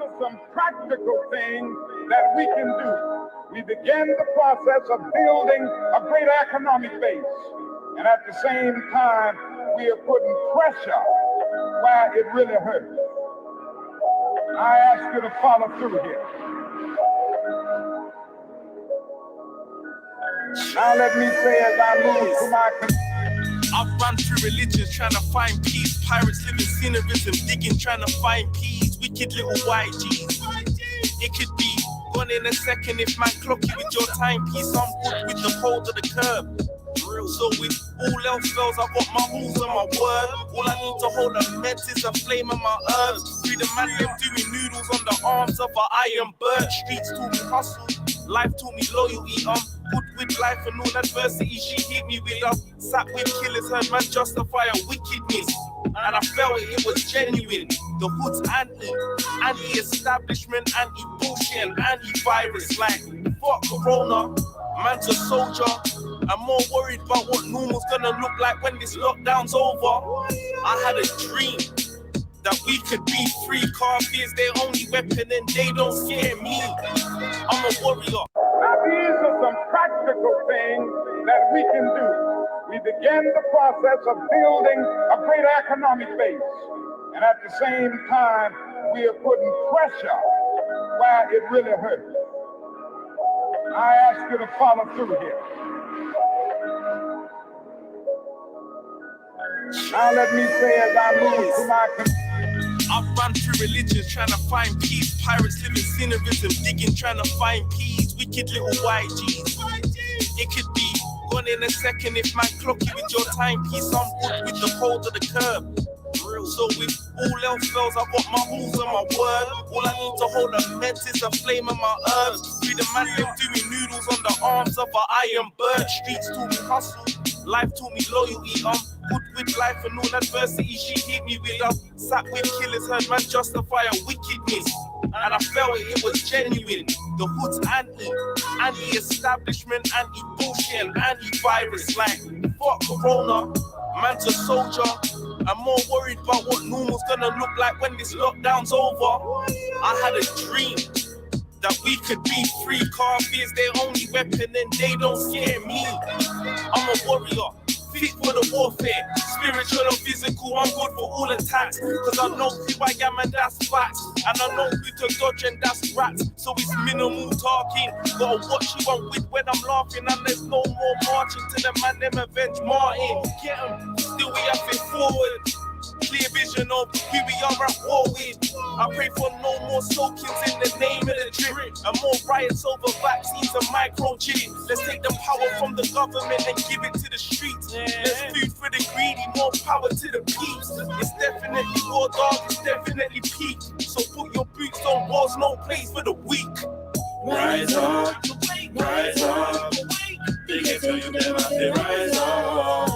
are some practical things that we can do. We began the process of building a greater economic base, and at the same time, we are putting pressure where it really hurts. I ask you to follow through here. Now let me say as I move to my I've run through religions trying to find peace. Pirates living scenerism, digging trying to find peace. Wicked little YGs. It could be gone in a second if man clock you with your timepiece. I'm good with the hold of the curb. So with all else fails, I got my rules and my word. All I need to hold a meds is a flame of my herbs. Read the man them doing noodles on the arms of an iron bird. Streets taught me hustle, life taught me loyalty. Good with life and all adversity she hit me with. Sat with killers, heard man justify a wickedness. And I felt it was genuine. The hood's anti-establishment, anti-bullshit and anti-virus. Like, fuck Corona, man's a soldier. I'm more worried about what normal's gonna look like when this lockdown's over. I had a dream that we could be free. Coffee is their only weapon and they don't scare me. I'm a warrior. Now these are some practical things that we can do. We began the process of building a greater economic base, and at the same time, we are putting pressure where it really hurts. I ask you to follow through here. Now let me say as I move to my I've run through religions trying to find peace. Pirates living scenerism, digging trying to find peace. Wicked little YGs. It could be gone in a second if man clock you with your timepiece. I'm good with the hold of the curb. So with all else fails, I got my rules and my word. All I need to hold a meds is a flame of my herbs. Read the man them doing noodles on the arms of an iron bird. Streets taught me hustle, life taught me loyalty. Good with life and all adversity she hit me with. Sat with killers, heard man justify a wickedness. And I felt it was genuine. The hood's anti-establishment, anti-bullshit and anti-virus. Like, fuck Corona, man's a soldier. I'm more worried about what normal's gonna look like when this lockdown's over. I had a dream that we could be free. Coffee is their only weapon and they don't scare me. I'm a warrior, fit for the warfare. Spiritual or physical, I'm good for all attacks. Cause I know who I am and that's facts. And I know who to dodge and that's rats. So it's minimal talking. Gotta watch who I'm with when I'm laughing. And there's no more marching to the man them avenge Martin. Get 'em, still we have it forward. Clear vision of who we are at war with. I pray for no more soakings in the name of the drip. And more riots over vaccines and microchips. Let's take the power from the government and give it to the streets. Let's food for the greedy, more power to the peeps. It's definitely war, dog, it's definitely peak. So put your boots on, war's no place for the weak. Rise up, rise up. They can tell you never have to rise up.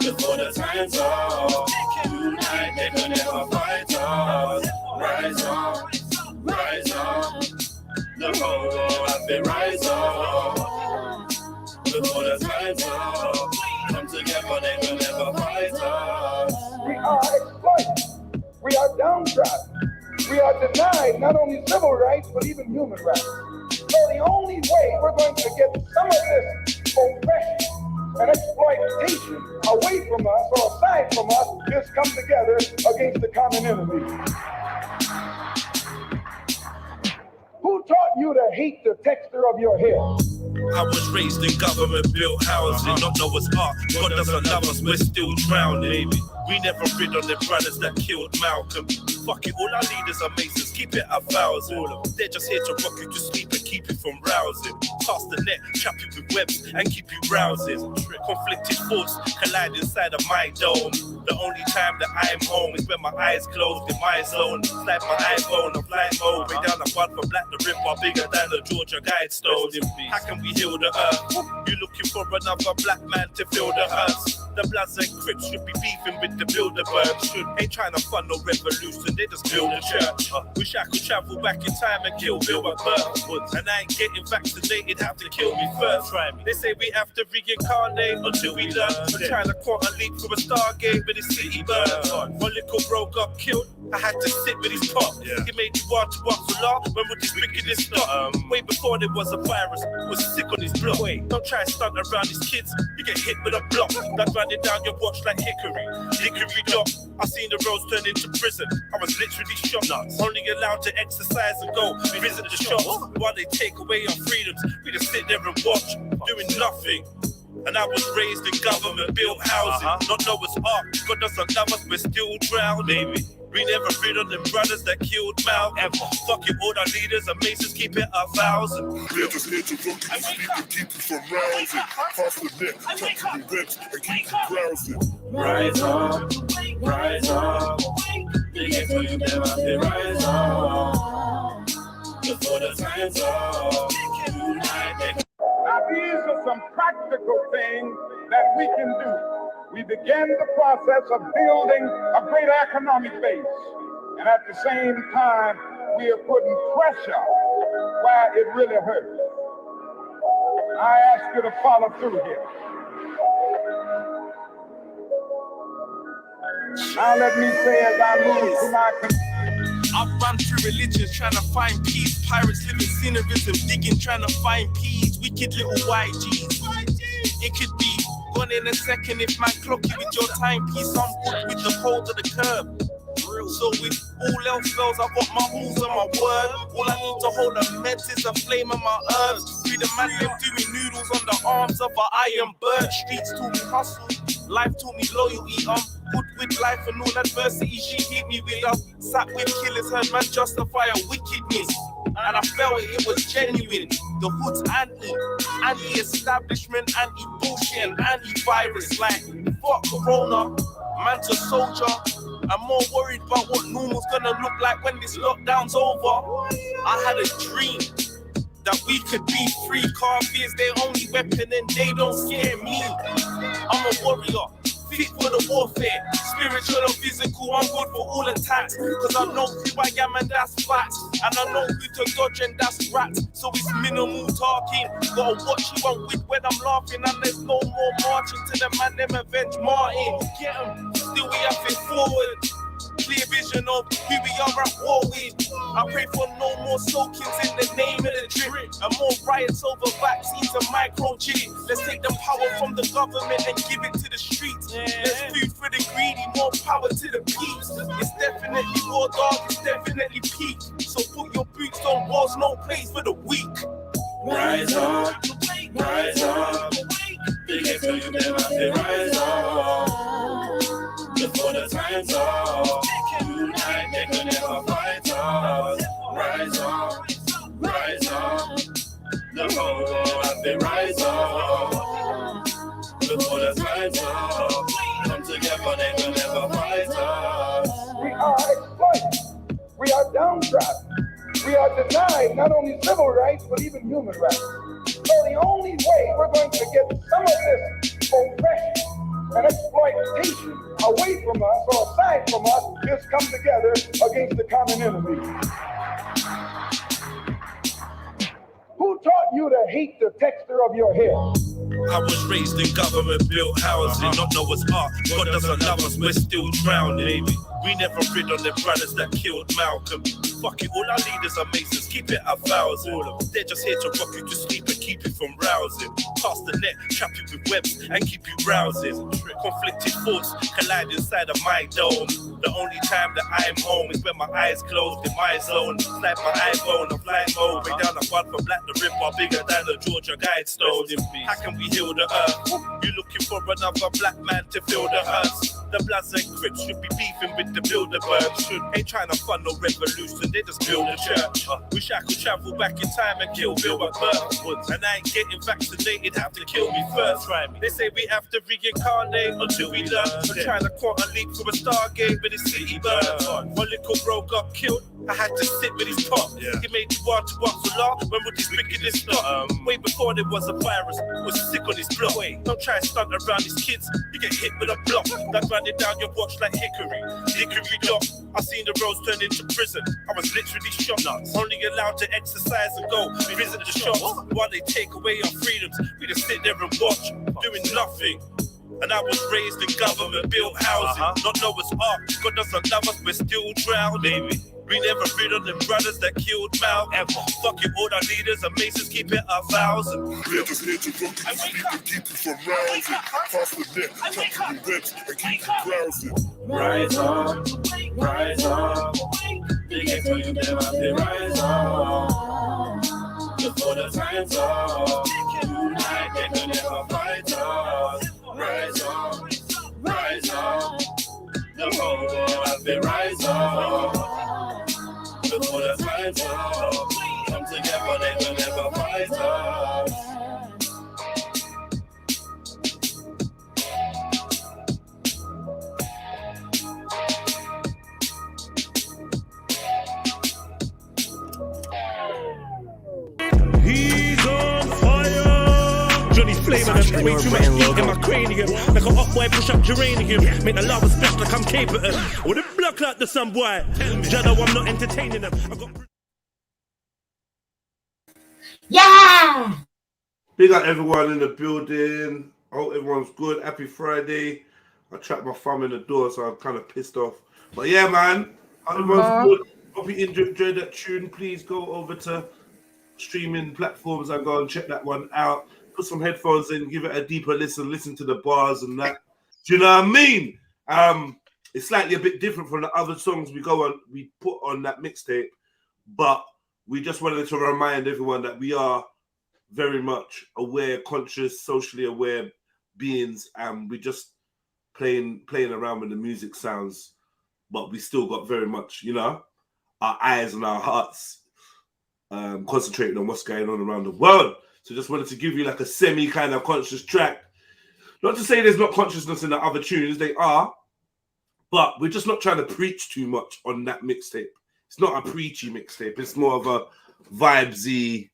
Before the time's up, tonight they can never fight us. Rise up, rise up. The whole world have to rise up. Before the time's up, come together they can never fight us. We are exploited. We are downtrodden. We are denied not only civil rights, but even human rights. So the only way we're going to get some of this oppression and exploitation away from us or aside from us is come together against the common enemy. Who taught you to hate the texture of your hair? I was raised in government-built housing. Not Noah's Ark, God doesn't love us, we're still drowning. We never rid on the brothers that killed Malcolm. Fuck it, all our leaders are masons, keep it 1,000. They're just here to rock you to sleep and keep you from rousing. Cast the net, trap you with webs and keep you browsing. Conflicted thoughts collide inside of my dome. The only time that I'm home is when my eyes closed in my zone. Slide my iPhone on flight mode. Way down the one for Black the Ripper, bigger than the Georgia Guidestones. How can we heal the earth? You looking for another black man to fill the hearse? The Bloods and Crips should be beefing with with the Bilderberg. Ain't trying to fund no revolution, they just build a church. Wish I could travel back in time and kill Bill at birth. And I ain't getting vaccinated, have to kill me first. They say we have to reincarnate until we learn. I'm trying to quantum leap from a Stargate, but the city burns. One little bro got killed, I had to sit with his pop. He made me want to walk for law. When would this wickedness stop? Way before there was a virus, was sick on his block. Don't try to stunt around his kids, you get hit with a block. That's running down your watch like hickory. Hickory dock. I seen the roads turn into prison. I was literally shocked. Only allowed to exercise and go visit the shops. While they take away our freedoms, we just sit there and watch, doing nothing. And I was raised in government-built housing. Not Noah's Ark, God doesn't love us, we're still drowning. We never rid on them brothers that killed Malcolm. Fuck it, all our leaders and masons keep it 1,000. They're just here to rock and sleep and keep you from rousing. Half the net, touching the ribs and keep you browsing. Rise up, rise up. You get to you never say rise up. Before the time's up. Now, these are some practical things that we can do. We began the process of building a great economic base. And at the same time, we are putting pressure where it really hurts. I ask you to follow through here. Now let me say as I move to my I've run through religions trying to find peace. Pirates living scenerism, digging, trying to find peace. Wicked little YGs. It could be gone in a second if man clock you with your timepiece. I'm good with the cold of the curb. So if all else fails, I got my rules and my word. All I need to hold a meds is a flame and my herbs. Be the man them doing noodles on the arms of an iron bird. Streets taught me hustle, life taught me loyalty. I'm good with life and all adversity she hit me with. I sat with killers, heard man justify a wickedness. And I felt it was genuine. The hood's anti-establishment, anti-bullshit and anti-virus. Like, fuck Corona, man's a soldier. I'm more worried about what normal's gonna look like when this lockdown's over. I had a dream that we could be free. Coffee is their only weapon and they don't scare me. I'm a warrior, fit for the warfare. Spiritual or physical, I'm good for all attacks. Cause I know who I am and that's facts. And I know who to dodge and that's rats. So it's minimal talking. Gotta watch who I'm with when I'm laughing. And there's no more marching to the man them avenge Martin. Get 'em, still we have it forward. Clear vision of who we are at war with. I pray for no more soakings in the name of the drip. And more riots over vaccines and microchips. Let's take the power from the government and give it to the streets. Let's food for the greedy, more power to the peeps. It's definitely war, dog, it's definitely peak. So put your boots on, walls, no place for the weak. Rise up, rise up. You get to you never say rise up. Before the time's up. Tonight they can never fight us. Rise up, rise up. The whole world has to rise up. Before the time's up. Come together, they can never fight us. We are exploited. We are downtrodden. We are denied not only civil rights, but even human rights. So the only way we're going to get some of this oppression and exploitation away from us or aside from us is come together against the common enemy. Who taught you to hate the texture of your hair? I was raised in government-built housing, not Noah's Ark. God doesn't love us, we're still drowning. We never rid on them brothers that killed Malcolm. Fuck it, all our leaders are masons, keep it 1,000. They're just here to rock you to sleep and keep you from rousing. Cast the net, trap you with webs and keep you browsing. Conflicted thoughts collide inside of my dome. The only time that I'm home is when my eyes closed in my zone. Slide my iPhone, I'm flying mode. Way down the one for Black the Ripper, bigger than the Georgia Guidestone. How can we heal the earth? You looking for another black man to fill the hearse? The Bloods and Crips should be beefing with the Bilderberg. Ain't trying to fund no revolution, they just build a church. Wish I could travel back in time and kill Bill at birth. And I ain't getting vaccinated, have to kill me first. They say we have to reincarnate until we learn. I'm trying to quantum leap from a Stargate with the city burns. One little bro got killed, I had to sit with his top. He made me want to walk so long. When would this wickedness stop? Way before there was a virus, was sick on his block. Don't try and stunt around his kids. You get hit with a block. That grinded down your watch like hickory. Hickory dock. I seen the roads turn into prison. I was literally shocked. Only allowed to exercise and go visit the shops. While they take away our freedoms, we just sit there and watch, doing nothing. And I was raised in government-built housing. Not Noah's Ark. God doesn't love us, we're still drowning. Baby. We never rid on them brothers that killed Malcolm. Fuck it, all our leaders and masons keep it 1,000. We're just here to rock and sleep and keep you from rousing. Past the net, touching the webs and keep you browsing. Rise up, rise up. They can tell you them have to rise up. Before the time's up. Tonight they can never fight us. Rise up, rise up. The whole world has to rise up. Before the time's up. Come together, they can never fight us. He's on fire. Johnny's flavor them way too much ink in my cranium. Like a hot boy push up geranium. Make the lava splash like I'm capable. Or the block like the sun boy. Jado, I'm not entertaining them. I got... Yeah! Big up everyone in the building. I hope everyone's good. Happy Friday. I trapped my thumb in the door, so I'm kind of pissed off. But yeah, man. Everyone's good. Hope you enjoyed that tune. Please go over to streaming platforms and go and check that one out. Put some headphones in, give it a deeper listen to the bars and that. Do you know what I mean? It's slightly a bit different from the other songs we put on that mixtape, but we just wanted to remind everyone that we are very much aware, conscious, socially aware beings, and we just playing around with the music sounds, but we still got very much, you know, our eyes and our hearts concentrating on what's going on around the world. So just wanted to give you like a semi kind of conscious track. Not to say there's not consciousness in the other tunes, they are, but we're just not trying to preach too much on that mixtape. It's not a preachy mixtape. It's more of a vibesy,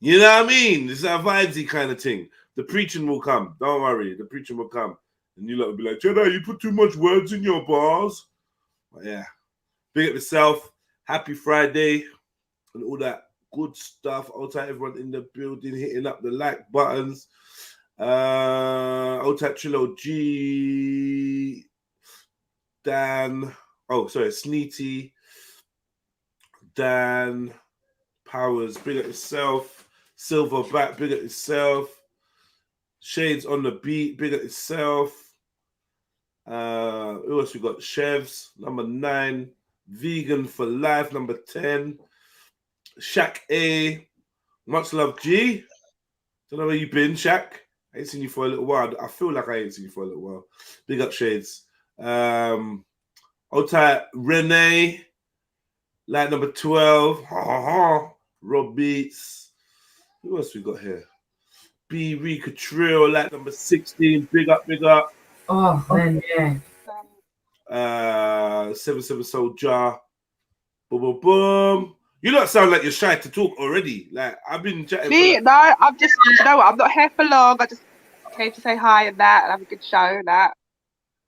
you know what I mean? It's a vibesy kind of thing. The preaching will come. Don't worry. The preaching will come. And you lot will be like, Jedi, you put too much words in your bars. But yeah. Big up yourself. Happy Friday. And all that good stuff. Outside everyone in the building hitting up the like buttons. Outside Trillo G. Dan. Oh, sorry. Sneety. Dan. Powers. Big up yourself. Silverback. Big up yourself. Shades on the beat. Big up yourself. Who else we got? Chevs. Number 9. Vegan for life. Number 10. Shaq A. Much love, G. Don't know where you been, Shaq. I ain't seen you for a little while. I feel like I ain't seen you for a little while. Big up, Shades. Old tight Renee. Like number 12. Rob Beats. Who else we got here? B. Rika Trill. Like number 16. Big up, big up. Oh, man, yeah. 77 Soldier. Boom, boom, boom. You don't sound like you're shy to talk already. Like, I've been chatting. Me? No, I'm just, you know what? I'm not here for long. I just came to say hi and that and have a good show and that.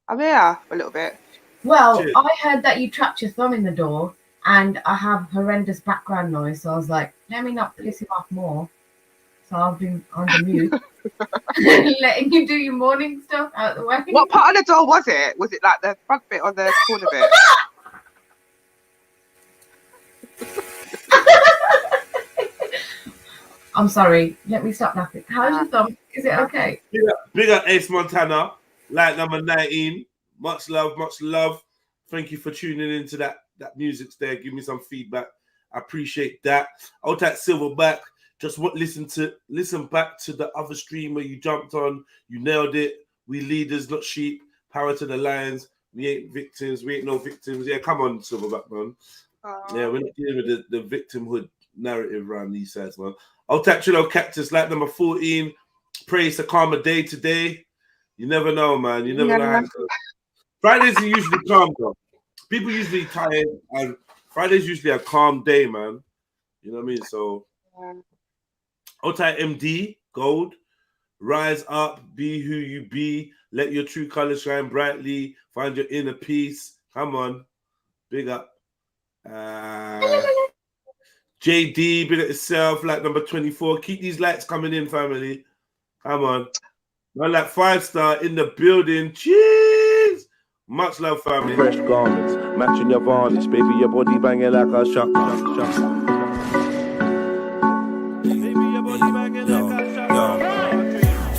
I'm here for a little bit. Well, Cheers. I heard that you trapped your thumb in the door and I have horrendous background noise. So I was like, let me not piss him off more. So I've been on the mute. Letting you do your morning stuff out the way. What part of the door was it? Was it like the front bit or the corner bit? I'm sorry. Let me stop laughing. How's your thumb? Is it okay? Big up Ace Montana. Like number 19. Much love, much love. Thank you for tuning into that music's there. Give me some feedback. I appreciate that. I'll take Silverback. Just listen back to the other stream where you jumped on. You nailed it. We leaders, not sheep. Power to the lions. We ain't victims. We ain't no victims. Yeah, come on, Silverback, man. Yeah, we're not dealing with the victimhood narrative around these sides, man. I'll touch you, Cactus, like number 14. Praise to calm a day today. You never know, man. You never know. Fridays are usually calm, though. People usually tired and Friday's usually a calm day, man. You know what I mean? So, Otai MD, Gold, rise up, be who you be, let your true colors shine brightly, find your inner peace. Come on, big up. JD, big up yourself, like number 24. Keep these lights coming in, family. Come on. Not like 5-star in the building. Cheers. Much love, family. Fresh garments, matching your varnish, baby, your body banging like a shotgun.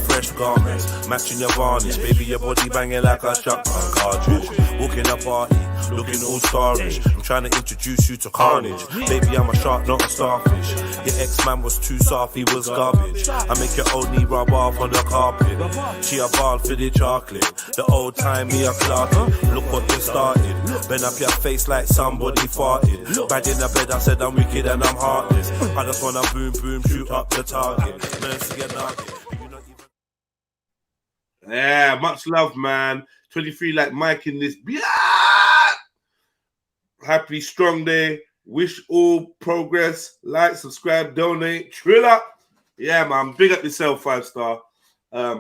Fresh garments, matching your varnish, baby, your body banging like a shotgun cartridge. Walking a party, looking all starish. I'm trying to introduce you to carnage. Baby, I'm a shark, not a starfish. Your ex-man was too soft, he was garbage. I make your old knee rub off on the carpet. She a ball for the chocolate. The old time me a clotted. Look what you started. Bend up your face like somebody farted. Bad in the bed, I said I'm wicked and I'm heartless. I just wanna boom boom, shoot up the target. Mercy and nugget. Yeah, much love, man. 23 like Mike in this. Yeah! Happy strong day. Wish all progress. Like, subscribe, donate, trill up. Yeah, man. Big up yourself, 5-star.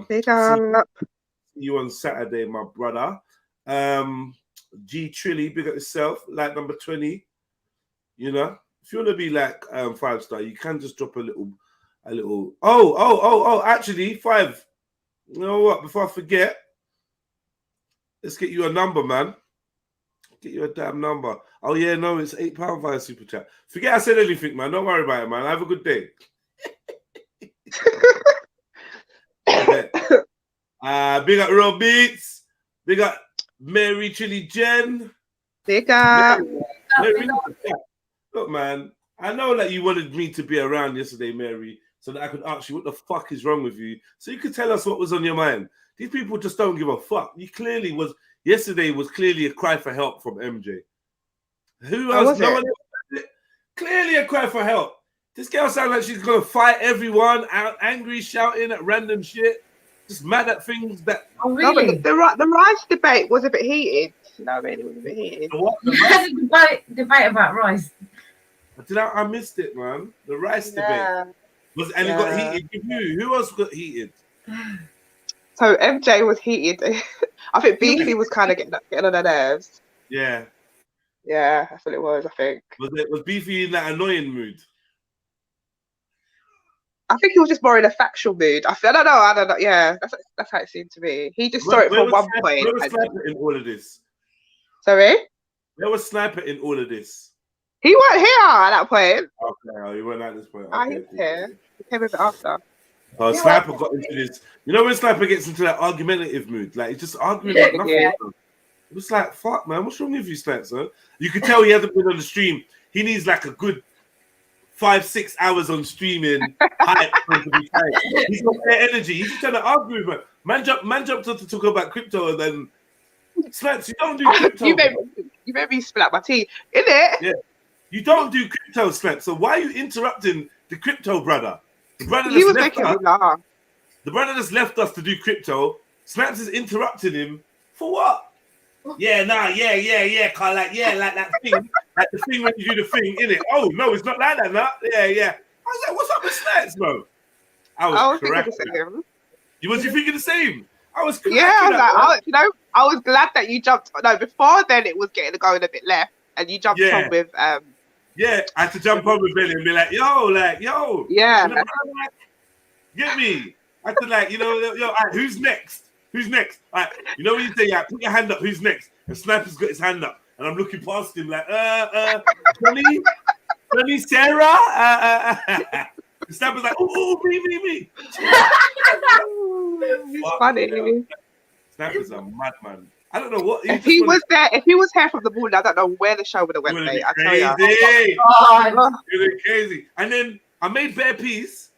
Big up. See you on Saturday, my brother. G Trilly, big up yourself. Like number 20. You know, if you want to be like 5-star, you can just drop a little. Actually, 5. You know what? Before I forget, let's get you a number, man. Get you a damn number. Oh, yeah, no, it's £8 via Super Chat. Forget I said anything, man. Don't worry about it, man. Have a good day. Big up Real Beats. Big up Mary Chili Jen. Big up. Mary, look, man, I know that you wanted me to be around yesterday, Mary, so that I could ask you what the fuck is wrong with you, so you could tell us what was on your mind. These people just don't give a fuck. Yesterday was clearly a cry for help from MJ. Who else? No one else. Clearly a cry for help. This girl sounds like she's gonna fight everyone, out angry, shouting at random shit, just mad at things that. Oh, really? No, but the rice debate was a bit heated. No, I mean, it was a bit heated. The debate about rice. I missed it, man. The rice debate. It got heated with you. Who else got heated? So MJ was heated. I think Beefy was kind of getting on her nerves. Yeah. Yeah, that's what it was, I think. Was Beefy in that annoying mood? I think he was just more in a factual mood. I don't know. Yeah, that's how it seemed to me. He just saw it from one point. Where was Sniper in all of this? Sorry? Where was Sniper in all of this? He wasn't here at that point. Okay, he wasn't at this point. Okay, he was here. He came a bit after. Oh, Sniper got into this. You know when Sniper gets into that argumentative mood? Like, it's just arguing about nothing. Yeah. It was like, fuck, man, what's wrong with you, Sniper? You could tell he hasn't been on the stream. He needs like a good 5-6 hours on streaming. He's got their energy. He's just trying to argue with me. Man jumped up to talk about crypto and then Snipes, you don't do crypto. You made me split my tea. In it? Yeah. You don't do crypto, Snipes. So why are you interrupting the crypto brother? The brother the brother that's left us to do crypto, Snipes is interrupting him for what? Yeah, Carl, like that thing, like the thing when you do the thing, innit? Oh no, it's not like that, nah. Yeah. I was like, what's up with Snipes, bro? I was thinking the same. You thinking the same? I was I was glad that you jumped. No, before then it was going a bit left, and you jumped on with Yeah, I had to jump on with Billy and be like, yo. Yeah. Get me. I had to all right, who's next? All right, you know when you say, yeah, put your hand up, who's next? And Sniper's got his hand up. And I'm looking past him like, Johnny, Sarah? And Sniper's like, oh, me. It's funny. Sniper's a madman. I don't know what. If he was here from the morning, I don't know where the show would have went, mate. I tell you. It crazy. And then I made bare piece,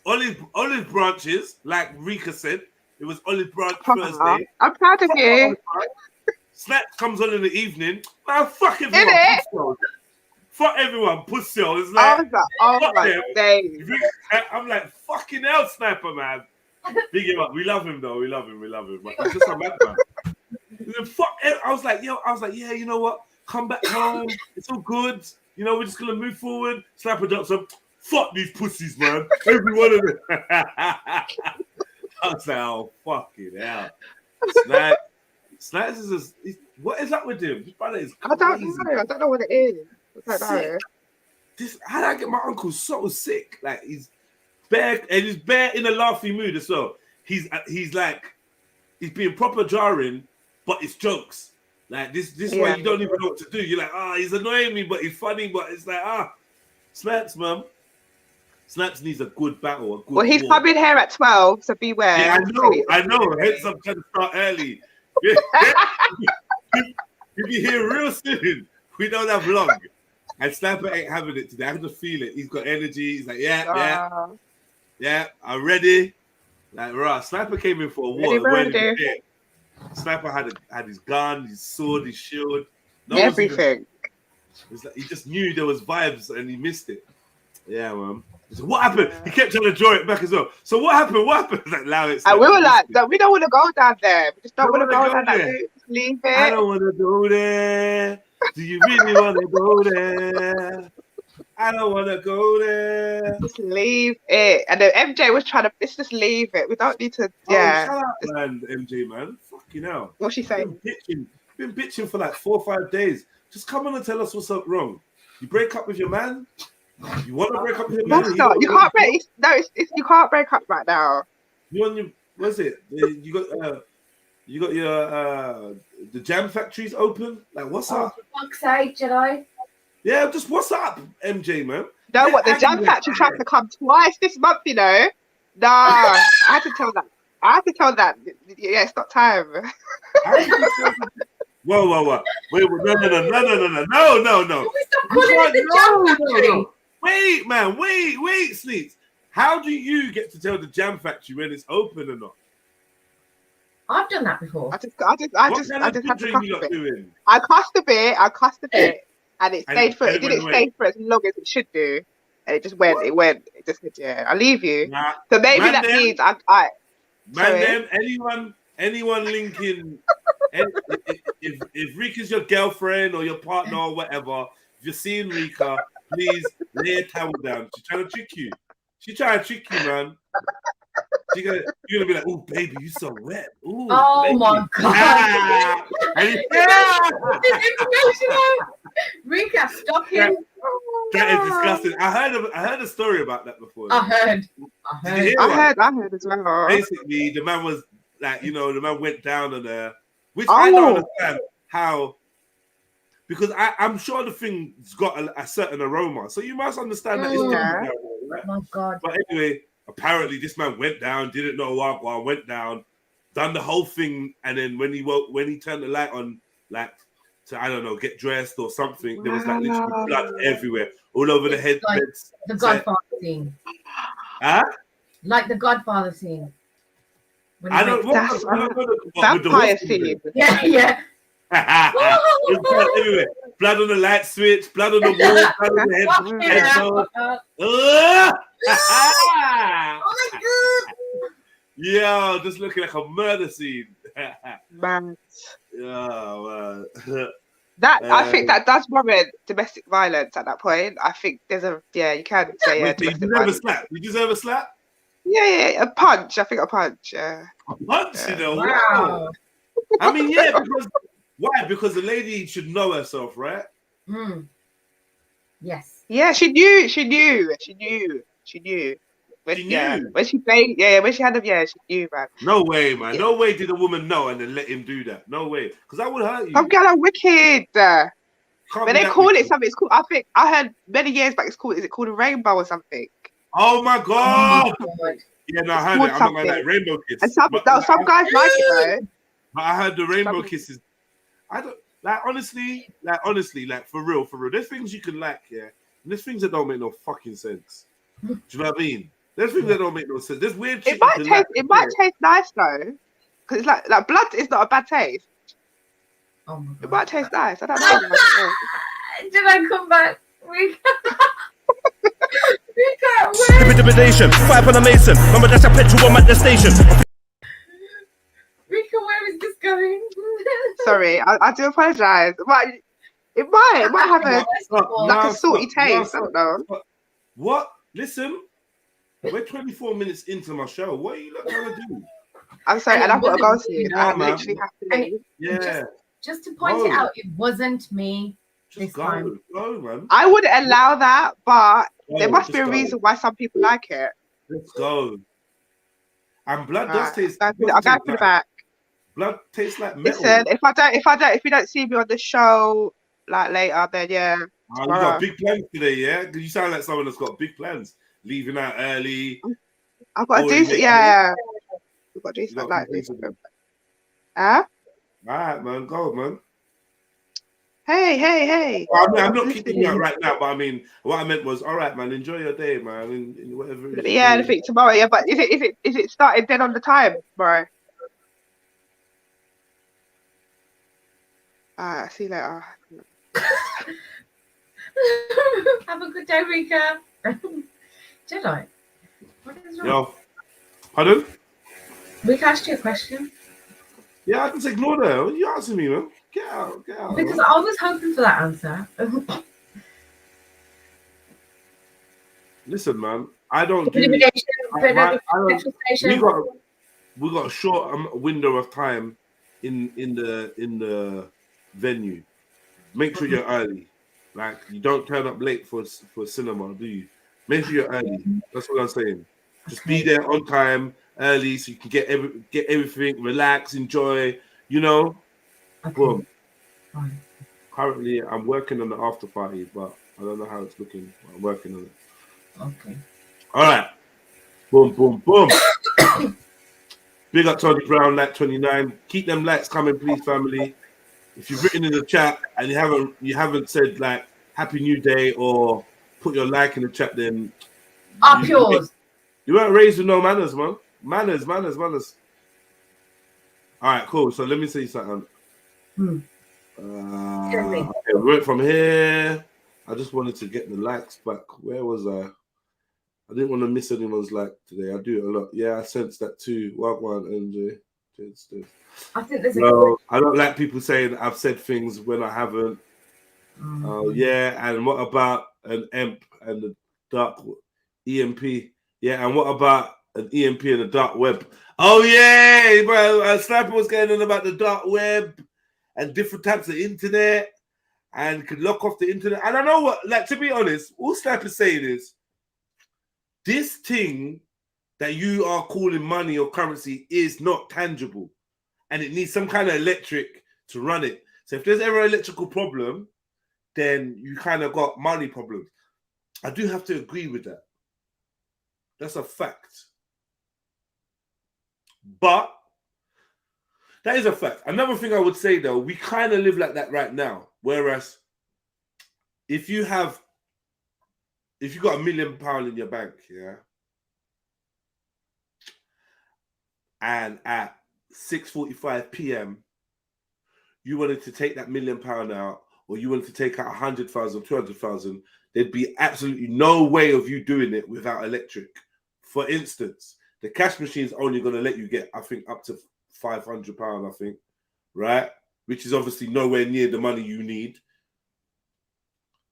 olive branches, like Rika said. It was olive branch Thursday. I'm proud of you. Snap comes on in the evening. Man, fuck everyone. Fuck everyone, pussy. It's like, I'm like, fucking hell, Sniper, man. Big him up. We love him, though. We love him. But he's just a madman. I was like, yeah, you know what? come back home. It's all good. You know, we're just gonna move forward. Snapper jumps up. Fuck these pussies, man. Every one of them. I was like, oh, fucking hell. Snacks is what is up with him? This brother is crazy. I don't know what it is. I don't know. How did I get my uncle so sick? Like he's bare in a laughing mood as well. He's being proper jarring, but it's jokes. Like this way you don't even know what to do. You're like, he's annoying me, but he's funny, but it's like, Snaps, man. Snaps needs a good battle. Well, he's coming here at 12, so beware. Yeah, I know. Hence I'm trying to start early. He'll be here real soon. We don't have long. And Snapper ain't having it today. I can just feel it. He's got energy. He's like, yeah, I'm ready. Like, right, Snapper came in for a war. Snapper had his gun, his sword, his shield. Everything. Like, he just knew there was vibes and he missed it. Yeah, man. So what happened? He kept trying to draw it back as well. So what happened? Like, allow it. And we were like, we don't want to go down there. We just don't want to go down there. Just leave it. I don't want to go there. Do you really want to go there? I don't want to go there. Just leave it. And then MJ was trying to, let's just leave it. We don't need to, shut up, man, MJ, man. Fucking hell. What's she saying? Been bitching for like 4 or 5 days. Just come on and tell us what's up wrong. You break up with your man? You want to break up with your man? You can't break. You can't break up right now. What's it? You got your the jam factories open. Like, what's up? For fuck's sake, JEDI. Yeah, just what's up, MJ, man? What the jam factory tried to come twice this month, you know? Nah, I had to tell that. Yeah, it's not time. Whoa. Wait, no. No. Wait, man, wait, Sleeps. How do you get to tell the jam factory when it's open or not? I've done that before. I just had to cuss a bit. I cussed a bit, and it stayed for. It didn't stay for as long as it should do, and it just went. It just said, I leave you. Nah, so maybe that means I. Anyone linking, if Rika's your girlfriend or your partner or whatever, if you're seeing Rika, please lay a towel down. She's trying to trick you. Man. You're gonna be like, "Oh, baby, you so wet." Ooh, oh baby. my god! Rika, stop him. That is disgusting. I heard a story about that before. I heard as well. Basically, the man was like, the man went down on her, which I don't understand how. Because I'm sure the thing's got a certain aroma, so you must understand that it's different. Right? Oh my god! But anyway, apparently this man went down, didn't know what, went down, done the whole thing, and then when he turned the light on, like to, I don't know, get dressed or something, there was like literally blood everywhere, all over the head. Like the Godfather scene. Huh? Like the Godfather scene. I don't know. Vampire scene. Yeah. Blood everywhere. Blood on the light switch, blood on the wall, blood on the head. Oh my god! Yeah, just looking like a murder scene. Man. Yeah, man. I think that does warrant domestic violence at that point. I think there's you can say you deserve a slap. You deserve a slap? Yeah, a punch. I think a punch. Yeah. A punch, Wow. I mean, yeah, because why? Because the lady should know herself, right? Yes. Yeah, she knew. When she played, when she had him, she knew, man. No way, man. Yeah. No way did a woman know and then let him do that. No way. Because that would hurt you. Some girl are wicked. But they call it something. It's called, I think, I heard many years back, is it called a rainbow or something? Oh my god. Yeah, no, I heard it. I'm not like rainbow kiss. And some guys like it, though. But I heard the rainbow kisses. I don't, honestly, for real. There's things you can like, yeah. And there's things that don't make no fucking sense. Do you know what I mean? There's things that don't make no sense. There's weird shit. It might taste nice though, because it's like blood is not a bad taste. Oh my god. It might taste nice. I don't know. Did I come back? Intimidation, fight on a mason. Remember that's a petrol bomb at the station. Rika, where is this going? Sorry, I do apologize. But It might have a salty taste. I don't know. What? Listen, we're 24 minutes into my show. What are you trying to do? I'm sorry, and I've got to go soon. I literally have to leave. Yeah. Just to point it out, it wasn't me. Just go, man. I wouldn't allow that, but there must be a reason why some people like it. Let's go. And blood does taste. I'll go for the back. Blood tastes like metal. Listen, if you don't see me on the show like later, then yeah. You got big plans today, yeah? Because you sound like someone that's got big plans. Leaving out early. I've got to do something. Yeah. We've got to do something like this. Huh? All right, man. Go, man. Hey. Well, I'm not kicking you out right now, but I mean, what I meant was, all right, man. Enjoy your day, man. In whatever. It is I think tomorrow. Yeah, but is it started then on the time, bro? See you later. Have a good day, Rika. JEDI. What is wrong? Yo. Pardon? Rika asked you a question. Yeah, I just ignored her. What are you asking me, man? Get out. Because man. I was hoping for that answer. Listen, man. I don't do. We got a short window of time in the venue. Make sure you're early. Like, you don't turn up late for cinema, do you? Make sure you're early. That's what I'm saying. Just be there on time, early, so you can get everything, relax, enjoy. You know. Okay. Boom. Fine. Currently, I'm working on the after party, but I don't know how it's looking. But I'm working on it. Okay. All right. Boom. Big up Tony Brown, like 29. Keep them likes coming, please, family. If you've written in the chat and you haven't said like Happy New Day or put your like in the chat, then up yours. You weren't raised with no manners, man. Manners. All right, cool. So let me say something. Okay, we went from here. I just wanted to get the likes back. Where was I? I didn't want to miss anyone's like today. I do it a lot. Yeah, I sense that too. Wagwan, MJ. I think there's I don't like people saying I've said things when I haven't. Yeah, and what about an EMP and the dark EMP? Yeah, and what about an EMP and the dark web? Oh yeah, bro. Sniper was going on about the dark web and different types of internet and could lock off the internet. And I know what, like, to be honest, all Sniper's saying is this thing that you are calling money or currency is not tangible. And it needs some kind of electric to run it. So if there's ever an electrical problem, then you kind of got money problems. I do have to agree with that. That's a fact. But that is a fact. Another thing I would say, though, we kind of live like that right now. Whereas if you got £1 million in your bank, yeah, and at 6:45 p.m. you wanted to take that £1 million out, or you wanted to take out 100,000, 200,000, there'd be absolutely no way of you doing it without electric. For instance, the cash machine's only going to let you get, I think, up to £500, I think, right? Which is obviously nowhere near the money you need.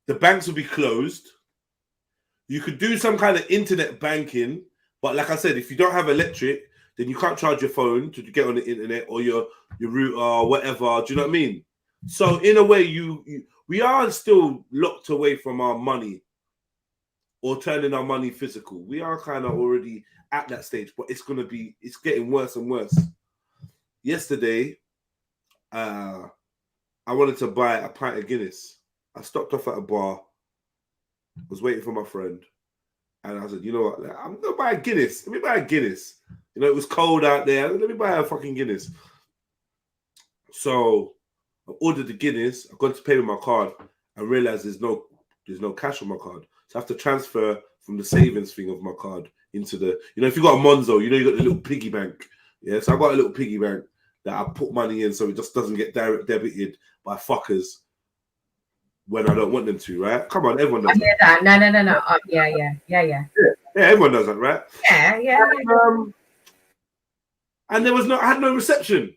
The banks will be closed. You could do some kind of internet banking, but like I said, if you don't have electric, then you can't charge your phone to get on the internet or your router or whatever. Do you know what I mean? So in a way, we are still locked away from our money or turning our money physical. We are kind of already at that stage, but it's getting worse and worse. Yesterday, I wanted to buy a pint of Guinness. I stopped off at a bar, was waiting for my friend, and I said, you know what, I'm going to buy a Guinness. Let me buy a Guinness. You know, it was cold out there. Let me buy a fucking Guinness. So I ordered the Guinness. I got to pay with my card. I realized there's no cash on my card. So I have to transfer from the savings thing of my card into the, you know, if you got a Monzo, you know, you got the little piggy bank. Yeah, so I got a little piggy bank that I put money in so it just doesn't get direct debited by fuckers when I don't want them to, right? Come on, everyone does that. No. Yeah, everyone does that, right? Yeah. And I had no reception.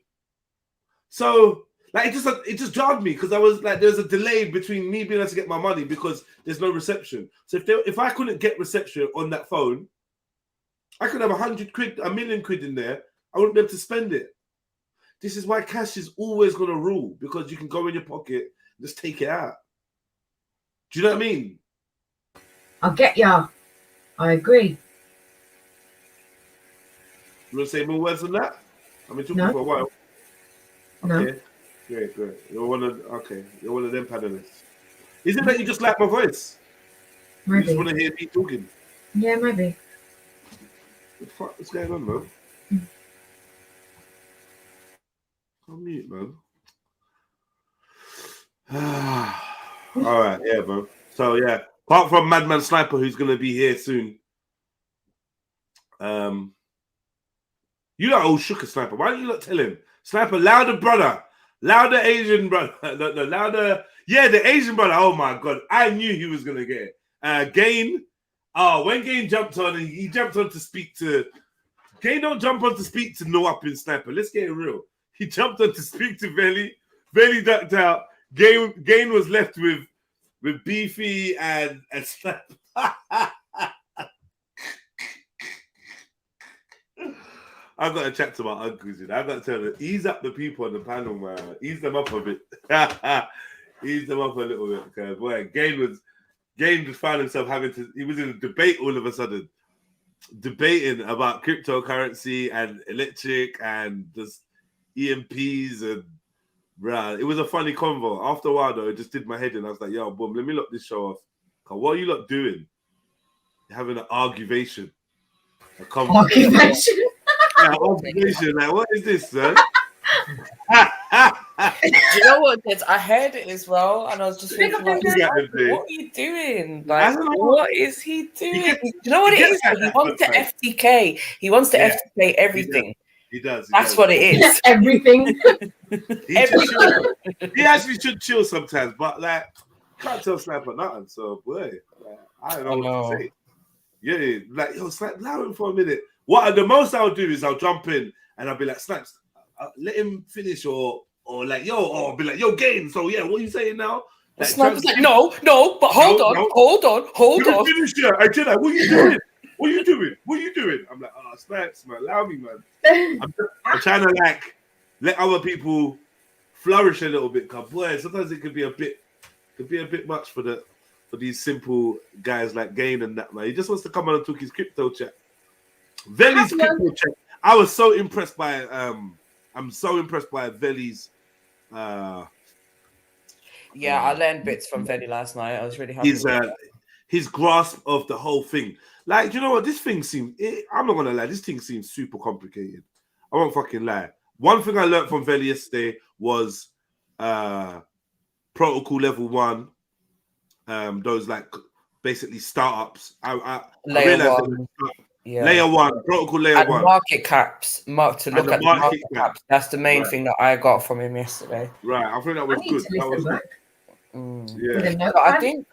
So Like it just jarred me because I was like, there's a delay between me being able to get my money because there's no reception. So if I couldn't get reception on that phone, I could have 100 quid, £1 million in there. I wouldn't be able to spend it. This is why cash is always going to rule, because you can go in your pocket and just take it out. Do you know what I mean? I get ya. I agree. You want to say more words on that? I've been talking No. for a while. No. Okay. Great. You're one of them panelists. Is it that you just like my voice? Maybe. You just want to hear me talking? Yeah, maybe. What the fuck is going on, man? I'm mute, man. All right, yeah, bro. So yeah, apart from Madman Sniper, who's gonna be here soon. You lot all shook a Sniper. Why don't you not tell him? Sniper, louder, brother. Louder, Asian brother. No, louder. Yeah, the Asian brother. Oh my god, I knew he was gonna get it. Gain. Oh, when Gain jumped on, he jumped on to speak to. Gain don't jump on to speak to no up in Sniper. Let's get it real. He jumped on to speak to Veli. Veli ducked out. Gain was left with Beefy and Sniper. I've got to chat to my uncles. I've got to tell them, ease up the people on the panel, man. Ease them up a bit. Ease them up a little bit. Because, boy, Gain just found himself he was in a debate all of a sudden. Debating about cryptocurrency and electric and just EMPs and bruh. It was a funny convo. After a while, though, it just did my head in. I was like, yo, boom, let me lock this show off. What are you lot doing? You're having an arguation. Arguation? Yeah, arguation. Like, what is this, man? Do you know what, kids? I heard it as well, and I was just thinking, like, what are you doing? Like, what is he doing? Do you know what it is? He wants to FTK. He wants to FTK everything. He does. That's what it is. Everything. He actually should chill sometimes, but like, can't tell Sniper nothing. So, boy, like, I don't know what to say. Yeah, like, yo, allow him for a minute. What the most I'll do is I'll jump in and I'll be like, Snaps, let him finish, or like, yo, or be like, yo, Gain. So yeah, what are you saying now? Like, Snaps like, no, but hold on. Finish here. I tell like, what are you doing? What are you doing? I'm like, oh, Snaps, man, allow me, man. I'm trying to like let other people flourish a little bit. Cause boy, sometimes it could be a bit much for these simple guys like Gain and that, man. He just wants to come on and talk his crypto chat. Veli's crypto chat. I was so impressed by I'm so impressed by Veli's I learned bits from Veli last night. I was really happy. His grasp of the whole thing. Like, you know what? This thing I'm not gonna lie, this thing seems super complicated. I won't fucking lie. One thing I learned from Veli yesterday was protocol level 1. Those like basically startups. I realized layer 1, protocol layer 1. Market caps. To look at the market caps. That's the main thing that I got from him yesterday. Right, I think that was good. That was good. Yeah, but I think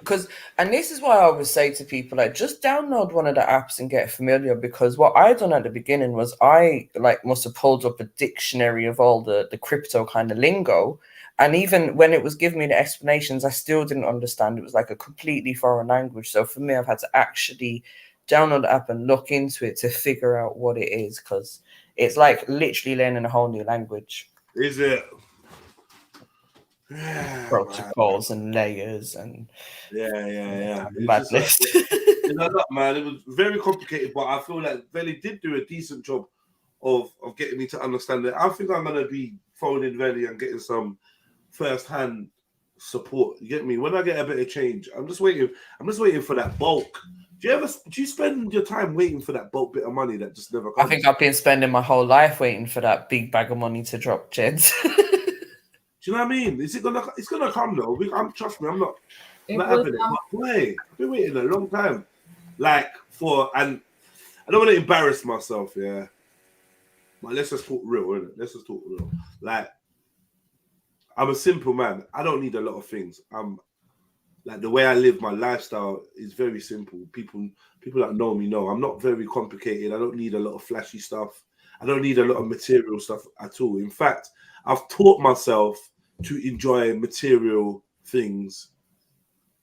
and this is why I always say to people, like, just download one of the apps and get familiar, because what I done at the beginning was I like must have pulled up a dictionary of all the crypto kind of lingo, and even when it was giving me the explanations, I still didn't understand. It was like a completely foreign language. So for me, I've had to actually download the app and look into it to figure out what it is, because it's like literally learning a whole new language. Is it? Protocols and layers and madness. Man, it was very complicated, but I feel like Veli did do a decent job of getting me to understand it. I think I'm gonna be phoning Veli and getting some first-hand support. You get me? When I get a bit of change, I'm just waiting for that bulk. Do you spend your time waiting for that bulk bit of money that just never comes? I think I've been spending my whole life waiting for that big bag of money to drop, Jeds. Do you know what I mean? It's gonna come though. Trust me, I'm not having it. But boy, I've been waiting a long time. Like and I don't want to embarrass myself, yeah. But let's just talk real, innit? Let's just talk real. Like, I'm a simple man. I don't need a lot of things. I'm like, the way I live, my lifestyle is very simple. People that know me know I'm not very complicated. I don't need a lot of flashy stuff. I don't need a lot of material stuff at all. In fact, I've taught myself to enjoy material things.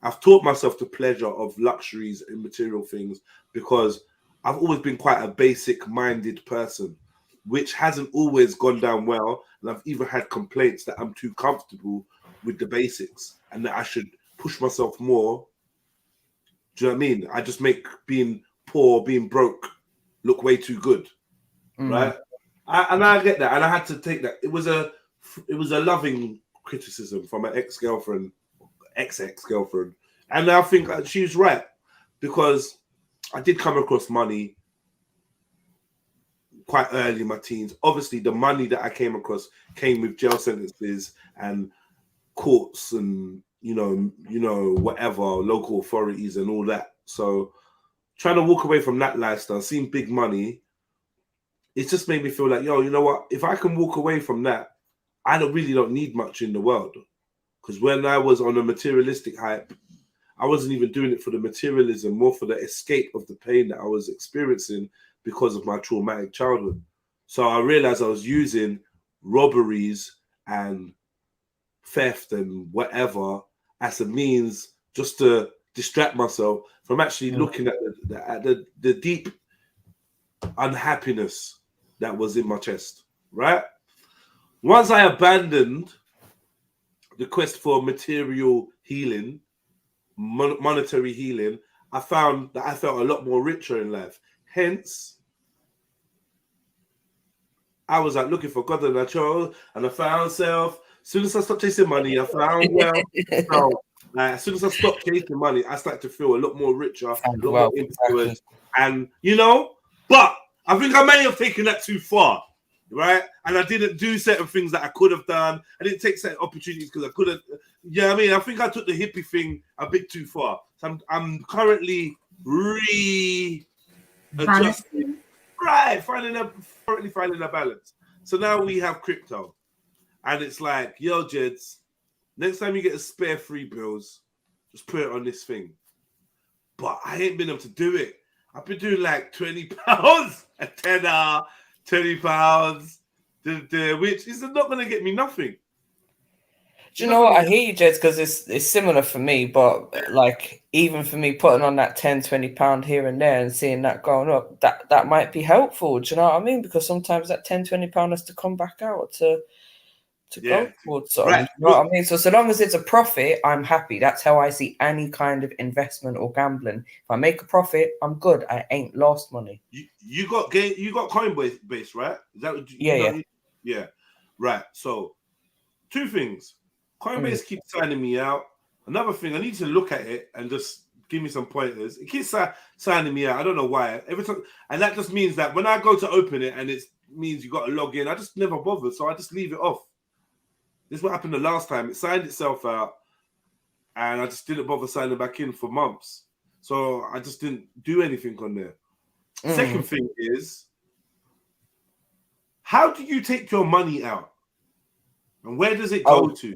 I've taught myself the pleasure of luxuries and material things because I've always been quite a basic-minded person, which hasn't always gone down well. And I've even had complaints that I'm too comfortable with the basics and that I should push myself more. Do you know what I mean? I just make being poor, being broke look way too good, right? And I get that, and I had to take that. It was a loving criticism from an ex-girlfriend, ex-girlfriend, and I think she was right because I did come across money quite early in my teens. Obviously, the money that I came across came with jail sentences and courts and you know whatever, local authorities and all that. So trying to walk away from that lifestyle, seeing big money, it just made me feel like, yo, you know what? If I can walk away from that, I really don't need much in the world. Because when I was on a materialistic hype, I wasn't even doing it for the materialism, more for the escape of the pain that I was experiencing because of my traumatic childhood. So I realized I was using robberies and theft and whatever as a means just to distract myself from actually looking at the deep unhappiness that was in my chest, right? Once I abandoned the quest for material healing, monetary healing, I found that I felt a lot more richer in life. Hence, I was like looking for God and I chose, and I found self. As soon as I stopped chasing money, I found wealth. So, as soon as I stopped chasing money, I started to feel a lot more richer, a lot more influence, and but I think I may have taken that too far, right? And I didn't do certain things that I could have done. I didn't take certain opportunities because I could have. Yeah, I mean, I think I took the hippie thing a bit too far. So I'm currently readjusting, right? Finding a balance. So now we have crypto, and it's like, yo, Jeds, next time you get a spare $3 bills, just put it on this thing. But I ain't been able to do it. I've been doing like £20 a tenner, £20, which is not going to get me nothing. Do you know what? I hear you, Jez, because it's similar for me, but like even for me putting on that £10-20 here and there and seeing that going up, that might be helpful. Do you know what I mean? Because sometimes that £10-20 has to come back out to go towards something. Right. You know what I mean? So long as it's a profit, I'm happy. That's how I see any kind of investment or gambling. If I make a profit, I'm good. I ain't lost money. You got Coinbase, right? Is that what yeah. Right. So 2 things. Coinbase keeps signing me out. Another thing, I need to look at it and just give me some pointers. It keeps signing me out. I don't know why. Every time, and that just means that when I go to open it and it means you got to log in, I just never bother. So I just leave it off. This is what happened the last time. It signed itself out, and I just didn't bother signing back in for months. So I just didn't do anything on there. Second thing is, how do you take your money out? And where does it go to?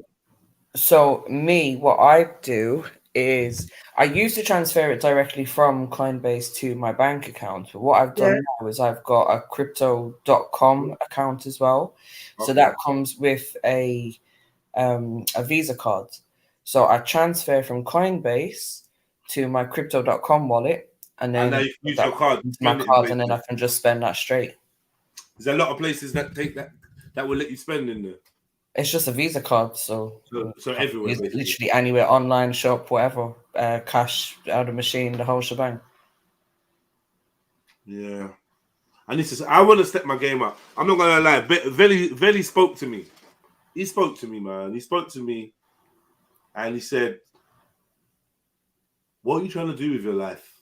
So me, what I do is I used to transfer it directly from Coinbase to my bank account. But what I've done now is I've got a crypto.com account as well. Okay. So that comes with a Visa card. So I transfer from Coinbase to my crypto.com wallet, and then you use your card, my card, and then I can just spend that straight. Is there a lot of places that take that will let you spend in there? It's just a Visa card, so everywhere, literally anywhere, online, shop, whatever, cash out of the machine, the whole shebang. Yeah, I want to step my game up. I'm not gonna lie. Veli spoke to me. He spoke to me, man. He spoke to me, and he said, "What are you trying to do with your life?"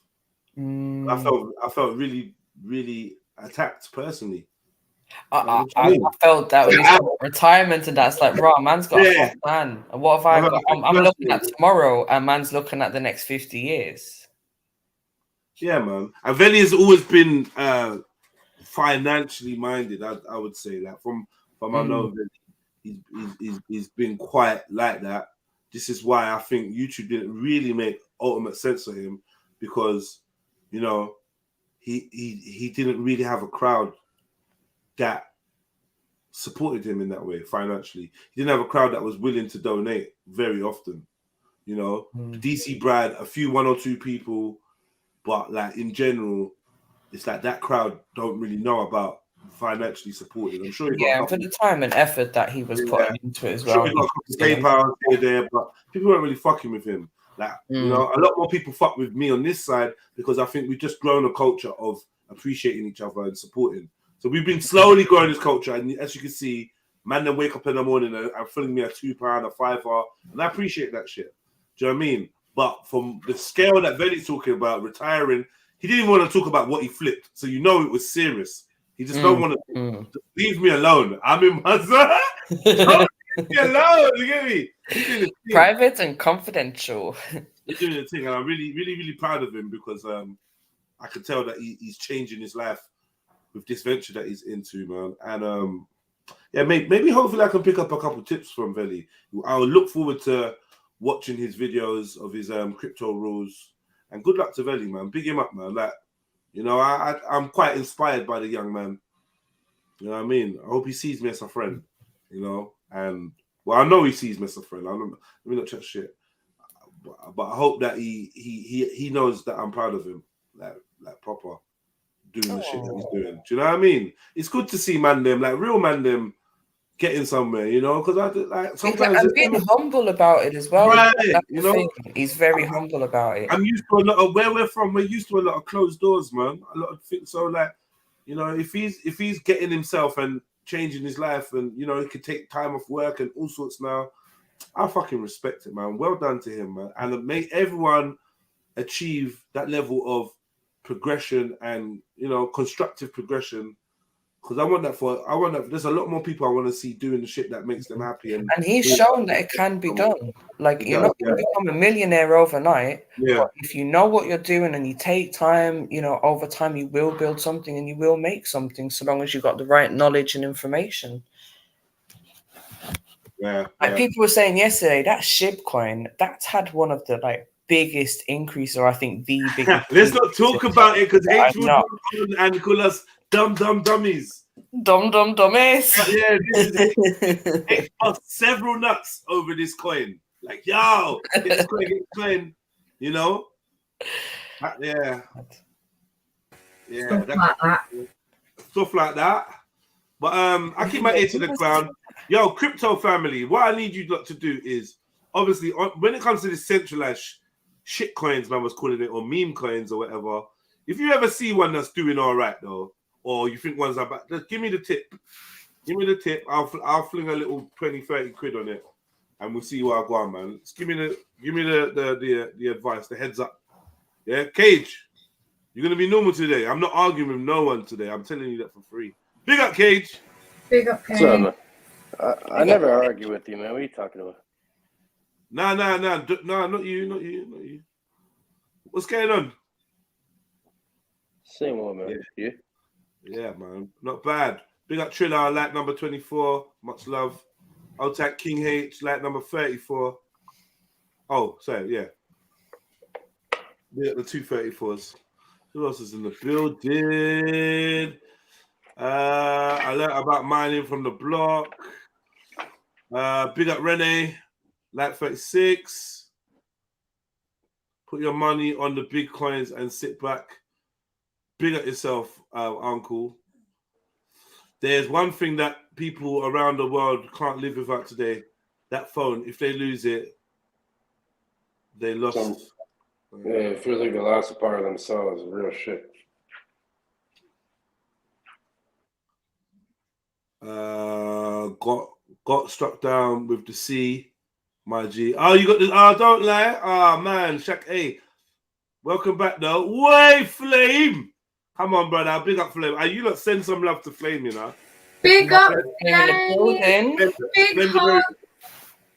I felt really, really attacked personally. I felt that when he's got retirement and that's like, bro, man's got a whole plan. And what have I got? I'm looking at tomorrow, and man's looking at the next 50 years. Yeah, man. And Veli has always been financially minded. I would say that from I know that he's been quite like that. This is why I think YouTube didn't really make ultimate sense of him, because he didn't really have a crowd that supported him in that way financially. He didn't have a crowd that was willing to donate very often. You know, DC Brad, one or two people, but like in general, it's like that crowd don't really know about financially supported. I'm sure he got and for the time and effort that he was putting into it as well. Sure, he got a couple of PayPal there, but people weren't really fucking with him. Like, you know, a lot more people fuck with me on this side because I think we've just grown a culture of appreciating each other and supporting. So we've been slowly growing this culture, and as you can see, man, then wake up in the morning and filling me a £2, a £5, and I appreciate that shit. Do you know what I mean? But from the scale that Veli's talking about, retiring, he didn't even want to talk about what he flipped. So you know it was serious. He just don't want to leave me alone. I'm in my zone. Don't leave me alone. You get me? He's doing the thing. Private and confidential. He's doing the thing, and I'm really, really, really proud of him because I can tell that he's changing his life with this venture that he's into, man. And yeah, maybe hopefully I can pick up a couple tips from Veli. I'll look forward to watching his videos of his crypto rules. And good luck to Veli, man. Big him up, man. Like, you know, I'm quite inspired by the young man. You know what I mean? I hope he sees me as a friend, you know? And, well, I know he sees me as a friend. Let me not chat shit. But I hope that he knows that I'm proud of him. Like proper doing the shit that he's doing. Do you know what I mean? It's good to see man them, like real man them, getting somewhere, you know, because I like sometimes and being humble about it as well. Right, you know, he's very humble about it. I'm used to a lot of where we're from. We're used to a lot of closed doors, man. A lot of things. So, like, you know, if he's getting himself and changing his life, and you know, he could take time off work and all sorts now, I fucking respect it, man. Well done to him, man, and make everyone achieve that level of progression and, you know, constructive progression. Because I want that. There's a lot more people I want to see doing the shit that makes them happy. And he's shown that it can be done. Like, you're not going to become a millionaire overnight. Yeah. But if you know what you're doing and you take time, you know, over time, you will build something and you will make something, so long as you've got the right knowledge and information. Yeah. Like people were saying yesterday, that SHIB coin, that's had one of the biggest increase, or I think the biggest. Let's not talk about it because H will come and call us dummies. Dummies. Yeah, H bust several nuts over this coin. Like, yo, get this coin, you know? Yeah. Stuff like that. But I keep my ear to the ground. Yo, crypto family, what I need you lot to do is, obviously, when it comes to this centralized shit coins, man was calling it, or meme coins or whatever, if you ever see one that's doing all right, though, or you think one's about, just give me the tip. Give me the tip. I'll fling a little 20, 30 quid on it, and we'll see where I go on, man. Just give me the advice, the heads up. Yeah, Cage, you're gonna be normal today. I'm not arguing with no one today. I'm telling you that for free. Big up, Cage. Big up, Cage. So, I never argue with you, man. What are you talking about? Nah, not you. What's going on? Same one, man. Yeah. Yeah, man. Not bad. Big up Triller, like number 24. Much love. Otak King H, like number 34. Oh, sorry, yeah. Yeah, the 234s. Who else is in the building? I learned about mining from the block. Big up Rene, like 36. Put your money on the big coins and sit back. Big up yourself, uncle. There's one thing that people around the world can't live without today. That phone. If they lose it, they lost. Yeah, it feels like they lost a part of themselves. Real shit. Got struck down with the C, my G. Oh, you got this. Oh, don't lie. Oh, man. Shaq A. Welcome back, though. Way, Flame. Come on, brother. Big up, Flame. You lot send some love to Flame, you know. Big up,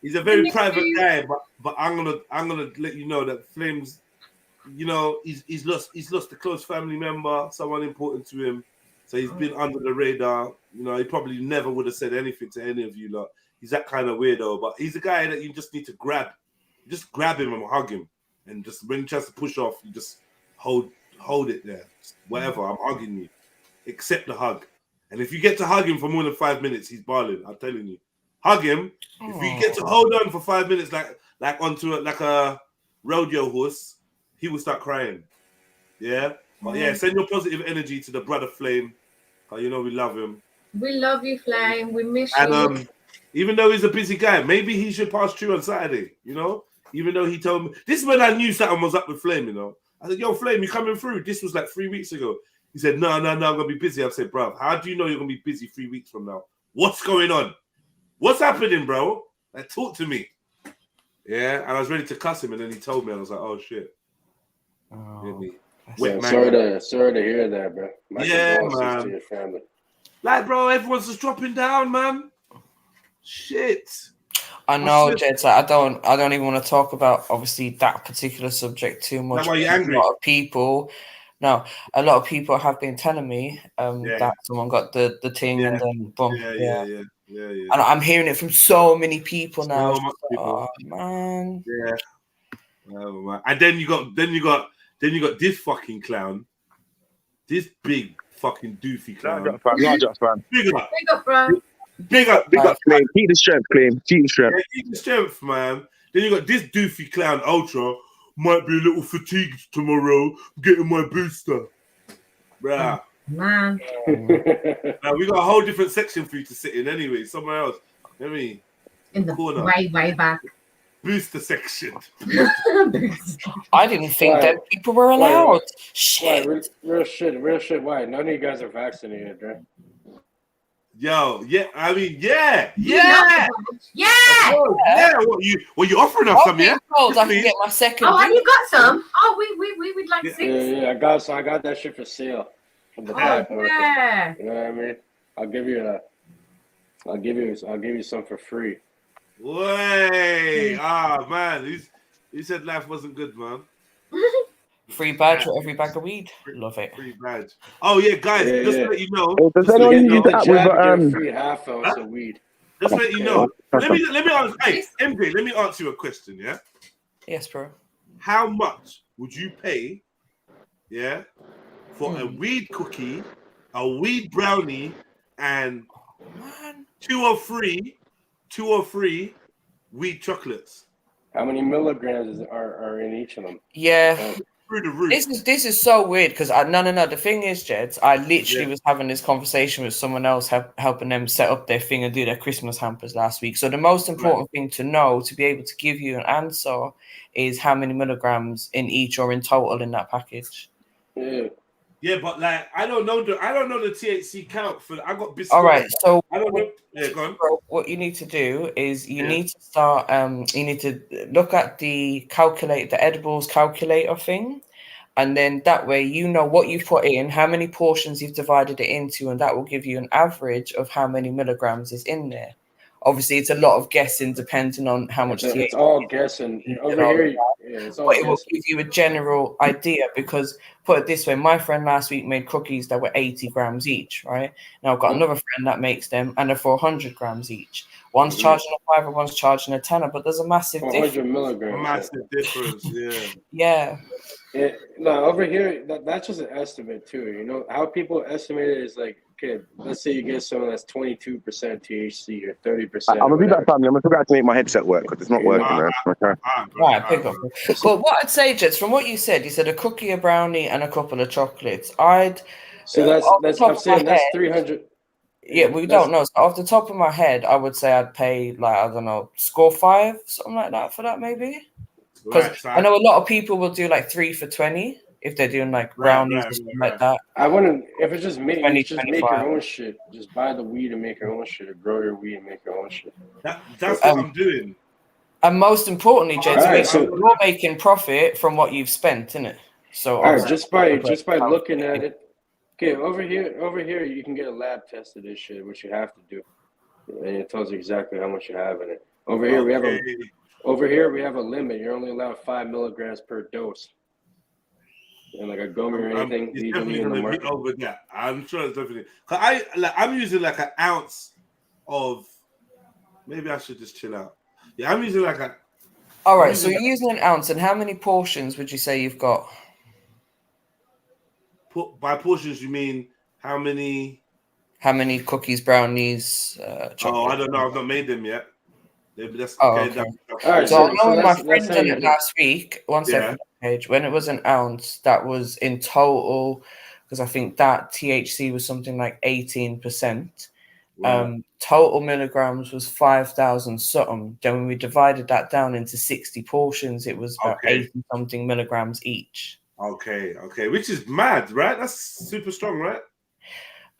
He's a very private guy, but I'm gonna let you know that Flames, you know, he's lost a close family member, someone important to him. So he's been under the radar. You know, he probably never would have said anything to any of you lot. He's that kind of weirdo, but he's a guy that you just need to grab. You just grab him and hug him. And just when he tries to push off, you just hold it there. Just whatever, I'm hugging you. Accept the hug. And if you get to hug him for more than 5 minutes, he's balling. I'm telling you. Hug him. If you get to hold on for 5 minutes, like onto a rodeo horse, he will start crying. Yeah? But yeah, send your positive energy to the brother Flame. You know we love him. We love you, Flame. We miss you. And even though he's a busy guy, maybe he should pass through on Saturday, you know? Even though he told me, this is when I knew something was up with Flame, you know? I said, yo, Flame, you coming through? This was like 3 weeks ago. He said, no, I'm going to be busy. I said, bro, how do you know you're going to be busy 3 weeks from now? What's going on? What's happening, bro? Like, talk to me. Yeah, and I was ready to cuss him, and then he told me, I was like, oh, shit. Sorry to hear that, bro. My man. to your family. Like, bro, everyone's just dropping down, man. Shit. I know, Jed. I don't even want to talk about obviously that particular subject too much. That's why you're angry. A lot of people have been telling me that someone got the thing and then boom. Yeah. And I'm hearing it from so many people now. So much people. Oh man. Yeah. Oh, man. And then you got this fucking clown, this big fucking doofy clown. Large up, fam. Big up. Big up, bro. Big up. Claim. Keep the strength, Claim. Keep the strength. Yeah, keep the strength, man. Then you got this doofy clown, Ultra. Might be a little fatigued tomorrow. Getting my booster. Bruh. Man. Now, we got a whole different section for you to sit in anyway. Somewhere else. I mean, in the corner. way back. Booster section. I didn't think that people were allowed. Shit. Real shit. Why? None of you guys are vaccinated, right? Yo, yeah, I mean, yeah. What you offering us some? Yeah, I can get my second. Oh, have you got some? Oh, we'd like 6. Yeah. I got that shit for sale from the black market. Yeah. You know what I mean? I'll give you some for free. Way, man, he said life wasn't good, man. Free badge for every bag of weed. Love it. Free badge. Oh yeah, guys, just to let you know. Does anyone use that with free half ounce of weed? Just to let you know. Let me ask. Hey, MJ, let me answer you a question. Yeah. Yes, bro. How much would you pay? Yeah, for a weed cookie, a weed brownie, and 2 or 3 weed chocolates? How many milligrams are in each of them? Yeah. Through the roof. This is so weird because no. The thing is, Jed, I literally was having this conversation with someone else helping them set up their thing and do their Christmas hampers last week. So the most important thing to know to be able to give you an answer is how many milligrams in each or in total in that package. Yeah, but like I don't know the THC count for. I got biscuit. All right, so I don't know. Yeah, go on. What you need to do is you need to start. You need to look at the edibles calculator thing, and then that way you know what you've put in, how many portions you've divided it into, and that will give you an average of how many milligrams is in there. Obviously, it's a lot of guessing depending on how much THC. It's all guessing. Over here, it's all guessing. It will give you a general idea because, put it this way, my friend last week made cookies that were 80 grams each, right? Now, I've got another friend that makes them, and they're 400 grams each. One's charging a 5 one's charging a 10, but there's a massive difference. 400 milligrams. Massive difference, yeah. No, over here, that's just an estimate, too. You know, how people estimate it is like, okay, let's say you get someone that's 22% THC or 30%. I'm gonna be that family. I'm gonna figure out to make my headset work because it's not working, man. Right, pick up. But what I'd say, Jets, from what you said a cookie, a brownie, and a couple of chocolates. I'm saying that's 300. Yeah, we don't know. So off the top of my head, I would say I'd pay score 5, something like that for that, maybe. Because I know a lot of people will do like 3 for 20. If they're doing like brownies or something like that. I wouldn't, if it's just make your own shit. Just buy the weed and make your own shit, or grow your weed and make your own shit. That's what I'm doing. And most importantly, Jed, you're making profit from what you've spent, innit? So just by looking at it. Okay, over here you can get a lab test of this shit, which you have to do. And it tells you exactly how much you have in it. Over here we have a limit. You're only allowed 5 milligrams per dose. And like a gummy or anything, it's definitely gonna be over that. I'm sure it's definitely. I'm using like an ounce of. Maybe I should just chill out. Yeah, I'm using like a. All right, so you're using an ounce, and how many portions would you say you've got? By portions, you mean how many? How many cookies, brownies, chocolate? I don't know. I've not made them yet. That's okay. All right, So I know when my that's friend how done you it do. last week. One second, Paige. When it was an ounce, that was in total, because I think that THC was something like 18%. Total milligrams was 5,000 something. Then when we divided that down into 60 portions, it was about 80 something milligrams each. Okay, which is mad, right? That's super strong, right?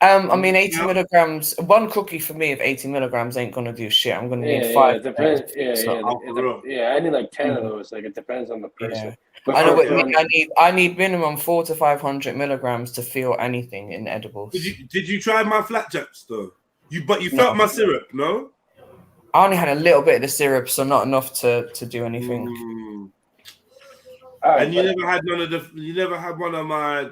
I mean, 80 milligrams. One cookie for me of 80 milligrams ain't gonna do shit. I'm gonna need 5. It depends. I need like 10 of those. Like it depends on the person. But I know what you mean. I need minimum 400 to 500 milligrams to feel anything in edibles. Did you try my flapjacks though? You felt my syrup, no? I only had a little bit of the syrup, so not enough to do anything. And you never had none of the. You never had one of my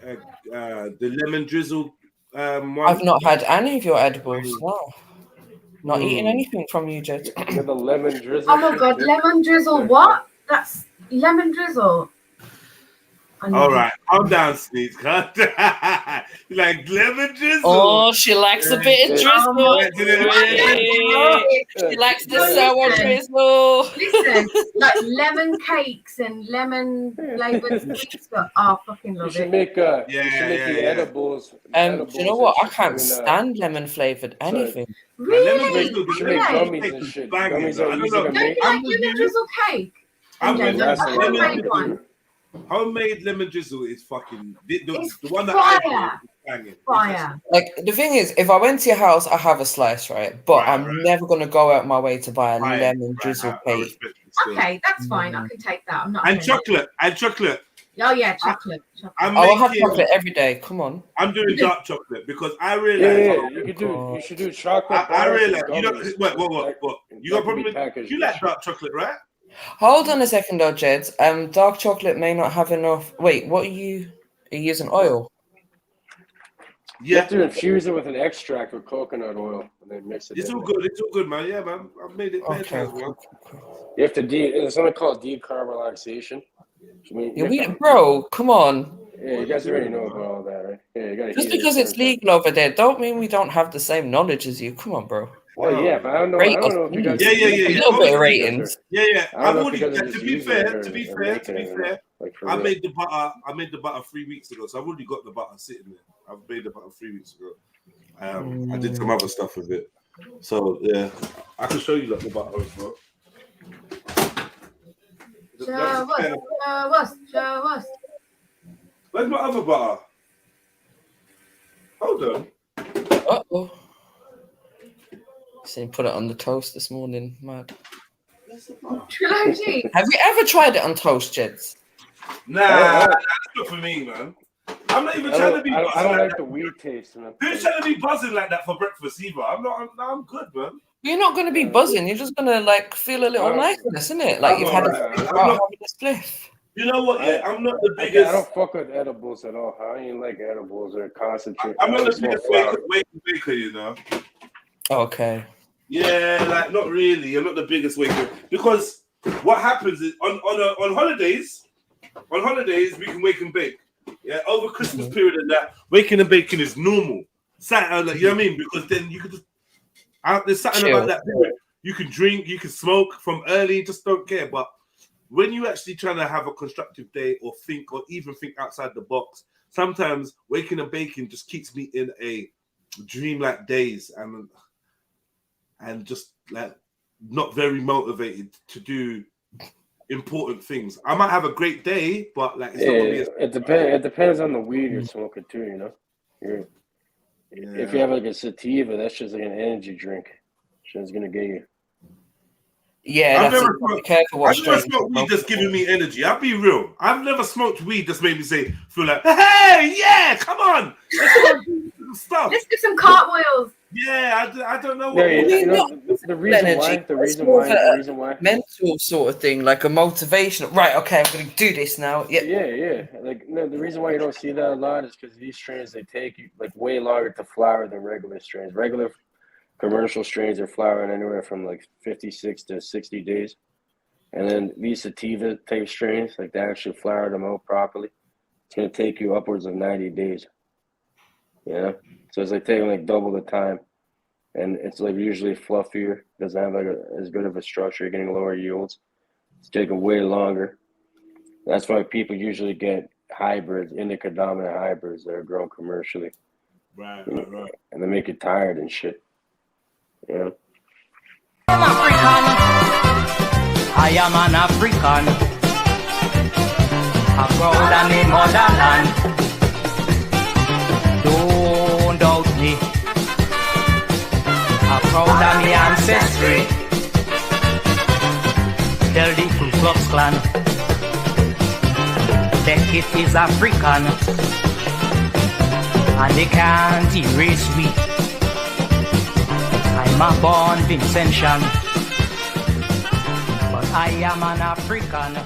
the lemon drizzle. I've not had any of your edibles. No, not eating anything from you, Jed. The lemon drizzle. Oh my god, lemon drizzle! What? That's lemon drizzle. All right, calm down, Sneeze. Calm down. You like lemon drizzle? Oh, she likes a bit of drizzle. She likes the sour drizzle. Listen, like lemon cakes and lemon flavored sweet stuff. Oh, I fucking love You should it. make the edibles. Do you know what? I can't stand lemon flavored anything. Really? You should make gummies and shit. Gummies are easy to Don't make. you like lemon drizzle cake? Homemade lemon drizzle is fucking the one that fire. Fire. Like the thing is, if I went to your house, I have a slice, right? But I'm never gonna go out my way to buy a lemon drizzle cake. Okay, that's fine. I can take that. I'm not. And chocolate. Oh yeah, chocolate. I'll have chocolate every day. Come on. I'm doing dark chocolate because I realize. You should do chocolate. I realize you don't. What? You got a problem with? You like dark chocolate, right? Hold on a second, though, Jed. Dark chocolate may not have enough. Wait, what are you using? Oil? You have to infuse it with an extract of coconut oil and then mix it. It's all good, man. Yeah, man. I've made it better as well. You have to there's something called decarbolization. Bro, come on. Yeah, you guys already know about all that, right? Yeah, you gotta. Just because it's legal over there, don't mean we don't have the same knowledge as you. Come on, bro. Well, yeah, but I don't know if you guys. Yeah. A little bit of ratings. Yeah. I've already. To be fair, I made the butter 3 weeks ago, so I've already got the butter sitting there. I've made the butter 3 weeks ago. I did some other stuff with it, so yeah, I can show you like the butter as well. Show us. Where's my other butter? Hold on. Uh-oh. So you put it on the toast this morning, mad. Trilogy. Have you ever tried it on toast, Jeds? Nah, that's not for me, man. I'm not even trying to be. I don't like the weed taste, man. Who's trying to be buzzing like that for breakfast either? I'm not. I'm good, man. You're not going to be buzzing. You're just going to like feel a little niceness, isn't it? Like you've had having a spliff. You know what? Yeah, I'm not the biggest. I don't fuck with edibles at all. I ain't like edibles or concentrate. I'm not the biggest waker, you know. Okay. Yeah, like not really. I'm not the biggest waker because what happens is on holidays we can wake and bake. Yeah, over Christmas period and that, waking and baking is normal. Like, you know what I mean? Because then you could just there's something about that period. You can drink, you can smoke from early, just don't care. But when you actually trying to have a constructive day or think or even think outside the box, sometimes waking and baking just keeps me in a dreamlike daze and just like not very motivated to do important things. I might have a great day, but like it's not gonna be it depends on the weed you're smoking too, you know. If you have like a sativa, that's just like an energy drink. Shit's gonna get you. Yeah, I've never smoked weed that's giving me energy. I'll be real. I've never smoked weed that's made me feel like, hey, yeah, come on. Stuff. Let's do some cartwheels. Yeah, I don't know. The reason why. Mental sort of thing, like a motivation. Right, okay, I'm going to do this now. Yeah. Like, no, the reason why you don't see that a lot is because these strains, they take you like way longer to flower than regular strains. Regular commercial strains are flowering anywhere from like 56 to 60 days. And then these sativa type strains, like they actually flower them out properly. It's going to take you upwards of 90 days. Yeah, so it's like taking like double the time, and it's like usually fluffier. Doesn't have like as good of a structure. You're getting lower yields. It's taking way longer. That's why people usually get hybrids, indica dominant hybrids that are grown commercially. Right. And they make you tired and shit. Yeah. I'm African. I am an African. I'm proud of me motherland. Don't doubt me. I'm proud of me ancestry. Tell the Ku Klux Klan. Beckett is African. And they can't erase me. I'm a born Vincentian. But I am an African.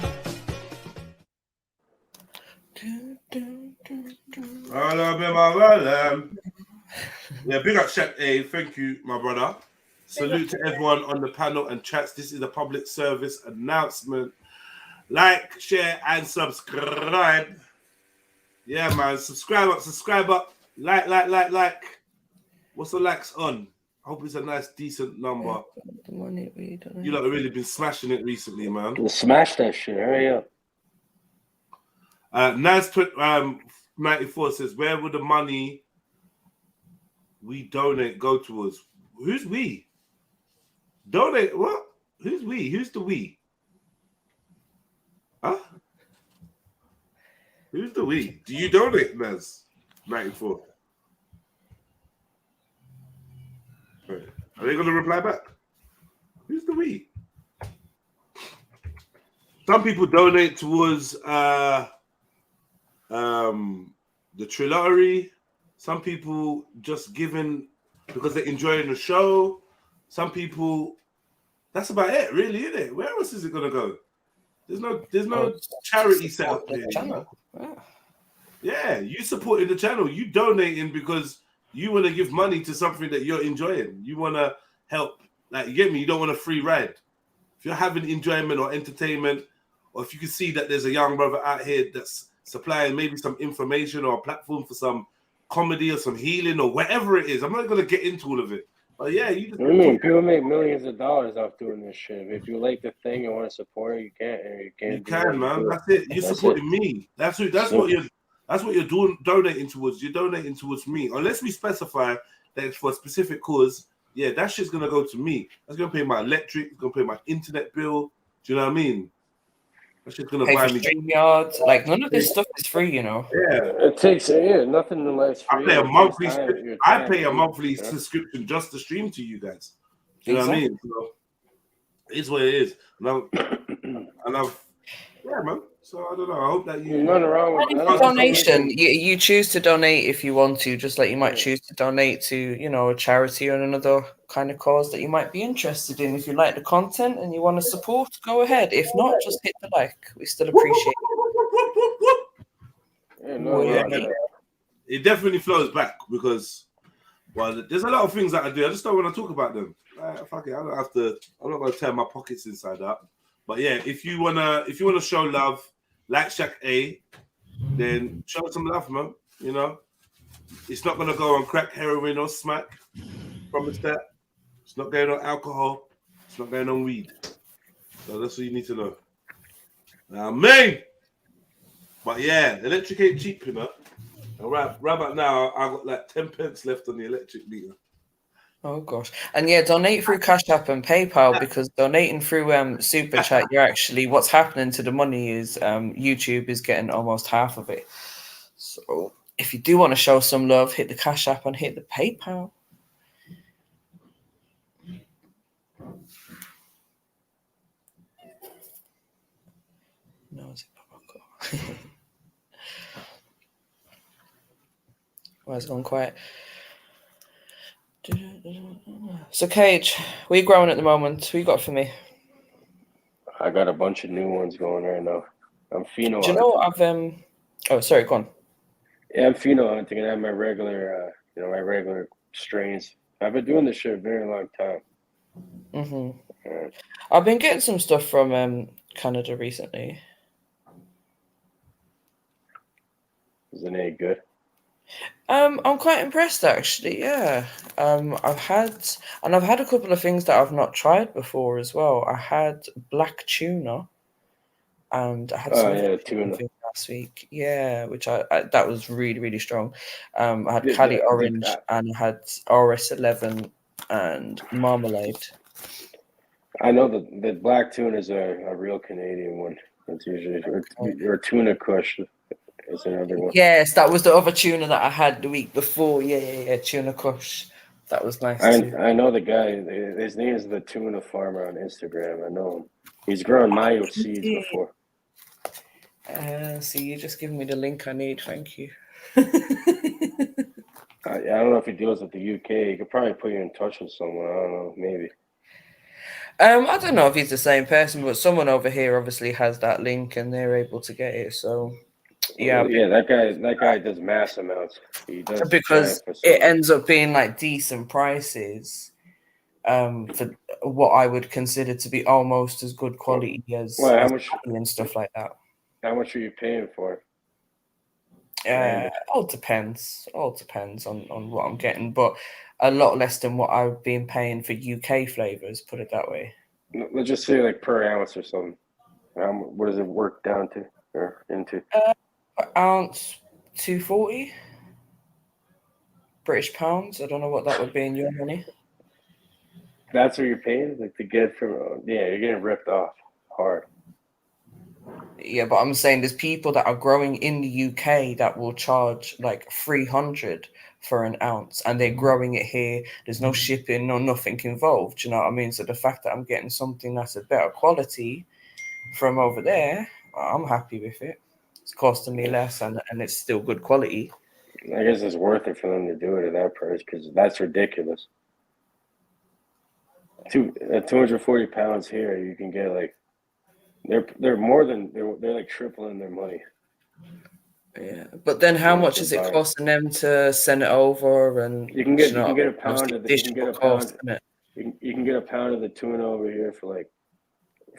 Yeah, big up Shaq A. Thank you, my brother. Salute to everyone on the panel and chats. This is a public service announcement. Like, share, and subscribe. Yeah, man. Subscribe up. Like. What's the likes on? I hope it's a nice, decent number. The money we don't. You lot have really been smashing it recently, man. We'll smash that shit. Hurry up. Nas94 says, where would the money we donate go towards? Who's we? Donate what? Who's we? Who's the we? Huh? Who's the we? Do you donate, Nas94? Are they going to reply back? Who's the we? Some people donate towards the Trilluminati. Some people just giving because they're enjoying the show. Some people, that's about it, really, isn't it? Where else is it going to go? There's no charity set up there. You know? Yeah, you supporting the channel. You donating because you want to give money to something that you're enjoying. You want to help. Like, you get me? You don't want a free ride. If you're having enjoyment or entertainment, or if you can see that there's a young brother out here that's supplying maybe some information or a platform for some comedy or some healing or whatever it is. I'm not going to get into all of it. But yeah, you just... I mean, people make millions of dollars off doing this shit. If you like the thing and want to support it, you can. You can, man. That's it. You're supporting me. That's what you're doing, donating towards. You're donating towards me. Unless we specify that it's for a specific cause, yeah, that shit's going to go to me. That's going to pay my electric. It's going to pay my internet bill. Do you know what I mean? That shit's going to buy me. StreamYard. Like, none of this stuff is free, you know? Yeah. It takes, nothing in life's free. I pay a monthly subscription just to stream to you guys. Do you know what I mean? So, it's what it is. Yeah, man. So I don't know. I hope that you. Nothing wrong with that. Donation. You choose to donate if you want to, just like you might choose to donate to, you know, a charity or another kind of cause that you might be interested in. If you like the content and you want to support, go ahead. If not, just hit the like. We still appreciate it. It definitely flows back because, well, there's a lot of things that I do. I just don't want to talk about them. Fuck it. I don't have to. I'm not going to tear my pockets inside out. But yeah, if you wanna show love, like Shaq A, then show some love, man. You know, it's not gonna go on crack, heroin, or smack. Promise that. It's not going on alcohol. It's not going on weed. So that's what you need to know. Amen. But yeah, electric ain't cheap, you know. Right about now, I got like 10 pence left on the electric meter. Oh gosh. And yeah, donate through Cash App and PayPal, because donating through Super Chat, you're actually, what's happening to the money is YouTube is getting almost half of it. So if you do want to show some love, hit the Cash App and hit the PayPal. No, it's why it's gone quiet? So Cage, what are you growing at the moment? What you got for me? I got a bunch of new ones going right now. I'm pheno. Do you know what I've oh sorry, go on. Yeah, I'm pheno hunting and I have my regular my regular strains. I've been doing this shit a very long time. I've been getting some stuff from Canada recently. Isn't it good? I'm quite impressed actually. Yeah. I've had a couple of things that I've not tried before as well. I had black tuna, and I had some tuna last week. Yeah, which I that was really strong. I had The- Cali the- orange, the- and I had RS11 and marmalade. I know the black tuna is a real Canadian one. It's usually or tuna kush is another one. Yes, that was the other tuna that I had the week before. Yeah, tuna kush. That was nice too. I know the guy. His name is the Tuna Farmer on Instagram. I know him. He's grown mayo seeds before. See, you just giving me the link I need. Thank you. I don't know if he deals with the UK. He could probably put you in touch with someone. I don't know, maybe. I don't know if he's the same person, but someone over here obviously has that link and they're able to get it. So, yeah. Yeah, that guy does mass amounts. He does because it ends up being like decent prices, for what I would consider to be almost as good quality as how much and stuff like that. How much are you paying for it? All depends. All depends on what I'm getting, but a lot less than what I've been paying for UK flavors. Put it that way. Let's just say like per ounce or something. What does it work down to or into? Per ounce, 240 British pounds. I don't know what that would be in your money. That's what you're paying, like to get from. Yeah, you're getting ripped off hard. Yeah, but I'm saying there's people that are growing in the UK that will charge like 300 for an ounce, and they're growing it here. There's no shipping, no nothing involved. You know what I mean? So the fact that I'm getting something that's a better quality from over there, I'm happy with it. It's costing me less, and it's still good quality. I guess it's worth it for them to do it at that price because that's ridiculous. 240 pounds here, you can get like. They're more than they're like tripling their money. Yeah, but then how much is it costing them to send it over? And you can get a pound of you can get a pound of the tuna over here for like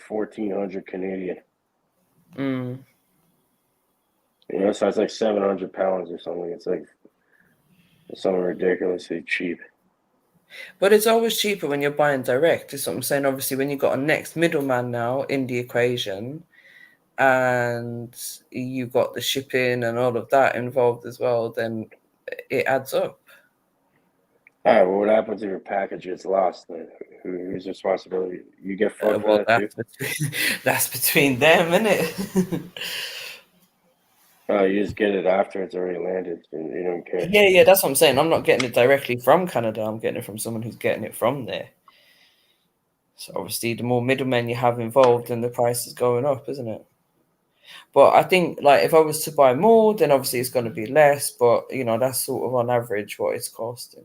1,400 Canadian. Mm. You know, so it's like 700 pounds or something. It's like something ridiculously cheap. But it's always cheaper when you're buying direct. Is what I'm saying. Obviously, when you've got a next middleman now in the equation, and you've got the shipping and all of that involved as well, then it adds up. All right. Well, what happens if your package gets lost? Then whose responsibility? You get fucked for that too. That's between them, isn't it? You just get it after it's already landed, and you don't care. Yeah, that's what I'm saying. I'm not getting it directly from Canada. I'm getting it from someone who's getting it from there. So obviously, the more middlemen you have involved, then the price is going up, isn't it? But I think, like, if I was to buy more, then obviously it's going to be less. But you know, that's sort of on average what it's costing.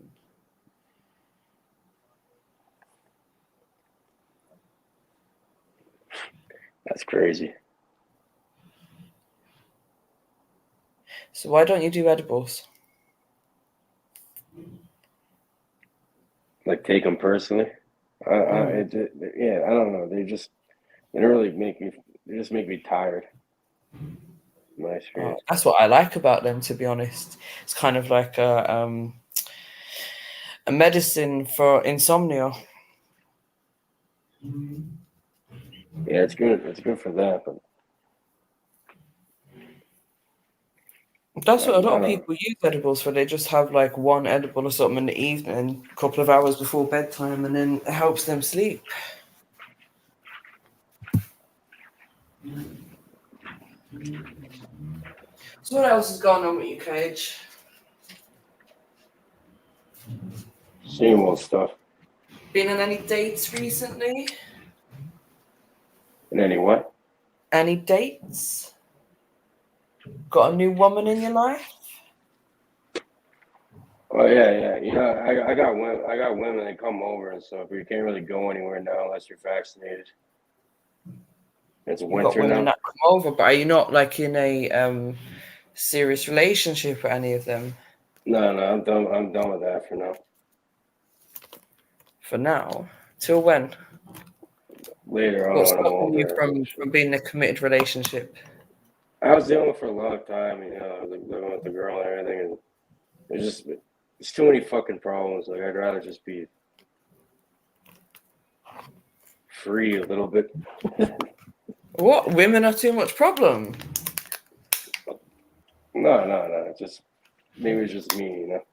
That's crazy. So why don't you do edibles? Like take them personally? I don't know. They don't really make me. They just make me tired. My experience. That's what I like about them, to be honest. It's kind of like a medicine for insomnia. Yeah, it's good. It's good for that, but that's what a lot of people use edibles for. They just have like one edible or something in the evening, a couple of hours before bedtime, and then it helps them sleep. So what else is going on with you, Cage? Same old stuff. Been on any dates recently? And any what? Any dates? Got a new woman in your life? Oh yeah. You know, I got women that come over and stuff, but you can't really go anywhere now unless you're vaccinated. It's winter got women now. that come over, but are you not like in a serious relationship with any of them? No, I'm done with that for now. For now? Till when? Later on. What's stopping you from being in a committed relationship? I was dealing with it for a long time, you know, living with the girl and everything, and There's too many fucking problems. Like I'd rather just be free a little bit. What? Women are too much problem? No. Just maybe it's just me, you know.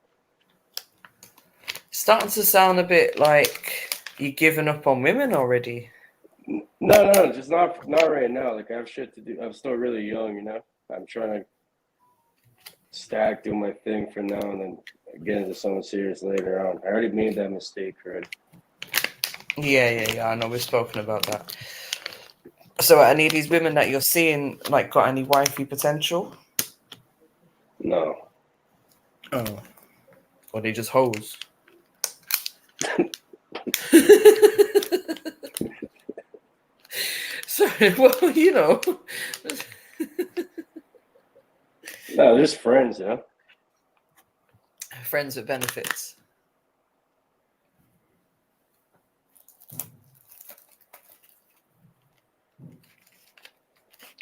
Starting to sound a bit like you're giving up on women already. No, just not right now. Like I have shit to do. I'm still really young, you know. I'm trying to stack, do my thing for now, and then get into something serious later on. I already made that mistake already. Yeah. I know we've spoken about that. So, are any of these women that you're seeing like got any wifey potential? No. Oh. Or they just hoes? Sorry, well, you know. No, just friends, you know. Friends with benefits.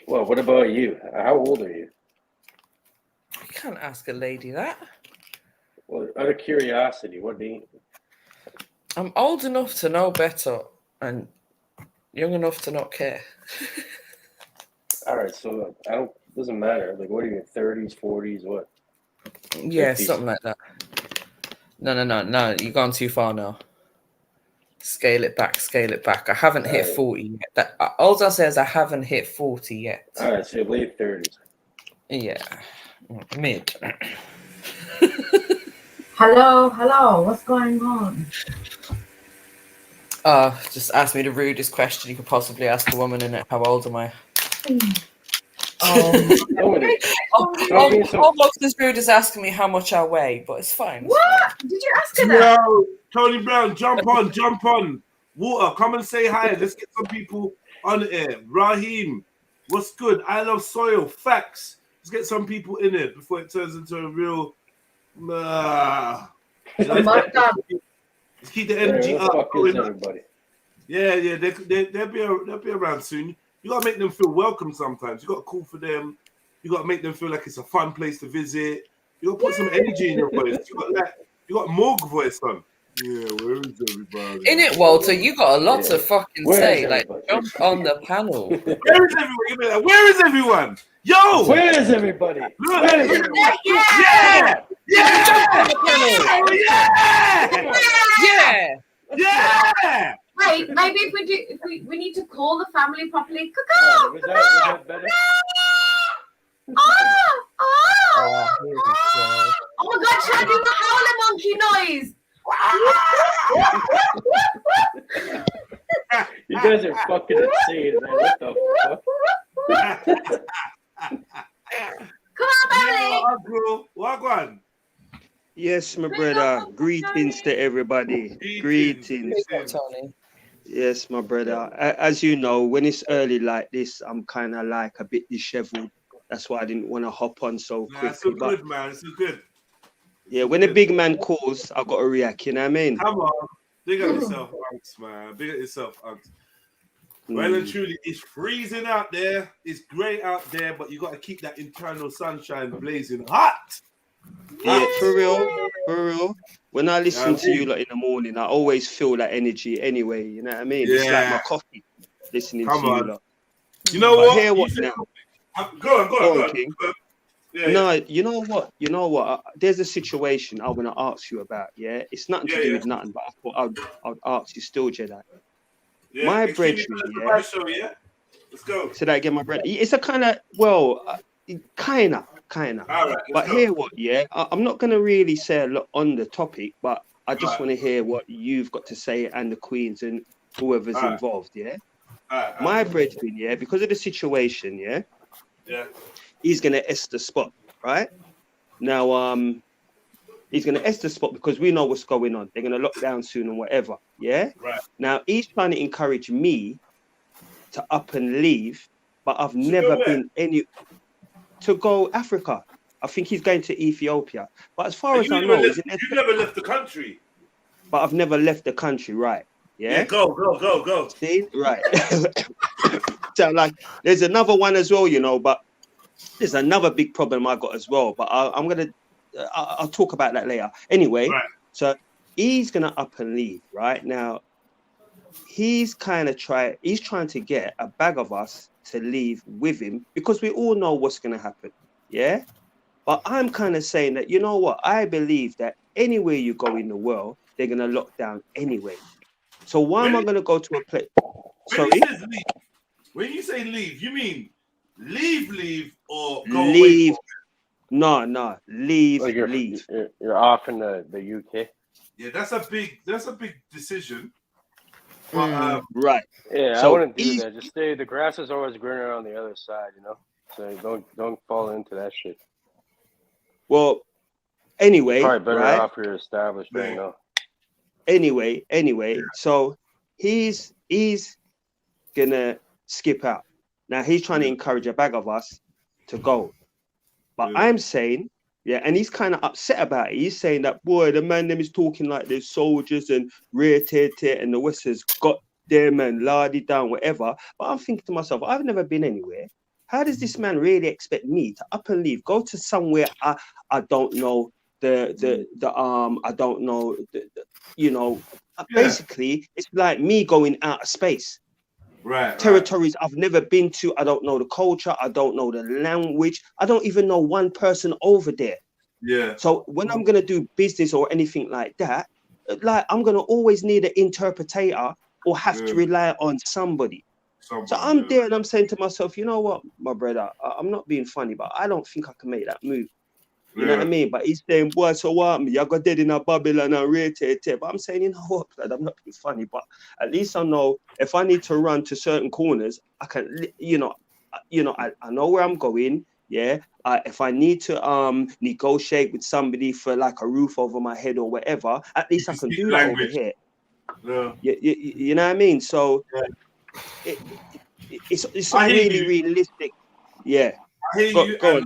Well, what about you? How old are you? You can't ask a lady that. Well, out of curiosity, what do you? I'm old enough to know better and young enough to not care. All right, so doesn't matter. Like, what are you, 30s, 40s, what? Yeah, 50s? something like that. No, you've gone too far now. Scale it back. I haven't hit 40 yet. All I'll say is I haven't hit 40 yet. All right, so late 30s. Yeah, mid. Hello, what's going on? Just ask me the rudest question you could possibly ask a woman in it. How old am I? Almost as rude as asking me how much I weigh, but it's fine. What? Did you ask her that? Yo, Tony Brown, jump on. Water, come and say hi. Let's get some people on air. Raheem, what's good? I love soil. Facts. Let's get some people in it before it turns into a real. Let's keep the energy up. Everybody. Yeah, they'll be around soon. You gotta make them feel welcome sometimes. You gotta call for them. You gotta make them feel like it's a fun place to visit. You gotta put some energy in your voice. You got Morg voice on. Yeah, where is everybody? In it, Walter, you got a lot to fucking say. Like, jump on the panel. Where is everyone? Where is everyone? Yo! Where is everybody? Look, Where is everyone? Yeah! Wait, maybe if we need to call the family properly. Was that better? Oh my God, Chad, do the howler monkey noise. You guys are fucking insane, man. What the fuck? Come on, family. Wagwan. Yes, my brother. Greetings to everybody. Greetings. Yes, my brother. As you know, when it's early like this, I'm kind of like a bit disheveled. That's why I didn't want to hop on so quickly. It's so good, man. It's so good. Yeah, when a big man calls, I've got to react, you know what I mean? Come on. Big up yourself, Unks, man. Big up yourself, Unks. Well and truly, it's freezing out there. It's great out there, but you got to keep that internal sunshine blazing hot. Yeah, for real. When I listen to you like in the morning, I always feel that energy anyway, you know what I mean? Yeah. It's like my coffee, listening to you lot. You know but what? Hear what now? Go on, King. Yeah, no, you know what? There's a situation I want to ask you about, yeah? It's nothing to do with nothing, but I thought I'd ask you still, JEDI. Yeah, my brethren, yeah? Let's go. So that again, my brethren. It's a kind of, kind of. All right, but go. hear what, yeah? I'm not going to really say a lot on the topic, but I just want to hear what you've got to say and the Queens and whoever's involved, yeah? My brethren, yeah, because of the situation, yeah? He's going to S the spot, right? Now, he's going to S the spot because we know what's going on. They're going to lock down soon and whatever, yeah? Right. Now, he's trying to encourage me to up and leave, but I've never been to go Africa. I think he's going to Ethiopia. But as far as I know, you never left the country. But I've never left the country, right? Yeah, go. See, right. So, like, there's another one as well, you know, but there's another big problem I got as well. But I'm gonna I'll talk about that later. Anyway, so he's gonna up and leave right now. He's trying to get a bag of us to leave with him because we all know what's gonna happen. Yeah. But I'm kind of saying that, you know what? I believe that anywhere you go in the world, they're gonna lock down anyway. So why am I gonna go to a place? Sorry. When you say leave, you mean leave, or go leave? Away No, leave. Like leave. You're off in the UK. Yeah, that's a big decision. But, right. Yeah, So I wouldn't do that. Just stay. The grass is always greener on the other side, you know. So don't fall into that shit. Well, anyway, Probably better right? off you're established right now. Anyway, so he's gonna skip out. Now he's trying to encourage a bag of us to go. But I'm saying, and he's kind of upset about it. He's saying that, boy, the man them is talking like there's soldiers and and the West has got them and lardy down, whatever. But I'm thinking to myself, I've never been anywhere. How does this man really expect me to up and leave, go to somewhere I don't know I don't know basically it's like me going out of space. Territories I've never been to. I don't know the culture. I don't know the language. I don't even know one person over there. Yeah. So when I'm gonna do business or anything like that, like I'm gonna always need an interpreter or have to rely on somebody. So I'm there and I'm saying to myself, you know what, my brother, I'm not being funny, but I don't think I can make that move. You know what I mean? But he's saying, boy, so what? I got dead in a Babylon and rated. But I'm saying, you know what, lad, I'm not being funny, but at least I know if I need to run to certain corners, I can, I know where I'm going. Yeah. If I need to negotiate with somebody for like a roof over my head or whatever, at least I can do that over here. Yeah. You know what I mean? So it's not really realistic. Yeah. I hear you. And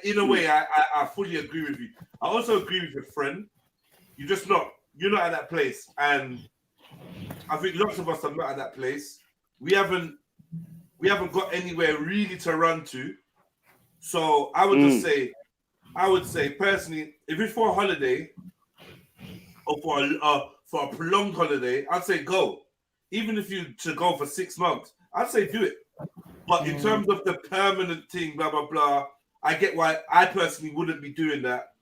in a way, I fully agree with you. I also agree with your friend. You're not at that place, and I think lots of us are not at that place. We haven't got anywhere really to run to. So I would just say, personally, if it's for a holiday or for a prolonged holiday, I'd say go. Even if you to go for 6 months, I'd say do it. But in terms of the permanent thing, blah, blah, blah, I get why I personally wouldn't be doing that,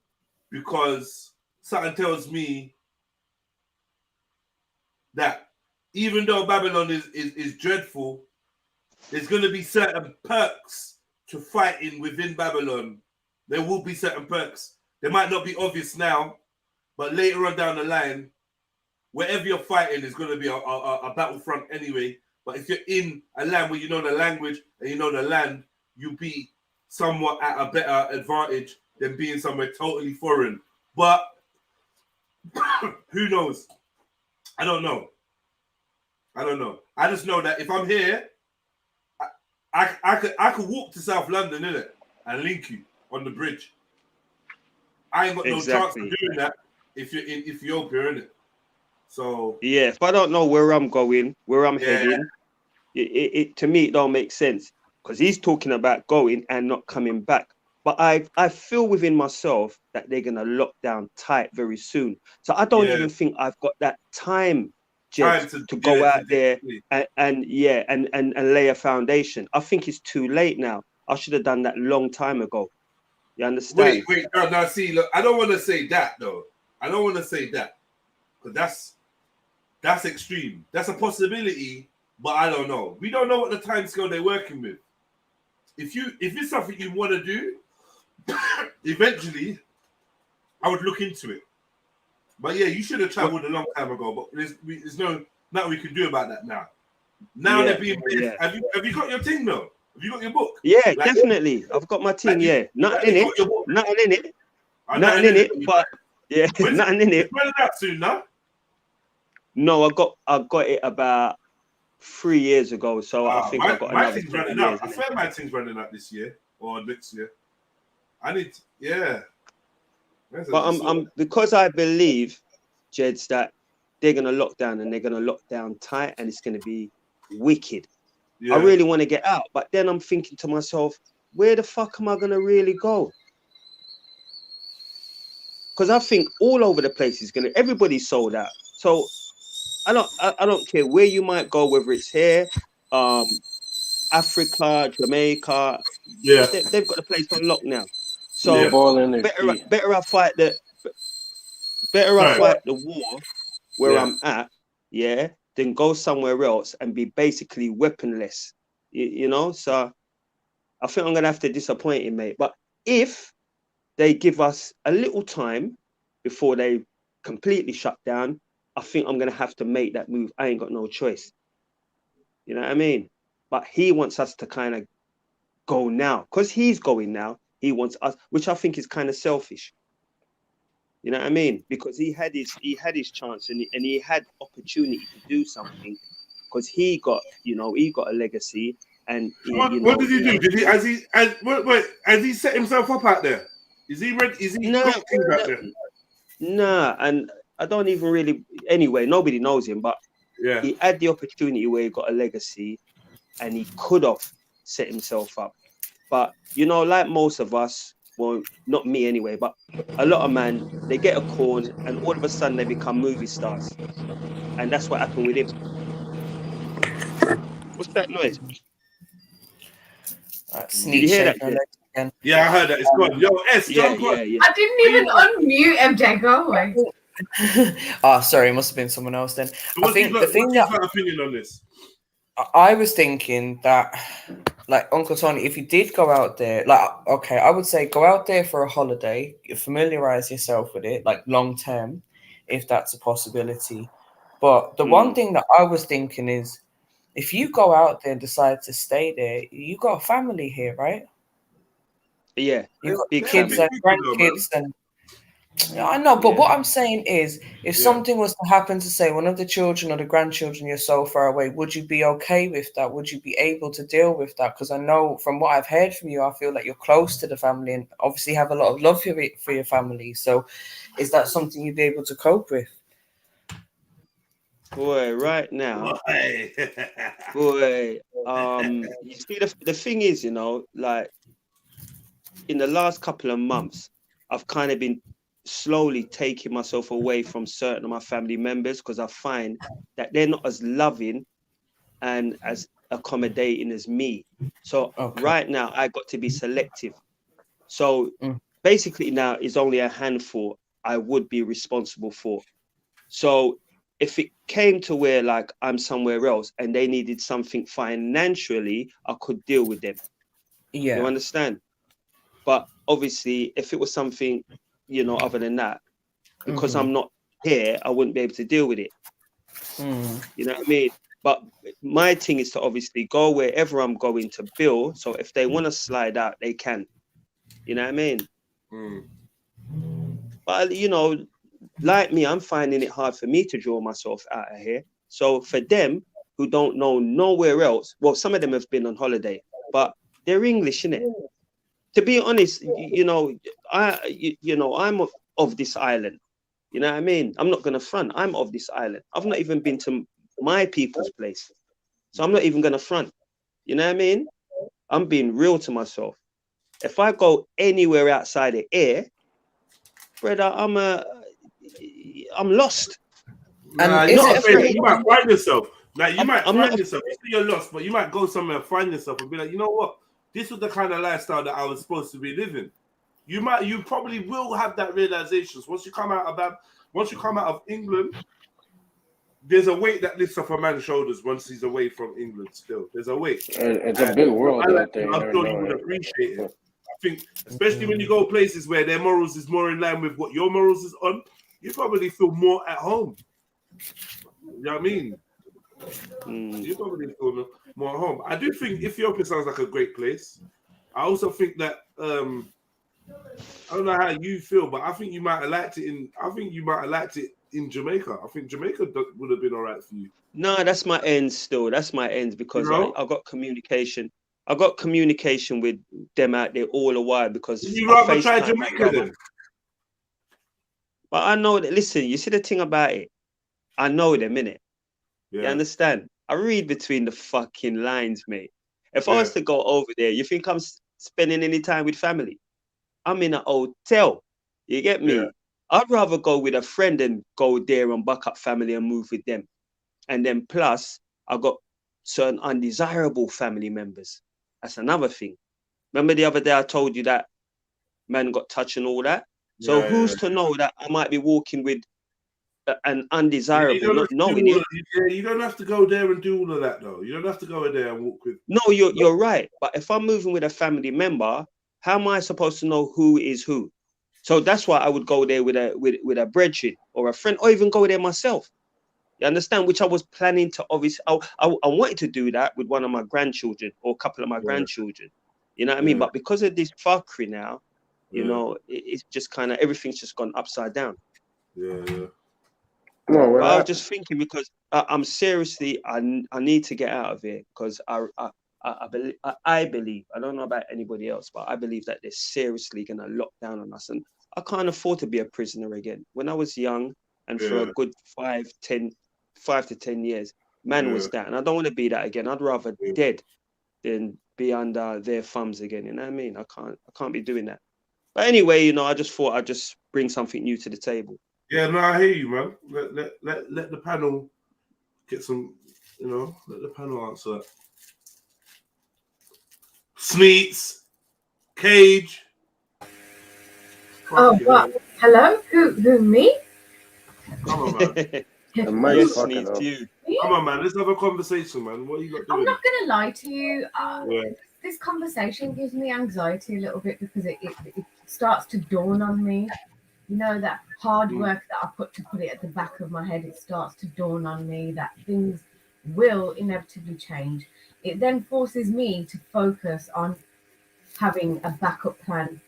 because something tells me that even though Babylon is dreadful, there's going to be certain perks to fighting within Babylon. There will be certain perks. They might not be obvious now, but later on down the line, wherever you're fighting is going to be a battlefront anyway. But if you're in a land where you know the language and you know the land, you'll be somewhat at a better advantage than being somewhere totally foreign. But who knows? I don't know. I just know that if I'm here, I could walk to South London, innit, and link you on the bridge. I ain't got no chance of doing that if you're in Ethiopia, innit? So yeah, if I don't know where I'm going, where I'm heading, it to me it don't make sense, because he's talking about going and not coming back. But I feel within myself that they're gonna lock down tight very soon. So I don't even think I've got that time to go out there and lay a foundation. I think it's too late now. I should have done that long time ago. You understand? Wait, now see, look, I don't want to say that though. I don't want to say that, because that's extreme. That's a possibility, but I don't know. We don't know what the time scale they're working with. If it's something you want to do, eventually, I would look into it. But yeah, you should have traveled a long time ago. But there's nothing we can do about that now. Now they're being pissed. Yeah. Have you got your thing though? Have you got your book? Yeah, definitely. I've got my thing. Nothing in it. Nothing in it. Nothing in it. But yeah, nothing in it. It's out soon now. No, I got it about 3 years ago. So I think I got another 3 years. I swear my thing's running out this year or next year. I need But I'm because I believe, Jeds, that they're gonna lock down and they're gonna lock down tight and it's gonna be wicked. I really want to get out, but then I'm thinking to myself, where the fuck am I gonna really go? because I think all over the place is everybody's sold out. So I don't care where you might go, whether it's here, Africa, Jamaica. Yeah, they've got the place on lock now. So better I fight the war where I'm at, than go somewhere else and be basically weaponless. You know, so I think I'm gonna have to disappoint him, mate. But if they give us a little time before they completely shut down, I think I'm gonna have to make that move. I ain't got no choice. You know what I mean? But he wants us to kind of go now, because he's going now. He wants us, which I think is kind of selfish. You know what I mean? Because he had his chance and he had opportunity to do something, because he got a legacy. And what did he do? Did he has he set himself up out there? Is he ready? Is he got things out there? Nah, and I don't even really. Anyway, nobody knows him, but he had the opportunity where he got a legacy, and he could have set himself up. But like most of us, well, not me anyway, but a lot of men, they get a call and all of a sudden they become movie stars, and that's what happened with him. What's that noise? Did you hear that? Again? Yeah, I heard that. It's gone. Yo, S, I didn't even unmute MJ. Go away. Sorry, it must have been someone else then. So what's your opinion on this? I was thinking that, like, Uncle Tony, if you did go out there, I would say go out there for a holiday, familiarize yourself with it, like long term, if that's a possibility. But the one thing that I was thinking is, if you go out there and decide to stay there, you got a family here, right? Yeah. You got kids and grandkids and I know, but what I'm saying is, if something was to happen to, say, one of the children or the grandchildren, you're so far away, would you be okay with that? Would you be able to deal with that? Because I know from what I've heard from you, I feel like you're close to the family and obviously have a lot of love for your family. So is that something you'd be able to cope with? Boy, right now, boy, you see, the thing is, like, in the last couple of months, I've kind of been slowly taking myself away from certain of my family members, because I find that they're not as loving and as accommodating as me. So right now I got to be selective. So basically now it's only a handful I would be responsible for. So if it came to where, like, I'm somewhere else and they needed something financially, I could deal with them. Yeah. You understand? But obviously if it was something, other than that, because I'm not here, I wouldn't be able to deal with it. You know what I mean? But my thing is to obviously go wherever I'm going to build. So if they want to slide out, they can. You know what I mean? But, like me, I'm finding it hard for me to draw myself out of here. So for them who don't know nowhere else, well, some of them have been on holiday, but they're English, innit? To be honest, I'm of this island. You know what I mean? I'm not going to front. I'm of this island. I've not even been to my people's place. So I'm not even going to front. You know what I mean? I'm being real to myself. If I go anywhere outside the air, brother, I'm lost. Nah, you're not afraid. You might find yourself. Like, you might find yourself. You say you're lost, but you might go somewhere and find yourself and be like, you know what? This was the kind of lifestyle that I was supposed to be living. You probably will have that realization. Once you come out of England, there's a weight that lifts off a man's shoulders once he's away from England. Still, there's a weight. It's a big world out there. I'm sure you would appreciate it. I think, especially when you go places where their morals is more in line with what your morals is on, you probably feel more at home. You know what I mean? You probably feel more at home. I do think Ethiopia sounds like a great place. I also think that I don't know how you feel, but I think you might have liked it in Jamaica. I think Jamaica would have been all right for you. No, that's my ends still. That's my ends, because I got communication. I got communication with them out there all the while, because you rather try Jamaica then? But I know that, listen, you see the thing about it, I know them, innit? Yeah. You understand? I read between the fucking lines, mate. If I was to go over there, you think I'm spending any time with family? I'm in a hotel. You get me? Yeah. I'd rather go with a friend and go there and buck up family and move with them. And then plus, I got certain undesirable family members. That's another thing. Remember the other day I told you that man got touched and all that? So who's to know that I might be walking with an undesirable, not knowing it? You don't have to go there and do all of that, though. You don't have to go in there and walk with. No, you're right. But if I'm moving with a family member, how am I supposed to know who is who? So that's why I would go there with a brethren or a friend, or even go there myself. You understand? Which I was planning to, obviously, I wanted to do that with one of my grandchildren or a couple of my grandchildren. You know what I mean? But because of this fuckery now, you know, it's just kind of, everything's just gone upside down. Yeah. No, I was just thinking, because I'm seriously, I need to get out of here, because I believe, I don't know about anybody else, but I believe that they're seriously going to lock down on us. And I can't afford to be a prisoner again. When I was young, and for a good 5 to 10 years, man was that. And I don't want to be that again. I'd rather dead than be under their thumbs again. You know what I mean? I can't be doing that. But anyway, you know, I just thought I'd just bring something new to the table. Yeah, no, I hear you, man. Let the panel get some, you know, let the panel answer. Smeets, Cage. Oh, what? Hello? Who, me? Come on, man. Yes, Smeets, you. Come on, man. Let's have a conversation, man. What are you got doing? I'm not going to lie to you. This conversation gives me anxiety a little bit, because it starts to dawn on me. You know, that hard work that I put it at the back of my head, it starts to dawn on me that things will inevitably change. It then forces me to focus on having a backup plan.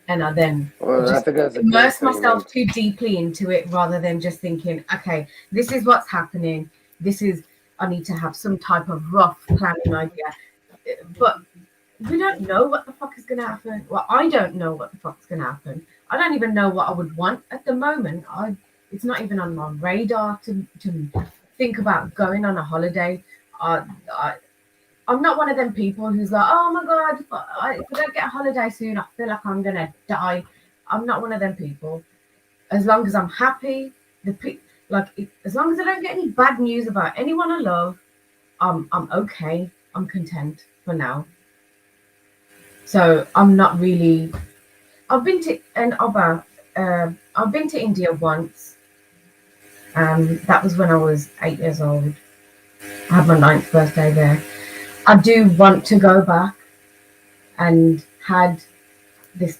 And I then just immerse myself too deeply into it, rather than just thinking, okay, this is what's happening. I need to have some type of rough planning idea. But we don't know what the fuck is going to happen. Well, I don't know what the fuck is going to happen. I don't even know what I would want at the moment. It's not even on my radar to think about going on a holiday. I'm not one of them people who's like, oh my God, if I don't get a holiday soon, I feel like I'm going to die. I'm not one of them people. As long as I'm happy, as long as I don't get any bad news about anyone I love, I'm okay. I'm content for now. So I'm not really. I've been to I've been to India once. That was when I was 8 years old. I had my 9th birthday there. I do want to go back, and had this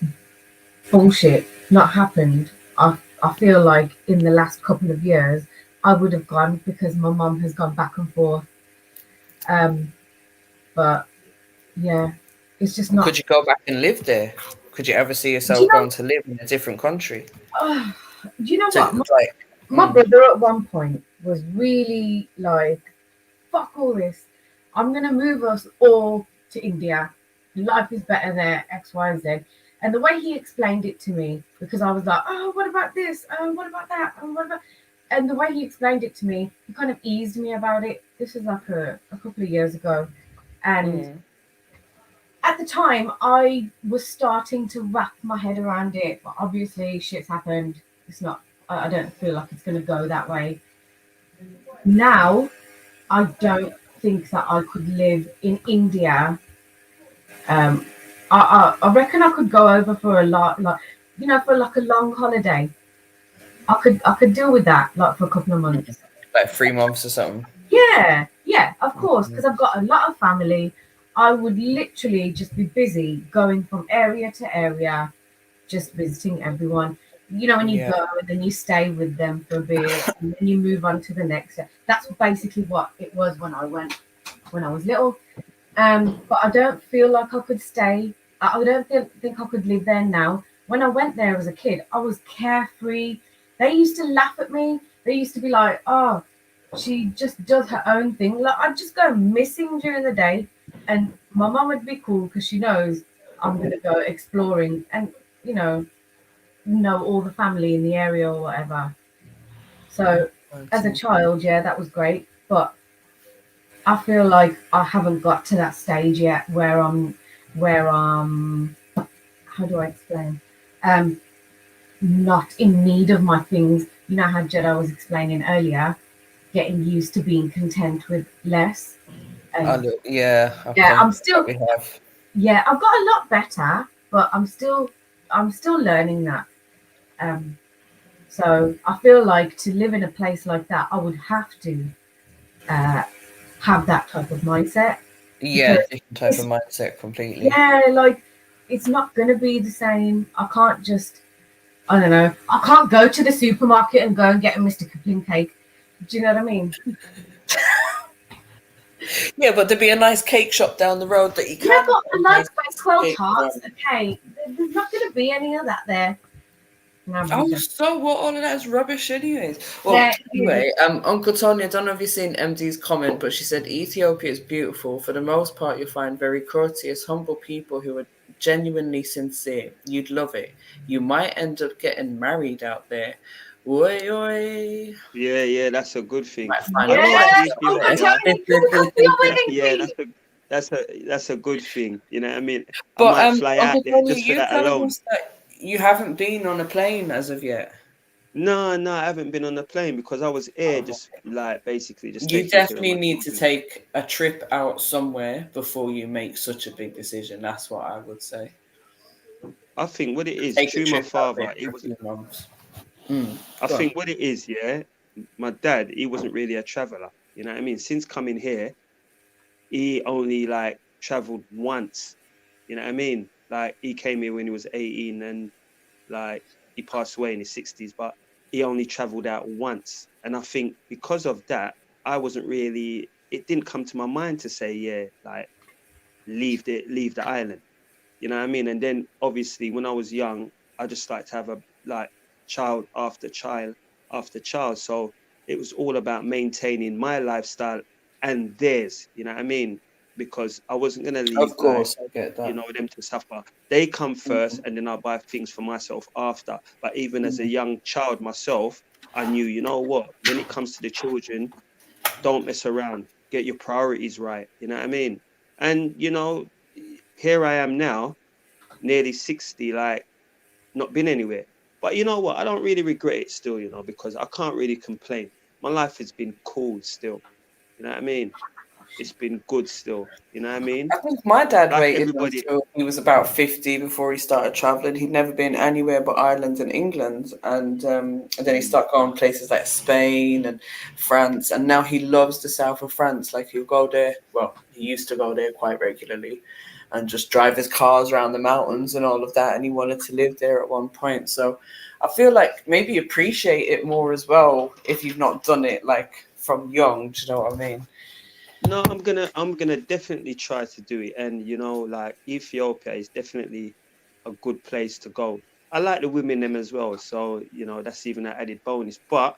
bullshit not happened, I feel like in the last couple of years I would have gone, because my mum has gone back and forth. But yeah, it's just not. Could you go back and live there? Could you ever see yourself going to live in a different country? Do you know what? My brother at one point was really like, fuck all this. I'm going to move us all to India. Life is better there, X, Y, and Z. And the way he explained it to me, because I was like, oh, what about this? Oh, what about that? Oh, what about... And the way he explained it to me, he kind of eased me about it. This was like a couple of years ago. And at the time, I was starting to wrap my head around it. But obviously, shit's happened. It's not, I don't feel like it's going to go that way. Now, I don't think that I could live in India. I reckon I could go over for a lot, for like a long holiday. I could deal with that, like for a couple of months. Like 3 months or something. Yeah, of course, because I've got a lot of family. I would literally just be busy going from area to area, just visiting everyone. You know, when you go and then you stay with them for a bit, and then you move on to the next. That's basically what it was when I went when I was little. But I don't feel like I could stay. I don't think I could live there now. When I went there as a kid, I was carefree. They used to laugh at me. They used to be like, oh, she just does her own thing. Like, I'd just go missing during the day. And my mum would be cool because she knows I'm going to go exploring and, know all the family in the area or whatever. So as a child, that was great. But I feel like I haven't got to that stage yet where how do I explain? not in need of my things. You know how Jedi was explaining earlier, getting used to being content with less. Yeah, yeah, I'm still. We have. Yeah, I've got a lot better, but I'm still learning that. So I feel like to live in a place like that, I would have to have that type of mindset. Yeah, different type of mindset completely. Yeah, like it's not gonna be the same. I can't just, I don't know, I can't go to the supermarket and go and get a Mr. Kipling cake. Do you know what I mean? Yeah, but there'd be a nice cake shop down the road that you can. Yeah, but a nice Bakewell tarts, okay. There's not gonna be any of that there. Oh, so what? All of that is rubbish, anyways. Well, Yeah, anyway, Uncle Tony, I don't know if you've seen MD's comment, but she said Ethiopia is beautiful. For the most part, you'll find very courteous, humble people who are genuinely sincere. You'd love it. You might end up getting married out there. Oi, oi. Yeah, that's a good thing. That's a good thing. You know what I mean? But I might fly out Uncle there Tony, just for you that telling alone. us that you haven't been on a plane as of yet? No, I haven't been on the plane because I was here just like basically just. You definitely need to take a trip out somewhere before you make such a big decision. That's what I would say. I think what it is, Take through my father, it was. I think what it is, yeah, my dad, he wasn't really a traveler. You know what I mean? Since coming here, he only like traveled once. You know what I mean? Like he came here when he was 18 and like he passed away in his 60s, but he only traveled out once. And I think because of that, I wasn't really, it didn't come to my mind to say, yeah, like leave the island. You know what I mean? And then obviously when I was young, I just like to have a like child after child after child. So it was all about maintaining my lifestyle and theirs, you know what I mean? Because I wasn't going to leave, of course, I get that. You know, them to suffer. They come first and then I'll buy things for myself after. But even as a young child myself, I knew, you know what, when it comes to the children, don't mess around, get your priorities right. You know what I mean? And, you know, here I am now, nearly 60, like not been anywhere. But you know what? I don't really regret it still, you know, because I can't really complain. My life has been cool still. You know what I mean? It's been good still. You know what I mean? I think my dad like waited everybody. until he was about 50 before he started traveling. He'd never been anywhere but Ireland and England. And then he started going places like Spain and France. And now he loves the south of France. Like he'll go there. Well, he used to go there quite regularly and just drive his cars around the mountains and all of that. And he wanted to live there at one point. So I feel like maybe appreciate it more as well if you've not done it like from young. Do you know what I mean? No, I'm gonna definitely try to do it. And you know, like Ethiopia is definitely a good place to go. I like the women them as well. So, you know, that's even an added bonus. But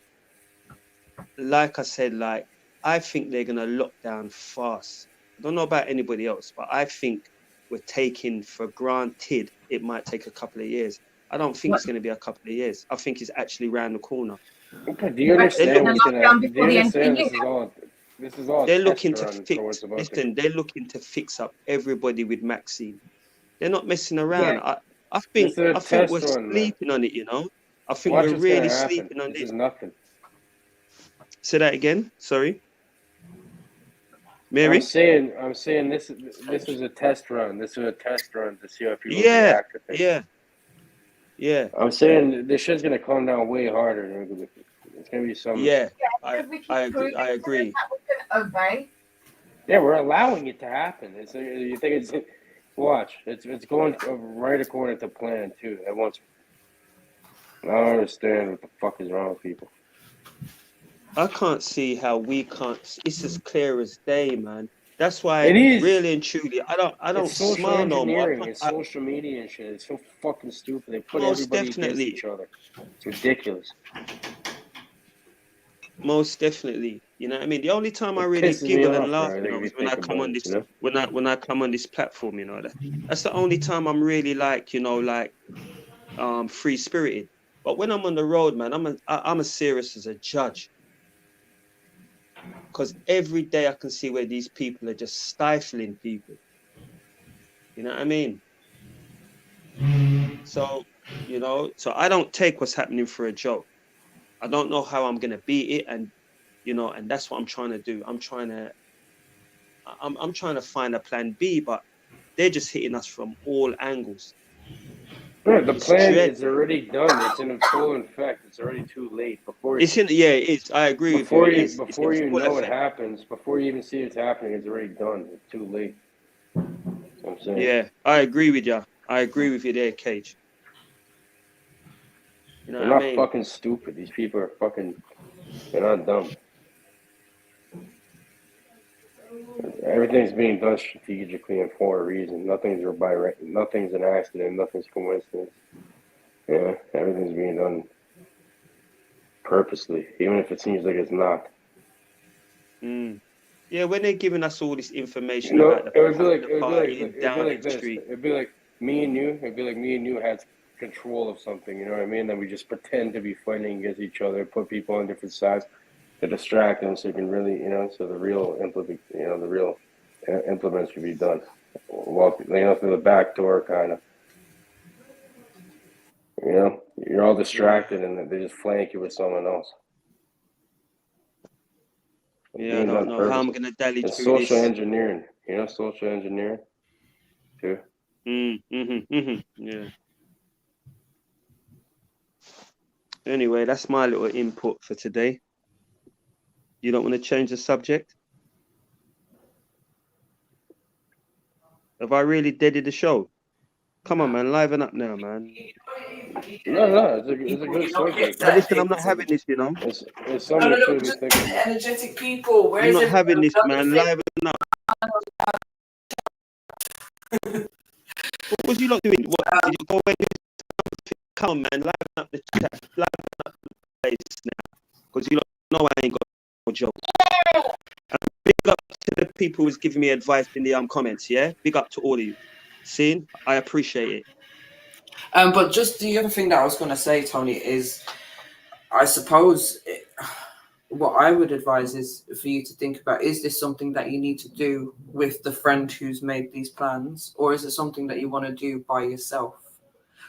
like I said, like I think they're gonna lock down fast. I don't know about anybody else, but I think we're taking for granted it might take a couple of years. I don't think it's going to be a couple of years. I think it's actually around the corner. Okay, do you understand? This is all. They're looking to fix. Listen, they're looking to fix up everybody with Maxine. They're not messing around. Yeah. I think we're sleeping on it. You know, I think we're really sleeping on this. This is nothing. Say that again. Sorry. Mary? I'm saying this is a test run. This is a test run to see how people react to things. Yeah. I'm saying this shit's gonna come down way harder. It's gonna be some. Yeah, I agree. Obey. Yeah, we're allowing it to happen. You think it's watch? It's going right according to plan too. At once. I don't understand what the fuck is wrong with people. I can't see how we can't. It's as clear as day, man. That's why, it is. Really and truly, I don't smile no more. It's social media and shit. It's so fucking stupid. They put everybody against each other. It's ridiculous. Most definitely. You know what I mean? The only time I really giggle and laugh, you know, is when I come on this, when I come on this platform, you know. That's the only time I'm really like, you know, like free spirited. But when I'm on the road, man, I'm as serious as a judge. Because every day I can see where these people are just stifling people. You know what I mean? So, you know, so I don't take what's happening for a joke. I don't know how I'm gonna beat it, and you know, and that's what I'm trying to do. I'm trying to find a plan B, but they're just hitting us from all angles. Yeah, the plan is already done. It's in full effect. It's already too late. Yeah, it is. I agree with you. Before you know it happens, before you even see it's happening, it's already done. It's too late. That's what I'm saying. Yeah, I agree with you. I agree with you there, Cage. You know They're what not I mean? fucking stupid. These people are fucking. They're not dumb. Everything's being done strategically and for a reason. Nothing's nothing's an accident. Nothing's coincidence. Yeah, everything's being done purposely, even if it seems like it's not. Yeah, when they're giving us all this information No, about it would be like the street. It'd be like me and you. It'd be like me and you had control of something. You know what I mean? Then we just pretend to be fighting against each other, put people on different sides to distract them, so you can really, you know, so the real implements should be done. Well, you know, through the back door, kind of. You know, you're all distracted, and they just flank you with someone else. Yeah, I don't know how I'm gonna dally it's through social this. engineering. You know, social engineering too. Yeah. Anyway, that's my little input for today. You don't want to change the subject? Have I really deaded the show? Come on, man, liven up now, man. No, it's a good subject. But listen, I'm not having this, you know. It's something to truly think about. Energetic people. Where I'm is not having this, everyone? man. Liven up. What was you lot doing? What did you go away? Come on, man, liven up the chat, liven up the place now, because you lot know I ain't got no joke. And big up to the people who's giving me advice in the comments. Yeah, big up to all of you. Seeing, I appreciate it. But just the other thing that I was going to say, Tony, is I suppose what I would advise is for you to think about, is this something that you need to do with the friend who's made these plans, or is it something that you want to do by yourself?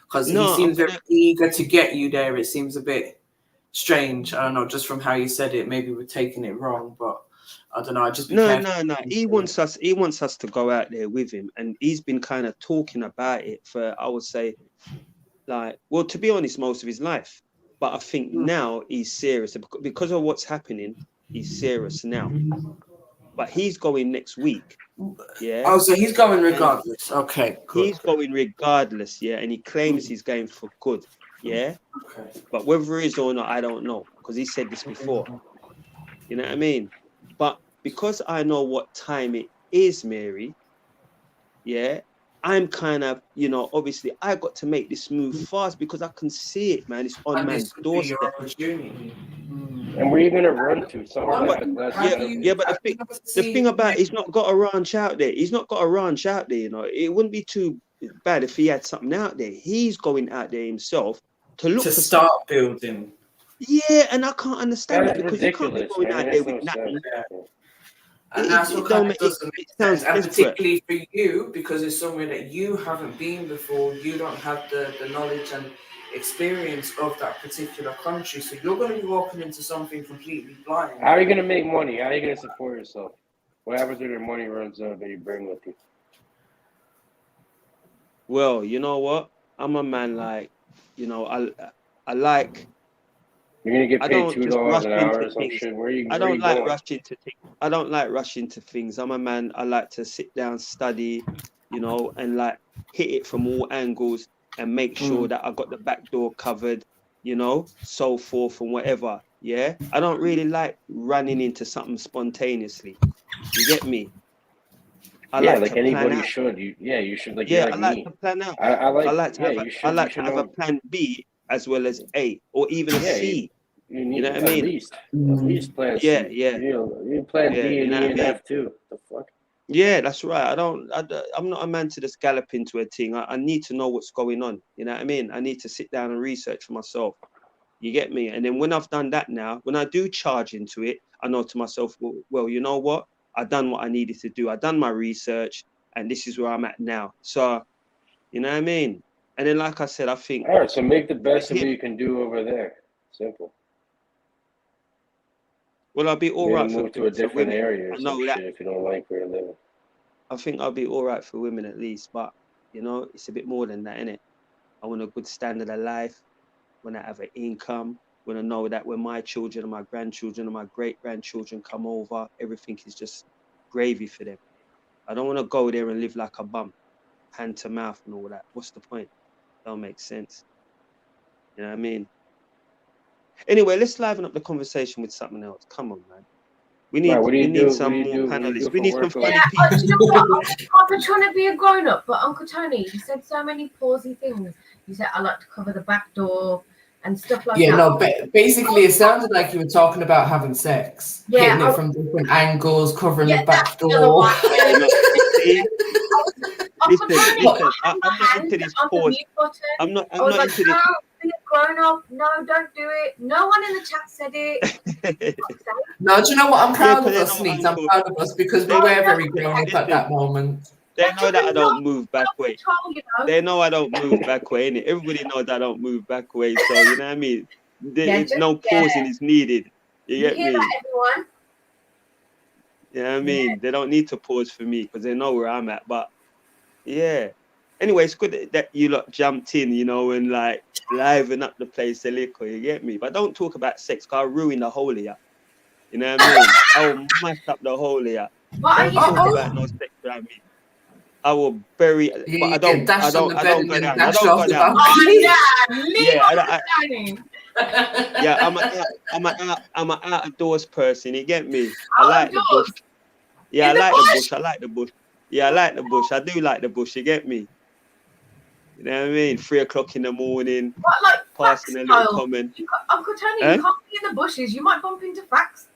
Because he seems very eager to get you there. It seems a bit strange. I don't know, just from how you said it, maybe we're taking it wrong, but I don't know. Just be careful. No. He wants us to go out there with him, and he's been kind of talking about it for, I would say, like, well, to be honest, most of his life. But I think now he's serious because of what's happening. He's serious now. But he's going next week. Yeah. Oh, so he's going regardless. Okay. Good. He's going regardless. Yeah, and he claims he's going for good. Yeah. Okay. But whether he is or not, I don't know, because he said this before. You know what I mean? But because I know what time it is, Mary, yeah, I'm kind of, you know, obviously I got to make this move fast because I can see it, man. It's on man's doorstep. And where are you going to run to? Somewhere but the thing about it, he's not got a ranch out there. He's not got a ranch out there, you know. It wouldn't be too bad if he had something out there. He's going out there himself to look to for start something. building. Yeah, and I can't understand that because ridiculous, you can't be going out there with nothing. And that's what kind of doesn't make sense. And particularly for you, because it's somewhere that you haven't been before, you don't have the knowledge and experience of that particular country. So you're going to be walking into something completely blind. How are you going to make money? How are you going to support yourself? What happens when your money runs out that you bring with you? Well, you know what? I'm a man like, you know, I like. You're gonna get paid $2 an hour or some shit. I don't like rushing to things. I don't like rushing to things. I'm a man. I like to sit down, study, you know, and like hit it from all angles and make sure that I got the back door covered, you know, so forth and whatever. Yeah, I don't really like running into something spontaneously. You get me? I like anybody should. You should. Like, I like to plan out. I like to have a plan B as well as A or even a C. You need know what I mean? At least plan C. You plan D and E and F too. The fuck? Yeah, that's right. I'm not a man to just gallop into a thing. I need to know what's going on. You know what I mean? I need to sit down and research for myself. You get me? And then when I've done that now, when I do charge into it, I know to myself, well, you know what? I've done what I needed to do. I've done my research and this is where I'm at now. So, you know what I mean? And then, like I said, I think. All right, so make the best of what you can do over there. Simple. Well, I'll be all right for move to a different area or some that. shit if you don't like where you're living. I think I'll be all right for women at least, but you know, it's a bit more than that, innit? I want a good standard of life. When I have an income, when I know that when my children and my grandchildren and my great-grandchildren come over, everything is just gravy for them. I don't want to go there and live like a bum, hand to mouth and all that. What's the point? Don't make sense. You know what I mean? Anyway, let's liven up the conversation with something else. Come on, man. We need some more panelists. We need some funny people. You know what? I've been trying to be a grown-up, but Uncle Tony, you said so many pausey things. You said I like to cover the back door and stuff like that. Yeah, no, basically it sounded like you were talking about having sex. Yeah, hitting it from different angles, covering the back door. Listen, I'm not into this pause. I'm not into this. Be a grown-up. No, don't do it. No one in the chat said it. No, do you know what? I'm proud of us, Neat. I'm proud of us because we were very grown up at that moment. They know that I don't move back way. They know I don't move back way, innit? Everybody knows that I don't move back way, so you know what I mean? No pausing is needed. You get me? That, everyone? You know what I mean? They don't need to pause for me because they know where I'm at. But yeah. Anyway, it's good that you lot jumped in, you know, and like liven up the place a little, you get me? But don't talk about sex, because I'll ruin the whole of ya. You know what I mean? I will mess up the whole of ya. Don't talk about no sex around me. I will bury, but I don't go down. I don't go down. I'm an out of doors person, you get me? I like the bush. Yeah, I like the bush. I like the bush. Yeah, I like the bush. I do like the bush, you get me? You know what I mean? 3 o'clock in the morning, passing a little comment. Uncle Tony, you can't be in the bushes. You might bump into facts.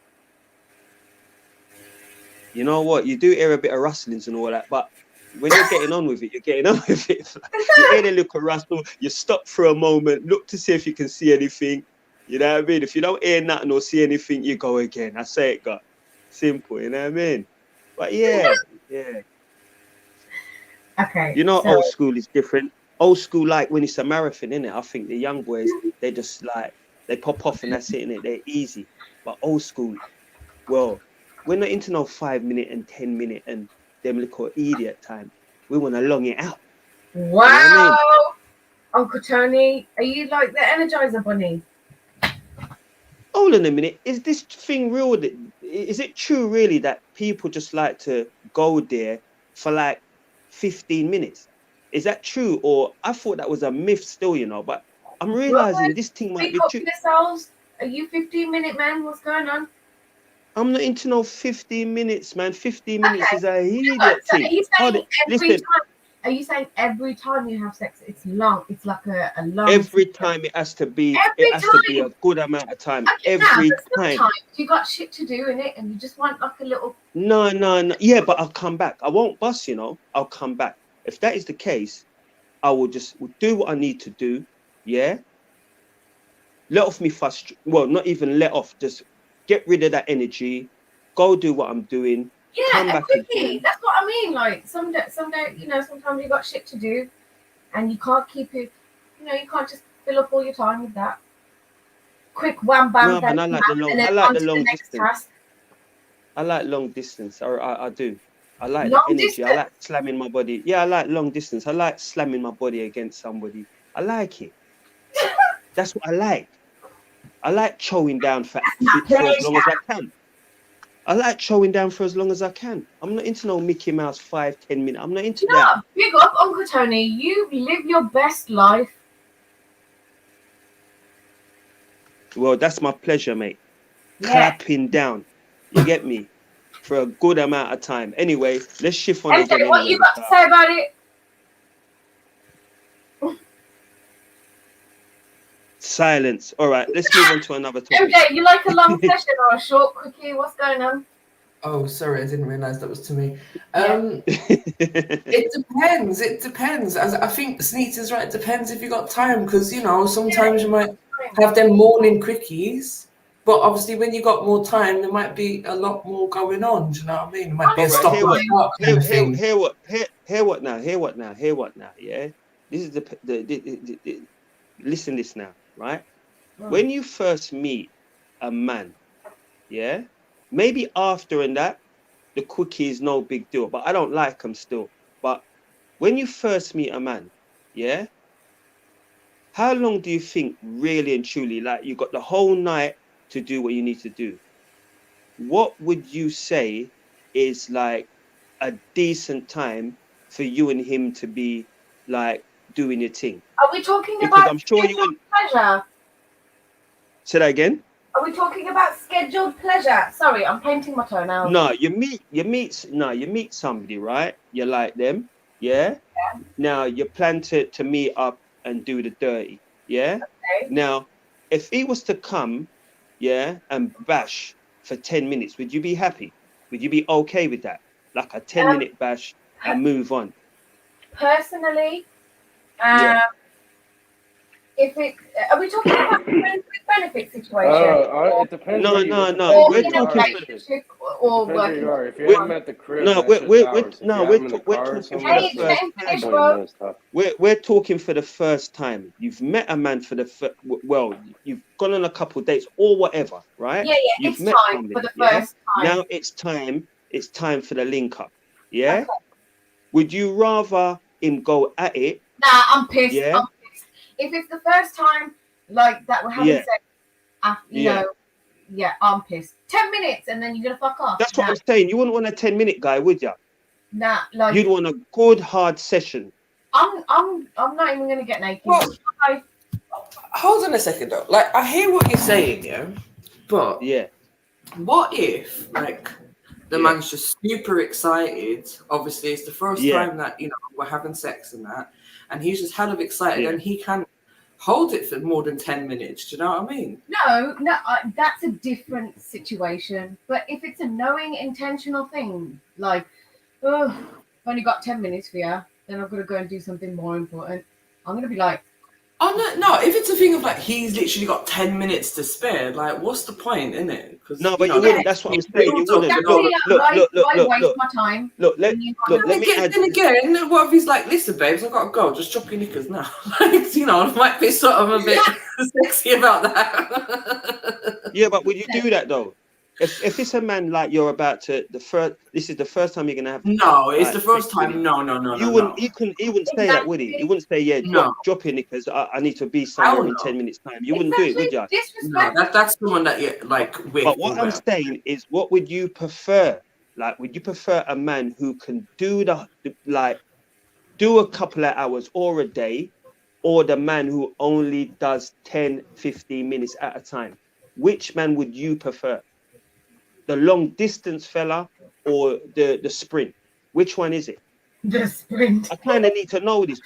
You know what? You do hear a bit of rustlings and all that, but when you're getting on with it, you're getting on with it. You hear a little rustle, you stop for a moment, look to see if you can see anything. You know what I mean? If you don't hear nothing or see anything, you go again. I say it, God. Simple, you know what I mean? But yeah. Okay. You know, old school is different. Old school, like when it's a marathon, innit? I think the young boys, they just like, they pop off and that's it, innit? They're easy. But old school, well, we're not into no 5 minute and 10 minute and them little idiot time. We want to long it out. Wow. You know what I mean? Uncle Tony, are you like the Energizer Bunny? Hold on a minute. Is this thing real? Is it true really that people just like to go there for like 15 minutes? Is that true? Or I thought that was a myth still, you know, but I'm realizing this thing might be true. Yourselves. Are you 15-minute man? What's going on? I'm not into no 15 minutes, man. 15 minutes is a idiot thing. Are you saying every time you have sex, it's long? It's like a long. Every time it has to be. It has to be a good amount of time. Every time. You got shit to do in it, and you just want like a little. No. Yeah, but I'll come back. I won't bust, you know. I'll come back. If that is the case, I will just do what I need to do. Yeah. Let off me frustration. Well, not even let off. Just get rid of that energy. Go do what I'm doing. Yeah, come back again. That's what I mean. Like someday, you know, sometimes you got shit to do, and you can't keep it. You know, you can't just fill up all your time with that. Quick wham bam. No, man, I like the long distance. I like long distance. I do. I like the energy. Distance. I like slamming my body. Yeah, I like long distance. I like slamming my body against somebody. I like it. That's what I like. I like chowing down for as long as I can. I like chowing down for as long as I can. I'm not into no Mickey Mouse 5-10 minutes. I'm not into that. Big up, Uncle Tony. You live your best life. Well, that's my pleasure, mate. Yeah. Clapping down. You get me? For a good amount of time. Anyway, let's shift on again. What you got to say about it? Silence. All right, let's move on to another topic. MJ, you like a long session or a short quickie? What's going on? Oh, sorry, I didn't realise that was to me. It depends. It depends. As I think Sneet is right. It depends if you got time, because you know sometimes you might have them morning quickies, but obviously when you got more time, there might be a lot more going on. Do you know what I mean? It might be a stop. Hear what now? Yeah. this is the listen this now, right? When you first meet a man, yeah, maybe after and that, the quickie is no big deal, but I don't like them still. But when you first meet a man, yeah, how long do you think really and truly, like you got the whole night to do what you need to do? What would you say is like a decent time for you and him to be like doing your thing? Are we talking Because about I'm sure you wouldn't. pleasure? Say that again. Are we talking about scheduled pleasure? Sorry, I'm painting my toenails. No, you meet somebody, right? You like them, yeah? Now you plan to meet up and do the dirty, yeah? Okay. Now, if he was to come, yeah, and bash for 10 minutes, would you be happy? Would you be okay with that? Like a 10-minute bash and move on? Personally, Yeah. if it, are we talking about friends with benefit situation? It depends. No. Or We're in a talking relationship or working. If you have him at the crib, no, we're talking for the first time. You've met a man for the you've gone on a couple dates or whatever, right? Yeah, You've it's met time somebody, for the yeah? first time. Now it's time for the link up, yeah? Okay. Would you rather him go at it? Nah, I'm pissed. Yeah. I'm pissed. If it's the first time like that we're having sex, you know, I'm pissed. 10 minutes and then you're gonna fuck off. That's what I'm saying. You wouldn't want a 10-minute guy, would you? Nah, like you'd want a good hard session. I'm not even gonna get naked. Well, hold on a second though. Like I hear what you're saying, yeah. But what if like the man's just super excited? Obviously, it's the first time that we're having sex and that, and he's just hell of excited and he can't hold it for more than 10 minutes. Do you know what I mean? No, that's a different situation. But if it's a knowing, intentional thing, like, oh, I've only got 10 minutes for you, then I've got to go and do something more important. I'm going to be like, oh, no, if it's a thing of like, he's literally got 10 minutes to spare, like, what's the point, isn't it? No, but you wouldn't. That's what I'm saying. You wouldn't. Look. waste my time? Let me add. Then again, what if he's like, listen, babes, I've got to go. Just drop your knickers now. Like, I might be sort of a bit sexy about that. Yeah, but would you do that though? If it's a man like you're about to this is the first time you're gonna have. No, it's the first time. No. You wouldn't. He wouldn't say that, would he? He wouldn't say, yeah, drop your knickers. I need to be somewhere in 10 minutes time. You wouldn't do it, would you? No, that's the one that you like. With, but what I'm saying is, what would you prefer? Like, would you prefer a man who can do do a couple of hours or a day, or the man who only does 10, 15 minutes at a time? Which man would you prefer? The long distance fella or the sprint? Which one is it? The sprint. I kind of need to know this.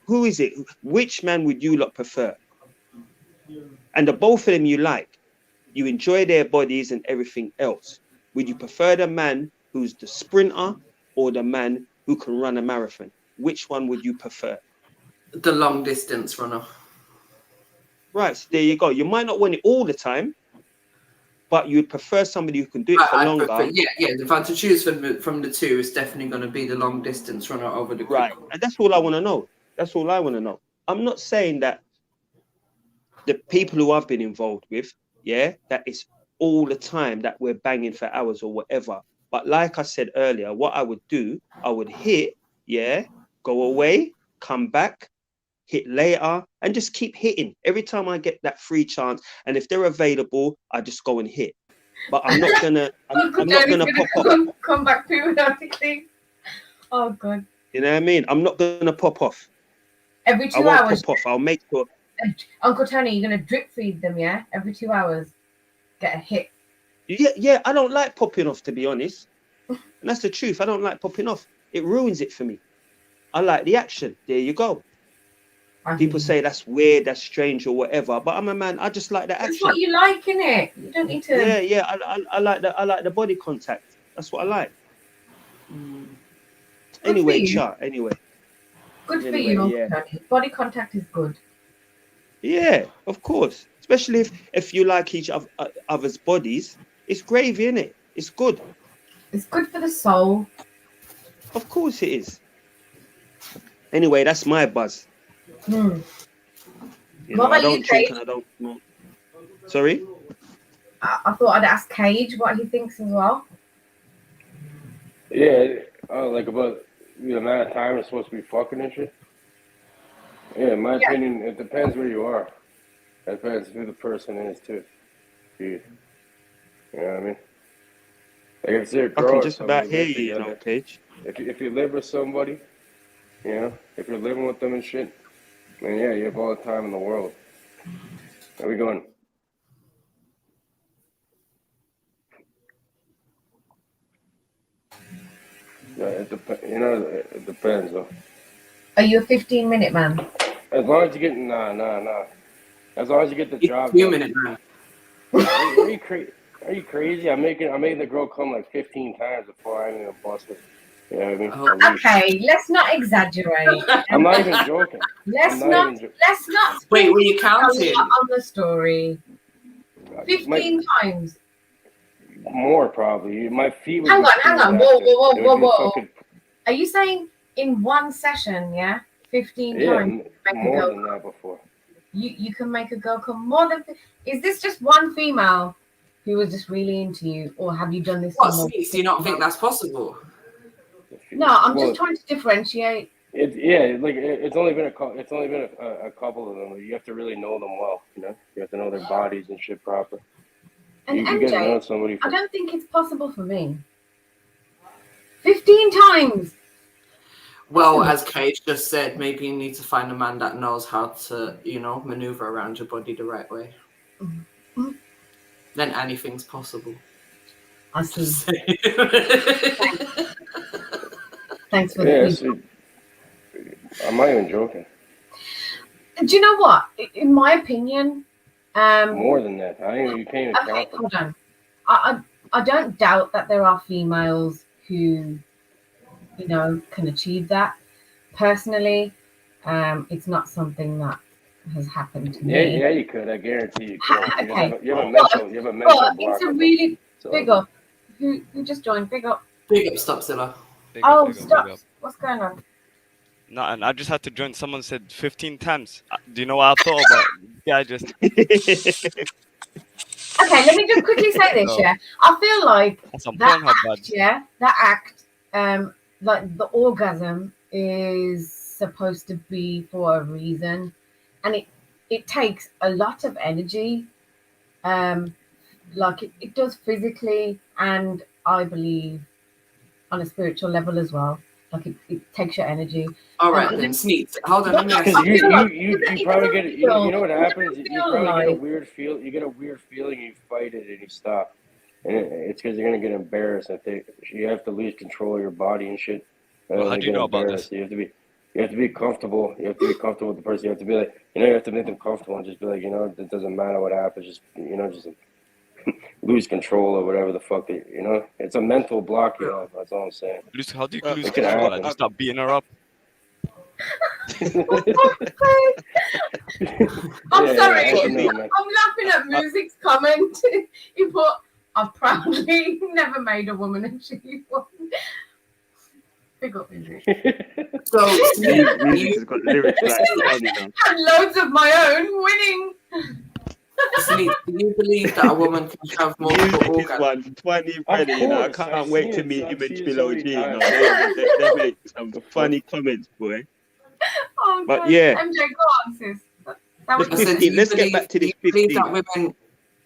Who is it? Which man would you lot prefer? And the both of them you like. You enjoy their bodies and everything else. Would you prefer the man who's the sprinter or the man who can run a marathon? Which one would you prefer? The long distance runner. Right, so there you go. You might not want it all the time, but you'd prefer somebody who can do it for longer. If I had to choose from the two, it's definitely going to be the long distance runner over the quick one. And that's all I want to know. That's all I want to know. I'm not saying that the people who I've been involved with, that it's all the time that we're banging for hours or whatever. But like I said earlier, what I would do, I would hit, go away, come back, hit later, and just keep hitting every time I get that free chance. And if they're available, I just go and hit. But I'm not gonna. I'm not gonna pop off. Come back periodically. Oh god. You know what I mean? I'm not gonna pop off. Every 2 I won't hours. pop off. I'll make sure. Uncle Tony, you're gonna drip feed them, yeah? Every 2 hours, get a hit. Yeah. I don't like popping off, to be honest. And that's the truth. I don't like popping off. It ruins it for me. I like the action. There you go. People say that's weird, that's strange, or whatever. But I'm a man. I just like the action. That's what you like, innit? You don't need to. Yeah. I like the. I like the body contact. That's what I like. Anyway, chat. Anyway. Good for you, Uncle Tony. Body contact is good. Yeah, of course. Especially if you like each other's bodies, it's gravy, innit? It's good. It's good for the soul. Of course it is. Anyway, that's my buzz. Hmm. You know, I don't drink and I don't smoke. Sorry? I thought I'd ask Cage what he thinks as well. Yeah, like about the amount of time it's supposed to be fucking and shit. Yeah, in my opinion, it depends where you are. It depends who the person is too. You know what I mean? Like if it's a girl, I can or just about somebody hear live you, you know, together. Cage. If you live with somebody, you know, if you're living with them and shit, then yeah, you have all the time in the world. How we going? Yeah, it depends though. Are you a 15-minute man? As long as you get nah. As long as you get the job done. Minute man. Are you crazy? Are you crazy? I'm making the girl come like 15 times before I even bust it. You know what I mean? Okay, let's not exaggerate. I'm not even joking. Let's not. Wait, were you counting? On the story. 15 times. More probably. My feet would Hang be on. screwed Whoa. after. Are you saying in one session, 15 times? More than that before. You can make a girl come more than. Is this just one female who was just really into you, or have you done this? What, Sneaks, do you not think that's possible? No, I'm just trying to differentiate. It's only been a couple of them. You have to really know them well, you know. You have to know their bodies and shit proper. And you MJ, get to know somebody. I don't think it's possible for me. 15 times. Well, as Cage just said, maybe you need to find a man that knows how to, maneuver around your body the right way. Mm-hmm. Then anything's possible. I see. Thanks for the feedback. I'm not even joking. Do you know what? In my opinion, more than that. You can't even count. Hold on. I don't doubt that there are females who, can achieve that. Personally, it's not something that has happened to me. Yeah, you could. I guarantee you could. Okay. You have a mental block. It's a really big up. Who just joined? Big up. Big up, Stopzilla. Stop. What's going on? No, and I just had to join. Someone said 15 times. Do you know what I thought about? Yeah, just. Okay, let me just quickly say this. Yeah, I feel like that act, like the orgasm is supposed to be for a reason, and it takes a lot of energy. Like it does physically, and I believe on a spiritual level as well. Like it takes your energy. All right, then Sneaks. Hold on, let me ask you probably get you know what happens? You probably get a weird feel. You get a weird feeling. You fight it and you stop, and it's because you're gonna get embarrassed. You have to lose control of your body and shit. Well, how do you know about this? You have to be comfortable. You have to be comfortable with the person. You have to be like, you have to make them comfortable and just be like, it doesn't matter what happens. Just just lose control or whatever the fuck. It's a mental block. That's all I'm saying. How do you lose control? Just stop beating her up. I'm sorry. I'm laughing at Music's comment. He put, "I've proudly never made a woman achieve one." Big up, Music. So Music's got lyrics like had loads of my own winning. Sneak, do you believe that a woman can have multiple orgasms? 20 ready, I can't wait to meet Image Below G. They make some funny comments, boy. Oh, but God. yeah. MJ, go on, sis. 15. Let's get back to this 15.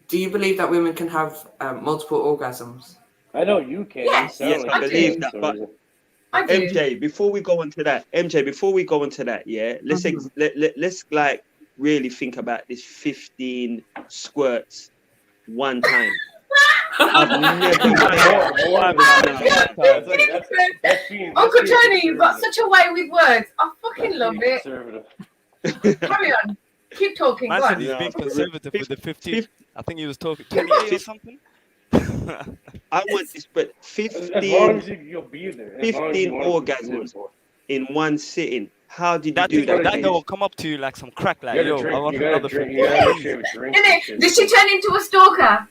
Do you believe that women can have multiple orgasms? I know you can. Yes, I believe that. But MJ, before we go on to that, yeah, let's like really think about this 15 squirts one time. I've never Uncle Tony, you've got such a way with words. I fucking love it. Carry on. Keep talking. Man said he's being conservative with the 15. I think he was talking 28 or something. I want this, but 15 orgasms in one sitting. How did you do that? That girl will come up to you like some crack, like, yo, I want another 15. Did she turn into a stalker?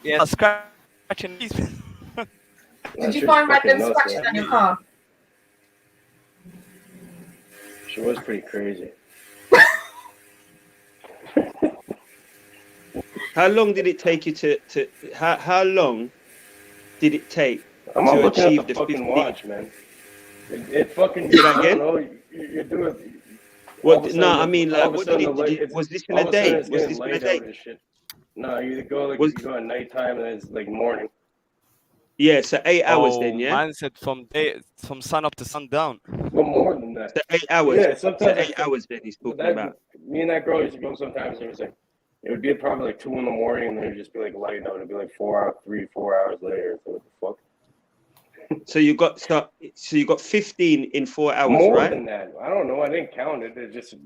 Yeah, scratching these. Did you find random scratches on your car? She was pretty crazy. How long did it take you to how long did it take I'm not to looking achieve at the the fucking 15? watch, man. It fucking. Say that I again? don't know. You're doing. What? No, I mean, like, what did it? Was this in all a of a sudden day? it's Was getting this in a light day? out and shit. No, you go Was at nighttime and it's like morning. yeah? So 8 hours Oh, then, yeah. man said from sun up to sundown. Well, more than that. So 8 hours. Yeah, So sometimes 8 hours then he's talking about. Me and that girl used to go sometimes. It was like it would be probably like 2 in the morning, and then it'd just be like light out. It'd be like 4 hours later. So what the fuck? So you got 15 in 4 hours, More right? than that. I don't know. I didn't count it.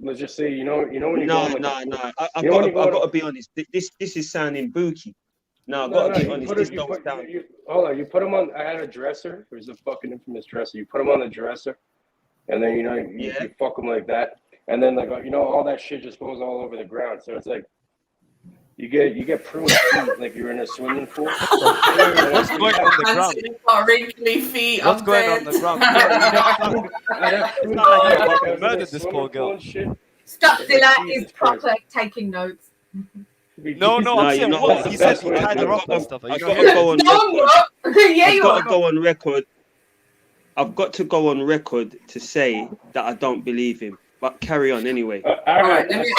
Let's just say you know when you go on, like, No. I've got to be honest. This is sounding booky. No, I've got to be honest. This don't sound. Hold on. You put them on. I had a dresser. It was a fucking infamous dresser. You put them on the dresser, and then you fuck them like that, and then like all that shit just goes all over the ground. So it's like you get pruned feet like you're in a swimming pool. What's going on the ground? Got wrinkly feet. What's going on the ground? It's not like you fucking murdered this poor girl. Stop, Zilla is proper taking notes. No, I'm saying what? He said he tied her up and stuff. I've got to go on record. Yeah, I've got to go on record. I've got to go on record to say that I don't believe him. But carry on anyway. All right, let me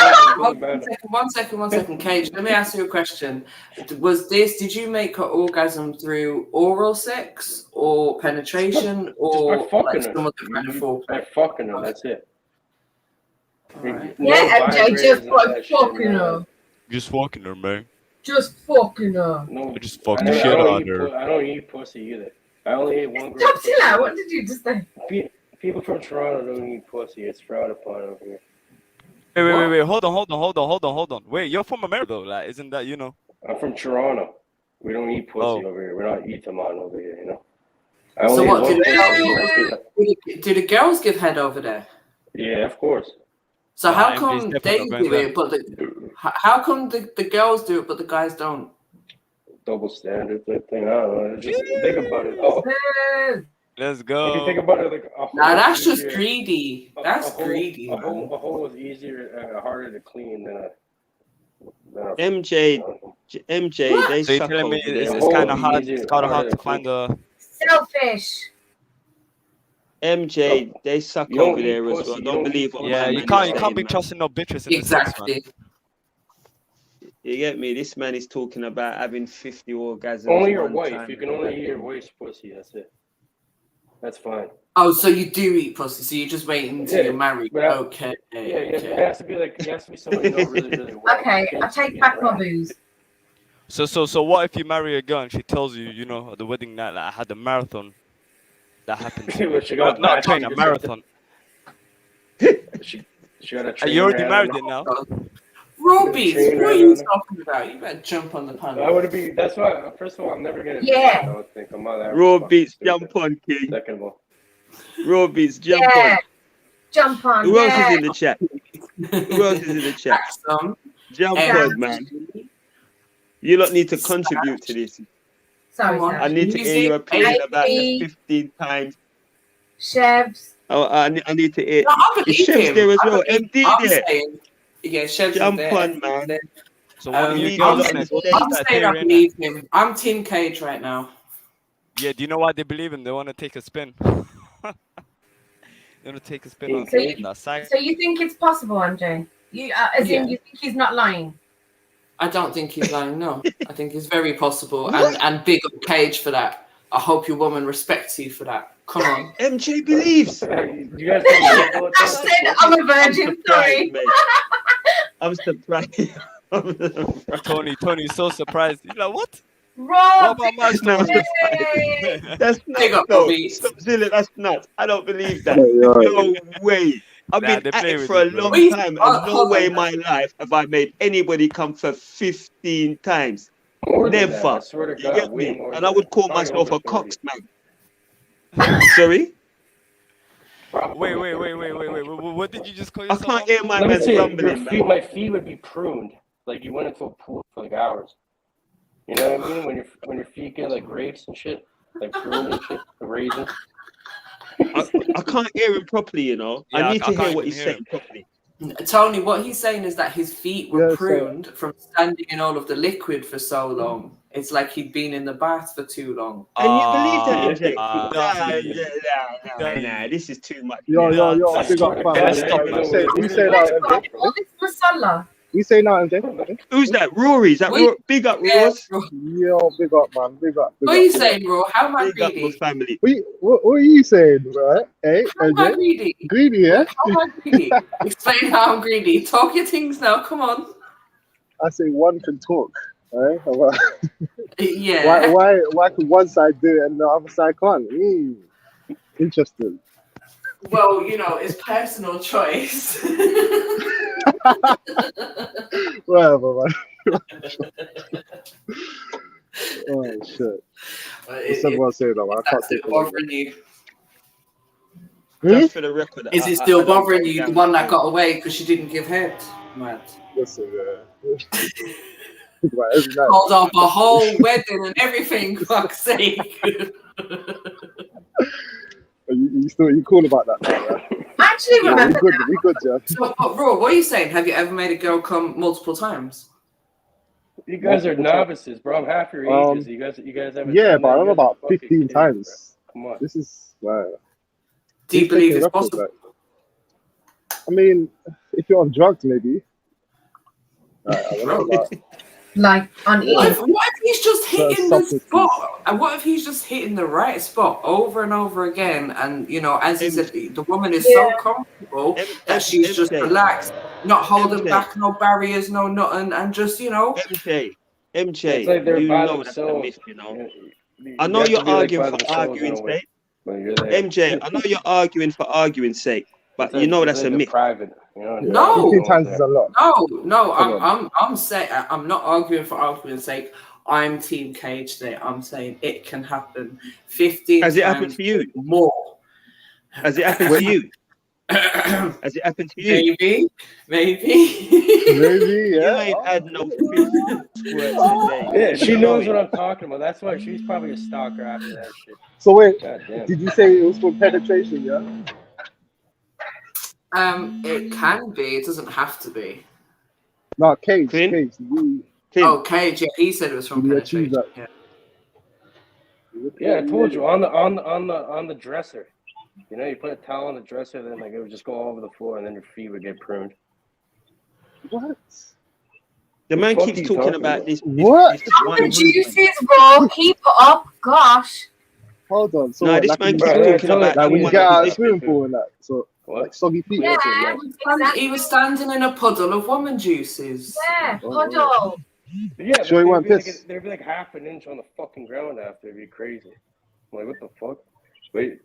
one second, Cage. Let me ask you a question. Did you make her orgasm through oral sex or penetration or fucking like some other kind of foreplay? By fucking her, that's it. Right. Yeah, MJ, just fucking her. Just fucking her, man. Just fucking her. No, just fucking the shit out of her. I don't eat pussy either. I only ate one girl. Stop, Zilla. What did you just say? People from Toronto don't eat pussy. It's frowned upon over here. Wait. Hold on. Wait, you're from America though, like, isn't that I'm from Toronto. We don't eat pussy over here. We're not eat-a-man over here, So what, do the girls give head over there? Yeah, of course. So how come they do it, but how come the girls do it, but the guys don't? Double standard thing. I don't know. Just think about it. Let's go. If you think about it, like that's just greedy. That's greedy. A hole is easier and harder to clean than a MJ, they so you're telling me it's kind of hard. It's kind of hard to find a selfish. MJ, they suck over there as well. Don't believe what you can't be trusting no bitches in exactly. The sex, man. You get me? This man is talking about having 50 orgasms. Only your wife. You can only eat your wife's pussy. That's it. That's fine. Oh, so you do eat pussy? So you're just waiting until you're married? Okay. It has to be someone you know really well. Okay, I take back my booze. So what if you marry a girl and she tells you, at the wedding night, like, I had a marathon that happened. She got not train, a marathon. She got a train. You already married it now. Rubies, what are you talking about? You better jump on the panel. I would be. That's why. First of all, I'm never gonna. Yeah. I don't think I'm not that. Raw beats, jump on, King. Second of all. Raw beats, jump on. Jump on. Who else is in the chat? Who else is in the chat? Jump on, man. You lot need to contribute to this. Sorry, I need to hear your opinion about the 15 times. Chefs. Oh, I need to hear. No, I Is Chef's there as well? MD there. Yeah, Chef's jump there. on, man. So what you I'm saying I believe him. I'm Team Cage right now. Yeah, do you know why they believe him? They want to take a spin. They want to take a spin on that side. So you think it's possible, MJ? You think he's not lying? I don't think he's lying. No, I think it's very possible, and big up Cage for that. I hope your woman respects you for that. Come on. MJ believes. You guys I said I'm a virgin. Sorry. I'm surprised. Tony's so surprised. He's like, what? Rob, what about my story? That's nuts. Stop, Zilla, that's nuts. I don't believe that. No way. I've been at it for a long time, and no way in my life have I made anybody come for 15 times. Never. I swear to God, you get me? And I would call myself a coxman. Sorry? Wait. What did you just call yourself? I can't hear my man rumbling. My feet would be pruned. Like you went into a pool for like hours. You know what I mean? When your feet get like grapes and shit, like pruned and shit, the raisins. I can't hear him properly, you know. Yeah, I need to hear what he's saying properly. Tony, what he's saying is that his feet were pruned from standing in all of the liquid for so long. It's like he'd been in the bath for too long. Can you believe that, MJ? Nah, this is too much. Yo, big up, fam. You say that, MJ? All this masala. You say now, MJ? Who's that? Rory? Is that Rory? Big up, Ross. Yo, big up, man. Big up. What are you saying, bro? How am I Big up, greedy? Ross family. What are you saying, right? Hey, How am I MJ? greedy? Greedy, yeah? How am I greedy? Explain how I'm greedy. Talk your things now. Come on. I say one can talk, right? Yeah. Why could one side do it and the other side can't? Interesting. Well, you know, it's personal choice. Whatever, man. Oh shit. What's everyone saying though? I can't take it. Bothering you. Just for the record. Is it still bothering you, the one that got away because she didn't give head? Mad. Listen, every night. Hold off a whole wedding and everything, fuck's sake. You cool about that now, right? I actually remember we that. good, yeah. So, bro, what are you saying? Have you ever made a girl come multiple times? You guys are novices, bro. I'm half your ages. You guys haven't. Yeah, but I don't know about 15 times. Come on. This is like. Do you believe it's possible? Like, I mean, if you're on drugs, maybe. I don't know about. Like on What if he's just hitting the spot? And what if he's just hitting the right spot over and over again? And you know, as he said, the woman is so comfortable that she's just relaxed, not holding back, no barriers, no nothing, and just MJ, it's like they're you by know that's a themselves. myth, you know. I know you're arguing for arguing's sake. MJ, I know you're arguing for arguing's sake, but you know that's a myth. Private, you know. No, 15 times is a lot. No, I'm saying I'm not arguing for argument's sake. I'm Team Cage today. I'm saying it can happen 15 Has it times happened to you? More. Has it happened to you? Has it happened to you? Maybe, yeah. You ain't had no Yeah, she knows what I'm talking about. That's why she's probably a stalker after that shit. So wait, did you say it was for penetration, yeah? It can be. It doesn't have to be. No, Cage. Oh, Cage. Yeah, he said it was from penetration. Yeah, I told you on the dresser. You know, you put a towel on the dresser, then like it would just go all over the floor, and then your feet would get pruned. What? The man keeps talking about this. What? The juices, bro. Keep it up. Gosh. Hold on. So no, this man keeps talking about like when you get out of swimming pool and that. So like soggy feet. Yeah, he was standing in a puddle of woman juices. Yeah, puddle. Yeah, sure you want this? There'd be like half an inch on the fucking ground after. It'd be crazy. I'm like, what the fuck? Wait.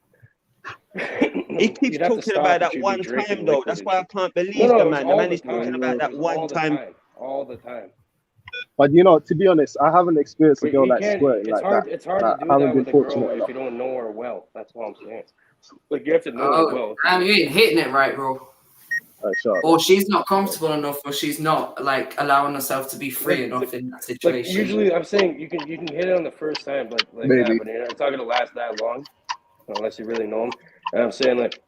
He keeps talking about that one time though. That's why I can't believe the man. The man is talking about that one time. All the time. But you know, to be honest, I haven't experienced a girl like squirt it's like hard, that. It's hard to do that with a girl if you don't know her well. That's what I'm saying. Like you have to know her well. I mean, you ain't hitting it right, bro. Or she's not comfortable enough, or she's not like allowing herself to be free enough in that situation. Like, usually, I'm saying you can hit it on the first time, like that, but it's not gonna last that long unless you really know him. And I'm saying like,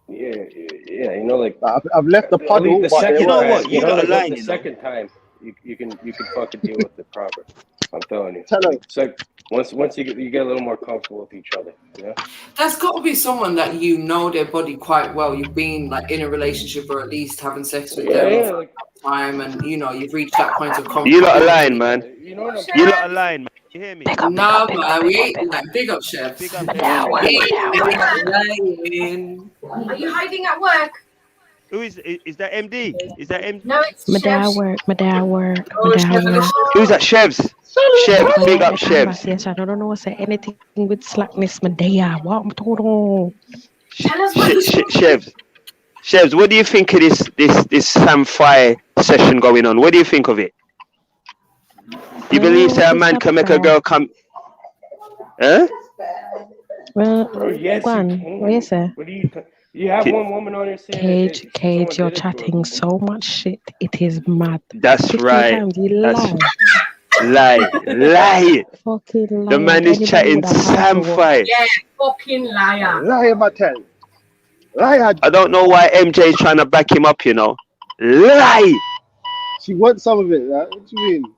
yeah, you know, like I've left the puddle. The second you know time, what? You got a line. The second time, you can fucking deal with it proper. I'm telling you. Tell her. It's like once you get a little more comfortable with each other. Yeah. There's got to be someone that you know their body quite well. You've been like in a relationship or at least having sex with them for a time, and you know you've reached that point of comfort. You lot a line, man. You know what I'm You lot a line, man. You hear me? No, man, we ain't like big up, chef. Big up, Are you hiding at work? Who is that? MD? Is that MD? No, it's My dad work. Who's that? Chevs. Chevs. Big up, Chevs. Yes, I don't know what say anything with slackness. My day, what I'm told. Chevs, what do you think of this Sam Fire session going on? What do you think of it? You believe that a man can make a girl come? Huh? Well, yes, what you say? What do you have one woman on your saying? Cage, you're chatting so much shit. It is mad. That's right. Lie. Fucking lie. The man is chatting Sam Fire. Yeah, fucking liar. Liar, my tell. Lie. I don't know why MJ's trying to back him up, you know. Lie! She wants some of it, right? What do you mean?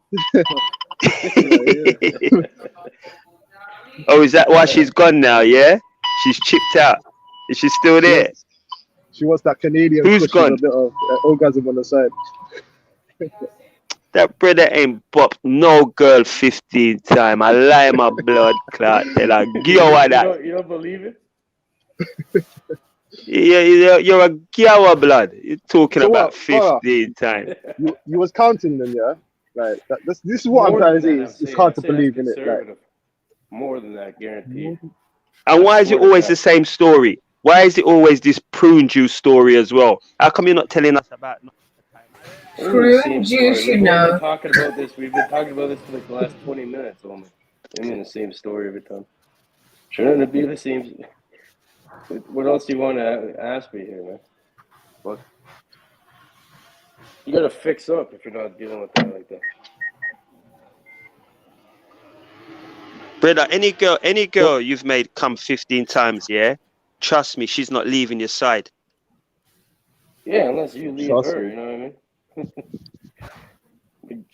Oh, is that why she's gone now, yeah? She's chipped out. Is she still there? She wants that Canadian Who's gone? A bit of orgasm on the side. That brother ain't bopped no girl 15 times. I lie my blood clot. Tell her, give her that. You don't believe it? Yeah, you're a giawa blood. You're talking so about 15 times. You was counting them, yeah? Like this is what I'm trying to say. It's hard to believe in it. Like, more than that, guaranteed. And why is it always the same story? Why is it always this prune juice story as well? How come you're not telling us about prune juice? You know, we've been talking about this for like the last 20 minutes almost. I mean, the same story every time. Shouldn't it be the same? What else do you want to ask me here, man? What? You gotta fix up if you're not dealing with that like that. Brother, any girl you've made come 15 times, yeah? Trust me, she's not leaving your side. Yeah, unless you leave her, you know what I mean?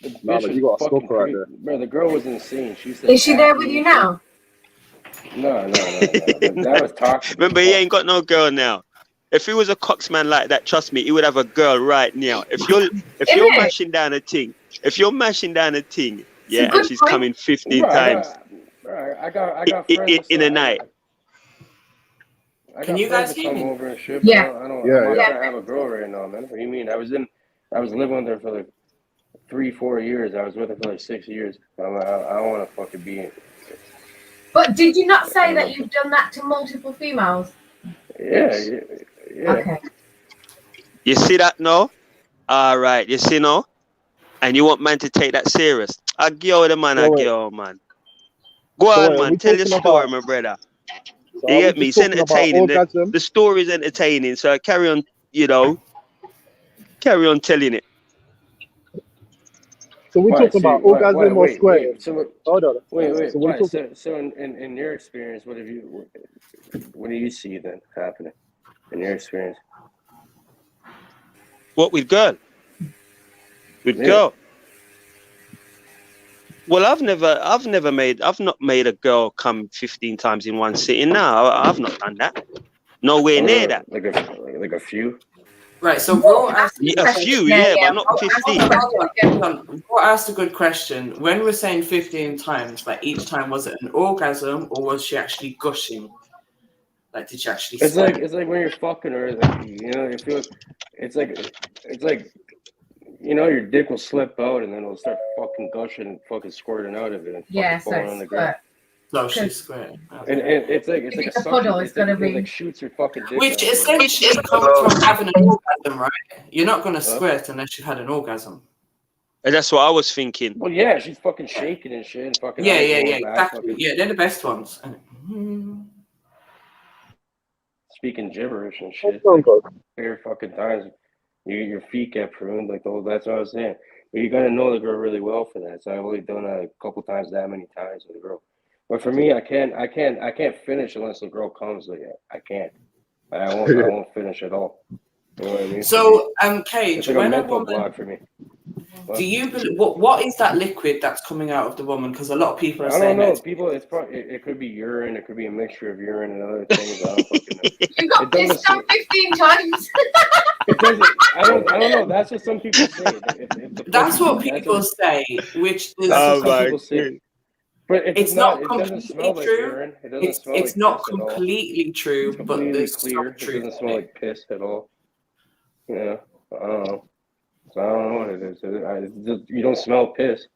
The bitch you got a scope right there. Bro, the girl was insane. She said, is she there with you now? No. That was toxic. Remember, he ain't got no girl now. If he was a coxman like that, trust me, he would have a girl right now. If you're mashing down a thing, yeah, and she's coming 15 times I got friends in a night. Can you guys hear me? Over and shit, yeah. I'm not trying to have a girl right now, man. What do you mean? I was living with her for like 3-4 years. I was with her for like 6 years. I don't want to fucking be in. But did you not say that you've done that to multiple females? Yeah. Okay. You see that no? All right, you see no? And you want man to take that serious? I go the man, man. Go on, man. Tell your story, my brother. You get me? It's entertaining. The story's entertaining, so carry on, carry on telling it. So we're talking about orgasm or square? Hold on. Wait. So in your experience, what do you see then happening in your experience? What with girl? With girl? Well, I've not made a girl come 15 times in one sitting. No, I've not done that. Nowhere near that. Like a few. Right, so Ro asked a few, but not 15. Ro asked a good question. When we're saying 15 times, like each time, was it an orgasm or was she actually gushing? Like, did she actually? It's like when you're fucking her, like, you feel. It's like. Your dick will slip out and then it'll start fucking gushing and fucking squirting out of it and falling on the ground. No, she's squirting. And it's like a puddle. It's gonna be like shoots your fucking dick. Which essentially comes from having an orgasm, right? You're not gonna squirt unless you had an orgasm. And that's what I was thinking. Well, yeah, she's fucking shaking and shit. And fucking yeah, exactly. Yeah, they're the best ones. Speaking gibberish and shit. Fair fucking times. Your feet get pruned, like that's what I was saying. But you gotta know the girl really well for that. So I've only done that a couple times, that many times with a girl. But for me, I can't finish unless the girl comes. Like I can't. I won't finish at all. You know what I mean? So, Cage, it's like a mental block for me. Do you believe what is that liquid that's coming out of the woman? Because a lot of people are saying I don't know. People, it's probably it could be urine. It could be a mixture of urine and other things. I don't fucking know. You got pissed on 15 times. It doesn't. I don't know. That's what some people say. That's what people say, which is people say. But it's not completely true. It's not completely true, but there's clear. It doesn't smell like piss at all. Yeah, I don't know. So I don't know what it is. You don't smell piss.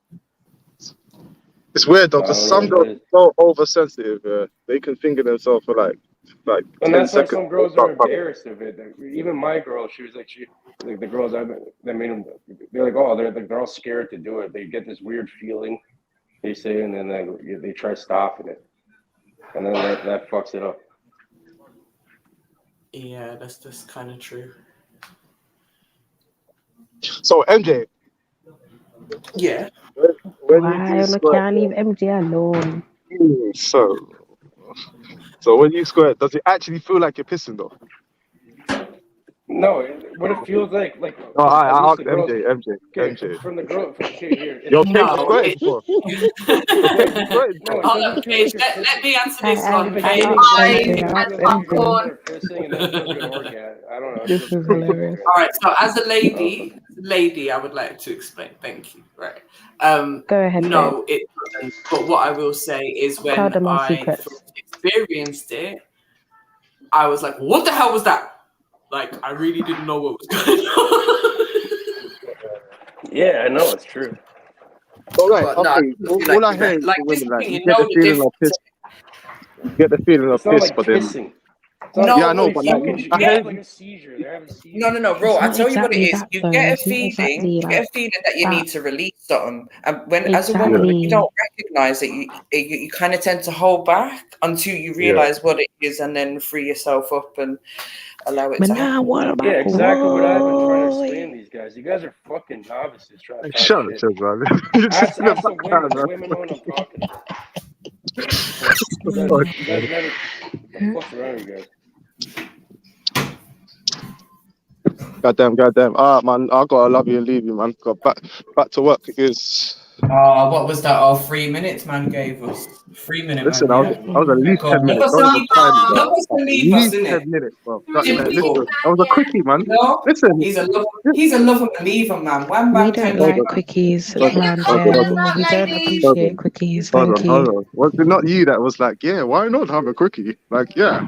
It's weird though, because some girls are so oversensitive. They can finger themselves for like and 10 that's seconds. Why some girls are embarrassed of it. Even my girl, she was like the girls that made them. They're like, oh, they're all scared to do it. They get this weird feeling, they say, and then they try stopping it, and then that fucks it up. Yeah, that's just kind of true. So MJ. Yeah. Why can't leave MJ alone? So when you squirt, does it actually feel like you're pissing though? No, what it feels like Oh, I at least asked the girls. MJ. From the girl. Here. Yo, Cage, you No, got it before. Cage, you got it No, before. it doesn't feel like you're Let pissing. me answer I this one. If I it's asked raining, MJ. I it asked feels like MJ. you're there pissing, and then it feels like an orgasm. I don't know. This is hilarious. All right. So as a lady, I would like to explain. Thank you. Right. Go ahead, No, it doesn't. But what I will say is when Tell them our I secrets. first experienced it, I was like, "What the hell was that?" Like, I really didn't know what was going on. Yeah, I know it's true. All right, But no, okay. All I hear is like the this women, like, thing, you you get know the the feeling of piss. difference. You get the feeling of It's not piss, like but then. pissing. No, Yeah, I know, but like, You I get hear. like a seizure. They're having a seizure. No, bro. It's I not tell you what it exactly is. that You though. get a It's not feeling. exactly You get a like feeling that you that. need to release something, and when, as a Yeah. woman, when you Exactly. don't recognize it, you kind of tend to hold back until you realize what it is, and then free yourself up and allow it But to now happen. what about Yeah, exactly what I've been trying to boy? explain to these guys. You guys are fucking novices trying to talk Shut up, shit. Chaz, man. You're just in the Ask the background, man. women know what I'm talking about. You guys never. What the fuck's wrong with you guys? Goddamn. Man, I gotta love you and leave you, man. Got back to work. Is What was that? 3 minutes, man gave us. 3 minute, listen, man. I was at least 10 minutes. Don't even try me, bro. At least 10 minutes, bro. Listen, I was a quickie, man. Listen, He's a lover believer, man. One We bang, don't 10 like minutes. quickies, hold man. on. We don't appreciate quickies. Thank Hold you. on. Was it not you that was like, yeah, why not have a quickie? Like, yeah.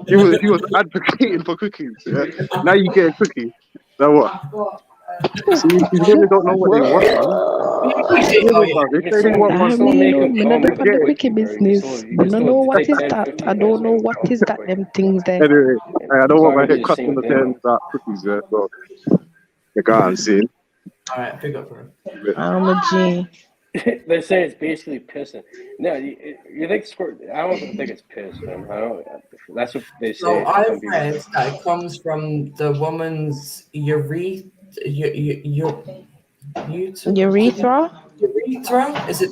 He was advocating for quickies. Yeah? Now you get a quickie. Now what? See, these women don't know what they want, man. Women, bro, they say they want I one mean, thing, me not they up on get the it. quickie business. Me no know what is that. I don't know what is that. Them things there. Anyway, I don't want my head customer saying that cookies, yeah. So, you can't see. All right, pick up, bro. I'm a G. They say it's basically pissing. No, you think squirt? I don't think it's piss, man. I don't. That's what they say. So I've Some people. read that it comes from the woman's urethra. Is it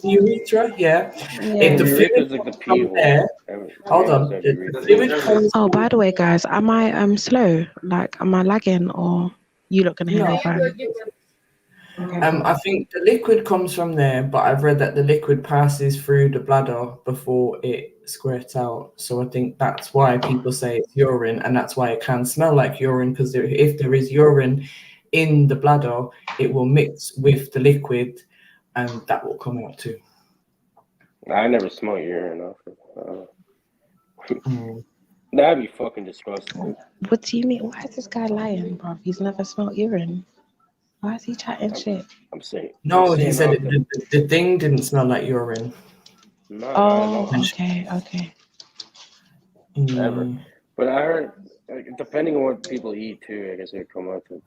the urethra? Yeah. If the fluid Like the comes pee from there, hold on. The fluid comes. Oh, by the way, guys, am I slow? Like, am I lagging, or you not gonna hear me fine? I think the liquid comes from there, but I've read that the liquid passes through the bladder before it squirts out. So I think that's why people say it's urine, and that's why it can smell like urine, because if there is urine in the bladder, it will mix with the liquid, and that will come out too. I never smell urine. That'd be fucking disgusting. What do you mean? Why is this guy lying, bro? He's never smelled urine. Why is he chatting shit? I'm saying. No, he said the thing didn't smell like urine. No, oh, okay. Never. But I heard, depending on what people eat too, I guess it come out to.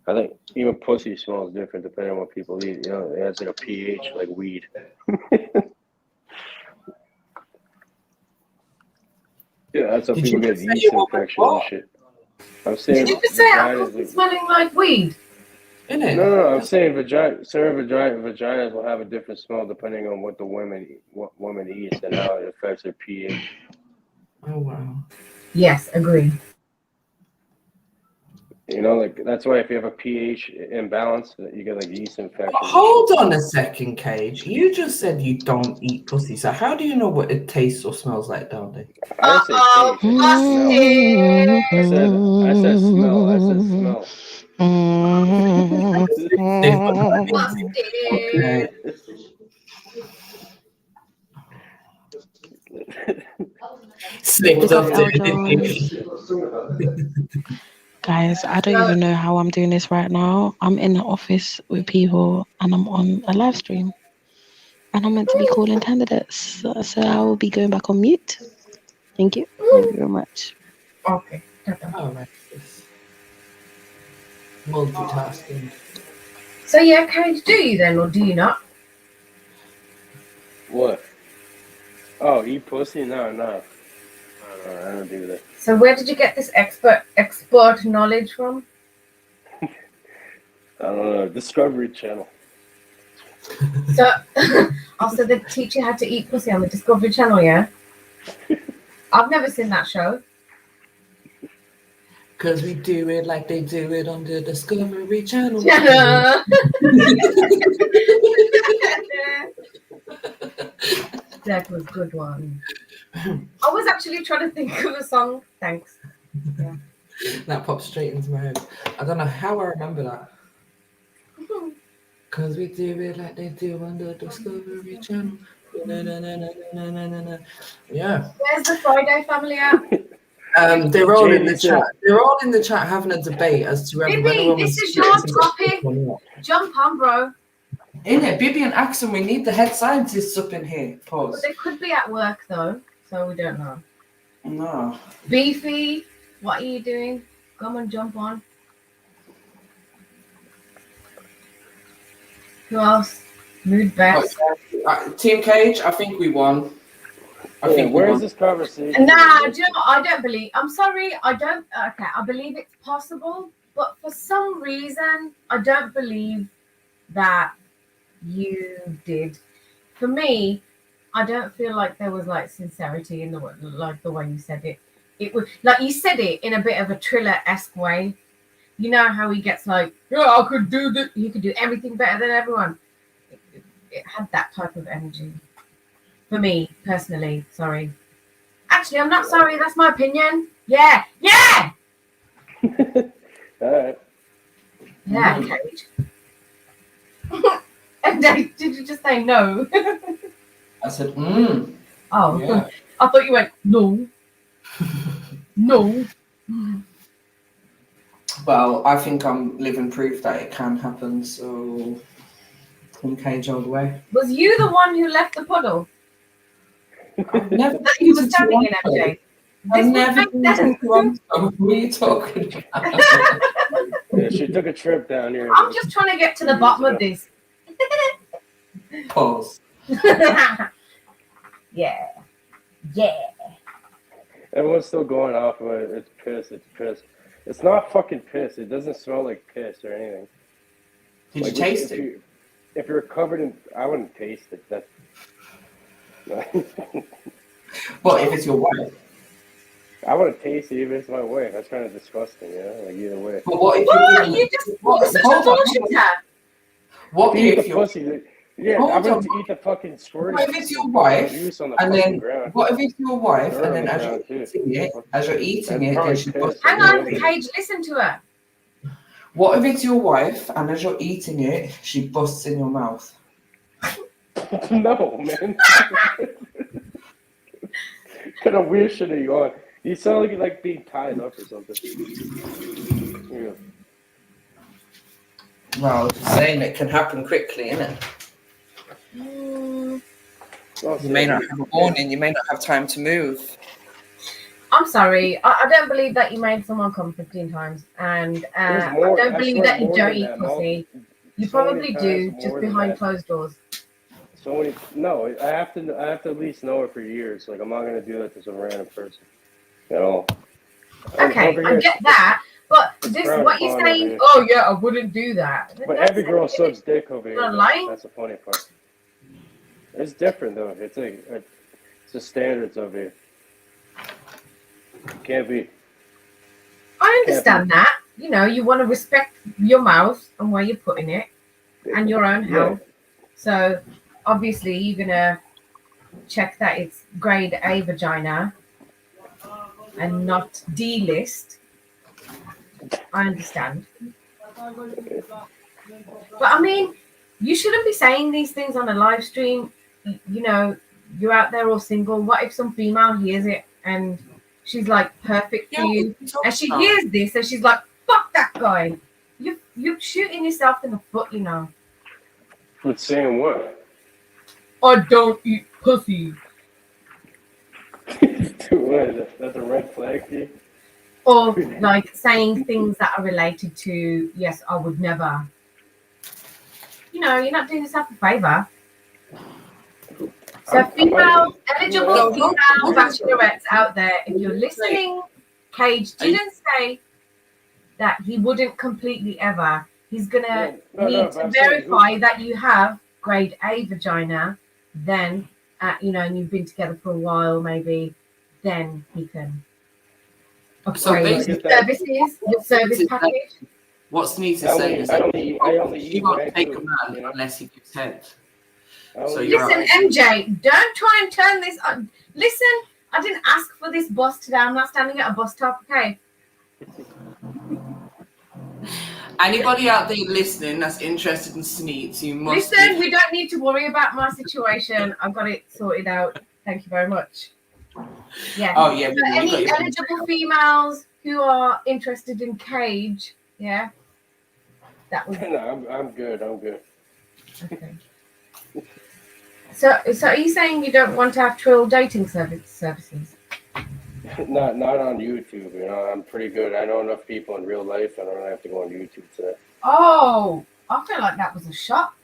I think even pussy smells different depending on what people eat. You know, it has like a pH like weed. Yeah, that's how people get yeast infections and shit. I'm saying. Did you just say I'm smelling like weed? No, I'm saying vaginas will have a different smell depending on what woman eats and how it affects their pH. Oh wow. Yes, agree. You know, like that's why if you have a pH imbalance, you get like yeast infections. Hold on a second, Cage. You just said you don't eat pussy, so how do you know what it tastes or smells like down there? I didn't say taste. I said smell. I said smell. Okay. Slipped up Guys, I don't even know how I'm doing this right now. I'm in the office with people and I'm on a live stream. And I'm meant to be calling candidates. So I will be going back on mute. Thank you. Thank you very much. Okay. All right. Multitasking. So yeah, Cage, do you then or do you not? What? Oh, eat pussy? No. I don't do that. So where did you get this expert knowledge from? I don't know. Discovery Channel. So, also they teach you how to eat pussy on the Discovery Channel, yeah? I've never seen that show. Because we do it like they do it on the Discovery Channel. That was a good one. I was actually trying to think of a song. Thanks. Yeah. That popped straight into my head. I don't know how I remember that. Because we do it like they do on the Discovery Channel. Yeah. Where's the Friday family at? They're all in the chat. They're all in the chat having a debate as to whether Bibi, this is your topic. Jump on, bro. In it, Bibi and Axon, we need the head scientists up in here. Pause. But they could be at work though, so we don't know. No. Beefy, what are you doing? Come on, jump on. Who else? Mood best. Team Cage, I think we won. Where is this conversation? Nah, do you know what? I don't believe. I'm sorry, I don't. Okay, I believe it's possible, but for some reason, I don't believe that you did. For me, I don't feel like there was like sincerity in the way you said it. It was like you said it in a bit of a Triller-esque way. You know how he gets like, yeah, I could do this. You could do everything better than everyone. It had that type of energy. For me, personally, sorry. Actually, I'm not sorry. That's my opinion. Yeah. Yeah! All right. Yeah, Cage. And did you just say no? I said, Oh, yeah. I thought you went, no. No. Well, I think I'm living proof that it can happen, so Team Cage all the way. Was you the one who left the puddle? Never that you were standing in, MJ? I've never been to Toronto. What are you talking about? Yeah, she took a trip down here. I'm just trying to get to the bottom of this. Pause. Yeah. Yeah. Everyone's still going off of it. It's piss. It's piss. It's not fucking piss. It doesn't smell like piss or anything. Did you taste it? If you're covered in, I wouldn't taste it. That's. Well, if it's your wife. I wouldn't taste it even if it's my wife. That's kind of disgusting, you know? Like either way. But what if you're such a bullshitter? What if you're pussy? Yeah, I'm going to eat the fucking squirty. What if it's your wife, and then ground. what if it's your wife, and then as you're eating it, then she busts. Hang on, Cage, listen to her. What if it's your wife, and as you're eating it, she busts in your mouth? No, man. What kind of weird shit are you on? You sound like you're like being tied up or something. Yeah. Well, saying it can happen quickly, innit? You may not have a warning, you may not have time to move. I'm sorry, I don't believe that you made someone come 15 times, and I don't believe that you don't eat pussy. You probably do, just behind closed doors. So many. No, I have to at least know it for years. Like I'm not gonna do that to some random person at all. Okay, I get that, but this what you're saying. Oh yeah, I wouldn't do that. But every girl sucks dick over here. Lying? That's the funny part. It's different though. It's the standards of it. Can't be. I understand that. You know, you want to respect your mouth and where you're putting it, and your own health. Yeah. So obviously, you're gonna check that it's grade A vagina and not D list. I understand. But I mean, you shouldn't be saying these things on a live stream. You know, you're out there all single. What if some female hears it and she's like perfect for you, and she hears this and she's like, "Fuck that guy." You're shooting yourself in the foot, you know. But saying what? I don't eat pussy. That's a red flag to you? Or like saying things that are related to, yes, I would never. You know, you're not doing yourself a favor. So female, eligible female bachelorettes out there, if you're listening, Cage didn't say that he wouldn't completely ever. He's going to need to verify that you have grade A vagina, then, you know, and you've been together for a while, maybe, then he can. So basically, your service package. What Sneeze is saying is that you won't take a man unless he gives head. So Listen, MJ, don't try and turn this on. Listen, I didn't ask for this bus today. I'm not standing at a bus stop, okay? Anybody out there listening that's interested in Sneeze, you must listen. We don't need to worry about my situation. I've got it sorted out. Thank you very much. Yeah. Oh yeah. So any eligible females who are interested in Cage, yeah. That was. No, I'm good. I'm good. Okay. So are you saying you don't want to have Trill dating services? Not on YouTube. You know, I'm pretty good. I know enough people in real life. I don't have to go on YouTube to. Oh, I feel like that was a shot.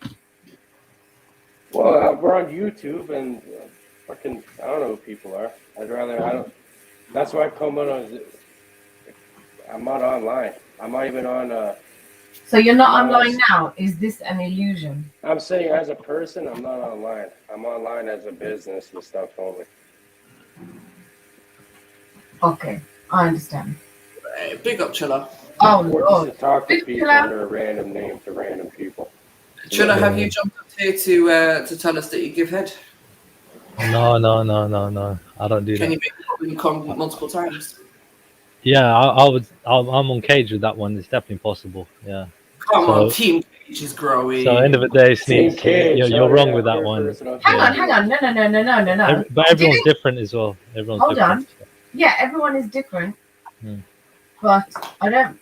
Well, we're on YouTube, and fucking, I don't know who people are. I don't. That's why I come on. I'm not online. I'm not even on. So you're not online now? Is this an illusion? I'm saying as a person, I'm not online. I'm online as a business and stuff only. Okay, I understand. Big up, Chilla. Oh, Lord. To talk to Big people Chilla. under a random name to random people. Chilla, have you jumped up here to tell us that you give head? No. I don't do that. Can you make it when you come multiple times? Yeah, I'm on Cage with that one. It's definitely possible. Yeah. Come on, Team Cage is growing. So end of the day, Sneeze, you're wrong with that one. Hang on. No. But everyone's different as well. Everyone's Hold different. on. Yeah, everyone is different. But I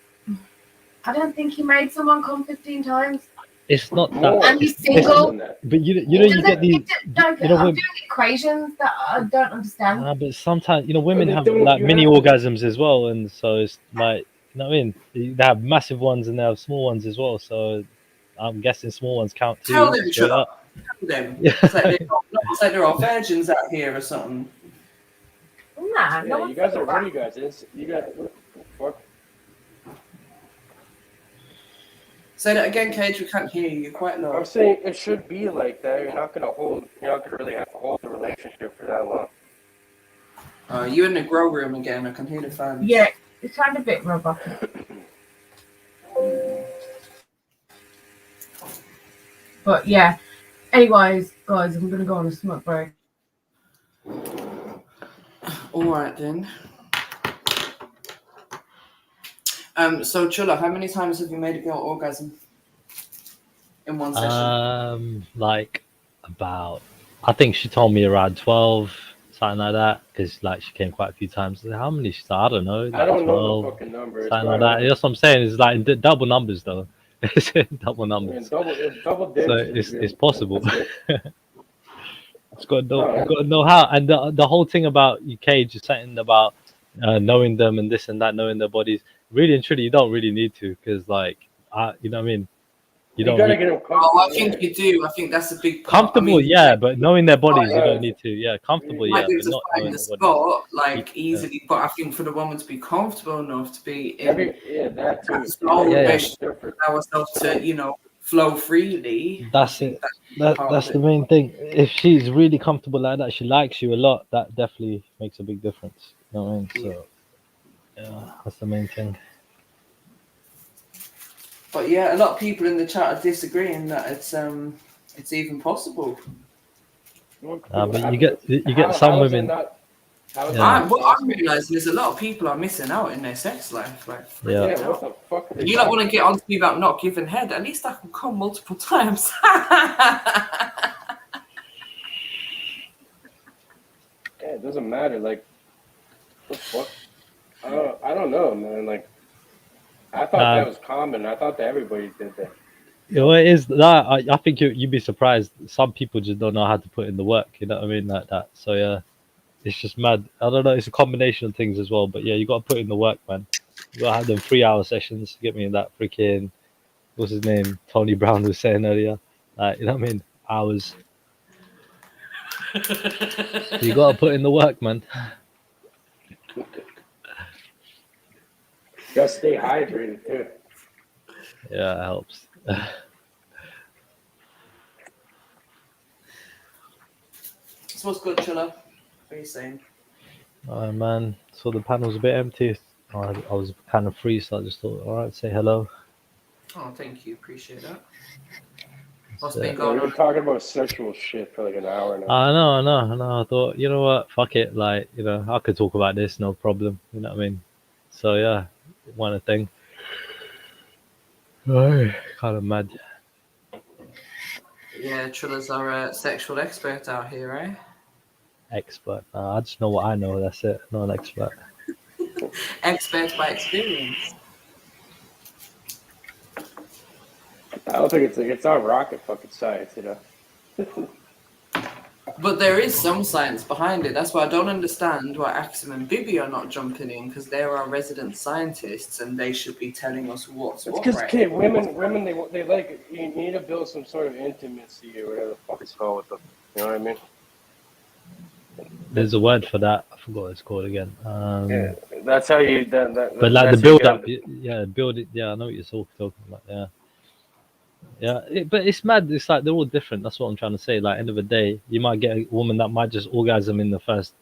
don't think he made someone come 15 times. It's not that. And he's single. But you know you get these. I'm doing equations that I don't understand. But sometimes women have like mini orgasms as well, and so it's like what I mean. They have massive ones and they have small ones as well. So I'm guessing small ones count too. Tell them, Tell them. It's like they're all virgins out here or something. Nah, Yeah, you guys are. What are you guys? You got. What the fuck? Say that again, Cage. We can't hear you. You're quite low. I'm saying it should be like that. You're not gonna really have to hold the relationship for that long. You in the grow room again? I can hear the fans. Yeah, it's kind of a bit robotic. But yeah. Anyways, guys, I'm gonna go on a smoke break. All right then. So Chilla, how many times have you made a girl orgasm in one session? Like about, I think she told me around 12, something like that, because like she came quite a few times. How many? She said, I don't know. Like I don't 12, know the fucking number. something like that. That's what I'm saying. It's like double numbers though. It's double numbers. Double digits. So it's possible. It's got to know how. And the whole thing about Cage is something about knowing them and this and that, knowing their bodies. Really and truly, you don't really need to, because like, you know what I mean. You don't. Gotta get them comfortable. I think you do. I think that's a big part. Comfortable, yeah, but knowing their bodies, you don't need to. Yeah, comfortable, You might be but able not to find knowing the their bodies. spot like easily, but I think for the woman to be comfortable enough to be in that too. Allow ourselves to flow freely. That's it. That's the main thing. If she's really comfortable like that, she likes you a lot. That definitely makes a big difference. You know what I mean? So yeah, that's the main thing. But yeah, a lot of people in the chat are disagreeing that it's even possible. But you get some women. What I'm realizing is a lot of people are missing out in their sex life. Like, yeah. What the fuck? You don't want to get on to me about not giving head. At least I can come multiple times. Yeah, it doesn't matter. Like, what the fuck? I don't know, man. Like, I thought that was common. I thought that everybody did that. You know, it is that. I think you'd be surprised. Some people just don't know how to put in the work. You know what I mean? Like that. So yeah, it's just mad. I don't know. It's a combination of things as well. But yeah, you got to put in the work, man. You got to have them 3-hour sessions. Get me in that freaking, what's his name? Tony Brown was saying earlier. You know what I mean? Hours. You got to put in the work, man. Gotta stay hydrated too. Yeah, it helps. So what's good, Chilla? What are you saying? Oh man, so the panel's a bit empty. I was kind of free, so I just thought, all right, say hello. Oh, thank you. Appreciate that. What's We've been talking about sexual shit for like an hour now. I know. I thought, you know what, fuck it. Like, you know, I could talk about this, no problem. You know what I mean? So yeah, one of the thing. Oh, kind of mad. Yeah, Trilla's our sexual expert out here, right? Expert. I just know what I know. That's it. Not an expert. Expert by experience. I don't think it's not rocket fucking science, you know. But there is some science behind it. That's why I don't understand why Axum and Bibi are not jumping in, because they're our resident scientists and they should be telling us what's It's what. because Right? women they like, you need to build some sort of intimacy or whatever the fuck it's called with them. You know what I mean? There's a word for that. I forgot what it's called again. Yeah, that's how you. But like the build up, yeah, build it. Yeah, I know what you're talking about. Yeah. Yeah, but it's mad. It's like they're all different. That's what I'm trying to say. Like, end of the day, you might get a woman that might just orgasm in the first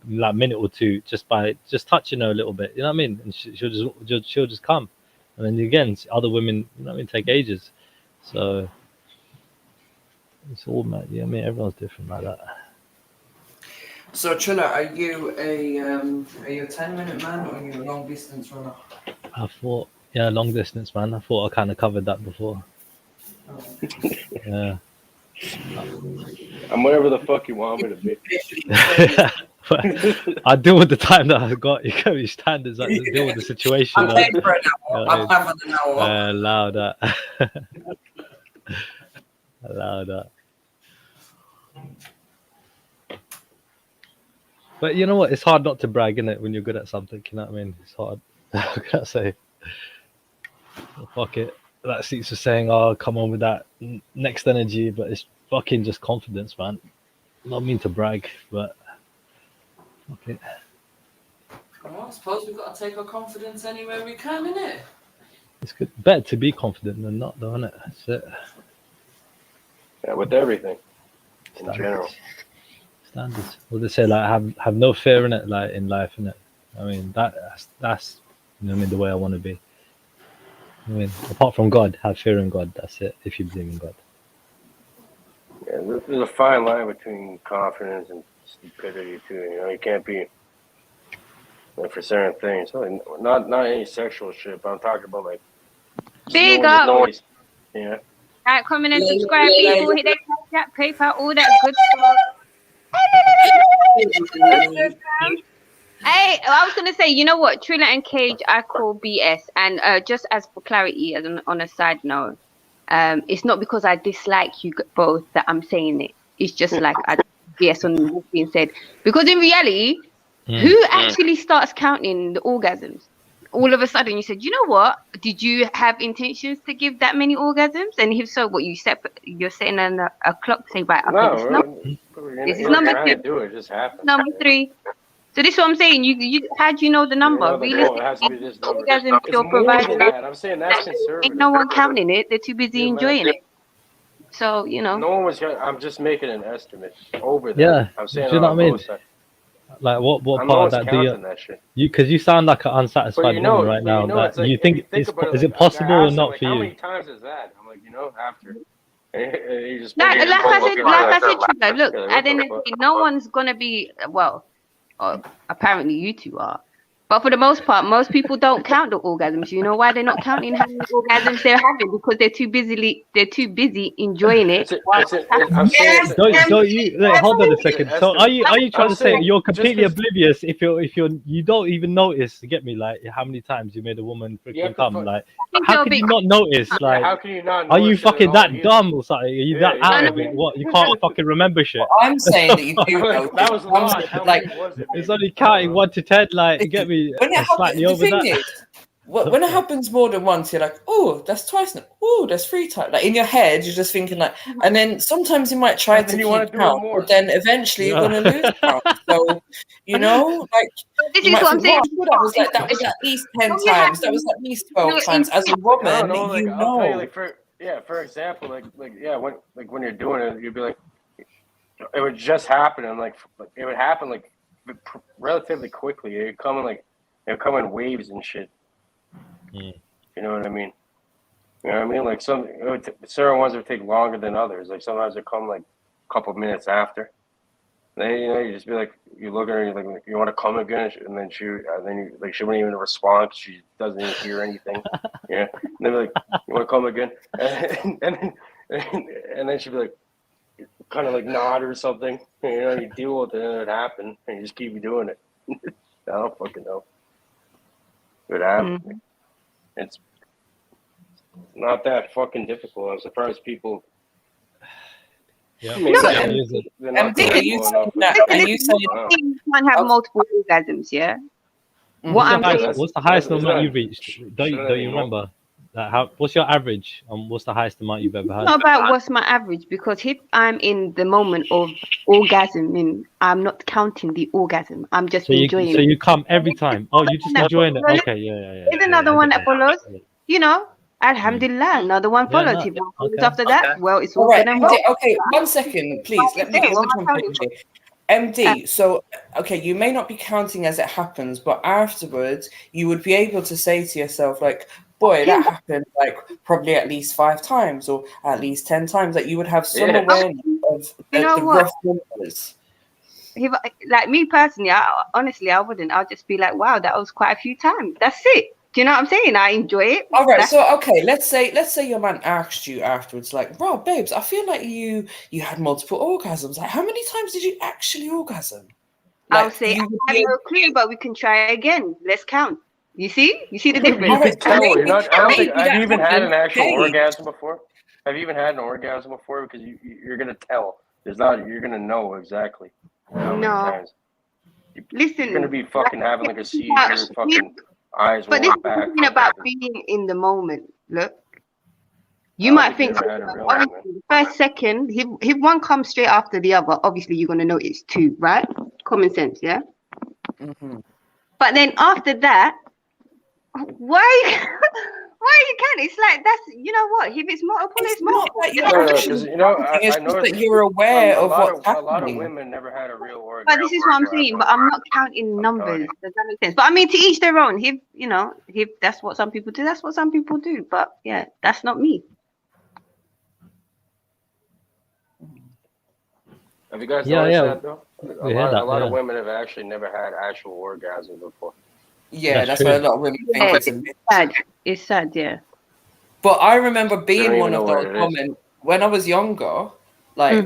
like minute or two just by just touching her a little bit. You know what I mean? And she'll just come. And then again, other women, you know what I mean, take ages. So it's all mad. Yeah, I mean, everyone's different like that. So Trilla, are you a 10-minute man or are you a long distance runner? I thought, yeah, long distance, man. I thought I kind of covered that before. Yeah. I'm whatever the fuck you want me to be. I deal with the time that I got. You got me standards. I deal with the situation. I'm paying for an hour. I'm having an hour. Allow that. Allow that. But you know what? It's hard not to brag, isn't it, when you're good at something? You know what I mean? It's hard. What can I say? Well, fuck it. That seats for saying, "Oh, come on with that next energy," but it's fucking just confidence, man. Not mean to brag, but fuck it. Well, I suppose we've got to take our confidence anywhere we can, innit? It's good. Better to be confident than not, though, isn't it? That's it. Yeah, with everything in general. Standards. Well, they say like have no fear in it, like in life, innit? I mean that's you know what I mean, the way I want to be. I mean, apart from God, have fear in God. That's it. If you believe in God. Yeah, there's a fine line between confidence and stupidity too. You know, you can't be like, for certain things. Like, not any sexual shit, but I'm talking about like big up. Noise. Yeah. Like, comment and subscribe, people. Hit that PayPal, all that good stuff. Hey, I was gonna say, you know what, Trilla and Cage, I call BS. And just as for clarity, as on a side note, it's not because I dislike you both that I'm saying it. It's just like I BS on what's being said. Because in reality, who actually starts counting the orgasms? All of a sudden, you said, you know what? Did you have intentions to give that many orgasms? And if so, what you're setting a clock, say, right? Okay, this is number 2. Do it, just happens. Number 3. So this is what I'm saying. You how do you know the number? Realistically, orgasm you're providing. I'm saying that's conservative. Ain't no one counting it. They're too busy enjoying it. So you know. No one was. I'm just making an estimate over that. Yeah. I'm saying. Do you know what I mean? Like what part of that do you? Because you sound like an unsatisfied woman right now. That you think is it possible or not for you? How many times is that? I'm like, after. You just like I said, look, at the end of the day, no one's gonna be apparently you two are. But for the most part, most people don't count the orgasms. You know why they're not counting how many orgasms they're having? Because they're too busy enjoying it. Don't you hold on a second. So are you trying to say you're completely oblivious if you don't even notice? Get me, like how many times you made a woman freaking come? Like how can you not notice? Like how can you not? Are you fucking that dumb or something? Are you that out of it? What, you can't fucking remember shit? I'm saying that you do. That was like it's only counting 1 to 10. Like you get me. When it happens, the thing is, when it happens more than once, you're like, oh, that's twice now. Oh, that's 3 times. Like in your head, you're just thinking like, and then sometimes you might try to keep count, but then eventually you're gonna lose count. So like this is what I'm saying. That was at least 10 times. That was at least 12 times. As a woman, I'll tell you, like for example, when you're doing it, you'd be like, it would just happen, and like it would happen like relatively quickly. It'd come in like They'll come in waves and shit. Mm. You know what I mean? You know what I mean? Like certain ones would take longer than others. Like sometimes they come like a couple of minutes after. Then you just be like, you look at her, and you're like, you want to come again? And then she wouldn't even respond because she doesn't even hear anything. Yeah. And then be like, you want to come again? And then she'd be like, kind of like nod or something. You deal with it, and it happened, and you just keep doing it. I don't fucking know. It happened. Mm. It's not that fucking difficult. I'm surprised people. Yeah. Maybe they're not you can't have multiple orgasms, yeah? What's the highest amount you've reached? Don't you remember? What's your average? What's the highest amount you've ever had? It's not about what's my average, because if I'm in the moment of orgasm, I'm not counting the orgasm. I'm just enjoying it. So you come every time. Oh, you just enjoying it. Okay, yeah. There's another one that follows. Alhamdulillah, another one follows. If one follows after that, well, it's all good and well. Okay, 1 second, please. Let me get MD, so, okay, you may not be counting as it happens, but afterwards, you would be able to say to yourself, like, boy, that happened, like, probably at least 5 times or at least 10 times. Like, you would have some awareness of the rough numbers. Like, me personally, honestly, I wouldn't. I'll just be like, wow, that was quite a few times. That's it. Do you know what I'm saying? I enjoy it. All right. So, okay, let's say your man asked you afterwards, like, bro, babes, I feel like you had multiple orgasms. Like, how many times did you actually orgasm? Like, I'll say, I have no clue, but we can try again. Let's count. You see the difference? You can tell. I don't think I've even had an actual orgasm before. Have you even had an orgasm before? Because you're gonna tell. You're gonna know exactly how many times. Listen, you're gonna be fucking having like a seizure, fucking eyes but roll this back. is about being in the moment. Look, you might think obviously the first second, if one comes straight after the other, obviously you're gonna know it's 2, right? Common sense, yeah. Mm-hmm. But then after that, why you can't? It's like that's what. If it's multiple, it's multiple. I know that you're aware of what's happening. A lot of women never had a real orgasm. But this is what I'm saying. But I'm not counting numbers. Does that make sense? But I mean, to each their own. If that's what some people do, that's what some people do. But yeah, that's not me. Have you guys noticed that though? A lot of women have actually never had actual orgasms before. Yeah, that's why a lot of women think it's sad. It's sad, yeah. But I remember being one of those women when I was younger. Like,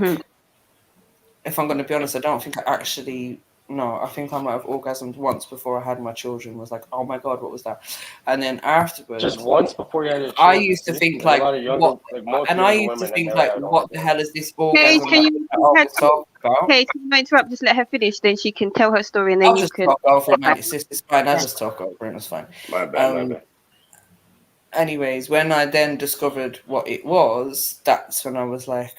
if I'm going to be honest, I don't think I actually. No, I think I might have orgasmed once before I had my children. Was like, oh my god, what was that? And then afterwards, just once before you had your I children. used to think like, what? And I used to think like, what the hell is this orgasm? Can you interrupt? Just let her finish, then she can tell her story, and then I'll just talk over it, mate. It's fine. I'll just talk over it. It's fine. My bad. Anyways, when I then discovered what it was, that's when I was like,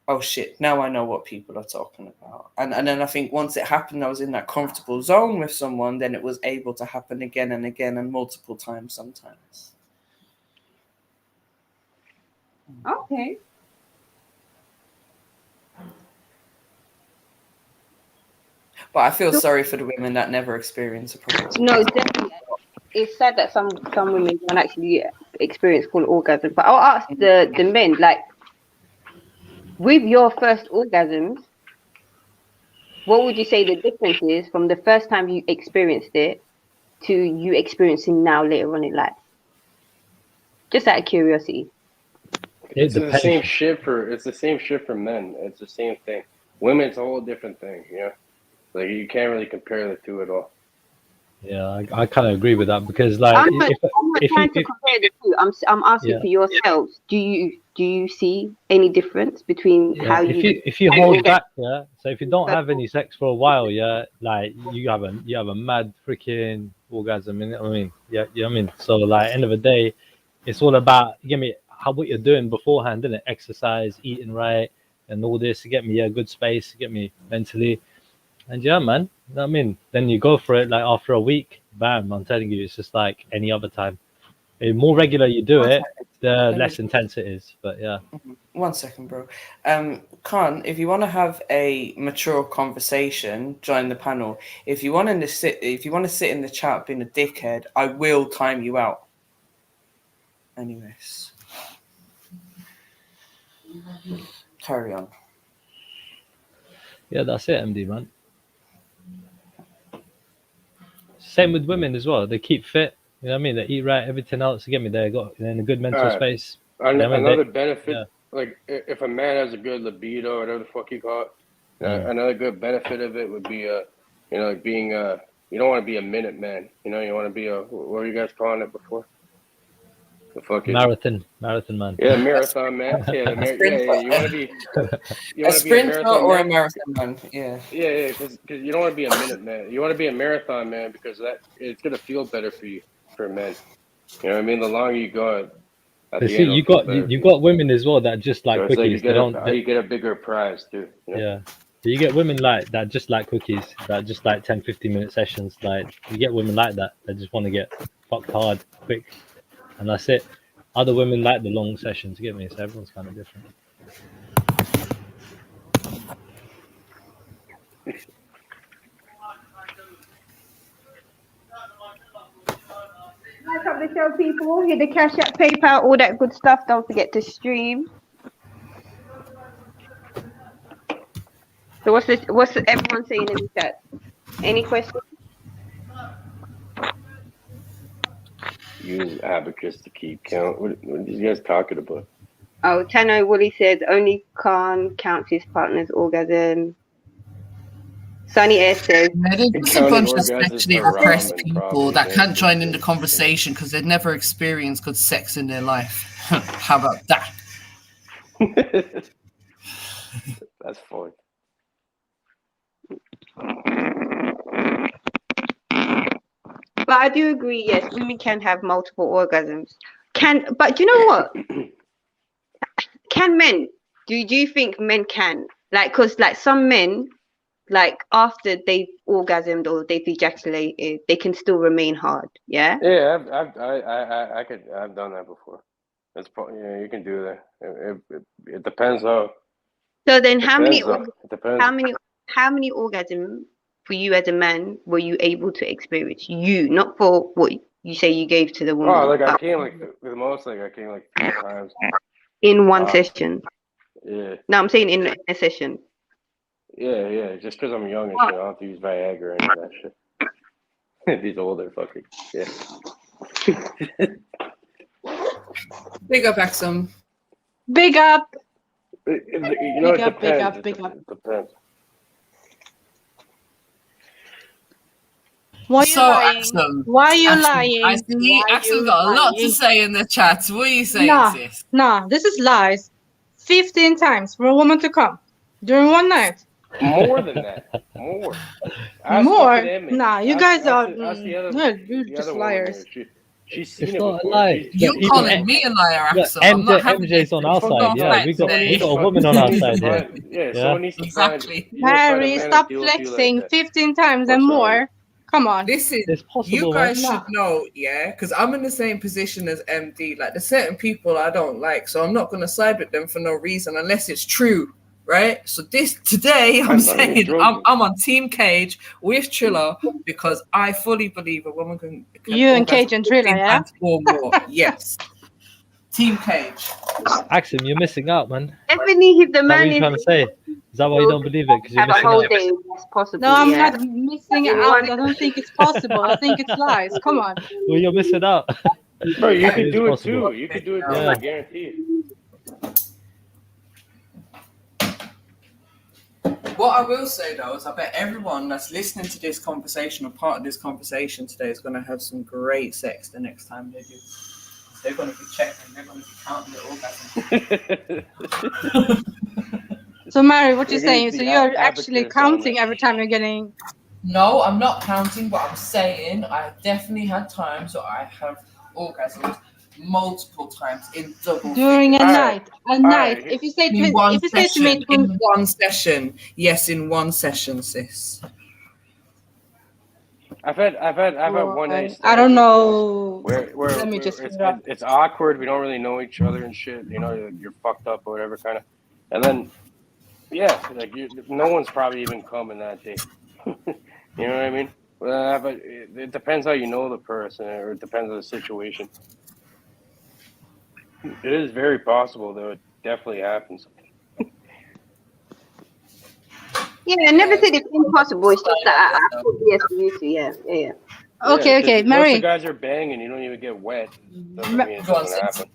oh shit, now I know what people are talking about. And then I think once it happened, I was in that comfortable zone with someone, then it was able to happen again and again and multiple times sometimes. Okay. But I feel sorry for the women that never experience a problem. No, definitely. It's sad that some women don't actually experience full orgasm. But I'll ask the men, like, with your first orgasms, what would you say the difference is from the first time you experienced it to you experiencing now later on in life? Just out of curiosity. It's the same shit for men. It's the same thing. Women, it's a whole different thing. Like you can't really compare the two at all. Yeah, I kind of agree with that because, like, I'm not trying to compare the two. I'm asking for yourselves. Do you see any difference between how if you hold back, so if you don't have any sex for a while, like you have a mad freaking orgasm. So like end of the day, it's all about what you're doing beforehand, isn't it? Exercise, eating right, and all this to get me good space, to get me mentally. And man, then you go for it. Like after a week, bam! I'm telling you, it's just like any other time. The more regular you do it, the less intense it is. But yeah. 1 second, bro. Khan, if you want to have a mature conversation, join the panel. If you want to sit in the chat being a dickhead, I will time you out. Anyways, carry on. Yeah, that's it, MD, man. Same with women as well. They keep fit. You know what I mean? They eat right, everything else. You get me? They're in a good mental space. Another benefit, like if a man has a good libido or whatever the fuck you call it, another good benefit of it would be, you know, like being you don't want to be a minute man. You know, you want to be a, what were you guys calling it before? The fucking marathon man. Yeah, marathon man. Yeah, you want to be a sprinter or a marathon man. Yeah, because you don't want to be a minute man. You want to be a marathon man because it's gonna feel better for you, for men. You know what I mean? The longer you go, But see, you got women as well that just like so cookies. You get a bigger prize too. You know? Yeah. You get women like that just like cookies, that just like 10-15-minute sessions. Like you get women like that just want to get fucked hard quick, and that's it. Other women like the long sessions, you get me? So everyone's kind of different. Back up the show, people. Hit the Cash App, PayPal, all that good stuff. Don't forget to stream. So what's everyone saying in the chat? Any questions? Use abacus to keep count. What are you guys talking about? Oh, Tano Wooly says only Khan counts his partner's orgasm. Sunny Air says they're just a bunch of sexually repressed people that can't join in the conversation because they've never experienced good sex in their life. How about that? That's fun. But I do agree, yes, women can have multiple orgasms. But do you know what? Can men? Do you think men can? Like, because like some men, like after they've orgasmed or they've ejaculated, they can still remain hard. Yeah. Yeah, I've done that before. That's you can do that. It depends how. So then, how many orgasms for you as a man were you able to experience? You, not for what you say you gave to the woman. Oh, like I came like the most, like I came like 3 times in one session. Yeah. No, I'm saying in a session. Yeah. Just because I'm young and shit, I don't have to use Viagra or any of that shit. These older fuckers. Yeah. Big up, Axum. Big up. You know, big up. It depends. Why are you lying? Axum, Why are you Axum, lying? I see Axum got a lot to say in the chat. What are you saying, sis? Nah, this is lies. 15 times for a woman to come during one night. More than that. More. More? Nah, you guys are you're just liars. She's seen it's it not before. a lie. You're calling me a liar, Axum. I'm not having MJ's on our side. Yeah, we got a woman on our side. Yeah, someone needs to exactly. Harry, stop flexing 15 times and more. Come on. Listen, you guys should know, yeah, because I'm in the same position as MD. Like, there's certain people I don't like, so I'm not going to side with them for no reason unless it's true, right? So today, I'm saying I'm on Team Cage with Triller because I fully believe a woman can you and Cage and Triller, yeah? Or more. Yes. Team Cage. Axum, you're missing out, man. Definitely, if the man is trying to say. Is that why you don't believe it? Because you're missing out. Day as possible. No, I'm not missing out. I don't think it's possible. I think it's lies. Come on. Well, you're missing out. Bro, you can do it too. You can do it too. I guarantee it. What I will say though is I bet everyone that's listening to this conversation or part of this conversation today is going to have some great sex the next time they do. They're going to be checking. They're going to be counting the orgasm. So, Mary, what you're saying? So you're actually counting every time you're getting. No, I'm not counting, but I'm saying I definitely had times where I have orgasms multiple times in double during figures. a night. If you say to me, in one session, yes, in one session, sis. I've had one night stand. I don't know. Where Let me just put it up. it's awkward. We don't really know each other and shit. You know, you're fucked up or whatever kind of. And then, yeah, like no one's probably even coming that day. You know what I mean? But it depends how you know the person, or it depends on the situation. It is very possible, though. It definitely happens. Yeah, I never said it's impossible. It's just that I put yes to you two. Yeah. Okay, Mary. Most of the guys are banging. You don't even get wet. Doesn't mean it doesn't happen.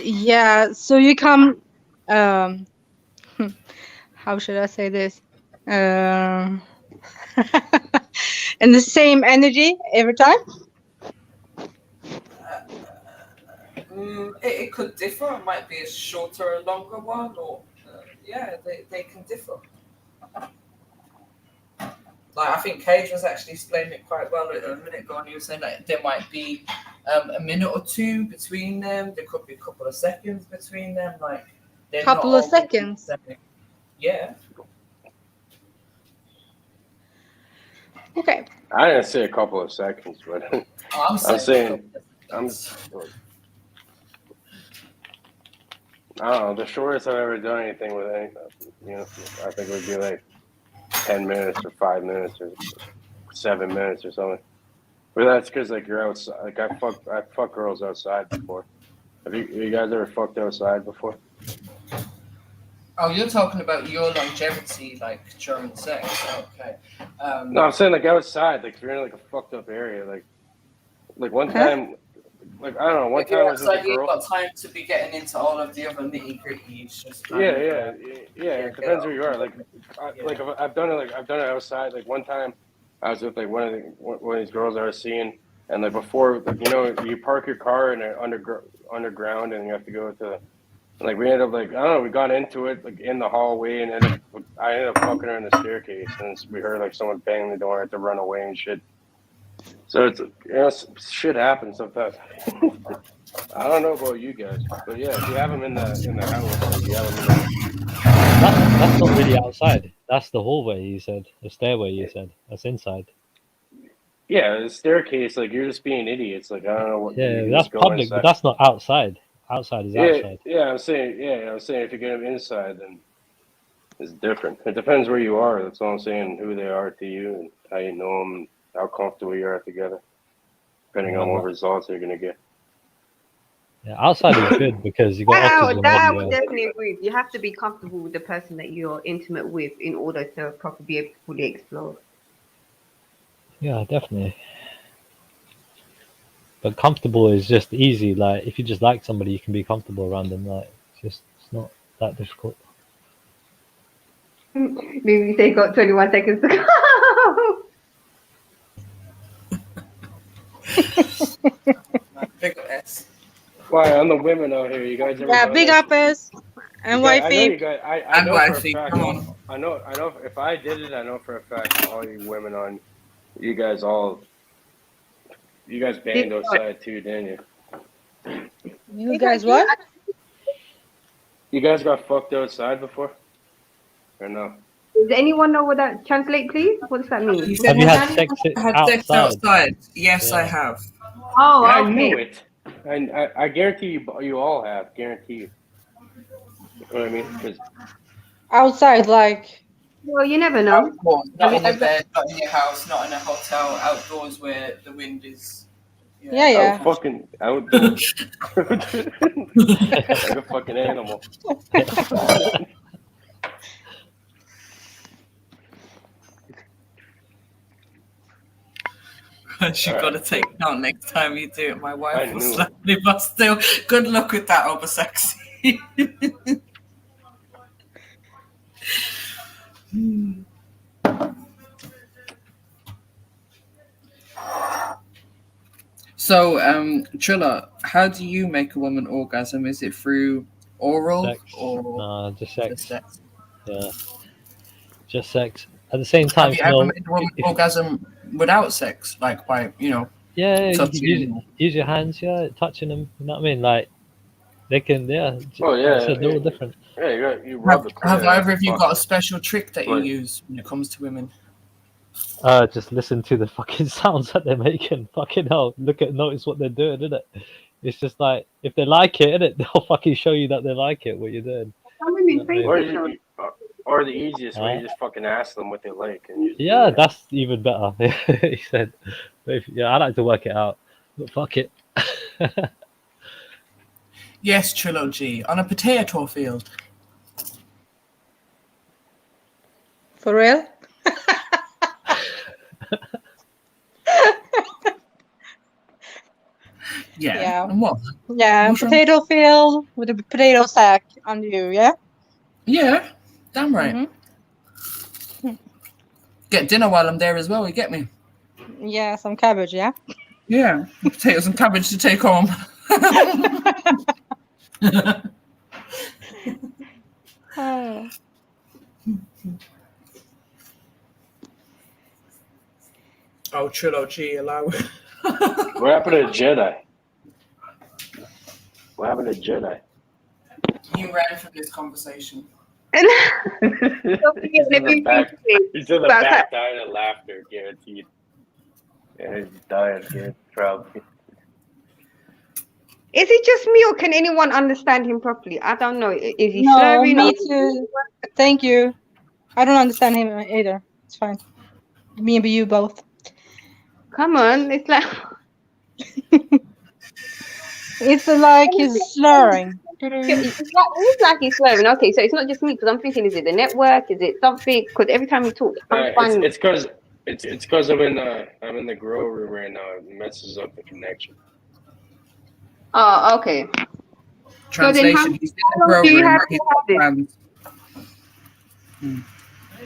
Yeah, so you come. How should I say this? In the same energy every time. It could differ. It might be a shorter or longer one, or yeah, they can differ. Like, I think Cage was actually explaining it quite well a minute ago, and he was saying that there might be a minute or two between them. There could be a couple of seconds between them. Like, Couple of seconds. Yeah. Okay. I didn't say a couple of seconds, but I'm saying I don't know. The shortest I've ever done anything with I think it would be like 10 minutes or 5 minutes or 7 minutes or something. But that's because like you're outside. Like I fuck girls outside before. Have you guys ever fucked outside before? Oh, you're talking about your longevity, like during sex. Okay. No, I'm saying like outside. Like if you're in like a fucked up area, like one time. Like I don't know. One time I was with a girl. You've got time to be getting into all of the other nitty gritty. Yeah. It depends where you are. Like I've done it outside. Like one time, I was with like one of these girls I was seeing, and like before, like, you know, you park your car in an underground, and you have to go to. Like we ended up like I don't know. We got into it like in the hallway, and then I ended up fucking her in the staircase, and we heard like someone bang the door. I had to run away and shit. So it's shit happens sometimes. I don't know about you guys, but yeah, if you have them in the house, like you have them in the... That's not really outside. That's the hallway. You said the stairway. You said that's inside. Yeah, the staircase. Like you're just being idiots. Like I don't know what. Yeah, that's public, inside. But that's not outside. Outside is outside. Yeah, I'm saying if you get them inside, then it's different. It depends where you are. That's all I'm saying. Who they are to you and how you know them. How comfortable you are together, depending on what results you're gonna get. Yeah, outside is good because you got oxygen. That I would definitely agree. You have to be comfortable with the person that you're intimate with in order to properly be able to fully explore. Yeah, definitely. But comfortable is just easy. Like if you just like somebody, you can be comfortable around them. Like it's not that difficult. Maybe they got 21 seconds to go. Big up S. Why on the women out here? You guys ever? Yeah, big up S. And wifey. I know for a fact. I know. If I did it, I know for a fact. All you women on, you guys banged outside too, didn't you? You guys what? You guys got fucked outside before, or no? Does anyone know what that translates, please? What does that mean? Have you had sex outside? Yes, yeah. I have. Oh, yeah, okay. I knew it. I guarantee you all have. Guarantee you. You know what I mean? Outside, like. Well, you never know. Not in a bed, not in your house, not in a hotel, outdoors where the wind is. Yeah. Oh, fucking outdoors. Like a fucking animal. She got to take down next time you do it. My wife will slap me, but still, good luck with that, over sexy. So, Trilla, how do you make a woman orgasm? Is it through oral sex. or no, just sex? Yeah, just sex. At the same time, have you ever made a woman orgasm without sex, like by Yeah, use your hands, touching them. You know what I mean? Like they can, it's a little different. Yeah, you rub the have either of you got a special trick that you use when it comes to women? Just listen to the fucking sounds that they're making. Fucking hell, notice what they're doing, isn't it? It's just like if they like it, innit, they'll fucking show you that they like it. What you're doing. Or the easiest way, you just fucking ask them what they like, and you just Yeah, that's even better. He said, "Yeah, I like to work it out, but fuck it." Yes, Trilogy on a potato field. For real? Yeah. And what? Yeah, potato field with a potato sack on you, yeah? Yeah, damn right. Get dinner while I'm there as well, you get me? Yeah, some cabbage, yeah? Yeah, potatoes and cabbage to take home. Oh. Oh, Trilogy, allow it. What happened to Jedi? What happened to Jedi? You ran from this conversation. He's in the back dying of laughter, guaranteed. Yeah, he's dying, yeah, probably. Is it just me, or can anyone understand him properly? I don't know. Is he No, slurring? me too. Thank you. I don't understand him either. It's fine. Me and you both. Come on, it's like it's like he's slurring. It's like he's slurring. Okay, so it's not just me, because I'm thinking, is it the network? Is it something? Because every time he talks, It's because I'm in the grow room right now. It messes up the connection. Oh, okay. Translation: he's in the grow room.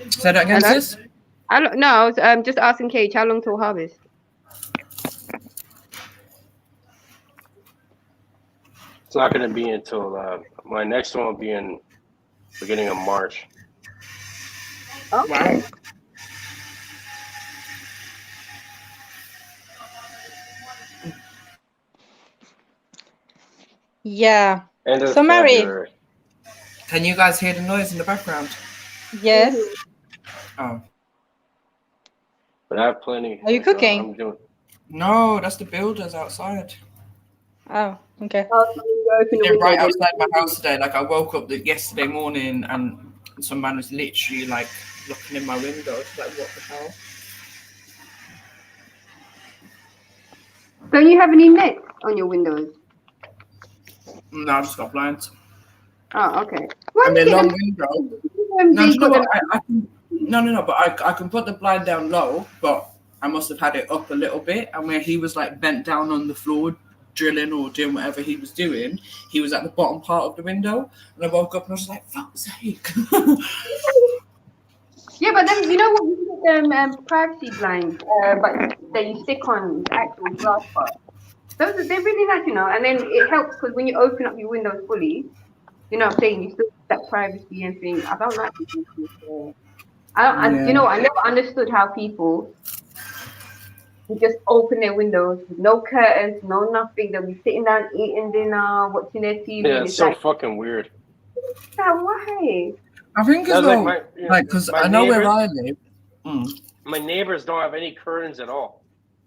Say that again, sis? I don't know. I'm just asking Cage, how long till harvest? It's not going to be until my next one will be in beginning of March. Okay. Wow. Yeah. So Mary, can you guys hear the noise in the background? Yes. Oh. But I have plenty. Are you cooking? No, that's the builders outside. Oh, okay. They're right outside my house today. Like I woke up yesterday morning and some man was literally like looking in my window. It's like, what the hell? Don't you have any nets on your windows? No, I've just got blinds. Oh, okay. And they're long window. No, but I can put the blind down low, but I must have had it up a little bit. And where he was like bent down on the floor, drilling or doing whatever he was doing, he was at the bottom part of the window. And I woke up and I was like, fuck's sake. Yeah, but then you know what? You get privacy blinds, but that you stick on the actual glass part. They're really nice, you know. And then it helps because when you open up your windows fully, you know what I'm saying, you still have that privacy and thing. I don't like this. You know, I never understood how people who just open their windows with no curtains, no nothing. They'll be sitting down eating dinner, watching their TV. Yeah, it's so like, fucking weird. Why? I think as well, because I know where I live. My neighbors don't have any curtains at all.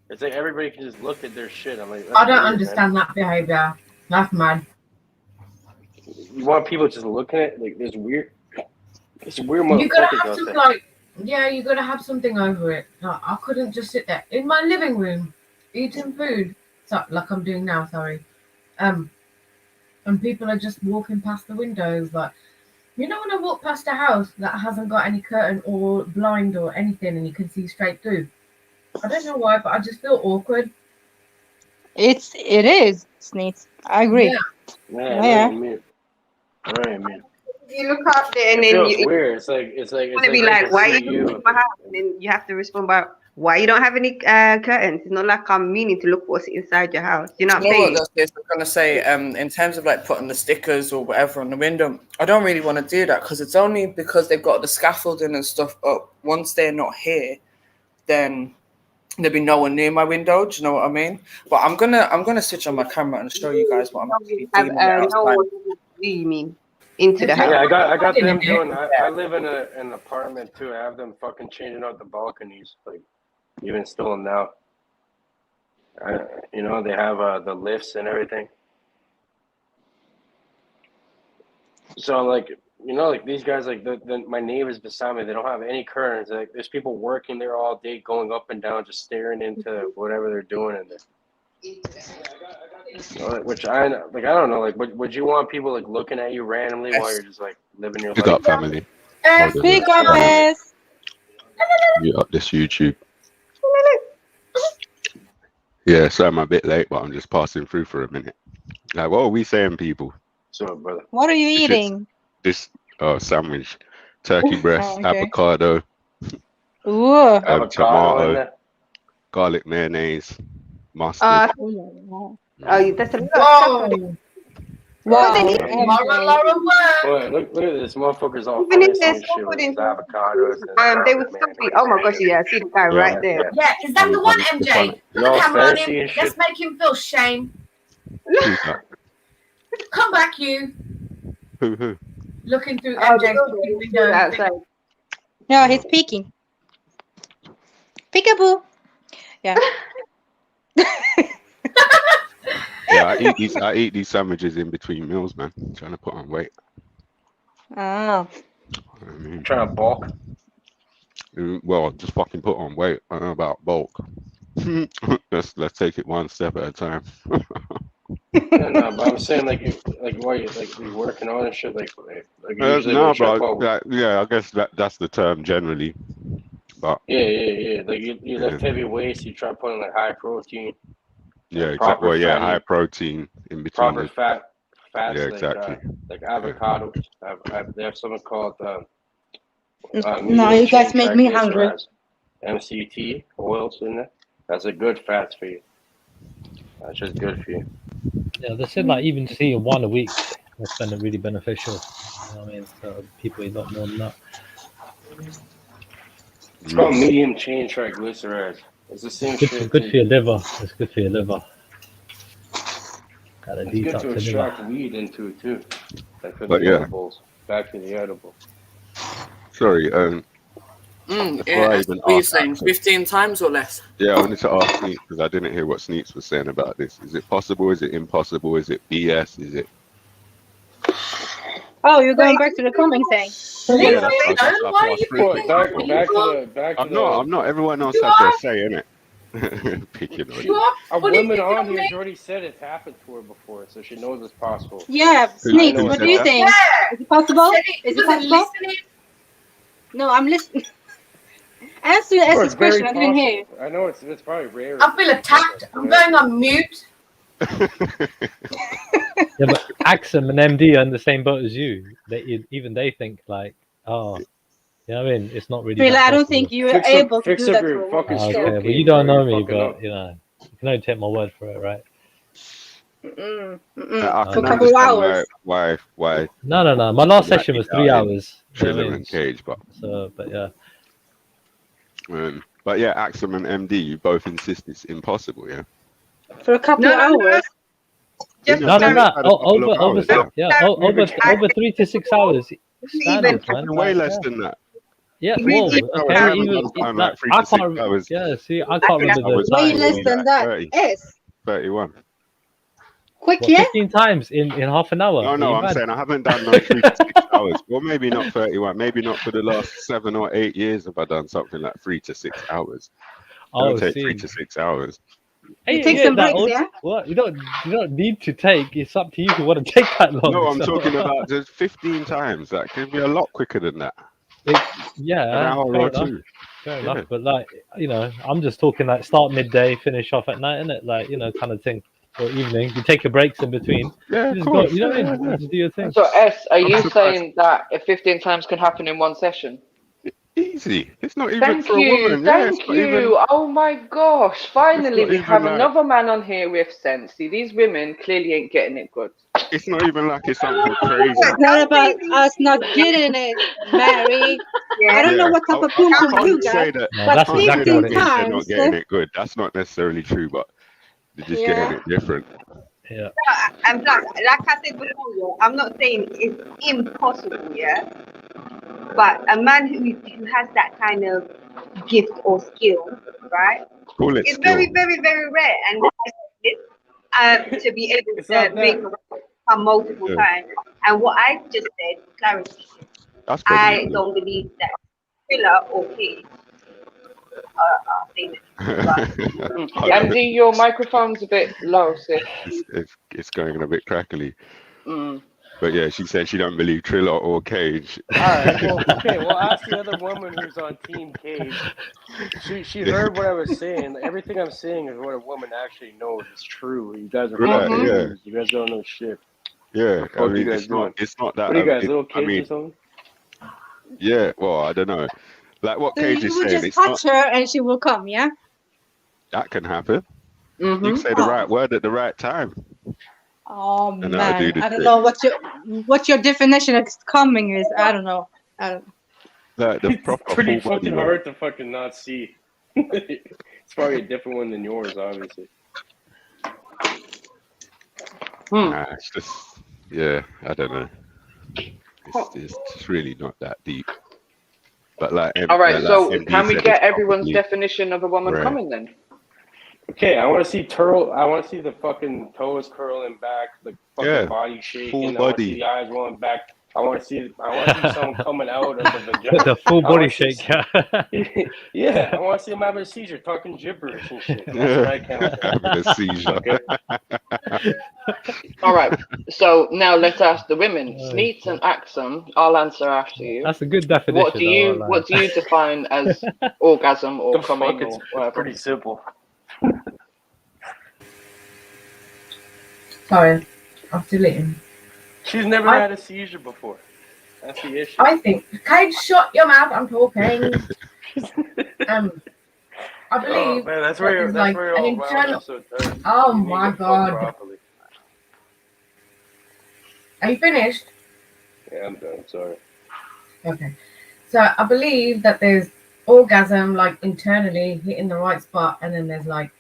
It's like everybody can just look at their shit. I'm like, I don't understand that behavior. That's mad. You want people just looking at it? Like, there's weird. It's weird. You gotta have something like, yeah, you gotta have something over it. Like, I couldn't just sit there in my living room eating food, like I'm doing now. Sorry, and people are just walking past the windows. Like, you know, when I walk past a house that hasn't got any curtain or blind or anything, and you can see straight through. I don't know why, but I just feel awkward. It is, Sneeze. I agree. Yeah. Right, man. You look up there and then it's weird. It's like want to be like, why are you in my house? And then you have to respond by, why you don't have any curtains? It's not like I'm meaning to look what's inside your house. You know what I'm saying? What I'm gonna say, in terms of like putting the stickers or whatever on the window, I don't really want to do that because it's only because they've got the scaffolding and stuff up. Once they're not here, then there'll be no one near my window. Do you know what I mean? But I'm gonna switch on my camera and show you guys what I'm actually doing. What do you mean? into the house. Yeah, I got them doing. I live in an apartment too. I have them fucking changing out the balconies, like even still now. You know, they have the lifts and everything. So like, you know, like these guys, like my neighbors beside me, they don't have any curtains. Like there's people working there all day, going up and down, just staring into whatever they're doing in there. Which I like. I don't know. Like, would you want people like looking at you randomly while you're just like living your life? Big up, family. Big up, ass. Mute up this YouTube. Yeah, sorry I'm a bit late, but I'm just passing through for a minute. Like, what are we saying, people? So, brother. What are you eating? This sandwich, turkey breast, okay. avocado, Ooh. tomato, garlic mayonnaise, mustard. That's a Wow. Boy, look at this. Motherfuckers all Even if fancy there's and no shit food with in these avocados. they would still be. Oh my gosh, yeah, I see the guy right there. Yeah, is that the one, MJ? Put the No, camera on fancy him. and shit. Let's make him feel shame. Come back, you. Who? Looking through MJ's window. Outside. No, he's peeking. Peekaboo. Yeah. Yeah, I eat these sandwiches in between meals, man. I'm trying to put on weight. Oh. I mean, trying to bulk. Well, just fucking put on weight. I don't know about bulk. let's take it one step at a time. Yeah, no, but I'm saying like why you working on and shit like usually No, what you're bro. Yeah, I guess that's the term generally. But yeah. Like you lift heavy weights, you try putting like high protein. Yeah, exactly. Well, yeah, high protein in between. Proper fats. Yeah, exactly. Like avocados. They have something called. No, you guys make me hungry. MCT oils in there. That's a good fats for you. That's just good for you. Yeah, they said like even just eating one a week that's been really beneficial. You know what I mean? So people eat a lot more than that. It's called medium chain triglycerides. It's the same shit. It's good for your liver. It's good for your liver. Got It's good to extract weed into it too. Like for the edibles. Back to the edible. Sorry, Yeah, what are you saying? 15 times or less? Yeah, I wanted to ask Sneaks because I didn't hear what Sneaks was saying about this. Is it possible? Is it impossible? Is it BS? Is it? Oh, you're going back to the comment thing. I'm not. Everyone else has their say in it. Picking on you. A woman on here has already said it's happened to her before, so she knows it's possible. Yeah, Sneaks, what do you think? Is it possible? Is it possible? No, I'm listening. Answer this question. I didn't hear. I know it's probably rare. I feel attacked. I'm going on mute. Yeah, but Axum and MD are in the same boat as you. Even they think like, oh, you know what I mean? It's not really. Really, I don't think you were able to do that. Okay, well, you don't know me, but you know, you can only take my word for it, right? For a couple of hours. Why? No. My last session was 3 hours. Triller and Cage, but yeah. But yeah, Axum and MD, you both insist it's impossible, yeah. For a couple of hours. Over 3 to 6 hours. Standard, man. Way less than that. Yeah, well, okay, I can't. Yeah, see, I can't remember the way less than that. Yes. 31. Quick, yeah. 15 times in half an hour. No, I'm saying I haven't done no 3 to 6 hours. Well, maybe not 31. Maybe not for the last 7 or 8 years have I done something like 3 to 6 hours. It'll take 3 to 6 hours. Hey, take some breaks, yeah? What? You don't need to take. It's up to you if you want to take that long. No, I'm talking about just 15 times. That can be a lot quicker than that. Yeah, an hour or two. Fair enough, but like, you know, I'm just talking like start midday, finish off at night, innit? Like, you know, kind of thing. Or evening, you take your breaks in between. Yeah, you, you know what I mean? Just do your thing. So S, are you saying that if 15 times can happen in one session? Easy. It's not even for a woman. Thank you. Oh my gosh. Finally, we have another man on here with sense. See, these women clearly ain't getting it good. It's not even like it's something crazy. It's not about us not getting it, Mary. I don't know what type of pum pum you got, but 15 times. They're not getting it good. That's not necessarily true, but they're just getting it different. Yeah. And like I said before, yeah, I'm not saying it's impossible, yeah. But a man who has that kind of gift or skill, right? Call it It's skill. very, very, very rare, and to be able to make a come multiple times. And what I just said, clarity. That's I don't believe that Thriller or Cage are saying it. Andy, your microphone's a bit low, sis. It's going a bit crackly. Mm. But yeah, she said she don't believe Triller or Cage. Alright, well, okay, well ask the other woman who's on Team Cage. She heard what I was saying. Everything I'm saying is what a woman actually knows is true. You guys are fucking idiots. You guys don't know shit. Yeah, What I are you mean, guys doing? it's not that. What are you guys, little I kids mean, or something? yeah, well, I don't know. Like what So Cage you is would saying, just it's touch not her and she will come, yeah? that can happen. Mm-hmm. You can say the right word at the right time. Oh And that'll do man, the I don't trick. know what your definition of coming is. I don't know. Like the proper Pretty full body fucking one. hard to fucking not see. It's probably a different one than yours, obviously. Nah, it's just yeah, I don't know. It's just really not that deep. But like, All right, so MD can we said, get it's everyone's probably definition of a woman rare. coming then? Okay, I want to see Turtle. I want to see the fucking toes curling back, the fucking Yeah, body full shaking. I want to see body. the eyes rolling back. I want to see someone coming out of the vagina. The full I wanna body see shake. Yeah, I want to see him having a seizure, talking gibberish and shit. That's what I count. Having a seizure. Okay. All right, so now let's ask the women. Sneets and Axum, I'll answer after you. That's a good definition. What do you define as orgasm or The coming fuck, or it's whatever? pretty simple. Sorry, I'm deleting. She's never had a seizure before. That's the issue. I think, Kate, shut your mouth. I'm talking. I believe. Oh man, that's where you're. That's where you're all wound up so tight. Oh You need my to fuck god. properly. Are you finished? Yeah, I'm done. Sorry. Okay. So I believe that there's orgasm, like internally hitting the right spot, and then there's like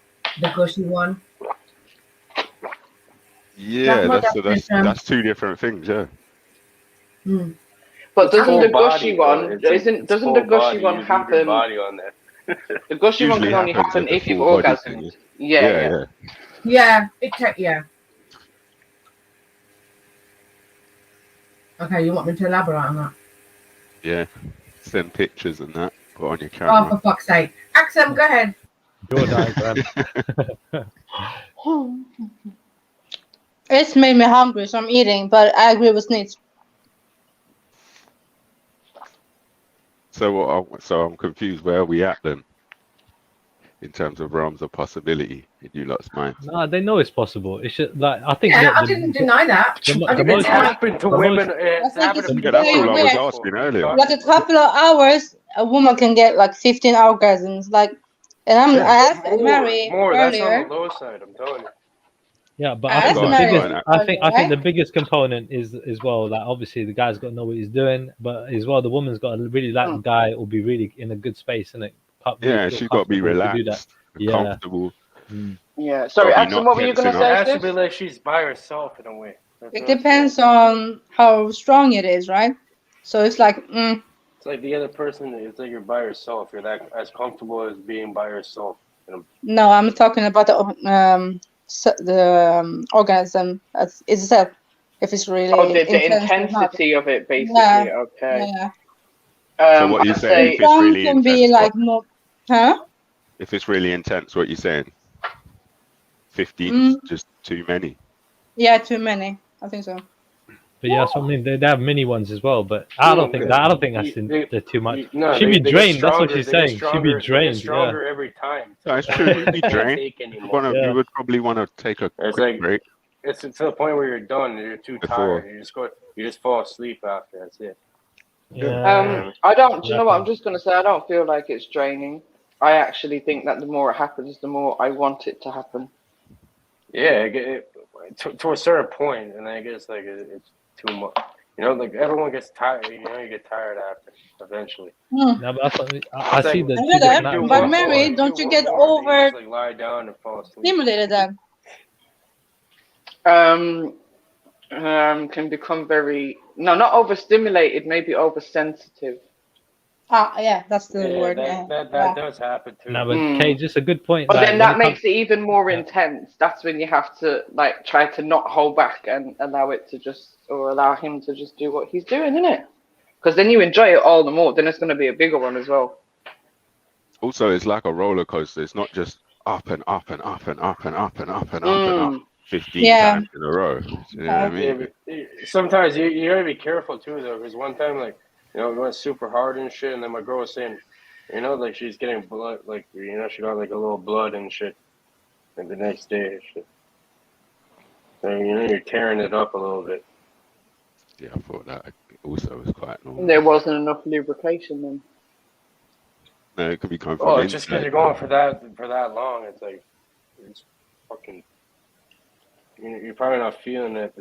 the gushy one. Yeah, my that's two different things. Yeah. Hmm. But doesn't the body, gushy one doesn't the gushy one happen? Body on there. The gushy one Usually can only happens happen at the if you've full body orgasmed. thing, Yeah. Yeah, yeah. Okay, you want me to elaborate on that? Yeah. Send pictures and that. Put on your Oh, camera. for fuck's sake. Axel, go ahead. Your diagram. It's made me hungry, so I'm eating. But I agree with Needs. So I'm confused. Where are we at then? In terms of realms of possibility in you lot's minds. No, they know it's possible. It's just like I think. Yeah, I didn't deny that. It's happened to women. It's happened to Yeah, people. that's all I was asking earlier. Like a couple of hours, a woman can get like 15 orgasms. Like, and I asked Mary That's earlier. on the low side. I'm telling you. Yeah, but I I think think the the biggest, biggest- I think the biggest component is as well that obviously the guy's got to know what he's doing, but as well the woman's got to really like the guy or be really in a good space, and Yeah, she's got to be relaxed, and Yeah. comfortable. Yeah. Sorry, Probably Axel, not what were you going to tensing say? It has to Sis? be like she's by herself in a way. It depends on how strong it is, right? So it's like, It's like the other person. It's like you're by yourself. You're that as comfortable as being by yourself. no, I'm talking about the organism as itself. If it's really the intense or not. intensity of it, basically. Yeah, Okay. yeah. So what are you I'd saying? say- If it's Some really can be intense, like more, huh? if it's really intense, what you saying? 15 is just too many. Yeah, too many. I think so. But yeah, so I mean they have mini ones as well, but I don't think they're too much. No, She'd be they get drained. That's what stronger, she's they get saying. She'd stronger, be drained. They get stronger every time. No, it's true. You'd be Can't drained. take anymore. You would probably want to take a It's quick like break. it's to the point where you're done. You're too Before. tired. You just fall asleep after. That's it. I don't. Do you know what? I'm just going to say I don't feel like it's draining. I actually think that the more it happens, the more I want it to happen. Yeah, to a certain point, and I guess like it's too much. You know, like everyone gets tired. You know, you get tired after eventually. No, but that's what I see the I know that, but Mary, don't you get over Just, like lie down and fall asleep. stimulated then? Can become very not overstimulated, maybe oversensitive. Yeah, that's the word. That does happen too. No, but Cage, it's a good point. But like, then when that it makes it even more intense. That's when you have to like try to not hold back and allow it to allow him to just do what he's doing, isn't it? Because then you enjoy it all the more. Then it's going to be a bigger one as well. Also, it's like a roller coaster. It's not just up and up and up and up and up and up and up and up 15 times in a row. You know what I mean? Yeah, but sometimes you gotta be careful too, though, because one time, like, you know, we went super hard and shit, and then my girl was saying, you know, like she's getting blood, like, you know, she got like a little blood and shit, like the next day and shit. So, you know, you're tearing it up a little bit. Yeah, I thought that also was quite normal. There wasn't enough lubrication then. No, it could be coming from Oh, inside. just because you're going for that long, it's like, it's fucking. You're probably not feeling it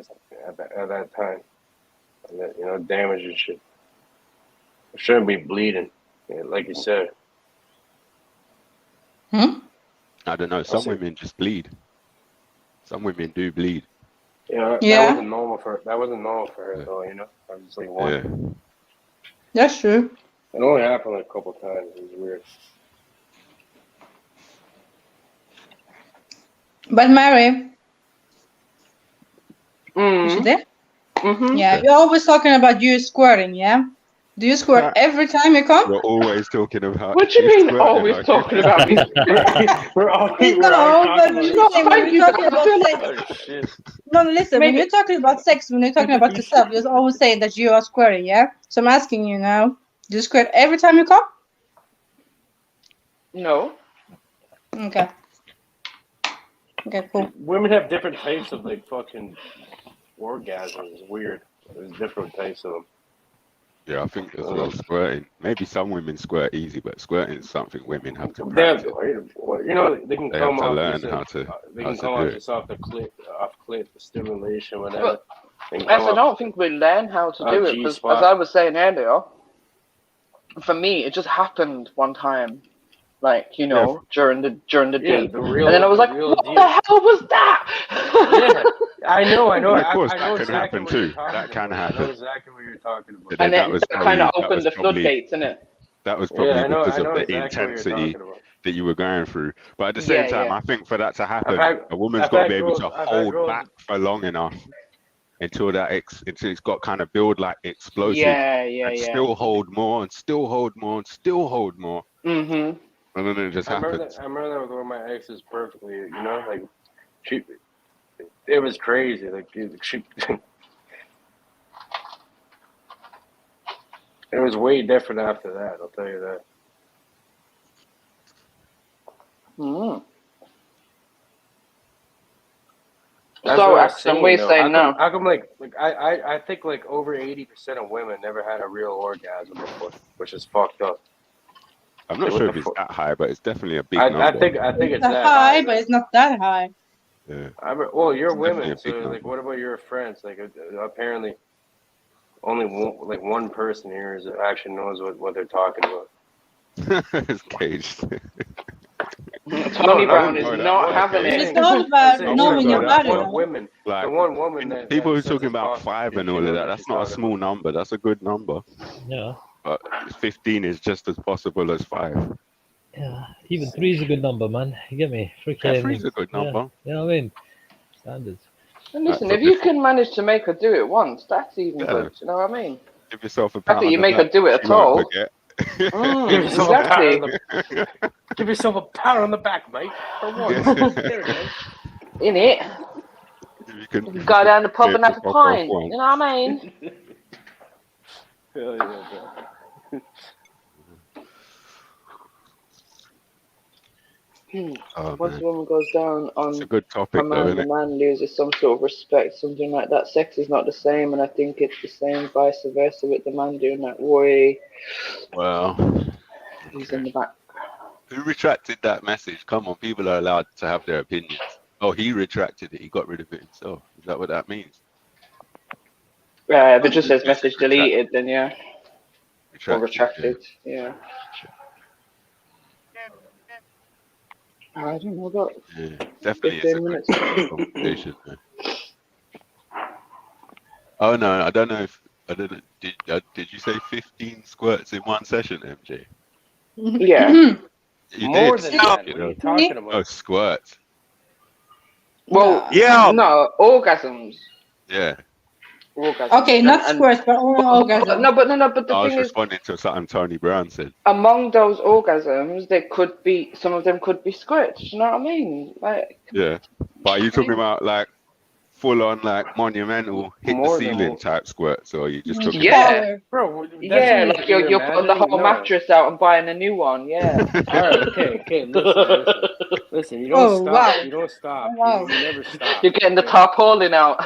at that time. And that, you know, damage and shit. It shouldn't be bleeding, like you said. I don't know. Some women just bleed. Some women do bleed. Yeah, that wasn't normal for her though. You know, I was just like, what? Yeah. That's true. It only happened like a couple times. It was weird. But Mary, is she there? Yeah, you're always talking about you squirting, yeah? Do you squirt every time you come? We're always talking about. What do you mean always talking about me? We're always but you know, when you're talking about sex. No, listen, when you're talking about sex, when you're talking about yourself, you're always saying that you are squirting, yeah? So I'm asking you now, do you squirt every time you come? No. Okay. Okay, cool. Women have different types of like fucking orgasms. It's weird. There's different types of them. Yeah, I think as well squirting. Maybe some women squirt easy, but squirting is something women have to practice. You know, they can come have to off. learn how to. They can come off just off clit, the stimulation, whatever. I don't think we learn how to do it because, as I was saying earlier, for me, it just happened one time, like during the day, and then I was like, "What the hell was that?" Yeah, I know. Of course, I know that can exactly happen too. That can I happen. know exactly what you're talking about. But then that was kind of opened the floodgates, innit? That was probably because of the exactly intensity that you were going through. But at the same time, I think for that to happen, a woman's got to be able to hold back for long enough until it's got kind of build like explosive, and still hold more and still hold more and still hold more. Mm-hmm. And then it just happens. I remember that with one of my exes perfectly. You know, like it was crazy. Like she. It was way different after that, I'll tell you that. So, Axel, what are you saying now? How come, like I think like over 80% of women never had a real orgasm before, which is fucked up. I'm not sure if it's that high, but it's definitely a big number. I think it's that high, but it's not that high. Yeah. Well, you're women, so like, what about your friends? Like, apparently, only one person here actually knows what they're talking about. It's caged. Tony Brown is not having it. It's all about knowing your body. Women, like the one woman people who are talking about 5 and all of that. That's not a small number. That's a good number. Yeah. But 15 is just as possible as 5. Yeah, even 3 is a good number, man. You get me? Yeah, 3 is a good number. Yeah, you know what I mean? Standards. And listen, if you can manage to make her do it once, that's even good. You know what I mean? Give yourself a pound. After you make her do it at all. Exactly. Give yourself a pat on the back, mate. For once. There it is. In it. You can go down the pub and have a pint. You know what I mean? Hell yeah, bro. Once a woman goes down on it's a good topic, a man, the man loses some sort of respect, something like that. Sex is not the same, and I think it's the same vice versa with the man doing that. Roy, well, he's in the back. Who retracted that message? Come on, people are allowed to have their opinions. Oh, he retracted it. He got rid of it himself. Is that what that means? If it just says message deleted, then yeah. Or retracted, yeah. I don't know about. Yeah, definitely. 15 minutes. Conversation. Oh no, I don't know if I don't. Did you say 15 squirts in one session, MJ? Yeah. You More did. than that. You What are know? you talking about? Oh, squirts. Well, no, orgasms. Yeah. Orgasms. Okay, not squirts, but orgasm. But the I was thing is, responding to something Tony Brown said. among those orgasms, there could be some of them could be squirts. You know what I mean? Like, Yeah. But are you talking about like full on like monumental hit the ceiling type squirts, or are you just talking yeah, bro. yeah, like you're putting the whole mattress out and buying a new one. Yeah. All right, okay. Listen. You don't stop. Wow. You don't stop. Wow. You never stop. You're getting the tarpaulin out.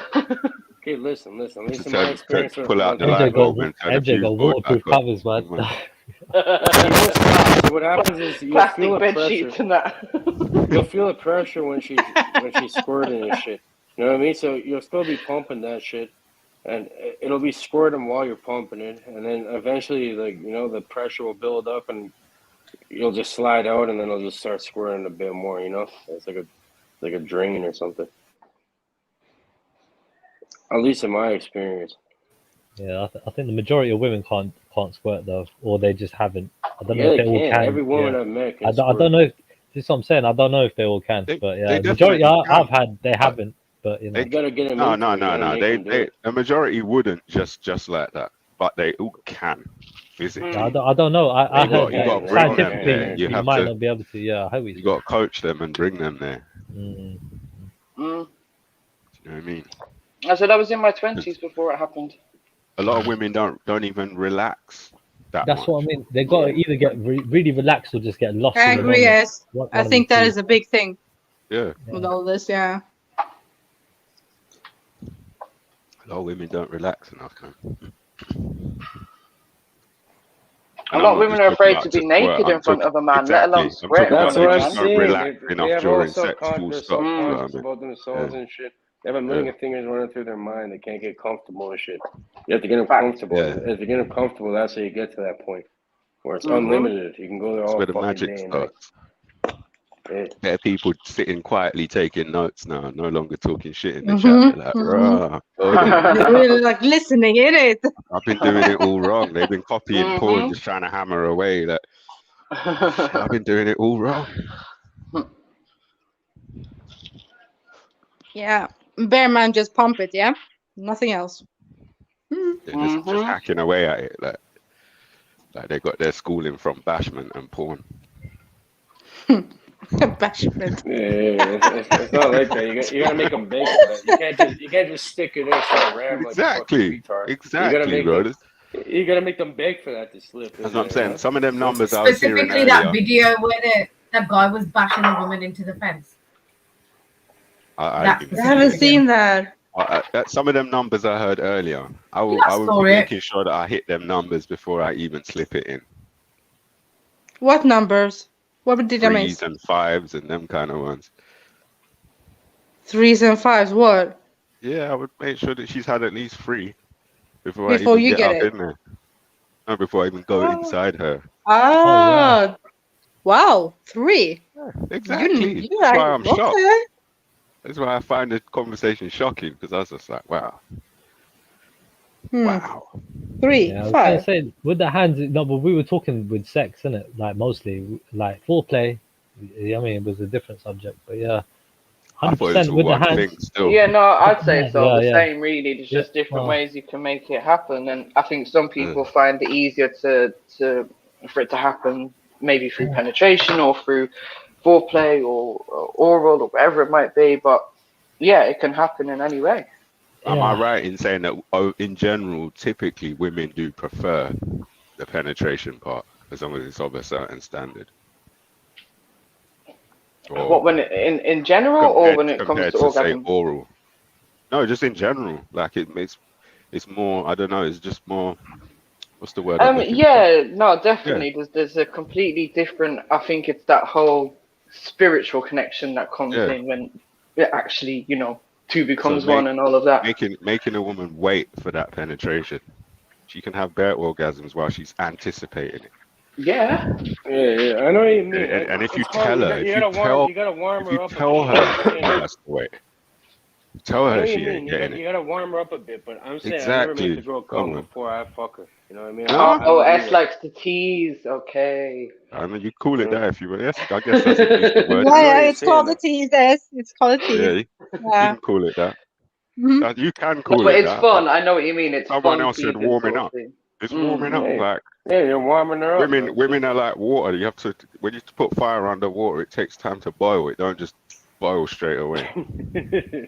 Okay, listen. At least in my experience, pull out the MJ light bulb and turn the MJ fuse got board waterproof back on. covers, man. You don't stop. So what happens is you Plastic feel the bed pressure. sheets and that. You'll feel the pressure when she's squirting and shit. You know what I mean? So you'll still be pumping that shit, and it'll be squirting while you're pumping it, and then eventually, like, you know, the pressure will build up, and you'll just slide out, and then it'll just start squirting a bit more. You know, it's like a drain or something. At least in my experience. Yeah, I think the majority of women can't squirt though, or they just haven't. I don't know Yeah, if they they all can. can. Every woman I've met can I don't know. If, this is what I'm saying. I don't know if they all can, but yeah, the majority I've had, they haven't. But you know, You gotta get them. No. The majority wouldn't just like that, but they all can physically. I don't know. I heard you got that to bring them scientifically there. you might not be able to. Yeah, I hope you got to coach them and bring them there. Mm. You know what I mean? I said I was in my 20s before it happened. A lot of women don't even relax. That's what I mean. They got to either get really relaxed or just get lost. I in the agree, moment. yes. One I of think the that two. is a big thing Yeah. with all this, yeah. A lot of women don't relax enough, man. A lot of women are afraid to be naked in front of a man, let alone sweat in front of a man. That's what I'm saying. Relax They enough have all during sex, full self-conscious stop. about themselves and shit. They have a million things running through their mind. They can't get comfortable and shit. You have to get them comfortable. Yeah. If you get them comfortable, that's how you get to that point where it's unlimited. You can go there That's all where the fucking magic day and night. starts. Better people sitting quietly taking notes now, no longer talking shit in the chat. They're like, rah. They're really like listening, innit? I've been doing it all wrong. They've been copying Paul and just trying to hammer away. Like, shit, I've been doing it all wrong. Yeah. Bear man, just pump it, yeah? Nothing else. They're just hacking away at it. Like they got their schooling from bashment and porn. Bashment. Yeah, it's not like that. You gotta make them big. You can't just stick it in and start ramming like a fucking retard. Exactly, bro. You gotta make them beg for that to slip. That's what I'm saying. Some of them numbers I was hearing Specifically that earlier. video where that guy was bashing a woman into the fence. I haven't seen that. Some of them numbers I heard earlier. I will be making sure that I hit them numbers before I even slip it in. What numbers? What did I miss? 3s and 5s and them kind of ones. 3s and 5s, what? Yeah, I would make sure that she's had at least 3 before Before I even you get get up it. in there. No, before I even go inside her. Ah, wow, 3. Exactly. You That's why I'm shocked. okay. That's why I find the conversation shocking, because I was just like, wow. Wow. 3, Yeah, I was 5. gonna say with the hands. No, but we were talking with sex, innit? Like mostly, like foreplay. I mean, it was a different subject, but yeah, 100% with the hands. Yeah, no, I'd say it's all the Yeah. same, really. There's just different ways you can make it happen, and I think some people find it easier for it to happen, maybe through penetration or through foreplay or oral or whatever it might be. But yeah, it can happen in any way. Am I right in saying that, in general, typically women do prefer the penetration part as long as it's of a certain standard? What, when in general, or when it comes to say, orgasm? oral? No, just in general. Like it's more. I don't know. It's just more. What's the word? Yeah, no, definitely. There's a completely different. I think it's that whole spiritual connection that comes in when it actually, two becomes one and all of that. Making a woman wait for that penetration. She can have bare orgasms while she's anticipating it. Yeah. Yeah, I know what you mean. And if you It's tell hard. her, you gotta warm her up. her, that's the way. Tell her you she ain't getting you gotta warm her up a bit, but I'm saying I never make the girl Come come on. before I fuck her. You know what I mean? Oh, S likes to tease. Okay. I mean, you call it that if you want. Yes, I guess that's a decent word. Yeah, it's called a tease. It's called a tease. Yeah, you can call it that. You can No, call but it it's that. fun. I know what you mean. It's Someone fun else said teasing warming sort of up. thing. It's warming up. Like you're warming her up. Women are like water. You have to when you put fire under water, it takes time to boil. It don't just boil straight away.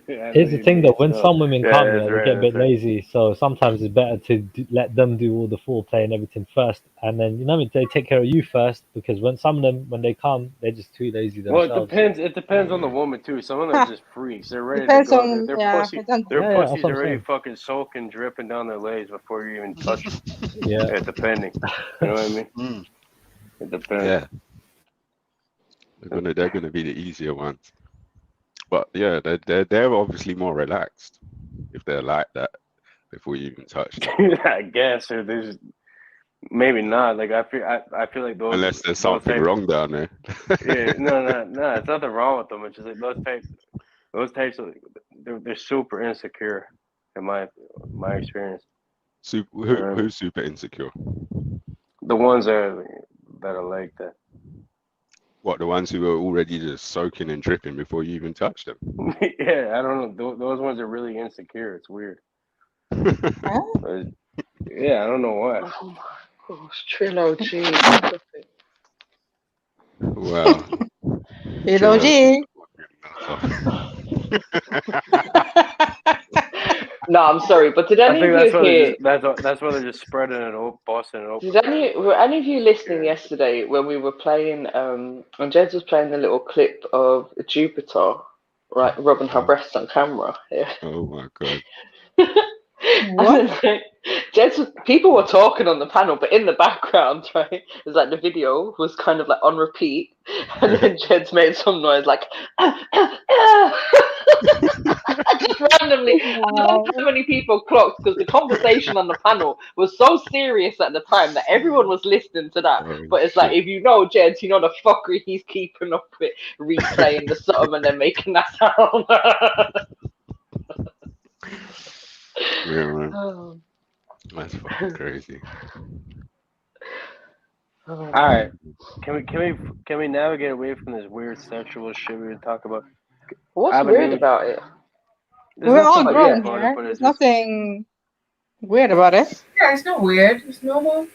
Here's the thing though, when some women come, they get a bit lazy, so sometimes it's better to let them do all the foreplay and everything first, and then you know what I mean, they take care of you first, because when some of them, when they come, they're just too lazy themselves. Well, it depends on the woman too. Some of them are just freaks. They're ready Depends to go. on- Their yeah, pussy, depends. their Yeah, pussy's that's what I'm already saying. fucking soaking, dripping down their legs before you even touch them. Yeah. Depending. You know what I mean? It depends. Yeah. They're gonna be the easier ones. But yeah, they're obviously more relaxed if they're like that before you even touch them. I guess, or there's maybe not. Like I feel like those. Unless there's something wrong down there. Yeah, no. It's nothing wrong with them. It's just like those types of they're super insecure, in my experience. Who's super insecure? The ones that are like that. What, the ones who are already just soaking and dripping before you even touch them? Yeah, I don't know. Those ones are really insecure. It's weird. Yeah, I don't know why. Oh my gosh, Trillo, jeez. Wow. Trillo G. No, I'm sorry, but did any of you hear? That's why they're just spreading it open, busting it open. Were any of you listening yesterday when we were playing? When Jez was playing the little clip of Jupiter, right, rubbing her breasts on camera. Yeah. Oh my god. What? People were talking on the panel, but in the background, right, it was like the video was kind of like on repeat, and then Jed's made some noise like, just randomly. I don't know how many people clocked, because the conversation on the panel was so serious at the time that everyone was listening to that. But it's like, if you know Jed, you know the fuckery he's keeping up with, replaying the something and then making that sound. Yeah, man. Oh. That's fucking crazy. All right, can we navigate away from this weird sexual shit we were talking about? What's weird about it? We're all grown here. There's nothing weird about it. Yeah, it's not weird. It's normal.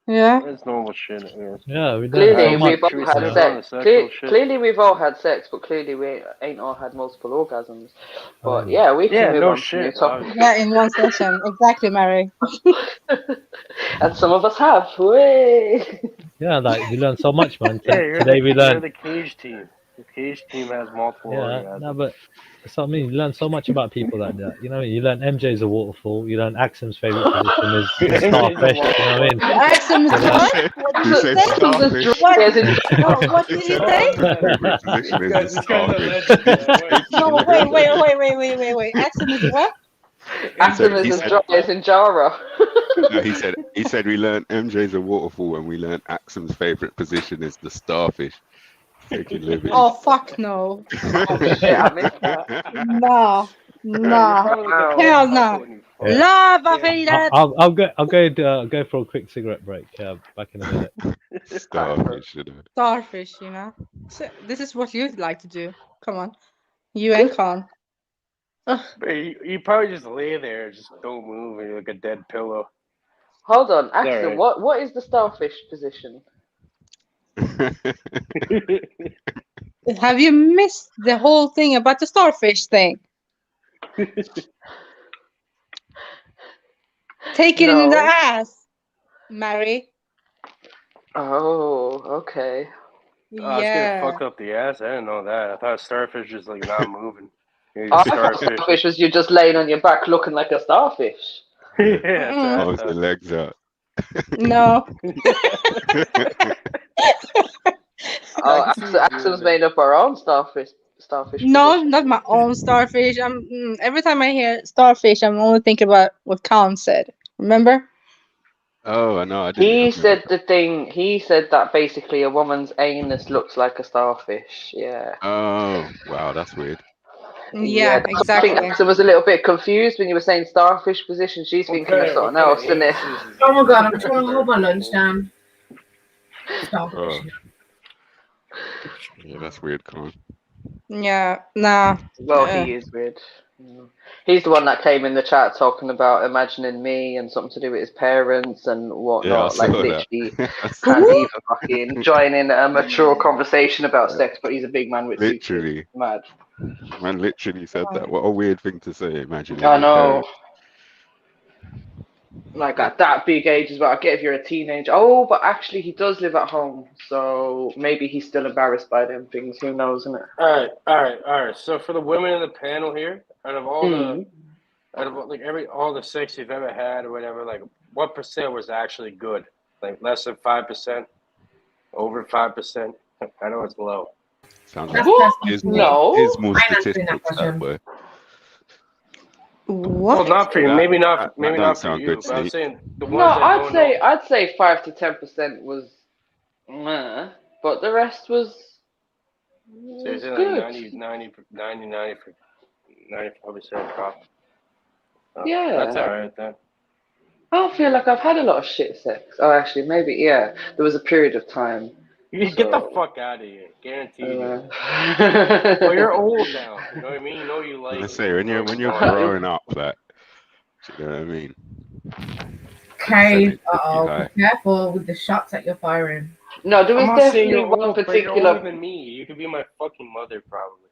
Yeah. It's normal shit. Yeah, clearly we've all had sex. Clearly we've all had sex, but clearly we ain't all had multiple orgasms. But yeah, we can move on to new topics. Yeah, in one session. Exactly, Mary. And some of us have. Way. Yeah, like we learned so much, man. Yeah, Today we learned. You're the cage team. The cage team has multiple orgasms. No, but that's what I mean. You learn so much about people like that. You know what I mean? You learn MJ's a waterfall. You learn Axum's favorite position is starfish. You know what I mean? Axum is what? What did he say? No, wait. Axum is what? Axum is as dry as Injara. No, he said we learned MJ's a waterfall and we learned Axum's favorite position is the starfish. Oh fuck no. No. Hell no. I'll go for a quick cigarette break. Back in a minute. Starfish, you know. So this is what you'd like to do. Come on, you and Con. You probably just lay there, just don't move, and you're like a dead pillow. Hold on, Axum. What is the starfish position? Have you missed the whole thing about the starfish thing? Take it in the ass, Mary. Oh, okay. Oh, it's gonna fuck up the ass. I didn't know that. I thought starfish was like not moving. Starfish was you just laying on your back looking like a starfish. Yeah. With the legs out. No. Axum's made up our own starfish. No, not my own starfish. Every time I hear starfish, I'm only thinking about what Colin said. Remember? Oh, I know. I didn't. He said the thing. He said that basically a woman's anus looks like a starfish. Yeah. Oh, wow, that's weird. Yeah, exactly. I think Axel was a little bit confused when you were saying starfish position. She's thinking of something else, isn't it? Oh my god, I'm trying to hold my lunch down. Starfish. Yeah, that's weird, Con. Yeah, nah. Well, he is weird. He's the one that came in the chat talking about imagining me and something to do with his parents and whatnot. Yeah, I like saw literally that. can't even fucking join in a mature conversation about sex, but he's a big man with Literally. mad. Man literally said that. What a weird thing to say, imagine. I know. Like at that big age as well. I get if you're a teenager. Oh, but actually he does live at home, so maybe he's still embarrassed by them things. Who knows, isn't it? All right. So for the women in the panel here, out of all all the sex you've ever had or whatever, like what percent was actually good? Like less than 5%, over 5%. I know it's low. Sounds like here's more statistics that way. What? Well, not for you. Maybe not. Maybe not for you. But I'm saying the ones that I'd say 5 to 10% was, but the rest was. So you're saying like 90% drop. Yeah, that's all right then. I don't feel like I've had a lot of shit sex. Oh, actually, maybe there was a period of time. You get the fuck out of here, guaranteed. Well, you're old now. You know what I mean? You know you like. Let's say when you're growing up, that. You know what I mean? Okay, be careful with the shots that you're firing. No, there was definitely one old, particular. You're older than me. You could be my fucking mother, probably.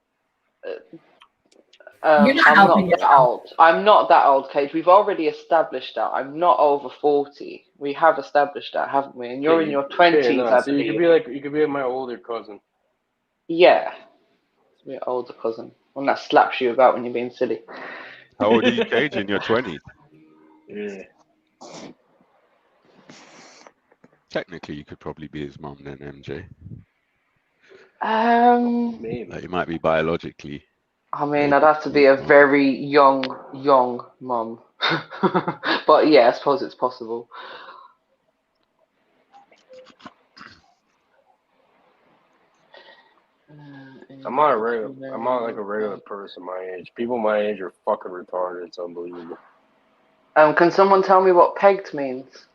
I'm not that old. I'm not that old, Cage. We've already established that. I'm not over 40. We have established that, haven't we? And you're in your 20s, I so believe. You could be my older cousin. Yeah, your older cousin. One that slaps you about when you're being silly. How old are you, Cage? In your 20s? Yeah. Technically, you could probably be his mum then, MJ. Maybe. Like, you might be biologically. I mean, I'd have to be a very young mum. But yeah, I suppose it's possible. I'm not like a regular person my age. People my age are fucking retarded. It's unbelievable. Can someone tell me what pegged means?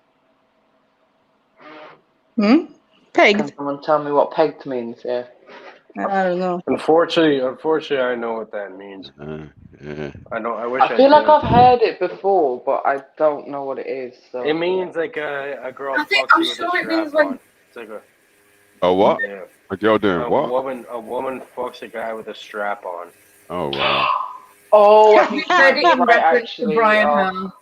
Pegged? Can someone tell me what pegged means? Yeah. I don't know. Unfortunately, I know what that means. Yeah. I feel like I've heard it before, but I don't know what it is. So. It means like a girl. I'm sure it means when. It's like a what? Yeah. A girl doing what? A woman fucks a guy with a strap on. Oh wow. Oh, I think said it in reference to Brian Hill.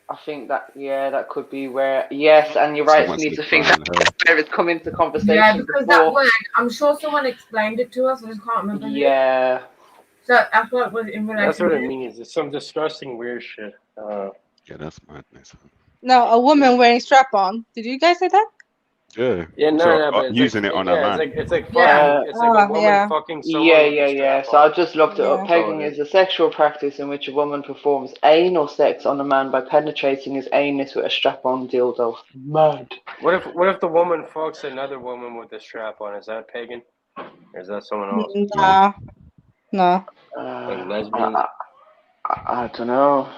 I think that that could be where and you're right. You need to think that where it's come into conversation. Yeah, because before. that word, I'm sure someone explained it to us. I just can't remember. Yeah. So I thought it was in relation. That's what it means. It's some disgusting weird shit. Yeah, that's madness. No, a woman wearing strap on. Did you guys say that? Yeah. But using it on a man. It's like fucking. It's like a woman fucking someone. Yeah. So I just looked it up. Pegging is a sexual practice in which a woman performs anal sex on a man by penetrating his anus with a strap-on dildo. Mad. What if the woman fucks another woman with a strap on? Is that pagan? Or is that someone else? No. Like lesbians? I don't know.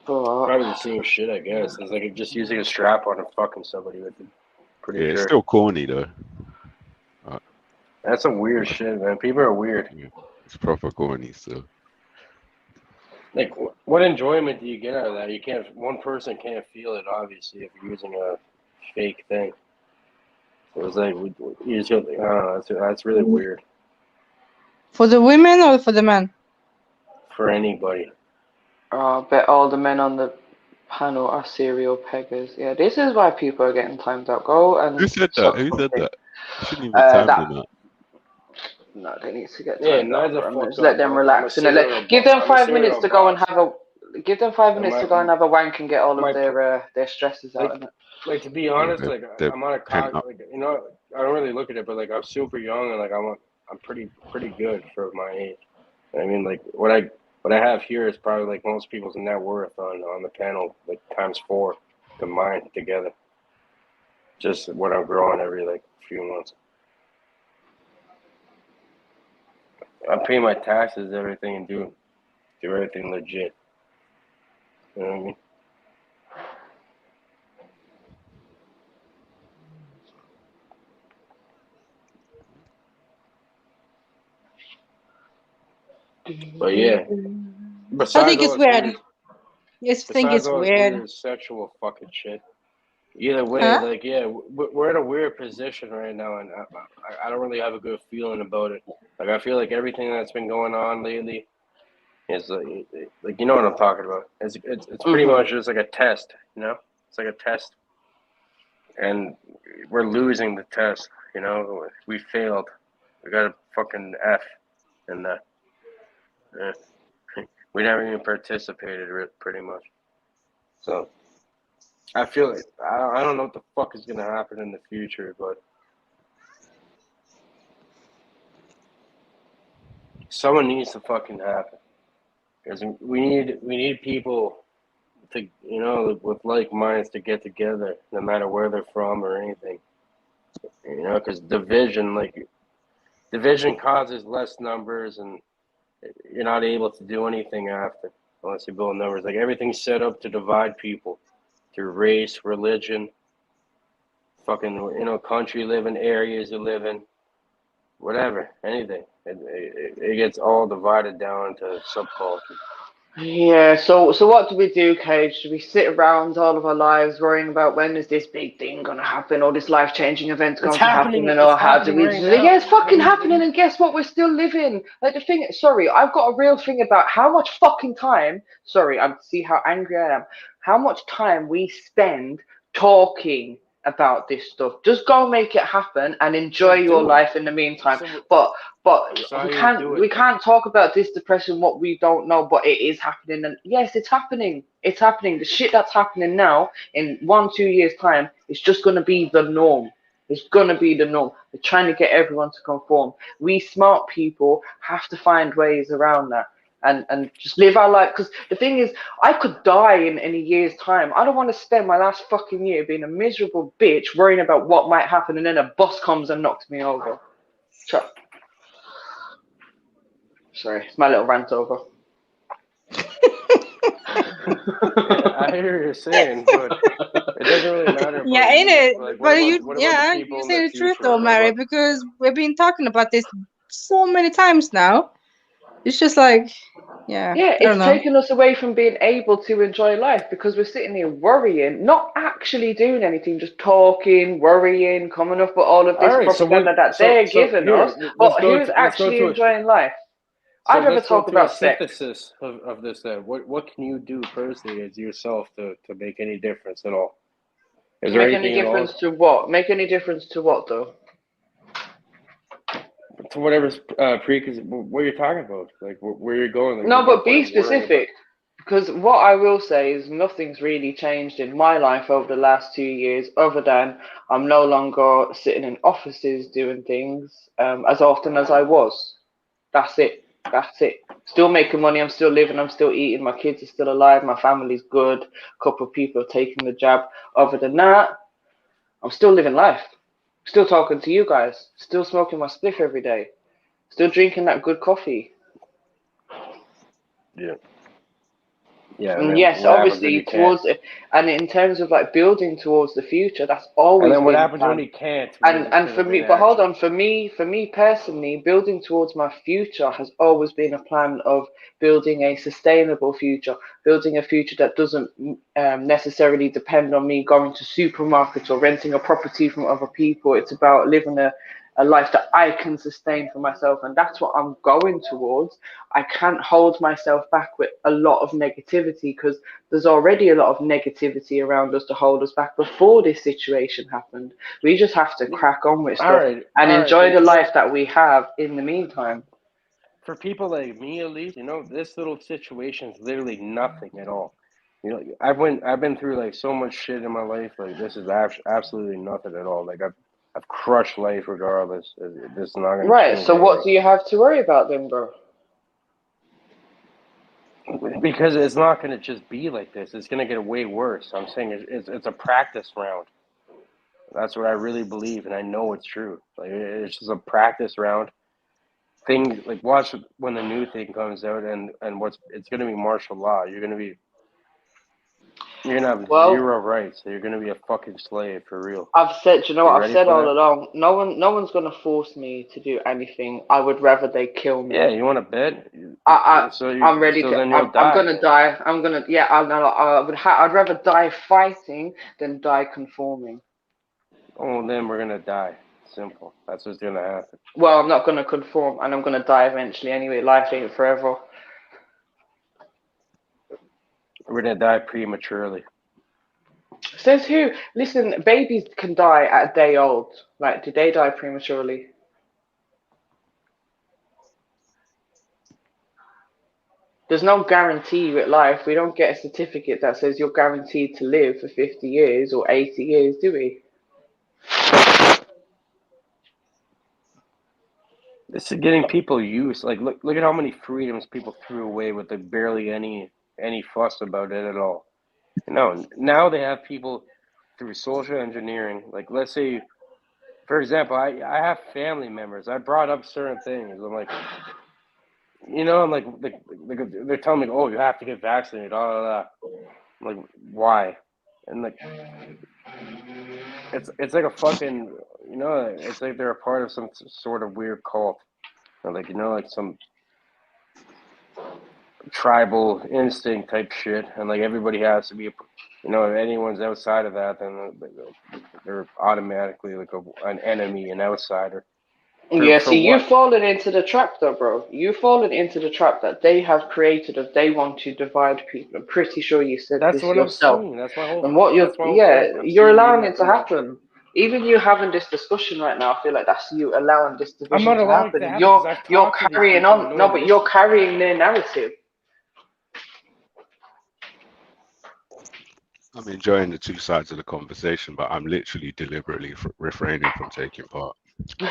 Probably the same shit, I guess. It's like just using a strap on and fucking somebody with it. Pretty sure. It's still corny though. That's some weird shit, man. People are weird. Yeah, it's proper corny still. Like, what enjoyment do you get out of that? One person can't feel it, obviously, if you're using a fake thing. So it's like, you just feel, I don't know, that's really weird. For the women or for the men? For anybody. I bet all the men on the panel are serial peggers. Yeah, this is why people are getting timed out. Go and. Who said that? You shouldn't even time them out. No, they need to get timed out. Just let them relax. Give them 5 minutes to go and have a. Give them 5 minutes to go and have a wank and get all of their stresses out. Like to be honest, I'm on a cock. Like, I don't really look at it, but like I'm super young and like I'm pretty good for my age. I mean, like what I have here is probably like most people's net worth on the panel, like ×4 combined together. Just what I'm growing every like few months. I pay my taxes, everything, and do everything legit. You know what I mean? But yeah, I think it's weird. I think it's weird. Sexual fucking shit. Either way, Huh? like, yeah, we're in a weird position right now, and I don't really have a good feeling about it. Like, I feel like everything that's been going on lately is like you know what I'm talking about. It's pretty much just like a test, you know? It's like a test, and we're losing the test. You know, we failed. We got a fucking F in that. Yeah. We never even participated, pretty much. So I feel like I don't know what the fuck is gonna happen in the future, but someone needs to fucking happen, because we need people to, you know, with like minds to get together, no matter where they're from or anything. You know, because division causes less numbers, and you're not able to do anything after unless you build numbers. Like, everything's set up to divide people through race, religion, fucking, you know, country you live in, areas you live in, whatever, anything. It gets all divided down into subculture. Yeah, so what do we do, Cage? Do we sit around all of our lives worrying about when is this big thing going to happen, or this life-changing event going to happen, and or how do we... Yeah, it's fucking happening, and guess what? We're still living. Like, the thing... Sorry, I've got a real thing about how much fucking time... Sorry, I see how angry I am. How much time we spend talking about this stuff. Just go make it happen and enjoy your life in the meantime. But we can't talk about this depression, what we don't know, but it is happening. And yes, it's happening. It's happening. The shit that's happening now, in 1-2 years time, it's just going to be the norm. It's going to be the norm. They're trying to get everyone to conform. We smart people have to find ways around that. And just live our life. Because the thing is, I could die in a year's time. I don't want to spend my last fucking year being a miserable bitch worrying about what might happen, and then a bus comes and knocks me over. Sorry, it's my little rant over. I hear what you're saying, but it doesn't really matter. Yeah, ain't it? Like, but you say the truth though, Mary, because we've been talking about this so many times now. It's just like, yeah, it's taken us away from being able to enjoy life, because we're sitting here worrying, not actually doing anything, just talking, worrying, coming up with all of this propaganda that they're giving us. But who's actually enjoying life? I'd rather talk about sex. Synthesis of this. What can you do personally as yourself to make any difference at all? Is there make any difference to what? Make any difference to what, though? To whatever's because what you're talking about, like where you're going. Like, no, but be specific, because what I will say is nothing's really changed in my life over the last 2 years, other than I'm no longer sitting in offices doing things as often as I was. That's it. That's it. Still making money. I'm still living. I'm still eating. My kids are still alive. My family's good. A couple of people are taking the jab. Other than that, I'm still living life. Still talking to you guys. Still smoking my spliff every day. Still drinking that good coffee. Yeah. Yeah. And yes, obviously towards it, and in terms of like building towards the future, that's always. And then what happens when you can't? And for me, but hold on, for me personally, building towards my future has always been a plan of building a sustainable future, building a future that doesn't necessarily depend on me going to supermarkets or renting a property from other people. It's about living a life that I can sustain for myself, and that's what I'm going towards. I can't hold myself back with a lot of negativity, because there's already a lot of negativity around us to hold us back before this situation happened. We just have to crack on with stuff and enjoy the life that we have in the meantime. For people like me, at least, you know, this little situation is literally nothing at all. You know, I've been through like so much shit in my life. Like, this is absolutely nothing at all. Like, I've crushed life regardless. This is not gonna change. So what do you have to worry about then, bro? Because it's not gonna just be like this. It's gonna get way worse. I'm saying it's a practice round. That's what I really believe, and I know it's true. Like, it's just a practice round, things like watch when the new thing comes out and it's gonna be martial law. You're gonna have zero rights. So you're gonna be a fucking slave for real. I've said, you know what I've said all along. No one's gonna force me to do anything. I would rather they kill me. Yeah, you want to bet? I'm ready to. I'm gonna die. I'd rather die fighting than die conforming. Oh, then we're gonna die. Simple. That's what's gonna happen. Well, I'm not gonna conform, and I'm gonna die eventually anyway. Life ain't forever. We're gonna die prematurely. Says who? Listen, babies can die at a day old. Like, do they die prematurely? There's no guarantee with life. We don't get a certificate that says you're guaranteed to live for 50 years or 80 years, do we? This is getting people used. Like, look at how many freedoms people threw away with barely any fuss about it at all. You know, now they have people through social engineering. Like, let's say, for example, I have family members. I brought up certain things. I'm like, they're telling me, oh, you have to get vaccinated. I'm like, why? And like, it's like a fucking, it's like they're a part of some sort of weird cult, or like, like some tribal instinct type shit, and like everybody has to be, if anyone's outside of that, then they're automatically like an enemy, an outsider. Yeah, see, you've fallen into the trap though, bro. You've fallen into the trap that they have created of they want to divide people. I'm pretty sure you said this yourself. That's my whole. And what you're allowing it to happen. Even you having this discussion right now, I feel like that's you allowing this division to happen. You're carrying on. No, but you're carrying their narrative. I'm enjoying the two sides of the conversation, but I'm literally deliberately refraining from taking part. Me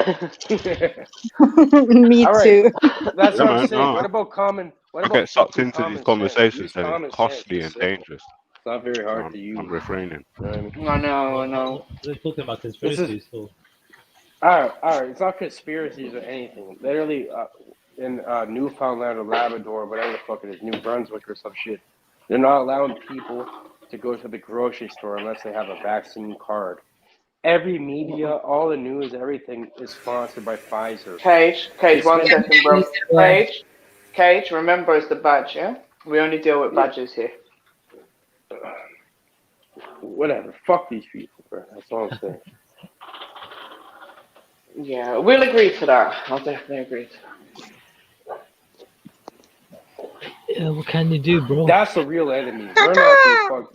too. That's what I'm saying. No. What about common? I get sucked into these conversations and it's costly and dangerous. It's not very hard to use. I'm refraining. I know. They're talking about conspiracies. All right. It's not conspiracies or anything. Literally, in Newfoundland or Labrador, whatever the fuck it is, New Brunswick or some shit, they're not allowing people to go to the grocery store unless they have a vaccine card. Every media, all the news, everything is sponsored by Pfizer. Cage, 1 second, bro. Cage, remember it's the badge, yeah? We only deal with badges here. Whatever. Fuck these people, bro. That's all I'm saying. Yeah, we'll agree to that. I'll definitely agree to that. Yeah, what can you do, bro? That's the real enemy. We're not the fuck.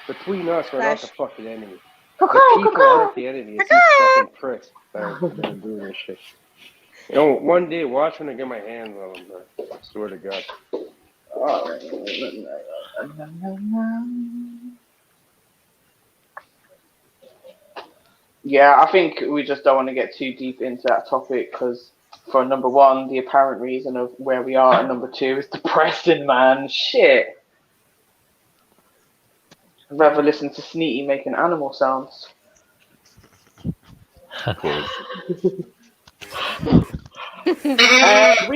Between us, we're not the fucking enemy. The people aren't the enemy. It's these fucking pricks that are doing this shit. One day, watch when I get my hands on them, bro. I swear to God. Yeah, I think we just don't want to get too deep into that topic because, for number one, the apparent reason of where we are, and number two, is depressing, man. Shit. I'd rather listen to Sneaky making animal sounds. We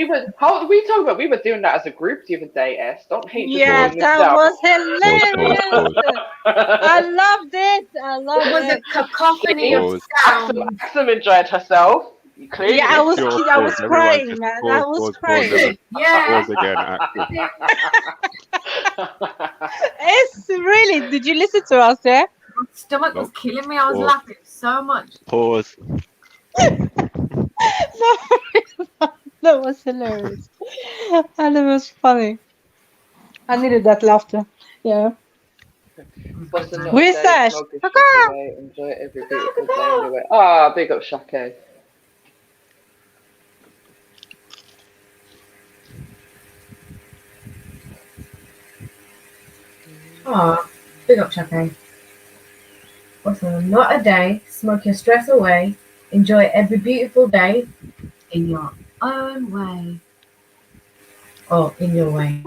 were doing that as a group the other day, S. Don't hate just that was hilarious. I loved it. It was a cacophony of sound. Axel enjoyed herself. Clearly. Yeah, I was crying, man. I was crying. Yeah. Again, It's really. Did you listen to us there? My stomach was killing me. I was laughing so much. Pause. That was hilarious. And it was funny. I needed that laughter. Yeah. Where's that? Enjoy every beautiful day anyway. Ah, big up Shake. Ah, big up Shake. Awesome. Not a day. Smoke your stress away. Enjoy every beautiful day in your own way. Oh, in your way.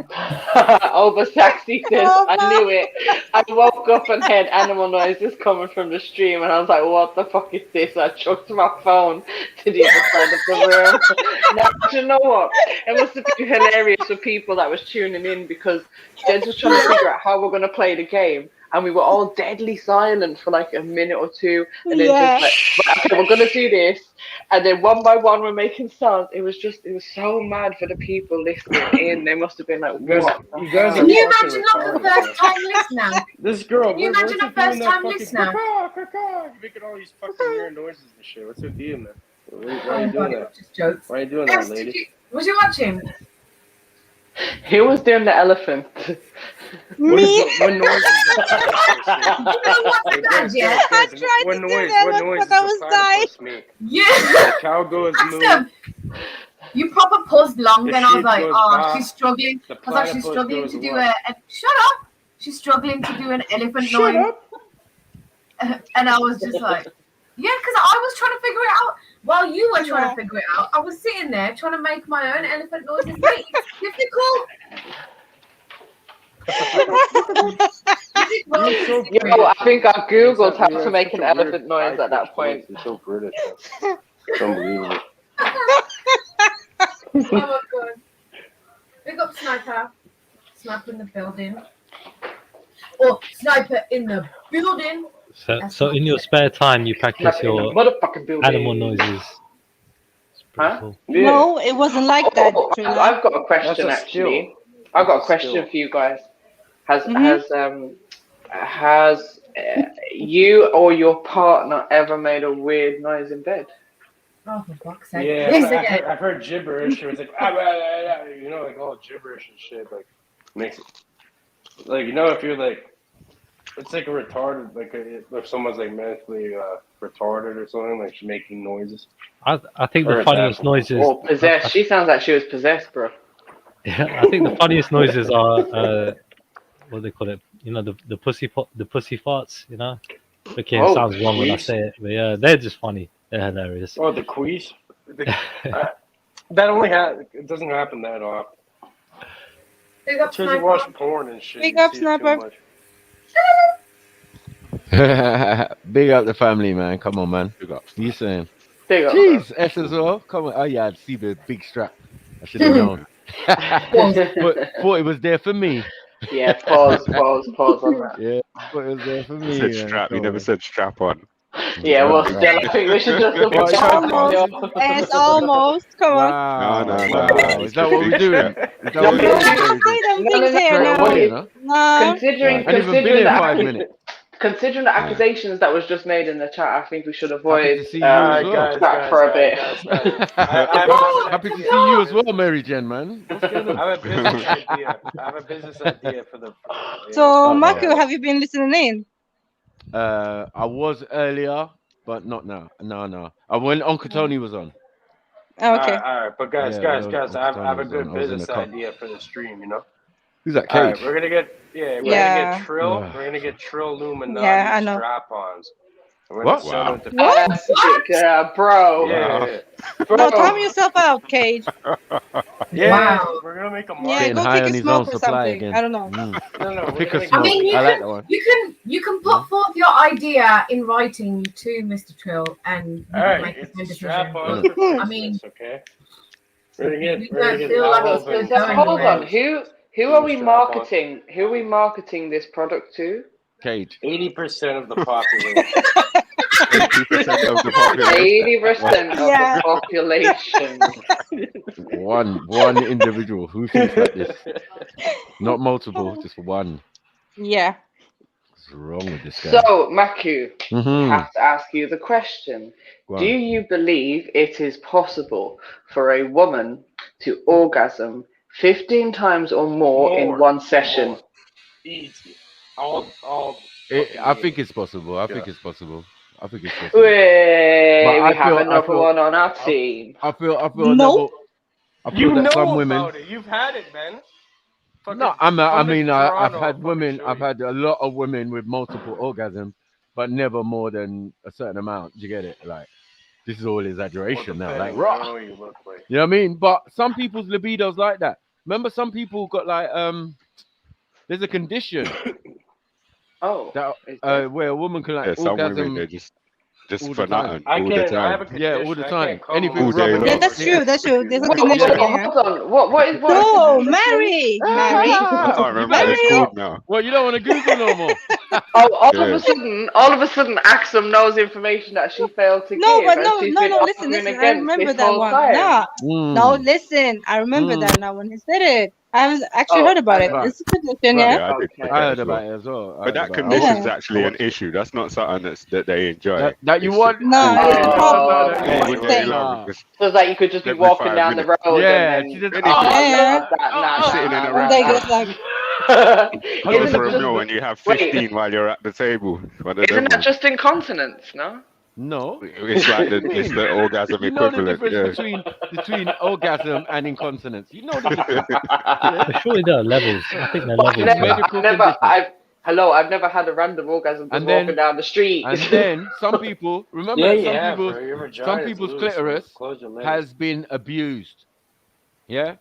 Over Saxy says, I knew it. I woke up and heard animal noises coming from the stream, and I was like, what the fuck is this? I chucked my phone to the other side of the room. Now Do you know what? It must have been hilarious for people that was tuning in because Jez was trying to figure out how we're going to play the game. And we were all deadly silent for like a minute or two. And then just like, okay, we're going to do this. And then one by one, we're making sounds. It was so mad for the people listening in. They must have been like, what? You guys Can you imagine like a first time listener? This girl, Can you imagine a first time listener? Making all these fucking weird noises and shit. What's with you, man? Why are you doing that? Just jokes. Why are you doing that, lady? Was you watching? He was doing the elephant. Me? What noise is that? You know what that, yeah? I tried to do that, but I was dying. Yeah. The cow goes moo. You proper paused long, The and I was sheep like, goes oh, bah. she's struggling. The I was like, she's platypus struggling goes to do what? shut up. She's struggling to do an elephant Shut noise. up. And I was just like, yeah, because I was trying to figure it out. While you were trying to figure it out, I was sitting there trying to make my own elephant noises. Mate, it's difficult. Yo, I think I googled how to make an elephant noise at that point. It's so British. It's unbelievable. Oh my god. Big up Sniper. Sniper in the building. Or Sniper in the building. So in your spare time, you practice your animal noises. Huh? Cool. No, it wasn't like that. I've got a question actually. I've got a question for you guys. Has you or your partner ever made a weird noise in bed? Oh, for fuck's sake. Yeah, I've heard gibberish. It was like, you know, like all gibberish and shit. Like, makes it, like, you know, if you're like, it's like a retarded, like if someone's like mentally retarded or something, like she's making noises. I think the funniest noises. Or possessed. She sounds like she was possessed, bro. Yeah, I think the funniest noises are what do they call it? You know, the pussy farts. You know, okay, it sounds wrong when I say it, but yeah, they're just funny. They're hilarious. Oh, the queeze. That only it doesn't happen that often. Big up Because you watch porn and shit. Big up Sniper. Big up the family, man. Come on, man. Big up. You saying? Big up. Jeez, S as well. Come on. Oh yeah, I'd see the big strap. I should have known. Thought it was there for me. Yeah, pause on that. Yeah, thought it was there for me. Said strap. You never said strap on. Yeah, well, still, I think we should just It's almost. Come on. No. Is that what we're doing? Is that what we're doing? Considering the accusations that was just made in the chat, I think we should avoid that for a bit. Happy to see you as well, Mary Jen, man. I have a business idea for the. So, Marco, have you been listening in? I was earlier, but not now. No. When Uncle Tony was on. Oh, okay. All right, but guys, I have a good business idea for the stream. You know. Who's that? All Cage? right, we're gonna get Trill. We're gonna get Trilluminati strap-ons. What? Yeah, bro. Yeah. No, time yourself out, Cage. Wow. We're gonna make a Yeah, go take a smoke or something. Again. I don't know. No. Pick a smoke. I mean, like that one. you can put forth your idea in writing to Mr. Trill, and you can make a decision. I mean, okay. We're gonna get Hold on. Who are we marketing? Who are we marketing this product to? Cage. 80% of the population. 80% of the population. 80% of the population. One individual who thinks like this. Not multiple, just one. Yeah. What's wrong with this guy? So, Maku, I have to ask you the question. Do you believe it is possible for a woman to orgasm 15 times or more in one session? Easy. I think it's possible. I think it's possible. We have another one on our team. I feel no. You know some women. About it. You've had it, man. No, I've had women. I've had a lot of women with multiple orgasms, but never more than a certain amount. Do you get it? Like, this is all exaggeration now. Like, raw. You know what I mean? But some people's libido's like that. Remember, some people got like there's a condition. That where a woman can like some orgasm. women, they're just Just all for the time. nothing. I all the can't. I have a time. Yeah, condition. all the I time. can't come Anything All day rubbing long. Yeah, off. that's true. That's true. There's a What, condition. what, Yeah. hold on. What is what? So, Is Mary, I Mary, can't remember what Mary. it's called now. Well, you don't want to Google no more. Oh, Yeah. all of a sudden, Axum knows information that she failed to No, give, but and no, she's no, been no. Listen, arguing listen. I against remember this that whole one. time. No, listen. I remember that now when he said it. I haven't actually heard about it. Right. It's a condition, Right. yeah. Yeah, I did Okay. put I that heard as well. about it as well. I But heard that about it. condition's Yeah. actually an issue. That's not something that they enjoy. That you It's want? just No, all it's day a long. problem. Oh, All That's the day thing. long. Nah. Just so it's like you could just be every walking 5 down the minutes. road Yeah, and she then, just. oh, Yeah. Sitting in a And they restaurant. get like, Go Isn't for it a just meal and you have wait? 15 while you're at the table. One of Isn't them that ones. just incontinence? No. No. It's like it's the orgasm You know the equivalent. difference Yeah. between orgasm and incontinence. You know the difference. But surely there are levels. I think there are But levels. I've never had a random orgasm just And then- walking down the street. And then some people remember Yeah, that you have, some bro. Your people's some vagina's people's loose, clitoris bro. Close your legs. has been abused. Yeah,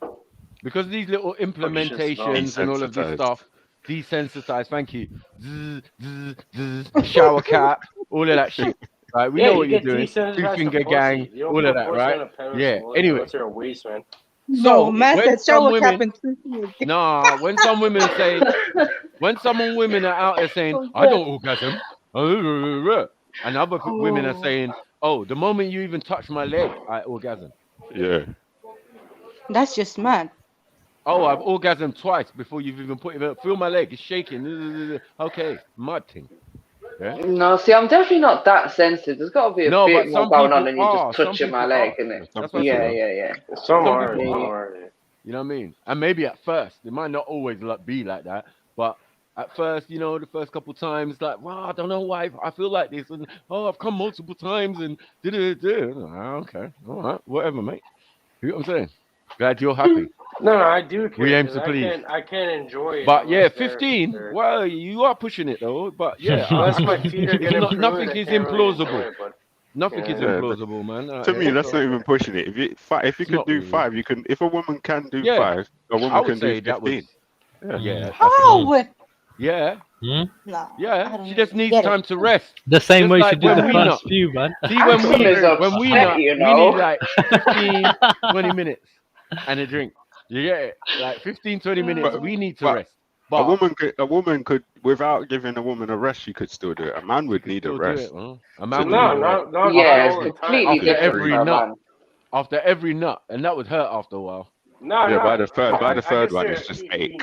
because these little implementations and all of this Desensitized. stuff, desensitized. Thank you. Zzz, zzz, zzz, shower cap, all of that shit. Right, we Yeah, know you what you're get doing. desensitized to 2-finger pussy. gang, You don't all put of that, pussy right? on a pedestal Yeah. unless Anyway, you're a waste, man. no, man when said some shower cap women, and 2 fingers. nah, when some women say, when some women are out there saying, I don't orgasm, and other women are saying, oh, the moment you even touch my leg, I orgasm. Yeah. That's just mad. Oh, I've orgasmed twice before you've even put it. Feel my leg, it's shaking. Okay, mud thing. Yeah? No, see, I'm definitely not that sensitive. There's got to be a No, bit but more some going on people than you are. just Some touching my people leg, are. innit? That's what Yeah, I'm saying. yeah. Some Some are. people Some are. are. You know what I mean? And maybe at first, it might not always be like that, but at first, you know, the first couple times, like, wow, I don't know why I feel like this, and oh, I've come multiple times, and okay, all right, whatever, mate. You know what I'm saying? Glad you're happy. No, I do care. We aim 'cause to please. I can't enjoy it. But yeah, unless they're- 15. they're- Well, you are pushing it though. But yeah, Unless my feet are getting fluid, nothing I is can't really enjoy implausible. it, but Nothing is Yeah, implausible, man. To me, that's not even pushing it. If you It's can not do really. 5, you can. If a woman can do Yeah, 5, a I woman would can do say that 15. was. Yeah. How? Yeah. No, Yeah. She just needs get it. time to rest. The same Just way like she did when the we first nut. few, man. See, when Axum is we upset, nut, you we know. need like 15, 20 minutes and a drink. You get it? Like 15, 20 minutes. We need to but rest. A woman could, without giving a woman a rest, she could still do it. A man would need a Still do rest. it, man. A To man me, would need a rest. Yeah, it's completely After different every for a nut. man. After every nut, and that would hurt after a while. No, Yeah, no. by the third one, guess it's just ache.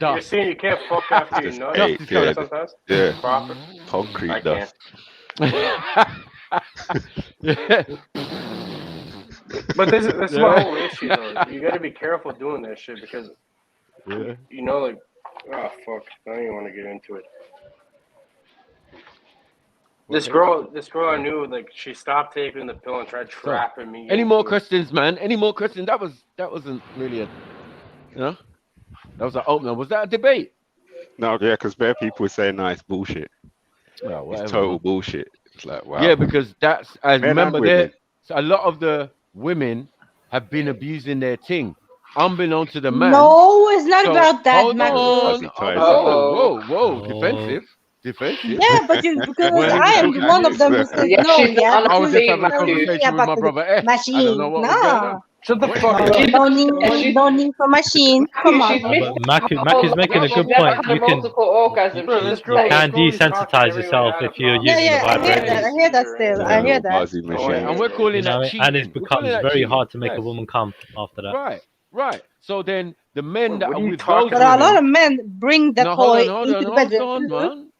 You're saying you can't fuck after you Just nut? ache, yeah. Sometimes? Yeah. Proper? I Concrete can't. dust. But that's my whole issue, though. You got to be careful doing that shit because, you know, like, oh, fuck. I don't even want to get into it. This girl I knew, like, she stopped taking the pill and tried trapping me. Any more into it. questions, man? Any more questions? That wasn't really a, you know, that was an opener. Was that a debate? No, yeah, because bare people say, no, it's bullshit. Well, It's total bullshit. It's like, wow. Yeah, because that's, I Men and remember women. a lot of the women have been abusing their ting, unbeknownst to the man. No, it's not So, about that, hold Max. on. Whoa, defensive. Yeah, but because When I he am was talking one like of them who this. says Yeah, no, she's yeah. not I was just having a because you conversation say with my about brother the S. I don't machine. know what was going Nah. on. Shut the What fuck is up. it? No need for machine. Come on. But Mac is making a good point. You can desensitize yourself if you're using the I hear vibrator. that. I hear that still. I hear that. Yeah, and we're calling that cheating. And it We're becomes calling that very cheating. hard to make a Yes. woman come after that. Right. So then the men that what are are you with talking those But a lot women, of men bring the no, toy hold into the on, bedroom. man.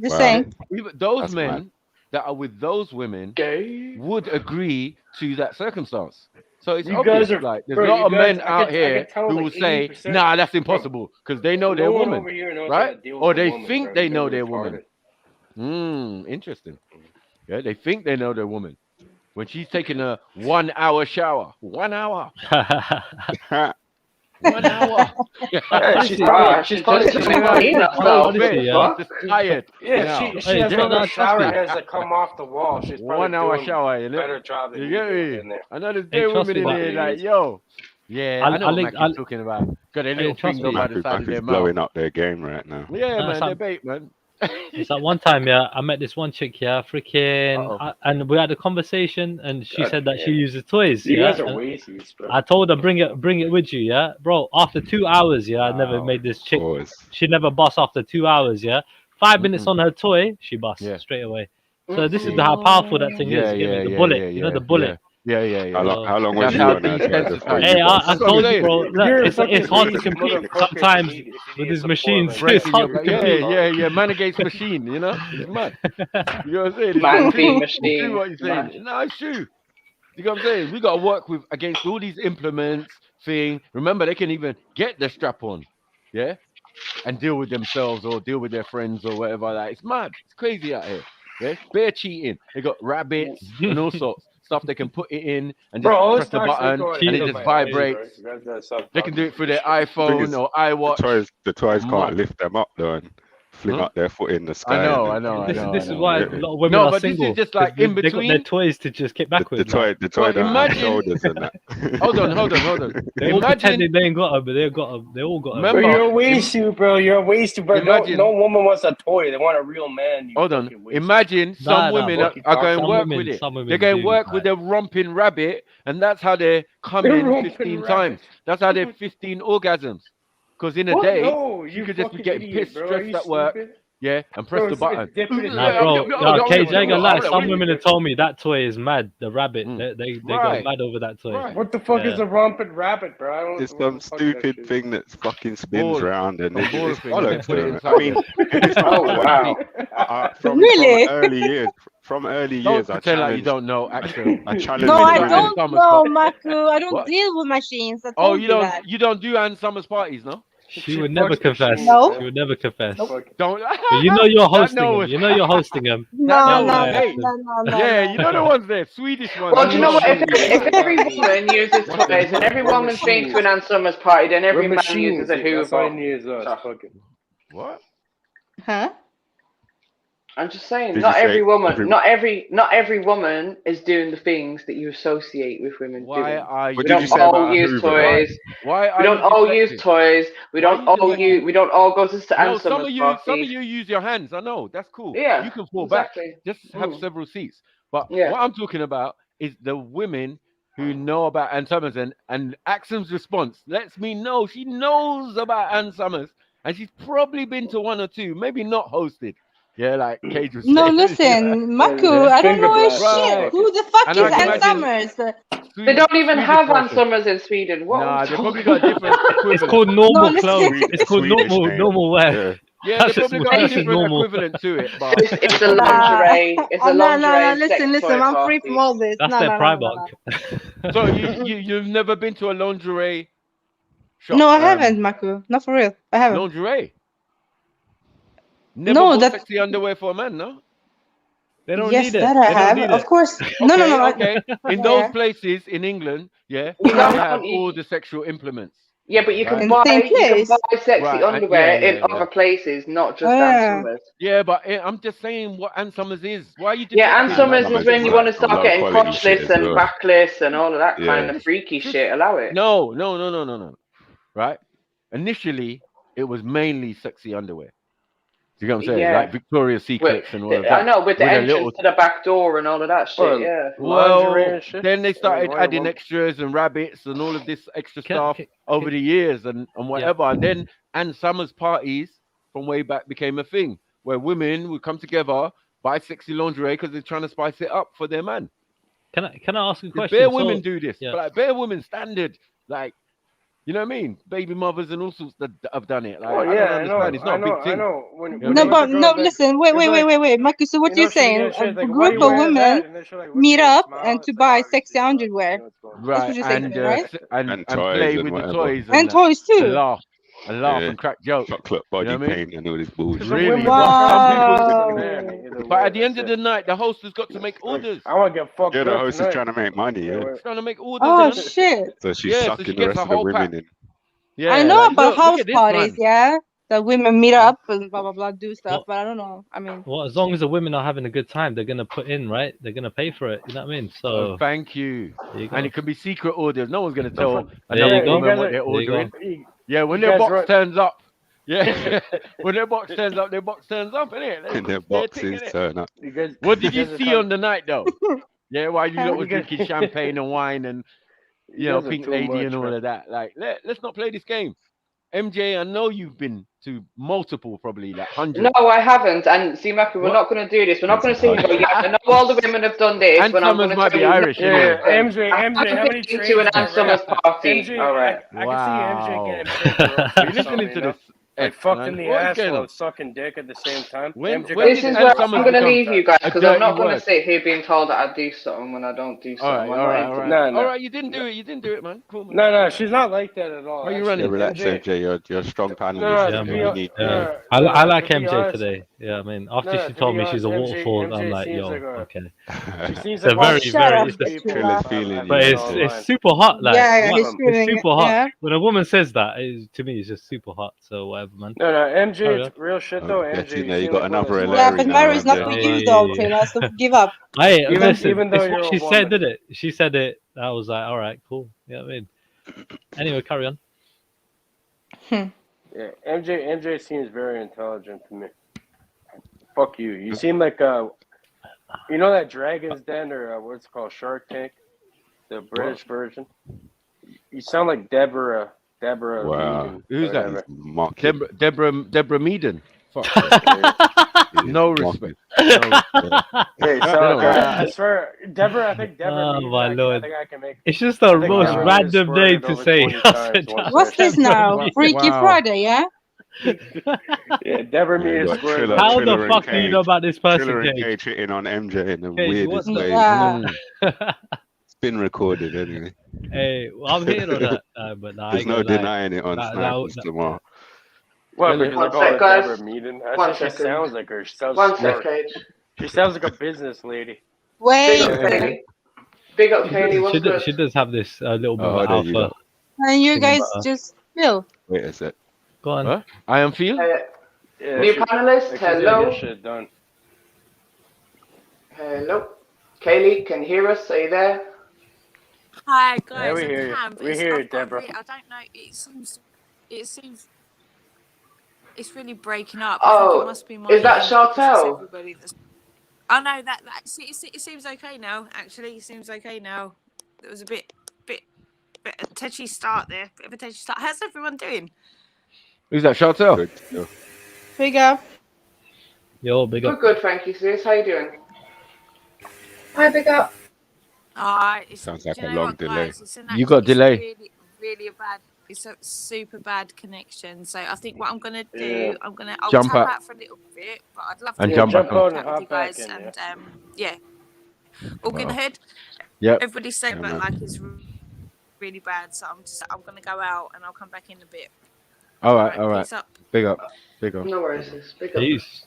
Just saying. Even those That's men mad. that are with those women Gay. would agree to that circumstance. So it's You obvious, guys are- like there's bro, a lot you of guys- men I out can here tell, who like, will say, 80%. "Nah, that's impossible," because they know No their one woman, over here knows how to right? deal with Or a they woman, think bro. they You know guys are their woman. Interesting. Yeah, they think they know their woman. When she's taking a 1 hour shower, 1 hour. 1 hour. Yeah, she's probably just tired. Yeah, she has no shower heads that come off the wall. She's probably 1 hour doing shower, a better job than you you get do me? in there. I know there's Hey, there trust women in me, here man. like, yo. Yeah, I know what Mac is talking about. Got a little Trust finger me. by the side of Mac their is mouth. blowing up their game right now. Yeah, No, man, Sam. debate, man. It's like one time, yeah, I met this one chick, yeah, freaking, and we had a conversation, and she said that she uses toys. You yeah, guys are wasted, bro. I told her bring it with you, yeah, bro. After 2 hours, yeah, I never made this chick. She never bust after 2 hours, yeah. 5 minutes on her toy, she busts straight away. So this is how powerful that thing is. The bullet, you know, the bullet. Yeah. How long was you on that? Hey, I told you, bro. Look, it's hard to compete sometimes with these machines. It's hard to compete. Yeah. Man against machine, you know? It's mad. You know what I'm saying? Man being machine. True what you're saying. No, it's true. You know what I'm saying? We got to work against all these implements thing. Remember, they can even get the strap on, yeah, and deal with themselves or deal with their friends or whatever. Like, it's mad. It's crazy out here. Yeah, bare cheating. They got rabbits and all sorts. Stuff they can put it in and just press the button and it just vibrates. They can do it through their iPhone or iWatch. The toys can't lift them up though and fling up their foot in the sky. I know. This is why a lot of women are single. This is just like in between. They got their toys to just kick back with. The toy don't have shoulders and that. Hold on. They all pretend they ain't got them, but they all got them. Remember, you're a waste, bro. You're a waste, bro. No woman wants a toy. They want a real man. Hold on. Imagine some women are going to work with it. They're going to work with a romping rabbit, and that's how they're coming 15 times. That's how they're 15 orgasms. Because in a day, you could just be getting pissed, stressed at work. Yeah, and press the button. Nah, bro, Cage, I ain't gonna lie. Some women have told me that toy is mad. The rabbit, they go mad over that toy. Right. What the fuck is a romping rabbit, bro? I don't. It's some stupid thing that fucking spins round and it's bollocks. I mean, from early years, don't pretend like you don't know. Actually, I challenge. No, I don't know, Maku. I don't deal with machines. You don't do Ann Summers parties, no? She would never confess. No. She would never confess. Don't. But you know you're hosting them. You know you're hosting them. No. Yeah, you know the ones there, Swedish ones. Well, do you know what? If every woman uses toys and every woman's been to an Ann Summers party, then every man uses a Hoover. What? Huh? I'm just saying, not every woman is doing the things that you associate with women doing. We don't all use toys. We don't all use toys. We don't all go to Ann Summers parties. Some of you use your hands. I know that's cool. Yeah, you can fall back. Just have several seats. But what I'm talking about is the women who know about Ann Summers, and Axum's response lets me know she knows about Ann Summers, and she's probably been to one or two, maybe not hosted. Yeah, like Cage was saying. No, listen, Maku, I don't know a shit. Who the fuck is Ann Summers? They don't even have Ann Summers in Sweden. What? Nah, they probably got a different equivalent. It's called normal clothes. It's called normal wear. Yeah, they probably got a different equivalent to it. But it's a lingerie. It's a lingerie. No, listen, I'm free from all this. That's their Primark. So you've never been to a lingerie shop? No, I haven't, Maku. Not for real. I haven't. Lingerie? Never bought sexy underwear for a man, no? They don't need it. Yes, that I have. Of course. No. Okay. In those places in England, they have all the sexual implements. Yeah, but you can buy sexy underwear in other places, not just Ann Summers. Yeah, but I'm just saying what Ann Summers is. Why are you? Yeah, Ann Summers is when you want to start getting crotchless and backless and all of that kind of freaky shit. Allow it. No. Right? Initially, it was mainly sexy underwear. You know what I'm saying? Yeah. Like Victoria's Secrets and all of that. I know, with the entrance to the back door and all of that shit, Well, then they started adding extras and rabbits and all of this extra stuff over the years and whatever. And then Ann Summers parties from way back became a thing where women would come together, buy sexy lingerie because they're trying to spice it up for their man. Can I ask a question? Bare women do this. But like bare women standard, like, you know what I mean? Baby mothers and all sorts that have done it. Like, I know. It's not a big thing. Listen. Wait. Maku, so what you're saying? A group of women meet up and to buy sexy underwear. Right. That's what you're saying, right? And play with the toys. And toys too. And laugh and crack jokes. Chocolate body paint and all this bullshit. Really? Wow. But at the end of the night, the host has got to make orders. I want to get fucked up. Yeah, the host is trying to make money. She's trying to make orders. Oh, shit. So she's sucking the rest of the women in. Yeah, I know about house parties, that women meet up and blah blah blah do stuff, but I don't know. I mean, well, as long as the women are having a good time, they're gonna put in, right? They're gonna pay for it. You know what I mean? So thank you. And it could be secret orders. No one's gonna tell another woman what they're ordering. Yeah, when their box turns up, Yeah. When their box turns up, innit? And their boxes turn up. What did you see on the night though? Yeah, while you lot was drinking champagne and wine and Pink Lady and all of that. Like, let's not play this game. MJ, I know you've been to multiple, probably like hundreds. No, I haven't. And see, Mackie, we're not going to do this. We're not going to say, I know all the women have done this. And Summers might be Irish. MJ, how many trains to an Ann Summers party? MJ, all right. I can see MJ getting You're listening to this. Like fucked in the ass while sucking dick at the same time. This is where I'm going to leave you guys because I'm not going to sit here being told that I do something when I don't do something. All right. You didn't do it, man. Cool, man. No, she's not like that at all. Are you running? Relax, MJ. You're a strong panelist. I like MJ today. Yeah, I mean, after she told me she's a waterfall, I'm like, yo, okay. She's a very, but it's super hot. Like, it's super hot. When a woman says that, to me, it's just super hot. So whatever, man. No, MJ, it's real shit though. MJ, you got another. Yeah, but marriage not for you though, Trilla. So give up. Hey, listen, it's what she said, did it? She said it. I was like, all right, cool. Yeah, I mean. Anyway, carry on. Yeah, MJ seems very intelligent to me. Fuck you. You seem like you know that Dragon's Den or what's it called, Shark Tank, the British version. You sound like Deborah. Wow. Who's that? Deborah Meaden. Fuck. No respect. Hey, so I swear, Deborah. I think Deborah. Oh my lord! I think I can make. It's just the most random name to say. What's this now? Freaky Friday, yeah? Yeah, Deborah Meaden. How the fuck do you know about this person? Cage hitting on MJ in the weirdest way. It's been recorded anyway. Hey, well, I'm hitting on that, but there's no denying it on Snapchat tomorrow. What? One sec, guys. One second. She sounds like her. One second. She sounds like a business lady. Wait. Big up, Kaylee. What's good? She does have this little bit of alpha. And you guys just feel. Wait a sec. Go on. What? I am feel. New panelist. Hello. Shit done. Hello. Kaylee, can you hear us? Are you there? Hi guys. Yeah, we hear you. We hear you, Deborah. I don't know. It seems it's really breaking up. Oh, it must be my is that Chantel? Oh no, it seems okay now. Actually, it seems okay now. There was a bit a touchy start there. Bit of a touchy start. How's everyone doing? Who's that? Chantel. Big up. Yo, big up. We're good, thank you, sis. How you doing? Hi, big up. Sounds like a long delay. You got delay. Really a bad. It's a super bad connection. So I think what I'm gonna do, I'll jump tap out. out for a little bit, but I'd love and to jump back on with you guys. And all good ahead. Yeah. Everybody's saying about like it's really bad, so I'm gonna go out and I'll come back in a bit. All right. Peace up. Big up. No worries, sis. Big up. Peace.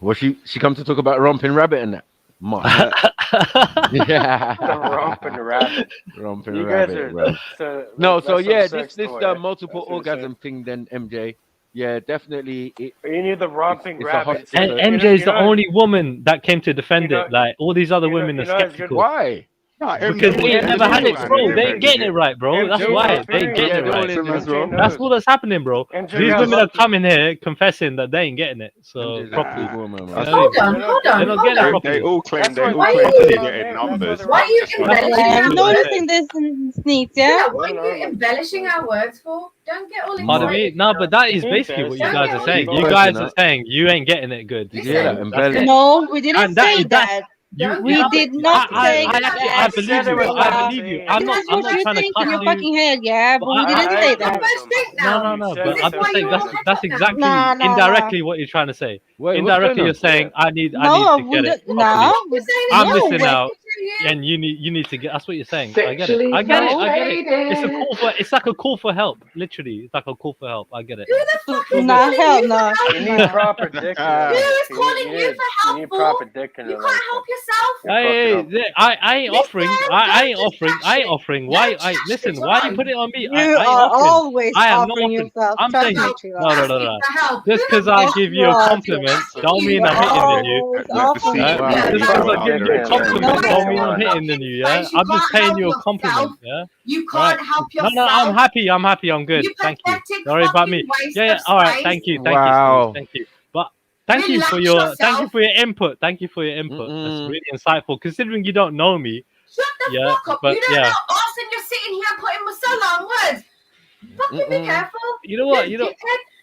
Well, she come to talk about romping rabbit and that. Yeah. Romping rabbit. Romping you rabbit. Guys are, this multiple orgasm thing then, MJ. Yeah, definitely. You need the romping rabbit. And MJ's the only woman that came to defend it. Like all these other women are skeptical. Why? Because they ain't never had it, bro. They ain't getting it right, bro. That's why they ain't getting it right. That's all that's happening, bro. These women are coming here confessing that they ain't getting it. So properly, hold on. They all claim to be getting numbers. Why are you embellishing? Noticing this needs, yeah? What are you embellishing our words for? Don't get all pardon me? No, but that is basically what you guys are saying. You guys are saying you ain't getting it good. Yeah, no, we didn't say that. We did not say that. I believe you. I'm not trying to cut in your fucking head, yeah, but we didn't say that. No. But I'm saying that's exactly indirectly what you're trying to say. Indirectly, you're saying I need to get it. No, I'm missing out, and you need to get. That's what you're saying. I get it. It's like a call for help. Literally, it's like a call for help. I get it. No, hell no. You need proper dick. Who is calling you for help? You need proper dick in you can't help yourself. I ain't offering. I ain't offering. Why? Listen. Why you put it on me? You are always offering yourself. I'm saying no. Just because I give you a compliment, don't mean I'm hitting on you. Just because I give you a compliment, don't don't mean I'm hitting on you, yeah? I'm just paying you a compliment, yeah? You can't help yourself. No, I'm happy. I'm good. Thank you. Don't worry about me. Yeah, all right. Thank you. Thank you. But thank you for your input. Thank you for your input. That's really insightful. Considering you don't know me. Shut the fuck up. But You don't know us and you're sitting here putting my so long words. Fucking be careful. You know what? You're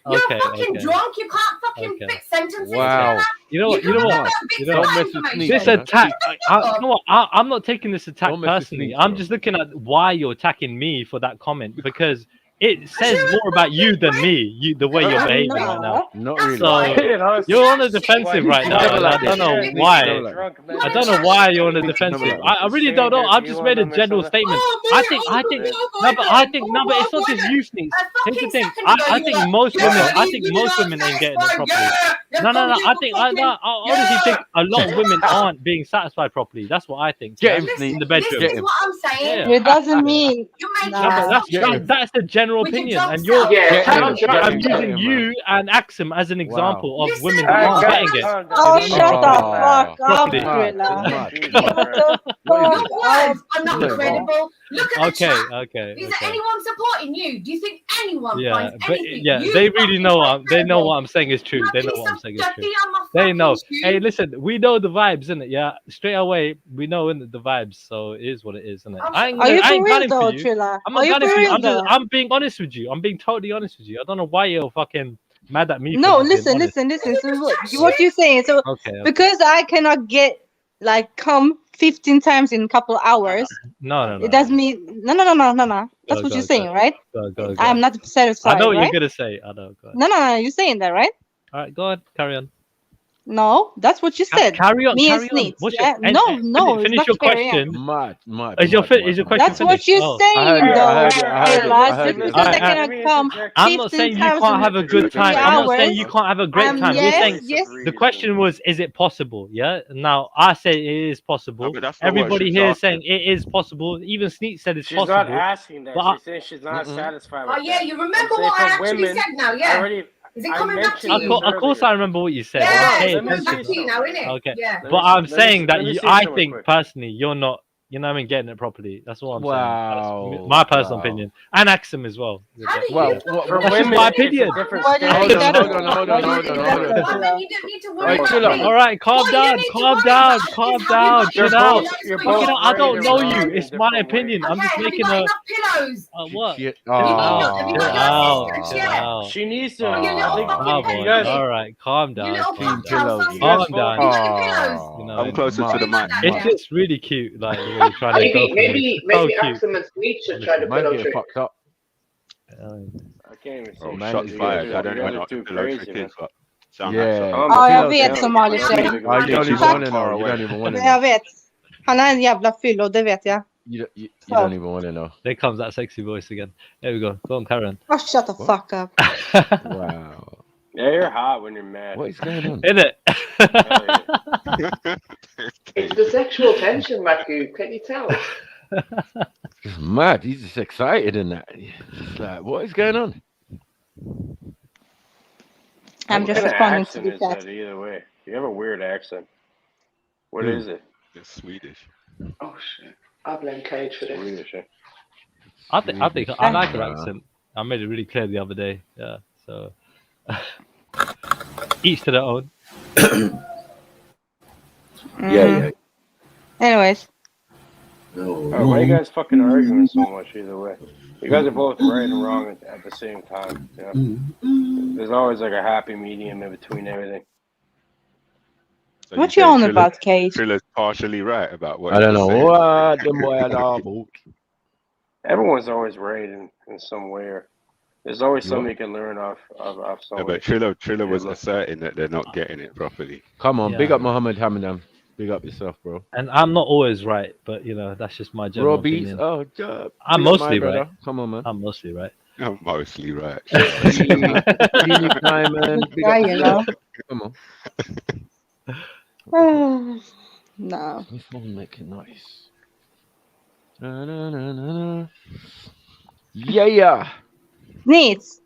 fucking drunk. You can't fucking fit sentences together. You know what? Don't mess with me. This attack. You know what? I'm not taking this attack personally. I'm just looking at why you're attacking me for that comment because it says more about you than me. The way you're behaving right now. Not really. So you're on the defensive right now. I don't know why. I don't know why you're on the defensive. I really don't know. I've just made a general statement. I think. No, but it's not just you, Sneaks. Here's the thing. I think most women ain't getting it properly. No. I honestly think a lot of women aren't being satisfied properly. That's what I think. Get him, in the bedroom. This is what I'm saying. It doesn't mean. That's the general opinion, and you're. I'm using you and Axum as an example of women who aren't getting it. Oh, shut the fuck up, I'm not credible. Look at the chat. Okay. Is there anyone supporting you? Do you think anyone finds anything? They really know. They know what I'm saying is true. They know what I'm saying is true. They know. Hey, listen, we know the vibes, isn't it? Yeah, straight away, we know the vibes. So it is what it is, isn't it? Are you for real though, Trilla? I'm not gunning for you. I'm being honest with you. I'm being totally honest with you. I don't know why you're fucking mad at me. No, listen. So what you're saying? So because I cannot get come 15 times in a couple of hours. No. It doesn't mean no. That's what you're saying, right? Go. I'm not satisfied. I know what right? you're gonna say. I know. No. You're saying that, right? All right, go ahead. Carry on. No, that's what you said. Carry on. Me and Sneaks. No. Finish your question. Mad. Is your question That's finished? what you're saying, though. I'm not saying you can't have a good time. I'm not saying you can't have a great time. You're saying the question was, is it possible? Yeah. Now I say it is possible. Everybody here is saying it is possible. Even Sneak said it's possible. She's not asking that. She's saying she's not satisfied with that. Oh yeah, you remember what I actually said now? Yeah. Is it coming back to you? Of course, I remember what you said. Yeah, it's coming back to you now, innit? Okay. Yeah. But I'm saying that I think personally, you're not. You know what I mean? Getting it properly. That's what I'm saying. That's my personal opinion. And Axum as well. That's just my opinion. Hold on. All right, calm down. Chill out. I don't know you. It's my opinion. I'm just making a. What? Chill out. She needs to. All right, calm down. Calm down. I'm closer to the mic. It's just really cute, like. Maybe Axum and Sneak should try to pillow trick. Fucked up. I can't even say shots fired. I don't even know what the pillow trick is, but jag vet Somali tjej. You don't even want to know. Jag vet. Han är en jävla fyllo, det vet jag. You don't even want to know. There comes that sexy voice again. There we go. Go on, Karen. Oh, shut the fuck up. Wow. Yeah, you're hot when you're mad. What is going on? Isn't it? It's the sexual tension, Matthew. Can you tell? It's mad. He's just excited in that. It's like, what is going on? I'm just responding to the chat. Either way, you have a weird accent. What is it? It's Swedish. Oh shit! I blame Cage for this. Swedish. I think I like her accent. I made it really clear the other day. Yeah. So each to their own. Yeah. Anyways. Why are you guys fucking arguing so much either way? You guys are both right and wrong at the same time. You know? There's always like a happy medium in between everything. So what you on about, Cage? Trilla's partially right about what I don't know what the boy about. Everyone's always right in some way. Or there's always something you can learn off someone. Yeah, but Trilla was asserting that they're not getting it properly. Come on, big up Muhammad Hamadan. Big up yourself, bro. And I'm not always right, but you know that's just my general opinion. I'm mostly right. Come on, man. I'm mostly right. I'm mostly right. Come on. No. This one making noise. Yeah. Needs.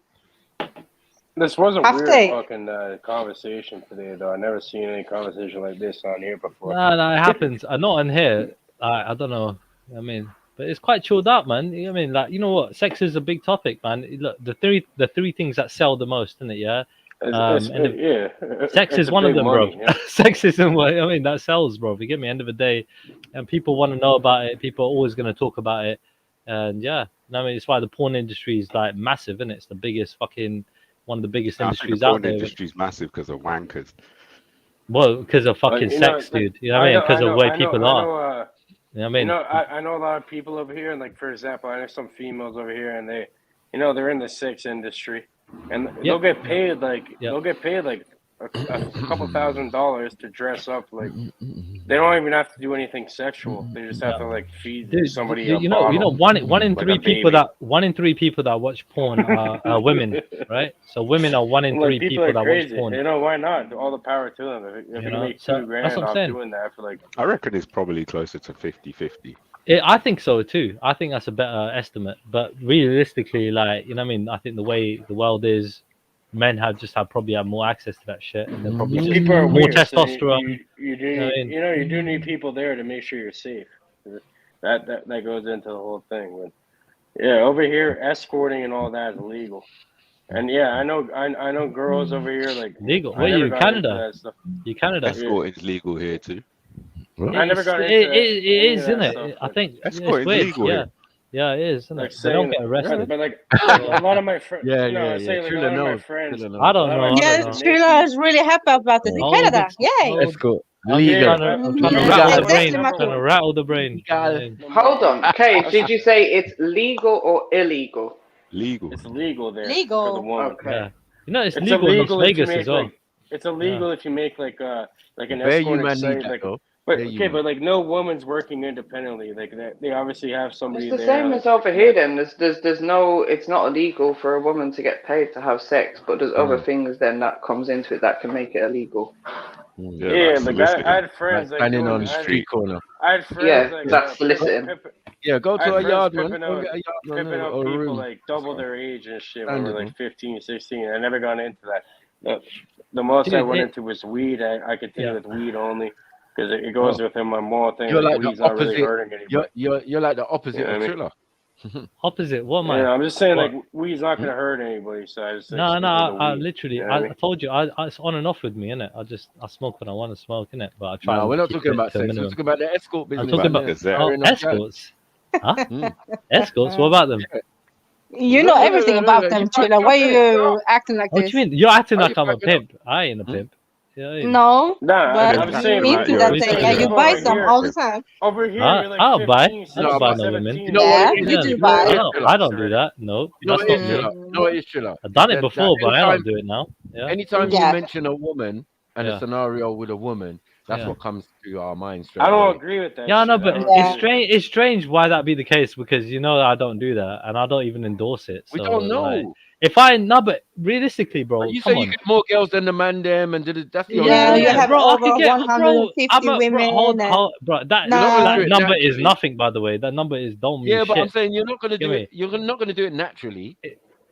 This was a weird fucking conversation today, though. I never seen any conversation like this on here before. No, it happens. Not on here. I don't know. I mean, but it's quite chilled out, man. I mean, like, you know what? Sex is a big topic, man. Look, the three things that sell the most, isn't it? Yeah. Sex is one of them, bro. Yeah. Sex is one. I mean, that sells, bro. You get me? End of the day, and people want to know about it. People are always going to talk about it, and yeah. I mean, it's why the porn industry is like massive, isn't it? It's the biggest one of the biggest industries out there. The porn industry is massive because of wankers. Well, because of fucking sex, dude. You know what I mean? Because of the way people are. You know what I mean? I know a lot of people over here, and like, for example, I know some females over here, and they, they're in the sex industry, and they'll get paid like a couple $1,000s to dress up. Like, they don't even have to do anything sexual. They just have to like feed somebody. One in three people that watch porn are women, right? So women are one in three people that watch porn. Why not? All the power to them. If you make $2,000 off doing that for like, I reckon it's probably closer to 50-50. I think so too. I think that's a better estimate. But realistically, like, you know what I mean? I think the way the world is, men probably have more access to that shit, and they're probably just more weird, testosterone. So you do need people there to make sure you're safe. That goes into the whole thing. But yeah, over here, escorting and all that is illegal. And yeah, I know girls over here like legal. Where you, Canada? You Canada? Escorting is legal here too. I never got into it is, isn't it? Stuff, I think escorting is legal here. Yeah, it is, isn't it? Like they don't get arrested. But like a lot of my friends, I don't know. Yes, Trilla is really happy about this in Canada. Yay! Escort. Legal. I'm trying to rattle the brain. Hold on, Kay, did you say it's legal or illegal? Legal. It's legal there. Legal. For the woman. Okay. Yeah. You know, it's legal in Las Vegas as well. It's illegal if you make like an escorting site. But like no woman's working independently. Like they obviously have somebody. It's the same as over here. Then there's no. It's not illegal for a woman to get paid to have sex, but there's other things then that comes into it that can make it illegal. Yeah, like I had friends like standing on the street corner. I had friends that's soliciting. Yeah, go to a yard, man. Pimping out people like double their age and shit when we were like 15, 16. I never got into that. The most I went into was weed. I continued with weed only. Because it goes within my moral thing. You're like weed's the not really hurting anybody. You're like the opposite of Trilla. Opposite? What am I? Yeah, I'm just saying, like, weed's not going to hurt anybody. So I just I literally, I told you, it's on and off with me, innit? I smoke when I want to smoke, innit? But I try. No, we're not talking about sex. We're talking about the escort business. I'm talking about escorts. Huh? Escorts? What about them? You know everything about them, Trilla. Why are you acting like this? What do you mean? You're acting like I'm a pimp. I ain't a pimp. No, but I'm saying into that thing. Yeah, you buy some all the time. Over here, you're like I'll 15, buy. 16, I don't buy no women. You do buy. I don't do that. No, that's not me. No, it's Trilla. I've done it before, but I don't do it now. Yeah. Anytime you mention a woman and a scenario with a woman, that's what comes to our minds. I don't agree with that. Yeah, I know, but it's strange. It's strange why that be the case because I don't do that and I don't even endorse it. So, we don't know. But realistically, bro, you say you get more girls than the man them, and that's the you have over 150 women. That number is nothing, by the way. That number don't mean shit. But I'm saying you're not gonna do it. You're not gonna do it naturally.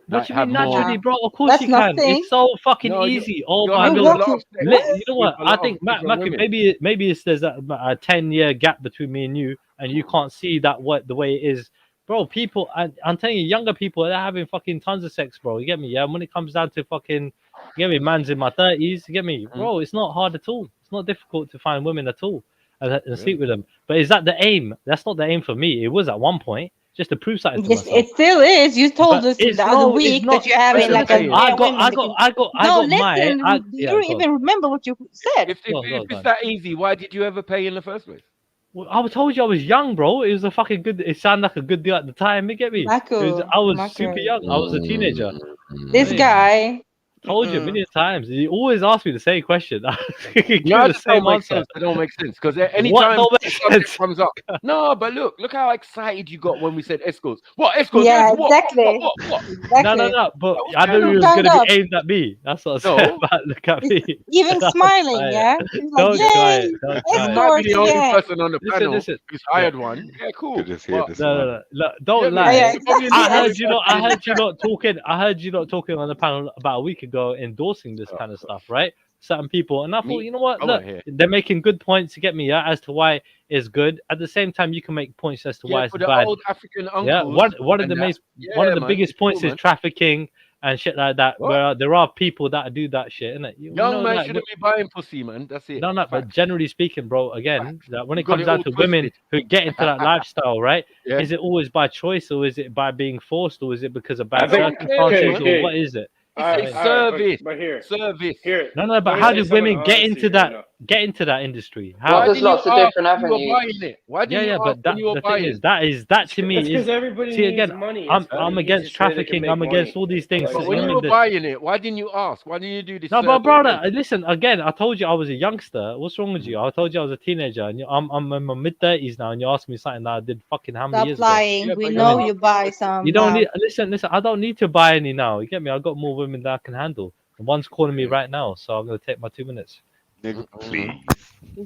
What do you mean naturally, bro? Of course you can. It's so fucking easy. Oh my god! You know what? I think maybe there's a 10-year gap between me and you can't see that the way it is. Bro, people, I'm telling you, younger people, they're having fucking tons of sex, bro. You get me? Yeah, when it comes down to fucking, you get me, man's in my 30s, you get me? Bro, it's not hard at all. It's not difficult to find women at all and sleep with them. But is that the aim? That's not the aim for me. It was at one point, just to prove something to myself. It still is. You told us the other week that you're having like a... You don't even remember what you said. If it's that easy, why did you ever pay in the first place? Well, I told you I was young, bro. It was a fucking good. It sounded like a good deal at the time. You get me? I was super young. I was a teenager. This guy. Told you a million times. You always ask me the same question. The same answer. They don't make sense because anytime something comes up. No, but look how excited you got when we said escorts. What escorts? Yeah, exactly. What? Exactly. No. But I knew he was going to be aimed at me. That's what I said. But look at me. Even smiling, yeah. Don't try it. You might be the only person on the panel who's hired one. Yeah, cool. No. Don't lie. I heard you not talking on the panel about a week ago endorsing this kind of stuff, right? certain people, and I thought, Me? you know what, Oh, look, here. they're making good points to get me as to why it's good. At the same time, you can make points as to Yeah, why it's for the bad. old African Yeah, uncles. one of and the that. one of Yeah, the man, biggest it's cool, points is man. trafficking and shit like that. What? Where there are people that do that shit, innit? You Young know, man like, shouldn't be buying pussy, man. That's it. no, but generally speaking, bro, again, that when You it got comes it down all to women twisted. who get into that lifestyle, right? Yeah. Is it always by choice, or is it by being forced, or is it because of I bad think circumstances, or what is it? It's service. But here, Service. No, but let me how say do something women get honestly into right that now. industry? Well, How? there's lots of different when you were avenues. buying it? Why didn't you ask But when you were the thing buying? is that to me It's is, because everybody see, needs again, money. It's I'm probably the against easiest way they can trafficking. make I'm against money. all these things. Like, But You when know you what I were mean? buying it, why didn't you ask? Why didn't you do this? No, but service brother, thing? listen, again, I told you I was a youngster. What's wrong with you? I told you I was a teenager, and I'm in my mid-30s now, and you're asking me something that I did fucking how many Stop years ago? lying. Yeah, We but know you're- you buy some You don't now. need listen. I don't need to buy any now. You get me? I've got more women that I can handle. And one's calling me right now, so I'm gonna take my 2 minutes. Nigga, please.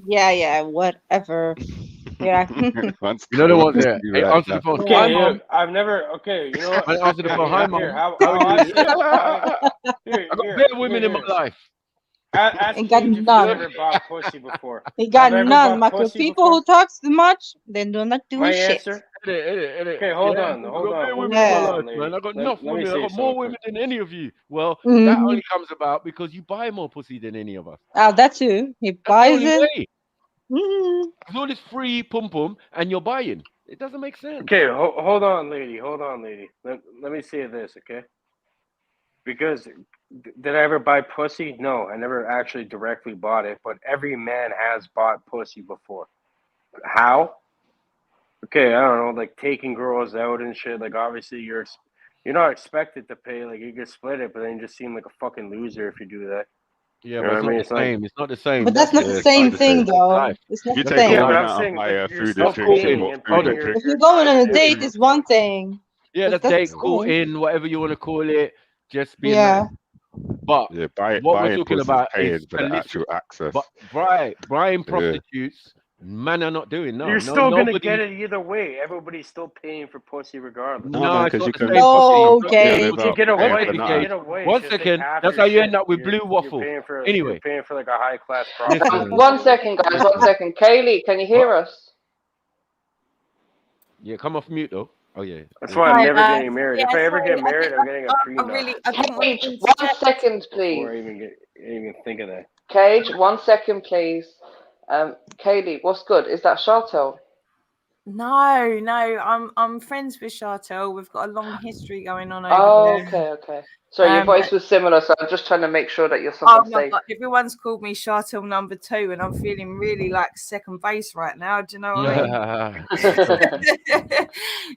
Yeah, whatever. Yeah. Once You know the ones calling there. you Hey, right answer the now. phone. Okay, Hi, yeah, mom. I've never. Okay, you know what? Man, answer the phone. Hi, mom. Here, How how are I you? see it. I got bare women in my life. Ask Ain't got Cage if he's none. ever bought pussy before. He got Have I ever none, bought Marco. pussy People before? who talks too much, they do not do My shit. answer. Okay, hold Yeah, on, I hold got bare on, women in my Yeah. life, lady. man. I got Let enough me women. I say got more something women quick. than any of you. Well, that Mm-hmm. only comes about because you buy more pussy than any of us. Oh, that too. He That's the buys only it. way. Mm-hmm. It's all this free pum pum, and you're buying. It doesn't make sense. Okay, hold on, lady. Hold on, lady. Let me say this, okay? Because did I ever buy pussy? No, I never actually directly bought it, but every man has bought pussy before. How? Okay, I don't know, like taking girls out and shit. Like obviously you're not expected to pay. Like you can split it, but then you just seem like a fucking loser if you do that. Yeah, You but know it's what I not mean? the It's like, same. It's not the same. But that's not the Yeah, it's same not the thing, same. though. Life. It's not You the take a same. yeah, but woman I'm out and saying buy like her you're food and still drinks and paying what and food putting and your. drinks. If you're going on a date, Every, it's one thing. Yeah, But that's that's date, the cool same. in, whatever you want to call it. Just being nice. Yeah. But Yeah, what we're buying talking pussy is about paying is for the illicit. actual access. But buying Yeah. prostitutes, man are not doing. No, you're still gonna nobody. get it either way. Everybody's still paying for pussy regardless. No, No, man, it's because not you the can same pussy. No, It's not the get same it Gage. You can without pussy. get One paying away. for You can nothing. get away. One It's just like second. half That's your how you shit. end up with You're blue waffle. paying for Anyway, like a high class prostitute. listen. One second, guys. One second. Kaylee, can you hear us? Yeah, come off mute though. Oh yeah. That's There why you I'm go. Hi, never getting married. yeah, If I ever sorry, get married, I'm getting a I prenup really, I didn't want to Cage, 1 interject. second, before please. I even think of that. Cage, 1 second, please. Kaylee, what's good? Is that Chartel? No, I'm friends with Chartel. We've got a long history going on over Oh, there. okay. Sorry, your voice was similar, so I'm just trying to make sure that you're someone my safe. God, everyone's called me Chartel number 2, and I'm feeling really like second base right now. Do you know what I mean?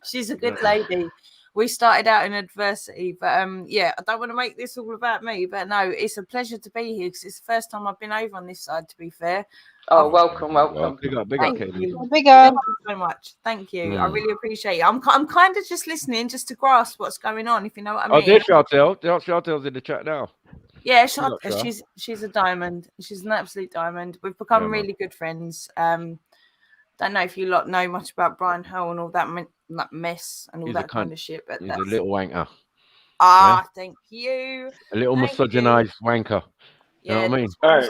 She's a good lady. We started out in adversity, but yeah, I don't want to make this all about me, but no, it's a pleasure to be here because it's the first time I've been over on this side, to be fair. Oh, welcome. Big up, Thank Kaylee. you. Big up. Thank you so much. Thank you. I really appreciate it. I'm kind of just listening just to grasp what's going on, if you know what I mean. Oh, there's Chartel. Chartel's in the chat now. Yeah, Big up, Char. she's a diamond. She's an absolute diamond. We've become really good friends. Don't know if you lot know much about Brian Hull and all that mess and all He's that a kind cunt. of shit, but He's that's a little wanker. thank you. A little Thank you. misogynized wanker. You know what I mean? All right.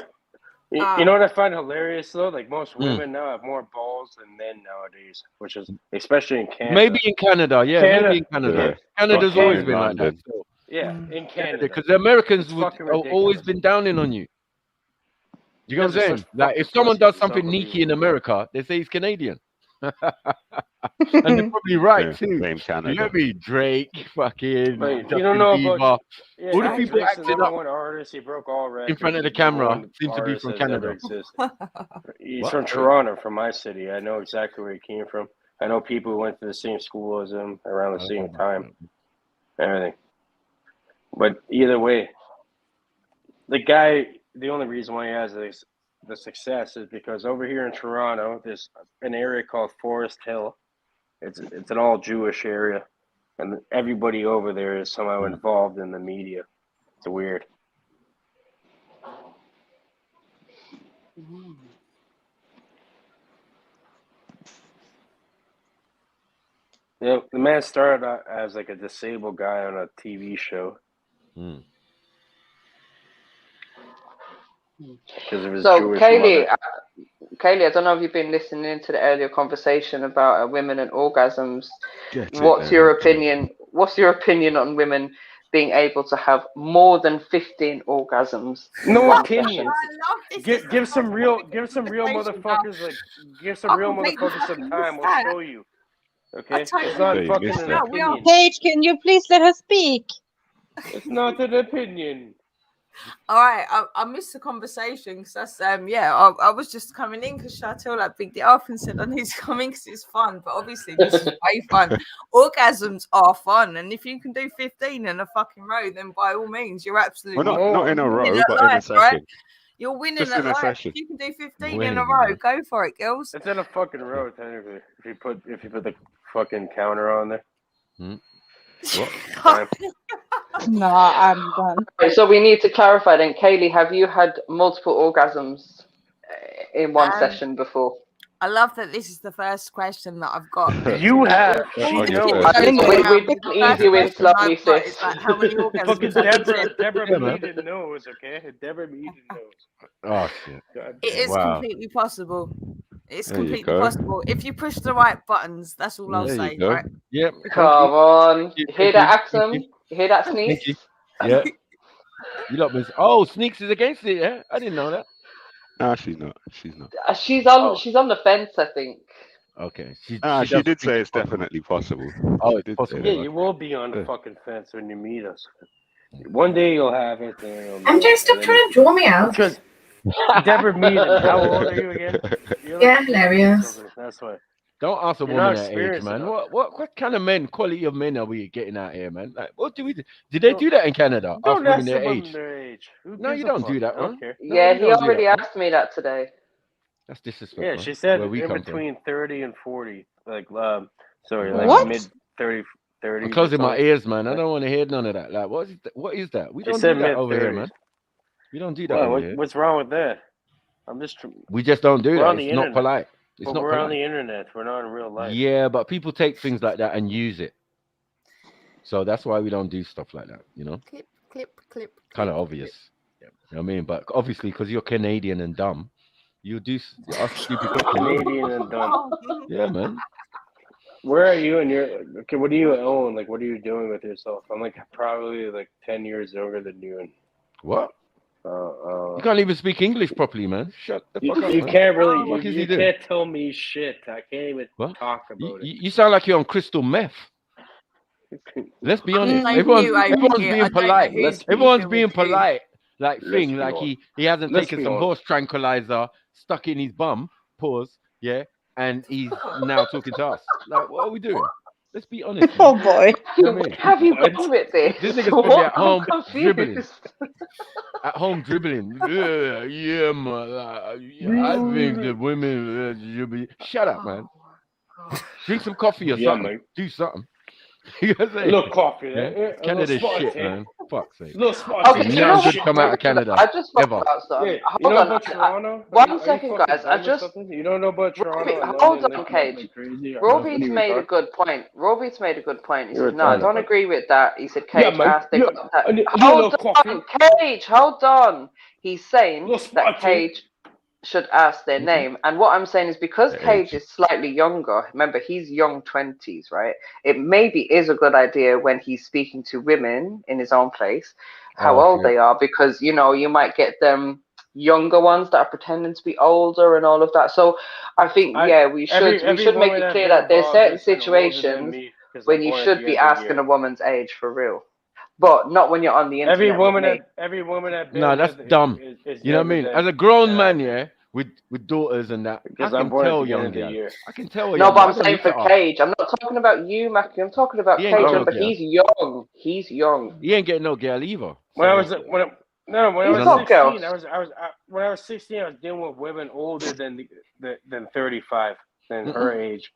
You know what I find hilarious though? Like most women now have more balls than men nowadays, which is especially in Canada. Maybe in Canada, yeah. Maybe in Canada. Yeah. Canada's But always in been like that. London. So. Yeah, in Canada. Because the Americans It's would fucking have always ridiculous. been downing on you. You know what I'm guys are saying? such Like fucking if someone pussies, does it's something neaky in unbelievable. America, they say he's Canadian. And they're probably right too. Blame You Canada. get me? Drake, fucking Like, Justin you don't know Bieber. about All the people Drake's the acting number up one artist. He broke all records. in front of the He's the number camera one seem to be artist from that's ever Canada. existed. He's What? from Toronto, from my city. I know exactly where he came from. I know people who went to the same school as him around the same time. Everything. But either way, the guy, the only reason why he has the success is because over here in Toronto, there's an area called Forest Hill. It's an all Jewish area, and everybody over there is somehow involved in the media. It's weird. You know, the man started out as like a disabled guy on a TV show. because of his So, Jewish Kaylee, mother. Kaylee, I don't know if you've been listening to the earlier conversation about women and orgasms. What's your opinion? What's your opinion on women being able to have more than 15 orgasms? No opinion. Give some real motherfuckers some time. We'll show you. Okay, it's not fucking an opinion. Paige, can you please let her speak? It's not an opinion. All right, I missed the conversation because that's I was just coming in because Chantel like bigged it up and said I need to come in because it's fun, but obviously this is way fun. Orgasms are fun, and if you can do 15 in a fucking row, then by all means you're absolutely not in a row, but in a session. right? You're winning Just at in a life. session. If you can do 15 in a row, go for it, girls. It's in a fucking row, technically. If you put the fucking counter on there. What? No, I'm done. Okay, so we need to clarify then, Kaylee, have you had multiple orgasms in one session before? I love that this is the first question that I've got. You have. She knows. We ease you in slowly, sis. Like, how many orgasms? Fucking Deborah Meaden knows, okay? Deborah Meaden knows. Oh shit! It is completely possible. It's completely possible if you push the right buttons. That's all I'll say. Right? Yep. Come on. You hear that, Axum? You hear that, Sneak? Yeah. You lot miss. Oh, Sneaks is against it. Yeah, I didn't know that. No, she's not. She's not. She's on the fence, I think. Okay. She did say it's definitely possible. Oh, it's possible. Yeah, you will be on the fucking fence when you meet us. One day you'll have it. MJ, stop trying to draw me out. Because Deborah Meaden, how old are you again? Yeah, hilarious. That's why. Don't ask a woman that age, man. What kind of quality of men are we getting out here, man? Like, what do we do? Did they do that in Canada? Don't ask ask women their age. No, you don't do that, man. Yeah, he already asked me that today. That's disrespectful. Yeah, she said in between 30 and 40. Like, mid 30. I'm closing my ears, man. I don't want to hear none of that. Like, what is that? We don't do that over here, man. We don't do that over here. What's wrong with that? We just don't do that. It's not polite. It's not we're polite. on the internet. We're not in real life. Yeah, but people take things like that and use it. So that's why we don't do stuff like that, you know? Clip. Kind of obvious. Yeah. You know what I mean? But obviously, because you're Canadian and dumb, you do ask stupid questions. Canadian and dumb. Yeah, man. Where are you okay, what do you own? Like, what are you doing with yourself? I'm like probably like 10 years younger than you. And what? You can't even speak English properly, man. Shut the fuck up. You man. can't really. What You can't tell me shit. I can't even talk about it. You sound like you're on crystal meth. Let's be honest. Everyone's being polite. Everyone's being polite. Like thing, like he hasn't taken some horse tranquilizer, stuck in his bum. Pause. Yeah, and he's now talking to us. Like, what are we doing? Let's be honest. Oh boy. You know what I mean? Have you gone with this? This nigga's probably at home dribbling. At home dribbling. Yeah, man. I think the women should be. Shut up, man. Drink some coffee or something. Mate. Do something. You know what I'm saying? Little coffee. Yeah? Canada's shit, man. Fuck's sake. Okay, you know should come out of Canada. I just ever. About something. Yeah, Hold on. about Toronto? One second, guys. I just. You don't know about Toronto? Hold on, Cage. Roby's made a good point. He said, no, I don't agree with that. He said, Cage asked the Hold on, Cage. Hold on. He's saying that Cage should ask their name. And what I'm saying is because Cage is slightly younger, remember, he's young 20s, right? It maybe is a good idea when he's speaking to women in his own place, how old they are, because, you know, you might get them younger ones that are pretending to be older and all of that. So I think, we should make it clear that there's certain situations when you should be asking a woman's age for real. But not when you're on the internet. Every woman that no, that's dumb. You know what I mean? As a grown man, with daughters and that, I can tell young girl. I can tell. No, but I'm saying for Cage. I'm not talking about you, Mackie. I'm talking about Cage. But he's young. He's young. He ain't getting no girl either. When I was 16, when I was 16, I was dealing with women older than 35, than her age.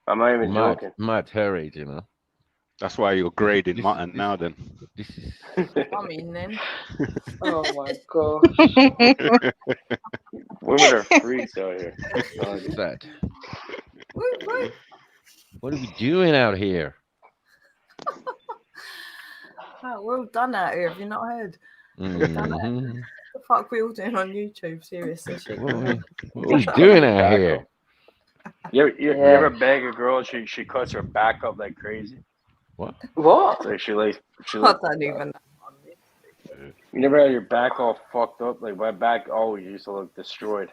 I'm not even joking. Mad her age, you know. That's why you're grading mutton now. Then I mean, then. Oh my god. Women are freaks out here. What's that? What are we doing out here? We're all done out here. Have you not heard? Mm-hmm. fuck we all doing on YouTube? Seriously, shit. What are we doing out here? You ever bang a girl and she cuts her back up like crazy? What? Like she I don't even. You never had your back all fucked up? Like my back always used to look destroyed.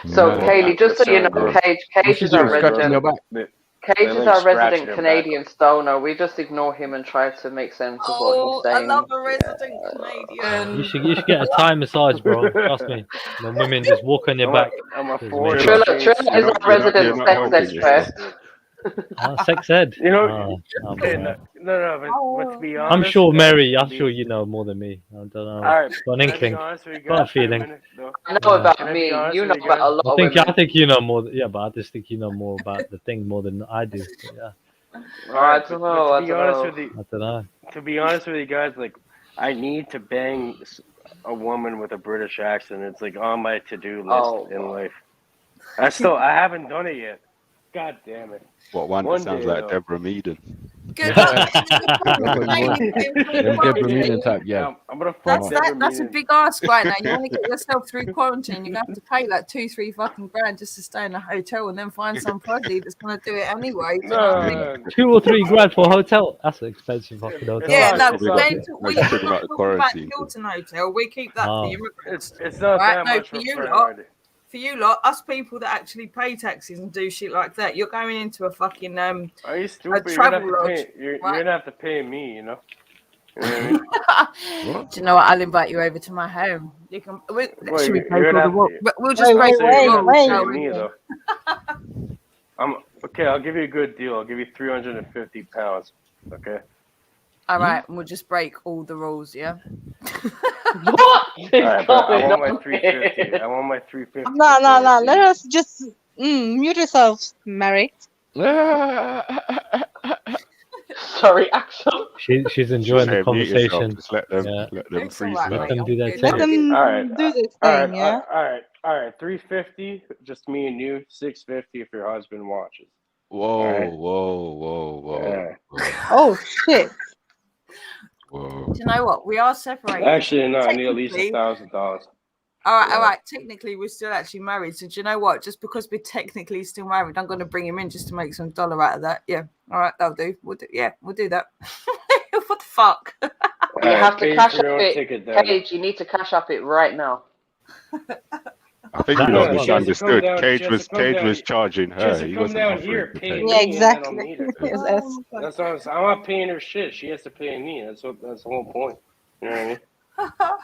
So Kaylee, just so you know, Cage is our resident. Cage is our resident Canadian stoner. We just ignore him and try to make sense of what he's saying. Another resident Canadian. You should get a Thai massage, bro. Trust me. The women just walk on your back. Trilla is our resident sex expert. Sex ed. You know, but to be honest, I'm sure Mary. I'm sure you know more than me. I don't know. Alright, Got an inkling. Got a feeling. I know about me. You know about a lot of women. I think you know more. Yeah, but I just think you know more about the thing more than I do. But yeah. I don't know. To be honest with you, I don't know. To be honest with you guys, like I need to bang a woman with a British accent. It's like on my to-do list in life. I haven't done it yet. God damn it. What one that sounds like Deborah Meaden? Good. Deborah Meaden type, yeah. I'm gonna fuck That's a big ask right now. You want to get yourself through quarantine, you're gonna have to pay like 2-3 fucking grand just to stay in a hotel and then find some fuzzy that's gonna do it anyway. No. 2 or 3 grand for a hotel. That's an expensive fucking hotel. Yeah, no, we talking about the quarantine. Hilton Hotel. We keep that for immigrants. It's not that much for you lot. For you lot, us people that actually pay taxes and do shit like that, you're going into a fucking Are you stupid? a travel lodge. You're gonna have to pay me, you know. You know what I mean? Do you know what? I'll invite you over to my home. You can. We'll just break okay. I'll give you a good deal. I'll give you £350. Okay. All right, and we'll just break all the rules, yeah. What? Right, I want my 350. I want my 350. No. Let us just mute yourselves, Mary. Sorry, Axel. She's enjoying the conversation. Just let them freeze. Let them do their Let them do this thing, yeah. All right. 350, just me and you. 650 if your husband watches. Whoa. Yeah. Oh shit. Do you know what? We are separated. Actually, no, I need at least $1,000. All right. Technically, we're still actually married. So do you know what? Just because we're technically still married, I'm going to bring him in just to make some dollar out of that. Yeah. All right, that'll do. We'll do that. What the fuck? You have to cash up it, Cage. You need to cash up it right now. I think you misunderstood. Cage was charging her. He wasn't offering to pay. Yeah, exactly. That's what I'm not paying her shit. She has to pay me. That's the whole point. You know what I mean?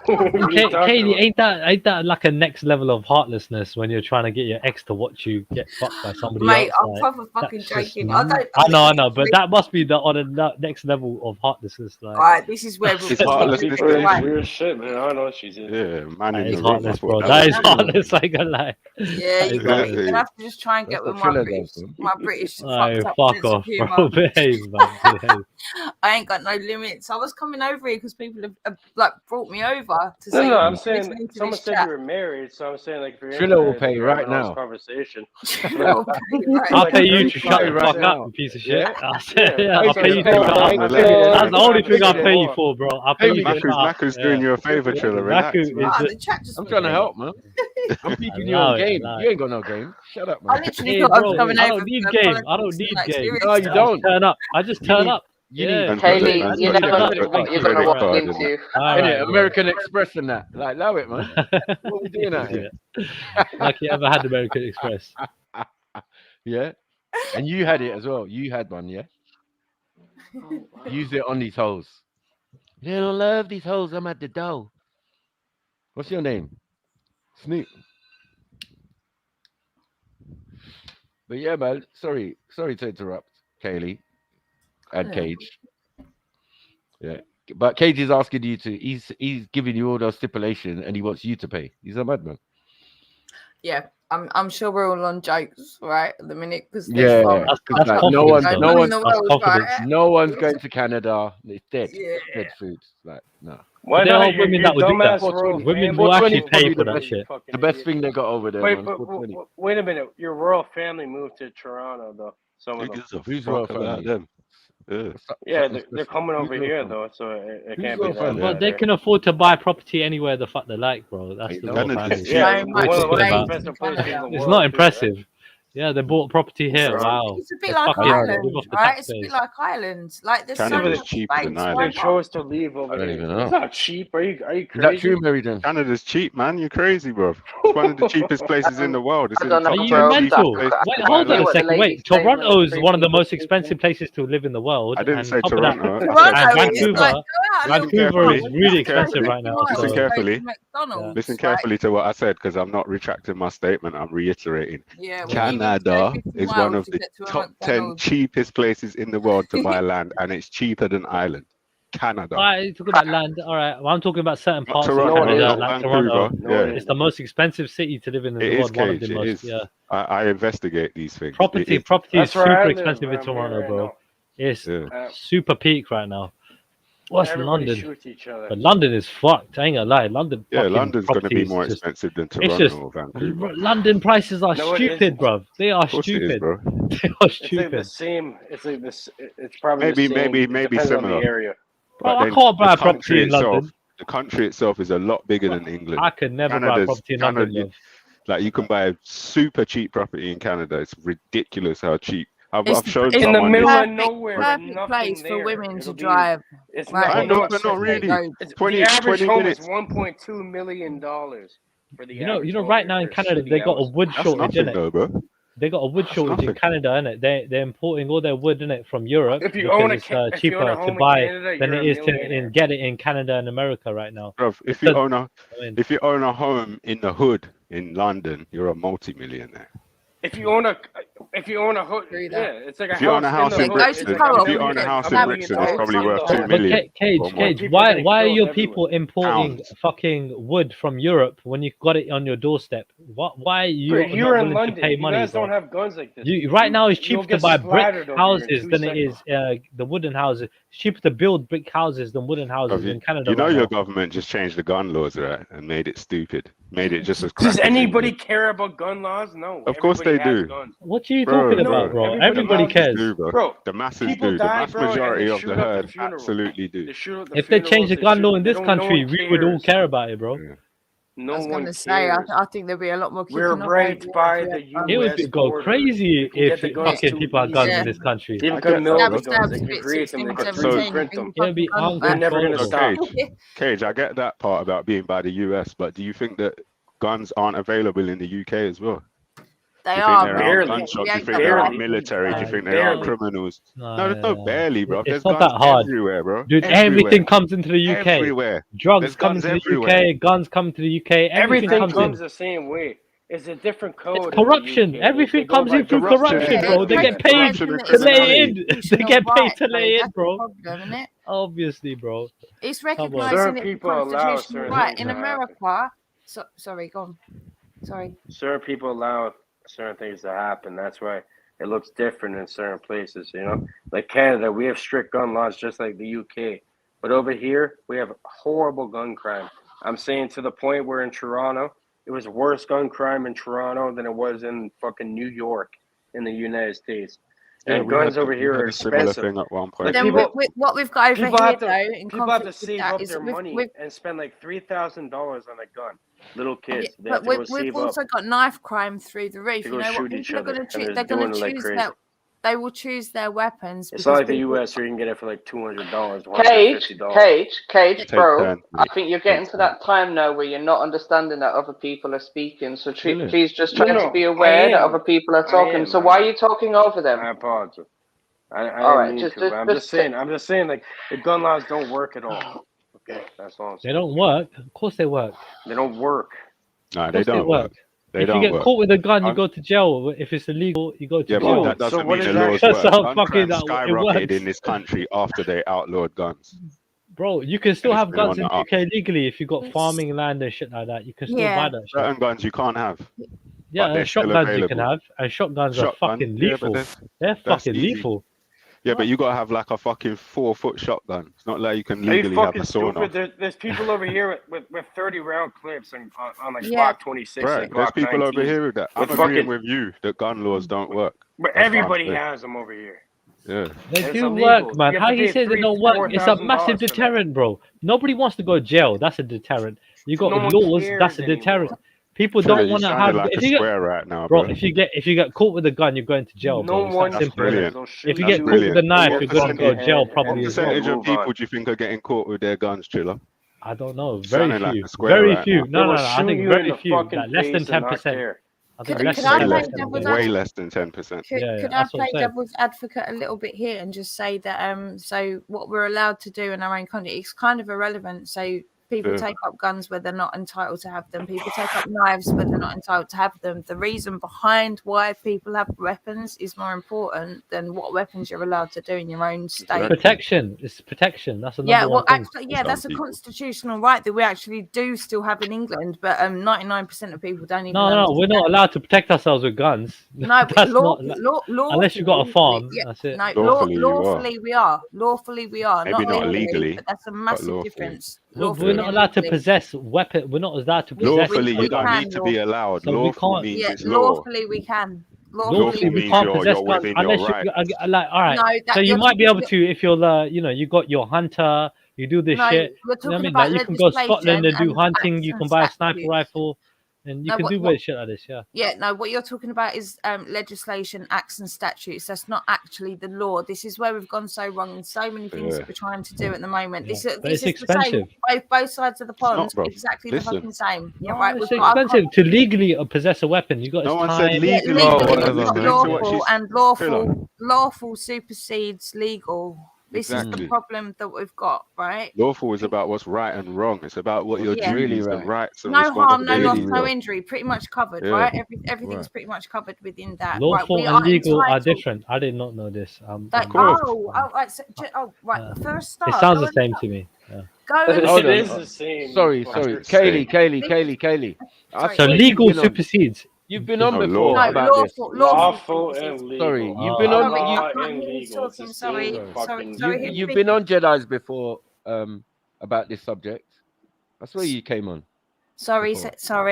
Katie, ain't that like a next level of heartlessness when you're trying to get your ex to watch you get fucked by somebody Mate, else? I'm proper fucking joking. I know, but that must be on the next level of heartlessness. Like, alright, this is where it's heartlessness. Weird shit, man. I know she's in. Yeah, man. That is heartless, bro. That is heartless. I can lie. Yeah, you have to just try and get with my British. Fuck off, bro. Behave, man. I ain't got no limits. I was coming over here because people have like brought me over to say. No, I'm saying someone said you were married, so I'm saying like if you're Trilla will pay right now. Conversation. I'll pay you to shut the fuck up, you piece of shit. I'll pay you to shut up. That's the only thing I'll pay you for, bro. I'll pay you to shut up. Maku's doing you a favor, Trilla. Relax, I'm trying to help, man. I'm keeping you on game. You ain't got no game. Shut up, man. I literally thought I was coming over. I don't need game. I don't need game. No, you don't. Turn up. I just turn up. Kaylee, you never know what you're going to walk into. American Express and that. Like, love it, man. What are we doing out here? Like you ever had American Express. Yeah. And you had it as well. You had one, yeah? Use it on these hoes. They don't love these hoes. I'm at the door. What's your name? Snoop. But yeah, man. Sorry to interrupt, Kaylee. And Cage. Yeah. But Cage is asking you to, he's giving you all those stipulations and he wants you to pay. He's a madman. Yeah. I'm sure we're all on jokes, right? At the minute, because that's no one's going to Canada. It's dead. Yeah. Dead food. Like, no. Why there are women that would do that? Women will actually pay for that shit. The best thing they got over there. Wait a minute. Your royal family moved to Toronto, though. Who's royal family? Them? Yeah, they're coming over here though, so it can't be that. But they can afford to buy property anywhere the fuck they like, bro. That's the real funny. Yeah, one of the most expensive places in the world. It's not impressive. Yeah, they bought property here. Wow. It's a bit like Ireland, right? It's a bit like Ireland. Like there's so much space. They chose to leave over there. It's not cheap. Are you crazy? Is that true, Mary Jane? Canada's cheap, man. You're crazy, bro. It's one of the cheapest places in the world. It's Are you mental? Wait, hold on a second. Wait, Toronto is one of the most expensive places to live in the world. I didn't say Toronto. Vancouver is really expensive right now. Listen carefully. Listen carefully to what I said, because I'm not retracting my statement. I'm reiterating. Canada is one of the top 10 cheapest places in the world to buy land, and it's cheaper than Ireland. Canada. You're talking about land. All right. Well, I'm talking about certain parts of Canada, like Toronto. It's the most expensive city to live in the world. One of the most. Yeah. I investigate these things. Property is super expensive in Toronto, bro. It's super peak right now. What's London? But London is fucked. I ain't gonna lie. London's going to be more expensive than Toronto or Vancouver. London prices are stupid, bro. They are stupid. Bro. They are stupid. It's like the same. It's like this. It's probably maybe similar. On the area. Bro, I can't buy a property in London. The country itself is a lot bigger than England. I could never buy a property in London. Like you can buy a super cheap property in Canada. It's ridiculous how cheap. I've shown in the middle of nowhere. Perfect place for women to drive. It's not really. The average home is $1.2 million for the. You know, right now in Canada they got a wood shortage, innit? They got a wood shortage in Canada, innit? They're importing all their wood, innit, from Europe because it's cheaper to buy than it is to get it in Canada and America right now. Bro, if you own a home in the hood in London, you're a multi-millionaire. If you own a hood, it's like a house. If you own a house in Brixton, it's probably worth $2 million. Cage, why are your people importing fucking wood from Europe when you got it on your doorstep? Why are you not willing to pay money? You guys don't have guns like this. Right now, it's cheaper to buy brick houses than it is the wooden houses. It's cheaper to build brick houses than wooden houses in Canada. You know your government just changed the gun laws, right, and made it stupid. Made it just as. Does anybody care about gun laws? No. Of course they do. What are you talking about, bro? Everybody cares. Bro, the masses do. The mass majority of the herd absolutely do. If they change the gun law in this country, we would all care about it, bro. I was going to say, I think there'd be a lot more. We're ranked by the U.S. It would go crazy if fucking people had guns in this country. Even military guns, they can create them, they can print them. They're never going to stop. Cage, I get that part about being by the US, but do you think that guns aren't available in the UK as well? They are barely. Do you think there are military? Do you think there are criminals? No, there's no barely, bro. It's there's not guns that hard, everywhere, bro. Dude, everything comes into the UK. Everywhere. Drugs come into the UK. Guns come to the UK. Everything comes the same way. It's a different code. It's corruption. Everything comes in through corruption, bro. They get paid to let it in. They get paid to let it in, bro. Obviously, bro. It's recognising it constitutional right in America. Sorry, go on. Sorry. Certain people allow certain things to happen. That's why it looks different in certain places, you know? Like Canada, we have strict gun laws just like the UK. But over here, we have horrible gun crime. I'm saying to the point where in Toronto, it was worse gun crime in Toronto than it was in fucking New York in the United States. And guns over here are expensive. Thing at one point. Then what we've got over here, though, in people have to save up their money and spend like $3,000 on a gun. Little kids. But we've also got knife crime through the roof. You know what people are going to choose? They're going to choose they will choose their weapons. It's not like the US where you can get it for like $200. Cage, bro. I think you're getting to that time now where you're not understanding that other people are speaking. So please just try to be aware that other people are talking. So why are you talking over them? I apologize. I'm just saying, like the gun laws don't work at all. Okay, that's all I'm saying. They don't work. Of course they work. They don't work. No, they don't work. If you get caught with a gun, you go to jail. If it's illegal, you go to jail. But that doesn't mean the laws work. Gun crime skyrocketed in this country after they outlawed guns. Bro, you can still have guns in the UK legally if you got farming land and shit like that. You can still buy that shit. Certain guns you can't have. Yeah, shotguns you can have, and shotguns are fucking lethal. They're fucking lethal. Yeah, but you gotta have like a fucking 4-foot shotgun. It's not like you can legally have a sawn. There's people over here with 30-round clips on like Glock 26. Right. Like there's Glock people 19, over here with that. I'm agreeing with you that gun laws don't work. But everybody has them over here. Yeah. They do work, man. How you say they don't work? It's a massive deterrent, bro. Nobody wants to go to jail. That's a deterrent. You got laws. That's a deterrent. People don't want to have. Like if a you get, square right now, bro, bro. if you get caught with a gun, you're going to jail, bro. It's that simple. If you get caught with a knife, you're going to go to jail probably What as well. percentage of people do you think are getting caught with their guns, Triller? I don't know. Very Sounding like few. a square Very right few. now. No. I think very few. Like less than 10%. I think less than 10%. Way less than 10%. Could I play devil's advocate a little bit here and just say that so what we're allowed to do in our own country is kind of irrelevant. So people take up guns where they're not entitled to have them. People take up knives where they're not entitled to have them. The reason behind why people have weapons is more important than what weapons you're allowed to do in your own state. Protection. It's protection. That's the number one thing. Actually, that's a constitutional right that we actually do still have in England, but 99% of people don't even. No, we're not allowed to protect ourselves with guns. No, that's unless you've got a farm. That's it. No, lawfully we are. Lawfully we are. Maybe not legally, but that's a massive difference. We're not allowed to possess weapons. We're not allowed to possess. Lawfully, you don't need to be allowed. So lawful means it's law. Lawfully we can. Lawfully we means can't possess guns within unless your right. like, all right. So you might be able to if you're the, you got your hunter. You do this shit. You know what I mean? Like you can go to Scotland and do hunting. You can buy a sniper rifle. And you can do weird shit like this, yeah. Yeah, no, what you're talking about is legislation, acts and statutes. That's not actually the law. This is where we've gone so wrong in so many things that we're trying to do at the moment. This is expensive. The same. Both sides of the pond, exactly the fucking same. Yeah, right. It's expensive to legally possess a weapon. You got no one time. said legally. Lawful supersedes legal. This is the problem that we've got, right? Lawful is about what's right and wrong. It's about what your duties, the rights, and no harm, no loss, responsibilities. no injury. Pretty much covered, right? Everything's pretty much covered within that. Lawful right? and legal are different. I did not know this. Right. For a start, it sounds the same to me. Yeah. It is the same. Sorry. Kaylee. So legal supersedes. You've been on before about this. Lawful and legal. Sorry, you've been on. You've been on Jedi's before about this subject. That's where you came on. Sorry.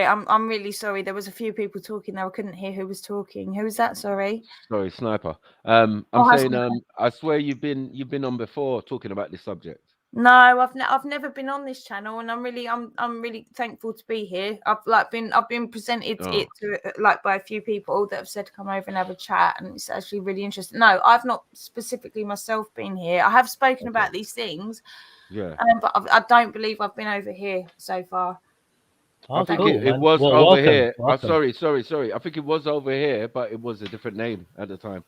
I'm really sorry. There was a few people talking there. I couldn't hear who was talking. Who was that? Sorry, Sniper. I'm saying I swear you've been on before talking about this subject. No, I've never been on this channel, and I'm really thankful to be here. I've been presented it to by a few people that have said to come over and have a chat, and it's actually really interesting. No, I've not specifically myself been here. I have spoken about these things, but I don't believe I've been over here so far. I think it was over here. Sorry. I think it was over here, but it was a different name at the time.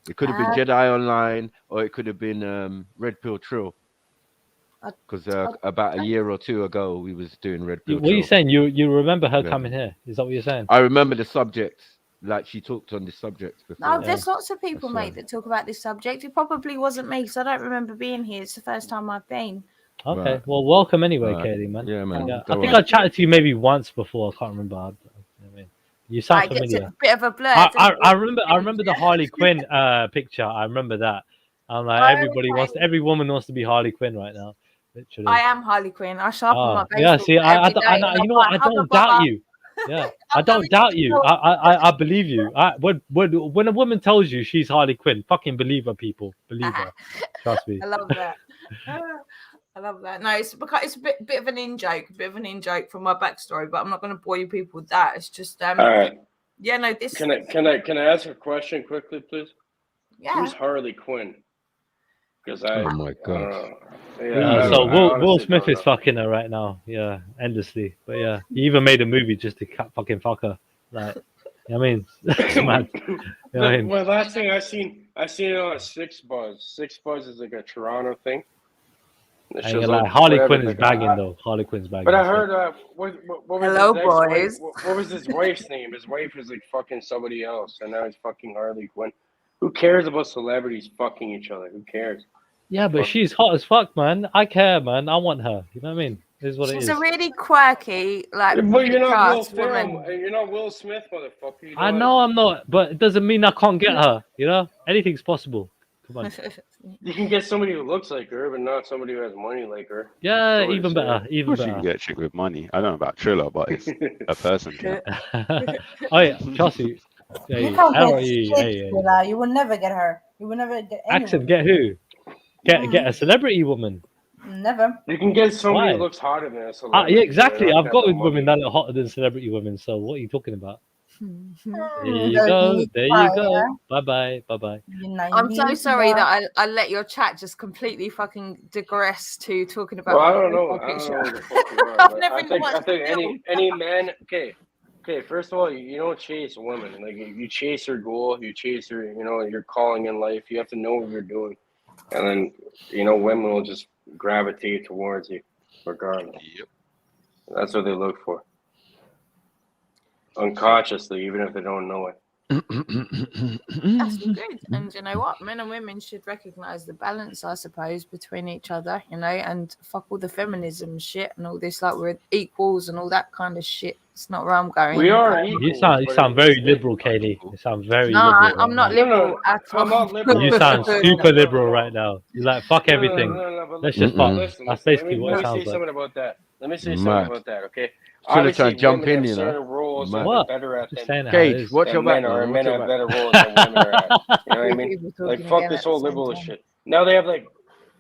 It could have been Jedi Online, or it could have been REDPILLTRILL. Because about a year or two ago, we was doing REDPILLTRILL. What are you saying? You remember her coming here? Is that what you're saying? I remember the subject. Like she talked on this subject before. No, there's lots of people, mate, that talk about this subject. It probably wasn't me, because I don't remember being here. It's the first time I've been. Okay, right. Well, welcome anyway, Kaylee, man. Yeah, man. Yeah. I think I chatted to you maybe once before. I can't remember. You sound familiar. It's a bit of a blur. I remember the Harley Quinn picture. I remember that. I'm like, every woman wants to be Harley Quinn right now. Literally. I am Harley Quinn. I sharpen my face. Yeah, see, you know what? I don't doubt you. Yeah, I don't doubt you. I believe you. When a woman tells you she's Harley Quinn, fucking believe her, people. Believe her. Trust me. I love that. I love that. No, it's a bit of an in joke from my backstory, but I'm not going to bore you people with that. It's just all right. Yeah, no. This can I ask a question quickly, please? Yeah. Who's Harley Quinn? Because oh my god. So Will Smith is fucking her right now. Yeah, endlessly. But yeah, he even made a movie just to fucking fuck her. Like, I mean, it's mad. Well, last thing I seen it on Six Buzz. Six Buzz is like a Toronto thing. Harley Quinn is bagging though. Harley Quinn's bagging. But I heard what was hello, boys. What was his wife's name? His wife is like fucking somebody else, and now he's fucking Harley Quinn. Who cares about celebrities fucking each other? Who cares? Yeah, but she's hot as fuck, man. I care, man. I want her. You know what I mean? This is what She's a really quirky, like. But you're not Will Ferrell. You're not Will Smith, motherfucker. I know I'm not, but it doesn't mean I can't get her. You know, anything's possible. Come on. You can get somebody who looks like her, but not somebody who has money like her. Yeah, even better. Even better. You can get a chick with money. I don't know about Triller, but it's a person. Oh yeah, Chelsea. You can't get Triller. You will never get her. You will never get anyone. Accent, get who? Get a celebrity woman. Never. You can get somebody Why? who looks hotter than a celebrity. Yeah, exactly. They're not I've got that with women money. that are hotter than celebrity women. So what are you talking about? There you Very go. neat There try, you go. yeah. Bye bye. Bye bye. I'm so sorry that I let your chat just completely fucking digress to talking about. Well, I my don't know. profile I don't picture. know what the fuck you are. I've But never I even watched think the film. any man. Okay. First of all, you don't chase a woman. Like you chase her goal. You chase her. You know your calling in life. You have to know what you're doing, and then women will just gravitate towards you, regardless. Yep. That's what they look for, unconsciously, even if they don't know it. That's good. And you know what? Men and women should recognize the balance, I suppose, between each other, and fuck all the feminism shit and all this, like we're equals and all that kind of shit. It's not where I'm going. We are You sound very liberal, Kaylee. You sound very liberal. I'm not liberal at all. I'm not liberal. You sound super liberal right now. You're like, fuck everything. But Let's just fuck. listen, That's listen. basically what it Let me sounds say like. something about that. Let me say Mad. something about that, okay? Should have tried to jump women in, have you know. certain roles that What? they're better at Just than saying how it Cage, is. watch your back, men are. man. Men Watch have your better back. roles than women are at. You know what I mean? People Like, talking fuck again this at whole the same liberal time. shit. Now they have like,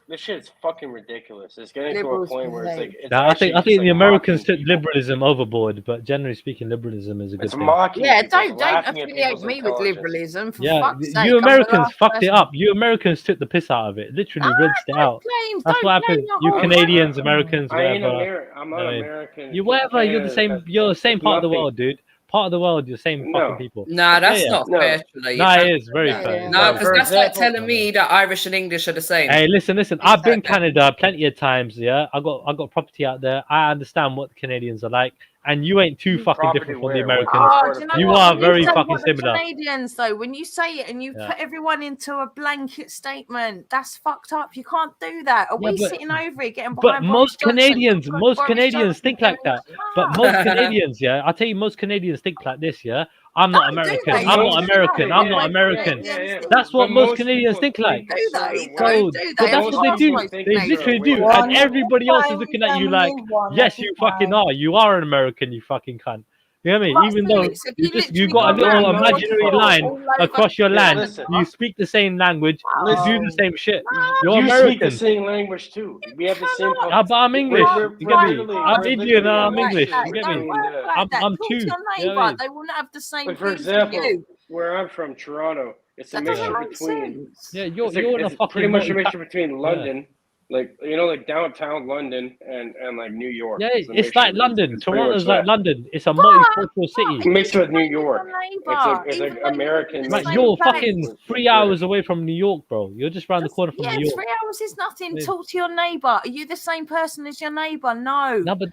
this shit is fucking ridiculous. It's getting Liberals to a point where it's behave. like, it's Nah, I actually think just the like Americans mocking took people. liberalism overboard, but generally speaking, liberalism is a good It's thing. mocking Yeah, people. It's don't laughing at affiliate people's me with intelligence. liberalism, for Yeah, fuck's sake. you I'm the Americans last fucked it person. up. You Americans took the piss out of it. Literally rinsed it out. That's what happened. You Canadians, Americans, I ain't whatever. I'm not American. You whatever. You're the same. You're the same part of the world, dude. Part of the world. You're the same fucking people. Nah, that's Yeah. not fair, Trilla. Nah, it is very fair. No, Very because fair. that's like telling me that Irish and English are the same. Hey, listen. I've been Canada plenty of times. Yeah, I got property out there. I understand what the Canadians are like, and you ain't too fucking different from the Americans. Oh, do you know You what? are When very say fucking what the similar. Canadians, though, when you say it and you Yeah. put everyone into a blanket statement, that's fucked up. You can't do that. Are Yeah, we but- sitting over here getting But behind most Boris Johnson? Canadians, Boris Johnson think like that. But most Canadians, yeah, I'll tell you, most Canadians think like this, yeah. I'm not American. they? I'm Do not they? American. I'm not Yeah, American. yeah. That's what But most most Canadians people think like. think a certain They way. do they? But that's Of what they course do. most They Canadians literally are. do, One and everybody else is looking at you like, yes, you fucking are. You are an American. You fucking cunt. You know what I mean? Right, Even though Felix, if you literally got a go around little the imaginary world line all over across your land, listen. you speak the same language, you do the same shit. You're You speak American. the same language too. We have the same. But I'm English. We're You get me? literally- I'm we're Indian and literally I'm English. Like You that. get me? Don't work like that. I'm Talk two. to your You know neighbour. what I mean? They will not have the same Like, for views as example, you. where I'm from, Toronto, it's a That doesn't mixture make between. sense. Yeah, you're It's, like, in a it's fucking pretty much a multi- mixture between London, like like downtown London and like New York. Yeah, a it's mixture. like London. It's pretty Toronto's much like that. London. It's a multicultural city. Mixed with New York. Neighbour, It's even like though you live in American. the Mate, same you're place. fucking 3 hours away from New York, bro. You're just around the corner from Yeah, New York. 3 hours is nothing. Yeah. Talk to your neighbour. Are you the same person as your neighbour? No. No, but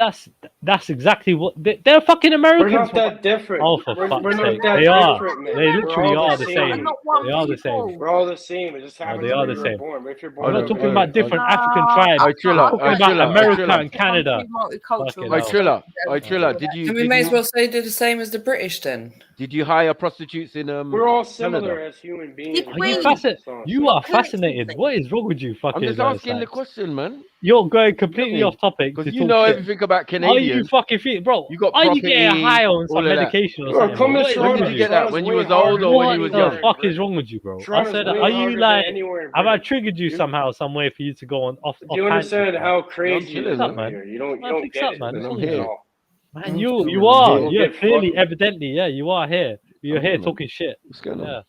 that's exactly what they're fucking Americans. We're not that different. Oh, for We're fuck's not sake, that they are. different, man. They We're literally all are the the same. same. Not one They are the people. same. We're all the same. It just No, happens they are where the you're same. born. If you're We're born not in talking America, about different African tribes. Hey, We're talking about America Trilla. and Canada. Multicultural. Hey, Trilla, did you? So we did may you- as well say they're the same as the British then. Did you hire prostitutes in we're all similar Canada? as human beings. Are you fascinated? You are fascinated. What is wrong with you, fucking? I'm just asking the question, man. You're going completely off topic because to you talk know shit. everything about Are you Canadians. fucking fit, bro? You got Are you getting property, high on all some of that. medication or Bro, something? come bro? to What is Toronto. wrong When with did you you? get that? Toronto's When you way was harder old or than when you What was the young? fuck is wrong with you, bro? I Toronto's said, way are you harder than like? anywhere in Have I Britain. triggered you somehow, some way for you to go on off? Do you understand how crazy it is up, over man? here? You don't Man, fix get up, it man. at What's wrong with you? all. Man, you are. People You're get clearly, fucked. evidently, yeah, you are here. You're I'm here here, man. talking shit. What's going on?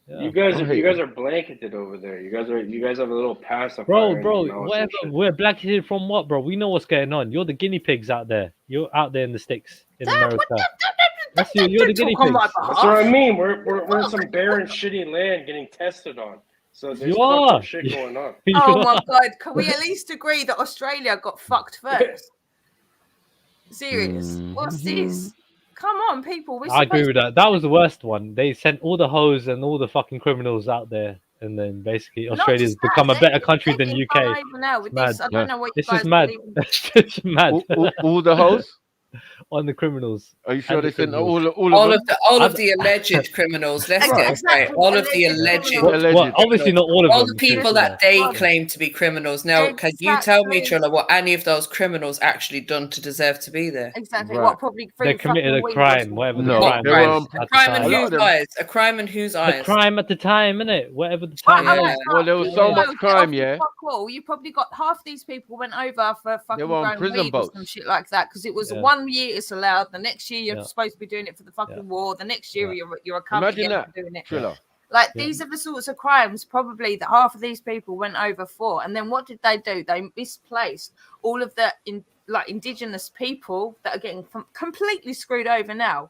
Yeah. You guys are blanketed over there. You guys have a little pacifier. Bro, in your mouth and whatever. shit. We're blanketed from what, bro? We know what's going on. You're the guinea pigs out there. You're out there in the sticks in America. That's you. You're the guinea pigs. That's what I mean. We're in some barren, shitty land getting tested on. So there's You fucked are. up shit going on. Oh my god! Can we at least agree that Australia got fucked first? Serious? What's this? Come on, people. We're I agree supposed with that. That was the worst one. They sent all the hoes and all the fucking criminals out there, and then basically Not Australia's just that, become a they're- better country they're than getting UK. run over now with It's mad. this. I don't know what you It's guys just mad. believe in. It's just mad. All the hoes? on the criminals. Are you sure and they the sent criminals. all of them? All of the alleged criminals. Let's get it right. All of the alleged. Well, obviously not all of All them. the people that they claim to be criminals. Now, can you tell me, Trilla, what any of those criminals actually done to deserve to be there? Exactly. What probably they committed a crime, whatever the crime was. A crime in whose eyes? A crime in whose eyes? The crime at the time, innit? Whatever the time. Well, there was so much crime, yeah. You probably got half these people went over for fucking were on growing prison weed or boats. some shit like that because it was 1 year it's allowed. The next year you're Yeah. supposed to be doing it for the fucking war. The next year you're a cunt Imagine again that, for doing it. Trilla. Like these are the sorts of crimes probably that half of these people went over for. And then what did they do? They misplaced all of the indigenous people that are getting completely screwed over now.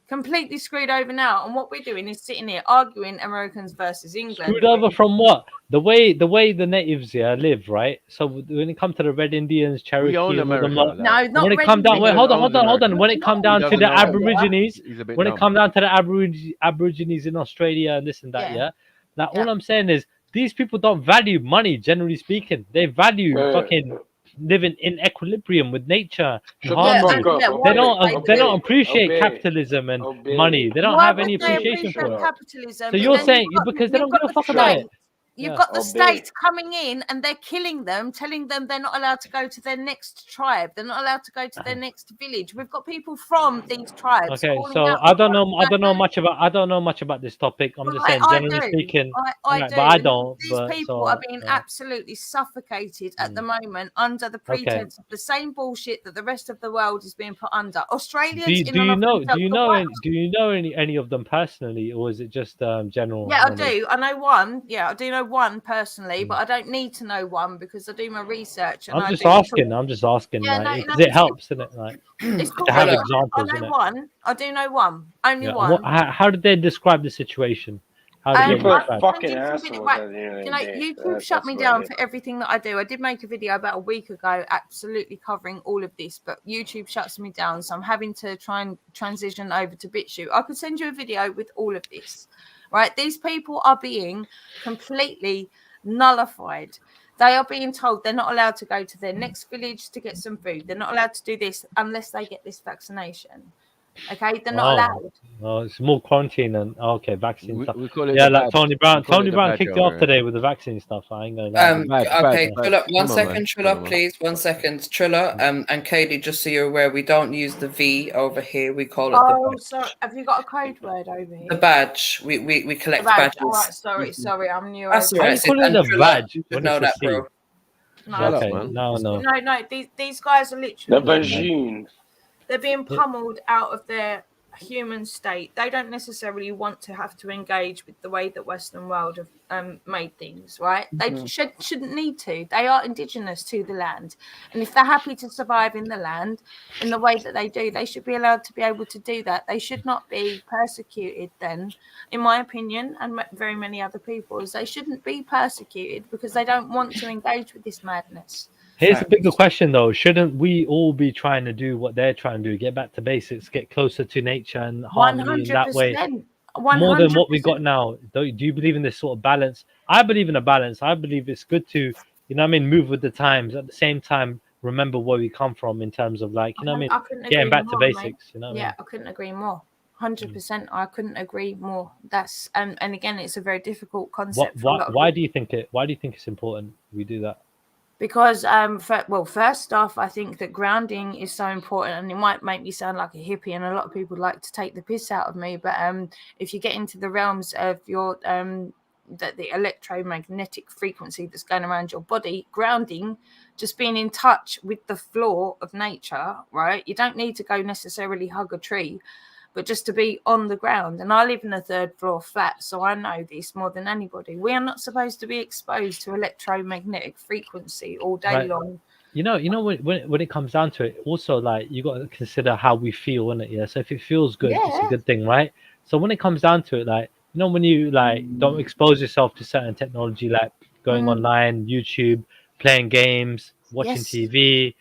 Completely screwed over now, and what we're doing is sitting here arguing Americans versus England. Screwed over from what? The way the natives live, right? So when it comes to the Red Indians, Cherokee, own and all them America, lot, no, not when it Red come down, Indians. hold on. When it come down to the Aborigines, He's a bit when it dumb. come down to the Aborigines in Australia and this and that, Now all I'm saying is these people don't value money, generally speaking. They value fucking living in equilibrium with nature. Harmony. They don't appreciate capitalism and money. They don't have any appreciation for it. Capitalism. So you're saying because they don't give a fuck about it. You've got the states coming in and they're killing them, telling them they're not allowed to go to their next tribe. They're not allowed to go to their next village. We've got people from these tribes. Okay, so I don't know much about this topic. I'm just saying, generally speaking, but I don't. These people are being absolutely suffocated at the moment under the pretense of the same bullshit that the rest of the world is being put under. Australians. Do you know any of them personally, or is it just general? Yeah, I do. I know one. Yeah, I do know one personally, but I don't need to know one because I do my research. And I'm just asking. Yeah, because it helps, isn't it? Like it's cool. to have examples. I know one. I do know one. Only one. How did they describe the situation? How did they describe? Fucking assholes at the end of the day. YouTube shut me down for everything that I do. I did make a video about a week ago, absolutely covering all of this, but YouTube shuts me down, so I'm having to try and transition over to BitChute. I could send you a video with all of this. Right, these people are being completely nullified. They are being told they're not allowed to go to their next village to get some food. They're not allowed to do this unless they get this vaccination. Okay, they're not allowed. Oh, it's more quarantine and vaccine stuff. We call it like Tony Brown. Tony Brown kicked it off today with the vaccine stuff. I ain't gonna lie. Okay, Trilla, one second, Trilla, please. 1 second. Trilla, and Katie, just so you're aware, we don't use the V over here. We call it the badge. Sorry. Have you got a code word over here? The badge. We collect badges. All right, sorry, I'm new. That's all right. Call it a badge. You should know that, bro. No. These guys are literally the vagine. They're being pummeled out of their human state. They don't necessarily want to have to engage with the way that Western world have made things, right? They shouldn't need to. They are indigenous to the land. And if they're happy to survive in the land in the way that they do, they should be allowed to be able to do that. They should not be persecuted then, in my opinion, and very many other people's. They shouldn't be persecuted because they don't want to engage with this madness. Here's a bigger question though. Shouldn't we all be trying to do what they're trying to do? Get back to basics, get closer to nature and harmony in that way. 100%. More than what we got now. Do you believe in this sort of balance? I believe in a balance. I believe it's good to, move with the times. At the same time, remember where we come from in terms of getting back to basics. I couldn't agree more. 100%. I couldn't agree more. That's and again, it's a very difficult concept. Why do you think it's important we do that? Because first off, I think that grounding is so important, and it might make me sound like a hippie, and a lot of people like to take the piss out of me. But if you get into the realms of your the electromagnetic frequency that's going around your body, grounding, just being in touch with the floor of nature, right? You don't need to go necessarily hug a tree, but just to be on the ground. And I live in a 3rd floor flat, so I know this more than anybody. We are not supposed to be exposed to electromagnetic frequency all day long. When it comes down to it, also you got to consider how we feel in it. Yeah. So if it feels good, it's a good thing, right? So when it comes down to it, when you don't expose yourself to certain technology, like going online, YouTube, playing games, watching TV,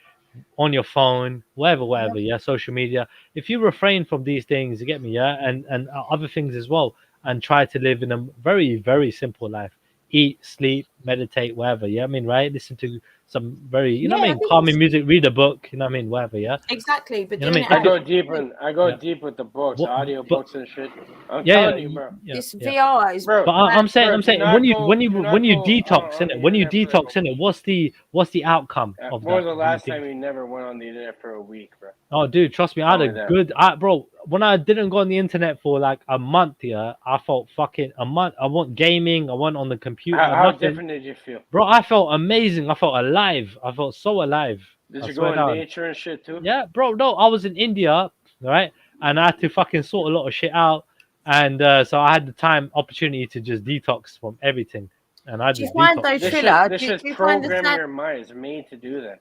on your phone, whatever, social media. If you refrain from these things, you get me, and other things as well, and try to live in a very, very simple life, eat, sleep, meditate, whatever, right? Listen to some very, you know what I mean, calming music, read a book, you know what I mean, whatever, yeah. Exactly, but you know what I go deep in. I go deep with the books, audio books and shit. I'm telling you, bro. This VR is. Bro, But I'm saying when you detox in it, when you for detox in it, what's the outcome of when was that? the last time you never went on the internet for a week, bro? Oh, dude, trust me, I had a good, bro. When I didn't go on the internet for like a month, yeah, I felt fucking a month. I went gaming. I went on the computer. How different did you feel, bro? I felt amazing. I felt alive. I felt so alive. Did you go in nature and shit too? Yeah, bro. No, I was in India, right, and I had to fucking sort a lot of shit out, and so I had the opportunity to just detox from everything, and I just detox. This is programming your mind. It's made to do that.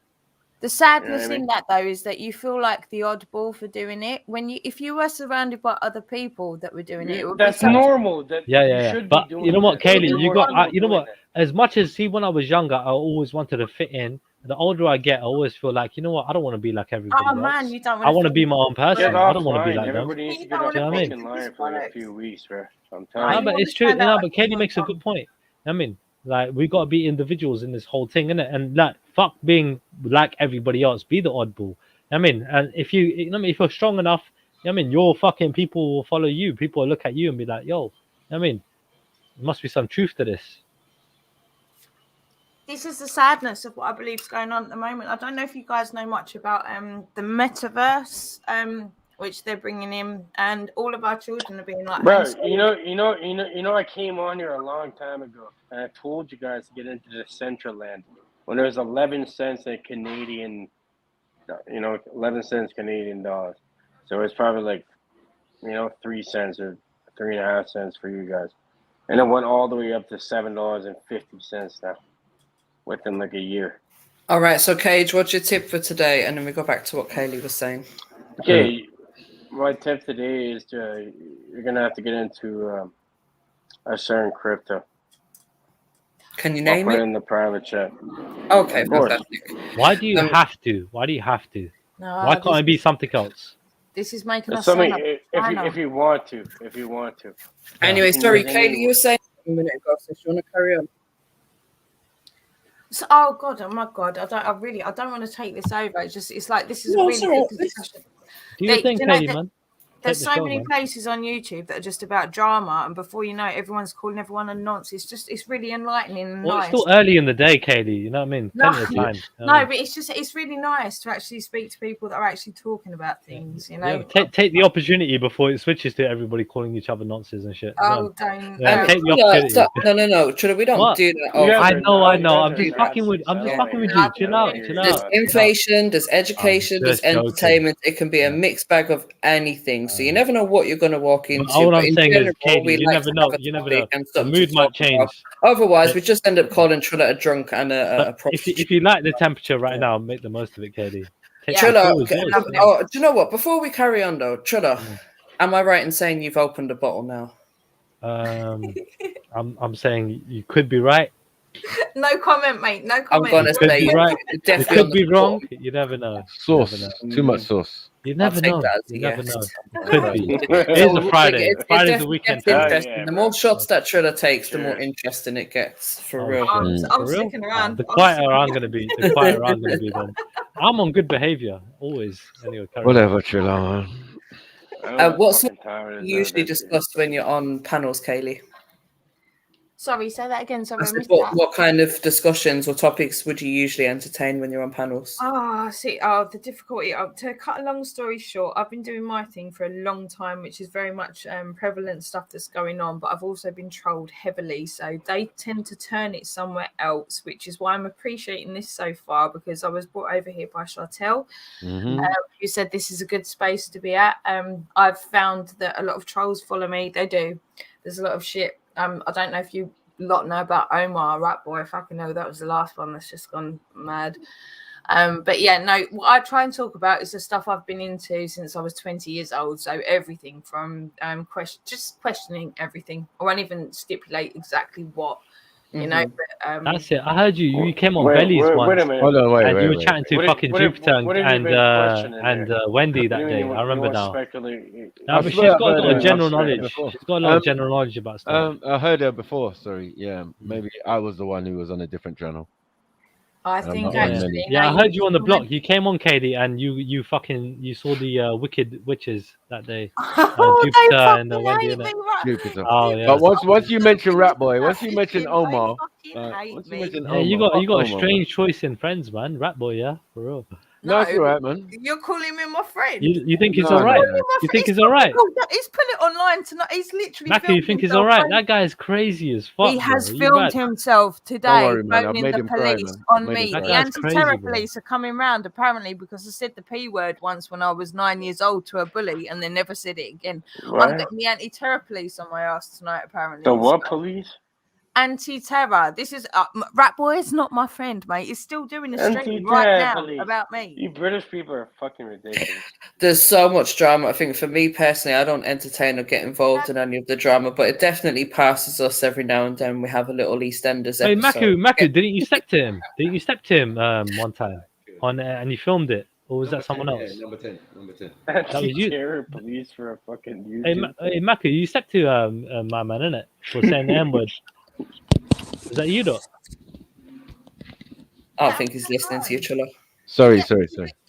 The sadness in that though is that you feel like the oddball for doing it. If you were surrounded by other people that were doing it, that's normal. That yeah. But you know what, Kaylee, you got you know what? As much as when I was younger, I always wanted to fit in. The older I get, I always feel like, you know what? I don't want to be like everybody else. Man, you don't. I want to be my own person. I don't want to be like everybody needs to get off the fucking line for like a few weeks, bro. I'm telling you. But it's true. No, but Katie makes a good point. I mean, like we gotta be individuals in this whole thing, innit? And like fuck being like everybody else. Be the oddball. I mean, and if if you're strong enough, I mean, your fucking people will follow you. People will look at you and be like, yo, I mean, there must be some truth to this. This is the sadness of what I believe is going on at the moment. I don't know if you guys know much about the metaverse, which they're bringing in, and all of our children are being like. Bro, you know, I came on here a long time ago, and I told you guys to get into the Centraland when there was 11 cents in Canadian, 11 cents Canadian dollars. So it's probably like, 3 cents or 3.5 cents for you guys, and it went all the way up to $7.50 now. Within like a year. All right, so Cage, what's your tip for today? And then we go back to what Kaylee was saying. Okay, my tip today is you're gonna have to get into a certain crypto. Can you name I'll put it in the private chat? Okay, fantastic. Why do you have to? Why do you have to? No, why can't it be something else? This is making us something if you want to. Anyway, sorry, Kaylee, you were saying a minute ago, so you want to carry on? So, oh my god! I don't want to take this over. It's like this is a really good discussion. Do you think, Katie, man? There's so many places on YouTube that are just about drama, and before you know it, everyone's calling everyone a nonce. It's really enlightening and well, nice. It's still early in the day, Katie. You know what I mean? Plenty of time. But it's really nice to actually speak to people that are actually talking about things. Yeah, take the opportunity before it switches to everybody calling each other nonces and shit. Oh, don't. Take the opportunity. Stop. No. Trilla, we don't do that. I know. I'm just fucking with you. Chill out. There's inflation. There's education. There's entertainment. It can be a mixed bag of anything. So you never know what you're going to walk into. All I'm saying is, Katie, you never know. The mood might change. Otherwise, we just end up calling Trilla a drunk and a prostitute. If you like the temperature right now, make the most of it, Katie. Trilla, do you know what? Before we carry on, though, Trilla, am I right in saying you've opened a bottle now? I'm saying you could be right. No comment, mate. No comment. I'm gonna say you're right. You could be wrong. You never know. Sauce. Too much sauce. You never know. You never know. Could be. It's a Friday. Friday's the weekend. The more shots that Trilla takes, the more interesting it gets. For real. I'm sticking around. The quieter I'm gonna be. Then. I'm on good behavior always. Anyway, whatever, Trilla. What's usually discussed when you're on panels, Kaylee? Sorry, say that again. Sorry, I missed that. What kind of discussions or topics would you usually entertain when you're on panels? The difficulty. To cut a long story short, I've been doing my thing for a long time, which is very much prevalent stuff that's going on, but I've also been trolled heavily. So they tend to turn it somewhere else, which is why I'm appreciating this so far, because I was brought over here by Chantel, who said this is a good space to be at. I've found that a lot of trolls follow me. They do. There's a lot of shit. I don't know if you lot know about Omar, Rat Boy. If I can know, that was the last one that's just gone mad. But yeah, no, what I try and talk about is the stuff I've been into since I was 20 years old. So everything from just questioning everything. I won't even stipulate exactly what, you know. But, that's it. I heard you came on Belly's once. Wait a minute. And you were chatting to fucking Jupiter and Wendy that day. I remember now. But she's got a lot of general knowledge. She's got a lot of general knowledge about stuff. I heard her before. Sorry. Yeah, maybe I was the one who was on a different channel. I think actually. Yeah, I heard you on the block. You came on, Katie, and you saw the Wicked Witches that day. Jupiter and Wendy, innit? Jupiter. Oh yeah. But once you mention Rat Boy, once you mention Omar, you got a strange choice in friends, man. Rat Boy, yeah, for real. No, it's alright, man. You're calling me my friend. You think he's alright? You think he's alright? He's put it online tonight. He's literally. Mackie, you think he's alright? That guy is crazy as fuck. He has filmed himself today phoning the police on me. The anti-terror police are coming round apparently because I said the P word once when I was 9 years old to a bully and they never said it again. I'm getting the anti-terror police on my ass tonight apparently. The what police? Anti-terror. This is Rat Boy is not my friend, mate. He's still doing a stream right now about me. You British people are fucking ridiculous. There's so much drama. I think for me personally, I don't entertain or get involved in any of the drama, but it definitely passes us every now and then. We have a little EastEnders episode. Hey, Maku, didn't you step to him? Didn't you step to him one time and you filmed it? Or was that someone else? Number 10. That was you. Terror police for a fucking YouTube. Hey, Maku, you stepped to my man, innit? For saying the N-word. Is that you, though? I don't think he's listening to you, Trilla. Sorry.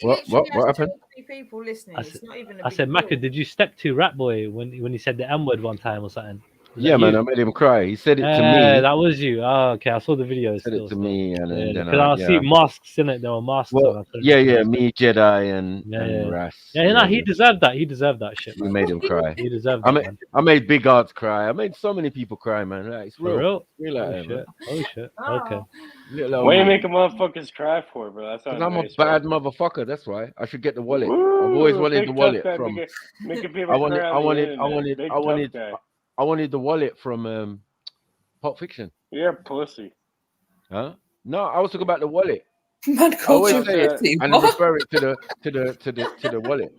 What happened? People listening. It's not even I said, Macca, did you step to Rat Boy when he said the M-word one time or something? Yeah, man, I made him cry. He said it to me. That was you. Oh, okay. I saw the video. He said it to me, and then I see masks in it. There were masks. Well, yeah, me, Jedi, and Ras. Yeah, no, he deserved that. He deserved that shit. We made him cry. He deserved that. I made Big Arts cry. I made so many people cry, man. Like, it's real. Oh shit. Okay. What do you make a motherfuckers cry for, bro? That's not. I'm a bad motherfucker. That's why I should get the wallet. I've always wanted the wallet from. I wanted the wallet from Pulp Fiction. You're a pussy. Huh? No, I was talking about the wallet. Man, I always say it and refer it to the wallet.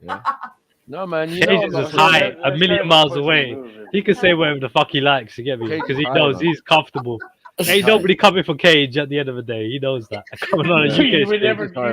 Yeah. No, man. You Cage is high, a million miles away. He can say whatever the fuck he likes. You get me? Because he knows he's comfortable. Ain't nobody coming for Cage at the end of the day. He knows that. Coming on a UK you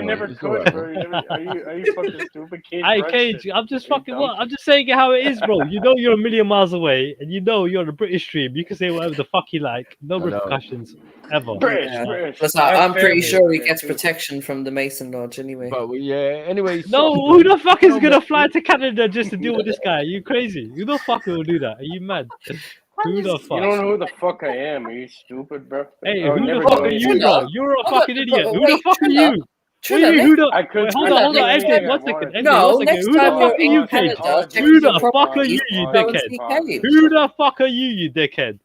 never could, bro. Are you fucking stupid, Cage? Hey, Cage, I'm just fucking what? I'm just saying it how it is, bro. You know you're a million miles away, and you know you're on a British stream. You can say whatever the fuck you like. No repercussions ever. British. Plus, I'm pretty sure he gets protection from the Mason Lodge anyway. But anyway. No, who the fuck is gonna fly to Canada just to deal with this guy? Are you crazy? Who the fuck will do that? Are you mad? Who the fuck? You don't know who the fuck I am. Are you stupid, bro? Hey, who the fuck are you, bro? You're a fucking idiot. Who the fuck are you? Hold on. Exit, 1 second. No, Who the fuck are you, Cage? Who the fuck are you, you dickhead? Who the fuck are you, you dickhead?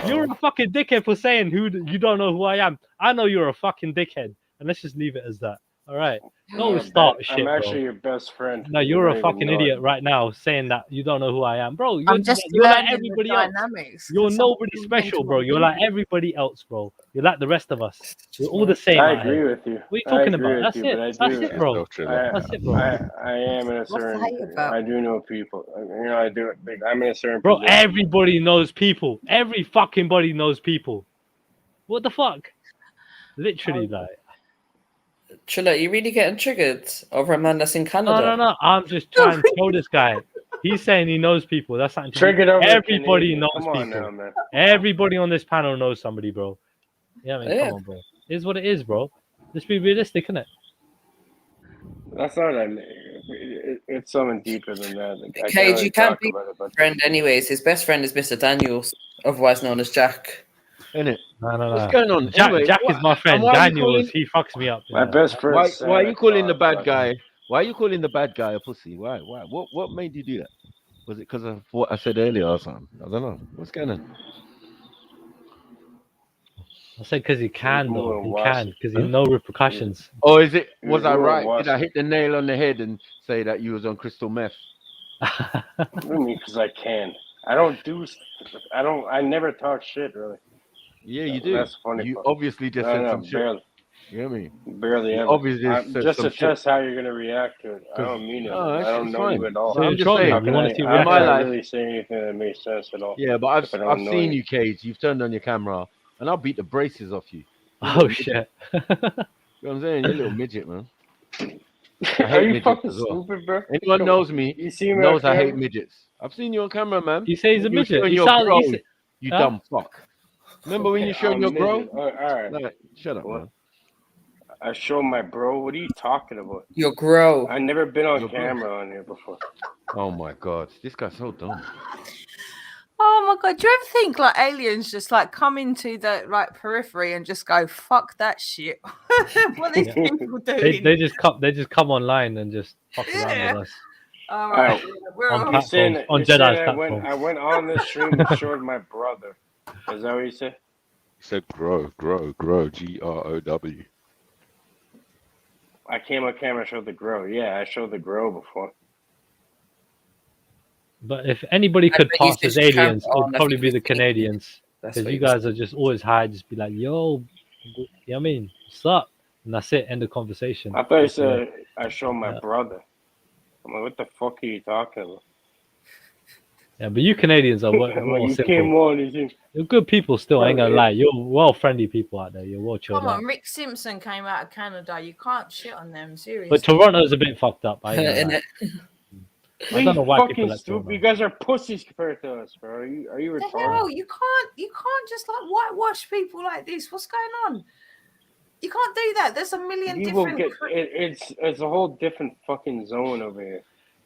You're a fucking dickhead for saying you don't know who I am. I know you're a fucking dickhead. And let's just leave it as that. All right. Don't start shit, I'm actually bro. your best friend. No, you're a fucking idiot right now saying that you don't know who I am. Bro, I'm just you're like learning everybody the else. dynamics. You're nobody special, bro. You're like everybody else, bro. You're like the rest of us. We're all the same. I agree with you. What are you talking about? That's it. That's it, bro. That's it, bro. I am in a certain. I do know people. You know, I do. I'm in a certain. Bro, everybody knows people. Every fucking body knows people. What the fuck? Literally, like. Trilla, you really getting triggered over a man that's in Canada? No. I'm just trying to show this guy. He's saying he knows people. That's not triggered over. Everybody knows Come people. on now, man. Everybody on this panel knows somebody, bro. Yeah, man. Come on, bro. It is what it is, bro. Let's be realistic, isn't it? That's not it's something deeper than that. Cage, you can't be his friend anyways. His best friend is Mr. Daniels, otherwise known as Jack. Innit? No. What's going on? Jack is my friend. Daniels, calling... he fucks me up. My best friend. Why are you calling the bad guy? Why are you calling the bad guy a pussy? Why? What made you do that? Was it because of what I said earlier or something? I don't know. What's going on? I said because he can, though. He can, because there's no repercussions. Oh, is it? Was I right? Did I hit the nail on the head and say that you was on crystal meth? What do you mean? Because I can. I never talk shit, really. Yeah, you do. That's funny. You obviously just said some barely. shit. You know what I mean? Barely ever. Obviously, just to test how you're gonna react to it. I don't mean it. I don't know you at all. So I'm just saying. I can't really say anything that makes sense at all. Yeah, but I've seen you, Cage. You've turned on your camera, and I'll beat the braces off you. Oh shit! You know what I'm saying? You're a little midget, man. Are you fucking stupid, bro? Anyone knows me knows I hate midgets. I've seen you on camera, man. You say he's a midget. You dumb fuck. Remember when you showed your bro? All right. Like, shut up, What? man. I showed my bro. What are you talking about? Your grow. I never been on Your bro. camera on here before. Oh my god, this guy's so dumb. Oh my god, do you ever think like aliens just like come into the like periphery and just go fuck that shit? What are these people doing? They just come online and just fuck around with us. All right. We're on all platforms, on you said Jedi's I went on this stream and showed my brother. Is that what you said? He said grow, GROW. I came on camera and showed the grow. Yeah, I showed the grow before. But if anybody could bet you pass as switched your aliens, it camera would on, probably that's be what the you think. Canadians. That's Because what you you guys are just always high, just be like, yo, you know what I mean? What's up? And that's it, end of conversation. I thought you said I showed my brother. I'm like, what the fuck are you talking about? Yeah, but you Canadians are more you simple. came on, you think? You're good people still, I ain't gonna lie. You're well-friendly people out there. You're well chilled Come on, out. Rick Simpson came out of Canada. You can't shit on them, seriously. But Toronto's a bit fucked up. I ain't gonna lie. I don't know why people fucking like stupid. Toronto. You guys are pussies compared to us, bro. Are you What the retarded? hell? You can't just like whitewash people like this. What's going on? You can't do that. There's a million You will different. get it's a whole different fucking zone over here.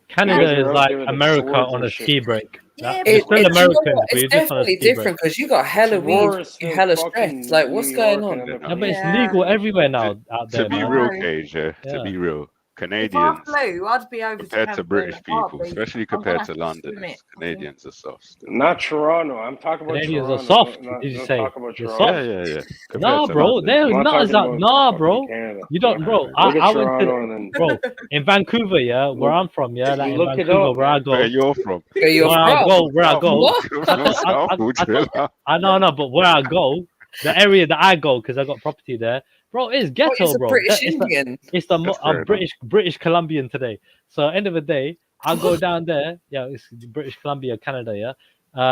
Canada is like America on a ski break. Yeah, You're still American, you know what? but It's you're just on a definitely ski break. different because you got hella weed, hella stress. Like, what's going on? Yeah, but it's legal everywhere now out there, To be man. real, Cage, to be real, If I Canadians flew, I'd be over compared to Canada British in a people, heartbeat. especially I'm gonna compared have to to Londoners, swim it. Canadians are soft. Not Toronto. I'm talking about Canadians Toronto. are soft. Don't Did you don't say? talk about They're Toronto. Yeah. Compared Nah, to bro, London. they're I'm not not as talking that. about Nah, fucking bro. Canada. You don't, bro. Look at I went Toronto to, and then bro, in Vancouver, yeah, where I'm from, yeah, like in look it Vancouver, up, where I man. go. Where you're from? Where you're Where I from? go. What? I know, but where I go, the area that I go, because I got property there, bro, it's What ghetto, is a bro. British It's Indian? I'm British Columbian today. So end of the day, I go down there. Yeah, it's British Columbia, Canada. Yeah.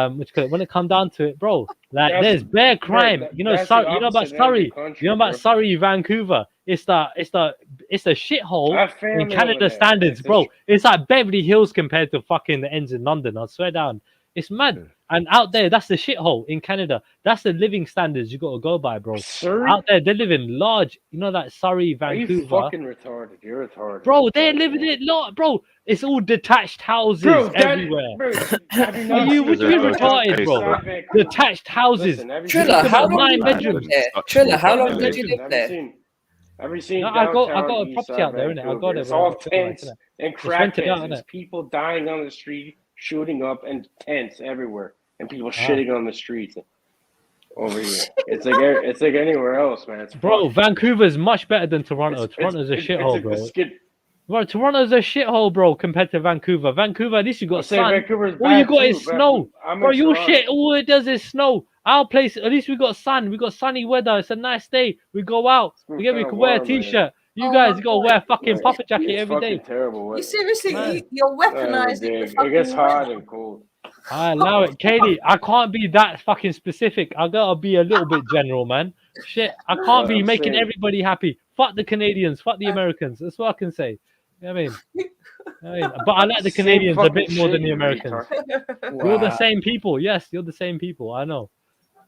When it come down to it, bro, like there's bare crime. You know, that's the you know about opposite end of the Surrey. country, You know about bro. Surrey, Vancouver. It's a shithole I have in family over Canada there. standards, bro. It's like Beverly Hills compared to fucking the ends in London. I swear down. It's mad. And out there, that's the shithole in Canada. That's the living standards you got to go by, bro. Surrey? Out there, they're living large. You know that Surrey, Are you Vancouver. fucking retarded? You're retarded. Bro, they're living it lot, bro. It's all detached houses everywhere. Have you not Would you be retarded, bro? Detached houses. Triller, how long Nine did you live bedrooms. there? Triller, how long did you live there? Have you seen No, I got a downtown property out there, innit? I Vancouver? got it. It's when I all got triple X, tents innit? and It's rented out, crackheads. There's innit? people dying on the street, shooting up, and tents everywhere, and people shitting on the streets over here. It's like anywhere else, man. It's Bro, Vancouver's much better than Toronto. Toronto's a shithole, bro. Bro, Toronto's a shithole, bro, compared to Vancouver. Vancouver, at least you got sun. Vancouver's All you bad got too, is snow. I'm Bro, in your Toronto. shit, all it does is snow. Our place, at least we got sun. We got sunny weather. It's a nice day. We go out. We can wear a t-shirt. You guys got to wear a fucking puffer jacket It's every day. fucking terrible. You seriously, you're weaponizing the It fucking gets hot weather. and cold. I allow it, Katie. I can't be that fucking specific. I gotta be a little bit general, man. Shit, I can't be I'm making saying- everybody happy. Fuck the Canadians. Fuck the Americans. That's what I can say. You know what I mean? But I like the Same Canadians a fucking bit more shit, than the you Americans. retard. You're the Wow. same people. Yes, you're the same people. I know.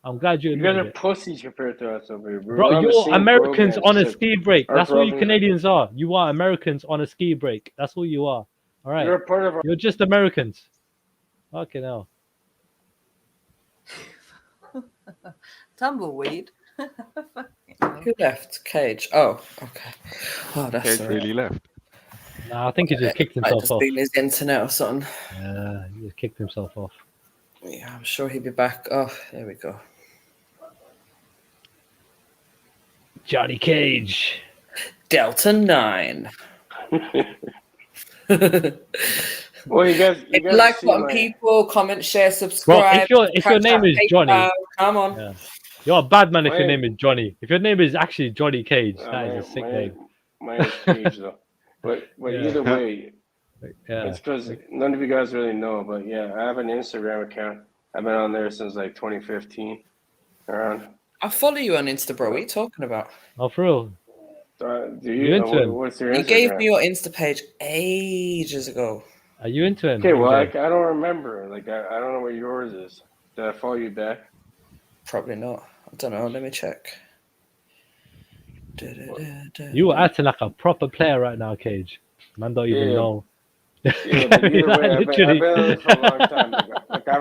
I'm glad you You guys admitted are it. pussies compared to us over here. We're Bro, on the you're same Americans program, on a so ski break. our That's what you program- Canadians are. You are Americans on a ski break. That's what you are. All right. You're a part of our- You're just Americans. Fucking hell. Tumbleweed. Who left? Cage. Oh, okay. Oh, that's Cage all really left. Nah, I think he just kicked Might himself just off. been his internet or something. Yeah, he just kicked himself off. Yeah, I'm sure he'll be back. Oh, there we go. Johnny Cage. Delta 9. Well, you guys If you like what people, comment, share, Bro, subscribe. if your name is Johnny, come on. yeah. You're a bad man if your My- name is Johnny. If your name is actually Johnny Cage, that is a sick name. My name's Cage, though. But Yeah. either way, Yeah. it's because none of you guys really know. But yeah, I have an Instagram account. I've been on there since like 2015. Around. I follow you on Insta, bro. What are you talking about? Oh, for real? Do You you? into him? What's your You Instagram? gave me your Insta page ages ago. Are you into him? Okay, well, I Okay. don't remember. Like, I don't know what yours is. Did I follow you back? Probably not. I don't know. Let me check. You were acting like a proper player right now, Cage. Man, don't even know. Yeah, but either way, I've been on this for a long time.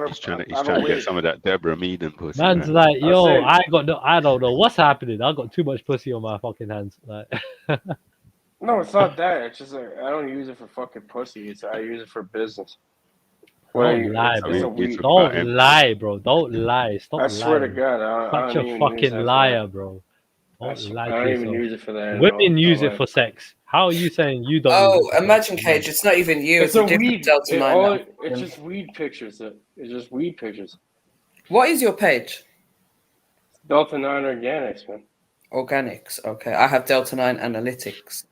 He's trying to get some of that Deborah Meaden pussy. Man's man. like, yo, I don't know what's happening. I got too much pussy on my fucking hands. Like, No, it's not that. It's just like I don't use it for fucking pussy. I use it for business. don't lie, bro. Don't lie, bro. Don't lie. Stop lying. I swear to God, I Such don't a even fucking use that liar, bro. Don't lie I to don't even yourself. use it for that. Women use it for sex. How are you saying you don't? Oh, use it for imagine, sex? Cage. It's not even you. It's It's a a different weed. Delta 9. It's just weed pictures. It's just weed pictures. What is your page? Delta 9 Organics, man. Organics. Okay, I have Delta 9 Analytics.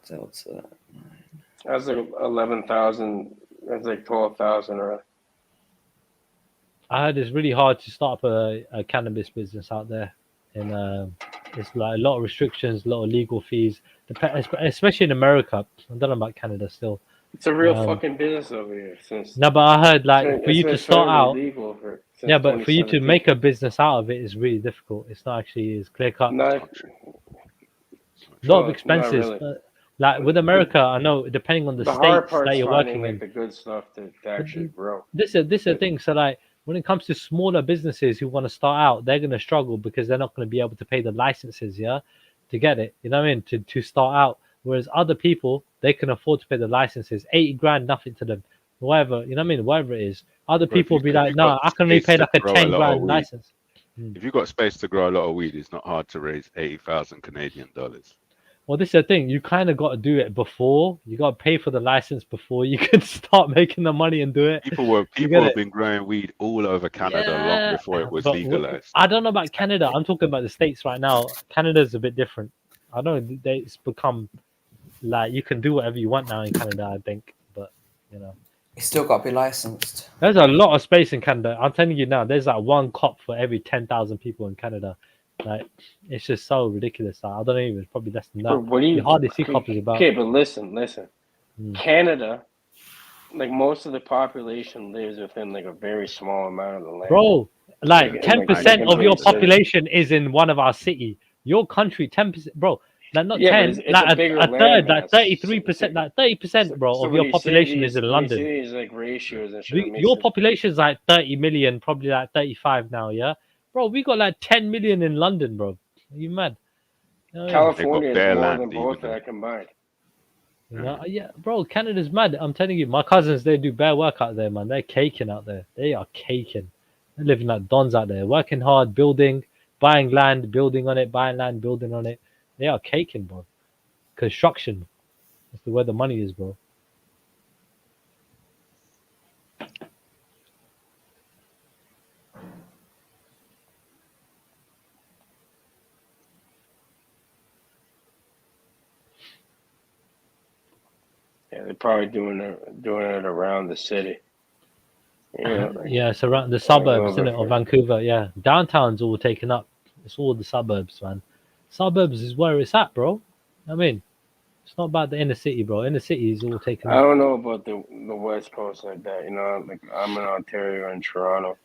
Delta 9. That's like 11,000. That's like 12,000, or. I heard it's really hard to start up a cannabis business out there, and it's like a lot of restrictions, a lot of legal fees, especially in America. I don't know about Canada still. It's a real fucking business over here. No, but I heard like for you to start out, but for you to make a business out of it is really difficult. It's not actually as clear cut. A lot of expenses. Like with America, I know depending on the states that you're working in, the good stuff to actually grow. This is a thing. So like when it comes to smaller businesses who want to start out, they're going to struggle because they're not going to be able to pay the licenses, to get it. You know what I mean? To start out. Whereas other people, they can afford to pay the licenses. 80 grand, nothing to them. Whatever, you know what I mean? Whatever it is. Other people will be like, no, I can only pay like a 10 grand license. If you've got space to grow a lot of weed, it's not hard to raise 80,000 Canadian dollars. Well, this is the thing. You kind of got to do it before. You got to pay for the license before you can start making the money and do it. People have been growing weed all over Canada long before it was legalized. I don't know about Canada. I'm talking about the States right now. Canada's a bit different. I know it's become like you can do whatever you want now in Canada, I think. But, It's still got to be licensed. There's a lot of space in Canada. I'm telling you now, there's like one cop for every 10,000 people in Canada. Like, it's just so ridiculous. Like, I don't know, even it's probably less than that. You hardly see cops about. Okay, but listen. Canada, like most of the population lives within like a very small amount of the land. Bro, like 10% of your population is in one of our city. Your country, 10%, bro. Like not 10, like a third, like 33%, like 30%, bro, of your population is in London. These like ratios and shit. Your population is like 30 million, probably like 35 now, yeah? Bro, we got like 10 million in London, bro. Are you mad? California is more than both of that combined. Yeah, bro, Canada's mad. I'm telling you, my cousins, they do bare work out there, man. They're caking out there. They are caking. They're living like dons out there, working hard, building, buying land, building on it, buying land, building on it. They are caking, bro. Construction. That's where the money is, bro. Yeah, they're probably doing it around the city. Yeah, it's around the suburbs, isn't it, of Vancouver? Yeah, downtown's all taken up. It's all the suburbs, man. Suburbs is where it's at, bro. I mean, it's not about the inner city, bro. Inner city is all taken up. I don't know about the West Coast like that. Like I'm in Ontario and Toronto.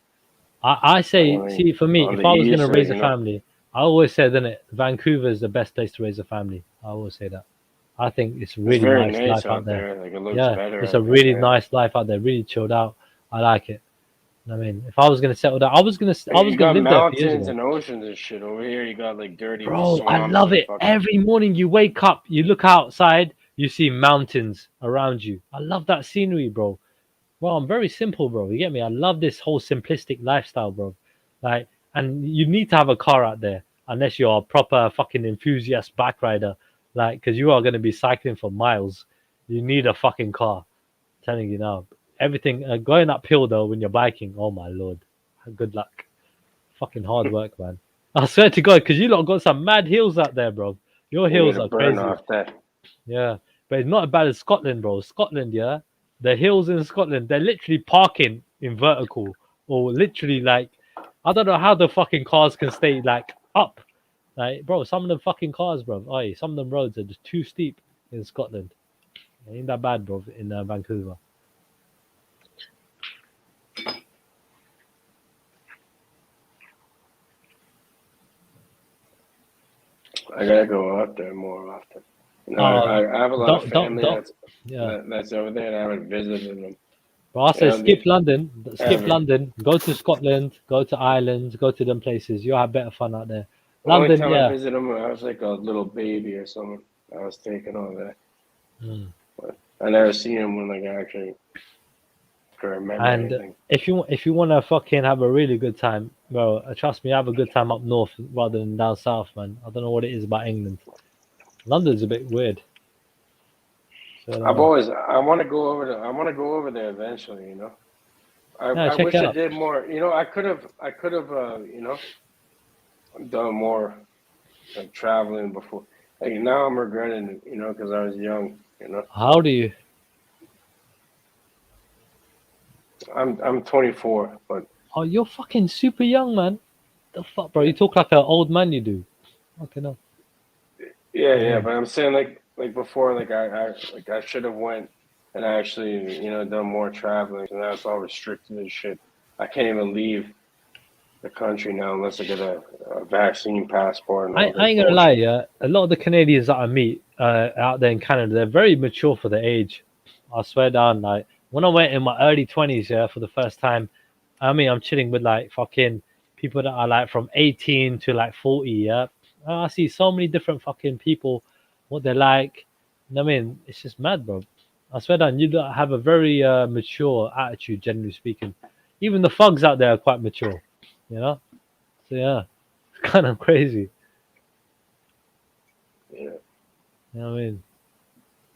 I say, see, for me, if I was going to raise a family, I always said, innit, Vancouver is the best place to raise a family. I always say that. I think it's really nice life out there. Like, it looks better it's a really nice life out there. Really chilled out. I like it. I mean, if I was gonna settle down, I was gonna live there. You got mountains and oceans and shit. Over here, you got like dirty. Bro, I love it. Every morning you wake up, you look outside, you see mountains around you. I love that scenery, bro. Well, I'm very simple, bro. You get me? I love this whole simplistic lifestyle, bro. Like, and you need to have a car out there unless you're a proper fucking enthusiast bike rider. Like, because you are going to be cycling for miles. You need a fucking car. I'm telling you now. Everything, going uphill though, when you're biking, oh my lord. Good luck. Fucking hard work, man. I swear to God, because you lot got some mad hills out there, bro. Your hills are crazy. Yeah, but it's not as bad as Scotland, bro. Scotland, yeah. The hills in Scotland, they're literally parking in vertical. Or literally like, I don't know how the fucking cars can stay like up. Like, bro, some of the fucking cars, bro. Some of them roads are just too steep in Scotland. It ain't that bad, bro, in Vancouver. I gotta go out there more often. You know, I have a lot of family that's over there, and I haven't visited them. But I say skip London, London, go to Scotland, go to Ireland, go to them places. You'll have better fun out there. London, only time I visited them, I was like a little baby or something. I was taking all that. But I never seen them when like I actually could remember anything. If you want to fucking have a really good time, bro, trust me, have a good time up north rather than down south, man. I don't know what it is about England. London's a bit weird. So, I want to go over there eventually. You know, I wish I did more. You know, I could have, you know, done more like traveling before. Like now, I'm regretting it. You know, because I was young. You know. How old are you? I'm 24, but. Oh, you're fucking super young, man. The fuck, bro? You talk like an old man. You do. Okay, no. Yeah, but I'm saying like before, like I should have went and actually, you know, done more traveling. And now it's all restricted and shit. I can't even leave the country now unless I get a vaccine passport. And I ain't gonna lie, yeah. A lot of the Canadians that I meet out there in Canada, they're very mature for their age. I swear down, like when I went in my early 20s, yeah, for the first time, I mean, I'm chilling with like fucking people that are like from 18 to like 40, yeah. I see so many different fucking people, what they're like. I mean, it's just mad, bro. I swear down, you have a very mature attitude, generally speaking. Even the thugs out there are quite mature, you know. So yeah, it's kind of crazy. Yeah. You know what I mean?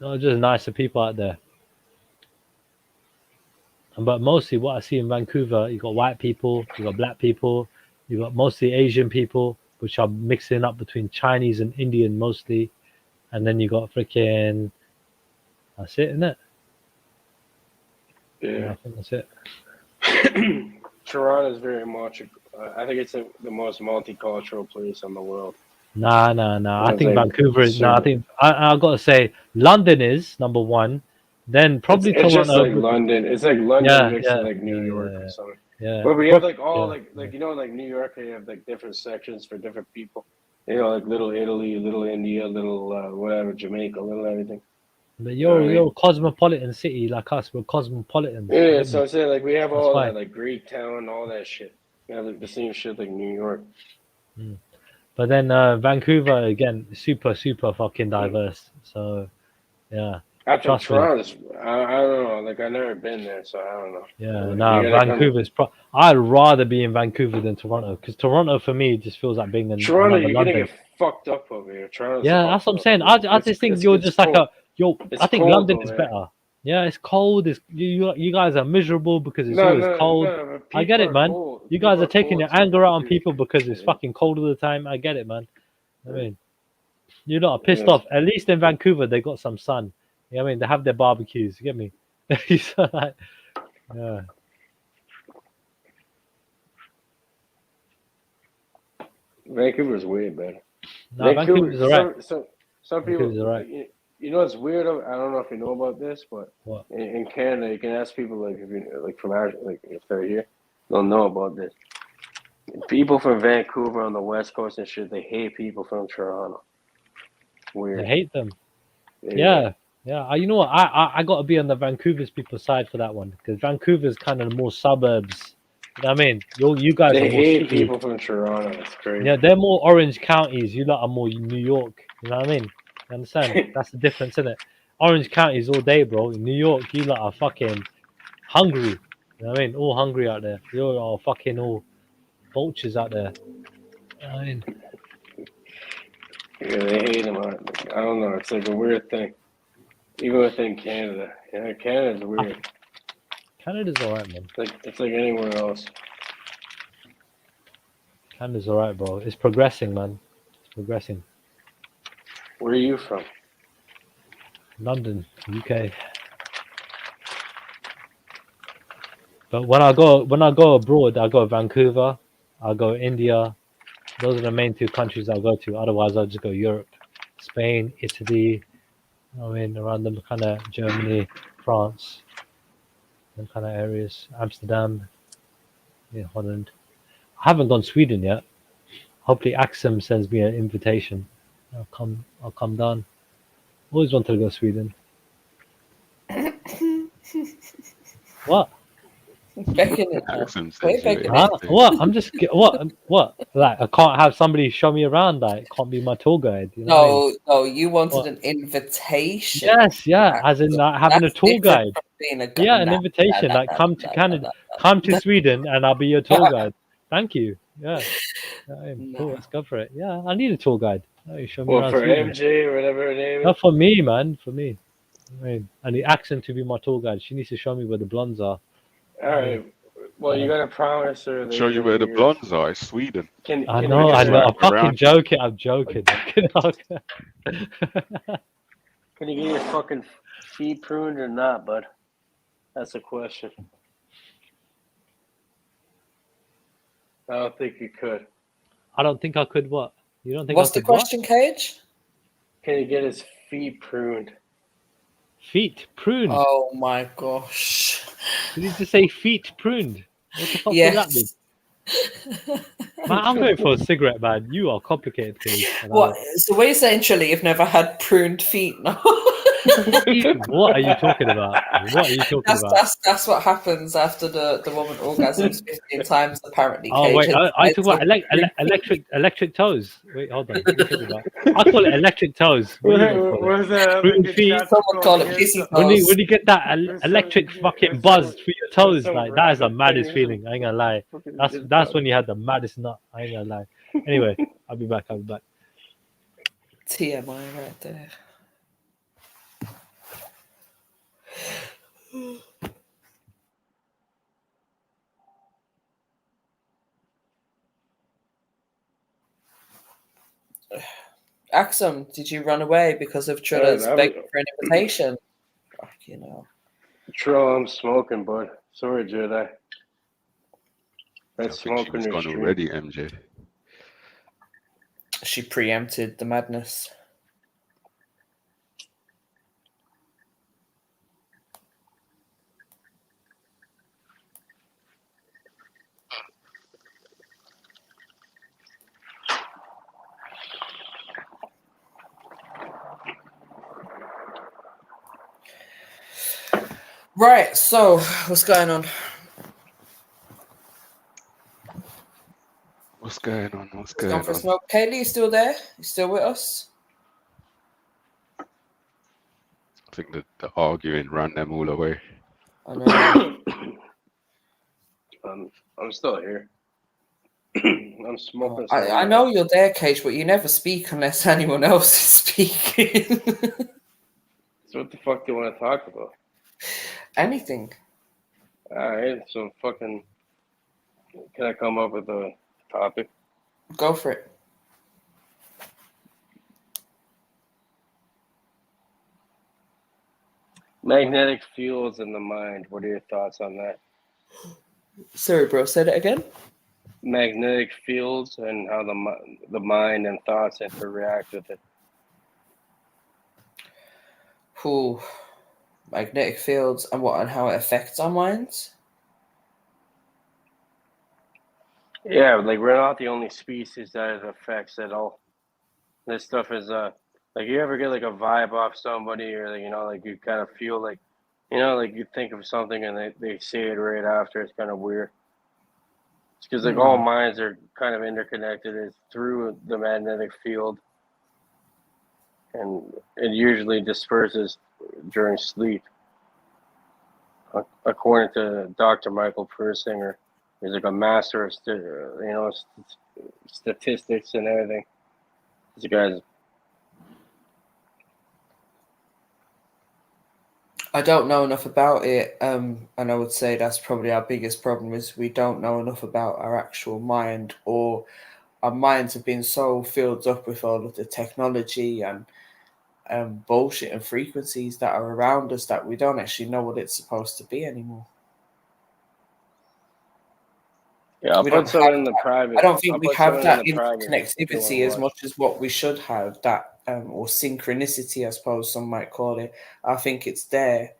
No, just nicer people out there. But mostly what I see in Vancouver, you got white people, you got black people, you got mostly Asian people, which are mixing up between Chinese and Indian mostly. And then you got freaking, that's it, isn't it? Yeah. I think that's it. Toronto is very much, I think it's the most multicultural place in the world. Nah. I think Vancouver is, I think, I got to say, London is number one. Then probably it's Toronto. Just like London. It's like London mixed with like New York or something. Yeah. But we have like all like you know, like New York, they have like different sections for different people. You know, like little Italy, little India, little whatever, Jamaica, little everything. But you're a cosmopolitan city like us. We're cosmopolitans. Yeah, so I'm saying like we have all that, like Greek town, all that shit. We have like the same shit like New York. But then Vancouver again, super fucking diverse. So yeah. After Toronto, I don't know. Like I've never been there, so I don't know. Yeah, Vancouver's. I'd rather be in Vancouver than Toronto, because Toronto for me just feels like being in Toronto. You're London. gonna get fucked up over here. Toronto's that's what I'm saying. I just think you're just like I think cold, London is better. Yeah, it's cold. It's you guys are miserable because it's always cold. I get it, man. Cold. You guys are taking your anger out on people because it's fucking cold all the time. I get it, man. I mean, you're not pissed off. At least in Vancouver, they got some sun. You know what I mean? They have their barbecues. You get me? So, like, yeah. Vancouver's way better. No, Vancouver's alright. Some people, you know, it's weird. I don't know if you know about this, but in Canada, you can ask people like if you like from like if they're here, they'll know about this. People from Vancouver on the West Coast and shit, they hate people from Toronto. Weird. They hate them. Yeah. You know what? I got to be on the Vancouver's people's side for that one, because Vancouver's kind of more suburbs. You know what I mean? You guys they are more hate city. people from Toronto. It's crazy. Yeah, they're more orange counties. You lot are more New York. You know what I mean? You understand? That's the difference, isn't it? Orange counties all day, bro. In New York, you lot are fucking hungry. You know what I mean? All hungry out there. You're all fucking all vultures out there. You know what I mean? Yeah, they hate them. I don't know. It's like a weird thing. Even within Canada. Yeah, Canada's weird. Canada's alright, man. It's like anywhere else. Canada's alright, bro. It's progressing, man. It's progressing. Where are you from? London, UK. But when I go abroad, I go Vancouver, I go India. Those are the main two countries I'll go to. Otherwise, I'll just go Europe, Spain, Italy. I mean, around them kind of Germany, France, them kind of areas. Amsterdam, Holland. I haven't gone Sweden yet. Hopefully, Axum sends me an invitation. I'll come down. Always wanted to go to Sweden. What? Begging it. What? I'm just what? Like I can't have somebody show me around. Like can't be my tour guide. You know what I mean? No, you wanted an invitation. Yes, yeah, as in like, having a tour guide. Yeah, an invitation. Nah, Like come to Canada, come to Sweden, and I'll be your tour guide. Thank you. Yeah, cool. Let's go for it. Yeah, I need a tour guide. Oh, you show me Well, around for Sweden. MJ or whatever her name is. Not for me, man. For me. I mean, and the accent to be my tour guide. She needs to show me where the blondes are. All right. Well, you gotta promise her. That Show you where the blondes are. It's Sweden. I know. I'm fucking joking. I'm joking. Can you get your fucking feet pruned or not, bud? That's the question. I don't think you could. I don't think I could. What? You don't think? What's the question, Cage? Can you get his feet pruned? Feet pruned. Oh my gosh! Did you just say feet pruned? What the fuck does that mean? Man, I'm going for a cigarette, man. You are complicated, Cage. What? So what are you saying, Chili? You've never had pruned feet, no? What are you talking about? What are you talking about? That's what happens after the woman orgasms 15 times, apparently. Oh, wait, I talk about electric toes. Wait, hold on. I call it electric toes. Where's that? Pruned feet. Someone call it pissy toes. When you get that electric fucking buzz through your toes, like that is the maddest feeling. I ain't gonna lie. That's when you had the maddest nut. I ain't gonna lie. Anyway, I'll be back. TMI right there. Axum, did you run away because of Trilla's begging for an invitation? Fuck, you know. Trill, I'm smoking, bud. Sorry, Jedi. That's smoking your gone stream. already, MJ. She preempted the madness. Right, so what's going on? What's going on? Gone for a smoke. Kaylee, you still there? You still with us? I think the arguing ran them all away. I know. I'm still here. I'm smoking. I know you're there, Cage, but you never speak unless anyone else is speaking. So what the fuck do you want to talk about? Anything. All right, so fucking. Can I come up with a topic? Go for it. Magnetic fields in the mind. What are your thoughts on that? Sorry, bro. Say that again. Magnetic fields and how the mind and thoughts interact with it. Ooh. Magnetic fields and what and how it affects our minds? Yeah, like we're not the only species that it affects at all. This stuff is like you ever get like a vibe off somebody, or like, you know, like you kind of feel like, you know, like you think of something and they say it right after. It's kind of weird. It's because like all minds are kind of interconnected. It's through the magnetic field, and it usually disperses during sleep. According to Dr. Michael Persinger, he's like a master of statistics and everything. This guy's. I don't know enough about it, and I would say that's probably our biggest problem is we don't know enough about our actual mind, or our minds have been so filled up with all of the technology and bullshit and frequencies that are around us that we don't actually know what it's supposed to be anymore. Yeah, I'll put some in the private. I don't think we have that interconnectivity as much as what we should have, that or synchronicity, I suppose some might call it. I think it's there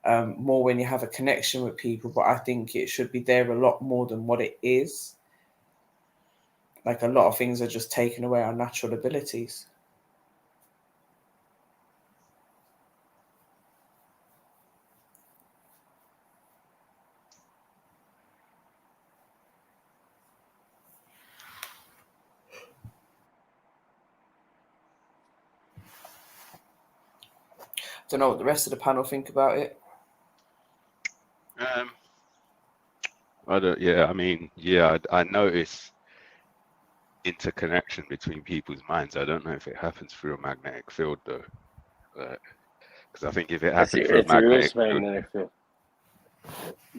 more when you have a connection with people, but I think it should be there a lot more than what it is. Like a lot of things are just taking away our natural abilities. Don't know what the rest of the panel think about it. I don't. Yeah, I mean, yeah, I notice interconnection between people's minds. I don't know if it happens through a magnetic field though, because I think if it happened through a magnetic field,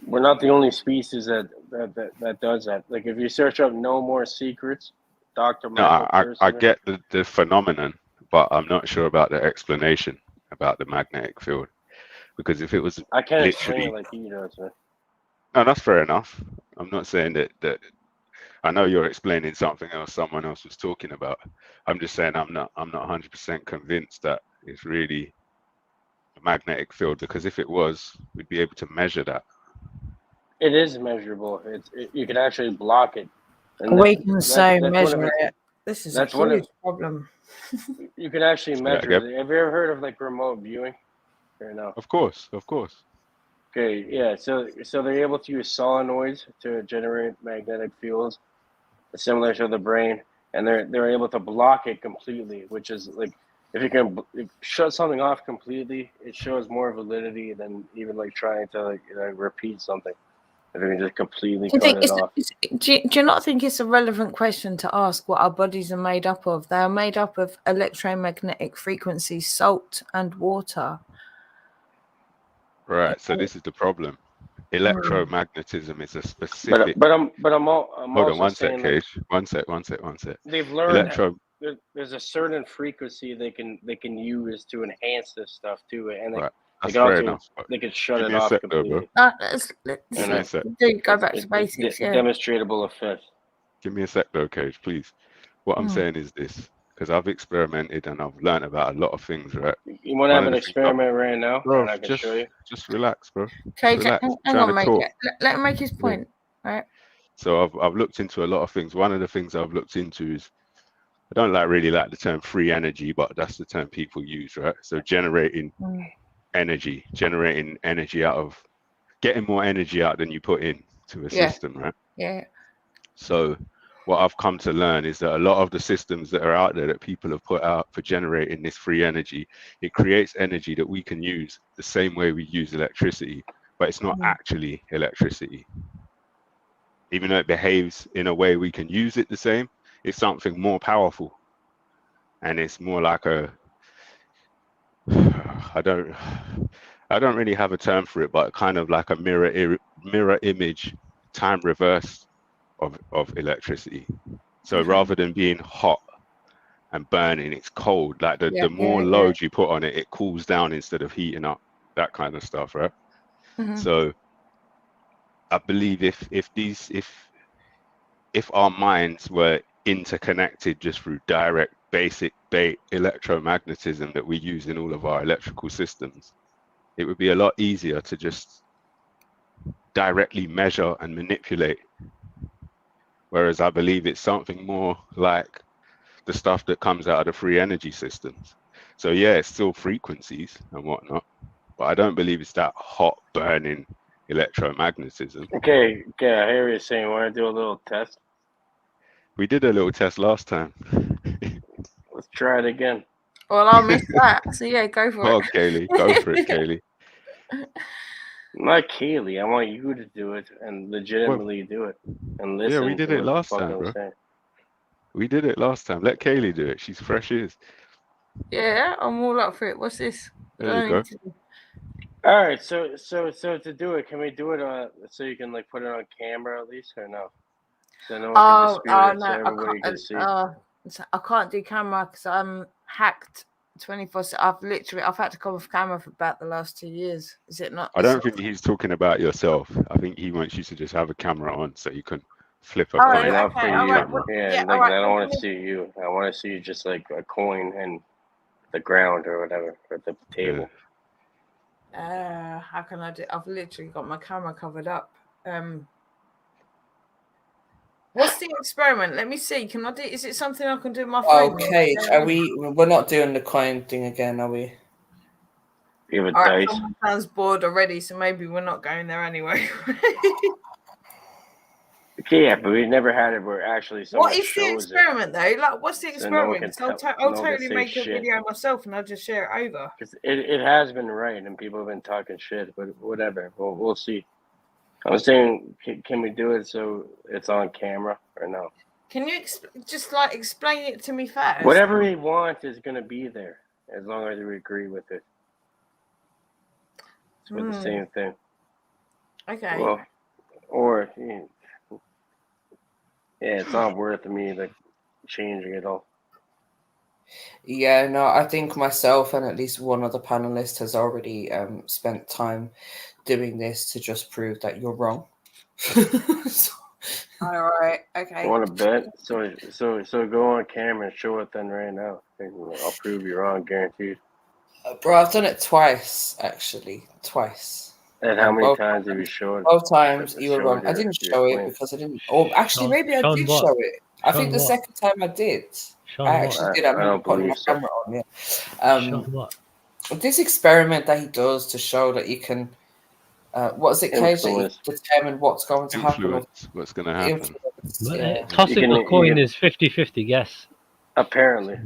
we're not the only species that does that. Like if you search up "No More Secrets," Dr. Michael I get the phenomenon, but I'm not sure about the explanation about the magnetic field. Because if it was I can't literally, explain it like he does, man. No, that's fair enough. I'm not saying that. I know you're explaining something else someone else was talking about. I'm just saying I'm not 100% convinced that it's really a magnetic field, because if it was, we'd be able to measure that. It is measurable. You can actually block it. And we can say measure it. This is a huge problem. You can actually measure it. Have you ever heard of like remote viewing? Or no? Of course. Okay, yeah. So they're able to use solenoids to generate magnetic fields, similar to the brain, and they're able to block it completely, which is like if you can shut something off completely, it shows more validity than even like trying to repeat something. If you can just completely cut it off. Do you not think it's a relevant question to ask what our bodies are made up of? They are made up of electromagnetic frequencies, salt and water. Right. So this is the problem. Electromagnetism is a specific. But I'm Hold also on, one sec, saying Cage. One sec. they've learned there's a certain frequency they can use to enhance this stuff too, and they can shut it off completely. Go back to basics. Demonstrable effect. Give me a sec though, Cage, please. What I'm saying is this, because I've experimented and I've learned about a lot of things, right? You want to have an experiment right now? Bro, and I can show you. Just relax, bro. Okay, hang on, mate. Let him make his point. Right. So I've looked into a lot of things. One of the things I've looked into is, I don't really like the term free energy, but that's the term people use, right? So generating energy out of, getting more energy out than you put in to a system, right? Yeah. So what I've come to learn is that a lot of the systems that are out there that people have put out for generating this free energy, it creates energy that we can use the same way we use electricity, but it's not actually electricity. Even though it behaves in a way we can use it the same, it's something more powerful. And it's more like I don't really have a term for it, but kind of like a mirror image, time reverse of electricity. So rather than being hot and burning, it's cold. Like the more load you put on it, it cools down instead of heating up, that kind of stuff, right? So I believe if our minds were interconnected just through direct basic electromagnetism that we use in all of our electrical systems, it would be a lot easier to just directly measure and manipulate. Whereas I believe it's something more like the stuff that comes out of the free energy systems. So yeah, it's still frequencies and whatnot, but I don't believe it's that hot burning electromagnetism. Okay, I hear what you're saying. Want to do a little test? We did a little test last time. Let's try it again. Well, I'll miss that. So yeah, go for it. Oh, Kaylee, go for it, Kaylee. Not Kaylee. I want you to do it and legitimately do it and listen. Yeah, we did it last time, bro. We did it last time. Let Kaylee do it. She's fresh as. Yeah, I'm all up for it. What's this? There you go. All right, so to do it, can we do it so you can like put it on camera at least, or no? So no one can dispute it, so everybody can see. I can't do camera because I'm hacked 24/7. I've had to come off camera for about the last 2 years. Is it not? I don't think he's talking about yourself. I think he wants you to just have a camera on so you can flip a coin. Right, not for you. Right. I don't want to see you. I want to see just like a coin and the ground or whatever, or the table. How can I do? I've literally got my camera covered up. What's the experiment? Let me see. Can I do? Is it something I can do on my phone? Okay, we're not doing the coin thing again, are we? You have a dice. Someone sounds bored already, so maybe we're not going there anyway. Yeah, but we never had it where actually someone What is the experiment though? Like, what's the experiment? So I'll totally make a video myself and I'll just share it over. It has been right, and people have been talking shit, but whatever. We'll see. I was saying, can we do it so it's on camera or no? Can you just like explain it to me first? Whatever we want is going to be there as long as we agree with it. It's with the same thing. Okay. Well, or it's not worth me like changing it all. Yeah, no, I think myself and at least one other panelist has already spent time doing this to just prove that you're wrong. All right. Okay. Want to bet? So go on camera and show it then right now. I'll prove you wrong, guaranteed. Bro, I've done it twice, actually. Twice. And how many times have you shown? Both times you were wrong. I didn't show it because I didn't. Or actually, maybe I did show it. I think the second time I did. I actually did. I don't put my camera on. Yeah. This experiment that he does to show that you can. What's it called? So you determine what's going to happen. What's going to happen? Tossing a coin is 50-50 guess. Apparently.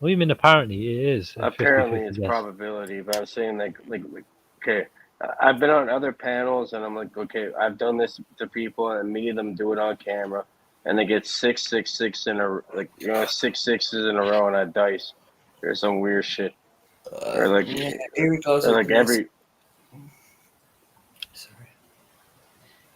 What do you mean? Apparently, it is. Apparently, it's probability. But I'm saying like okay. I've been on other panels and I'm like, okay, I've done this to people and many of them do it on camera and they get 6 6 in a 6 6s in a row on a dice or some weird shit. Or like, here he goes. Or like every.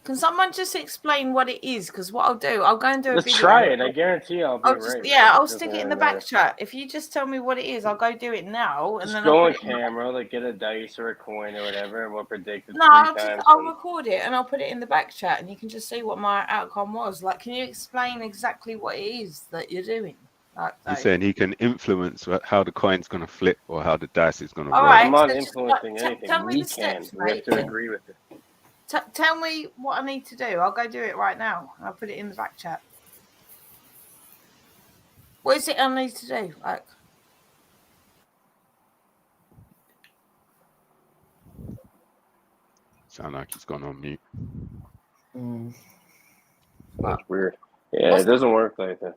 Can someone just explain what it is? Because what I'll do, I'll go and do a video. Let's try it. I guarantee I'll be right. Yeah, I'll stick it in the back chat. If you just tell me what it is, I'll go do it now. And then go on camera, like get a dice or a coin or whatever, and we'll predict it. No, I'll record it and I'll put it in the back chat, and you can just see what my outcome was. Like, can you explain exactly what it is that you're doing? Like, he's saying he can influence how the coin's going to flip or how the dice is going to roll. I'm not influencing anything. We can. We have to agree with it. Tell me what I need to do. I'll go do it right now. I'll put it in the back chat. What is it I need to do? Like, sound like he's gone on mute. That's weird. Yeah, it doesn't work like that.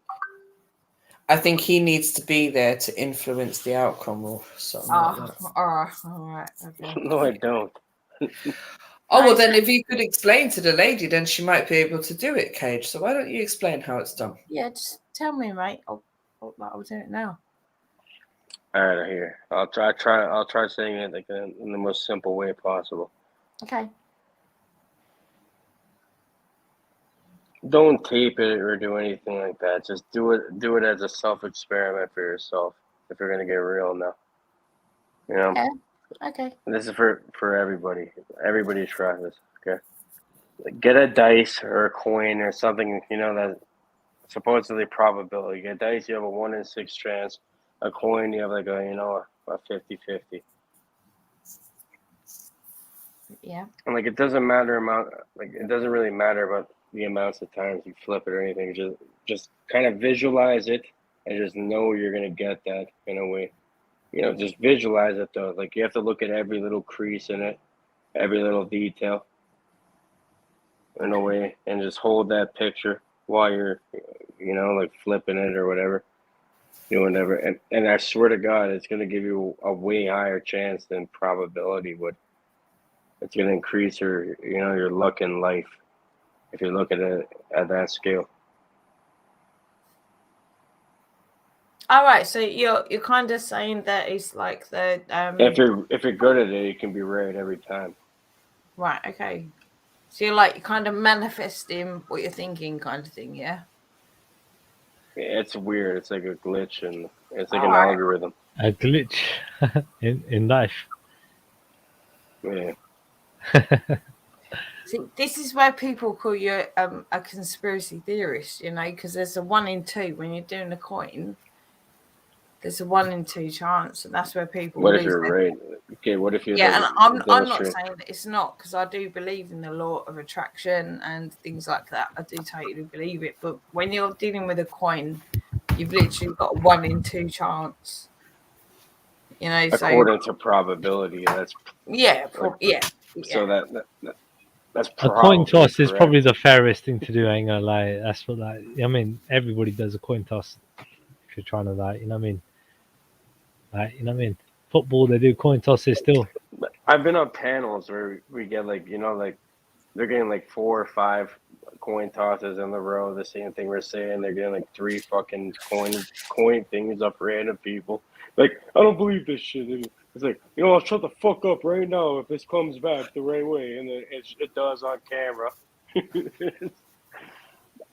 I think he needs to be there to influence the outcome or something. All right. Okay. No, I don't. Oh, well, then if you could explain to the lady, then she might be able to do it, Cage. So why don't you explain how it's done? Yeah, just tell me, mate. I'll do it now. All right, here. I'll try saying it like in the most simple way possible. Okay. Don't tape it or do anything like that. Just do it as a self-experiment for yourself. If you're gonna get real now, you know. Yeah. Okay. This is for everybody. Everybody try this. Okay. Like get a dice or a coin or something. You know that supposedly probability. You get a dice, you have a 1 in 6 chance. A coin, you have like a 50-50. Yeah. And like it doesn't matter it doesn't really matter about the amounts of times you flip it or anything. Just kind of visualize it and just know you're gonna get that in a way. You know, just visualize it though. Like you have to look at every little crease in it, every little detail in a way, and just hold that picture while you're, like flipping it or whatever, doing whatever. And I swear to God, it's going to give you a way higher chance than probability would. It's going to increase your luck in life if you look at it at that scale. All right, so you're kind of saying that it's like the if you're good at it, you can be right every time. Right. Okay. So you're like kind of manifesting what you're thinking, kind of thing, yeah. Yeah, it's weird. It's like a glitch, and it's like an algorithm. A glitch in life. Yeah. See, this is where people call you a conspiracy theorist, because there's a 1 in 2 when you're doing a coin. There's a 1 in 2 chance, and that's where people. What if you're right? Okay, what if you're? Yeah, and I'm not saying that it's not, because I do believe in the law of attraction and things like that. I do totally believe it, but when you're dealing with a coin, you've literally got a 1 in 2 chance. According to probability, that's yeah. So that That's a coin toss is correct. probably the fairest thing to do. Ain't gonna lie. That's what like. I mean, everybody does a coin toss if you're trying to like. You know what I mean? Like, you know what I mean? Football, they do coin tosses still. I've been on panels where we get like, you know, like they're getting like 4 or 5 coin tosses in a row. The same thing we're saying. They're getting like 3 fucking coin things up random people. Like, I don't believe this shit. It's like, you know, I'll shut the fuck up right now if this comes back the right way, and it does on camera.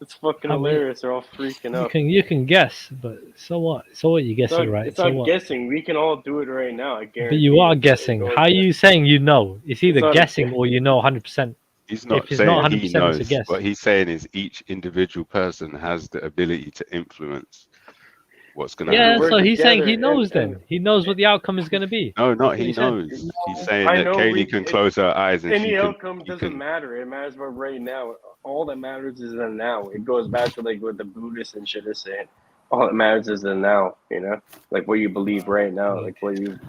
It's fucking hilarious. They're all freaking out. You can guess, but so what? So what? You guessing right? It's so not what? guessing. We can all do it right now. I guarantee. But you are guessing. How are you saying you know? It's either guessing or you know 100%. He's not saying he knows. What he's saying is each individual person has the ability to influence what's going to happen. Yeah, so he's saying he knows then. He knows what the outcome is going to be. No, not he knows. He's saying that Kaylee can close her eyes and any outcome doesn't matter. It matters about right now. All that matters is the now. It goes back to like what the Buddhists and shit are saying. All that matters is the now, you know? Like what you believe right now, like what you,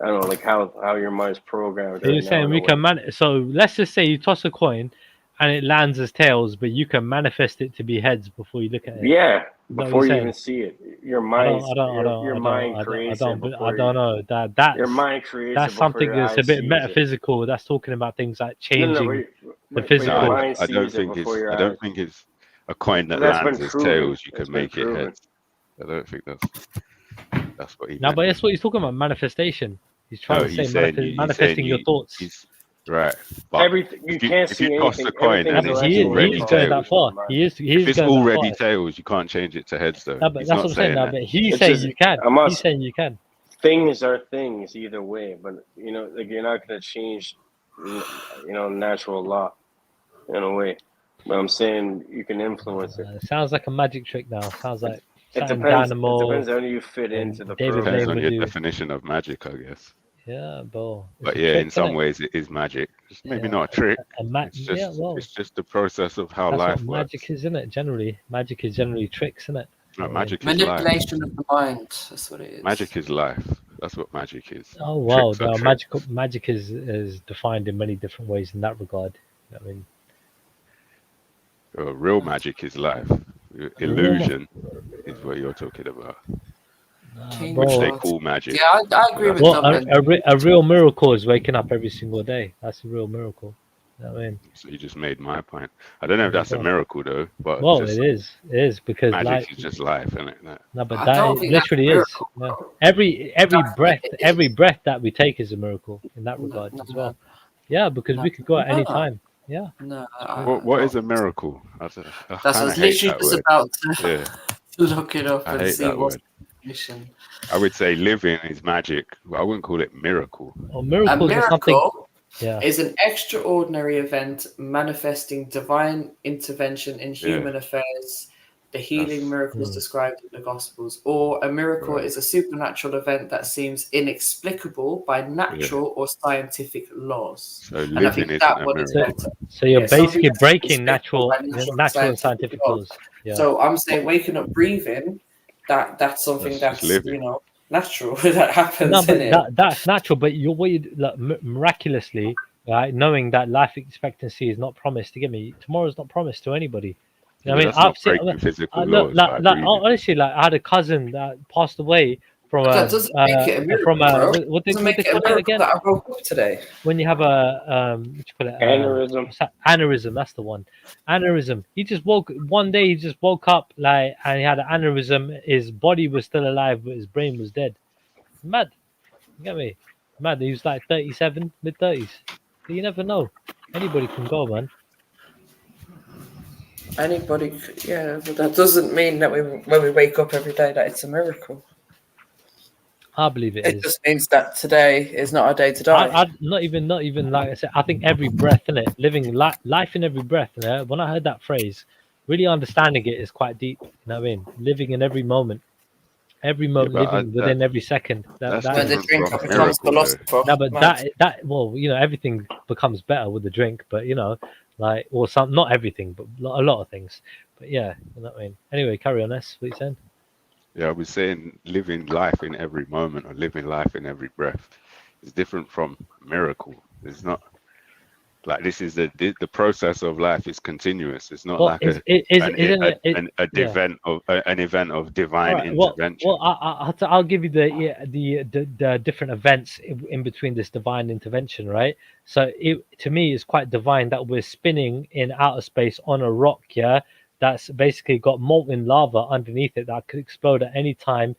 I don't know, like how your mind's programmed. So you're saying we can so let's just say you toss a coin and it lands as tails, but you can manifest it to be heads before you look at it. Yeah, before you even see it. Your mind creates it. I don't know. That's your mind creates that's something that's a bit metaphysical. That's talking about things like changing the physical. I don't think it's a coin that lands as tails. You can make it heads. I don't think that's what he. No, but that's what he's talking about. Manifestation. He's trying to say manifesting your thoughts. Right. But everything you can't see anything. Toss a coin and it's already going that far. If it's already tails, you can't change it to heads though. No, but that's what I'm saying. No, but he's saying you can. He's saying you can. Things are things either way, but you know, like you're not gonna change, you know, natural law in a way. But I'm saying you can influence it. It sounds like a magic trick now. Sounds like it depends. It depends on how you fit into the program. Depends on your definition of magic, I guess. Yeah, bro. But yeah, in some ways it is magic. It's maybe not a trick. It's just the process of how life works. Magic is, isn't it? Generally, magic is generally tricks, isn't it? No, magic is manipulation of the mind. That's what it is. Magic is life. That's what magic is. Oh wow, no, magic is defined in many different ways in that regard. I mean, real magic is life. Illusion is what you're talking about. Which they call magic. Yeah, I agree with that. A real miracle is waking up every single day. That's a real miracle. You know what I mean? So you just made my point. I don't know if that's a miracle though, but it is because magic is just life, isn't it? No, but that literally is. Yeah. Every breath that we take is a miracle in that regard as well. Yeah, because we could go at any time. Yeah. No. What is a miracle? That's literally just about to look it up and see what's. I would say living is magic. I wouldn't call it miracle. A miracle is an extraordinary event manifesting divine intervention in human affairs. The healing miracles described in the Gospels, or a miracle is a supernatural event that seems inexplicable by natural or scientific laws. So and I think that one is better. So you're basically breaking natural and scientific laws. Yeah. So I'm saying waking up, breathing. That's something that's you know natural that happens. No, but that's natural. But miraculously, right? Knowing that life expectancy is not promised to give me tomorrow's not promised to anybody. You know what I mean, I've seen physical laws. Honestly, I had a cousin that passed away from that doesn't make it a miracle, what they call it again? That I woke up today. When you have a what you call it? Aneurysm. That's the one. Aneurysm. He just woke up like, and he had an aneurysm. His body was still alive, but his brain was dead. Mad. You get me? Mad. He was like 37, mid-30s. But you never know. Anybody can go, man. Anybody, yeah, but that doesn't mean that when we wake up every day that it's a miracle. I believe it is. It just means that today is not our day to die. Not even like I said. I think every breath in it, living life in every breath. When I heard that phrase, really understanding it is quite deep. You know what I mean? Living in every moment, living within every second. That's when the drink becomes philosopher. No, but that well, you know, everything becomes better with the drink. But you know, like not everything, but a lot of things. But yeah, you know what I mean. Anyway, carry on. That's what you're saying. Yeah, I was saying living life in every moment or living life in every breath is different from miracle. It's not Like this is the process of life is continuous. It's not Well, like an event of divine intervention. I'll give you the different events in between this divine intervention, right? So to me, it's quite divine that we're spinning in outer space on a rock, yeah, that's basically got molten lava underneath it that could explode at any time.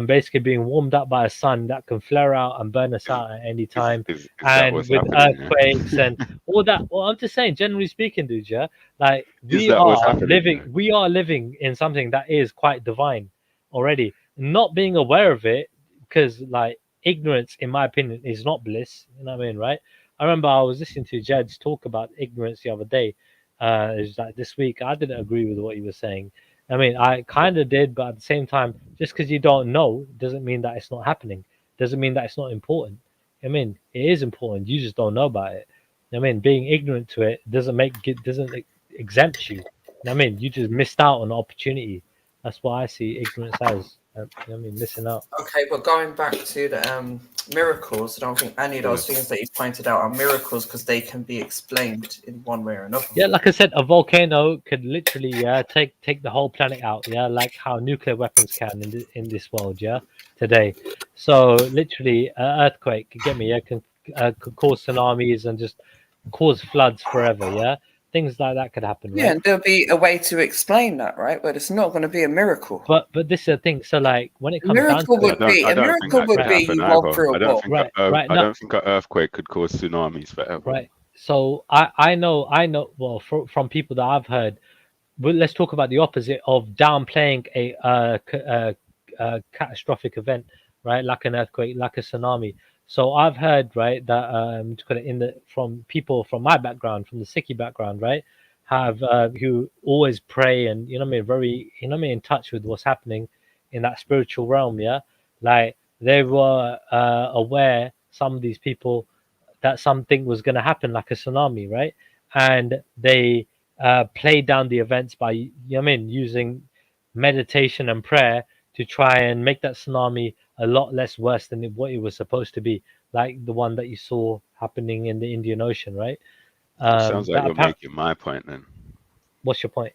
Basically being warmed up by a sun that can flare out and burn us out at any time, and with earthquakes and all that. Well, I'm just saying, generally speaking, dude, yeah, like we are living in something that is quite divine already. Not being aware of it, because like ignorance, in my opinion, is not bliss. You know what I mean, right? I remember I was listening to Jed's talk about ignorance the other day. It was like this week. I didn't agree with what he was saying. I mean, I kind of did, but at the same time, just because you don't know doesn't mean that it's not happening. Doesn't mean that it's not important. I mean, it is important. You just don't know about it. I mean, being ignorant to it doesn't exempt you. I mean, you just missed out on the opportunity. That's what I see ignorance as. I mean, missing out. Okay, but going back to the miracles, I don't think any of those things that you pointed out are miracles because they can be explained in one way or another. Yeah, like I said, a volcano could literally take the whole planet out. Yeah, like how nuclear weapons can in this world. Yeah, today. So literally, earthquake, get me? Yeah, can cause tsunamis and just cause floods forever. Yeah. Things like that could happen, right? Yeah, and there'll be a way to explain that, right? But it's not going to be a miracle. But this is the thing. So, like, when it comes down to it, a miracle would be you walk through a wall. I don't think an earthquake could cause tsunamis forever. Right. So I know. Well, from people that I've heard, but let's talk about the opposite of downplaying a catastrophic event, right? Like an earthquake, like a tsunami. So I've heard, right, that from people from my background, from the Sikhi background, right, have who always pray and very in touch with what's happening in that spiritual realm, yeah. Like they were aware, some of these people, that something was going to happen, like a tsunami, right, and they played down the events by using meditation and prayer to try and make that tsunami a lot less worse than what it was supposed to be, like the one that you saw happening in the Indian Ocean, right? Sounds like you're making my point then. What's your point?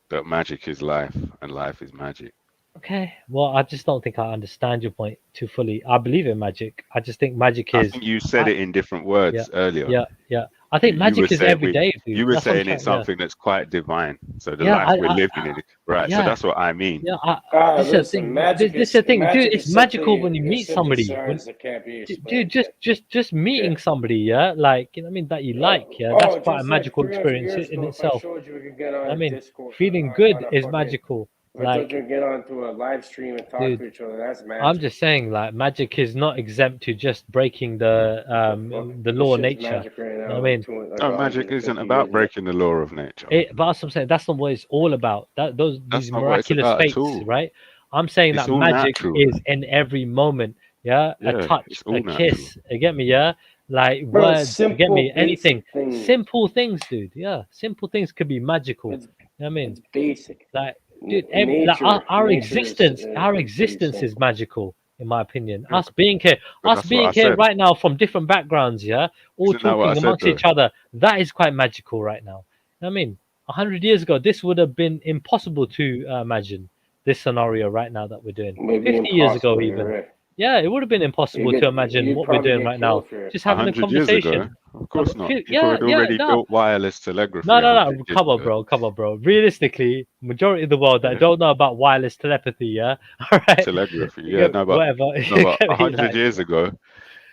That magic is life and life is magic. Okay, well, I just don't think I understand your point too fully. I believe in magic. I just think magic is... I think you said it in different words earlier. Yeah. I think magic is every day. You were saying it's something that's quite divine. So the life we're living in, right? So that's what I mean. Yeah, this is the thing, dude. It's magical when you meet somebody. Dude, just meeting somebody, yeah, like that you like, yeah. That's quite a magical experience in itself. I mean, feeling good is magical. Like, get onto a live stream and talk to each other. That's magic. I'm just saying, like, magic is not exempt to just breaking the law of nature. Right I mean, magic isn't about breaking the law of nature. But that's what I'm saying. That's not what it's all about. These miraculous fates, right? I'm saying that magic is in every moment. Yeah, a touch, a kiss. You get me? Yeah, like words. You get me? Anything. Simple things, dude. Yeah, simple things could be magical. You know what I mean? It's basic. Like. Dude, our existence is magical, in my opinion. Us being here right now from different backgrounds, yeah, all talking amongst each other, that is quite magical right now. I mean, 100 years ago, this would have been impossible to imagine, this scenario right now that we're doing. 50 years ago, even. Right. Yeah, it would have been impossible to imagine what we're doing right now. Just having a conversation. Of course not. People had already built wireless telegraphy. No. Come on, bro. Realistically, majority of the world that don't know about wireless telepathy, yeah? All right. Telegraphy, yeah. No, but 100 years ago,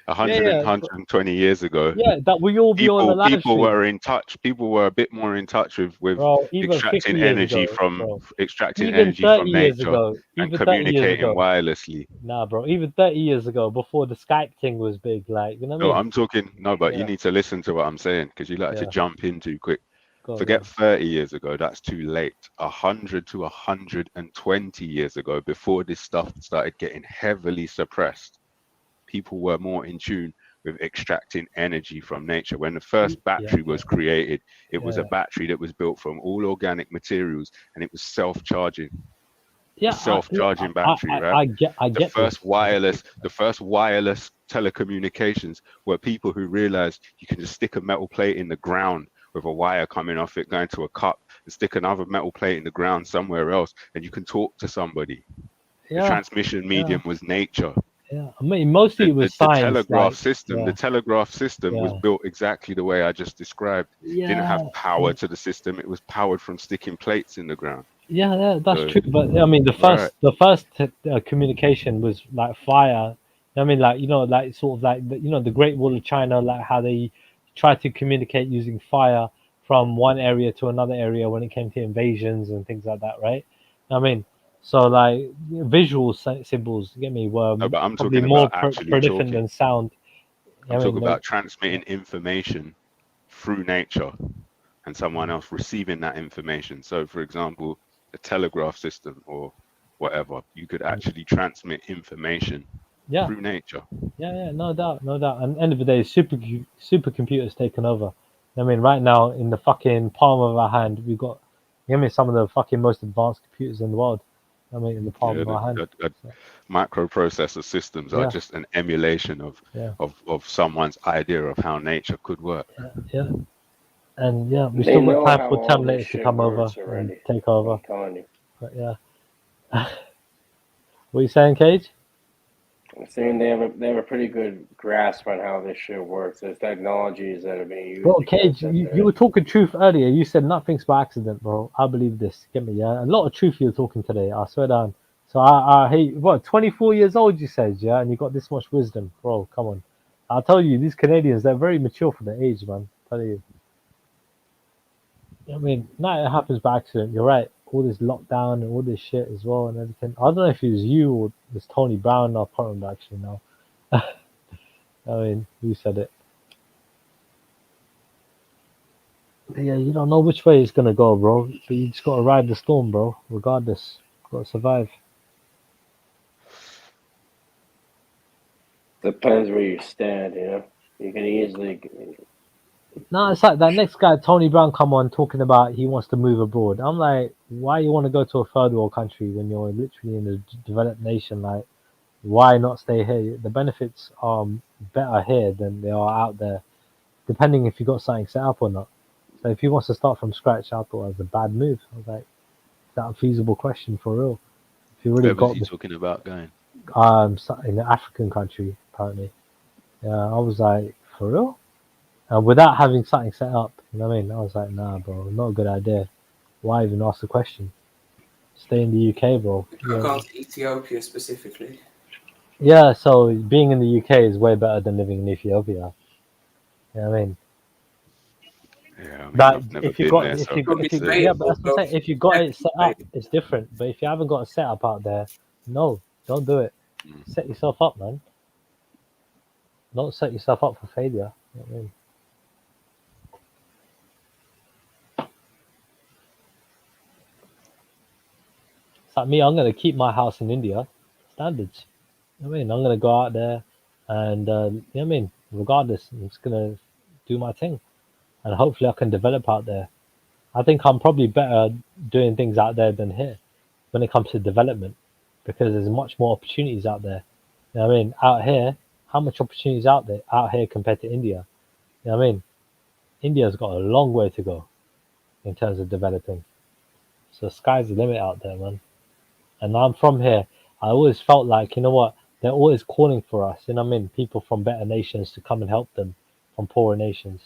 120 years ago, that we all be on the live people were in touch. People were a bit more in touch with extracting energy from nature and communicating wirelessly. Nah, bro. Even 30 years ago, before the Skype thing was big, like, you know what I mean? I'm talking. No, but you need to listen to what I'm saying because you like to jump in too quick. Forget 30 years ago. That's too late. 100 to 120 years ago, before this stuff started getting heavily suppressed, people were more in tune with extracting energy from nature. When the first battery was created, it was a battery that was built from all organic materials and it was self-charging. Yeah, self-charging battery, right? I get the first this. wireless telecommunications were people who realized you can just stick a metal plate in the ground with a wire coming off it going to a cup and stick another metal plate in the ground somewhere else, and you can talk to somebody. Yeah, the transmission medium was nature. Yeah, I mean, mostly it was the science. telegraph like, system. yeah. The telegraph system was Yeah. built exactly the way I just described. It didn't have power to the system. It was powered from sticking plates in the ground. Yeah, that's So, true. But I mean, the right. first communication was like fire. I mean, like like sort of like the Great Wall of China, like how they tried to communicate using fire from one area to another area when it came to invasions and things like that, right? I mean, so like visual symbols, you get me, were No, but I'm probably talking more about actually prolific talking. than sound. I'm talking about transmitting information through nature and someone else receiving that information. So, for example, the telegraph system or whatever, you could actually transmit information through nature. Yeah, no doubt. And at the end of the day, supercomputers taken over. I mean, right now in the fucking palm of our hand, we've got, some of the fucking most advanced computers in the world. I mean, in the palm of our hand. Microprocessor systems are just an emulation of someone's idea of how nature could work. Yeah. And yeah, we They still know got time how for all this Terminators to shit come over works and already. take over. I'm telling you. But yeah. What are you saying, Cage? I'm saying they have a pretty good grasp on how this shit works. There's technologies that are being used. Bro, Cage, you were talking truth earlier. You said nothing's by accident, bro. I believe this. Get me, yeah? A lot of truth you're talking today. I swear down. So I hate, 24 years old, you said, yeah? And you got this much wisdom. Bro, come on. I'll tell you, these Canadians, they're very mature for their age, man. Tell you. I mean, not it happens by accident. You're right. All this lockdown and all this shit as well and everything. I don't know if it was you or it was Tony Brown. I can't remember actually now. I mean, who said it? But yeah, you don't know which way it's gonna go, bro. But you just gotta ride the storm, bro. Regardless, gotta survive. Depends where you stand, you know. You can easily. No, it's like that next guy, Tony Brown, come on talking about he wants to move abroad. I'm like, why you want to go to a third world country when you're literally in a developed nation? Like, why not stay here? The benefits are better here than they are out there, depending if you got something set up or not. So if he wants to start from scratch, I thought it was a bad move. I was like, is that a feasible question for real? If you really Where was got he talking about going? in an African country apparently. Yeah, I was like, for real? And without having something set up, you know what I mean? I was like, nah, bro, not a good idea. Why even ask the question? Stay in the UK, bro. I've gone to Ethiopia specifically. Yeah, so being in the UK is way better than living in Ethiopia. You know what I mean? Yeah, I mean, But I've never if you been got, there, so yeah, but that's what I'm saying. If you got it set up, it's different. But if you haven't got a setup out there, no, don't do it. Set yourself up, man. Don't set yourself up for failure. You know what I mean? It's like me, I'm going to keep my house in India. Standards. You know what I mean? I'm going to go out there and, you know what I mean? Regardless, I'm just going to do my thing. And hopefully I can develop out there. I think I'm probably better doing things out there than here when it comes to development because there's much more opportunities out there. You know what I mean? Out here, how much opportunities out here compared to India? You know what I mean? India's got a long way to go in terms of developing. So sky's the limit out there, man. And I'm from here. I always felt like, you know what? They're always calling for us. You know what I mean? People from better nations to come and help them from poorer nations.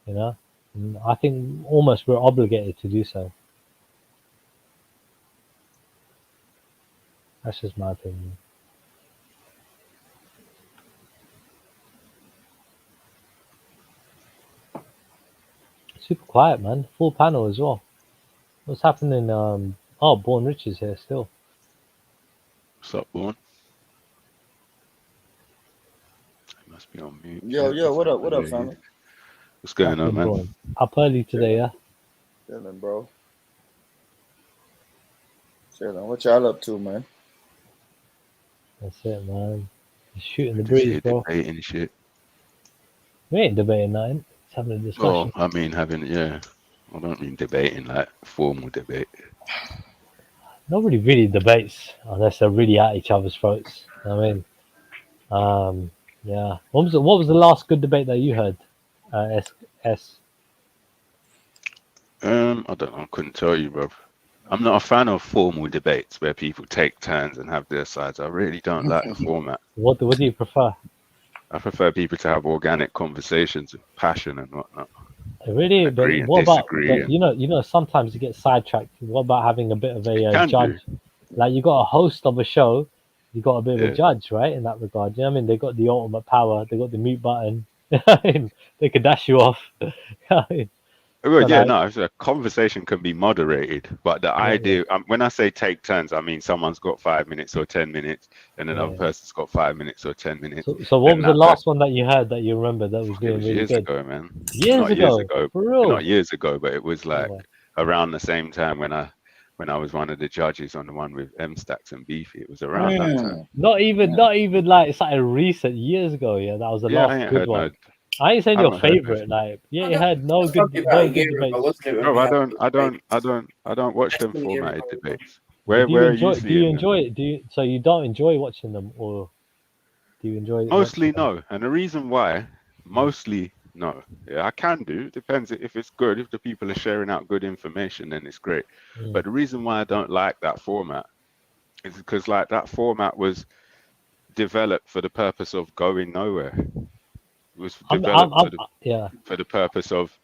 You know? And I think almost we're obligated to do so. That's just my opinion. Super quiet, man. Full panel as well. What's happening? Born Rich is here still. What's up, Born? He must be on mute. Yo, what up, family? What's going on, man? Born. Up early today, yeah? Chilling, bro. Chilling. What y'all up to, man? That's it, man. Just shooting the breeze, bro. Debating shit. We ain't debating nothing. Just having a discussion. I mean, I don't mean debating like formal debate. nobody really debates unless they're really at each other's throats. I mean, yeah. What was the last good debate that you heard? S. I don't know. I couldn't tell you, bro. I'm not a fan of formal debates where people take turns and have their sides. I really don't like the format. What do you prefer? I prefer people to have organic conversations with passion and whatnot. Really, Agree but and what about? disagree. But you know, sometimes you get sidetracked. What about having a bit of a judge? Like you got a host of a show, you got a bit of a judge, right? In that regard, you know what I mean? They got the ultimate power. They got the mute button. They could dash you off. Well, yeah, no, a conversation can be moderated, but the idea, when I say take turns, I mean someone's got 5 minutes or 10 minutes, and another person's got 5 minutes or 10 minutes. So what was the last one that you heard that you remember that was doing really years good? ago, man. Years ago, for real? Not years ago, but it was like around the same time when I was one of the judges on the one with M Stacks and Beefy. It was around that time. Not even like something recent, years ago. Yeah, that was the last good one. I ain't saying your favorite, like you had no good debates. No, I don't watch them formatted debates. Where do you are enjoy? you Do you enjoy it? So you don't enjoy watching them, or do you enjoy? Mostly no, and the reason why, mostly no. Yeah, I can do. It depends if it's good. If the people are sharing out good information, then it's great. But the reason why I don't like that format is because like that format was developed for the purpose of going nowhere. It was developed for the purpose of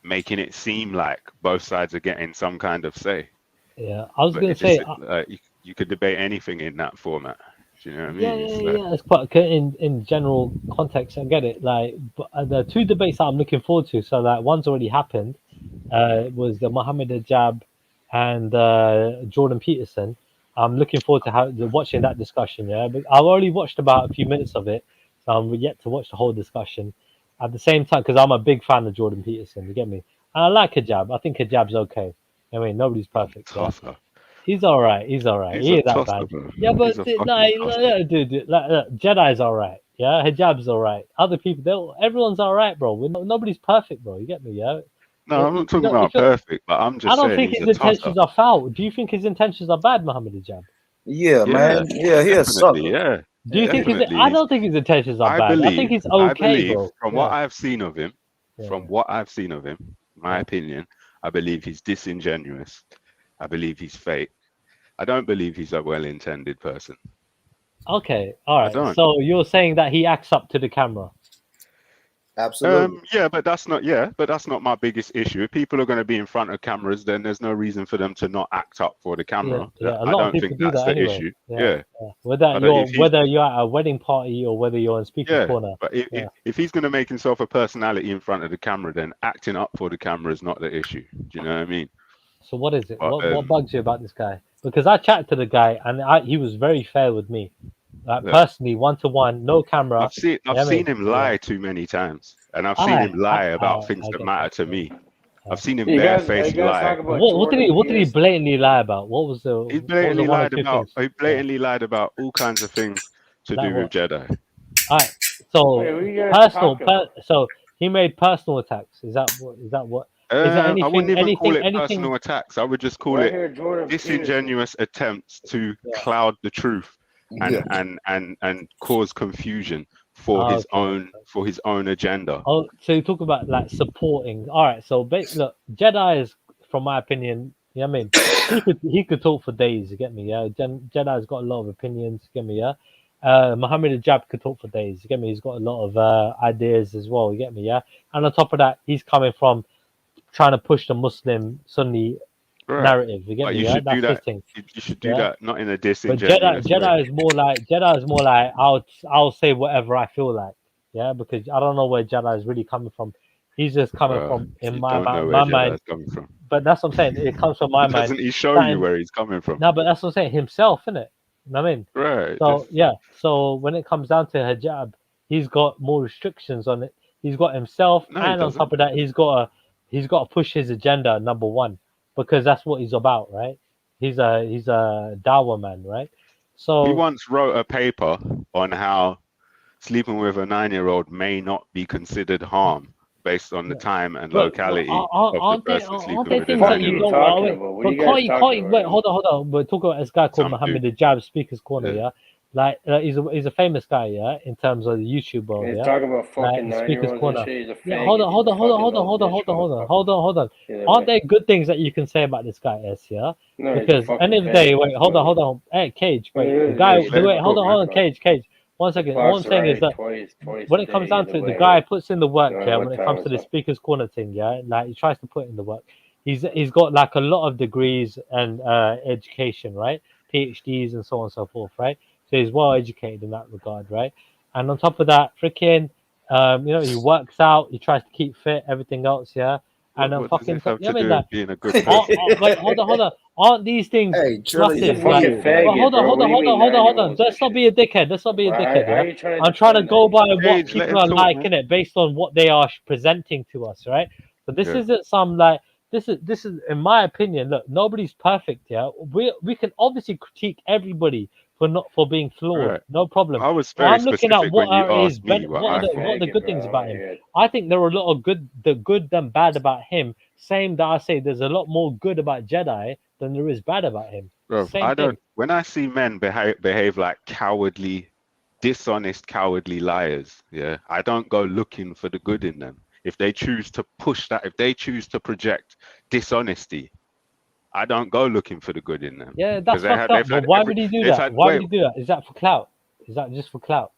making it seem like both sides are getting some kind of say. Yeah, I was going to say you could debate anything in that format. Do you know what I mean? Yeah, it's quite in general context. I get it. Like, but the two debates that I'm looking forward to. So, like, one's already happened. Was the Mohammed Ajab and Jordan Peterson. I'm looking forward to watching that discussion. Yeah, but I've already watched about a few minutes of it, so I'm yet to watch the whole discussion. At the same time, because I'm a big fan of Jordan Peterson, you get me. And I like Ajab. I think Ajab's okay. I mean, nobody's perfect. Yeah? He's all right. He ain't that bad. Yeah, but dude, Jedi's all right. Yeah, Hijab's all right. Other people, everyone's all right, bro. Nobody's perfect, bro. You get me? Yeah. No, I'm not talking about perfect, but I'm just saying. I don't think his intentions are foul. Do you think his intentions are bad, Mohammed Hijab? Yeah, man. Yeah, he is sucker. Yeah. Do you think I don't think his intentions are bad. I think he's okay, bro. From what I've seen of him, my opinion, I believe he's disingenuous. I believe he's fake. I don't believe he's a well-intended person. Okay, all right. So you're saying that he acts up to the camera? Absolutely. But that's not my biggest issue. If people are going to be in front of cameras, then there's no reason for them to not act up for the camera. Yeah, I don't think that's the issue. Yeah. Whether you're at a wedding party or whether you're on speaker corner. But if he's going to make himself a personality in front of the camera, then acting up for the camera is not the issue. Do you know what I mean? So what is it? What bugs you about this guy? Because I chatted to the guy and he was very fair with me. Personally, 1-to-1, no camera. I've seen him lie too many times, and I've seen him lie about things that matter to me. I've seen him barefaced lie. What did he blatantly lie about? What was the? He blatantly lied about all kinds of things to do with Jedi. All right. So so he made personal attacks. Is that what? I wouldn't even call it personal attacks. I would just call it disingenuous attempts to cloud the truth and cause confusion for his own agenda. Oh, so you talk about like supporting. All right, so look, Jedi is, from my opinion, you know what I mean, he could talk for days. You get me? Yeah, Jedi's got a lot of opinions. You get me? Yeah. Mohammed Ajab could talk for days. You get me? He's got a lot of ideas as well. You get me? Yeah. And on top of that, he's coming from trying to push the Muslim Sunni narrative. You get me? You should do that. You should do that, not in a disingenuous way. Jedi is more like I'll say whatever I feel like. Yeah, because I don't know where Jedi is really coming from. He's just coming from in my mind. From. But that's what I'm saying. It comes from my mind. Doesn't he show you where he's coming from? No, but that's what I'm saying. Himself, innit? You know what I mean? Right. So so when it comes down to hijab, he's got more restrictions on it. He's got himself, and on top of that, he's got to push his agenda, number one, because that's what he's about, right? He's a Dawa man, right? So he once wrote a paper on how sleeping with a 9-year-old may not be considered harm. based on the time and locality of the person sleeping Aren't they with a things that 9-year-old. you don't but can't you wait, hold on. We're talking about this guy called Mohammed the Jab, Speaker's Corner, yeah? Like he's a famous guy, yeah, in terms of the YouTube world, He's yeah. talking about fucking Like Speaker's 9-year-olds and Corner. shit. He's a Yeah, faggot. hold on. Hold on. Aren't there good things that you can say about this guy, S, yeah? No, he's a Because fucking end of the day, faggot. wait, hold on. Hey, Cage, wait, the guy, hold on, Cage. 1 second. All I'm saying is that when it comes down to it, the guy puts in the work, yeah. When it comes to the Speaker's Corner thing, yeah, like he tries to put in the work. He's got like a lot of degrees and education, right? PhDs and so on and so forth, right? So he's well educated in that regard, right? And on top of that, freaking, he works out, he tries to keep fit, everything else, yeah. And then fucking, being a good wait, hold on. Aren't these things pluses? Hold on. Let's not be a dickhead. Yeah? I'm trying to go by what people are liking it based on what they are presenting to us, right? So this isn't some like this is in my opinion. Look, nobody's perfect. Yeah, we can obviously critique everybody for being flawed. Right. No problem. I was very I'm looking at specific what when you are his asked me what I what are the good things about him. I think there are a lot of good and bad about him. Same that I say there's a lot more good about Jedi than there is bad about him. Bro, Same thing. When I see men behave like dishonest, cowardly liars, yeah, I don't go looking for the good in them. If they choose to push that, if they choose to project dishonesty, I don't go looking for the good in them. Yeah, that's fucked up. But why would he do that? Why would he do that? Is that for clout? Is that just for clout?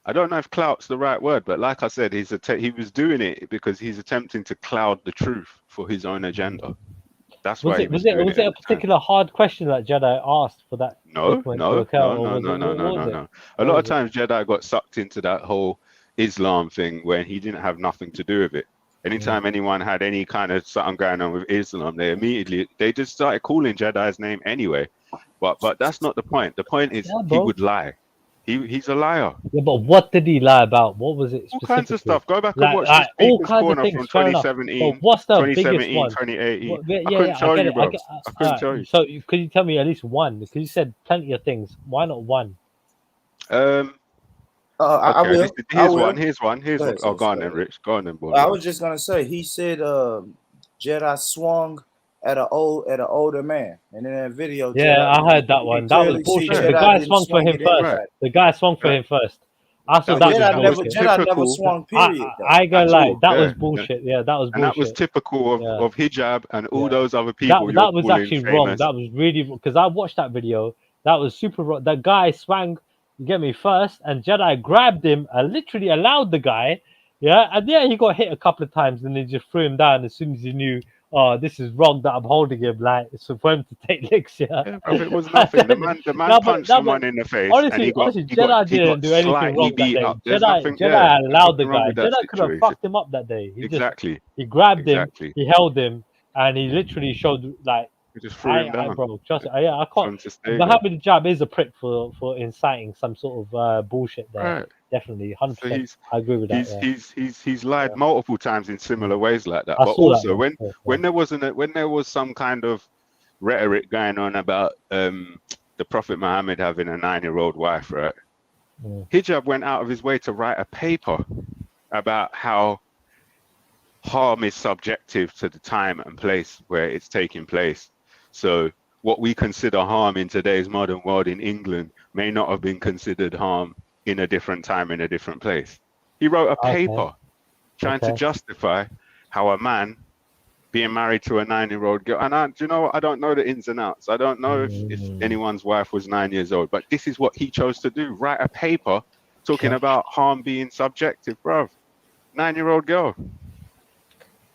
I don't know if clout's the right word, but like I said, he was doing it because he's attempting to cloud the truth for his own agenda. That's why was it a particular hard question that Jedi asked for that? No. A What lot of times Jedi got sucked into that whole Islam thing when he didn't have nothing to do with it. Anytime anyone had any kind of something going on with Islam, they just started calling Jedi's name anyway. But that's not the point. The point is he would lie. He's a liar. Yeah, but what did he lie about? What was it specifically? All kinds of stuff. Go back and watch the Speaker's Corner from 2017, what's the 2017, biggest one? 2018. I couldn't tell you, bro. I couldn't tell you. So could you tell me at least one? Because you said plenty of things. Why not one? I will. Here's one. Oh, go on then, Rich. Go on then, boy. I was just gonna say, he said Jedi swung at an older man, and in that video, yeah, I heard that one. That was bullshit. The guy swung for him first. Right. The guy swung for him first. I saw that. Jedi never swung. Period. I ain't gonna lie, that was bullshit. Yeah, that was bullshit. And that was typical of hijab and all those other people. That was actually wrong. That was really, because I watched that video. That was super wrong. That guy swung. You get me first, and Jedi grabbed him and literally allowed the guy, and he got hit a couple of times, and they just threw him down as soon as he knew, oh, this is wrong that I'm holding him, like so for him to take licks, bro, it was nothing. The man punched someone in the face. Honestly, Jedi didn't do anything wrong that day. Jedi allowed the guy. Jedi could have fucked him up that day. He grabbed him, he held him, and he literally showed like. He just threw him down. Bro, trust me. I can't. Mohammed Jab is a prick for inciting some sort of bullshit there. Right. Definitely, 100%. I agree with that. He's lied multiple times in similar ways like that. But also, when there was some kind of rhetoric going on about the Prophet Muhammad having a 9-year-old wife, right? Hijab went out of his way to write a paper about how harm is subjective to the time and place where it's taking place. So what we consider harm in today's modern world in England may not have been considered harm in a different time in a different place. He wrote a paper trying to justify how a man being married to a 9-year-old girl, and do you know what? I don't know the ins and outs. I don't know if anyone's wife was 9 years old, but this is what he chose to do: write a paper talking about harm being subjective, bro. 9-year-old girl.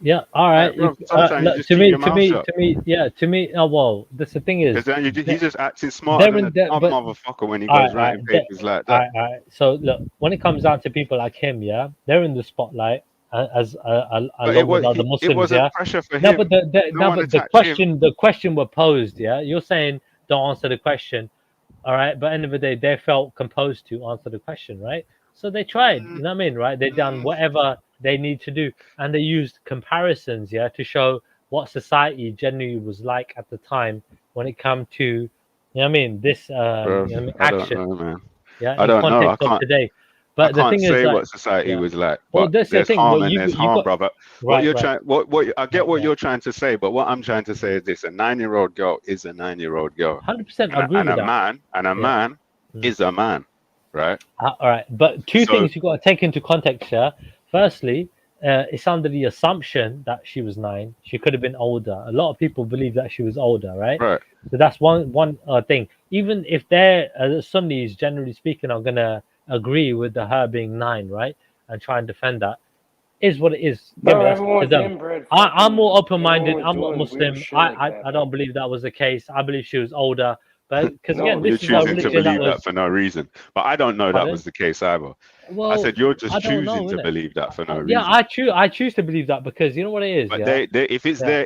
Yeah, all right. To me. Oh well, that's the thing is. He's just acting smarter than a dumb motherfucker when he goes writing papers like that. All right. So look, when it comes down to people like him, they're in the spotlight as along with other Muslims. It wasn't pressure for him. But the question were posed. Yeah, you're saying don't answer the question. All right, but at the end of the day, they felt composed to answer the question, right? So they tried. You know what I mean, right? They done whatever they need to do, and they used comparisons to show what society generally was like at the time when it came to, you know what I mean, this action. I don't know, man. I don't know. I can't. Today. But I the can't thing say is, what society was like, well, but that's the there's thing. harm Well, and there's you harm, got brother. What right, you're right. trying, what I get what you're trying to say, but what I'm trying to say is this: a 9-year-old girl is a 9-year-old girl. 100% agree and with a that. man is a man, right? All right, but two things you got to take into context here. Firstly, it's under the assumption that she was 9. She could have been older. A lot of people believe that she was older, right? Right. So that's one thing. Even if they're Sunnis, generally speaking, are gonna agree with her being 9, right, and try and defend that. Is what it is. Bro, That's everyone to was them. inbred. I'm more open-minded. Everyone was I'm not doing Muslim. weird shit like that, I don't believe that was the case. I believe she was older. But because No, again, You're this is a choosing to religion that believe that was. for no reason, but I don't know that Pardon? was the case either. Well, I said you're I just don't know, choosing to innit? believe that for no Yeah, reason. I choose to believe that because you know what it is. But Yeah,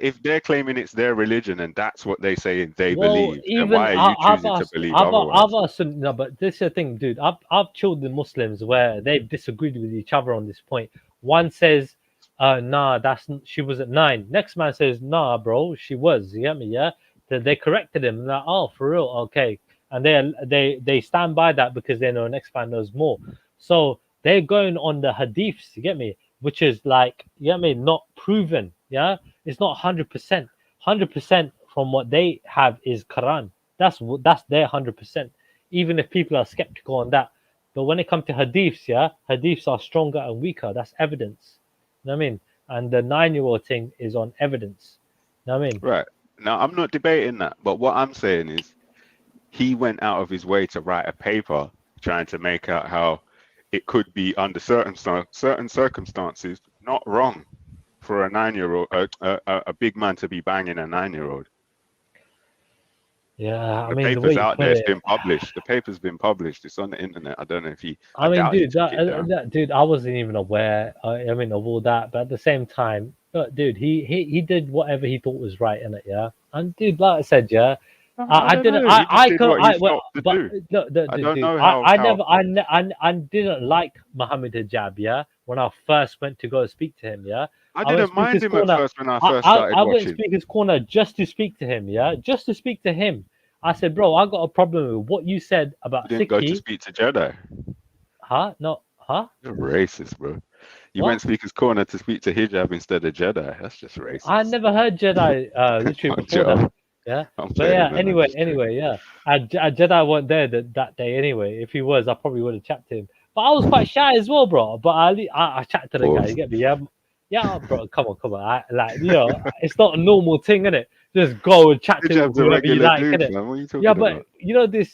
if they're claiming it's their religion and that's what they say they well, believe, then even why are you I've choosing to asked, believe otherwise? no, but this is the thing, dude. I've chilled the Muslims where they've disagreed with each other on this point. One says, nah, she wasn't 9. Next man says, nah, bro, she was. You get me? Yeah. They corrected him. Like, oh, for real, okay. And they stand by that because they know the next man knows more. So they're going on the hadiths. You get me? Which is like, you get me? Not proven. Yeah. It's not 100%. 100% from what they have is Quran. That's their 100%. Even if people are skeptical on that, but when it comes to hadiths, yeah, hadiths are stronger and weaker. That's evidence. You know what I mean? And the 9-year-old thing is on evidence. You know what I mean? Right. Now I'm not debating that, but what I'm saying is he went out of his way to write a paper trying to make out how it could be under certain circumstances not wrong for a 9-year-old, a big man to be banging a 9-year-old. Yeah, I The mean, the way paper's you out put there. It's it. been published. The paper's been published. It's on the internet. I don't know if I mean, doubt he dude, took it down. dude, I wasn't even aware. I mean, of all that, but at the same time, dude, he did whatever he thought was right in it, yeah. And dude, like I said, yeah, I didn't. Know. I did what he felt to but do. look, I don't dude, know how. I didn't like Muhammad Hijab, yeah. When I first went to go speak to him, yeah. I didn't mind him at first when I first started I went watching. Speaker's Corner just to speak to him, yeah, just to speak to him. I said, bro, I got a problem with what you said about You didn't go to Sikhi. speak to Jedi. Huh? No, huh? You're racist, bro. You What? went Speaker's Corner to speak to Hijab instead of Jedi. That's just racist. I never heard Jedi literally before that. Yeah, but yeah. Anyway, yeah. Jedi weren't there that day anyway. If he was, I probably would have chatted to him. But I was quite shy as well, bro. But I chatted to the guy. You get me? Yeah, bro. Come on. It's not a normal thing, innit? Just go and chat to whoever you like, innit? Man. What are you talking Yeah, about? but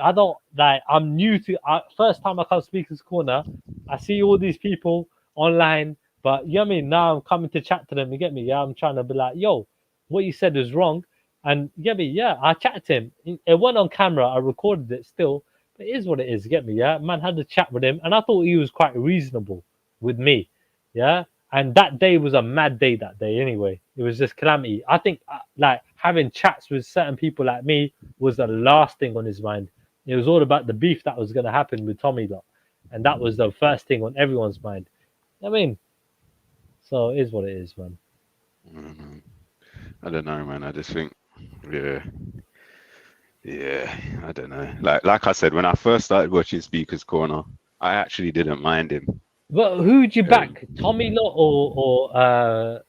I don't like. I'm new to. First time I come Speaker's Corner, I see all these people online. But you know what I mean? Now I'm coming to chat to them. You get me? Yeah, I'm trying to be like, yo, what you said is wrong. And you get me? Yeah, I chatted to him. It went on camera. I recorded it still. But it is what it is. You get me? Yeah, man had to chat with him, and I thought he was quite reasonable with me. Yeah. And that day was a mad day that day anyway. It was just calamity. I think like having chats with certain people like me was the last thing on his mind. It was all about the beef that was going to happen with Tommy lot. And that was the first thing on everyone's mind. I mean, so it is what it is, man. I don't know, man. I just think, yeah, I don't know. Like I said, when I first started watching Speaker's Corner, I actually didn't mind him. But who'd you back, Tommy lot or I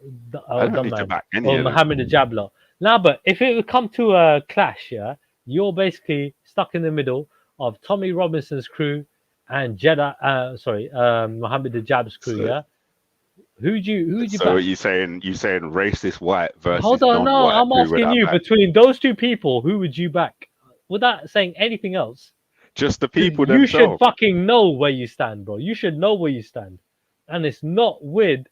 don't need to back any or of them. Muhammad Hijab lot? Now, but if it would come to a clash, yeah, you're basically stuck in the middle of Tommy Robinson's crew and Muhammad Hijab's crew, yeah. Who'd you back? So you saying racist white versus Hold on, no, non-white? I'm asking you between those two people, who would you back? Without saying anything else. Just the people You themselves. should fucking know where you stand, bro. You should know where you stand, and it's not with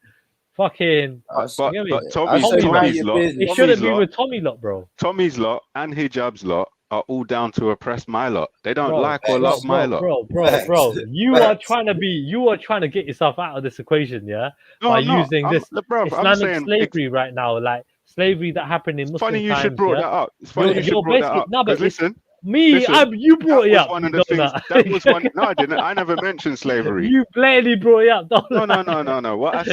fucking. But Tommy's lot. It shouldn't be with Tommy lot, bro. Tommy's lot and Hijab's lot are all down to oppress my lot. They don't like or love my lot. Bro. You are trying to get yourself out of this equation, yeah? By using this Islamic slavery right now, like slavery that happened in Muslim times. Funny you should brought that up. It's funny you should brought that up. No, but listen, Me, you brought it up. One of the things. That was one. No, I didn't. I never mentioned slavery. You blatantly brought it up. No. What I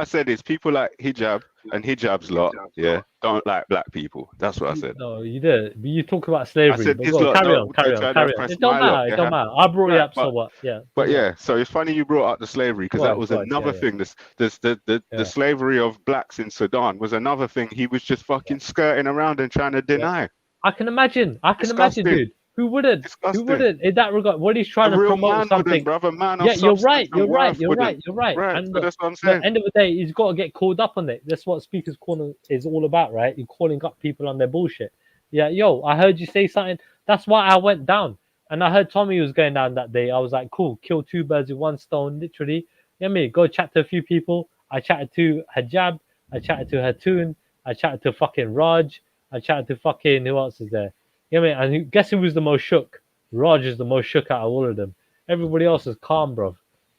said is people like hijab and hijab's lot. Yeah, don't like black people. That's what I said. No, you did. But you talk about slavery. I said But this go on, lot. carry on. It don't matter. It don't matter. I brought it up. So what? Yeah. But yeah, so it's funny you brought up the slavery because that was another thing. The slavery of blacks in Sudan was another thing. He was just fucking skirting around and trying to deny. I can imagine, dude. Who wouldn't? Who wouldn't? In that regard, what he's trying to promote something. Yeah, you're right. You're right. And that's what I'm saying. At the end of the day, he's got to get called up on it. That's what Speaker's Corner is all about, right? You're calling up people on their bullshit. Yeah, yo, I heard you say something. That's why I went down. And I heard Tommy was going down that day. I was like, cool, kill two birds with one stone, literally. You know what I mean? Go chat to a few people. I chatted to Hijab. I chatted to Hatun. I chatted to fucking Raj. I chatted to fucking, who else is there? You know what I mean? And guess who was the most shook? Raj is the most shook out of all of them. Everybody else is calm, bro.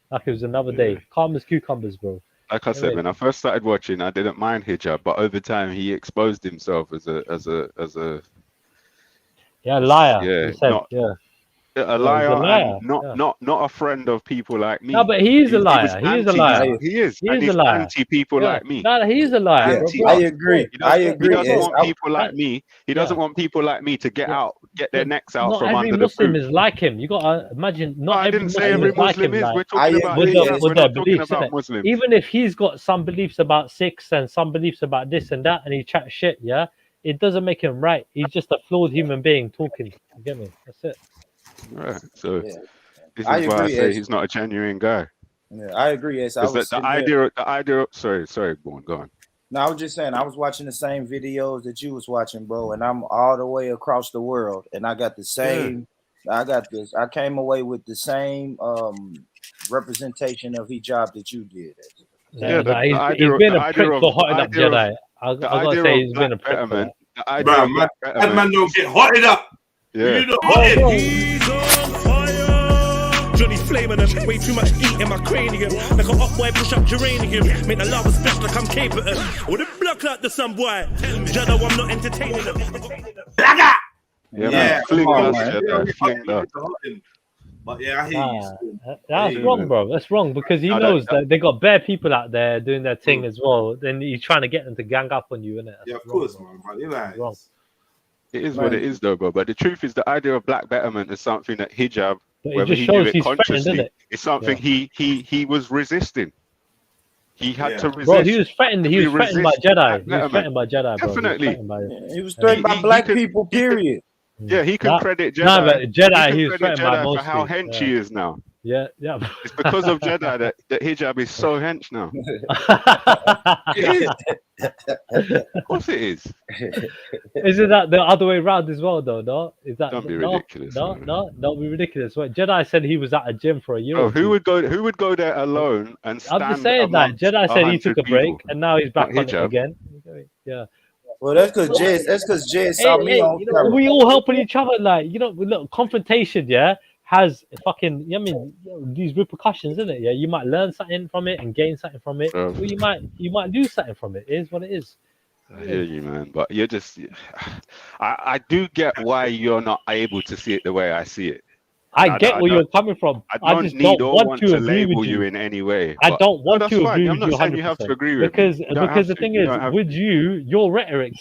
Like it was another day. Calm as cucumbers, bro. Like I said, when I first started watching, I didn't mind hijab, but over time he exposed himself as a liar. Yeah, said, a liar, and not a friend of people like me. No, but he is a liar. He is a liar. He is. He is a liar. Anti people like me. No, he is a liar. I agree. He doesn't want people like me. He doesn't want people like me to get their necks out from under the boot. Not every Muslim is like him. You got to imagine. Not every Muslim is like him. We're talking about Muslims. Even if he's got some beliefs about Sikhs and some beliefs about this and that, and he chats shit, yeah, it doesn't make him right. He's just a flawed human being talking. You get me? That's it. Right. So this is why I say he's not a genuine guy. Yeah, I agree. Yes, the idea. Sorry, go on. No, I was just saying I was watching the same videos that you was watching, bro, and I'm all the way across the world, and I got the same. I came away with the same representation of hijab that you did. He's been a prick for hotting up Jedi. I gotta say he's been a prick for that. That man don't get hotted up. Yeah. You know, He's on fire. Johnny's flaming and way too much heat in my cranium. Like a hot boy push up geranium. Make the lava splash like I'm capable. With a block like the sun boy. Jado, I'm not entertaining them. Yeah, But yeah, I hear you. That's wrong, bro. That's wrong because he knows that they got bare people out there doing their thing as well. Then he's trying to get them to gang up on you, innit? Yeah, of course, man. But you're right. Wrong. It is what it is, though, bro. But the truth is, the idea of black betterment is something that hijab, whether he knew it consciously, is something he was resisting. He had to resist. Bro, he was threatened. He was threatened by Jedi. He was threatened by Jedi, bro. Definitely. He was threatened by black people. Period. Yeah, he can credit Jedi. No, but Jedi, he was threatened by most for how hench he is now. Yeah. It's because of Jedi that hijab is so hench now. Of course it is. Isn't that the other way around as well, though? No, is that don't be ridiculous? No, don't be ridiculous. What Jedi said he was at a gym for a year. Oh, who would go there alone and stand? I'm just saying that Jedi said he took a break and now he's back on it again. Yeah. Well, that's because Jay saw me on camera. We all helping each other, like look, confrontation, has fucking, these repercussions, isn't it? Yeah, you might learn something from it and gain something from it, or you might lose something from it. It is what it is. I hear you, man, but you're just, I do get why you're not able to see it the way I see it. I get where you're coming from. I just don't want to label you in any way. I don't want to agree with you. I'm not saying you have to agree with me. Because the thing is, with you, your rhetoric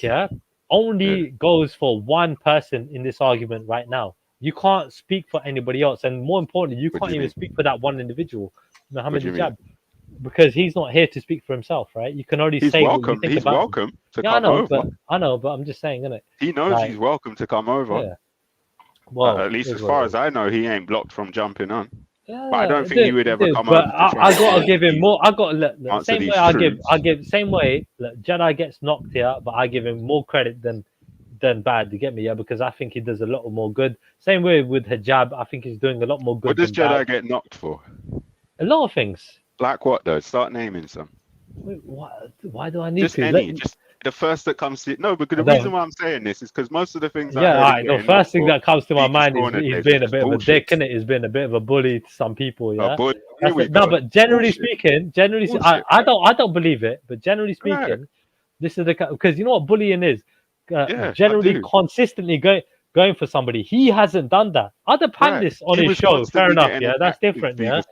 only goes for one person in this argument right now. You can't speak for anybody else, and more importantly, you can't even speak for that one individual, Muhammad Hijab, because he's not here to speak for himself, right? You can only say welcome. What you think he's about welcome him. to come over. I know, but I'm just saying, innit? He knows he's welcome to come over. Yeah. Well, at least as far as I know, he ain't blocked from jumping on. Yeah, but I don't think he would ever come but over. I gotta give him more. I got look, same way I give same way. Look, Jedi gets knocked here, but I give him more credit than bad. You get me? Yeah, because I think he does a lot more good. Same way with Hijab, I think he's doing a lot more good. What does Jedi get knocked for? A lot of things. Like what though? Start naming some. Wait, why do I need just to? Any, just the first that comes to no, because the reason why I'm saying this is because most of the things. The first thing that comes to my mind is he's being a bit of a dick, innit? He's been a bit of a bully to some people. Yeah. No, but generally speaking, I don't believe it. But generally speaking, this is because you know what bullying is. Generally, consistently going. going for somebody. He hasn't done that. Other panelists on his show, fair enough, yeah, that's different, yeah.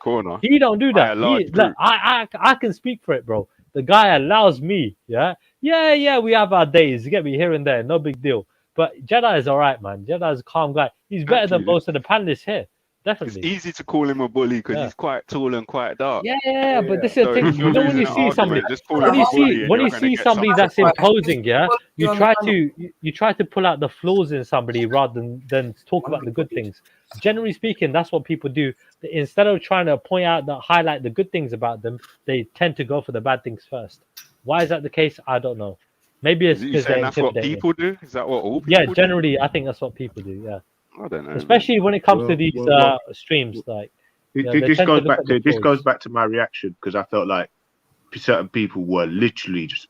He don't do that. Look, I can speak for it, bro. The guy allows me, yeah, we have our days, you get me, here and there, no big deal. But Jedi is all right, man. Jedi is a calm guy. He's better than most of the panelists here. Definitely. It's easy to call him a bully because he's quite tall and quite dark. Yeah, but this is the thing. You know, when you see somebody, when you see somebody that's imposing, yeah, you try to pull out the flaws in somebody rather than talk about the good things. Generally speaking, that's what people do. Instead of trying to highlight the good things about them, they tend to go for the bad things first. Why is that the case? I don't know. Maybe it's because that's what people do. Is that what all people do? Yeah, generally, I think that's what people do. Yeah. I don't know. Especially when it comes to these streams, like this goes back to my reaction because I felt like certain people were literally just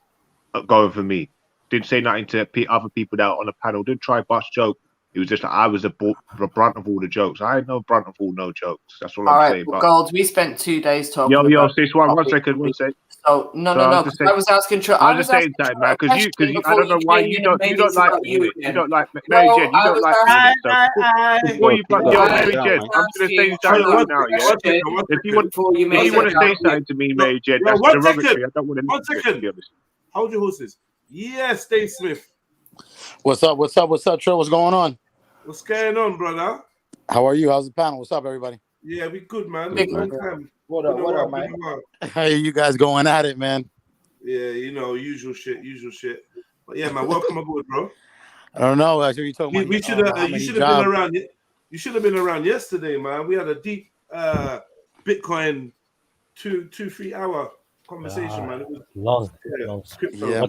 going for me. Didn't say nothing to other people that were on the panel. Didn't try bust joke. It was just like I was the brunt of all the jokes. I had no brunt of all no jokes. That's all I'm saying. But Gold, we spent 2 days talking. Yo, sis, one second. So no. I was asking. I was saying that, man, because I don't know why you don't like me. You don't like Mary Jen. You don't like me. So before you Mary Jen, I'm gonna say something right now. Yeah. If you want to say something to me, Mary Jen, that's derogatory. I don't want to. 1 second. Hold your horses. Yes, Dave Smith. What's up, Trill? What's going on? What's going on, brother? How are you? How's the panel? What's up, everybody? Yeah, we good, man. What up, man? Hey, you guys going at it, man. Yeah, usual shit. But yeah, man, welcome aboard, bro. I don't know. I you talking about. You should have been around. You should have been around yesterday, man. We had a deep Bitcoin 2-3 hour conversation, man. It was long. Yeah,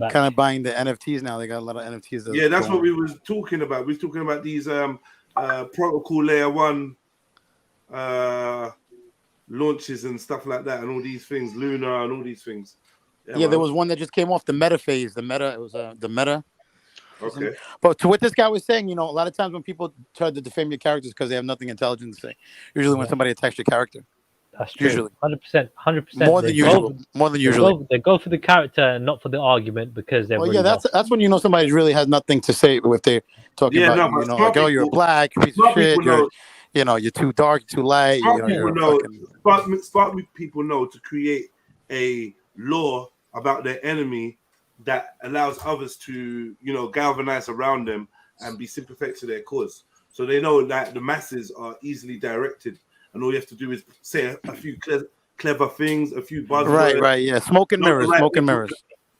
kind of buying the NFTs now. They got a lot of NFTs. Yeah, that's what we was talking about. We was talking about these protocol layer 1 launches and stuff like that, and all these things, Luna and all these things. Yeah, there was one that just came off the meta phase. The meta Okay. But to what this guy was saying, a lot of times when people try to defame your characters because they have nothing intelligent to say, usually when somebody attacks your character. That's true. Usually. 100%. More than usually. They go for the character and not for the argument because they're. Well, that's when somebody really has nothing to say if they're talking about like, oh, you're a black piece of shit. You're too dark, too light. Smart people know to create a law about their enemy that allows others to galvanize around them and be sympathetic to their cause. So they know that the masses are easily directed. And all you have to do is say a few clever things, a few buzzwords. Right, yeah. Smoke and mirrors.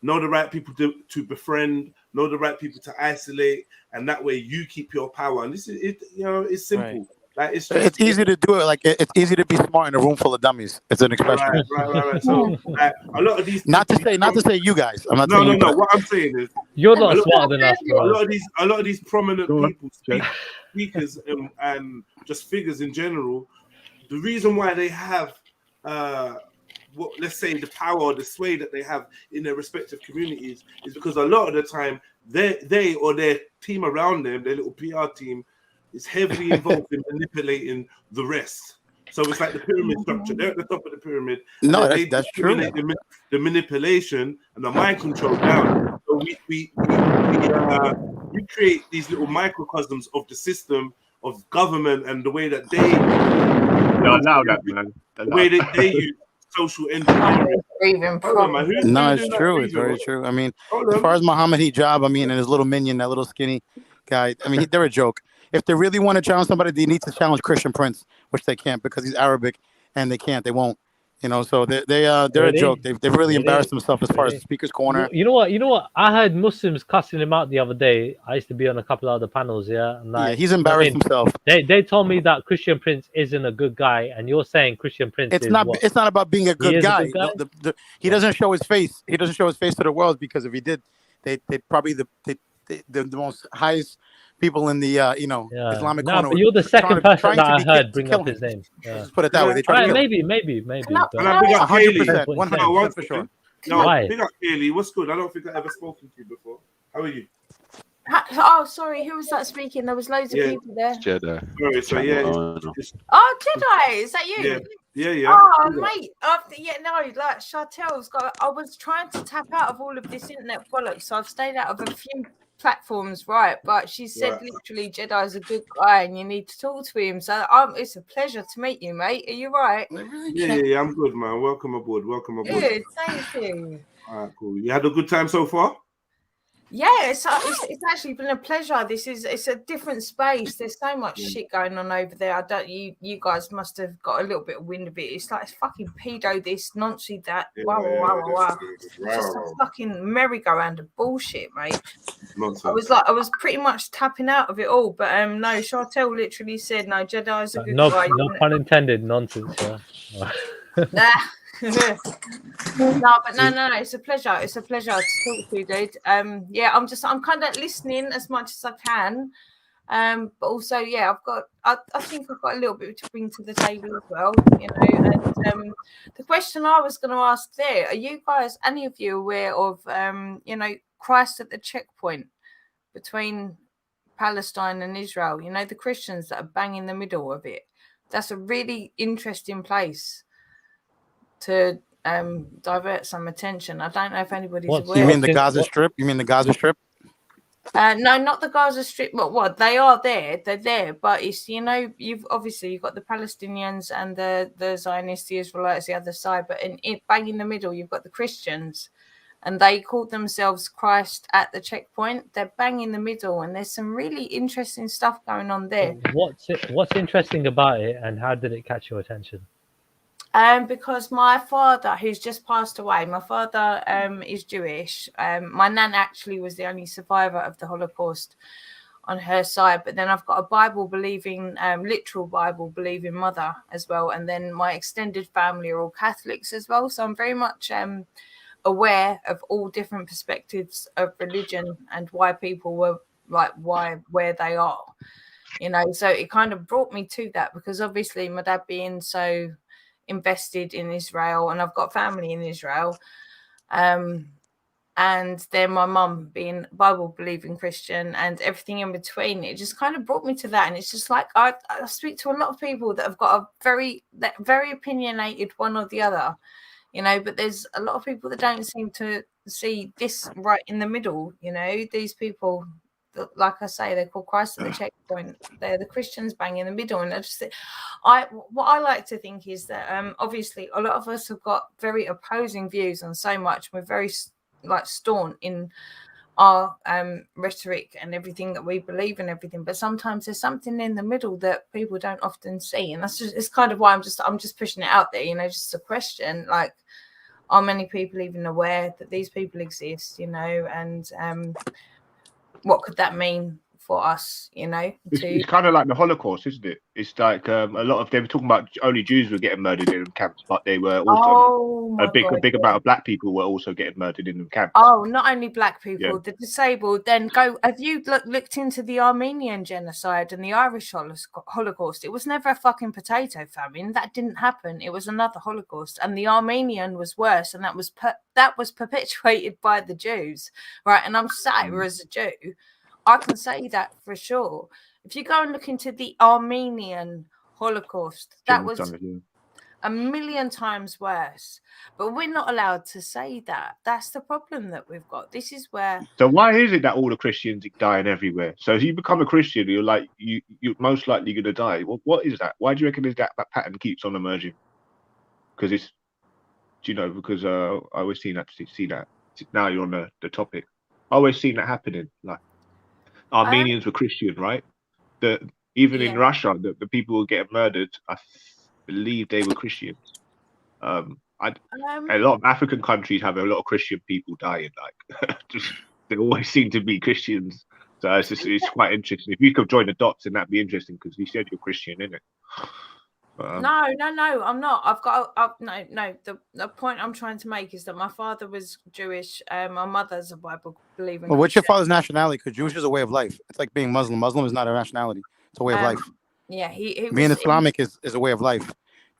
Know the right people to befriend, know the right people to isolate, and that way you keep your power. And this is it. It's simple. Right. Like it's easy to do it. Like it's easy to be smart in a room full of dummies. It's an expression. Right. So a lot of these. Not to say you guys. I'm not. No. What I'm saying is you're not smarter than us, bro. A lot of these prominent people, speakers, and just figures in general. The reason why they have, let's say, the power or the sway that they have in their respective communities is because a lot of the time they or their team around them, their little PR team, is heavily involved in manipulating the rest. So it's like the pyramid structure. They're at the top of the pyramid. No, that's true. The manipulation and the mind control down. So we create these little microcosms of the system of government and the way that they allow that, man. The way that they use social engineering. No, it's true. It's very true. I mean, as far as Muhammad Hijab, and his little minion, that little skinny guy, they're a joke. If they really want to challenge somebody, they need to challenge Christian Prince, which they can't because he's Arabic, and they can't. They won't. So they're a joke. They've really embarrassed themselves as far as the speaker's corner. You know what? I heard Muslims cussing him out the other day. I used to be on a couple of other panels, yeah. And he's embarrassed himself. They told me that Christian Prince isn't a good guy, and you're saying Christian Prince It's not about being a good guy. He doesn't show his face. He doesn't show his face to the world because if he did, they'd probably the most highest people in the Islamic corner. But you're the second person that I heard bring up his name. Just put it that way. They try to maybe. And I big up 100%, for sure. No, big up Kaylee. What's good? I don't think I've ever spoken to you before. How are you? Oh, sorry. Who was that speaking? There was loads of people there. Jedi. Sorry, Jedi. Is that you? Yeah. Oh, mate. Chantel's got. I was trying to tap out of all of this internet bollocks, so I've stayed out of a few platforms, right? But she said literally, Jedi's a good guy, and you need to talk to him. So it's a pleasure to meet you, mate. Are you right? Yeah, I'm good, man. Welcome aboard. Good, thank you. All right, cool. You had a good time so far? Yeah, it's actually been a pleasure. It's a different space. There's so much shit going on over there. I don't you guys must have got a little bit of wind of it. It's like fucking pedo this, nonsense that. Wow. It's just a fucking merry-go-round of bullshit, mate. Nonsense. I was pretty much tapping out of it all, but no, Chantel literally said no, Jedi's a good guy. No pun intended, nonsense, yeah. No, it's a pleasure. It's a pleasure to talk to you, dude. Yeah, I'm kind of listening as much as I can. But also, yeah, I think I've got a little bit to bring to the table as well, you know. And the question I was going to ask there, are you guys, any of you, aware of, you know, Christ at the checkpoint between Palestine and Israel? You know, the Christians that are bang in the middle of it. That's a really interesting place to divert some attention. I don't know if anybody's aware. You mean the Gaza Strip? You mean the Gaza Strip? No, not the Gaza Strip. But what they are there, they're there. But it's, you know, you've got the Palestinians and the Zionists, the Israelites, the other side. But bang in the middle, you've got the Christians, and they call themselves Christ at the checkpoint. They're bang in the middle, and there's some really interesting stuff going on there. What's interesting about it, and how did it catch your attention? Because my father, who's just passed away, my father is Jewish. My nan actually was the only survivor of the Holocaust on her side. But then I've got a Bible-believing, literal Bible-believing mother as well. And then my extended family are all Catholics as well. So I'm very much aware of all different perspectives of religion and why people were like, where they are. You know, so it kind of brought me to that, because obviously my dad being so invested in Israel, and I've got family in Israel, and then my mum being Bible believing Christian and everything in between, it just kind of brought me to that. And it's just like I speak to a lot of people that have got a very opinionated one or the other, you know, but there's a lot of people that don't seem to see this right in the middle. You know, these people, like I say, they're called Christ at the checkpoint. They're the Christians bang in the middle. And what I like to think is that obviously a lot of us have got very opposing views on so much. We're very like staunch in our rhetoric and everything that we believe in, everything. But sometimes there's something in the middle that people don't often see, and it's kind of why I'm just pushing it out there. You know, just a question like, are many people even aware that these people exist? You know, and what could that mean for us, you know? It's kind of like the Holocaust, isn't it? It's like a lot of, they were talking about only Jews were getting murdered in camps, but they were also a big amount of black people were also getting murdered in the camps. Oh, not only black people, the disabled. Then have you looked into the Armenian genocide and the Irish Holocaust? It was never a fucking potato famine. That didn't happen. It was another Holocaust, and the Armenian was worse, and that was perpetuated by the Jews, right? And I'm sat here as a Jew. I can say that for sure. If you go and look into the Armenian Holocaust, that was a million times worse. But we're not allowed to say that. That's the problem that we've got. This is where. So why is it that all the Christians are dying everywhere? So if you become a Christian, you're most likely going to die. What is that? Why do you reckon that pattern keeps on emerging? Because it's, do you know? Because I always see that. Now you're on the topic. I always seen that happening. Like Armenians were Christian, right? Even in Russia, the people who get murdered, I believe they were Christians. A lot of African countries have a lot of Christian people dying. Like, they always seem to be Christians. So it's quite interesting. If you could join the dots, then that'd be interesting, because you said you're Christian, innit? No, I'm not. The point I'm trying to make is that my father was Jewish. My mother's a Bible believing. Well, what's your father's nationality? Because Jewish is a way of life. It's like being Muslim. Muslim is not a nationality. It's a way of life. Yeah, he being Islamic is a way of life.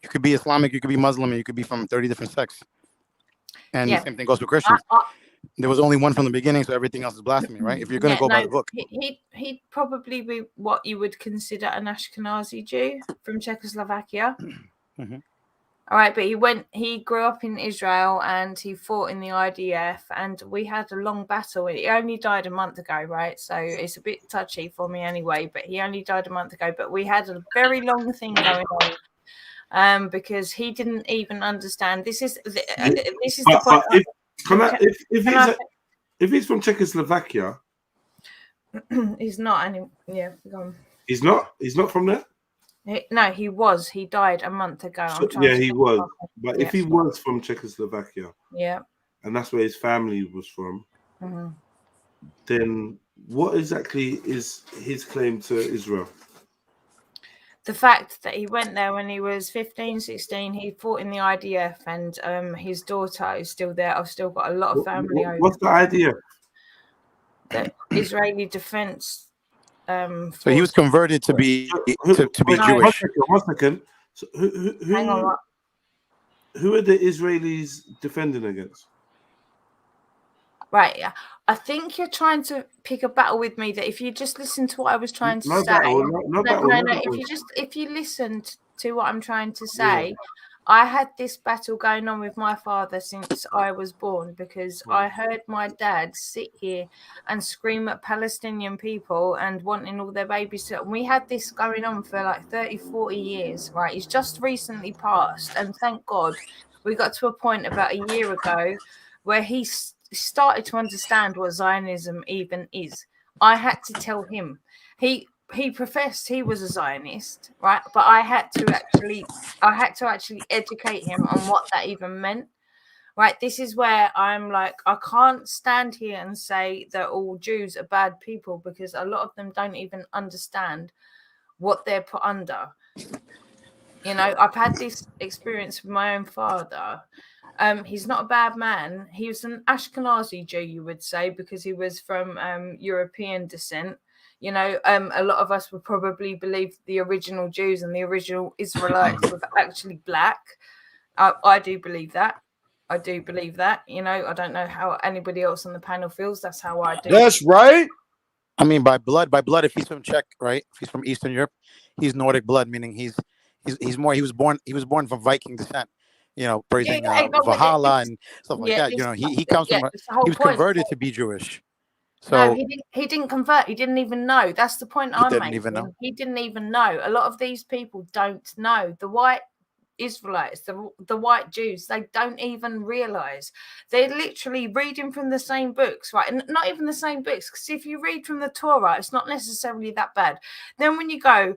You could be Islamic, you could be Muslim, and you could be from 30 different sects. And the same thing goes with Christians. There was only one from the beginning, so everything else is blasphemy, right? If you're going to go by the book. He'd probably be what you would consider an Ashkenazi Jew from Czechoslovakia. All right, but he grew up in Israel and he fought in the IDF, and we had a long battle. He only died a month ago, right? So it's a bit touchy for me anyway, but he only died a month ago. But we had a very long thing going on because he didn't even understand. This is the point. If he's from Czechoslovakia, he's not any. Yeah, go on. He's not from there. No, he was. He died a month ago. Yeah, he was. But if he was from Czechoslovakia, yeah, and that's where his family was from, then what exactly is his claim to Israel? The fact that he went there when he was 15, 16, he fought in the IDF, and his daughter is still there. I've still got a lot of family over. What's the idea? The Israeli defense. So he was converted to be Jewish. One second. So Hang on. Who are the Israelis defending against? Right, yeah. I think you're trying to pick a battle with me. That if you just listen to what I was trying to say, if you listened to what I'm trying to say, I had this battle going on with my father since I was born, because I heard my dad sit here and scream at Palestinian people and wanting all their babies to. And we had this going on for like 30, 40 years, right? He's just recently passed, and thank God we got to a point about a year ago where he started to understand what Zionism even is. I had to tell him. He professed he was a Zionist, right? But I had to actually educate him on what that even meant, right? This is where I'm like, I can't stand here and say that all Jews are bad people, because a lot of them don't even understand what they're put under. You know, I've had this experience with my own father. He's not a bad man. He was an Ashkenazi Jew, you would say, because he was from European descent. You know, a lot of us would probably believe the original Jews and the original Israelites were actually black. I do believe that. You know, I don't know how anybody else on the panel feels. That's how I do. That's right. I mean, by blood, if he's from Czech, right? If he's from Eastern Europe, he's Nordic blood, meaning he was born from Viking descent. You know, praising Valhalla and stuff like that. You know, he comes from he was converted to be Jewish. So no, he didn't convert. He didn't even know. That's the point I'm making. He didn't even know. A lot of these people don't know. The white Israelites, the white Jews, they don't even realize. They're literally reading from the same books, right? And not even the same books, because if you read from the Torah, it's not necessarily that bad. Then when you go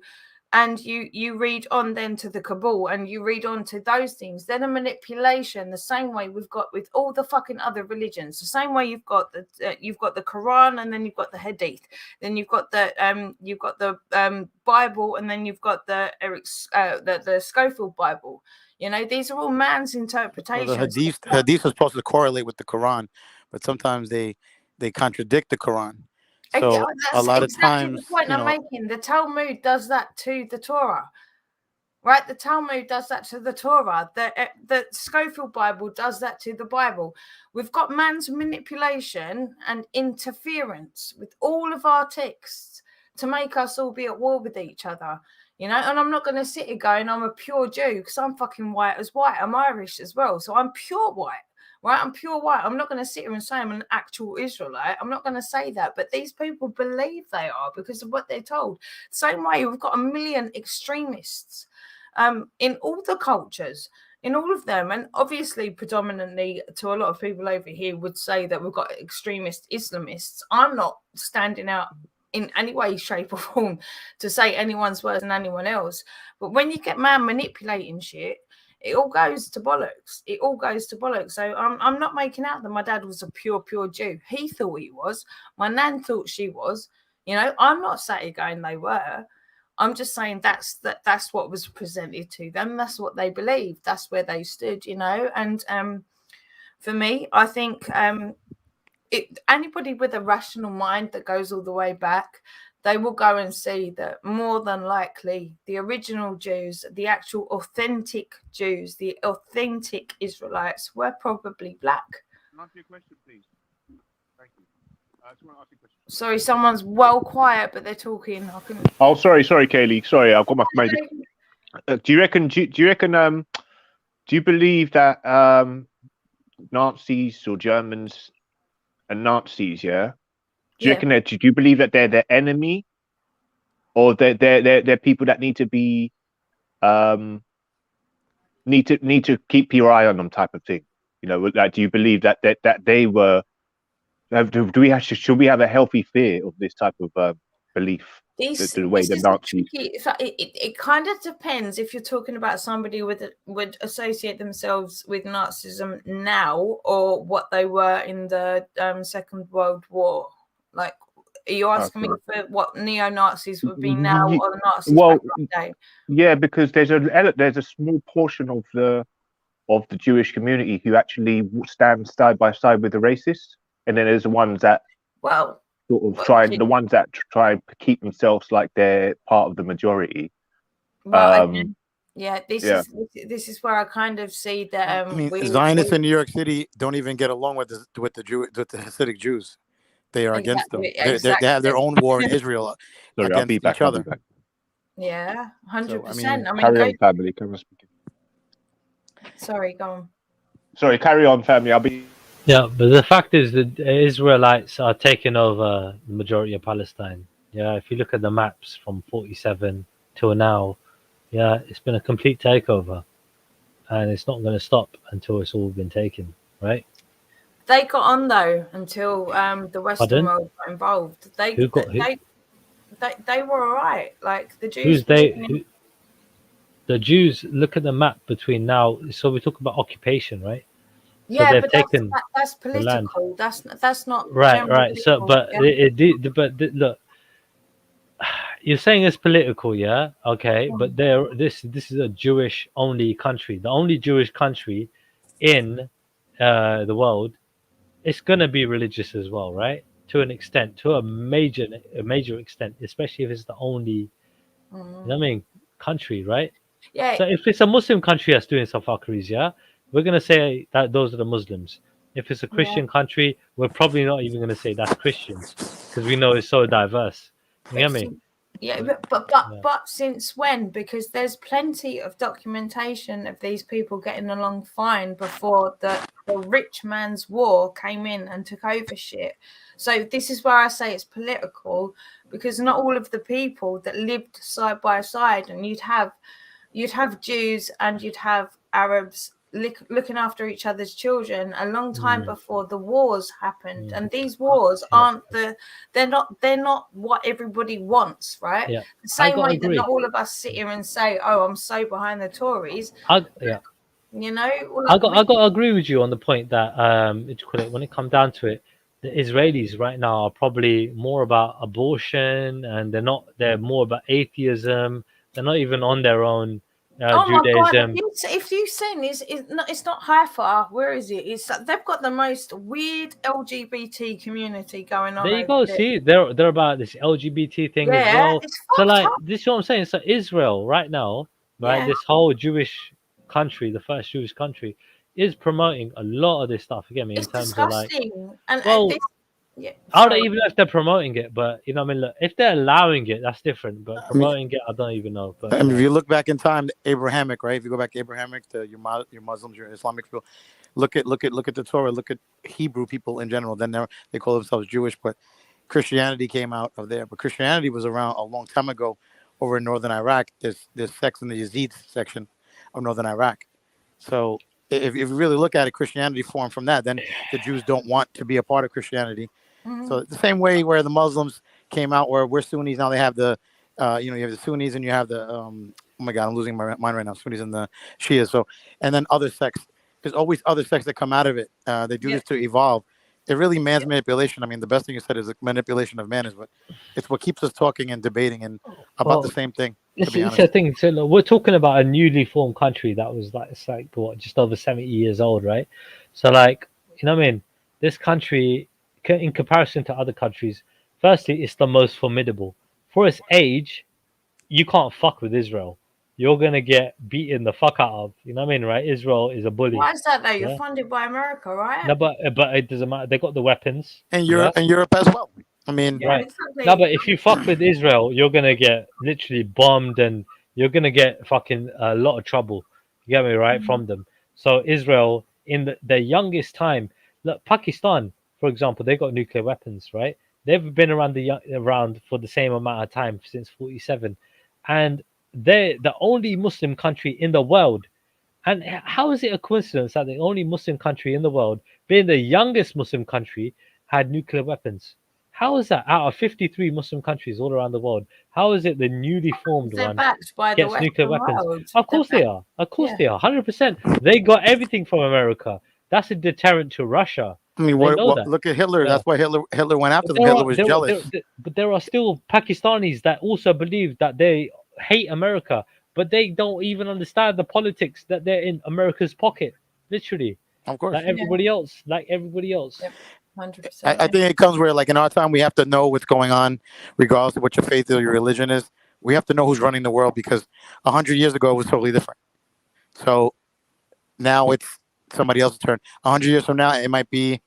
and you read on then to the Kabul, and you read on to those things, then a manipulation, the same way we've got with all the fucking other religions, the same way you've got the Quran, and then you've got the Hadith, then you've got the Bible, and then you've got the Schofield Bible. You know, these are all man's interpretations. Well, the Hadith is supposed to correlate with the Quran, but sometimes they contradict the Quran. So a lot of times, the point I'm making, the Talmud does that to the Torah, right? The Talmud does that to the Torah. The Schofield Bible does that to the Bible. We've got man's manipulation and interference with all of our texts to make us all be at war with each other, you know. And I'm not going to sit here going, I'm a pure Jew, because I'm fucking white as white. I'm Irish as well, so I'm pure white. Right, I'm pure white. I'm not going to sit here and say I'm an actual Israelite. I'm not going to say that. But these people believe they are because of what they're told. Same way, we've got a million extremists in all the cultures, in all of them. And obviously, predominantly to a lot of people over here would say that we've got extremist Islamists. I'm not standing out in any way, shape or form to say anyone's worse than anyone else. But when you get man manipulating shit, it all goes to bollocks. So I'm not making out that my dad was a pure Jew. He thought he was. My nan thought she was. You know, I'm not sat here going they were. I'm just saying that's what was presented to them. That's what they believed. That's where they stood, you know. And for me, I think anybody with a rational mind that goes all the way back, they will go and see that more than likely the original Jews, the actual authentic Jews, the authentic Israelites were probably black. Can I ask you a question, please? Thank you. I just want to ask you a question. Sorry, someone's well quiet, but they're talking. Oh, sorry, Kaylee. Sorry, I've got my maybe. Do you reckon Do you believe that Nazis or Germans are Nazis? Yeah. Do you reckon that? Do you believe that they're the enemy, or they're people that need to be need to keep your eye on them, type of thing? You know, like, do you believe that they were? Should we have a healthy fear of this type of belief? The way the Nazis. It kind of depends if you're talking about somebody would associate themselves with Nazism now, or what they were in the Second World War. Like, are you asking me for what neo-Nazis would be now, or the Nazis back in the day? Yeah, because there's a small portion of the Jewish community who actually stand side by side with the racists, and then there's the ones that sort of try to keep themselves like they're part of the majority. This is where I kind of see that. I mean, Zionists in New York City don't even get along with the Hasidic Jews. They are against them. They have their own war in Israel against each other. Yeah, 100%. Carry on, family. Sorry, go on. Sorry, carry on, family. I'll be. Yeah, but the fact is that Israelites are taking over the majority of Palestine. Yeah, if you look at the maps from 47 till now, yeah, it's been a complete takeover, and it's not going to stop until it's all been taken, right? They got on though until the Western world got involved. They were all right. Like the Jews. The Jews. Look at the map between now. So we talk about occupation, right? Yeah, so they've but taken that's political. That's not right. So, but look, you're saying it's political, yeah? Okay, but this is a Jewish only country. The only Jewish country in the world. It's gonna be religious as well, right? To an extent, to a major extent, especially if it's the only, you know what I mean, country, right? Yeah. So if it's a Muslim country that's doing some fuckeries, yeah, we're gonna say that those are the Muslims. If it's a Christian country, we're probably not even gonna say that's Christians, because we know it's so diverse. You get me? Yeah, but since when? Because there's plenty of documentation of these people getting along fine before the rich man's war came in and took over shit. So this is where I say it's political, because not all of the people that lived side by side, and you'd have Jews and you'd have Arabs looking after each other's children a long time before the wars happened. And these wars aren't they're not what everybody wants, right? Yeah. The same way that not all of us sit here and say, oh, I'm so behind the Tories. You know, I got to agree with you on the point that when it comes down to it, the Israelis right now are probably more about abortion, and they're more about atheism. They're not even on their own Judaism. My God, if you've seen it's not Haifa. Where is it? They've got the most weird LGBT community going on. There you go. See, they're about this LGBT thing as well. So like this is what I'm saying. So Israel right now, right, this whole Jewish country, the first Jewish country, is promoting a lot of this stuff. You get me? In terms disgusting. of like, I don't even know if they're promoting it, but you know, what I mean, look, if they're allowing it, that's different. But promoting it, I don't even know. But I mean, if you look back in time, Abrahamic, right? If you go back to Abrahamic, to your Muslims, your Islamic people, look at the Torah, look at Hebrew people in general. Then they call themselves Jewish, but Christianity came out of there. But Christianity was around a long time ago over in northern Iraq. There's sects in the Yazid section of northern Iraq. So if you really look at it, Christianity formed from that. Then the Jews don't want to be a part of Christianity. So the same way where the Muslims came out, where we're Sunnis, now they have the, you have the Sunnis and you have the, oh my God, I'm losing my mind right now, Sunnis and the Shias. So, and then other sects, there's always other sects that come out of it. They do this to evolve. It really man's manipulation. I mean, the best thing you said is the manipulation of man it's what keeps us talking and debating and about the same thing. It's a thing. So look, we're talking about a newly formed country that was just over 70 years old, right? So like, you know what I mean? This country, in comparison to other countries, firstly, it's the most formidable. For its age, you can't fuck with Israel. You're gonna get beaten the fuck out of. You know what I mean, right? Israel is a bully. Why is that though? You're funded by America, right? No, but it doesn't matter. They got the weapons. And Europe as well. I mean, right? Exactly. No, but if you fuck with Israel, you're gonna get literally bombed, and you're gonna get fucking a lot of trouble. You get me, right? From them. So Israel, in the youngest time, look, Pakistan, for example, they got nuclear weapons, right? They've been around for the same amount of time since 47, and they're the only Muslim country in the world. And how is it a coincidence that the only Muslim country in the world, being the youngest Muslim country, had nuclear weapons? How is that out of 53 Muslim countries all around the world? How is it the newly formed They're one backed by the gets nuclear Western weapons? world. Of course they are. Of course Yeah. they are. 100%. They got everything from America. That's a deterrent to Russia. I mean, They know that. look at Hitler. Yeah. That's why Hitler went after But them. Hitler was jealous. but there are still Pakistanis that also believe that they hate America, but they don't even understand the politics that they're in America's pocket, literally. Of course. Like everybody else. Like everybody else. Yep. 100%. I think it comes where, like, in our time, we have to know what's going on, regardless of what your faith or your religion is. We have to know who's running the world, because 100 years ago it was totally different. So now it's somebody else's turn. 100 years from now, it might be,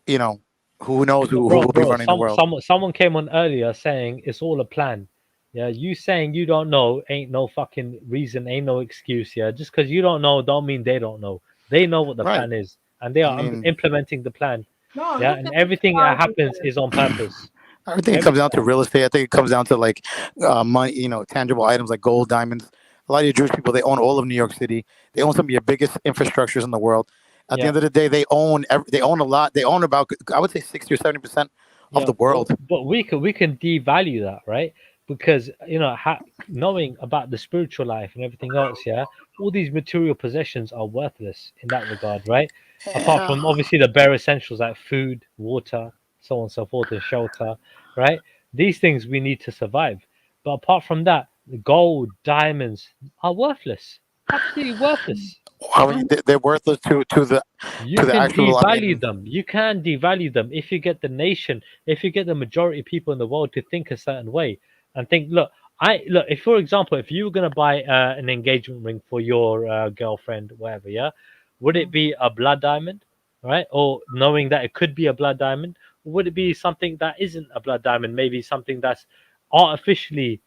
you know, who knows who will be running the world. Someone came on earlier saying it's all a plan. Yeah, you saying you don't know ain't no fucking reason, ain't no excuse. Yeah, just because you don't know don't mean they don't know. They know what the plan is, and they are implementing the plan. No, yeah, and everything that happens is on purpose. I think it comes down to real estate. I think it comes down to, like, money, you know, tangible items like gold, diamonds. A lot of your Jewish people, they own all of New York City. They own some of your biggest infrastructures in the world. At the end of the day, they own a lot. They own about, I would say, 60 or 70% of the world. But we can devalue that, right? Because, you know, knowing about the spiritual life and everything else, yeah, all these material possessions are worthless in that regard, right? Apart from obviously the bare essentials like food, water, so on and so forth, and shelter, right? These things we need to survive. But apart from that, the gold, diamonds are worthless, absolutely worthless. I mean, they're worthless to the actual. Devalue them. You can devalue them if you get the nation, if you get the majority of people in the world to think a certain way and think, look, if, for example, if you were going to buy an engagement ring for your girlfriend, whatever, yeah, would it be a blood diamond, right? Or knowing that it could be a blood diamond, or would it be something that isn't a blood diamond, maybe something that's artificially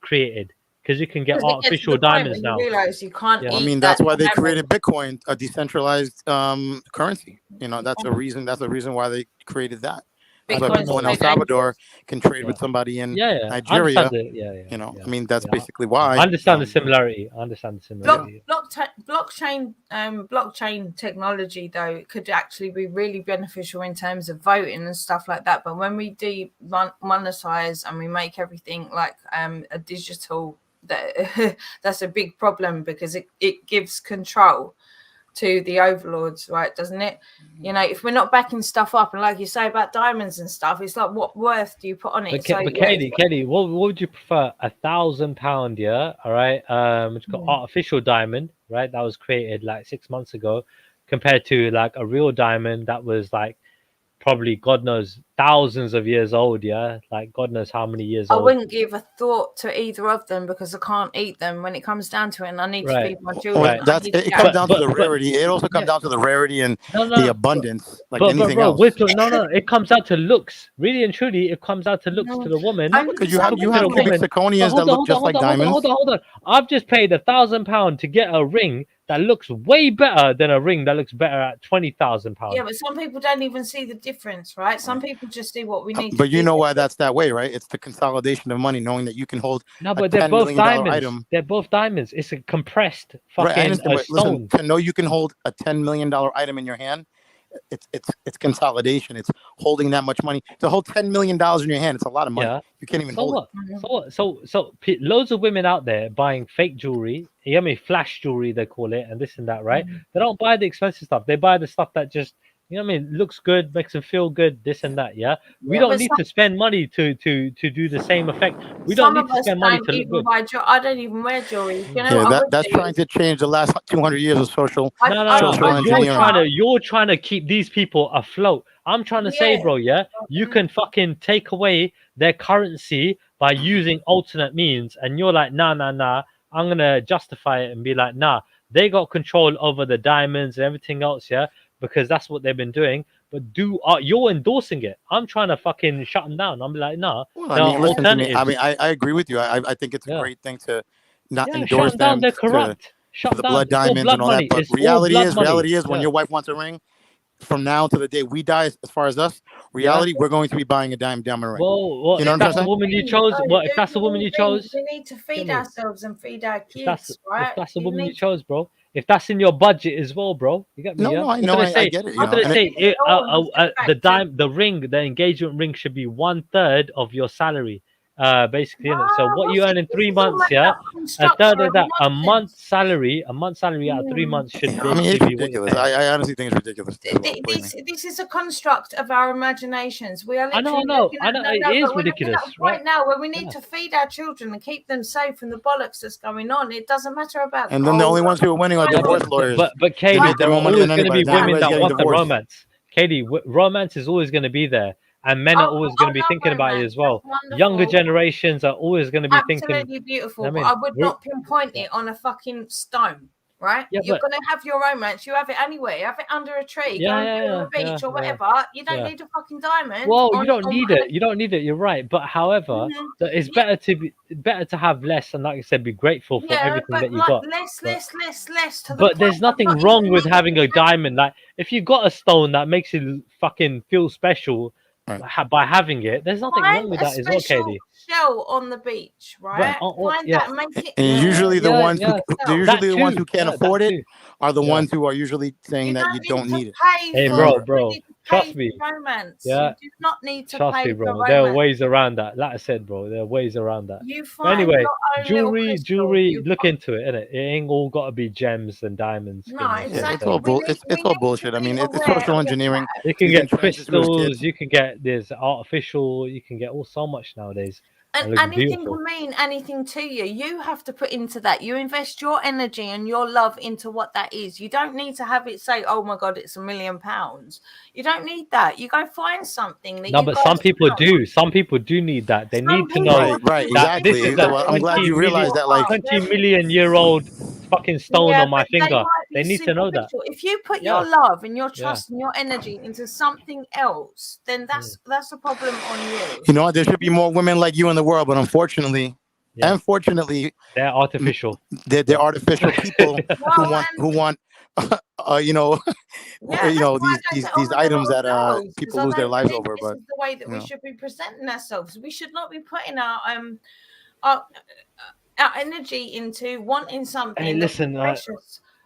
created? Because you can get artificial diamonds now. You can't I mean, that's why they created Bitcoin, a decentralized currency. You know, that's a reason. That's the reason why they created that. That's why people in El Salvador can trade with somebody in Nigeria. You know, I mean, that's basically why. I understand the similarity. Blockchain technology, though, could actually be really beneficial in terms of voting and stuff like that. But when we monetize and we make everything like a digital, that's a big problem, because it gives control to the overlords, right? Doesn't it? You know, if we're not backing stuff up, and like you say about diamonds and stuff, it's like, what worth do you put on it? But Katie, what would you prefer? £1,000, yeah, all right, it's got artificial diamond, right, that was created like 6 months ago, compared to like a real diamond that was like probably God knows thousands of years old, yeah, like God knows how many years old. I wouldn't give a thought to either of them, because I can't eat them when it comes down to it, and I need to feed my children. It comes down to the rarity. It also comes down to the rarity and the abundance, like anything else. It comes down to looks. Really and truly, it comes down to looks to the woman. Because you have cubic zirconias that look just like diamonds. Hold on. I've just paid £1,000 to get a ring that looks way better than a ring that looks better at £20,000. Yeah, but some people don't even see the difference, right? Some people just see what we need. But you know why that's that way, right? It's the consolidation of money, knowing that you can hold. No, but they're both diamonds. Item. They're both diamonds. It's a compressed fucking stone. Listen, to know you can hold a $10 million item in your hand, it's consolidation. It's holding that much money. To hold $10 million in your hand, it's a lot of money. Yeah. You can't even hold it. So loads of women out there buying fake jewelry. You know, I mean, flash jewelry they call it, and this and that, right? They don't buy the expensive stuff. They buy the stuff that just, you know what I mean, looks good, makes them feel good, this and that, yeah? We don't need to spend money to do the same effect. We don't need to spend money to look good. I don't even wear jewelry. You know, that's trying to change the last 200 years of social engineering. You're trying to keep these people afloat. I'm trying to say, bro, yeah, you can fucking take away their currency by using alternate means, and you're like, nah, I'm going to justify it and be like, nah, they got control over the diamonds and everything else, yeah? Because that's what they've been doing. But you're endorsing it. I'm trying to fucking shut them down. I'm like, nah. Well, I mean, listen to me. I mean, I agree with you. I think it's a great thing to not endorse them. They're corrupt. for the blood diamonds and all that. But reality is when your wife wants a ring, from now to the day we die, as far as us, reality, we're going to be buying a diamond ring. Well, you know if that's the woman you chose, if that's the woman you chose, we need to feed ourselves and feed our kids, right? If that's the woman you chose, bro. If that's in your budget as well, bro, you get me? No, I know, I get it. What did I say? The ring, the engagement ring should be 1/3 of your salary. Basically, so what you earn in 3 months, a third of that, a month salary out of 3 months should be. I mean, it's ridiculous. I honestly think it's ridiculous. This is a construct of our imaginations. We are literally I know, it is ridiculous, right now, when we need to feed our children and keep them safe from the bollocks that's going on, it doesn't matter about. And then the only ones who are winning are divorce lawyers. But Katie, there are always going to be women that want the romance. Katie, romance is always going to be there. And men are always going to be thinking about it as well. Younger generations are always going to be thinking. Absolutely beautiful, but I would not pinpoint it on a fucking stone, right? You're going to have your romance. You have it anywhere. You have it under a tree, on a beach or whatever. You don't need a fucking diamond. Well, you don't need it. You don't need it. You're right. But however, it's better to have less, and like I said, be grateful for everything that you got. Less. But there's nothing wrong with having a diamond. Like if you got a stone that makes you fucking feel special. By having it, there's nothing wrong with that as well, Katie. Shell on the beach, right? Find that, make it. And usually the ones who can't afford it are the ones who are usually saying that you don't need it. Hey, bro, trust me. Romance. Yeah, you do not need to trust me, bro. There are ways around that. Like I said, bro, there are ways around that. Anyway, jewelry, look into it, innit? It ain't all got to be gems and diamonds. No, exactly. It's all bullshit. I mean, it's social engineering. You can get crystals. You can get there's artificial. You can get so much nowadays. And anything can mean anything to you. You have to put into that. You invest your energy and your love into what that is. You don't need to have it say, "Oh my God, it's £1 million." You don't need that. You go find something that. No, but some people do. Some people do need that. They need to know. Right, exactly. I'm glad you realized that. Like 20 million year old fucking stone on my finger. They need to know that. If you put your love and your trust and your energy into something else, then that's a problem on you. You know what? There should be more women like you in the world, but unfortunately, they're artificial. They're artificial people who want these items that people lose their lives over. But this is the way that we should be presenting ourselves. We should not be putting our energy into wanting something. Hey, listen,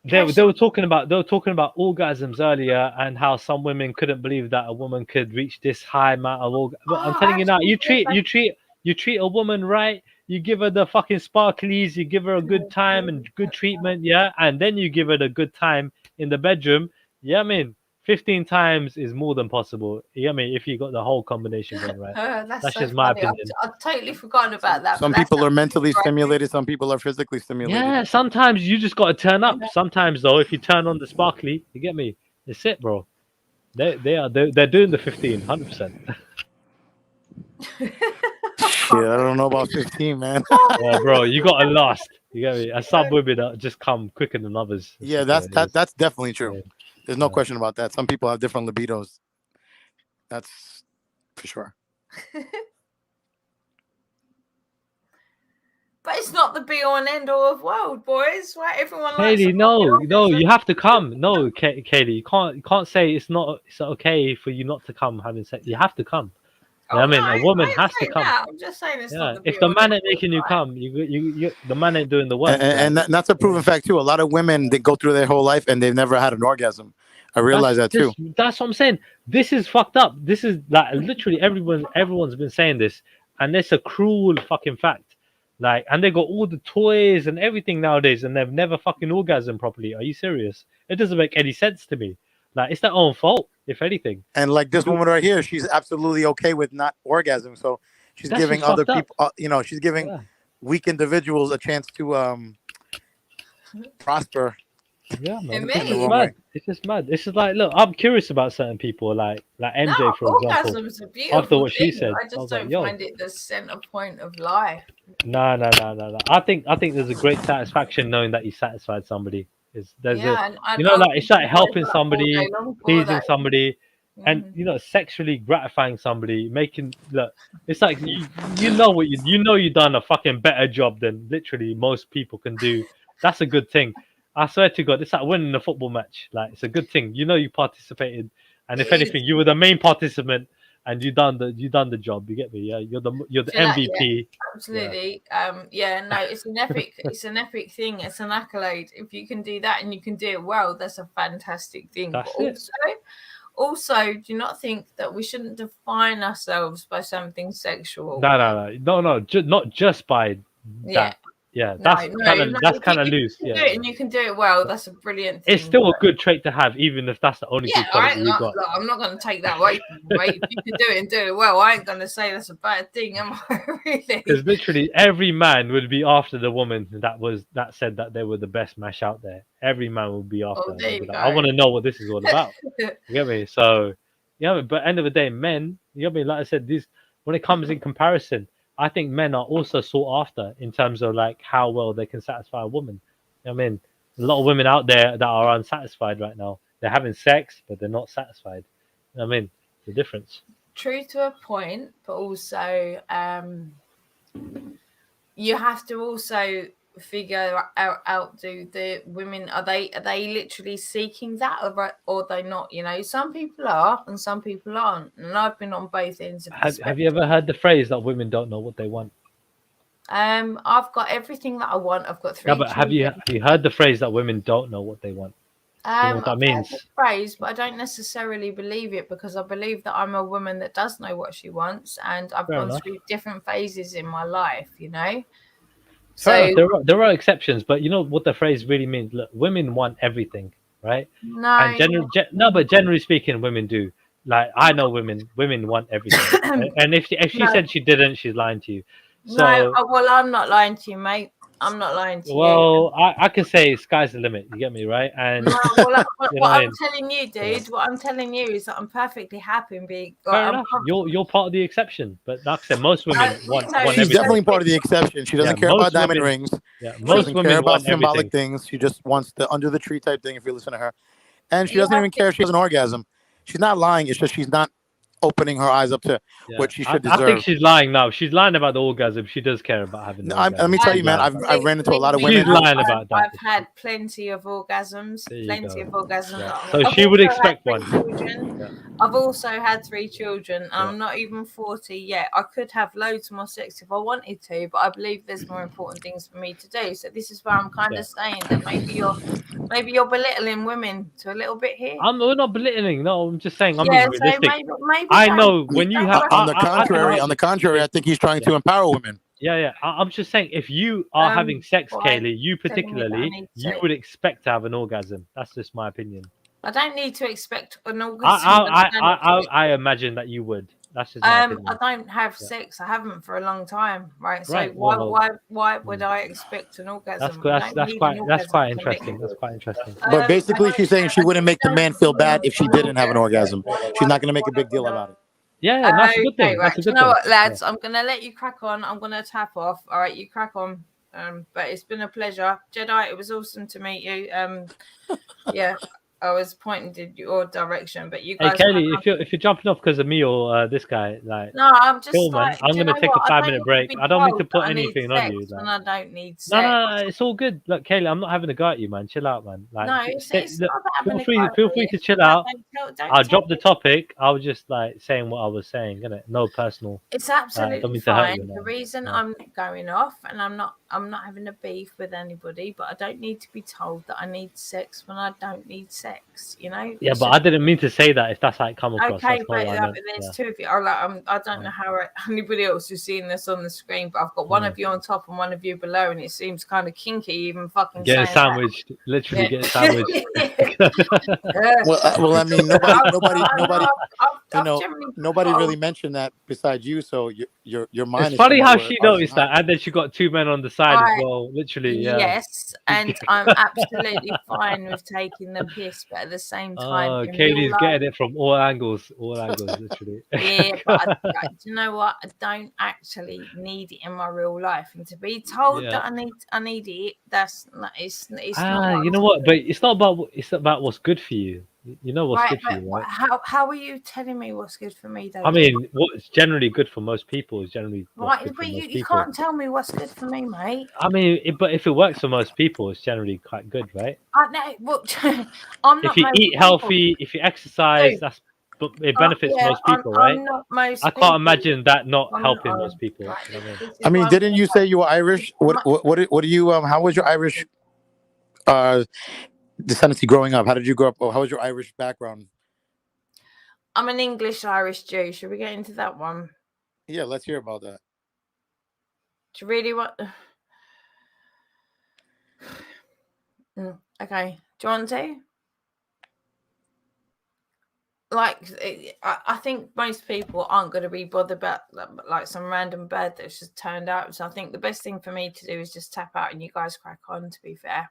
they were talking about orgasms earlier and how some women couldn't believe that a woman could reach this high amount of orgasm. I'm telling you now, you treat a woman right. You give her the fucking sparklies. You give her a good time and good treatment, and then you give her the good time in the bedroom. 15 times is more than possible. If you got the whole combination going right. That's so just my funny. opinion. I've totally forgotten about that. Some people are mentally stimulated. Some people are physically stimulated. Yeah, sometimes you just got to turn up. Sometimes though, if you turn on the sparkly, you get me. It's it, bro. They're doing the 15, 100%. Shit, I don't know about 15, man. Well, bro, you got to last. You get me. And some women that just come quicker than others. Yeah, that's definitely true. There's no question about that. Some people have different libidos. That's for sure. But it's not the be all and end all of world, boys. Right? Everyone. Katie, no, you have to come. No, Katie, you can't say it's okay for you not to come having sex. You have to come. A woman has to come. I'm just saying it's not if the man ain't making you come, the man ain't doing the work. And that's a proven fact too. A lot of women, they go through their whole life and they've never had an orgasm. I realize that too. That's what I'm saying. This is fucked up. This is like literally everyone's been saying this, and it's a cruel fucking fact. Like, and they got all the toys and everything nowadays, and they've never fucking orgasmed properly. Are you serious? It doesn't make any sense to me. Like, it's their own fault, if anything. And like this woman right here, she's absolutely okay with not orgasming. So she's giving other people, she's giving weak individuals a chance to prosper. Yeah, man. It's mad. It's just mad. It's just like, look, I'm curious about certain people, like MJ, for example. Orgasm's a beautiful after what she thing. said, I just don't find it the center point of life. No. I think there's a great satisfaction knowing that you satisfied somebody. It's like helping somebody, pleasing somebody, and sexually gratifying somebody, it's like you've done a fucking better job than literally most people can do. That's a good thing. I swear to God, it's like winning a football match. Like, it's a good thing. You know, you participated, and if It is. anything, you were the main participant, and you done the job. You get me? Yeah, you're the MVP. Absolutely. Yeah. No, it's an epic thing. It's an accolade. If you can do that and you can do it well, that's a fantastic thing. That's But also, do you not think that we shouldn't define ourselves by something sexual? No. Not just by that. Yeah, that's kind of loose. Yeah, and you can do it well. That's a brilliant thing. It's still a good trait to have, even if that's the only good quality you got. I'm not going to take that away from you, mate. If you can do it and do it well, I ain't going to say that's a bad thing, am I? Really? Because literally every man would be after the woman that said that they were the best mash out there. Every man would be after. I want to know what this is all about. You get me? So, but end of the day, men, you get me? Like I said, when it comes in comparison, I think men are also sought after in terms of like how well they can satisfy a woman. I mean, a lot of women out there that are unsatisfied right now. They're having sex, but they're not satisfied. I mean, the difference. True to a point, but also you have to also figure out do the women are they literally seeking that or they not? You know, some people are and some people aren't, and I've been on both ends of the Have you ever heard the phrase that women don't know what they want? I've got everything that I want. I've got 3 Yeah, but have you heard the phrase that women don't know what they want? You know what that means? I've heard the phrase, but I don't necessarily believe it, because I believe that I'm a woman that does know what she wants, and I've gone through different phases in my life, you know. So there are exceptions, but you know what the phrase really means. Look, women want everything, right? No. And but generally speaking, women do. Like, I know women want everything. And if she said she didn't, she's lying to you. So, no, well, I'm not lying to you, mate. I'm not lying to you. Well, I can say sky's the limit. You get me, right? And what I'm telling you, dude, what I'm telling you is that I'm perfectly happy and being. Fair enough. You're part of the exception, but like I said, most women want She's everything. definitely part of the exception. She doesn't care about diamond rings. Yeah, She most doesn't women care about want symbolic everything. things. She just wants the under the tree type thing. If you listen to her, and she doesn't even care if she has an orgasm. She's not lying. It's just she's not opening her eyes up to what she should deserve. I think she's lying now. She's lying about the orgasm. She does care about having. No, let me tell you, man. I've ran into a lot of women. She's lying about that. I've had plenty of orgasms. Yeah. So she would expect one. I've also had 3 children. I'm not even 40 yet. I could have loads more sex if I wanted to, but I believe there's more important things for me to do. So this is where I'm kind of saying that maybe you're belittling women to a little bit here. We're not belittling. No, I'm just saying. I'm being realistic. So maybe I know when you have. On the contrary, I think he's trying to empower women. Yeah. I'm just saying, if you are having sex, Kaylee, you particularly, you would expect to have an orgasm. That's just my opinion. I don't need to expect an orgasm. I imagine that you would. That's just my opinion. I don't have sex. I haven't for a long time, right? So why would I expect an orgasm? That's quite interesting. That's quite interesting. But basically, she's saying she wouldn't make the man feel bad if she didn't have an orgasm. She's not going to make a big deal about it. Yeah, that's a good thing. Right. That's a good you know thing. what, lads? I'm going to let you crack on. I'm going to tap off. All right, you crack on. But it's been a pleasure. JEDI, it was awesome to meet you. Yeah. I was pointing in your direction, but you guys. Hey, Kaylee, if you're jumping off because of me or this guy, like, no, I'm just cool, man. I'm gonna take a 5-minute break. I don't mean to put anything on you. Like. And I don't need sex. No, it's all good. Look, Kaylee, I'm not having a go at you, man. Chill out, man. Like, no, it's not feel free to chill out. I'll drop the topic. I was just like saying what I was saying, innit? No personal. It's absolutely fine. The reason I'm going off, and I'm not having a beef with anybody, but I don't need to be told that I need sex when I don't need sex, you know? Yeah, but I didn't mean to say that if that's how it come across. Okay, but there's 2 of you. I don't know how anybody else is seeing this on the screen, but I've got one of you on top and one of you below, and it seems kind of kinky even fucking getting sandwiched. That. Literally getting sandwiched. Well, I mean, nobody really mentioned that besides you, so your mind. It's funny how she noticed that, and then she got 2 men on the side as well. Literally, yeah. Yes, and I'm absolutely fine with taking the piss, but at the same time, Kaylee's getting it from all angles, literally. Yeah, but do you know what? I don't actually need it in my real life, and to be told that I need it, it's not. You know what? But it's not about what's good for you. You know what's Right, good for you, right? how are you telling me what's good for me, though? I mean, what's generally good for most people is generally what's Right, good for but most you people. can't tell me what's good for me, mate. I mean, but if it works for most people, it's generally quite good, right? I know. Well, I'm not. If you most eat people. healthy, if you exercise, Dude, it benefits yeah, most people, I'm right? not most I people. can't imagine that not I'm helping not. most people. Right, You know what I mean? I mean, didn't you say you were Irish? What do you how was your Irish descendancy growing up? How did you grow up? Or how was your Irish background? I'm an English Irish Jew. Should we get into that one? Yeah, let's hear about that. Do you really want? Okay. Do you want to? Like, I think most people aren't going to be bothered about like some random bird that's just turned out. So I think the best thing for me to do is just tap out and you guys crack on, to be fair.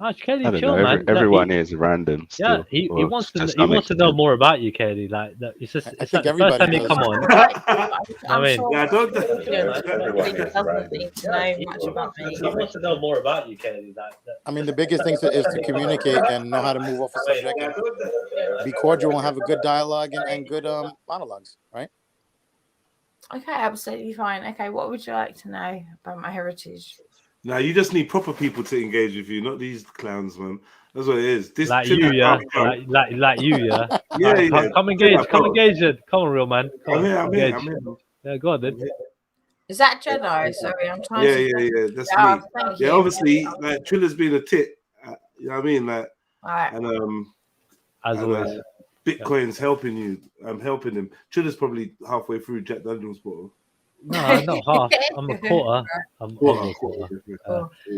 Oh, Kelly, I don't chill, know. man. Everyone is random. Yeah, Still, he wants to some know extent. more about you, Kelly. Like it's just I it's think like the first time everybody you does. come on. I'm I mean, sure Yeah, don't. doesn't need to know much about me. He wants to know more about you, Kelly. I mean, the biggest thing is to communicate and know how to move off a subject and be cordial and have a good dialogue and good monologues, right? Okay, absolutely fine. Okay, what would you like to know about my heritage? Now you just need proper people to engage with you, not these clowns, man. That's what it is. This like you, yeah. Like you, yeah. Yeah. Come engage. Come engage it. Come on, real man. Come on, I'm engage. here. Yeah, go on, then. Is that Jedi? Sorry, I'm trying to. Yeah. That's me. Thank Yeah, you. obviously, like Trilla's been a tit. You know what I mean? Like, right. And as always, Bitcoin's helping you. I'm helping him. Trilla's probably halfway through Jack Daniels' bottle. No, not half. I'm a quarter. I'm over a quarter.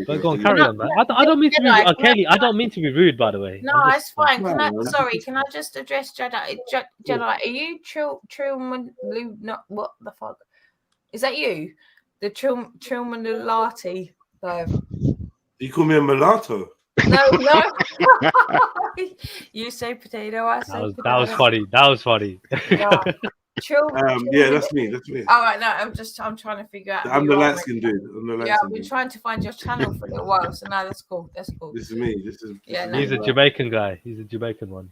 But go on, carry on, man. I don't mean to be Kelly. I don't mean to be rude, by the way. No, it's fine. Can I just address Jedi? Jedi, are you Trilluminati? No, what the fuck? Is that you? The Trilluminati? You call me a mulatto? No. You say potato. I say potato. That was funny. Yeah, that's me. All right, no, I'm trying to figure out. I'm the light skin dude. I've been trying to find your channel for a little while, so now that's cool. This is me. He's a Jamaican guy. He's a Jamaican one.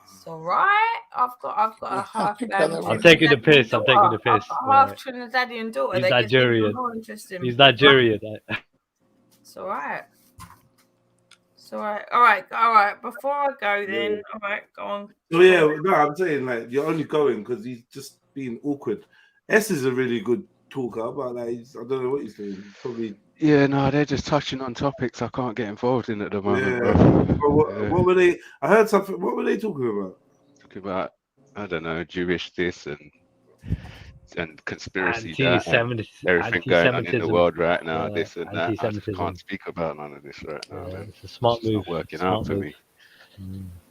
It's all right. I've got a half. I'm taking the piss. I've half Trinidadian daughter. He's Nigerian. He's Nigerian. It's all right. All right. Before I go, then, all right, go on. So yeah, no, I'm saying like you're only going because he's just being awkward. S is a really good talker, but like I don't know what he's doing. Probably. Yeah, no, they're just touching on topics I can't get involved in at the moment. Yeah. What were they? I heard something. What were they talking about? Talking about, I don't know, Jewish this and conspiracy everything going on in the world right now, this and that. I just can't speak about none of this right now. It's a smart move. It's not working out for me.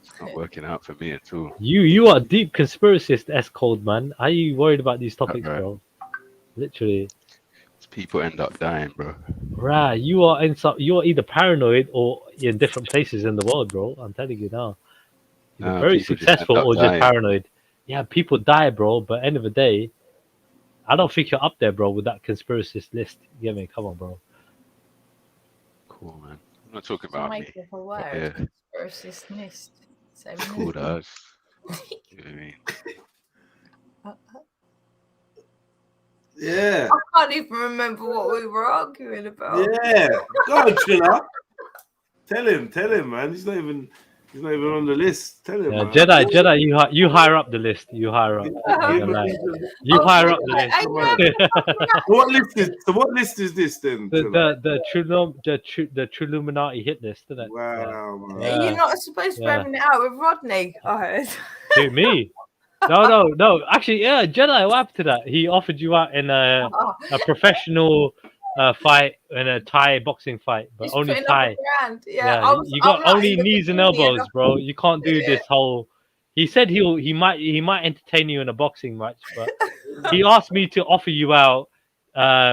It's not working out for me at all. You are a deep conspiracist, S-Cold, man. Are you worried about these topics, bro? Literally. People end up dying, bro. Right, you are either paranoid or in different places in the world, bro. I'm telling you now. You're very successful or just paranoid. Yeah, people die, bro, but end of the day, I don't think you're up there, bro, with that conspiracist list. You get me? Come on, bro. Cool, man. I'm not talking about me. Yeah. Conspiracist list. It's cool to us. You know what I mean? Yeah. I can't even remember what we were arguing about. Yeah. Go on, Chilla. Tell him, man. He's not even on the list. Tell him, man. Jedi, you higher up the list. You higher up. You higher up the list. What list is this then? The Trilluminati hit list, isn't it? Wow. Yeah. You're not supposed to be having it out with Rodney, I heard. Who, me? No. Actually, yeah, Jedi, what happened to that? He offered you out in a professional fight, in a Thai boxing fight, but He's only Thai. Yeah. You got only knees and elbows, bro. You can't do this whole. He said he might entertain you in a boxing match, but he asked me to offer you out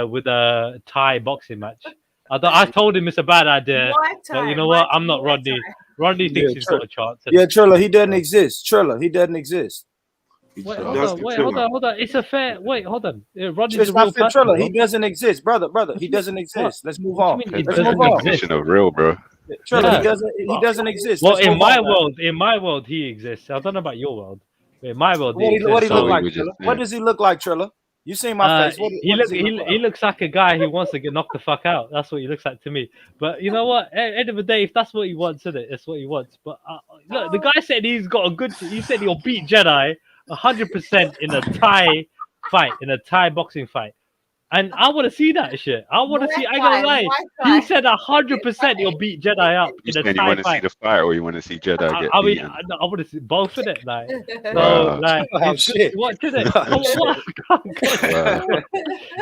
with a Thai boxing match. I told him it's a bad idea, but you know what? I'm not Rodney. Rodney thinks he's got a chance. Yeah, Trilla, he doesn't exist. Trilla, he doesn't exist. Wait, hold on. It's a fair. Wait, hold on. Rodney's it's a real not person, Trilla. He doesn't exist, brother. He doesn't exist. Let's move on. Let's move on. Definition of real, bro. Trilla, he doesn't exist. Well, in my world, he exists. I don't know about your world. But in my world, he exists. What he look like? What does he look like, Trilla? You seen my face? He looks like a guy who wants to get knocked the fuck out. That's what he looks like to me. But you know what? At the end of the day, if that's what he wants, isn't it? That's what he wants. But look, the guy said he's got a good. He said he'll beat Jedi 100% in a Thai fight, in a Thai boxing fight. And I want to see that shit. I want to see. I ain't gonna lie. He said 100% he'll beat Jedi up in a Thai fight. You want to see the fight, or you want to see Jedi get I mean, beaten? I want to see both of it. Like, so, like, what did it?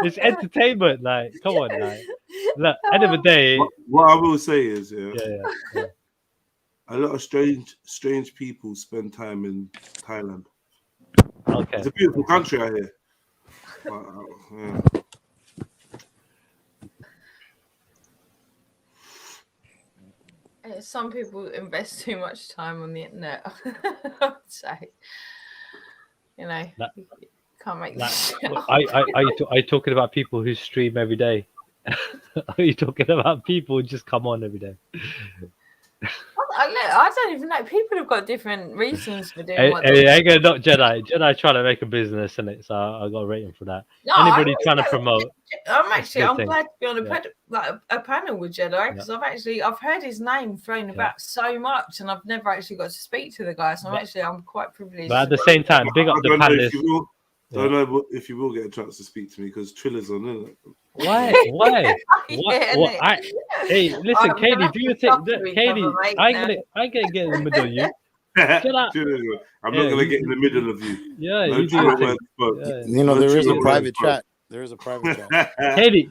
It's entertainment. Like, come on, like, look. End of the day, what I will say is, yeah. a lot of strange people spend time in Thailand. Okay, it's a beautiful country out here. Yeah. Some people invest too much time on the internet. I'd say, you know, you can't make this shit up. Are you talking about people who stream every day? Are you talking about people who just come on every day? I don't even know. People have got different reasons for doing what they ain't gonna knock Jedi. Jedi trying to make a business, and so I got a rating for that. No, anybody trying to promote. I'm glad to be on a panel with Jedi because I've heard his name thrown about so much, and I've never actually got to speak to the guy. So I'm quite privileged. But at the same time, big up the panelists. I don't know if you will get a chance to speak to me because Trilla's on, isn't it? Why? Hey, listen, Katie, do you think that Katie? I ain't gonna get in the middle of you. I'm not gonna get in the middle of you. Yeah, you do. You know, there is a private chat. There is a private chat.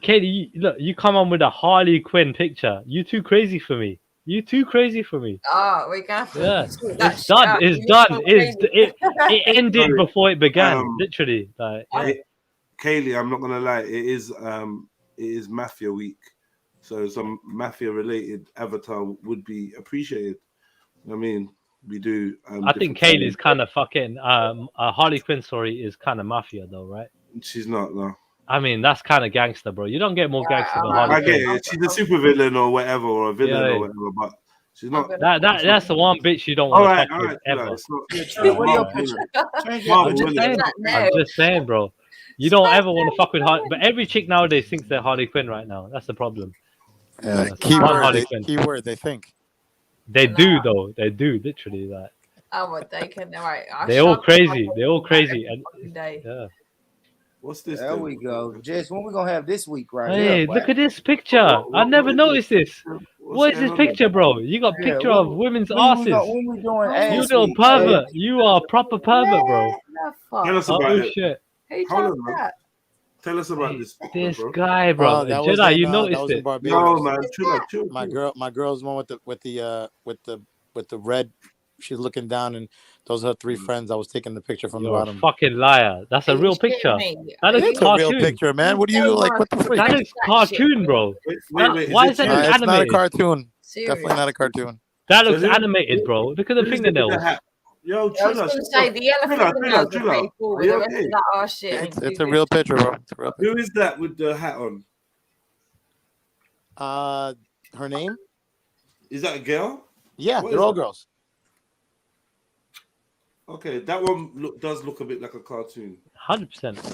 Katie, look, you come on with a Harley Quinn picture. You too crazy for me. You too crazy for me. Oh, we got. Yeah, it's done. It's done. It ended before it began. Literally, like. Kaylee, I'm not gonna lie. It is Mafia Week, so some Mafia-related avatar would be appreciated. I mean, we do. I think Kaylee's kind of fucking. Harley Quinn story is kind of Mafia, though, right? She's not, no. I mean, that's kind of gangster, bro. You don't get more gangster than Harley Quinn. I get it. She's a supervillain or whatever, or a villain or whatever, but she's not. That's the one bitch you don't want to fuck with ever. I'm just saying, bro. You don't ever want to fuck with Harley, but every chick nowadays thinks they're Harley Quinn right now. That's the problem. Keyword, they think. They do, though. They do, literally. Like. Oh, what they can. Right. They're all crazy. They're all crazy. And, yeah. What's this? There we go. Jess, when we gonna have this week right here? Hey, look at this picture. I never noticed this. What is this picture, bro? You got a picture of women's asses. You little pervert. You are a proper pervert, bro. Tell us about it. Shit. Tell us about this. This guy, bro. Jedi, you noticed it. No, man. Chill. My girl's one with the red. She's looking down, and those are her three friends. I was taking the picture from the bottom. Fucking liar! That's a real picture. That is a real picture, man. What do you like? What the freak? That is cartoon, bro. Wait, why is that animated? It's not a cartoon. Definitely not a cartoon. That looks animated, bro. Look at the fingernails. Yo, I was going to say the elephant It's a real picture, bro. Who is that with the hat on? Her name? Is that a girl? Yeah, they're all girls. Okay, that one does look a bit like a cartoon. 100%.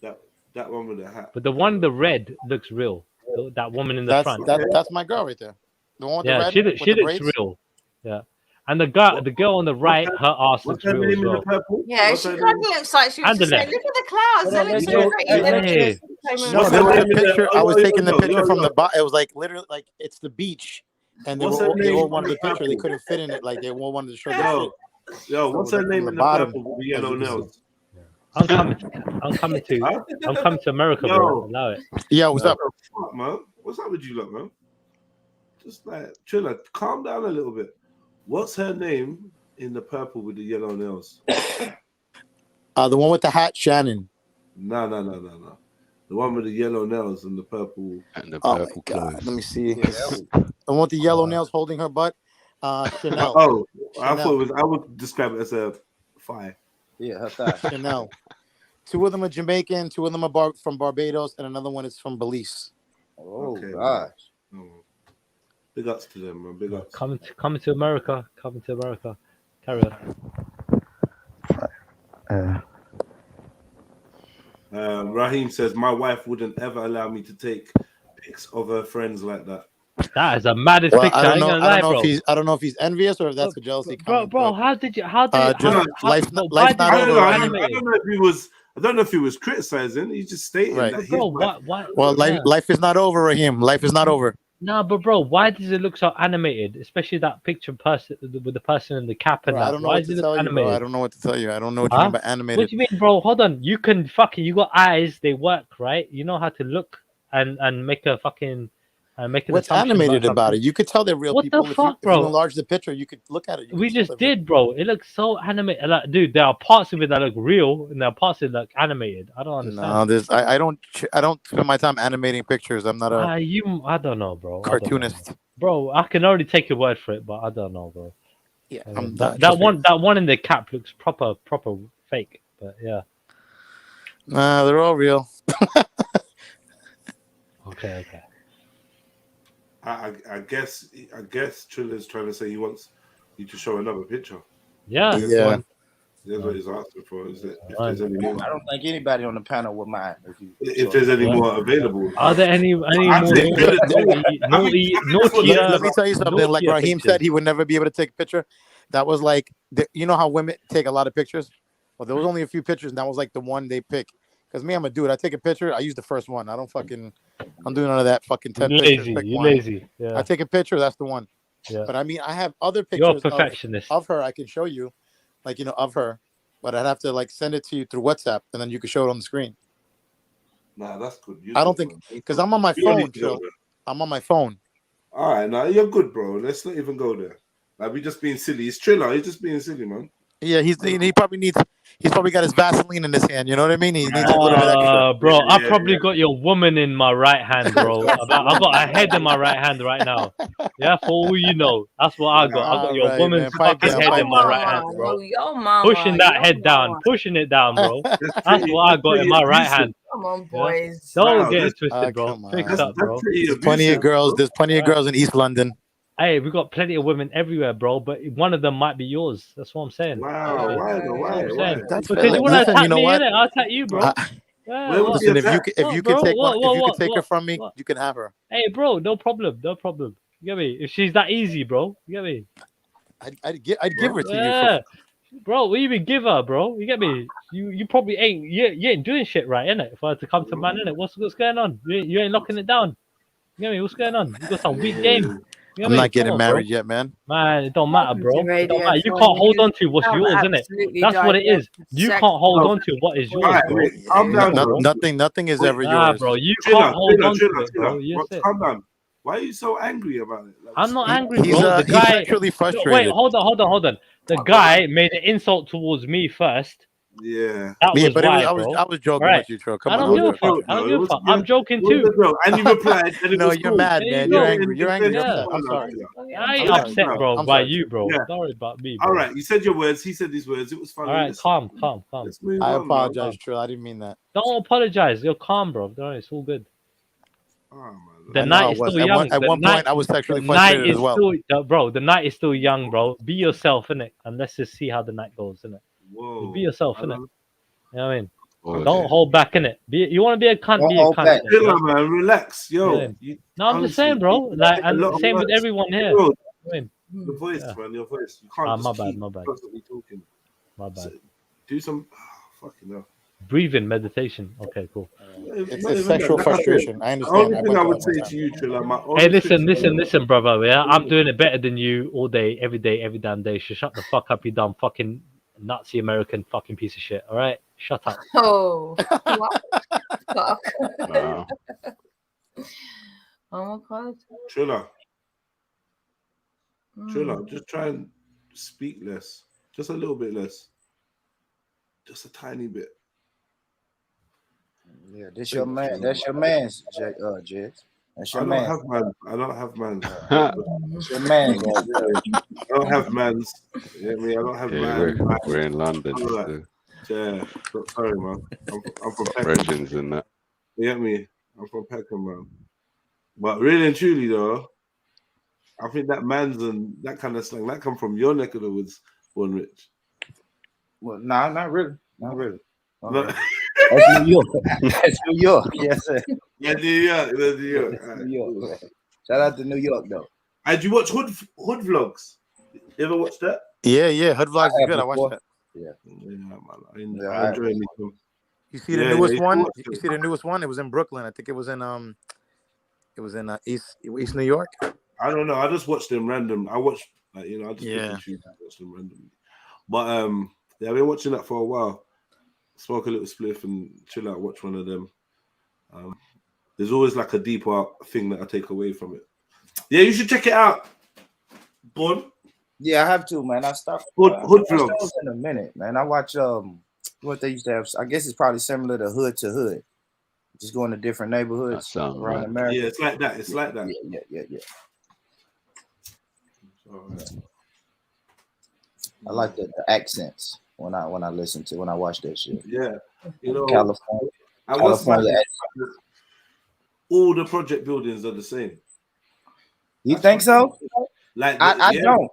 That one with the hat. But the one, the red, looks real. That woman in the front. That's my girl right there. The one with the red. She looks real. Yeah. And the girl on the right, her ass looks real as well. Yeah, she kind of looks like she was just saying, look at the clouds. They look so pretty. No, there was a picture. I was taking the picture from the bottom. It was like literally like it's the beach, and they all wanted the picture. They couldn't fit in it. Like they all wanted to show the shit. Yo, what's her name in the bottom with the yellow nails? I'm coming to America, bro. Allow it. Yeah, what's up, man? What's up with you, lot, man? Just like chill, calm down a little bit. What's her name in the purple with the yellow nails? The one with the hat, Shannon. No. The one with the yellow nails and the purple. And the purple God, let me see. The one with the yellow nails holding her butt. Chanel. Oh, I thought it was. I would describe it as a thigh. Yeah, her thigh. Chanel. 2 of them are Jamaican. 2 of them are from Barbados, and another one is from Belize. Oh gosh. Big ups to them, man. Big ups. Coming to America. Coming to America. Carry on. Raheem says my wife wouldn't ever allow me to take pics of her friends like that. That is the maddest picture. I don't know if he's envious or if that's a jealousy comment. Bro, how did life's not over. I don't know if he was criticizing. He's just stating that. Bro, why? Well, life is not over, Raheem. Life is not over. No, but bro, why does it look so animated? Especially that picture with the person in the cap and Bro, that. I don't know Why what does to it look tell you, animated? bro. I don't know what to tell you. I don't know what you mean by animated. What do you mean, bro? Hold on. You can you got eyes. They work, right? You know how to look and make a fucking make an What's animated about it? You could tell they're real what people. The fuck, if you enlarge the picture, you could look at it. We just did, bro. It looks so animated. Like, dude, there are parts of it that look real, and there are parts of it that look animated. I don't understand. No, I don't spend my time animating pictures. I'm not a I don't know, bro. cartoonist. Bro, I can already take your word for it, but I don't know, bro. Yeah, that one in the cap looks proper fake, but yeah. Nah, they're all real. Okay. I guess Trilla's trying to say he wants you to show another picture. Yeah. That's what he's asking for. Is it if there's any more? I don't think anybody on the panel would mind if there's any more available. Are there any more? Let me tell you something. Like Raheem said, he would never be able to take a picture. That was like, you know how women take a lot of pictures? Well, there was only a few pictures, and that was like the one they pick. Because me, I'm a dude. I take a picture. I use the first one. I'm doing none of that fucking 10 pictures. You're lazy. Yeah. I take a picture. That's the one. Yeah. But I mean, I have other pictures. You're a perfectionist. Of her. I can show you, of her. But I'd have to send it to you through WhatsApp, and then you can show it on the screen. Nah, that's good. I don't think because I'm on my phone. I'm on my phone. All right, now you're good, bro. Let's not even go there. Like we just being silly. He's Triller. He's just being silly, man. Yeah, he's probably got his Vaseline in his hand. You know what I mean? He needs a little bit extra. Bro, I probably got your woman in my right hand, bro. I got a head in my right hand right now. Yeah, for all you know, that's what I got. I got your woman's fucking head in my right hand, bro. Pushing that head down, pushing it down, bro. That's what I got in my right hand. Come on, boys. Don't get it twisted, bro. Fix up, bro. There's plenty of girls. There's plenty of girls in East London. Hey, we got plenty of women everywhere, bro. But one of them might be yours. That's what I'm saying. Wow, why? That's because you want to attack me, innit? I'll attack you, bro. Listen, if you can take her from me, you can have her. Hey, bro, no problem. You get me? If she's that easy, bro, you get me? I'd give her to you. Bro, we even give her, bro. You get me? You probably ain't. You ain't doing shit right, innit? For her to come to man, innit? What's going on? You ain't locking it down. You get me? What's going on? You got some weak game. I'm not getting married yet, man. Man, it don't matter, bro. It don't matter. You can't hold on to what's yours, innit? That's what it is. You can't hold on to what is yours, bro. Nothing is ever yours. bro. You can't hold on to it, bro. Calm down. Why are you so angry about it? I'm not angry, bro. He's actually frustrated. Wait, hold on. The guy made an insult towards me first. Yeah. That was but why, I was joking with you, Tro. Come on. I don't give a fuck. I'm joking too. And you replied. No, you're mad, man. You're angry. You're angry. Yeah. I'm sorry. I ain't upset, bro, by you, bro. Don't worry about me, bro. All right, you said your words. He said his words. It was fun. All right, calm. I apologize, Trill. I didn't mean that. Don't apologize. You're calm, bro. Don't worry. It's all good. Oh, the night is still young. At one point, I was sexually frustrated as well. Bro, the night is still young, bro. Be yourself, innit? And let's just see how the night goes, innit? Whoa. Be yourself, innit? You know what I mean? Okay. Don't hold back, innit? You want to be a cunt, be a cunt. Chill, man. Relax, yo. Yeah. No, I'm just saying, bro. Like, and the same with everyone here. Bro, I mean, the voice, man. Your voice. You can't my just keep bad. constantly talking. My bad. So, do some. Fucking hell. Breathing meditation. Okay, cool. It's sexual frustration. I understand. The only thing I would say to you, Trilla, hey, listen, brother. Yeah, I'm doing it better than you all day, every damn day. So shut the fuck up, you dumb fucking Nazi American fucking piece of shit. All right, shut up. Oh, what? Fuck. Wow. Oh my god. Trilla, just try and speak less, just a little bit less, just a tiny bit. Yeah, that's your man. That's your man's, Jed. That's your man. I don't have man. That's your man. I don't have mans. You know what I mean? I don't have man. We're in London. Yeah. Sorry, man. I'm from Peckham. Regins and that. You get me? I'm from Peckham, man. But really and truly, though, I think that man's and that kind of slang that come from your neck of the woods, Born Rich. Well, no, not really. Not really. Not No. really. That's New York. That's New York. Yes, sir. Yeah, New York. That's New York. That's New York. Shout out to New York, though. And you watch Hood vlogs? You ever watch that? Yeah. Hood vlogs is good. I watched that. Yeah, man. I enjoy it. You see the newest one? You see the newest one? It was in Brooklyn. I think it was in East New York. I don't know. I just watched them random. I watch I just watch them randomly. But yeah, I've been watching that for a while. Smoke a little spliff and chill out. Watch one of them. There's always like a deeper thing that I take away from it. Yeah, you should check it out. Born. Yeah, I have to, man. I stopped. Hood vlogs in a minute, man. I watch what they used to have. I guess it's probably similar to Hood to Hood. Just going to different neighborhoods around America. Yeah, it's like that. It's like that. Yeah. I like the accents when I watch that shit. Yeah, you know, California. All the project buildings are the same. You think so? Like I don't.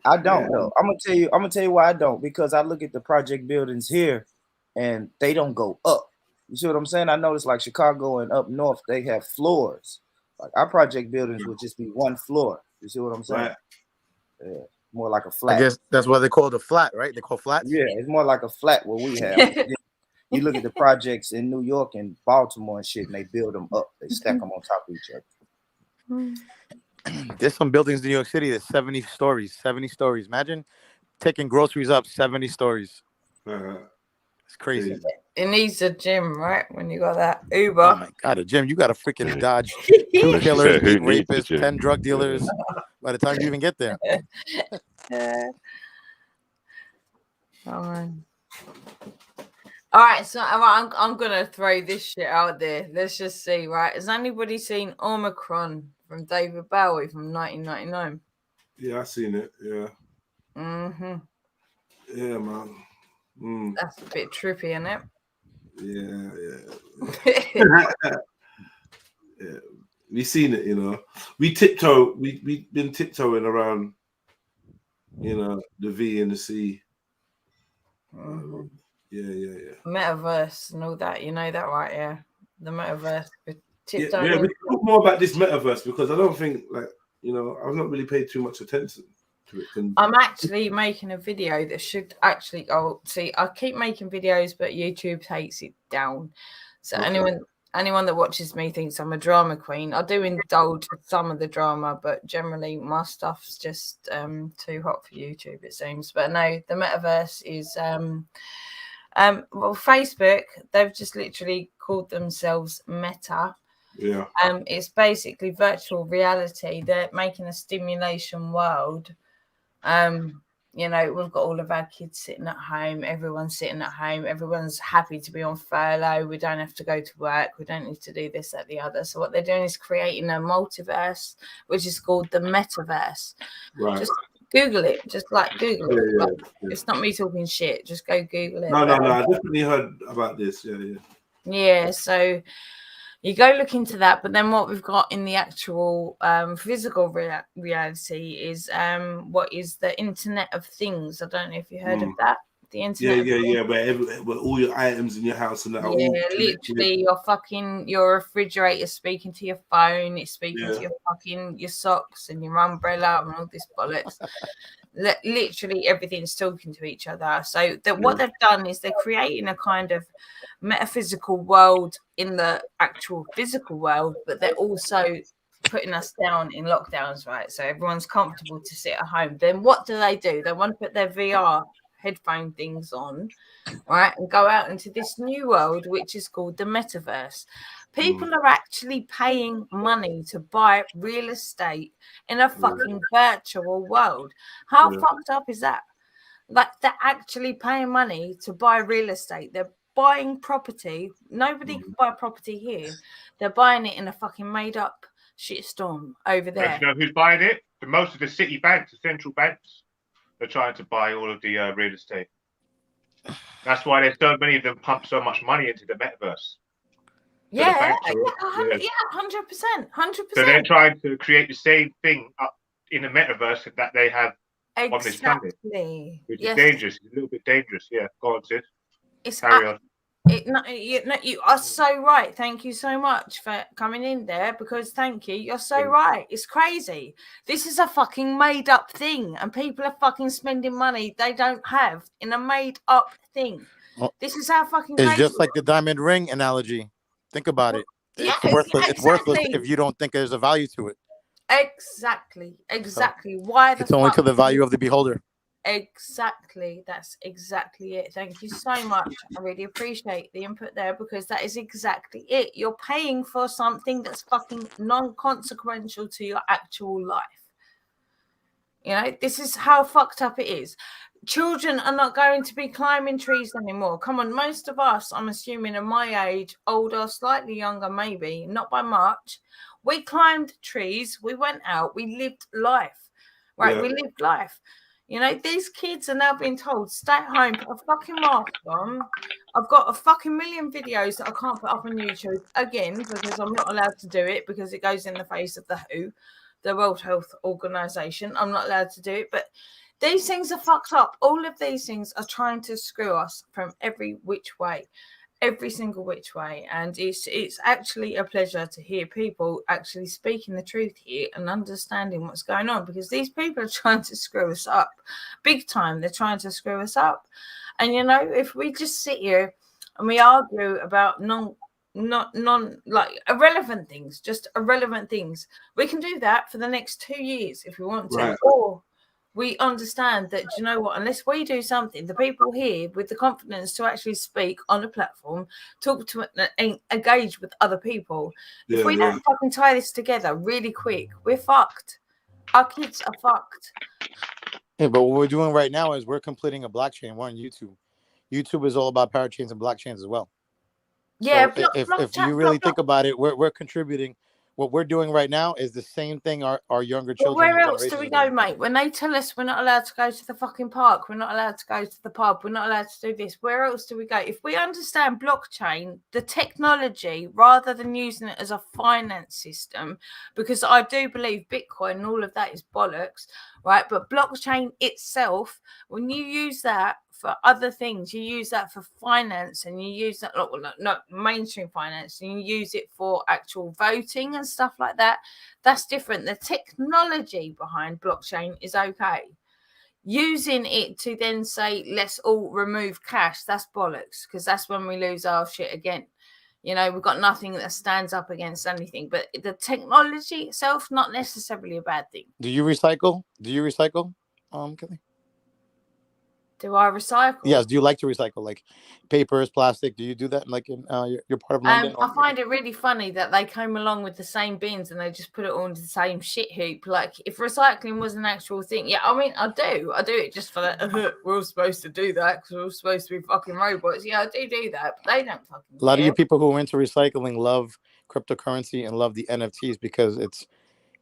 I don't though. I'm gonna tell you why I don't, because I look at the project buildings here and they don't go up. You see what I'm saying? I noticed like Chicago and up north, they have floors. Like our project buildings would just be one floor. You see what I'm saying? Right. Yeah, more like a flat. I guess that's why they call it a flat, right? They call flats. Yeah, it's more like a flat what we have. You look at the projects in New York and Baltimore and shit, and they build them up. They stack them on top of each other. There's some buildings in New York City that's 70 stories. 70 stories. Imagine taking groceries up 70 stories. It's crazy. It needs a gym, right? When you got that Uber. Oh my God, a gym. You got to freaking dodge 2 killers, 8 rapists, 10 drug dealers by the time you even get there. All right, so I'm gonna throw this shit out there. Let's just see, right? Has anybody seen Omicron from David Bowie from 1999? Yeah, I seen it. Yeah. Yeah, man. That's a bit trippy, isn't it? Yeah. Yeah. We seen it, you know. We've been tiptoeing around, you know, the V and the C. Yeah. Metaverse and all that, you know that, right? Yeah, the metaverse. We talk more about this metaverse because I don't think, like, you know, I've not really paid too much attention to it. I'm actually making a video that should actually go. See, I keep making videos, but YouTube takes it down. So anyone that watches me thinks I'm a drama queen. I do indulge with some of the drama, but generally my stuff's just too hot for YouTube, it seems. But no, the metaverse is well, Facebook, they've just literally called themselves Meta. Yeah. It's basically virtual reality. They're making a stimulation world. You know, we've got all of our kids sitting at home. Everyone's sitting at home. Everyone's happy to be on furlough. We don't have to go to work. We don't need to do this, that, the other. So what they're doing is creating a multiverse, which is called the metaverse. Right. Just Google it. Just Google it. Yeah. It's not me talking shit. Just go Google it. No. I definitely heard about this. Yeah. So you go look into that, but then what we've got in the actual physical reality is what is the Internet of Things. I don't know if you heard of that. The Internet. Yeah. Where all your items in your house and that. Literally, your refrigerator speaking to your phone. It's speaking to your socks and your umbrella and all this bollocks. Literally, everything's talking to each other. So what they've done is they're creating a kind of metaphysical world in the actual physical world, but they're also putting us down in lockdowns, right? So everyone's comfortable to sit at home. Then what do? They want to put their VR headphone things on, right, and go out into this new world, which is called the metaverse. People are actually paying money to buy real estate in a fucking virtual world. How fucked up is that? Like, they're actually paying money to buy real estate. They're buying property. Nobody can buy property here. They're buying it in a fucking made up shitstorm over there. You know who's buying it? Most of the city banks, the central banks, are trying to buy all of the real estate. That's why there's so many of them pump so much money into the metaverse. Yeah, 100%. So they're trying to create the same thing up in the metaverse that they have on this planet, which is dangerous. It's a little bit dangerous. Yeah, go on, sis. Carry on. You are so right. Thank you so much for coming in there, because thank you. You're so right. It's crazy. This is a fucking made up thing, and people are fucking spending money they don't have in a made up thing. Well, this is how fucking it's crazy. just like the diamond ring analogy. Think about it. Yeah, it's worthless. exactly. It's worthless if you don't think there's a value to it. Exactly. Why the it's only fuck to the value of the beholder. Exactly. That's exactly it. Thank you so much. I really appreciate the input there, because that is exactly it. You're paying for something that's fucking non-consequential to your actual life. You know, this is how fucked up it is. Children are not going to be climbing trees anymore. Come on, most of us, I'm assuming, are my age, older, slightly younger, maybe, not by much. We climbed trees. We went out. We lived life. Right? Yeah. We lived life. You know, these kids are now being told, stay at home, put a fucking mask on. I've got a fucking million videos that I can't put up on YouTube again, because I'm not allowed to do it, because it goes in the face of the WHO, the World Health Organization. I'm not allowed to do it. But these things are fucked up. All of these things are trying to screw us from every which way. Every single which way. And it's actually a pleasure to hear people actually speaking the truth here and understanding what's going on, because these people are trying to screw us up big time. They're trying to screw us up. And you know, if we just sit here and we argue about irrelevant things, just irrelevant things, we can do that for the next 2 years if we want to. Right. Or we understand that, you know what, unless we do something, the people here with the confidence to actually speak on a platform, talk to and engage with other people, if we don't fucking tie this together really quick, we're fucked. Our kids are fucked. Yeah, but what we're doing right now is we're completing a blockchain. We're on YouTube. YouTube is all about parachains and blockchains as well. Yeah, so if you really think about it, we're contributing. What we're doing right now is the same thing our younger children. But where else do we go, mate? When they tell us we're not allowed to go to the fucking park, we're not allowed to go to the pub, we're not allowed to do this, where else do we go? If we understand blockchain, the technology, rather than using it as a finance system, because I do believe Bitcoin and all of that is bollocks, right? But blockchain itself, when you use that for other things, you use that for finance, and you use that not mainstream finance, and you use it for actual voting and stuff like that. That's different. The technology behind blockchain is okay. Using it to then say let's all remove cash, that's bollocks, because that's when we lose our shit again. You know, we've got nothing that stands up against anything. But the technology itself, not necessarily a bad thing. Do you recycle? Kelly? Do I recycle? Yes. Do you like to recycle, like papers, plastic? Do you do that like in your part of London? I find it really funny that they came along with the same bins and they just put it all into the same shit hoop. Like, if recycling was an actual thing, yeah, I mean, I do it just for that. We're all supposed to do that because we're all supposed to be fucking robots. Yeah, I do that, but they don't fucking. A lot of you people who are into recycling love cryptocurrency and love the NFTs because it's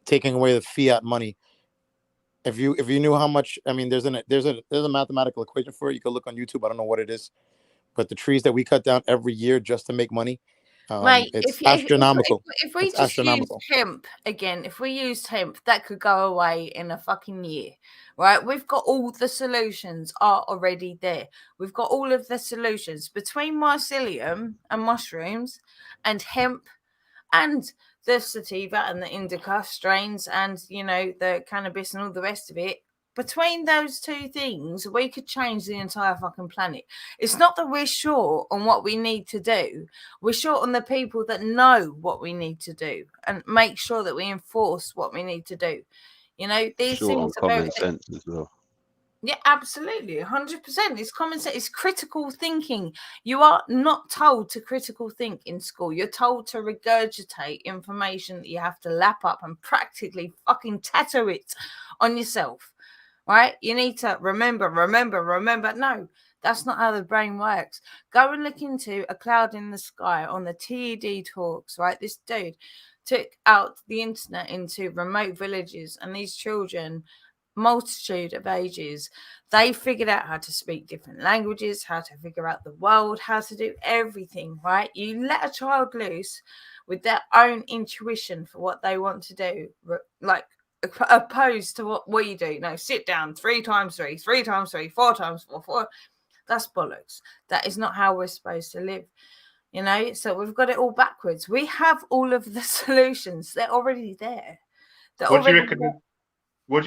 taking away the fiat money. If you knew how much, I mean, there's a mathematical equation for it. You can look on YouTube. I don't know what it is, but the trees that we cut down every year just to make money, it's astronomical. If we just use hemp again, if we used hemp, that could go away in a fucking year, right? We've got all the solutions are already there. We've got all of the solutions between mycelium and mushrooms and hemp and the sativa and the indica strains and, you know, the cannabis and all the rest of it. Between those two things, we could change the entire fucking planet. It's not that we're short on what we need to do. We're short on the people that know what we need to do and make sure that we enforce what we need to do. You know, these things are common sense as well. Yeah, absolutely. 100%. It's common sense. It's critical thinking. You are not told to critical think in school. You're told to regurgitate information that you have to lap up and practically fucking tattoo it on yourself, right? You need to remember. No, that's not how the brain works. Go and look into A Cloud in the Sky on the TED talks, right? This dude took out the internet into remote villages, and these children, multitude of ages, they figured out how to speak different languages, how to figure out the world, how to do everything, right? You let a child loose with their own intuition for what they want to do, like opposed to what you do. No, sit down 3 times 3, 3 times 3, 4 times 4, 4. That's bollocks. That is not how we're supposed to live. You know, so we've got it all backwards. We have all of the solutions. They're already there. What do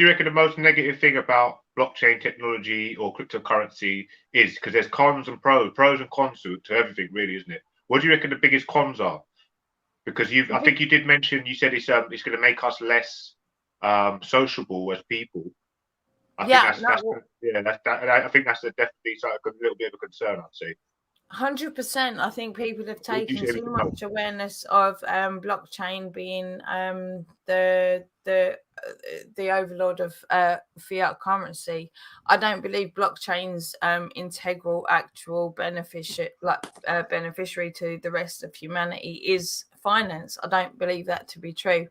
you reckon the most negative thing about blockchain technology or cryptocurrency is? Because there's cons and pros and cons to everything, really, isn't it? What do you reckon the biggest cons are? Because I think you did mention, you said it's going to make us less sociable as people. I think that's definitely a little bit of a concern, I'd say. 100%. I think people have taken too much awareness of blockchain being the overlord of fiat currency. I don't believe blockchain's integral actual beneficiary to the rest of humanity is finance. I don't believe that to be true.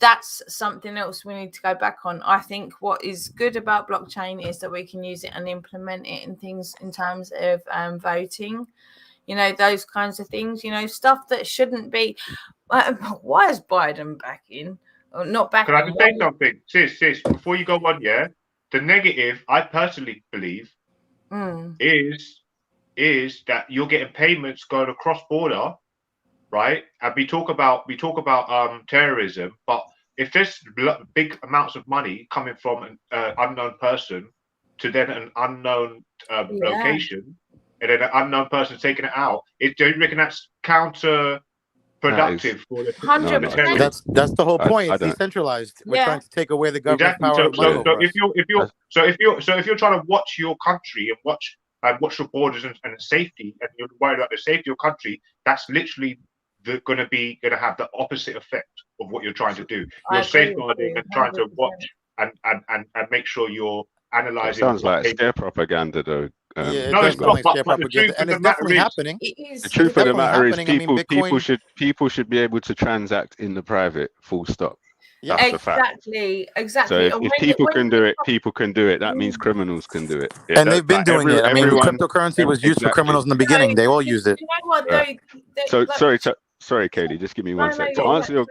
That's something else we need to go back on. I think what is good about blockchain is that we can use it and implement it in things in terms of voting, you know, those kinds of things, you know, stuff that shouldn't be. Why is Biden back in? Or not back in? Can I just say something? Sis, before you go on, yeah? The negative, I personally believe, is that you're getting payments going across border, right? And we talk about terrorism, but if there's big amounts of money coming from an unknown person to then an unknown location, and then an unknown person taking it out, do you reckon that's counterproductive for the 100%? That's the whole point. It's decentralized. We're trying to take away the government power. So if you're trying to watch your country and watch your borders and safety, and you're worried about the safety of your country, that's literally going to have the opposite effect of what you're trying to do. You're safeguarding and trying to watch and make sure you're analyzing. It sounds like scare propaganda, though. No, it's not scare propaganda, and it's definitely happening. The truth of the matter is, people should be able to transact in the private. Full stop. Yeah, that's a fact. Exactly. So if people can do it, people can do it. That means criminals can do it. And they've been doing it. I mean, cryptocurrency was used for criminals in the beginning. They all used it. You know what, Sorry, Katie, just give me one sec. To answer your...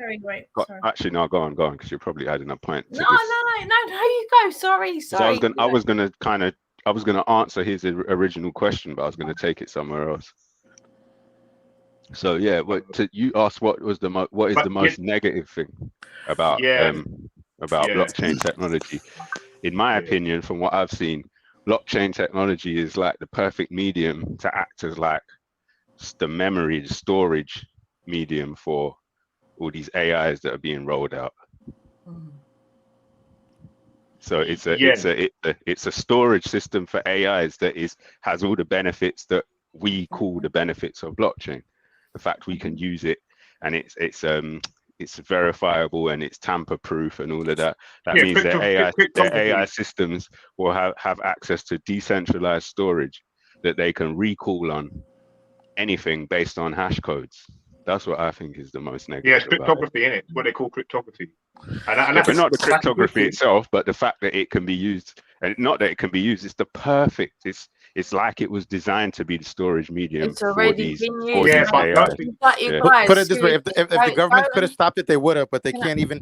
Actually, no, go on, because you're probably adding a point. No, you go. Sorry. So I was gonna answer his original question, but I was gonna take it somewhere else. So yeah, you asked what is the most negative thing about blockchain technology? In my opinion, from what I've seen, blockchain technology is like the perfect medium to act as like the storage medium for all these AIs that are being rolled out. So it's a storage system for AIs that has all the benefits that we call the benefits of blockchain. The fact we can use it, and it's verifiable and it's tamper proof and all of that. That means that AI systems will have access to decentralized storage that they can recall on anything based on hash codes. That's what I think is the most negative. Yeah, it's cryptography, isn't it? What they call cryptography. And but not the cryptography itself, but the fact that it can be used, and not that it can be used, it's the perfect. It's like it was designed to be the storage medium. It's already been used. Put it this way: if the government could have stopped it, they would have. But they can't even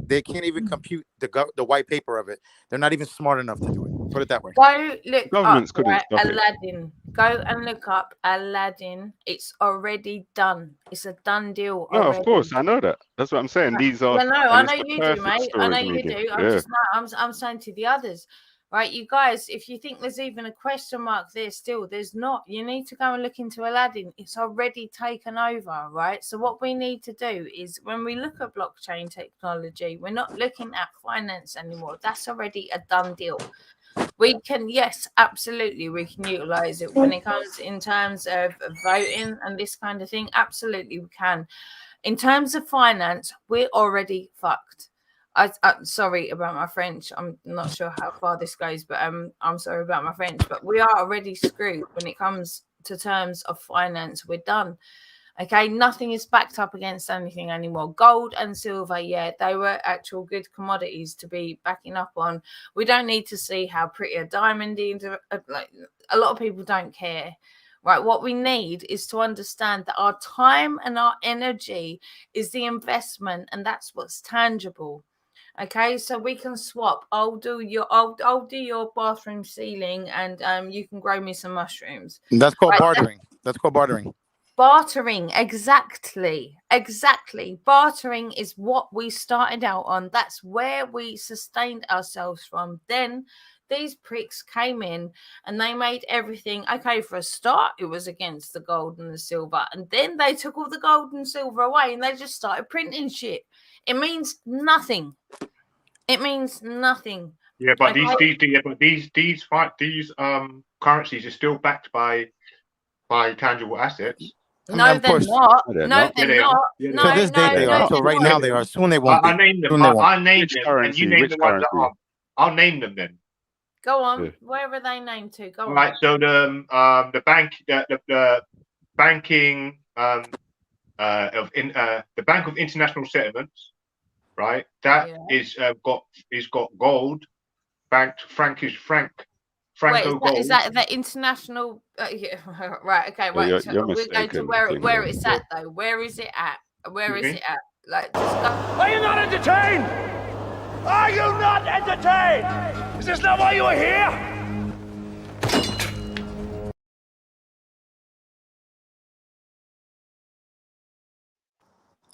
compute the white paper of it. They're not even smart enough to do it. Put it that way. Go look up Aladdin. Go and look up Aladdin. It's already done. It's a done deal. No, of course, I know that. That's what I'm saying. These are. I know you do, mate. I know you do. I'm saying to the others. Right, you guys, if you think there's even a question mark there still, there's not. You need to go and look into Aladdin. It's already taken over, right? So what we need to do is when we look at blockchain technology, we're not looking at finance anymore. That's already a done deal. We can, yes, absolutely, we can utilize it when it comes in terms of voting and this kind of thing. Absolutely, we can. In terms of finance, we're already fucked. I'm sorry about my French. I'm not sure how far this goes, but I'm sorry about my French. But we are already screwed when it comes to terms of finance. We're done. Okay, nothing is backed up against anything anymore. Gold and silver, yeah, they were actual good commodities to be backing up on. We don't need to see how pretty a diamond is. Like, a lot of people don't care. Right, what we need is to understand that our time and our energy is the investment, and that's what's tangible. Okay, so we can swap. I'll do your bathroom ceiling, and you can grow me some mushrooms. That's called bartering. That's called bartering. Bartering, exactly. Bartering is what we started out on. That's where we sustained ourselves from. Then these pricks came in and they made everything okay. For a start, it was against the gold and the silver, and then they took all the gold and silver away and they just started printing shit. It means nothing. It means nothing. Yeah, but these currencies are still backed by tangible assets. No, they're not. No, they're not. No, to this day they are. So right now they are. Soon they won't. I name them. I name them, and you name the ones that aren't. I'll name them then. Go on. Where are they named to? Go on. Right. So the banking the Bank of International Settlements, right? That is got gold banked Franco gold. Is that the international? Yeah, right. Okay. Right. You're so we're going to where it's at though. Where is it at? Where is it at? Like, just go. Are you not entertained? Are you not entertained? Is this not why you are here?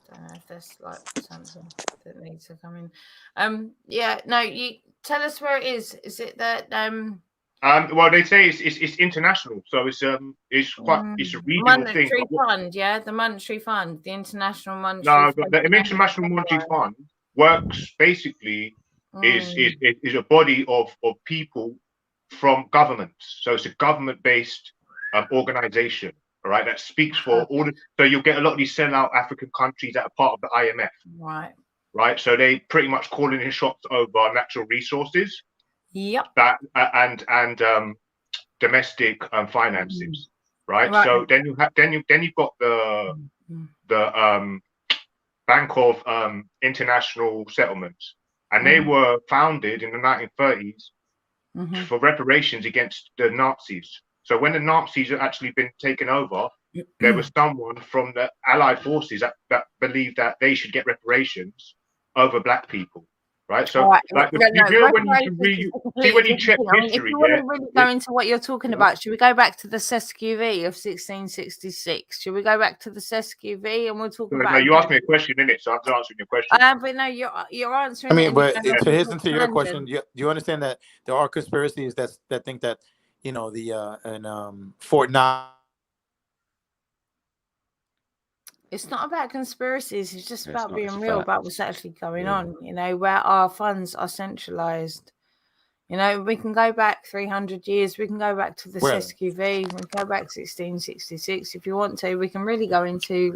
Don't know if there's like something that needs to come in. Yeah. No. You tell us where it is. Is it that Well, they say it's international, so it's a regional monetary thing. fund, yeah, the monetary fund, the international monetary. No, fund. the International Monetary Fund works basically is a body of people from governments. So it's a government-based organization, all right, that speaks for all. So you'll get a lot of these sellout African countries that are part of the IMF, Right. right? So they pretty much calling in shots over natural resources. Yep. That and domestic finances, right? So then you've got the Bank of International Settlements, and they were founded in the 1930s for reparations against the Nazis. So when the Nazis had actually been taken over, there was someone from the Allied forces that believed that they should get reparations over black people. Right, so like when you check history, if you want to really go into what you're talking about, should we go back to the SQV of 1666? Should we go back to the SQV and we'll talk about? No, you asked me a question, innit? So I'm just answering your question. But no, you're answering. I mean, but to listen to your question, do you understand that there are conspiracies that think that the Fort Knox. It's not about conspiracies. It's just about being real about what's actually going on, where our funds are centralized. We can go back 300 years. We can go back to the SQV. We can go back to 1666 if you want to. We can really go into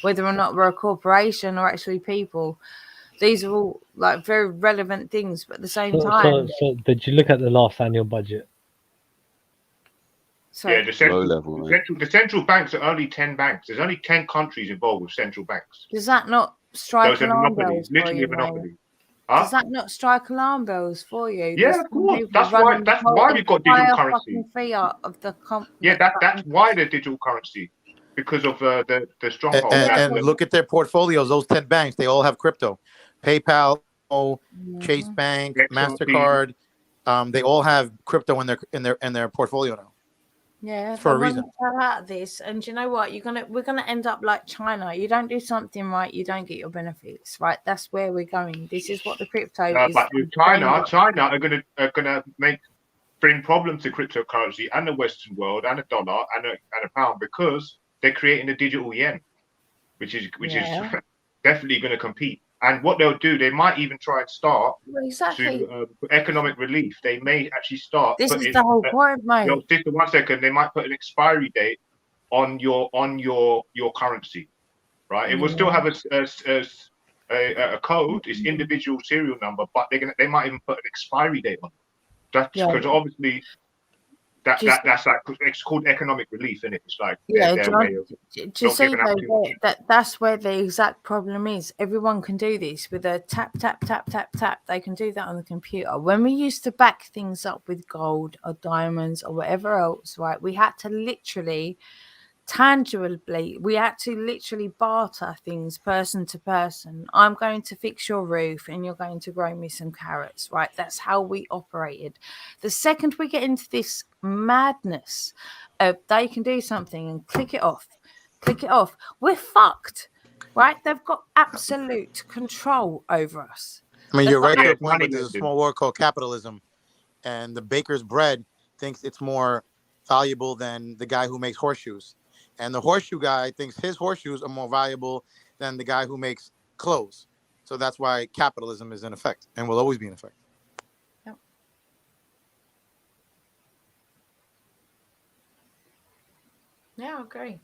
whether or not we're a corporation or actually people. These are all like very relevant things, but at the same time. So did you look at the last annual budget? Sorry. Yeah, the central banks are only 10 banks. There's only 10 countries involved with central banks. Does that not strike alarm bells? Literally a monopoly. Does that not strike alarm bells for you? Yeah, of course. That's why we've got digital currency. Fiat of the that's why they're digital currency, because of the stronghold. And look at their portfolios. Those 10 banks, they all have crypto. PayPal, Chase Bank, MasterCard, they all have crypto in their portfolio now. Yeah, for a reason. Out this, and you know what? We're gonna end up like China. You don't do something right, you don't get your benefits. Right? That's where we're going. This is what the crypto is. But China are gonna bring problems to cryptocurrency and the Western world and the dollar and a pound, because they're creating a digital yen, which is definitely going to compete. And what they'll do, they might even try and start to economic relief. They may actually start. This is the whole point, mate. Just 1 second. They might put an expiry date on your currency, right? It will still have a code, its individual serial number, but they might even put an expiry date on it. That's because obviously that's like, it's called economic relief, isn't it? It's like that's where the exact problem is. Everyone can do this with a tap. They can do that on the computer. When we used to back things up with gold or diamonds or whatever else, right? We had to literally tangibly, we had to literally barter things person to person. I'm going to fix your roof and you're going to grow me some carrots, right? That's how we operated. The second we get into this madness of they can do something and click it off, we're fucked, right? They've got absolute control over us. I mean, you're right to your point, but there's a small word called capitalism, and the baker's bread thinks it's more valuable than the guy who makes horseshoes. And the horseshoe guy thinks his horseshoes are more valuable than the guy who makes clothes. So that's why capitalism is in effect and will always be in effect. Yep. Yeah, I agree.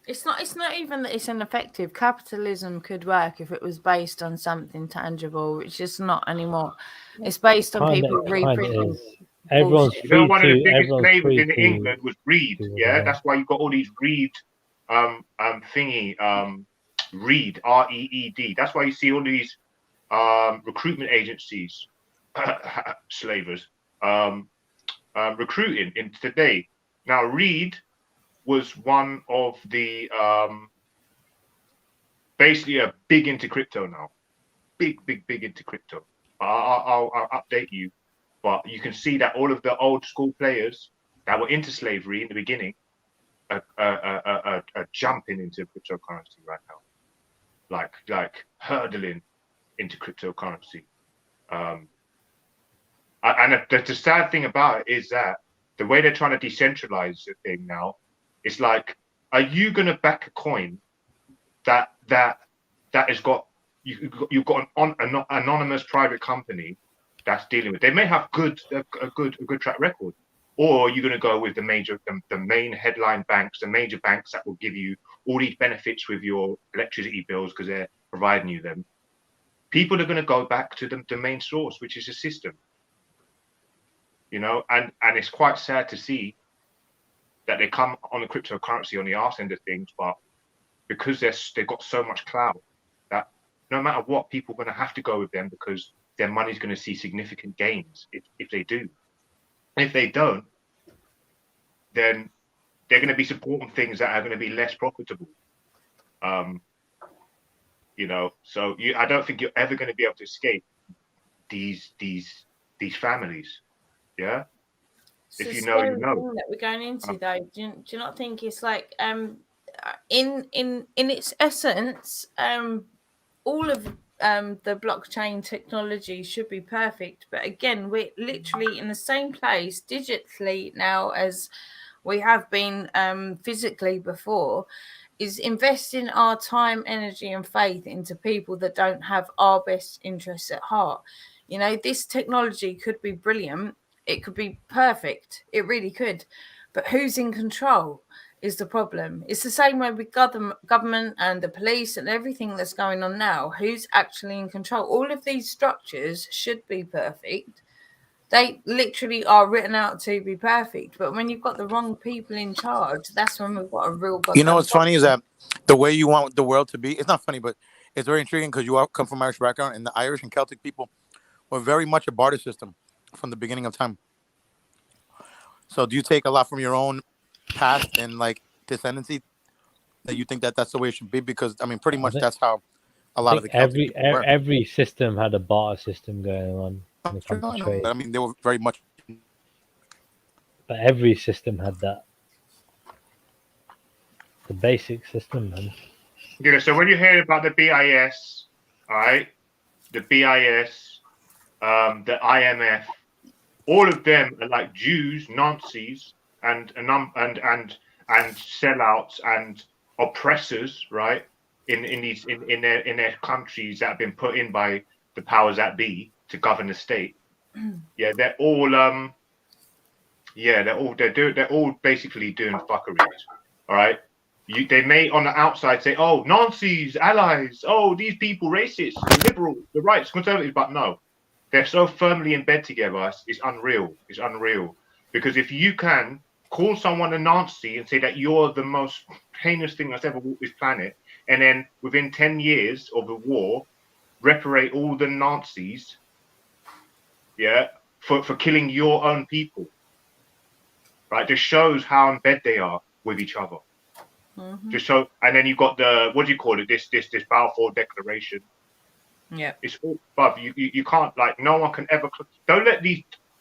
It's not even that it's ineffective. Capitalism could work if it was based on something tangible, which is not anymore. It's based on people reprinting. Everyone's you know, free one of the to. biggest Everyone's flavors free in to England was Reed. do Yeah, whatever. that's why you got all these Reed, Reed, REED. That's why you see all these recruitment agencies, slavers, recruiting in today. Now, Reed was one of the basically a big into crypto now, big into crypto. I'll update you, but you can see that all of the old school players that were into slavery in the beginning are jumping into cryptocurrency right now, like hurdling into cryptocurrency. And the sad thing about it is that the way they're trying to decentralize the thing now, it's like, are you going to back a coin that has got you've got an anonymous private company that's dealing with? They may have a good track record, or you're going to go with the main headline banks, the major banks that will give you all these benefits with your electricity bills because they're providing you them. People are going to go back to the main source, which is a system. You know, and it's quite sad to see that they come on the cryptocurrency on the arse end of things, but because they've got so much clout that no matter what, people are going to have to go with them because their money's going to see significant gains if they do. And if they don't, then they're going to be supporting things that are going to be less profitable. You know, so I don't think you're ever going to be able to escape these families. Yeah. It's if a you know, you scary know. thing that we're going into, though. Do you not think it's like in its essence, all of the blockchain technology should be perfect, but again, we're literally in the same place digitally now as we have been physically before. Is investing our time, energy, and faith into people that don't have our best interests at heart. You know, this technology could be brilliant. It could be perfect. It really could. But who's in control is the problem. It's the same way with government and the police and everything that's going on now. Who's actually in control? All of these structures should be perfect. They literally are written out to be perfect. But when you've got the wrong people in charge, that's when we've got a real goddamn You know what's funny is that the way you want the world to be, it's not funny, but it's very intriguing because you all come from Irish background, and the Irish and Celtic people were very much a barter system from the beginning of time. So do you take a lot from your own past and like descendancy that you think that that's the way it should be? Because I mean, pretty much that's how a lot of the Celtic people were. Every system had a barter system going on when it comes to trade. I mean, they were very much. But every system had that. The basic system, man. Yeah, so when you hear about the BIS, all right, the BIS, the IMF, all of them are like Jews, Nazis, and sellouts and oppressors, right? In their countries that have been put in by the powers that be to govern the state. Yeah, they're all they're all basically doing fuckeries. All right. They may on the outside say, oh, Nazis, allies, oh, these people, racists, the liberals, the rights, conservatives, but no. They're so firmly in bed together, it's unreal. It's unreal. Because if you can call someone a Nazi and say that you're the most heinous thing that's ever walked this planet, and then within 10 years of the war, reparate all the Nazis, yeah, for killing your own people, right? This shows how in bed they are with each other. Just so, and then you got the, what do you call it? This Balfour Declaration. Yeah. It's all, but you can't, like, no one can ever. Don't let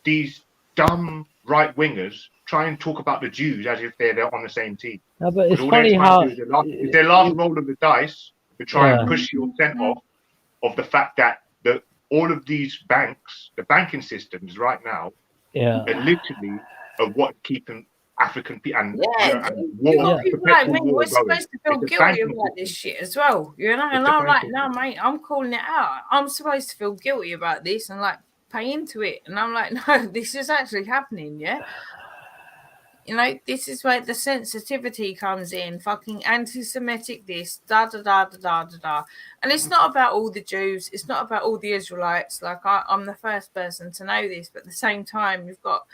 these dumb right wingers try and talk about the Jews as if they're on the same team. No, but it's all funny they're trying how to do is their last roll of the dice to try and push your scent off of the fact that all of these banks, the banking systems right now, are literally what keeping African people and you got people like me. We're supposed to feel guilty about this shit as well, you know. And I'm like, no, mate, I'm calling it out. I'm supposed to feel guilty about this and like pay into it. And I'm like, no, this is actually happening, yeah. You know, this is where the sensitivity comes in. Fucking anti-Semitic, this da da da da da da da. And it's not about all the Jews. It's not about all the Israelites. Like I'm the first person to know this, but at the same time, you've got.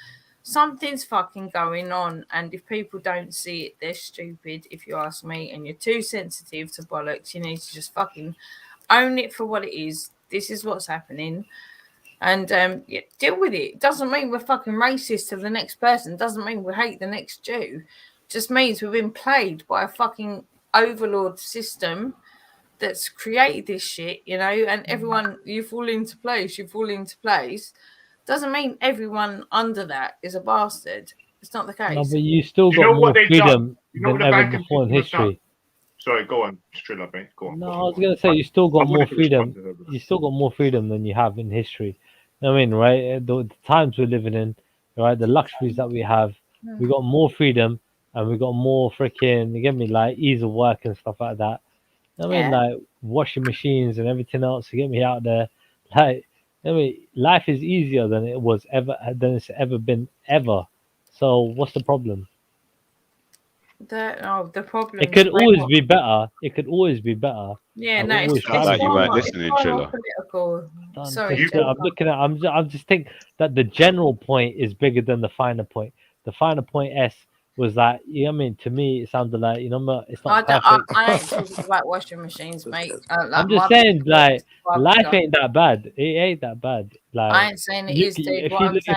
Something's fucking going on, and if people don't see it, they're stupid, if you ask me, and you're too sensitive to bollocks. You need to just fucking own it for what it is. This is what's happening, and deal with it. It doesn't mean we're fucking racist to the next person. It doesn't mean we hate the next Jew. It just means we've been played by a fucking overlord system that's created this shit, you know, and everyone, you fall into place, doesn't mean everyone under that is a bastard. It's not the case. No, but you still got more freedom than ever banking before in history. Sorry, go on, Trilla, mate. Go on. No, I was gonna say you still got more freedom. You still got more freedom than you have in history. I mean, right? The times we're living in, right? The luxuries that we have, we got more freedom, and we got more freaking. You get me? Like ease of work and stuff like that. I mean, like washing machines and everything else to get me out there. Like, I mean, life is easier than it's ever been ever. So what's the problem? The problem. It could always be better. It could always be better. Yeah, no, it's like you weren't listening, Trilla. Sorry, I'm just thinking that the general point is bigger than the finer point. The finer point was that, you know what I mean? To me, it sounded like, you know, it's not perfect. I ain't talking about washing machines, mate. I'm just saying, like, life ain't that bad. It ain't that bad. Like, I ain't saying it is, dude. If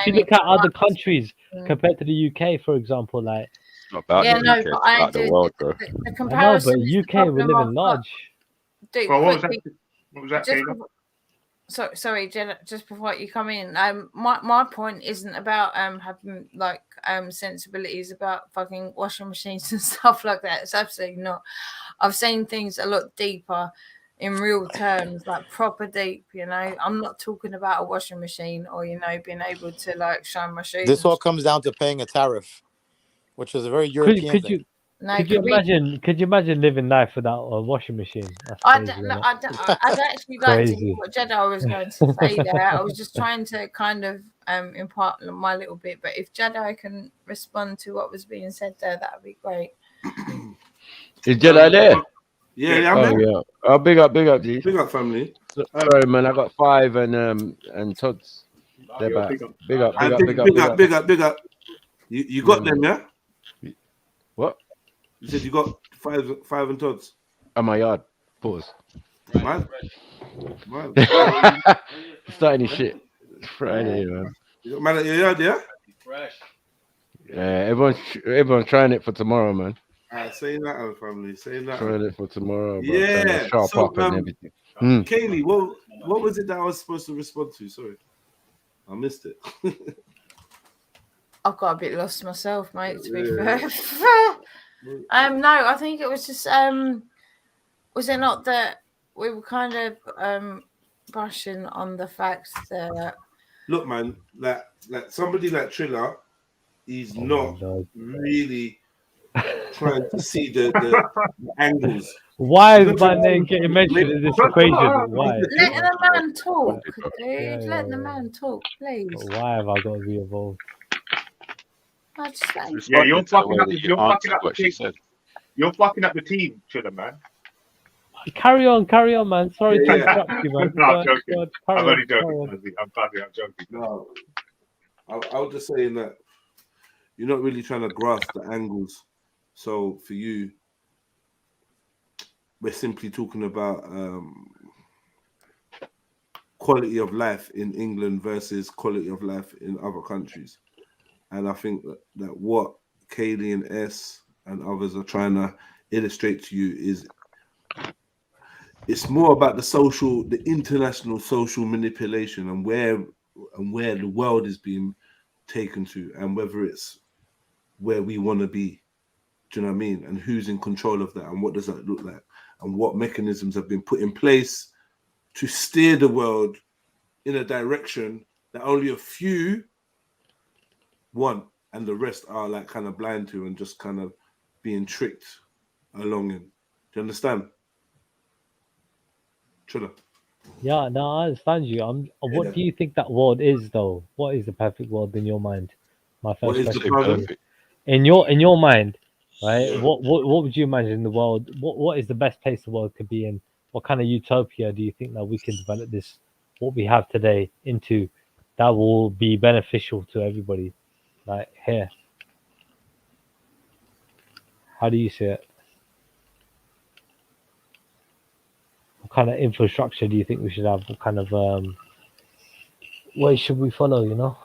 you look at other countries compared to the UK, for example, like, not about the UK, it's about the world, bro. The comparison I know, but UK we're living large. Dude, well, what was that, Taylor? Sorry, Jenna, just before you come in, my point isn't about having like sensibilities about fucking washing machines and stuff like that. It's absolutely not. I've seen things a lot deeper in real terms, like proper deep, you know. I'm not talking about a washing machine or, you know, being able to like shine my shoes. This all comes down to paying a tariff, which is a very European thing. Could you imagine living life without a washing machine? I'd actually like to hear what Jedi was going to say there. I was just trying to kind of impart my little bit, but if Jedi can respond to what was being said there, that would be great. Is Jedi there? Yeah, I'm there. Yeah. Oh, big up, G. Big up, family. Sorry, man, I got 5 and Todd's. They're back. Big up. You got them, yeah? What? You said you got 5 and Todd's. On my yard. Pause. Man. Starting his shit. It's Friday, man. You got man at your yard, yeah? Yeah, everyone's trying it for tomorrow, man. Saying that, family. Saying that. Trying it for tomorrow. Bro. Yeah. Sharp up and everything. Kaylee, what was it that I was supposed to respond to? Sorry. I missed it. I've got a bit lost myself, mate, to be fair. No, I think it was just was it not that we were kind of brushing on the fact that look, man, like somebody like Trilla, he's not really trying to see the angles. Why is my name getting mentioned in this equation? Why? Let the man talk, dude. Let the man talk, please. Why have I got to be involved? Yeah, you're fucking up the team, Trilla, man. Carry on, man. Sorry to interrupt you, man. No, I'm joking. I'm only joking. I'm joking. No, I was just saying that you're not really trying to grasp the angles. So for you, we're simply talking about quality of life in England versus quality of life in other countries. And I think that what Kaylee and S and others are trying to illustrate to you is it's more about the international social manipulation and where the world is being taken to, and whether it's where we want to be. Do you know what I mean? And who's in control of that, and what does that look like, and what mechanisms have been put in place to steer the world in a direction that only a few want, and the rest are like kind of blind to and just kind of being tricked along in. Do you understand? Trilla. Yeah, no, I understand you. What do you think that world is, though? What is the perfect world in your mind? My first question. In your mind, right? Yeah. What would you imagine the world? What is the best place the world could be in? What kind of utopia do you think that we can develop this, what we have today, into that will be beneficial to everybody? Like here. How do you see it? What kind of infrastructure do you think we should have? What kind of way should we follow, you know?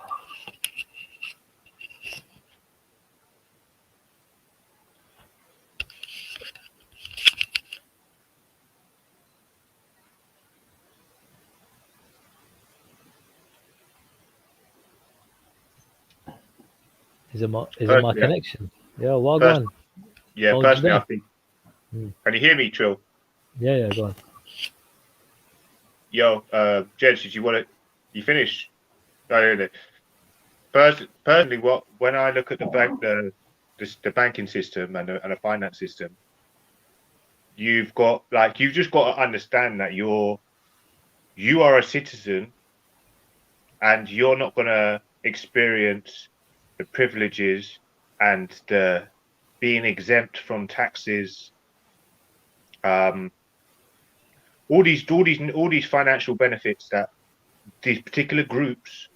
Is it my connection? Yeah, well done. Yeah, Oh, personally, today. I think. Can you hear me, Trill? Yeah, go on. Yo, Jed, did you want to? You finished? I heard it. Personally, when I look at the banking system and the finance system, you've just got to understand that you are a citizen, and you're not going to experience the privileges and the being exempt from taxes, all these financial benefits that these particular groups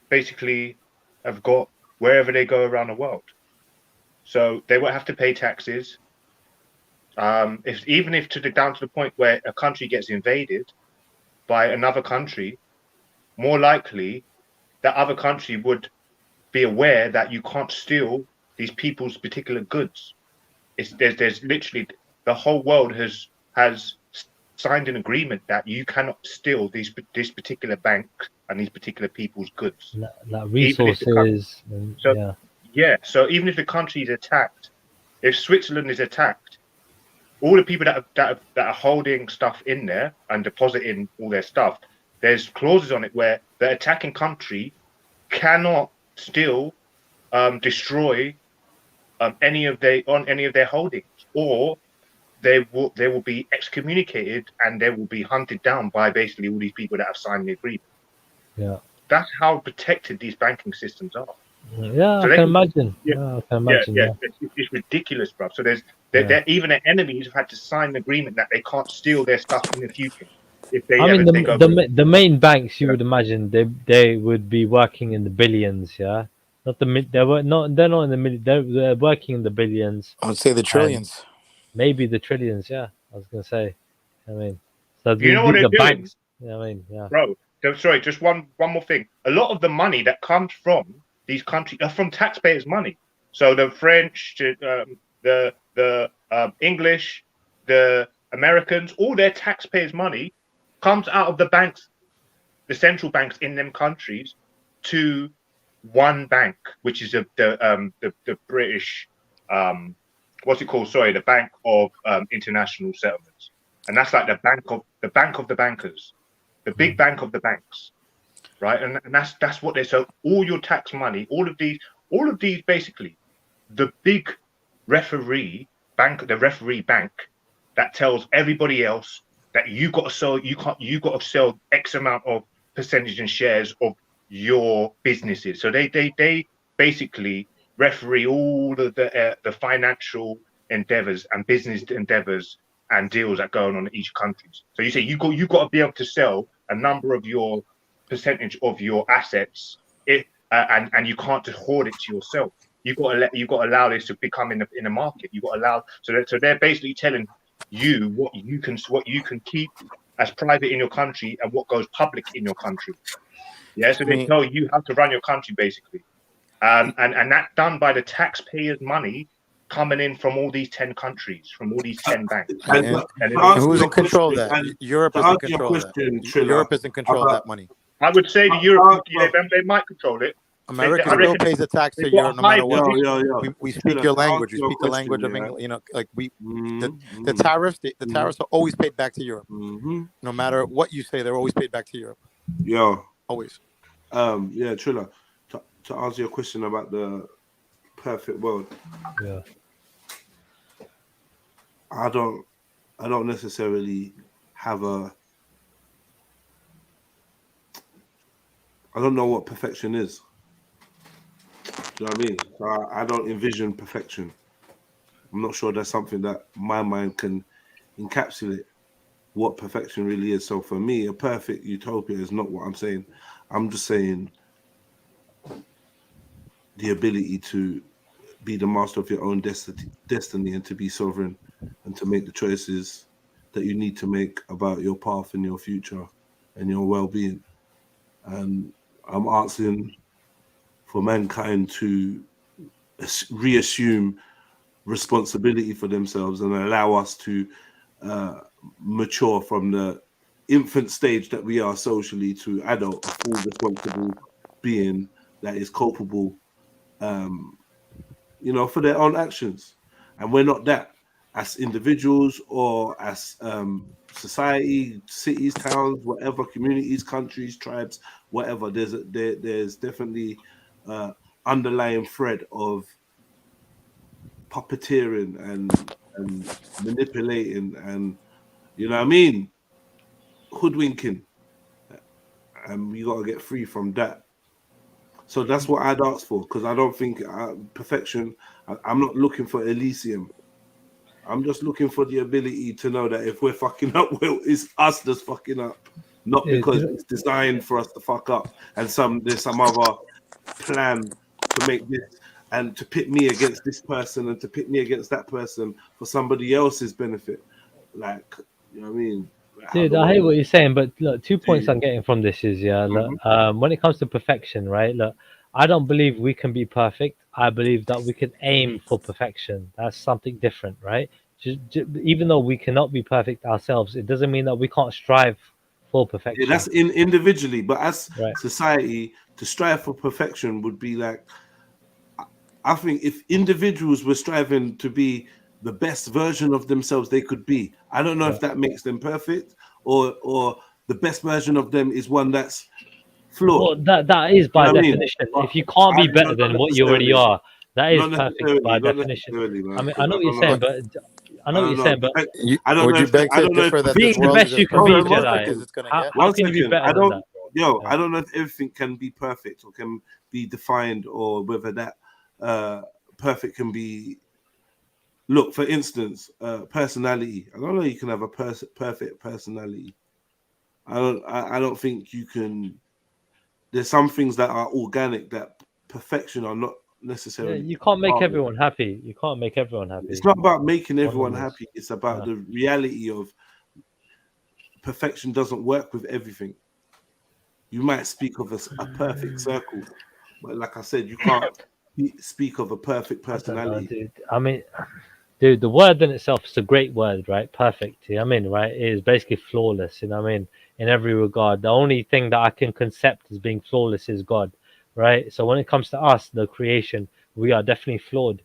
basically have got wherever they go around the world. So they won't have to pay taxes. Down to the point where a country gets invaded by another country, more likely that other country would be aware that you can't steal these people's particular goods. There's literally the whole world has signed an agreement that you cannot steal this particular bank and these particular people's goods. Like resources. So even if the country is attacked, if Switzerland is attacked, all the people that are holding stuff in there and depositing all their stuff, there's clauses on it where the attacking country cannot still destroy any of their holdings, or they will be excommunicated and they will be hunted down by basically all these people that have signed the agreement. Yeah, that's how protected these banking systems are. Yeah, so I can imagine. Yeah, I can imagine. Yeah. It's ridiculous, bro. So even their enemies have had to sign an agreement that they can't steal their stuff in the future. If they the main banks, you would imagine they would be working in the billions. Yeah, they're not in the million. They're working in the billions. I would say the trillions. Maybe the trillions. Yeah, I was gonna say. I mean, so you know what they're doing? Banks. Yeah, I mean, yeah. Bro, sorry, just one more thing. A lot of the money that comes from these countries are from taxpayers' money. So the French, the English, the Americans, all their taxpayers' money comes out of the banks, the central banks in them countries, to one bank, which is the British, what's it called? Sorry, the Bank of International Settlements, and that's like the bank of the bankers, the big bank of the banks, right? And that's what they. So all your tax money, all of these basically, the big referee bank, the referee bank that tells everybody else that you got to sell X amount of percentage and shares of your businesses. So they basically referee all of the financial endeavors and business endeavors and deals that go on in each country. So you say you got to be able to sell a number of your percentage of your assets, and you can't just hoard it to yourself. You got to allow this to become in the market. You got to allow so they're basically telling you what you can keep as private in your country and what goes public in your country. Yeah, so they tell you how to run your country basically. And that done by the taxpayers' money coming in from all these 10 countries, from all these 10 banks. And who's in control of that? Europe is in control of that. Europe is in control of that money. I would say the Europe, they might control it. America still pays a tax to Europe no matter what. We speak your language. We speak the language of English. You know, like the tariffs. The tariffs are always paid back to Europe. No matter what you say, they're always paid back to Europe. Yeah, always. Yeah, Trilla. To answer your question about the perfect world. Yeah. I don't necessarily have I don't know what perfection is. Do you know what I mean? So I don't envision perfection. I'm not sure that's something that my mind can encapsulate what perfection really is. So for me, a perfect utopia is not what I'm saying. I'm just saying the ability to be the master of your own destiny and to be sovereign and to make the choices that you need to make about your path and your future and your well-being. And I'm asking for mankind to reassume responsibility for themselves and allow us to mature from the infant stage that we are socially to adult, a full responsible being that is culpable, for their own actions. And we're not that as individuals or as society, cities, towns, whatever, communities, countries, tribes, whatever. There's definitely underlying thread of puppeteering and manipulating and, you know what I mean, hoodwinking. And we got to get free from that. So that's what I'd ask for, because I don't think perfection, I'm not looking for Elysium. I'm just looking for the ability to know that if we're fucking up, it's us that's fucking up. Not because it's designed for us to fuck up and there's some other plan to make this and to pit me against this person and to pit me against that person for somebody else's benefit. Like, you know what I mean? Dude, I hear what you're saying, but look, 2 points I'm getting from this is, when it comes to perfection, right? Look, I don't believe we can be perfect. I believe that we can aim for perfection. That's something different, right? Even though we cannot be perfect ourselves, it doesn't mean that we can't strive for perfection. Yeah, that's individually, but as society, to strive for perfection would be like, I think if individuals were striving to be the best version of themselves they could be, I don't know if that makes them perfect or the best version of them is one that's flawed. Well, that is by definition. If you can't be better than what you already are, that is perfect by definition. I mean, I know what you're saying, but I know what you're saying, but I don't know. Being the best you can be, Jedi. How can you be better than that? I don't know if everything can be perfect or can be defined, or whether that perfect can be. Look, for instance, personality. I don't know. You can have a perfect personality. I don't think you can. There's some things that are organic that perfection are not necessarily. Yeah, you can't make everyone happy. You can't make everyone happy. It's not about making everyone happy. It's about the reality of perfection doesn't work with everything. You might speak of a perfect circle, but like I said, you can't speak of a perfect personality. I mean, dude, the word in itself is a great word, right? Perfect. You know what I mean, right? It is basically flawless. You know what I mean? In every regard, the only thing that I can concept as being flawless is God, right? So when it comes to us, the creation, we are definitely flawed.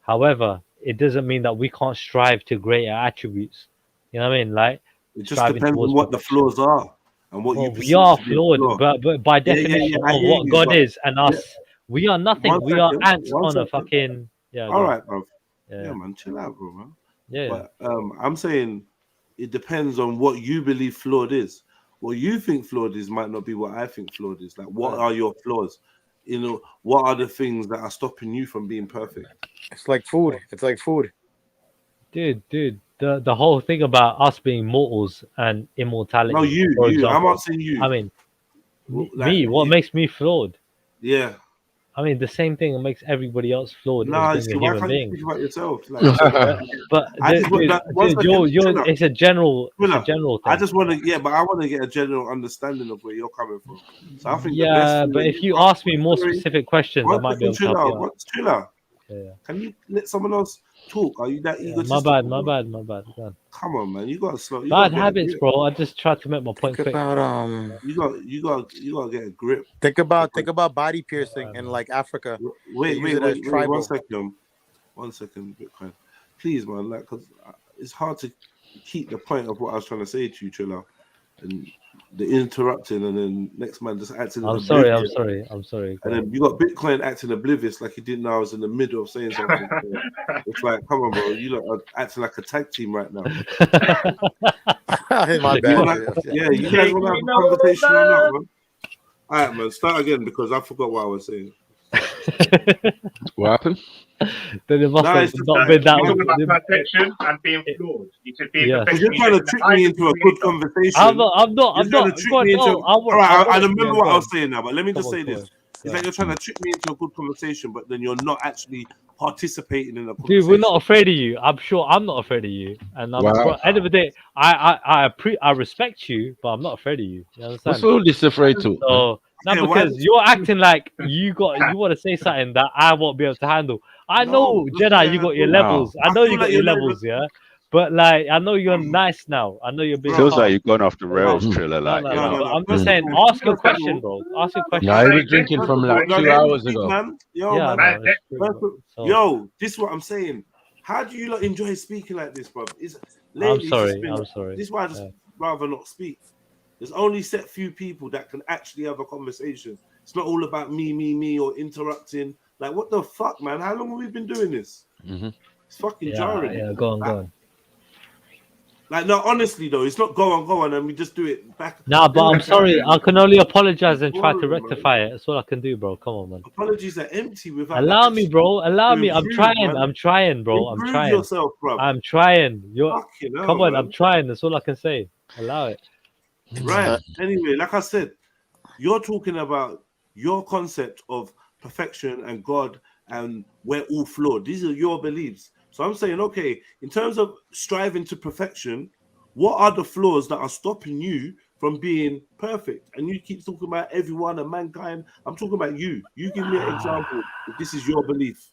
However, it doesn't mean that we can't strive to greater attributes. You know what I mean? Like, it just depends on what the flaws are and what you we are flawed, but by definition of what God is and us, we are nothing. We are ants on a fucking. Yeah. All right, bro. Yeah, man, chill out, bro, man. Yeah. But I'm saying it depends on what you believe flawed is. What you think flawed is might not be what I think flawed is. Like, what are your flaws? You know, what are the things that are stopping you from being perfect? It's like food. It's like food. Dude, the whole thing about us being mortals and immortality. No, you. Example, I'm not saying you. I mean, me. What makes me flawed? Yeah. I mean, the same thing that makes everybody else flawed Nah, is see, being a why human can't you being. think about yourself? Like, But I just want that. One second, chill out. it's a general Chill thing. I just want to, yeah, but I want to get a general understanding of where you're coming from. So I think the best Yeah, thing but that if you you ask me more specific questions, I one might be second, able to help you out. chill out. Yeah. Can you let someone else talk? Are you that Yeah, egotistical? my bad. Go on. Come on, man. You gotta slow. You Bad gotta get a habits, grip. bro. I just tried to make my point Think quick. about You gotta get a grip. Think about body piercing in like Africa. Wait, 1 tribal. second. 1 second, Bitcoin. Please, man, like, because it's hard to keep the point of what I was trying to say to you, Trilla, and the interrupting, and then next man just acting I'm oblivious. sorry. And then you got Bitcoin acting oblivious, like he didn't know I was in the middle of saying something. It's like, come on, bro, you lot are acting like a tag team right now. My bad. You guys want to have a conversation or not, man? All right, man, start again because I forgot what I was saying. What happened? Then it must have not You're been that. talking about perfection and being flawed. You should be Yeah. You're trying to trick me into a good conversation. I'm not. You're trying to trick me into. All right, I remember what I was saying now, but let me just say this: it's like you're trying to trick me into a good conversation, but then you're not actually participating in a conversation. Dude, we're not afraid of you. I'm sure I'm not afraid of you. And Wow. bro, at the end of the day, I respect you, but I'm not afraid of you. You understand? What's all this afraid to? So, no, because you're acting like you want to say something that I won't be able to handle. I know, JEDI, you got your levels. I know you got your levels, yeah. But like, I know you're nice now. I know you're being. Feels like you've gone off the rails, Triller. Like, no. I'm just saying, ask your question, bro. Ask your question. No, he was drinking from like 2 hours ago. Yo, this is what I'm saying. How do you enjoy speaking like this, bro? I'm sorry. This is why I just rather not speak. There's only set few people that can actually have a conversation. It's not all about me, or interrupting. Like, what the fuck, man? How long have we been doing this? It's fucking jarring. Yeah, go on. Like, no, honestly though, it's not go on, and we just do it back. Nah, but I'm sorry. I can only apologize and try to rectify it. That's all I can do, bro. Come on, man. Apologies are empty without. Allow me, bro. Allow me. I'm trying, bro. Improve yourself, bro. I'm trying. Come on, I'm trying. That's all I can say. Allow it. Right. Anyway, like I said, you're talking about your concept of perfection and God, and we're all flawed. These are your beliefs. So I'm saying, okay, in terms of striving to perfection, what are the flaws that are stopping you from being perfect? And you keep talking about everyone and mankind. I'm talking about you. You give me an example if this is your belief.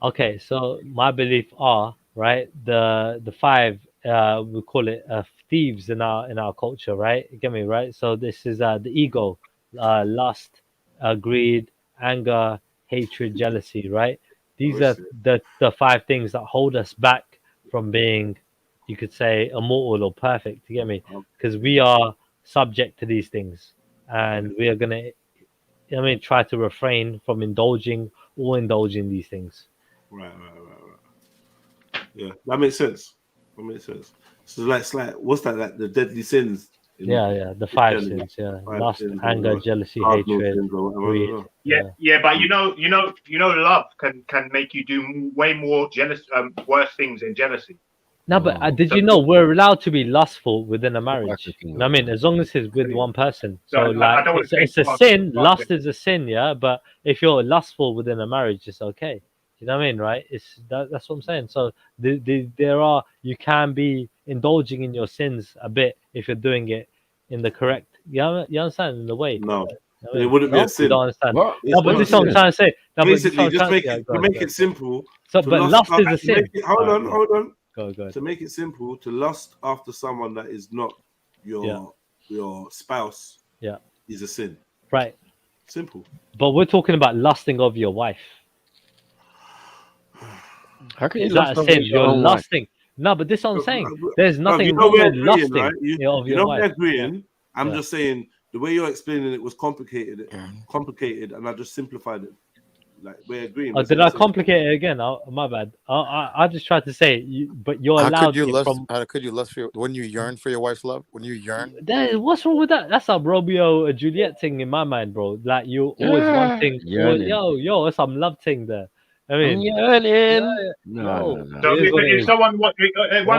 Okay, so my belief are right. The five we call it thieves in our culture, right? You get me, right? So this is the ego, lust, greed, anger, hatred, jealousy, right? These are the five things that hold us back from being, you could say, immortal or perfect. You get me? Because we are subject to these things, and we are gonna, try to refrain from indulging these things. Right. Yeah, that makes sense. So it's like what's that? Like the deadly sins. The five sins. Yeah, lust, anger, jealousy, hatred, greed. Yeah, but you know, love can make you do way more worse things than jealousy. No, but did you know we're allowed to be lustful within a marriage? I mean, as long as it's with one person. So like, it's a sin. Lust is a sin, yeah. But if you're lustful within a marriage, it's okay. You know what I mean, right? That's what I'm saying. So you can be indulging in your sins a bit if you're doing it in the correct. You understand, in the way. No, it wouldn't be a sin. You don't understand. What? No, but this is what I'm trying to say. No, basically, just make it simple. So, but lust is a sin. Hold on. Go. To make it simple, to lust after someone that is not your spouse, is a sin. Right. Simple. But we're talking about lusting of your wife. How can is that a sin? You're lusting. No, but this is what I'm saying. There's nothing wrong with lusting, right? Of your wife. We're agreeing. I'm just saying the way you're explaining it was complicated, and I just simplified it. Like, we're agreeing. Oh, did I complicate it again? My bad. I just tried to say, but you're allowed. How could you lust for when you yearn for your wife's love? When you yearn, what's wrong with that? That's a Romeo and Juliet thing in my mind, bro. Like, you always wanting, yo, it's some love thing there. I mean, no. So if someone, one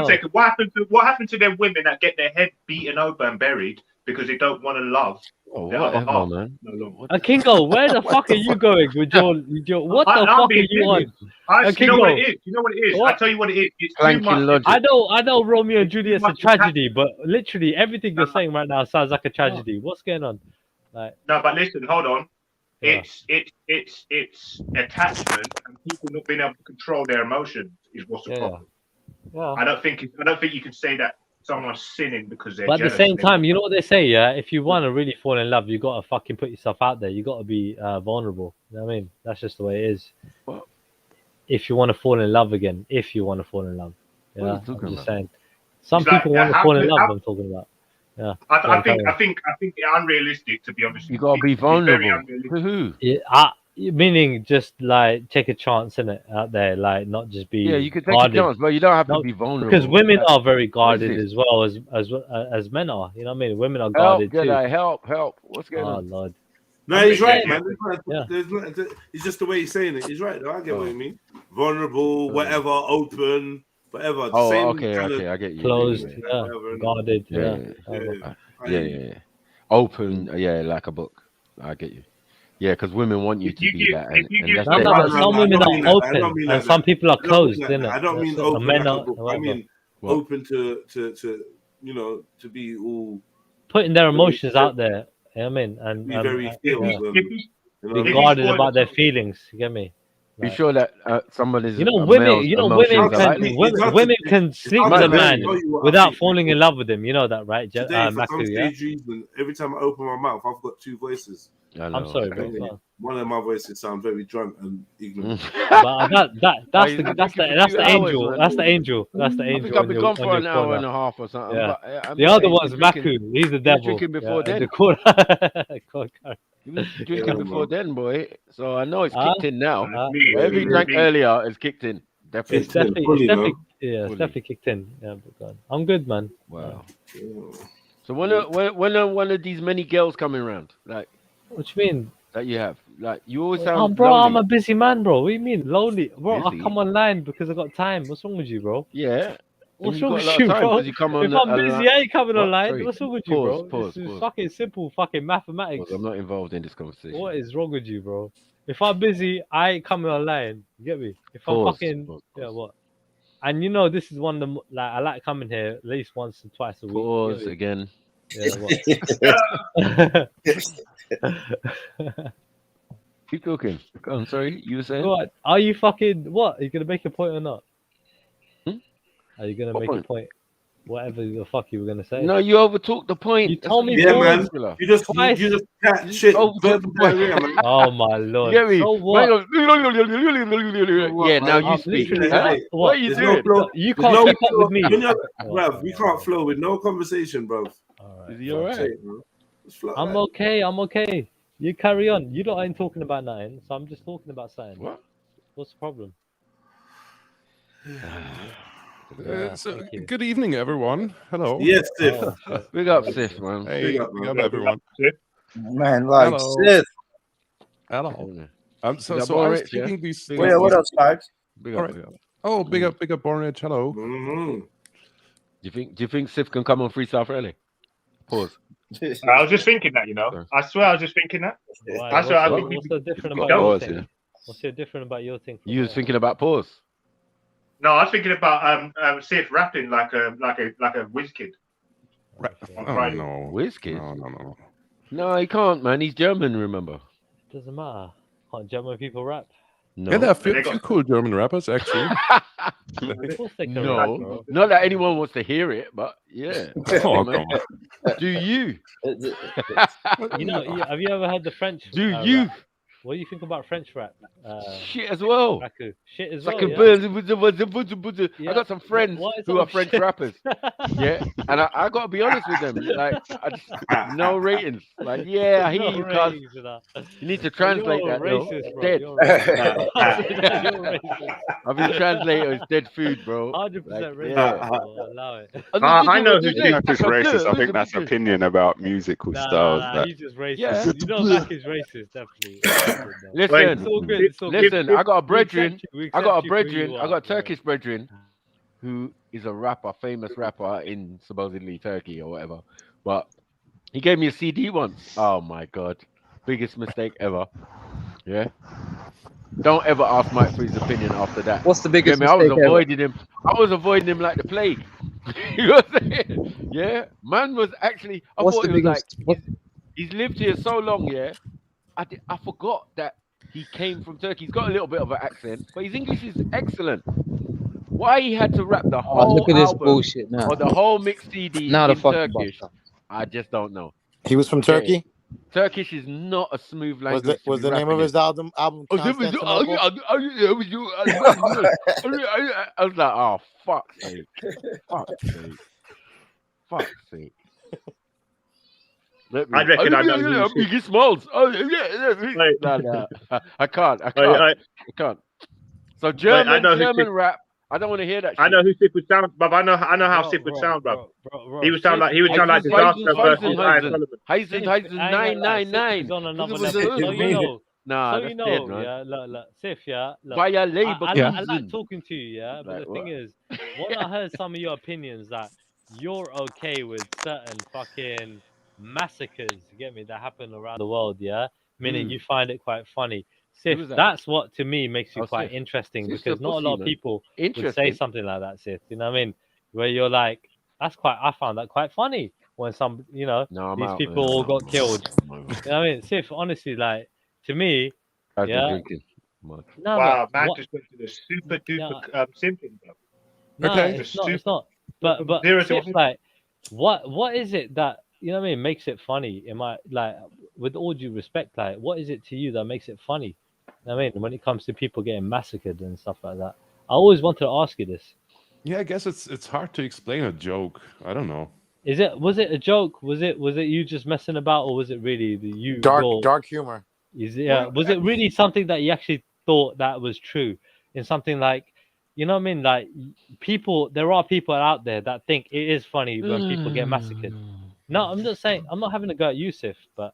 second, what happened to them women that get their head beaten over and buried because they don't want to love? Oh, the other whatever, half. man. No longer. Kingo, where the fuck are you going with your what the I'm fuck are being you on? serious. You know what Kingo, it is? You know what it is? what? I tell you what it is. It's too Planking much. logic. I know Romeo and It's too Juliet's a much tragedy, but literally everything you're saying right now sounds like a tragedy. What's going on? Like, No, but listen, hold on. Yeah. It's attachment and people not being able to control their emotions is what's the problem. Yeah. I don't think you can say that someone's sinning because they're But at the jealous. same time, you know what they say, yeah? If you want to really fall in love, you got to fucking put yourself out there. You got to be vulnerable. You know what I mean? That's just the way it is. What? If you want to fall in love again, if you want to fall in love. What are Yeah, you talking I'm just about? saying. Some It's like, people want to fall in love, I'm talking about. Yeah. I think it's unrealistic, to be honest. You gotta be It's very vulnerable. unrealistic. To who? Yeah, meaning just like take a chance in it out there, like not just be Yeah, you could take guarded. a chance, but you don't have to No, be vulnerable. because women Like, are very what is guarded this? as well as men are. You know what I mean? Women are Help, guarded too. Jedi, help. What's going Oh on? Lord. No, he's right, Yeah. man. It's just the way he's saying it. He's right, though. I get what you mean. Vulnerable, Oh. whatever, open, whatever. Oh, Same okay, kind I of get you. Closed, Yeah. yeah. Guarded, Yeah. Open, yeah, like a book. I get you. Yeah, because women want you to be that, and that's No, but some women are open, and some people are closed, isn't it? I don't mean So open men like are a book. I mean open to to be all putting their emotions out there. You know what I mean? And be very filled. be guarded about their feelings. You get me? You sure that somebody's women. male's You know, emotions women are can like women can sleep with a man without falling in love with him. You know that, right? Today, for some Maku, yeah? strange reason, every time I open my mouth, I've got two voices. I'm sorry, bro. One of my voices sound very drunk and ignorant. But that's the angel. That's the angel. That's the I angel. think I've been gone for an hour corner. and a half or something. Yeah. But, I'm The just other saying, one's Maku. He's the devil. Drinking before then. In the corner. You was drinking before then, boy. So I know it's Huh? kicked in now. Me, Whatever you drank earlier is kicked in. It's definitely kicked in. Yeah, but God. I'm good, man. Wow. So when are one of these many girls coming around? Like, what you mean? That you have? Like, you always Oh, sound bro, lonely. I'm a busy man, bro. What do you mean lonely, bro? Busy? I come online because I got time. What's wrong with you, bro? Yeah. What's you wrong got a with lot you, of time bro? 'cause you come on If I'm a busy, I ain't coming What? online. Sorry. What's wrong with you, bro? Pause. It's fucking simple, fucking mathematics. I'm not involved in this conversation. What is wrong with you, bro? If I'm busy, I ain't coming online. You get me? If I'm Pause. fucking yeah, what? And you know, this is one of the like I like coming here at least once or twice a week. Pause You get me? again. Yeah, what? Keep talking. I'm sorry, you were saying? What? Are you fucking what? Are you gonna make a point or not? Hmm? Are you gonna What make point? a point? Whatever the fuck you were gonna say. No, you overtook the point. You told me Yeah, twice. man. You just cat shit. overtook the Diarrhea, man. Oh my lord. You get me? So what? Yeah, now you speak. Huh? What are you There's doing? no flow. You There's can't no keep up flow. with me. Bruv, we can't flow with no conversation, bruv. Is he alright? I'm okay. I'm okay. You carry on. You ain't talking about nothing, so I'm just talking about something. What? What's the problem? So, thank you. good evening, everyone. Hello. Yes, Sif. Big up, Sif, man. Hey, Big up, big man. up, Big up, everyone. Man, like Hello. Sith. Hello. Is that So I was Borich, yeah? thinking these. Yeah, what up, Spikes? Big All up, right. big up. Oh, big up, Bornage. Hello. Mm-hmm. Do you think Sif can come on Freestyle Friday? Pause. I was just thinking that, you know. I swear I was just thinking that. Why? I swear I What's think so different got about your pause, thing? yeah. What's so different about your thing? You was thinking about pause. No, I was thinking about Sif rapping like a whiz kid. Oh, Friday. no. Whiz kid? No. No, he can't, man. He's German, remember? Doesn't matter. Can't German people rap? No. Yeah, there are They few got- cool German rappers, actually. Of course they can rap, No, bro. not that anyone wants to hear it, but yeah. Oh, man. come on. Do you? You know, have you ever heard the French? Do you? Rap? What do you think about French rap? Shit as well. Raku. Shit as It's like well. I Yeah. got some friends What is who all are French shit? rappers. Yeah, and I got to be honest with them. Like, no ratings. Like, yeah, I hear you, cuz. You need to translate You're that, though. racist, It's bro. dead. You're racist. You're racist. I've been translated as dead food, bro. 100% Like, racist. yeah. Bro. Allow it. I know who's not just racist. I think that's opinion about musical styles. Nah, but- he's just racist. Yeah. You know, Mac is racist, definitely. Listen, It's all good. It's all good. listen. I got a brethren. We I got a accept you for who brethren. you I are, got a bro. Turkish brethren, who is a rapper, famous rapper in supposedly Turkey or whatever. But He gave me a CD once. Oh my god, biggest mistake ever. Yeah. Don't ever ask Mike for his opinion after that. What's the biggest I was mistake avoiding him. I was avoiding him like the plague. You know what I'm saying? Yeah. Man was actually. I What's thought the he was like. biggest? He's lived here so long. Yeah. I forgot that he came from Turkey. He's got a little bit of an accent, but his English is excellent. Why he had to rap the whole look at this album bullshit now. or the whole mixed CD Now the in fucking Turkish? I just don't know. He was from Turkey. Turkish is not a smooth language. Was the name of his album Constantinople? I was like, oh, fuck's sake. Fuck's sake. Fuck's sake. I reckon I know who Biggie Smalls. No, I can't. So German rap. I don't want to hear that shit. I know who Sif would sound, bruv. I know how Sif would sound, bruv. He would sound like Disaster versus Ian Sullivan. Heisen 999. He's on another level. So you know. Nah, so you know, dead, man. Yeah, look, Sif, yeah. Look, I like talking to you, yeah. But the thing is, when I heard some of your opinions that you're okay with certain fucking massacres, you get me, that happen around the world, yeah. Meaning you find it quite funny. Sif, that's what to me makes you quite interesting, because not a lot of people would say something like that, Sif. You know what I mean? Where you're like, I found that quite funny when some, you know, these people all got killed. You know what I mean? Sif, honestly, like, to me, yeah. No, wow, man just went to the super duper simping, bro. No, it's not. But Sif, like, what is it that, you know what I mean, makes it funny? Like, with all due respect, like, what is it to you that makes it funny? You know what I mean, when it comes to people getting massacred and stuff like that, I always wanted to ask you this. Yeah, I guess it's hard to explain a joke. I don't know. Was it a joke? Was it you just messing about, or was it really dark humor? Was it really something that you actually thought that was true? In something like, you know what I mean, like there are people out there that think it is funny when people get massacred. No, I'm not saying, I'm not having a go at Yusuf, but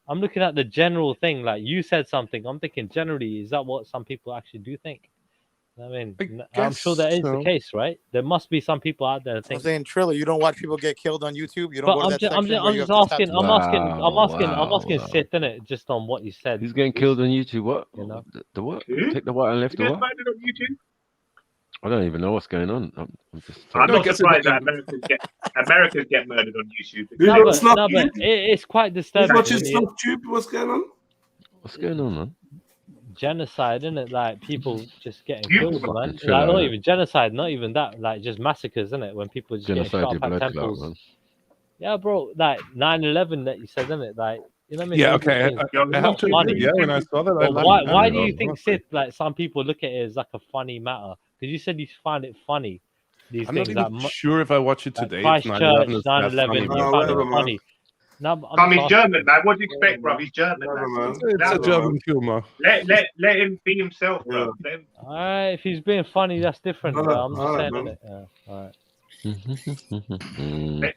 I'm looking at the general thing. Like, you said something, I'm thinking generally, is that what some people actually do think? I mean, I'm sure that is the case, right? There must be some people out there that think. I'm saying, Triller, you don't watch people get killed on YouTube. You don't go to that section. I'm just asking. I'm asking Sith, innit? Just on what you said. Who's getting killed on YouTube? What? You know? The what? Take the what and left the what? I don't even know what's going on. I'm not surprised that Americans get murdered on YouTube. No, but it's quite disturbing. Watching SnapTube? What's going on? What's going on, man? Genocide, isn't it? Like, people just getting killed, man. Like, not even genocide, not even that. Like, just massacres, isn't it? When people just get shot up at temples. Clout, yeah, bro. Like 9/11 that you said, isn't it? Like, you know what I mean? Yeah, okay. I have to agree. Yeah, when I saw that, why do you think, Sid, like, some people look at it as like a funny matter? Because you said you find it funny. These I'm things, not even sure if I watch it today. Like Christchurch, 9/11, you find it funny. No, he's German, man. What do you expect, bro? He's German, man. It's a German humor. Let him be himself, bro. All right, if he's being funny, that's different. I'm just saying it. Yeah. All right.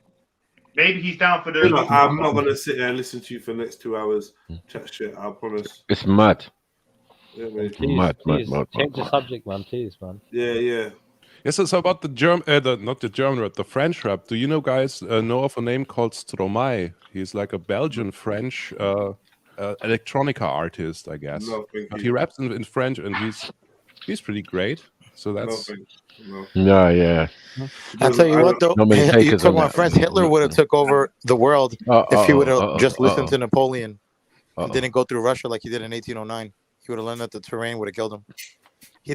Maybe he's down for the. I'm not gonna sit there and listen to you for the next 2 hours. Chat shit. I promise. It's mad. Yeah, man. Mad. Change the subject, man. Please, man. Yeah. Yes, so about the not the German rap, the French rap. Do you know, guys, know of a name called Stromae? He's like a Belgian French electronica artist, I guess. No, but he raps in French, and he's pretty great. So that's yeah. I'll tell you what, though. You talk about French. Hitler would have took over the world if he would have just listened to Napoleon and didn't go through Russia like he did in 1809. He would have learned that the terrain would have killed him. He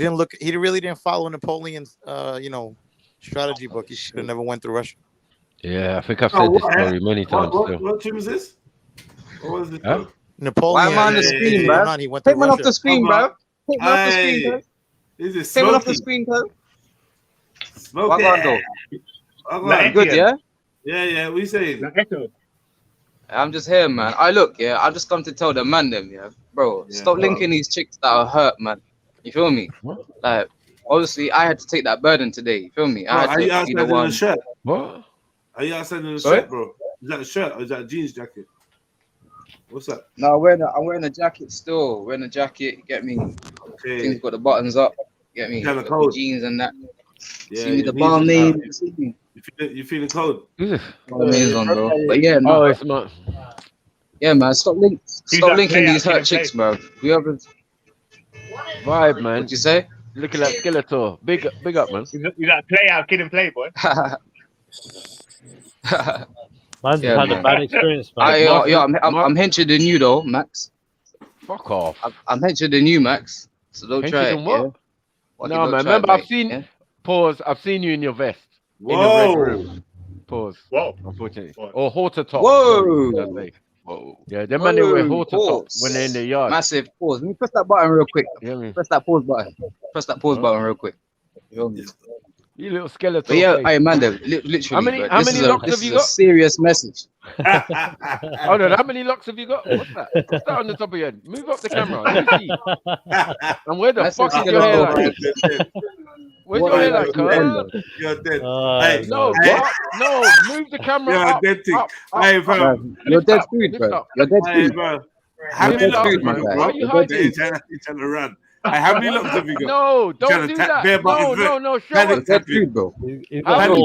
really didn't follow Napoleon's, strategy book. He should have never went through Russia. Yeah, I think I've said this story many times. What team is this? What was it? Why Napoleon. am I on the screen, bro? Take one off the screen, bro. Take one off the screen, bro. Take one off the screen, bro. Smoky. Good, yeah? Yeah. What are you saying? I'm just here, man. I just come to tell the man them, bro. Stop linking these chicks that are hurt, man. You feel me? What? Like, obviously, I had to take that burden today. You feel me? I had are you to outside be the in one. a shirt? What? Are you outside in a shirt, bro? Is that a shirt or is that a jeans jacket? What's that? No, I'm wearing a jacket still. Wearing a jacket, get me. Okay. Things got the buttons up. Get me. Kinda cold. Jeans and that. Yeah, see me the barmaid. You feeling cold? Amazing, bro. But yeah, no. Oh, it's not. Yeah, man. Stop like linking play these out, hurt chicks, bro. We have a Vibe, man. What you say? Looking like Skeletor. Big up, man. You like play out, kid and play, boy. Man's Yeah, had a man. bad experience, man. I'm henchier than you, though, Max. Fuck off. I'm henchier than you, Max. So don't Henchier try it. than what? Yeah? Fucking No, don't man. try it, Remember, I've mate, seen. yeah? Pause. I've seen you in your vest. Whoa. In the red room. Pause. Whoa. Unfortunately. What? Or halter top. Whoa. Sorry, should I say. Yeah, them man they wear halter tops when they're in the yard. Massive pause. Let me press that button real quick. Yeah, Press that pause button. Press that pause button real quick. You little skeleton. But yeah, hey, man, literally. How many locks have you got? This is a serious message. Hold on, how many locks have you got? What's that? What's that on the top of your head? Move up the camera. Let me see. And where the fuck is your hair like? Where's your hair like, cuz? You're dead. Hey, no, what? No, move the camera up. You're dead thing. Up, Hey, bro. You're dead food, bro. You're dead Hey, food. bro. How many locks have you got, bro? Why are you hiding? You're trying to run. Hey, how many locks have you got? No, don't do that. No, show us. Dead food, bro. How many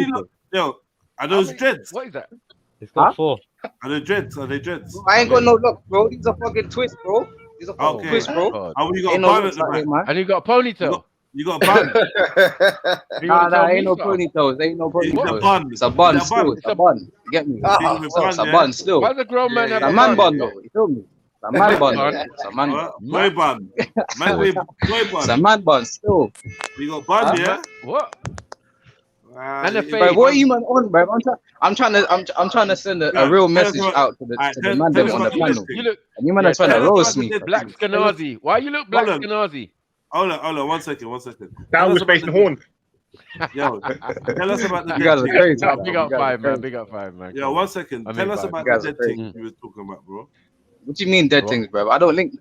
locks? Yo, are those dreads? What is that? It's got 4. Are they dreads? Are they dreads? I ain't got no locks, bro. These are fucking twists, bro. These are fucking twists, bro. Oh, you got Ain't a no bun at locks the out back. there, man. And you got a ponytail. You got a bun. Nah, ain't no ponytails. Ain't no ponytails. It's a bun still. It's a bun. You get me? It's a bun still. Why the grown man have a man bun, though? You feel me? It's a man bun. It's a man bun. Boy bun. It's a man bun still. You got bun, yeah? What? And bro, what are you man on, bro? I'm trying to send a real message out to the man them on the panel. And you man are trying to roast me. Black Skanazi. Why you look Black Skanazi? Hold on, 1 second. That was based on horn. Yo, tell us about the You guys are crazy. Big up 5, man. Big up 5, man. Yo, 1 second. Tell us about the dead thing you were talking about, bro. What do you mean dead things, bro? I don't link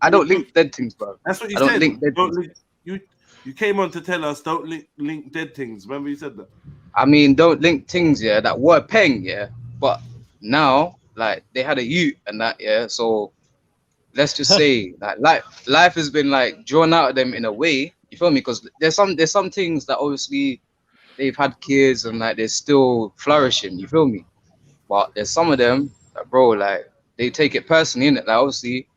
dead things, bro. That's what you I said. don't link dead things. You came on to tell us don't link dead things. Remember you said that? I mean, don't link things, yeah, that were peng, yeah. But now, like, they had a youth and that, yeah. So let's just say that life has been like drawn out of them in a way. You feel me? Because there's some things that obviously they've had kids and like they're still flourishing. You feel me? But there's some of them that, bro, like they take it personally, innit? Like obviously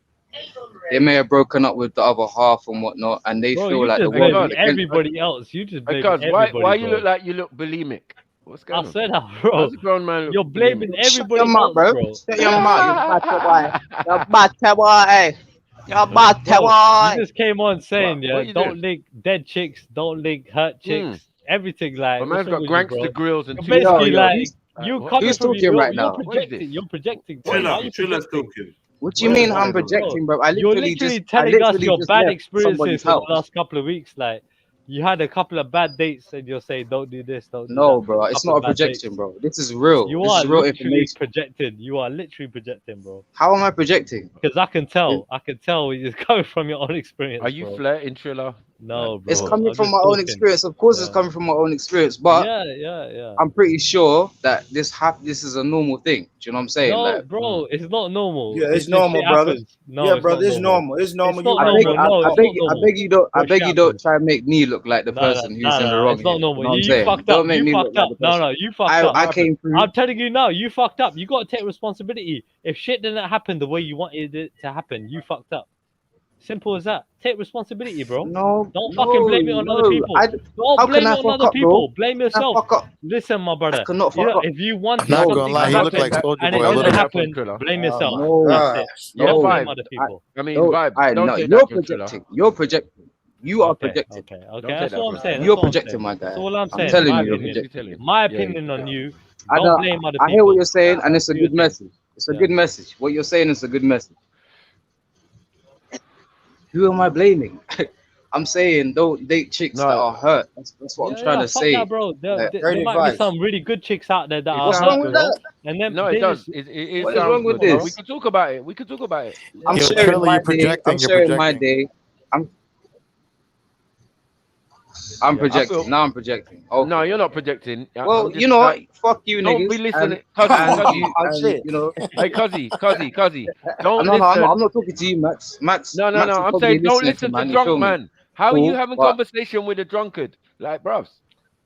they may have broken up with the other half and whatnot, and they feel like the world. Everybody else, you just blame because everybody. Why you look like you look bulimic? What's going on? I said that, bro. Grown man you're blaming everybody Shut your else, mouth, bro. Shut your mouth, you bad boy. You're bad boy. You're bad boy. You just came on saying, What yeah, you don't doing? link dead chicks, don't link hurt chicks, everything like. My man's got gangster grills and You're basically like you Who's coming from talking right now? You're projecting. Bro. Why are you Trilla's projecting? talking. What do you mean I'm projecting, bro? You're literally telling us your bad experiences in the house. last couple of weeks. Like you had a couple of bad dates, and you're saying, "Don't do this, don't do No, that." bro, it's not a projection, bro. This is real. You This are is real literally information. projecting. You are literally projecting, bro. How am I projecting? Because I can tell. I can tell it's coming from your own experience. Are you bro. flirting, Trilla? No, bro. It's coming I'm from just my own talking. experience. Of course, it's coming from my own experience. But Yeah. I'm pretty sure that this is a normal thing. Do you know what I'm saying? No, Like, bro, it's not normal. Yeah, it's This normal, shit brother. happens. No, Yeah, it's brother, not it's normal. It's normal. It's not You normal. right. No, I it's not normal. beg you don't try and make me look like the person who's in the wrong. It's not here. normal. You know what I'm You saying? fucked Don't up. make me You look fucked like up. the person. No, you fucked up. I came through. I'm telling you now, you fucked up. You got to take responsibility. If shit didn't happen the way you wanted it to happen, you fucked up. Simple as that. Take responsibility, bro. No, don't fucking blame it on other people. Don't blame it on other people. Blame yourself. Listen, my brother. If you wanted Not something gonna lie, to you look happen like Soulja and it Boy a didn't little happen, bit. blame yourself. No, That's it. Don't blame other people. I mean, vibe. Don't take you're that, projecting. You're projecting. You are projecting. Okay, that's what I'm saying. You're projecting, my guy. That's all I'm saying. I'm telling My you, you're opinion. projecting. My opinion on you. I Don't blame other I people. hear what you're saying, and it's a good message. It's a good message. What you're saying is a good message. Who am I blaming? I'm saying don't date chicks that are hurt. That's what I'm trying to fuck say. that, bro. There Great might advice. be some really good chicks out there that are What's hurt, wrong with bro. that? And then No, it does. It What is sounds wrong with good, bro. this? We can talk about it. We can talk about it. I'm Yo, sharing Trilla, my you're day. projecting, I'm you're sharing my projecting. day. I'm Yeah, I projecting. feel- Now I'm projecting. Okay. No, you're not projecting. Well, I'm just you know what? like- Fuck you, Don't niggas. be listening. And Cuzzy, you know. Hey, Cuzzy. Don't No, listen. I'm not talking to you, Max. Max. No. Max is I'm probably saying don't listening listen man, to you feel drunk me? man. How are you Cool, having but- conversation with a drunkard? Like, bruv.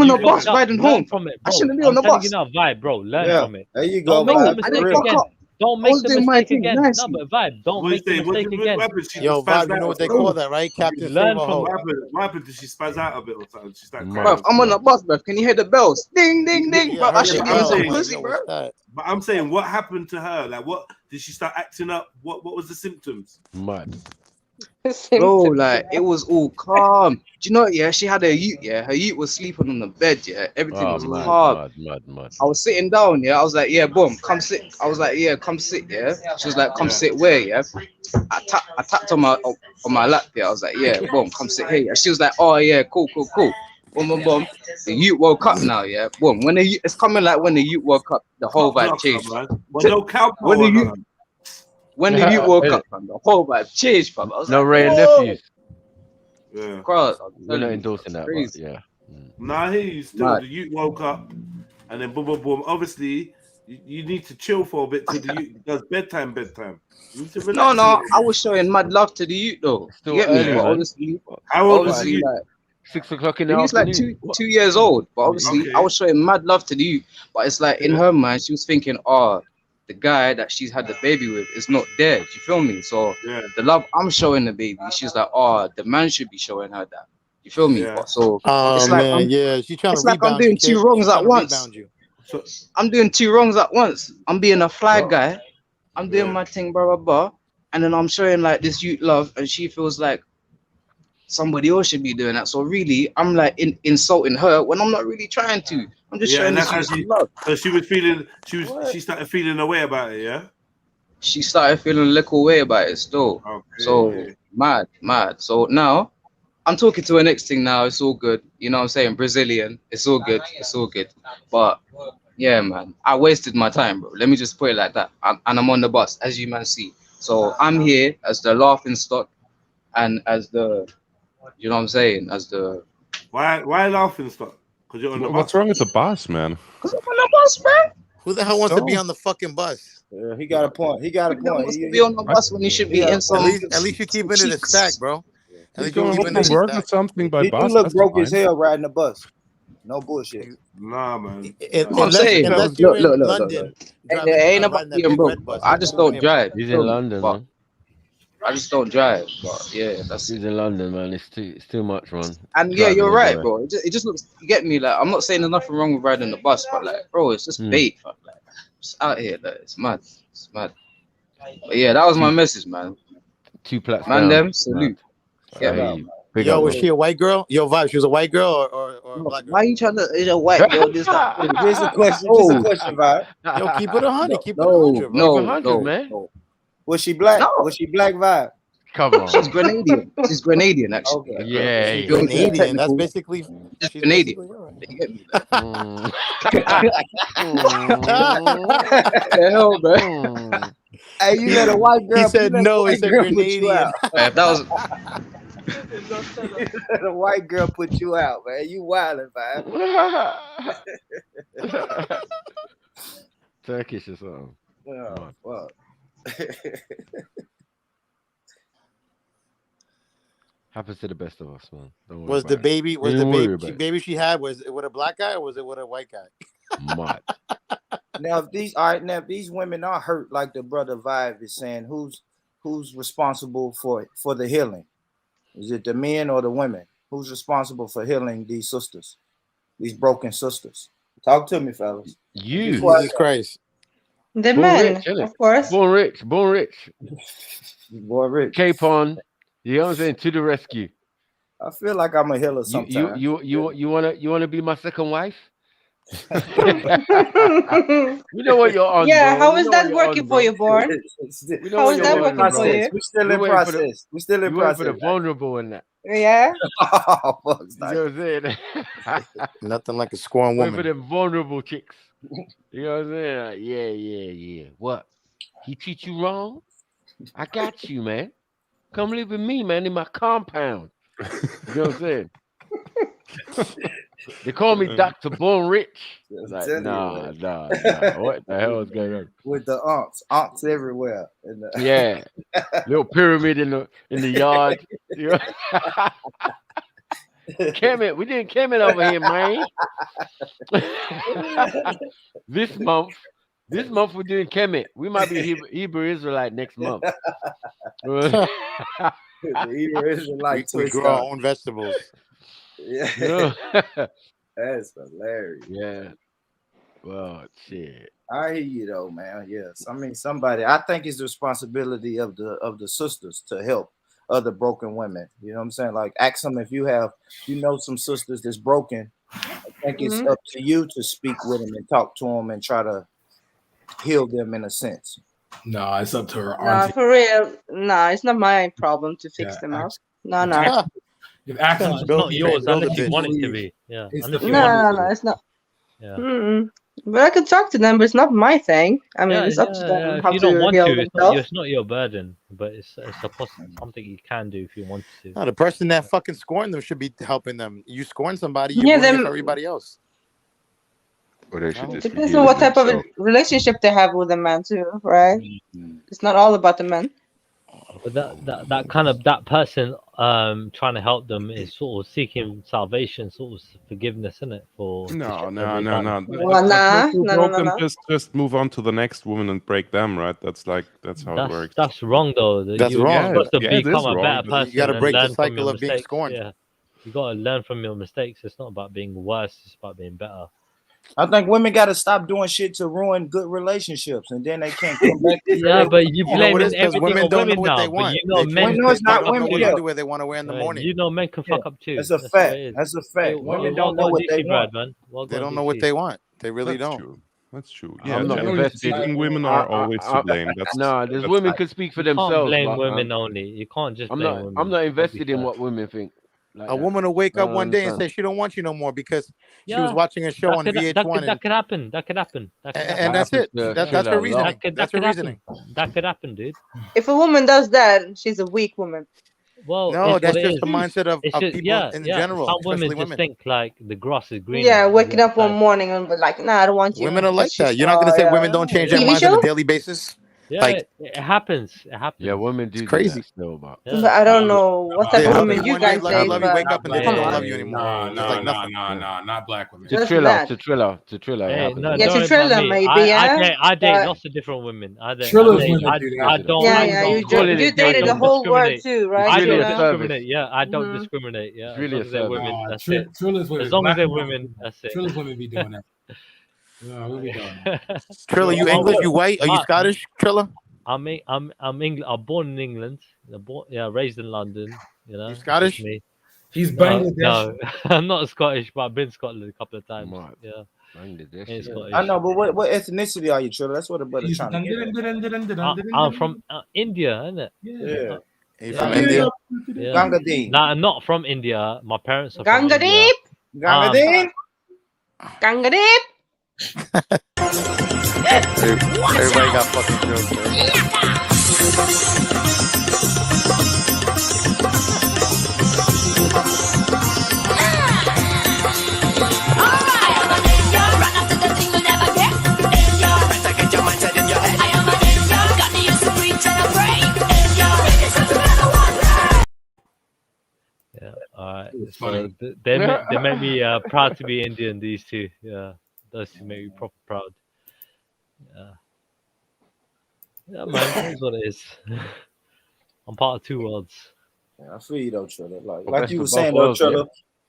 I'm on the bus riding home from it, I bro. shouldn't be I'm on the telling bus. you now, vibe, bro. Learn from it. There you go. Don't make that I mistake didn't fuck again. up. Don't make the mistake again. No, but Vibe, don't make the mistake again. Yo, Vibe, you know what they call that, right? Captain Learn Favor from Ho. What happened? Did she spaz out a bit or something? She's like, Bruv, I'm on the bus, bruv. Can you hear the bells? Ding, ding, ding. Yeah, Bruv, I should give me some pussy, yo, bro. what's that? But I'm saying, what happened to her? Like, what did she start acting up? What was the symptoms? Mad. Bro, like it was all calm. Do you know what? Yeah, she had her ute. Yeah, her ute was sleeping on the bed. Yeah, everything was calm. Mad. I was sitting down. Yeah, I was like, yeah, boom, come sit. I was like, yeah, come sit. Yeah, she was like, come sit where? Yeah, I tapped on my lap. Yeah, I was like, yeah, boom, come sit here. Yeah. She was like, oh yeah, cool. Boom, boom, boom. The ute woke up now. Yeah, boom. When the ute, it's coming like when the ute woke up, the whole vibe changed. When the ute woke up, man, the whole vibe changed, fam. I was no like, Ray and whoa. nephews. Yeah. We're not endorsing that, but yeah. Nah, I hear you still. The ute woke up and then boom, boom, boom. Obviously, you need to chill for a bit till the ute does bedtime. You need to relax. No, I was showing mad love to the ute though. Still You get me? early, But man. obviously, How old was the ute? like 6 o'clock in the he's like afternoon. 2 years old, but obviously I was showing mad love to the ute. But it's like in her mind, she was thinking, oh, the guy that she's had the baby with is not there. Do you feel me? So the love I'm showing the baby, she's like, oh, the man should be showing her that. You feel me? Yeah. So Oh it's like man, yeah, she's trying it's to like I'm rebound doing you, two kid. wrongs She's at trying to once. rebound you. So I'm doing two wrongs at once. I'm being a fly guy. I'm doing my thing, blah blah blah, and then I'm showing like this youth love, and she feels like somebody else should be doing that. So really, I'm like insulting her when I'm not really trying to. I'm just showing and this that's how youth love. So she was feeling. She started feeling a way about it. Yeah. She started feeling a little way about it still. Okay. So mad. So now I'm talking to her next thing now. It's all good. You know what I'm saying? Brazilian. It's all good. But yeah, man, I wasted my time, bro. Let me just put it like that. And I'm on the bus, as you man see. So I'm here as the laughing stock and as the, you know what I'm saying? As the... Why laughing stock? Because you're on the bus. What's wrong with the bus, man? Because I'm on the bus, man. Who the hell wants to be on the fucking bus? Yeah, he got a point. He wants to be on the bus when he should be in some... At least you're keeping it a stack, bro. At least you're keeping to it a work or stack. something by He bus. look That's broke fine. as hell riding the bus. No bullshit. Nah, man. Unless you're in London, It ain't about being broke. I just don't drive. He's in London, man. I just don't drive. But yeah, that's He's in London, man. It's too much, man. And yeah, you're right, bro. It just looks. You get me? Like, I'm not saying there's nothing wrong with riding the bus, but like, bro, it's just bait. Fam. Like, just out here, like, it's mad. But yeah, that was my message, man. 2 plats Man, down. them salute. Yeah, Yeah, Yo, was she a white girl? Yo, Vibe, she was a white girl or black girl? Why are you trying to? Is a white girl? This that. Here's a question. Just a question, Vibe. Yo, keep it 100. Keep it 100, bro. 100, man. Was she black? Was she black, Vibe? Come on. She's Grenadian. She's Grenadian, actually. Okay. Yeah, She's Grenadian. That's basically. Just Grenadian. You get me? The hell, bro. Hey, you let a white girl. He said no. He said Grenadian. That was. Let a white girl put you out, man. You wildin', Vibe. Turkish or something. Oh, fuck. Happens to the best of us, man. Don't worry Was the about baby? it. Was Don't the worry baby? about it. Baby she had was it with a black guy or was it with a white guy? Mad. Now, if these women are hurt, like the brother Vibe is saying, who's responsible for the healing? Is it the men or the women? Who's responsible for healing these sisters, these broken sisters? Talk to me, fellas. You, Jesus Christ. The Born men, rich, innit? of course. Born rich. Born rich. Cape on. You know what I'm saying? To the rescue. I feel like I'm a healer sometimes. You wanna be my second wife? You know what you're on. Yeah, bro. how We is know that what you're working on, for you, Born? We know How what is you're that on, working bro. for you? We're still in process. We're still in You went for process. the vulnerable in that. Yeah. Oh, fuck, You know what I'm saying? Nothing like a scorn Went for woman. the vulnerable chicks. You know what I'm saying? Like, yeah. What? He treat you wrong? I got you, man. Come live with me, man, in my compound. You know what I'm saying? They call me Dr. Born Rich. Like, nah. What the hell is going on? With the aunts everywhere. Yeah, little pyramid in the yard. You know? Kemet, we didn't Kemet over here, man. This month, This month we're doing Kemet. We might be Hebrew Israelite next month. The Hebrew Israelite we grow our own vegetables. Yeah. That's hilarious. Yeah. Well, shit. I hear you though, man. Yes. I mean, I think it's the responsibility of the sisters to help other broken women. You know what I'm saying? Like, ask them if you know some sisters that's broken. I think it's up to you to speak with them and talk to them and try to heal them in a sense. No, it's up to her. No, for real. No, it's not my problem to fix them up. No. If actions it's not yours unless you want it to be. Yeah. No, it's not. Yeah. But I could talk to them, but it's not my thing. I mean, it's up to them how if you don't want heal to, themselves. it's not your burden, but it's something you can do if you want to. No, the person that fucking scorned them should be helping them. You scorn somebody, you Yeah, ruin it them- for everybody else. Or they should just Depends on what type of a relationship they have with the man too, right? It's not all about the man. But that person trying to help them is sort of seeking salvation, sort of forgiveness, isn't it? For No. Well, nah. Just move on to the next woman and break them, right? That's how it works. That's wrong, though. That's You're wrong. supposed to Yeah, it is become a wrong. better person. You got to break the and learn from cycle your of being mistakes. scorned. Yeah, you got to learn from your mistakes. It's not about being worse. It's about being better. I think women got to stop doing shit to ruin good relationships, and then they can't come back. Yeah, but you blame what it is, everything women on don't know women what now. they But want. you know, They men. No, it's not don't know women. what Yeah. underwear they want to wear in the morning. You know, men can fuck up too. That's a what fact. it is. That's a fact. Well, Women don't know what they want. man. Well They done, don't know what DC. they want. They really That's don't. true. That's true. I'm Yeah, not generally invested. speaking, women are always to blame. There's women can speak for You can't themselves. blame but, women only. You can't just I'm blame not. women. I'm not Don't be invested in fair. what women think. Like A that. woman will wake I up don't one day and understand. say she don't want you no more because she Yeah, was watching a show on VH1 that could happen. That could happen. and that's it. That's her reasoning. That's her reasoning. That could happen, dude. If a woman does that, she's a weak woman. Well, No, it's that's what it just the is. mindset of It's just, people in general, Some especially women just women. think like the grass is greener. Yeah, waking up one morning and be like, nah, I don't want you. Women are like Because that. she's- You're not gonna say yeah. women don't change their TV minds on a show? daily basis. Yeah, Like it happens. It happens. Yeah, women do crazy. that still, but But I don't know what type They of love women you you one day, guys like say, I love you, but wake up and they come don't on. love you anymore. It's like nothing. Not black women. That's Trilla, bad. to Trilla. It Hey, happens. no, Yeah, don't worry Trilla about me. maybe, I date but- lots of different women. I Trilla's women do that. I don't. Yeah, I yeah, don't- you dated the whole world discriminate. too, right? I really don't a Trilla? service. discriminate. Yeah, I don't Mhm. discriminate. Yeah, It's really as long a as they're service. women, that's Trilla's it. women. As long as Black they're women. women, that's it. Trilla's women be doing that. No, we be doing that. Trilla, you English? You white? Are you Scottish? Trilla? I'm English. I'm born in England. Raised in London. You know, You Scottish? that's me. He's No, Bangladesh. I'm not Scottish, but I've been to Scotland a couple of times. Right. Yeah, Bangladesh. ain't Scottish. I know, but what ethnicity are you, Trilla? That's what the brother's trying to get at. I'm from India, isn't it? Yeah. You from India? Yeah. Gangadeen. Nah, I'm not from India. My parents are from India. Gangadeep! Gangadeep! Everybody got fucking jokes, man. Yeah, all right. It's So funny. they make me proud to be Indian. These two, yeah, those two make me proper proud. Yeah, man, that's what it is. I'm part of two worlds. Yeah, I feel you though, Trilla. Like Best you of were both saying though, worlds, yeah. Trilla.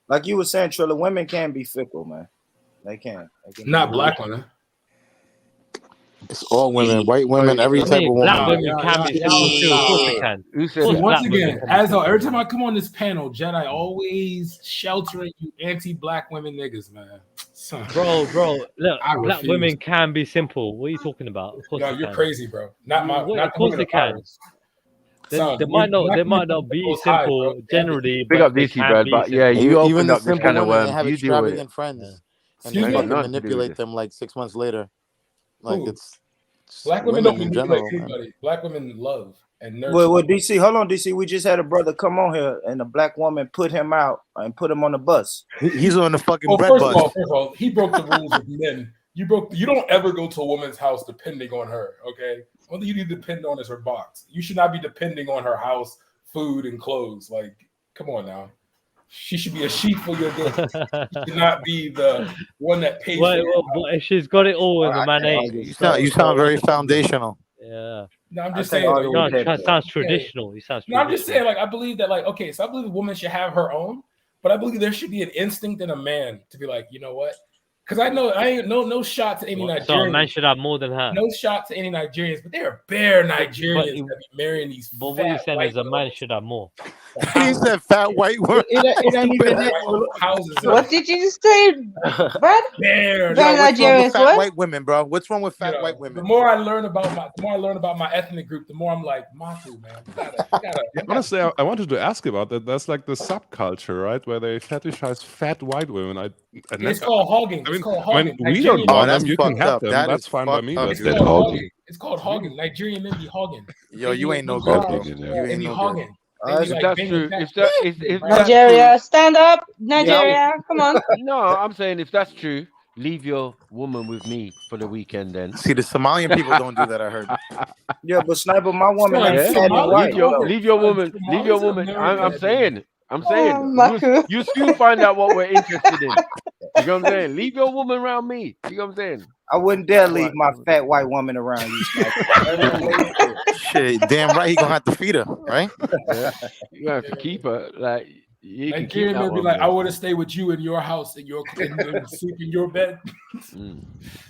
Like you were saying, Trilla, women can be fickle, man. They can. Not black women. It's all women, white women, every type of Black woman. women can be fickle too. Of course they can. Who said Of course that? Once black women again, can be as fickle. every time I come on this panel, Jedi always sheltering you anti-black women niggas, man. Son. Bro, look, I black refuse. women can be simple. What are you talking about? Of course No, they you're can. crazy, bro. Not my. What- Not of course the they can. Son, They might not be goes high, simple bro. generally, Big but up they DC, can bro. be But yeah, simple. you Even opened the up this simple kind of women, they worms. have You deal with extravagant it. friends, and Excuse they me? fucking Nothing to do with manipulate this. them like 6 months later. Like Who? it's Black women don't in manipulate general, man. anybody. Black women love and nurture. Well, DC, hold on, DC. We just had a brother come on here, and a black woman put him out and put him on the bus. He's on the fucking Well, bread first bus. of all, he broke the rules of men. You don't ever go to a woman's house depending on her. Okay, only you need to depend on is her box. You should not be depending on her house, food, and clothes. Like, come on now. She should be a sheep for your dick. She should not be the one that pays for Well, but if she's got it all and the man ain't. You sound very foundational. Yeah. No, I'm just saying. Like, no, it sounds traditional. It sounds. No, I'm just saying. Like, I believe that. Like, okay, so I believe a woman should have her own, but I believe there should be an instinct in a man to be like, you know what? Because I know I ain't no shot to any Nigerians. So a man should have more than her. No shot to any Nigerians, but there are bare Nigerians that be marrying these. But what you saying is a man should have more. He said fat white woman. It ain't even what did you just say, Brad? Bare Nigerians. Fat white women, bro. What's wrong with fat white women? The more I learn about my ethnic group, the more I'm like, Matu, man. You gotta. Honestly, I wanted to ask about that. That's like the subculture, right, where they fetishize fat white women. It's called hogging. It's called hogging. We don't want them. You can have them. That's fine by me. It's called hogging. It's called hogging. Nigerian men be hogging. Yo, you ain't no good. You ain't no hogging. That's true. Nigeria, stand up, Nigeria, come on. No, I'm saying if that's true, leave your woman with me for the weekend. Then see, the Somalian people don't do that. I heard. Yeah, but Sniper, my woman. Leave your woman. Leave your woman. I'm saying. You soon find out what we're interested in. You know what I'm saying? Leave your woman around me. You know what I'm saying? I wouldn't dare leave my fat white woman around you, Sniper. Shit, damn right, he gonna have to feed her, right? Yeah. You have to keep her. Like you can keep Nigerian be like, I want to stay with you in your house and sleep in your bed.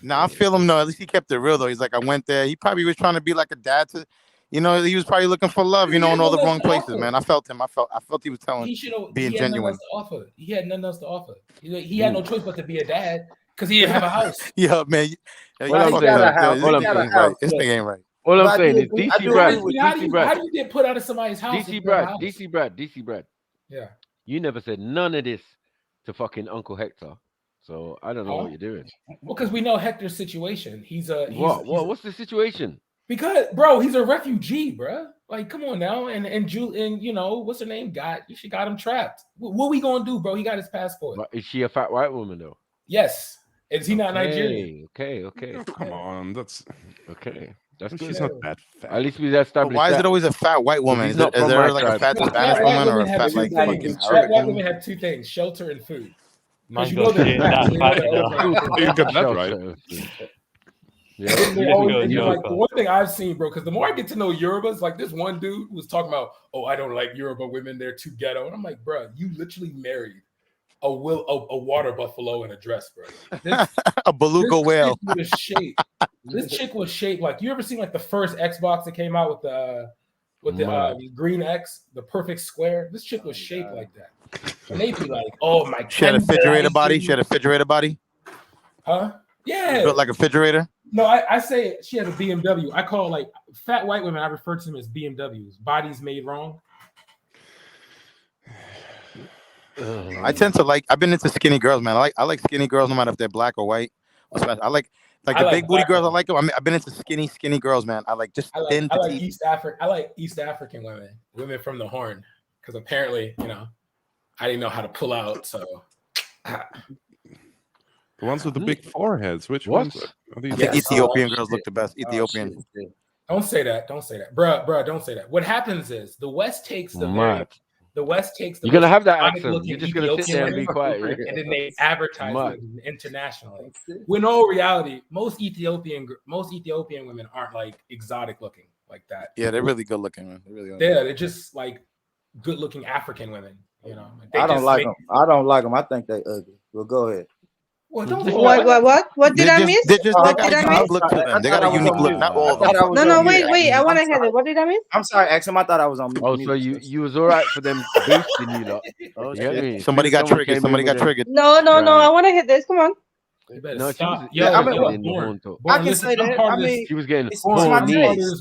Nah, I feel him. No, at least he kept it real though. He's like, I went there. He probably was trying to be like a dad to. You know, he was probably looking for love, in all the wrong places, man. I felt him. I felt he was being genuine. He had nothing else to offer. He had no choice but to be a dad because he didn't have a house. Yeah, man. This thing ain't right. All I'm saying is DC Brad. How do you get put out of somebody's house? DC Brad. Yeah. You never said none of this to fucking Uncle Hector. So I don't know what you're doing. Well, because we know Hector's situation. What's the situation? Because, bro, he's a refugee, bro. Like, come on now. And what's her name? She got him trapped. What we gonna do, bro? He got his passport. But is she a fat white woman though? Yes. Is he not Nigerian? Okay. Come on, that's okay. That's She's not that fat. At least we established. Why is it always a fat white woman? Is there like a fat Spanish woman or a fat like fucking Arabic white women have two things: shelter and food. You get that right. Yeah. Like, the one thing I've seen, bro, because the more I get to know Yorubas, like this one dude was talking about, I don't like Yoruba women, they're too ghetto. And I'm like, bro, you literally married a water buffalo in a dress, bro. A beluga whale. This chick was shaped like, you ever seen like the first Xbox that came out with the green X, the perfect square? This chick was shaped like that. And they'd be like, oh my god. She had a refrigerator body? Huh? Yeah. Built like a refrigerator? No, I say she has a BMW. I call like fat white women, I refer to them as BMWs, bodies made wrong. I tend to I've been into skinny girls, man. I like skinny girls no matter if they're black or white. I like the big booty girls. I like them. I've been into skinny girls, man. I like thin. I like East African women from the Horn, because apparently, I didn't know how to pull out. So the ones with the big foreheads. Which ones? I think Ethiopian girls look the best. Ethiopian. Don't say that, bruh. Don't say that. What happens is the West takes the You're gonna have that accent. You're just gonna sit there and be quiet, and then they advertise it internationally. When all reality, most Ethiopian women aren't like exotic looking like that. Yeah, they're really good looking, man. They really are. They're just like good looking African women. I don't like them. I don't like them. I think they ugly. Well, go ahead. What did I miss? They got a unique look to them. They got a unique look. Not all of them. No, wait. I want to hear it. What did I miss? I'm sorry, Axel. I thought I was on mute. Oh, so you was all right for them boosting you, lot. Yeah, somebody got triggered. No. I want to hit this. Come on. No, I can say that. I mean, she was getting this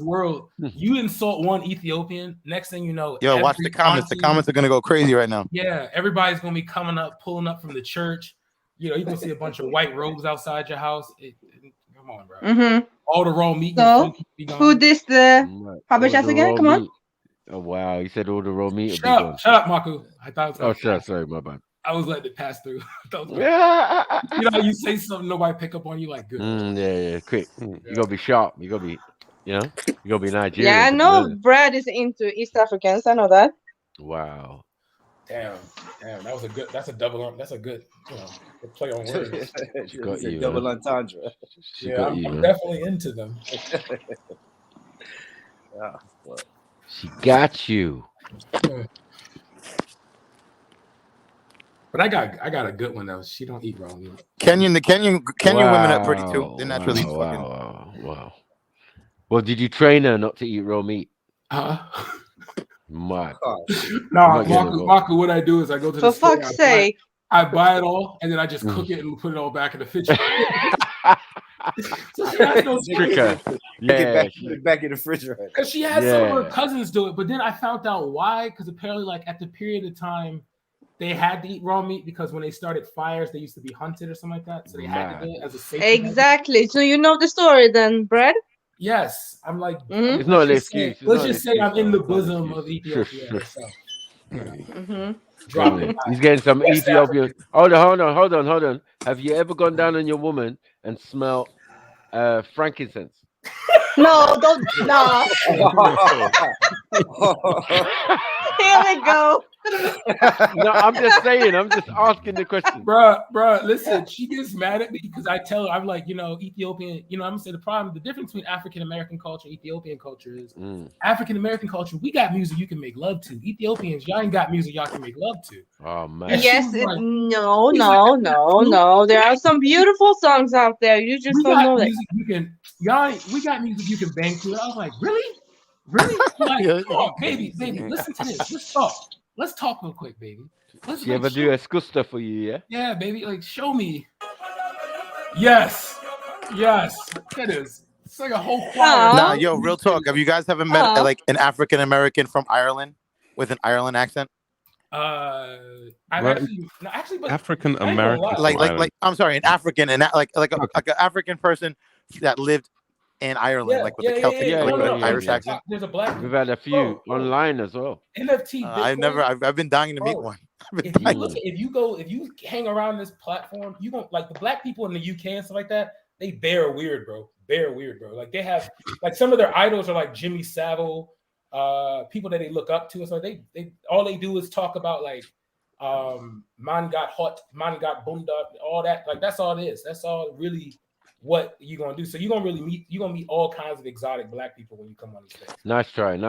world. You insult one Ethiopian, next thing you know, watch the comments. The comments are gonna go crazy right now. Yeah, everybody's gonna be pulling up from the church. You can see a bunch of white robes outside your house. Come on, bro. Mm-hmm. All the raw meat. So, who dissed the Habashas again? Come on. Oh wow, he said all the raw meat. Shut up, Maku. I thought. Sorry, my bad. I was letting it pass through. You say something, nobody pick up on you like good. Yeah, quick. You gotta be sharp. You gotta be, you gotta be Nigerian. Yeah, I know Brad is into East Africans. I know that. Wow. Damn, that was a good. That's a double. That's a good, good play on words. She got you, double entendre. Yeah, I'm definitely into them. Yeah, but she got you. But I got a good one though. She don't eat raw meat. Kenyan women are pretty too. They're naturally fucking. Wow. Well, did you train her not to eat raw meat? Mad. No, Marco, what I do is I go to the store. For fuck's sake. I buy it all and then I just cook it and put it all back in the fridge. So she has no tricker. Yeah, put it back in the refrigerator. Because she had some of her cousins do it, but then I found out why. Because apparently, like at the period of time, they had to eat raw meat because when they started fires, they used to be hunted or something like that. So they had to do it as a safety Exactly. So you know the story then, Brad? Yes, I'm like, it's not an excuse. Let's just say I'm in the bosom of Ethiopia. He's getting some Ethiopian. Hold on. Have you ever gone down on your woman and smelled frankincense? No, don't. No. Here we go. No, I'm just saying. I'm just asking the question. Bruh, listen, she gets mad at me because I tell her, I'm like, Ethiopian, I'm gonna say the difference between African American culture and Ethiopian culture is African American culture, we got music you can make love to. Ethiopians, y'all ain't got music y'all can make love to. Oh man. Yes, no. There are some beautiful songs out there. You just don't know that. We got music you can bang to. I was like, really? Like, oh, baby, listen to this. Let's talk real quick, baby. You ever do a skusta for you, yeah? Yeah, baby. Like, show me. Yes. It is. It's like a whole choir. Nah, yo, real talk. Have you guys ever met like an African American from Ireland with an Ireland accent? I've actually, but African American, like I'm sorry, an African and like an African person that lived in Ireland, like with the Celtic, Irish accent. There's a black. We've had a few online as well. NFT. I've been dying to meet one. If you hang around this platform, you don't like the black people in the UK and stuff like that. They bear weird, bro. Like they have like some of their idols are like Jimmy Savile, people that they look up to. So they all they do is talk about like man got hot, man got bunda, all that. Like that's all it is. That's all really what you're gonna do. So you're gonna meet all kinds of exotic black people when you come on the stage. Nice try. You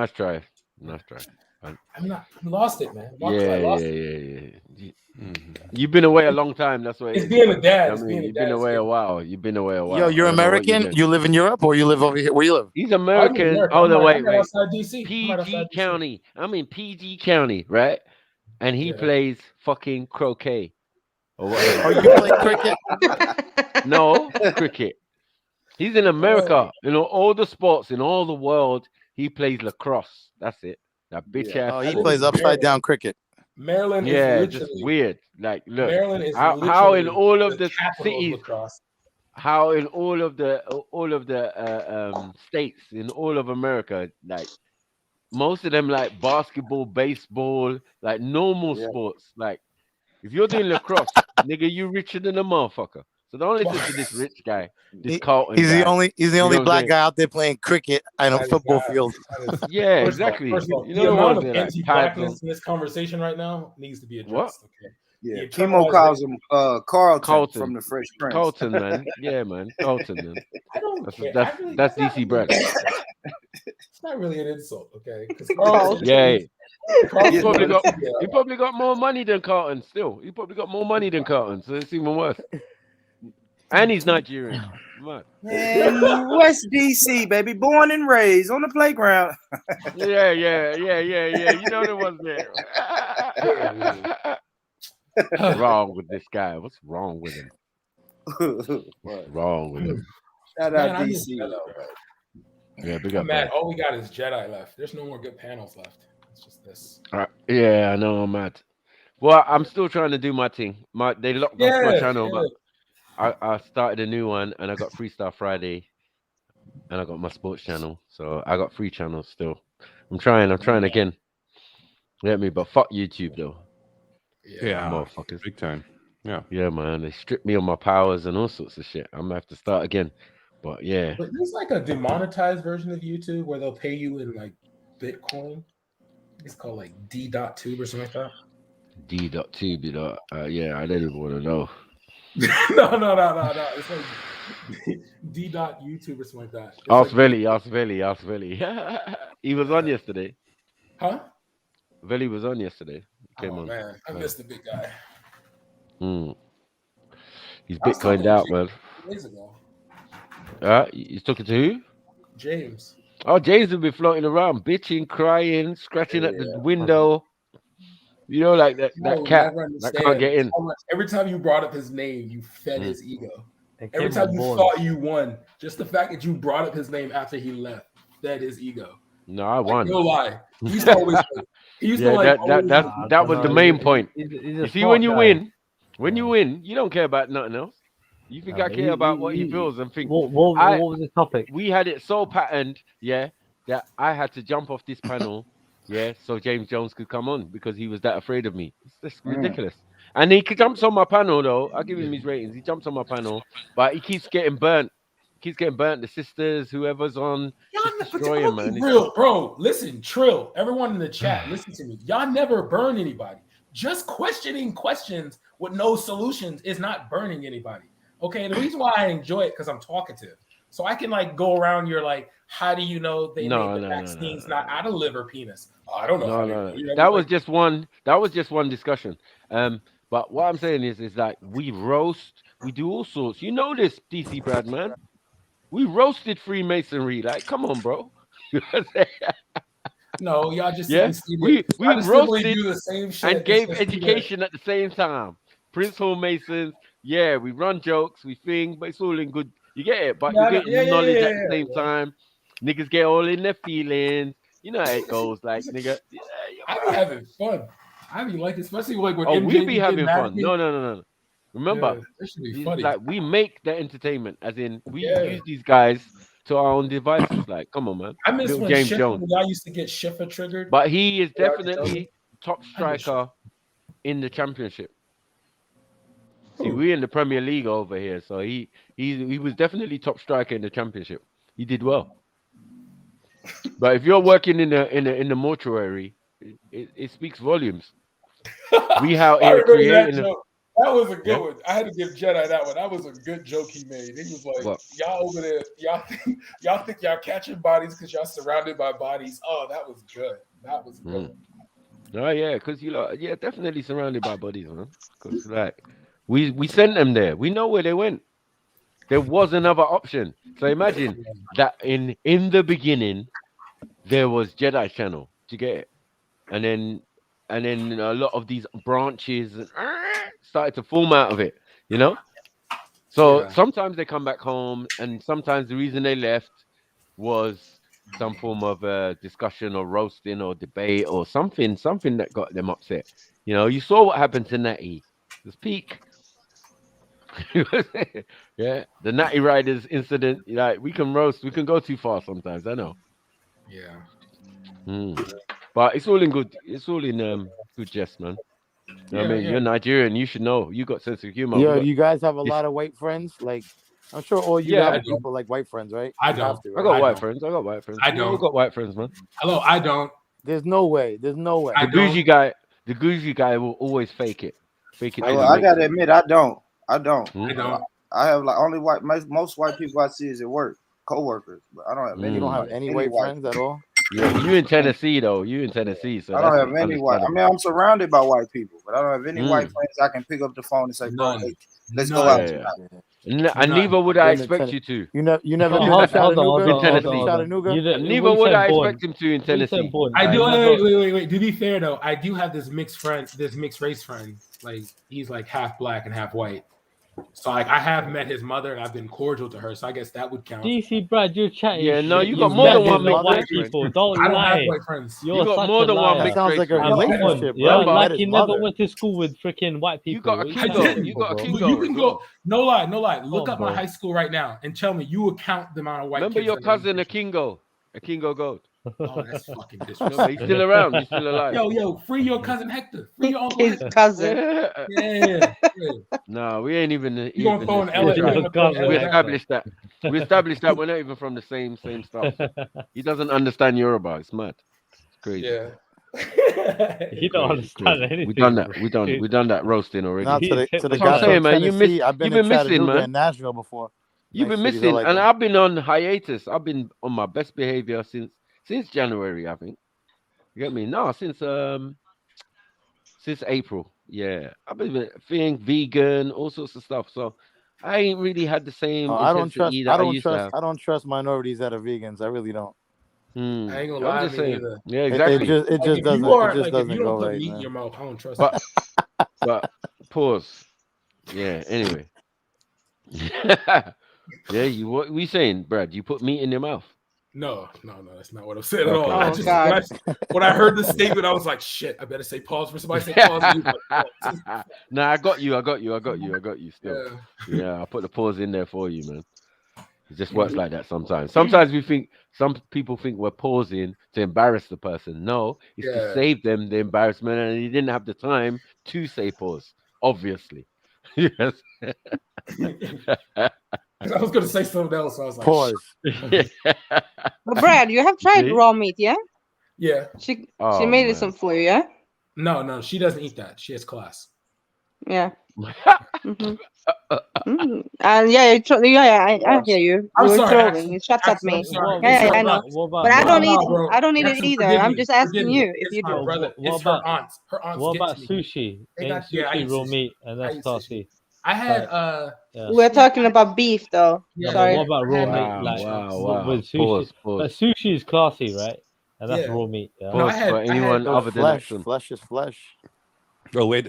lost it, man. Yeah. You've been away a long time. That's why it's being a dad. You've been away a while. Yo, you're American. You live in Europe or you live over here? Where you live? He's American. Wait. DC. PG County. I'm in PG County, right? And he plays fucking croquet. Or whatever. Are you playing cricket? No, cricket. He's in America. All the sports in all the world. He plays lacrosse. That's it. That bitch ass. Oh, he plays upside down cricket. Maryland is just weird. Like, look, Maryland is how in all of the cities, how in all of the states in all of America, like most of them like basketball, baseball, like normal sports. Like if you're doing lacrosse, nigga, you richer than a motherfucker. So don't listen to this rich guy, this Carlton He's guy. the only black guy out there playing cricket on a football field. Yeah, exactly. First of all, the amount of anti-blackness in this conversation right now needs to be addressed. What? Okay. Yeah, Kimo calls him Carlton from the Fresh Prince. Carlton, man. Yeah, man. Carlton, man. I don't care. That's DC Brad. It's not really an insult, okay? Yeah. He probably got more money than Carlton still. He probably got more money than Carlton, so it's even worse. And he's Nigerian. Man, West DC, baby. Born and raised on the playground. Yeah. You know the ones there. What's wrong with this guy? What's wrong with him? What's wrong with him? Shout out DC. Yeah, big up. Matt, all we got is Jedi left. There's no more good panels left. It's just this. Yeah, I know, I'm mad. Well, I'm still trying to do my thing. They locked off my channel, but I started a new one and I got Freestyle Friday and I got my sports channel. So I got 3 channels still. I'm trying again. You get me? But fuck YouTube though. Yeah, motherfuckers. Big time. Yeah, man. They stripped me of my powers and all sorts of shit. I'm gonna have to start again. But yeah. But there's like a demonetized version of YouTube where they'll pay you in like Bitcoin. It's called like D.Tube or something like that. D.2, yeah, I don't even want to know. No. It's like D.YouTube or something like that. Ask Veli. He was on yesterday. Huh? Veli was on yesterday. Came on. Man, I missed the big guy. He's Bitcoined out, man. 2 days ago. He's talking to who? James. Oh, James will be floating around, bitching, crying, scratching at the window. You know, like that cat that can't get in. Every time you brought up his name, you fed his ego. Every time you thought you won, just the fact that you brought up his name after he left fed his ego. No, I won. No lie. He used to always win. He used to like that was the main point. You see, when you win, you don't care about nothing else. You think I care about what he feels and think. What was the topic? We had it so patterned, that I had to jump off this panel, so James Jones could come on because he was that afraid of me. It's just ridiculous. And he jumps on my panel though. I'll give him his ratings. He jumps on my panel, but he keeps getting burnt. The sisters, whoever's on, destroy him, man. Real, bro. Listen, Trill. Everyone in the chat, listen to me. Y'all never burn anybody. Just questioning questions with no solutions is not burning anybody. Okay, the reason why I enjoy it because I'm talkative, so I can like go around. You're like, how do you know they made the vaccines not out of liver penis? Oh, I don't know. No. That was just one. That was just one discussion. But what I'm saying is like we roast, we do all sorts. You know this, DC Brad, man. We roasted Freemasonry. Like, come on, bro. No, y'all just we roasted do the same shit and gave education at the same time. Prince Hall Masons, we run jokes, we think, but it's all in good. You get it, but you get knowledge at the same time. Niggas get all in their feelings. You know how it goes, like nigga. I be having fun. I be like, especially like when MJ we be having fun. No. Remember, that should be funny. Like we make the entertainment, as in we use these guys to our own devices. Like, come on, man. I miss when James Jones. Y'all used to get Schiffer triggered. But he is definitely top striker in the championship. See, we're in the Premier League over here, so he was definitely top striker in the championship. He did well. But if you're working in the mortuary, it speaks volumes. We out here creating. That was a good one. I had to give Jedi that one. That was a good joke he made. He was like, y'all over there, y'all think y'all catching bodies because y'all surrounded by bodies. Oh, that was good. That was good. Oh yeah, because definitely surrounded by bodies, man. Because like we sent them there. We know where they went. There was another option. So imagine that in the beginning there was Jedi Channel. Do you get it? And then a lot of these branches started to form out of it, you know? So sometimes they come back home, and sometimes the reason they left was some form of discussion or roasting or debate or something that got them upset. You know, you saw what happened to Natty. It was peak. The Natty Riders incident. Like, we can roast, we can go too far sometimes, I know. Yeah. But it's all in good. It's all in good jest, man. I mean, you're Nigerian. You should know. You got sense of humor. Yeah, you guys have a lot of white friends. Like, I'm sure all you have people like white friends, right? I don't. I got white friends. I got white friends, man. Hello, I don't. There's no way. The Gucci guy will always fake it. I gotta admit, I don't. I have like only most white people I see is at work, co-workers. But I don't have any. You don't have any white friends at all. Yeah, you in Tennessee though. You in Tennessee, so I don't have any white. I mean, I'm surrounded by white people, but I don't have any white friends I can pick up the phone and say, "Bro, let's go out tonight." And neither would I expect you to. You never in Tennessee. Neither would I expect him to in Tennessee. I do. Wait. To be fair though, I do have this mixed race friend. Like, he's like half black and half white. So like, I have met his mother and I've been cordial to her. So I guess that would count. DC Brad, you're chatting. Yeah, no, you got more than one mixed white people. Don't lie. I don't have white friends. You got more than one mixed sounds like a relationship. Yeah, like you never went to school with freaking white people. You got a Kingo. You can go. No lie. Look up my high school right now and tell me you would count the amount of white. Remember your cousin, a Kingo Gold. Oh, that's fucking disrespectful. He's still around. He's still alive. Yo, free your cousin Hector. Free your uncle His cousin. Yeah. No, we ain't even. You gonna phone LA? We established that. We're not even from the same stuff. He doesn't understand Yoruba. It's mad. It's crazy. Yeah. You don't understand anything. We done that. We done that roasting already. Not to the That's what guy I'm saying, from man. Tennessee. I've been You've to been missing, Chattanooga man. and Nashville before. You've Nice been cities, I missing, like and them. I've been on hiatus. I've been on my best behavior since January, I think. You get me? No, since April. Yeah, I've been being vegan, all sorts of stuff. So I ain't really had the same I don't intensity trust. that I used to have. I don't trust minorities that are vegans. I really don't. I ain't gonna I'm lie, just me saying. either. Yeah, exactly. It just if doesn't. you are, It just if doesn't you go don't put right, meat in man. your mouth, I don't trust But you. but pause. Yeah. Anyway. Yeah. What we saying, Brad? You put meat in your mouth? No, that's not what I'm saying at all. Okay. I Oh, just God. when I heard the statement, I was like, shit, I better say pause for somebody say pause. And you like, pause. Nah, I got you still. Yeah, I put the pause in there for you, man. It just works like that sometimes. Sometimes some people think we're pausing to embarrass the person. No, it's to save them the embarrassment, and you didn't have the time to say pause, obviously. Yes. I was gonna say something else. So I was like, pause. But Brad, you have tried raw meat, yeah? Yeah. She Oh, made man. it some for you, yeah? No, she doesn't eat that. She has class. Yeah. And yeah, I hear you. I'm You're sorry, trolling. Axel. You shut at Axel, me. I'm sorry. Yeah, I know. But I don't eat. bro. I don't eat it Axel, either. forgive I'm me, just asking forgive me. you if It's you my do. brother. What It's about- her aunt. Her aunt's What get about to me. sushi? They Ain't got- yeah, I sushi eat raw sushi. meat, and I that's eat classy. I had Yeah. We're talking about beef, though. Yeah, Sorry. but what about raw Wow, meat? Like wow. with sushi, Pause. but sushi is classy, right? And that's Yeah. raw meat. Yeah. No, I Pause had- for I anyone had, other than flesh. Axel. Flesh is flesh. Oh wait,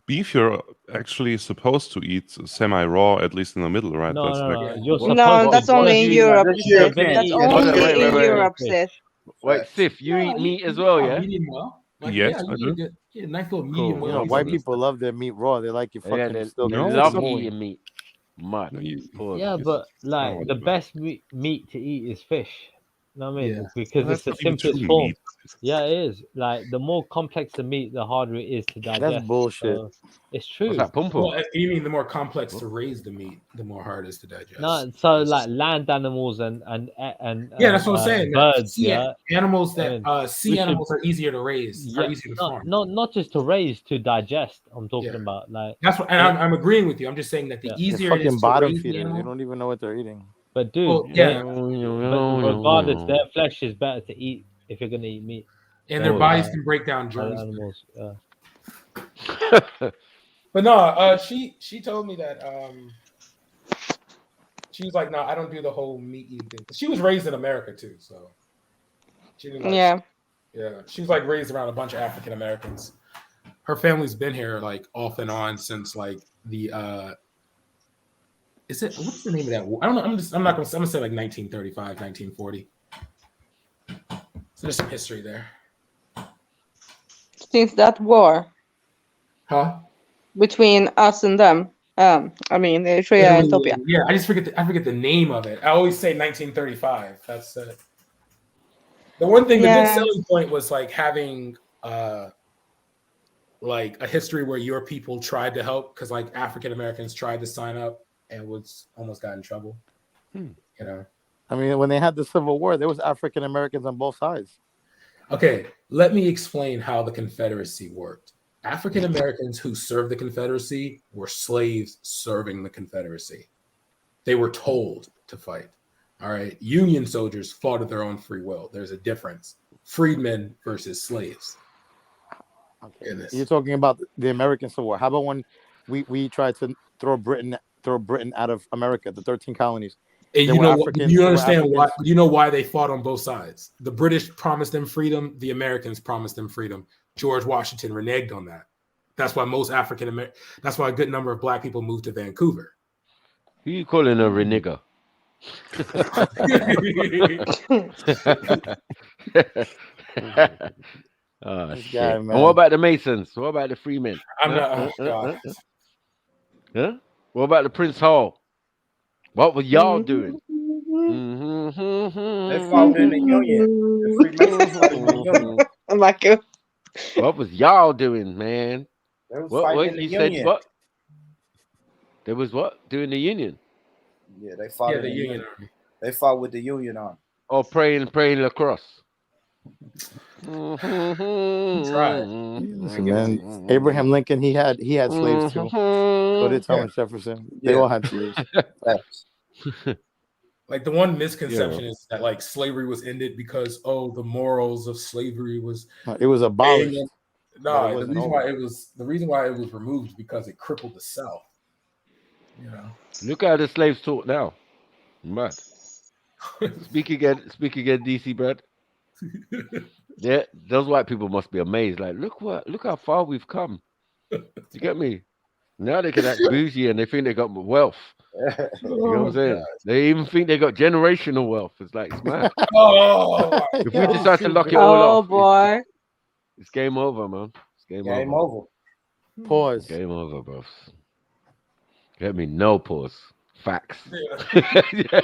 beef you're actually supposed to eat semi-raw, at least in the middle, right? No, That's no, like no. You're No, supposed that's to. only in Europe, Sith. Vegan That's eat only in fish. Europe, Sith. Wait, Sif, you eat meat as well, yeah? Medium well. Like, Yes, yeah, I you do. eat good. Yeah, nice little Cool. medium You well. know, white people love their meat raw. They like it Yeah, fucking they still. love mooey. eating meat. Mud. Pause. Yeah, but like the whatever. best meat to eat is fish. You know what I mean? Yeah. Because Well, it's the that's not even simplest true form. meat. Yeah, it is. Like the more complex the meat, the harder it is to digest. That's bullshit. So, it's true. What's that, pum pum? Well, you mean the more complex to raise the meat, the more hard it is to digest. No, so like land animals and Yeah, that's what I'm saying. birds, Sea yeah. animals I that mean, sea we should- animals are easier to raise, are easier to farm. not just to raise, to digest. I'm talking Yeah. about like That's what, and I'm agreeing with you. I'm just saying that the Yeah. They're easier it is fucking to bottom raise the feeders. You animal. don't even know what they're eating. But dude, Well, yeah. but regardless, their flesh is better to eat if you're gonna eat meat. And their than, bodies can break down other germs. animals. Yeah. But no, she told me that she was like, no, I don't do the whole meat eating thing. She was raised in America too, so she didn't like, yeah. She was like raised around a bunch of African Americans. Her family's been here like off and on since like the what's the name of that war? I don't know. I'm gonna say like 1935, 1940. So there's some history there. Since that war Huh? between us and them. I mean, Eritrea and Ethiopia. Yeah, I forget the name of it. I always say 1935. That's it. The one thing, the good selling point was like having like a history where your people tried to help, because like African Americans tried to sign up and almost got in trouble. You know. I mean, when they had the Civil War, there was African Americans on both sides. Okay, let me explain how the Confederacy worked. African Americans who served the Confederacy were slaves serving the Confederacy. They were told to fight. All right. Union soldiers fought at their own free will. There's a difference. Freedmen versus slaves. Okay. You're talking about the American Civil War. How about when we tried to throw Britain out of America, the 13 colonies? And you know what? You understand why? You know why they fought on both sides. The British promised them freedom. The Americans promised them freedom. George Washington reneged on that. That's why most African American. That's why a good number of Black people moved to Vancouver. Who you calling a renegger? Oh, shit. Guy, and what about the Masons? What about the Freemen? I'm not. Huh? What about the Prince Hall? What were y'all doing? They fought in the Union. The Freemasons fought in the Union. I'm like you. What was y'all doing, man? They was What fighting in the you Union. said? What? There was what? Doing the Union? Yeah, they fought in the Union Army. They fought with the Union Army. Or praying lacrosse. Try. Listen, man. Abraham Lincoln, he had slaves too. So did Thomas Jefferson. They all had slaves. Like the one misconception is that like slavery was ended because the morals of slavery was it was abolished. No, the reason why it was removed because it crippled the South. You know. Look how the slaves talk now. Mad. Speak again, DC, Brad. Yeah, those white people must be amazed. Like, look how far we've come. You get me? Now they can act bougie and they think they got wealth. You know what I'm saying? God. They even think they got generational wealth. It's like, it's mad. If we decide to lock it all off, boy. It's game over, man. It's game over. Pause. Game over, bro. Get me? No pause. Facts. Yeah.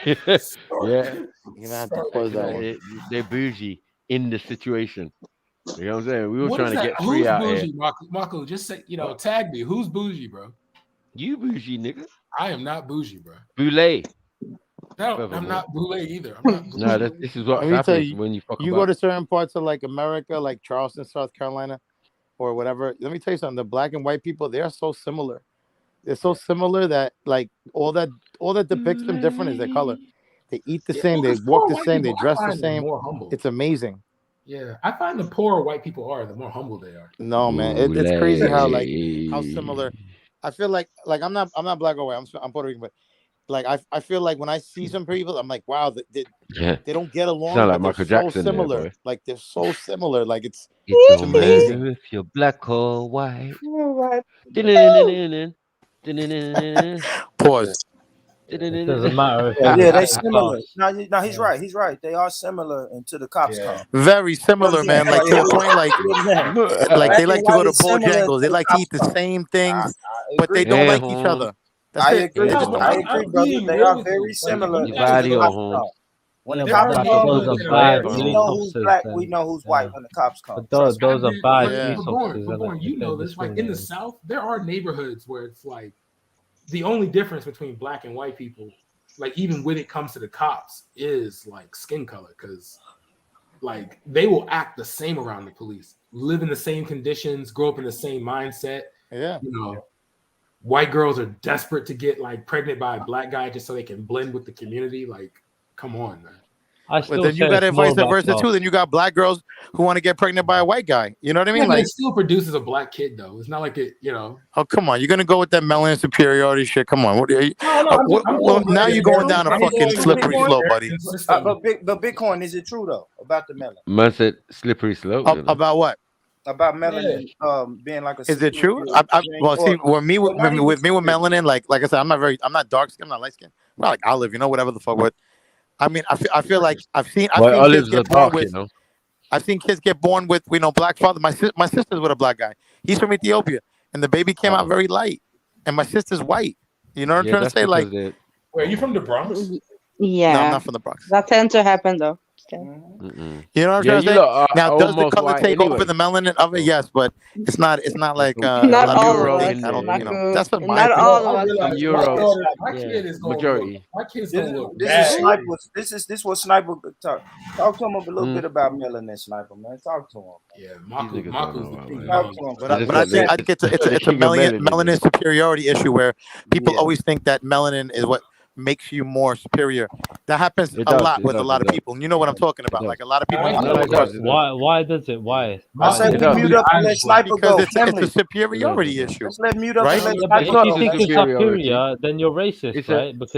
Yeah. You're gonna have to pause that one. They're bougie in the situation. You know what I'm saying? We were trying to get free out here. Who's bougie, Marco? Just say, tag me. Who's bougie, bro? You bougie, nigga. I am not bougie, bro. Boulay. No, I'm not boulay either. I'm not bougie. No, this is what happens when you fuck You go to certain parts of like America, like Charleston, South Carolina, or whatever. Let me tell you something. The black and white people, they are so similar. They're so similar that like all that depicts them different is their color. They eat the same, they walk the same, they dress the same. It's amazing. Yeah, I find the poorer white people are, the more humble they are. No, man, it's crazy how similar. I feel like I'm not black or white. I'm Puerto Rican, but like I feel like when I see some people, I'm like, wow, they don't get along. Sound like but Michael they're Jackson so similar. there, like they're so similar. Like it's amazing. If you're black or white. Pause. It doesn't matter. They're similar. No, he's right. He's right. They are similar until the cops come. Very similar, man. Like to the point, like they like to go to Bojangles. They like to eat the same things, but they don't like each other. I agree, brother. They are very similar. When the cops come, we know who's black, we know who's white when the cops come. Those are bad police officers. But you know this, like in the South, there are neighborhoods where it's like the only difference between black and white people, like even when it comes to the cops, is like skin color, because like they will act the same around the police, live in the same conditions, grow up in the same mindset. Yeah, white girls are desperate to get like pregnant by a black guy just so they can blend with the community. Like, come on, man. But then you got it vice versa too. Then you got black girls who want to get pregnant by a white guy. You know what I mean? Yeah, like it still produces a black kid though. It's not like it, Oh come on, you're gonna go with that melanin superiority shit? Come on, what are you? Now you're going down a fucking slippery slope, buddy. But Bitcoin, is it true though about the melanin? Man said slippery slope. About what? About melanin being like a. Is it true? Well, see, with me with melanin, like I said, I'm not dark skin, I'm not light skin. I'm not like olive, whatever the fuck. But I mean, I feel like I've seen kids get born with. I've seen kids get born with black father. My sister's with a black guy. He's from Ethiopia, and the baby came out very light, and my sister's white. You know what I'm trying to say? Like, wait, are you from the Bronx? Yeah, no, I'm not from the Bronx. That tends to happen though. You know what I'm trying to say? Now, does the color take over the melanin of it? Yes, but it's not like not all of us. I don't, that's what my not all of us. Euro, my kid is majority. My kid's gonna look This was Sniper talk to him a little bit about melanin, Sniper, man. Talk to him. Yeah, Marco's the thing. But I think it's a melanin superiority issue where people always think that melanin is what makes you more superior. That happens a lot with a lot of people. You know what I'm talking about? Like a lot of people. Why does it? Why? I say we mute up and let Sniper go. It's a superiority issue. Let's let mute up right? and let But Sniper if you think you're superior, then you're racist, right? Because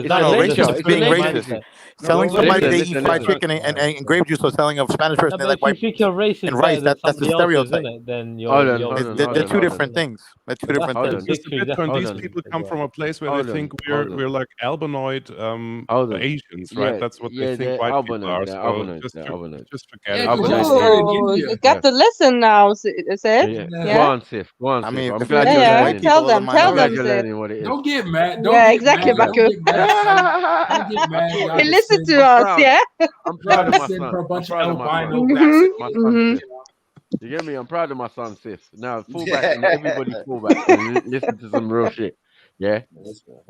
it's being racist. Telling somebody they eat fried chicken and grape juice, or telling a Spanish person they like white and rice. That's the stereotype. Then they're two different things. They're two different things. These people come from a place where they think we're like albinoid Asians, right? That's what they think white people are. So just forget it. You got to listen now, Seth. Go on, Sif. Go on, Sif. I mean, I'm glad tell them, Don't get mad. Yeah, exactly, Baku. He listened to us, yeah. I'm proud of my son. I'm proud of my son. You get me? I'm proud of my son, Sif. Now, fullback and everybody fullback. And listen to some real shit. Yeah?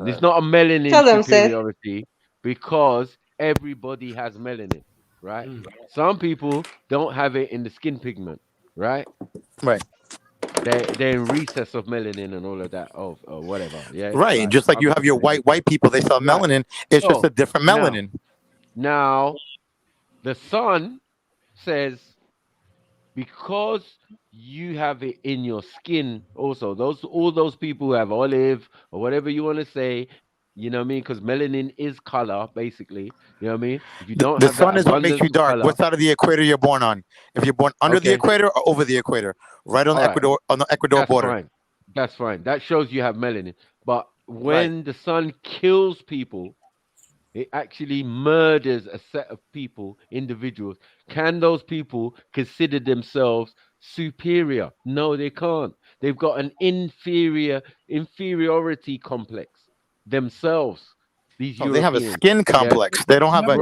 It's not a melanin superiority because everybody has melanin. right? Some people don't have it in the skin pigment, right? Right. They're in recess of melanin and all of that, or whatever. Yeah. Right. Like, Just like you have your white people, they sell melanin. It's just a different melanin. Now, the sun says, because you have it in your skin also, all those people who have olive or whatever you want to say, you know what I mean? Because melanin is color, basically. You know what I mean? If you don't The have that sun is what makes you dark. color, What side of the equator you're born on? If you're born under the equator or over the equator, right on the Ecuador border. Fine. That's fine. That shows you have melanin. But when the sun kills people, it actually murders a set of people, individuals. Can those people consider themselves superior? No, they can't. They've got an inferiority complex themselves. These Europeans. They have a skin complex. They don't have a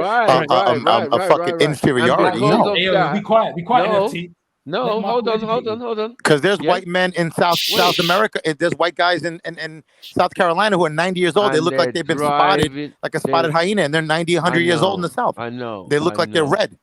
fucking inferiority. No. Be quiet, FT. No, hold on. Because there's white men in South America. There's white guys in South Carolina who are 90 years old. They look like they've been spotted, like a spotted hyena, and they're 90, 100 years old in the South. I know. They look like they're red.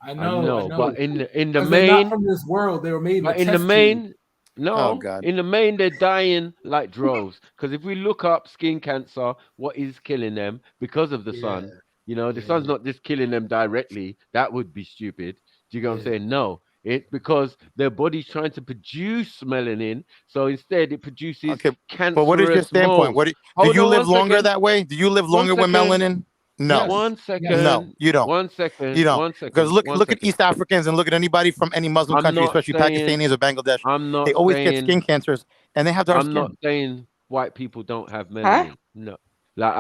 I know. But in the they're main, not from this world. They were made in the main. Oh, God. In the main, they're dying like droves. Because if we look up skin cancer, what is killing them because of the sun? You know, the sun's not just killing them directly. That would be stupid. Do you get what I'm saying? No. It's because their body's trying to produce melanin, so instead it produces cancerous. But what is your standpoint? Do you live longer that way? Do you live longer with melanin? No. 1 second. No, you don't. 1 second. You don't. 1 second. Because look at East Africans and look at anybody from any Muslim country, especially Pakistanis or Bangladesh. They always get skin cancers and they have dark skin. I'm not saying white people don't have melanin. Huh? No. Like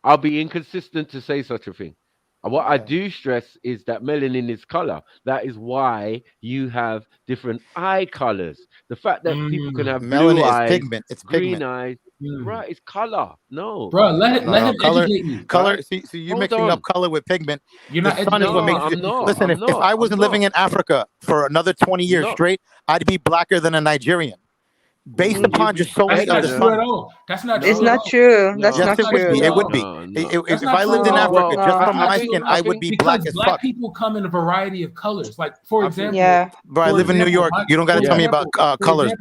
I'll be inconsistent to say such a thing. What I do stress is that melanin is color. That is why you have different eye colors. The fact that people can have melanin blue eyes, is pigment. It's green pigment. eyes, right? It's color. No, bro. Let him color. educate you. Color. See, you're mixing up color with pigment. You're not. The sun is what makes you. Listen, if I wasn't living in Africa for another 20 years straight, I'd be blacker than a Nigerian. Based upon just solely of the sun. That's not true. It's not true. That's not true. It would be. If I lived in Africa, just from my skin, I would be black as fuck. Black people come in a variety of colors. Like, for example, bro, I live in New York. You don't got to tell me about colors.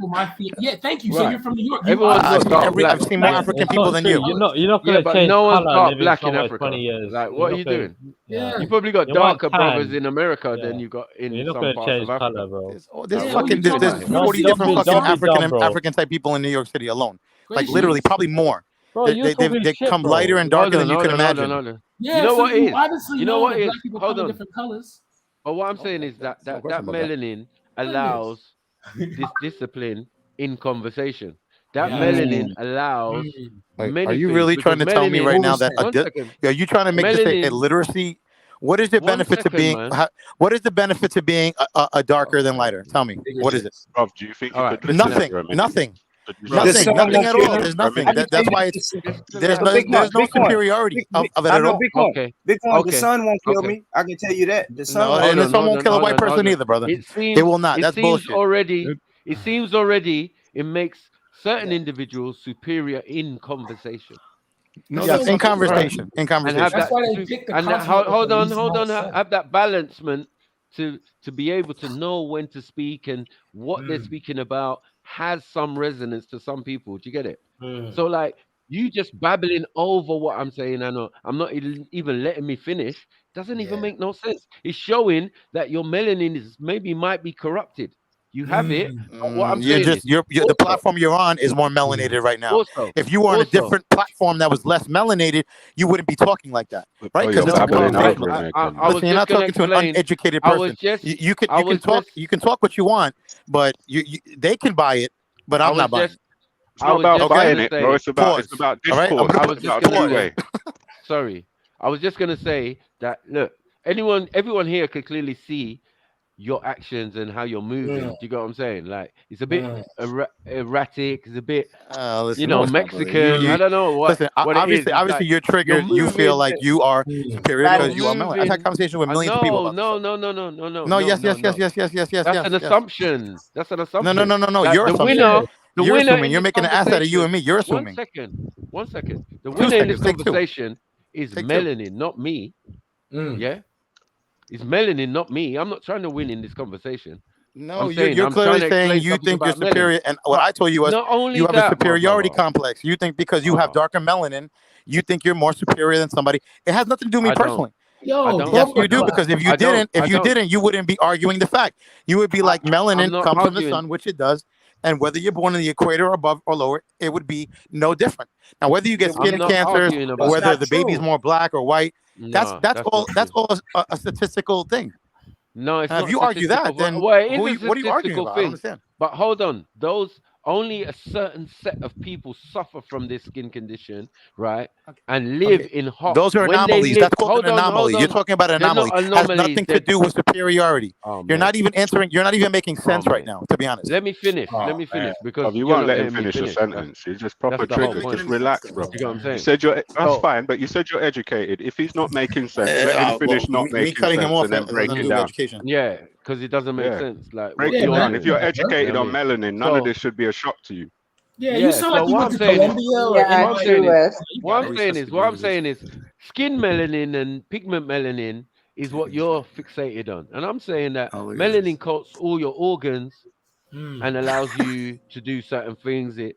Thank you. So you're from New York. I've seen more African people than you. You're not going to change no one's color got black in Africa. 20 years. Like, what are you doing? Yeah. You probably got darker brothers in America than you got in some parts of Africa. There's 40 different fucking African type people in New York City alone. Like literally, probably more. Bro, they come lighter and darker than you can imagine. Yeah, you know what is? Obviously, you know what is? Hold on. Different colors. But what I'm saying is that melanin allows this discipline in conversation. That melanin allows. Are you really trying to tell me right now that? Are you trying to make this a literacy? What is the benefit to being? What is the benefit to being a darker than lighter? Tell me, what is it? Rob, do you think nothing at all? There's nothing. That's why there's no superiority of it at all. Bitcoin, the sun won't kill me. I can tell you that. The sun, the sun won't kill a white person either, brother. It will not. That's bullshit. It seems already it makes certain individuals superior in conversation. In conversation. That's why they pick the hold on. Have that balancement to be able to know when to speak and what they're speaking about has some resonance to some people. Do you get it? So like you just babbling over what I'm saying. I know I'm not even letting me finish. Doesn't even make no sense. It's showing that your melanin might be corrupted. You have it. What I'm saying is, the platform you're on is more melanated right now. If you were on a different platform that was less melanated, you wouldn't be talking like that, right? Because listen, you're not talking to an uneducated person. You can talk what you want, but they can buy it, but I'm not buying it. It's not about buying it, bro. It's about discourse. Sorry, I was just gonna say that. Look, everyone here could clearly see your actions and how you're moving. Do you get what I'm saying? Like it's a bit erratic. It's a bit, Mexican. I don't know what. Listen, obviously, you're triggered. You feel like you are superior because you are melanated. I've had conversations with millions of people. No. Yes. That's an assumption. No. You're assuming. You're assuming. You're making an ass out of you and me. You're assuming. 1 second. The winner in this conversation is melanin, not me. Yeah, it's melanin, not me. I'm not trying to win in this conversation. No, you're clearly saying you think you're superior, and what I told you was you have a superiority complex. You think because you have darker melanin, you think you're more superior than somebody. It has nothing to do with me personally. Yes, you do, because if you didn't, you wouldn't be arguing the fact. You would be like melanin comes from the sun, which it does, and whether you're born in the equator or above or lower, it would be no different. Now, whether you get skin cancers, or whether the baby's more black or white, that's all a statistical thing. No, it's not. If you argue that, then what are you arguing about? I don't understand. But hold on, only a certain set of people suffer from this skin condition, right? And live in hot. Those are anomalies. That's called an anomaly. You're talking about an anomaly. It has nothing to do with superiority. You're not even answering. You're not even making sense right now, to be honest. Let me finish. Because you won't let him finish a sentence. You just proper trigger. Just relax, bro. You know what I'm saying? You said that's fine, but you said you're educated. If he's not making sense, let him finish not making sense, and then break it down. Yeah, because it doesn't make sense. Like, break it down. If you're educated on melanin, none of this should be a shock to you. Yeah, you sound like you went to Colombia. What I'm saying is, skin melanin and pigment melanin is what you're fixated on, and I'm saying that melanin coats all your organs and allows you to do certain things. It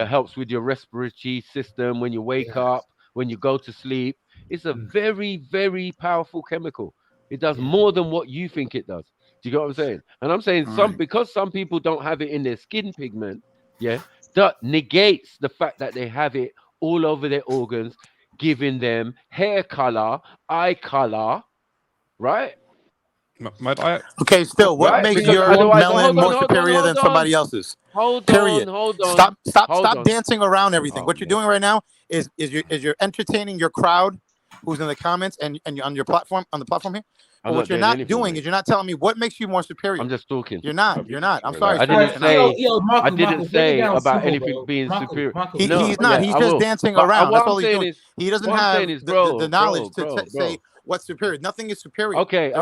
helps with your respiratory system when you wake up, when you go to sleep. It's a very, very powerful chemical. It does more than what you think it does. Do you get what I'm saying? And I'm saying because some people don't have it in their skin pigment, that negates the fact that they have it all over their organs, giving them hair color, eye color, right? Okay, still, what makes your melanin more superior than somebody else's? Period. Stop dancing around everything. What you're doing right now is you're entertaining your crowd who's in the comments and on your platform, on the platform here. But what you're not doing is you're not telling me what makes you more superior. I'm just talking. You're not. I'm sorry. I didn't say about anything being superior. He's not. He's just dancing around. That's all he's doing. He doesn't have the knowledge to say what's superior. Nothing is superior. Okay.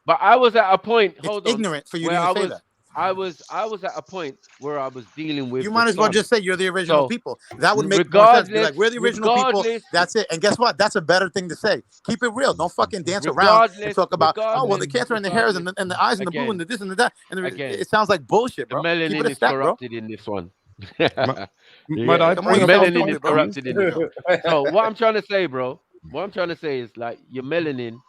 But I was at a point. Hold on. Ignorant for you to say that. I was at a point where I was dealing with. You might as well just say you're the original people. That would make more sense. Be like, we're the original people. That's it. And guess what? That's a better thing to say. Keep it real. Don't fucking dance around and talk about the cancer in the hairs and the eyes and the blue and the this and the that. And it sounds like bullshit, bro. The melanin is corrupted in this one. Melanin is corrupted in this one. So what I'm trying to say, bro. What I'm trying to say is like your melanin,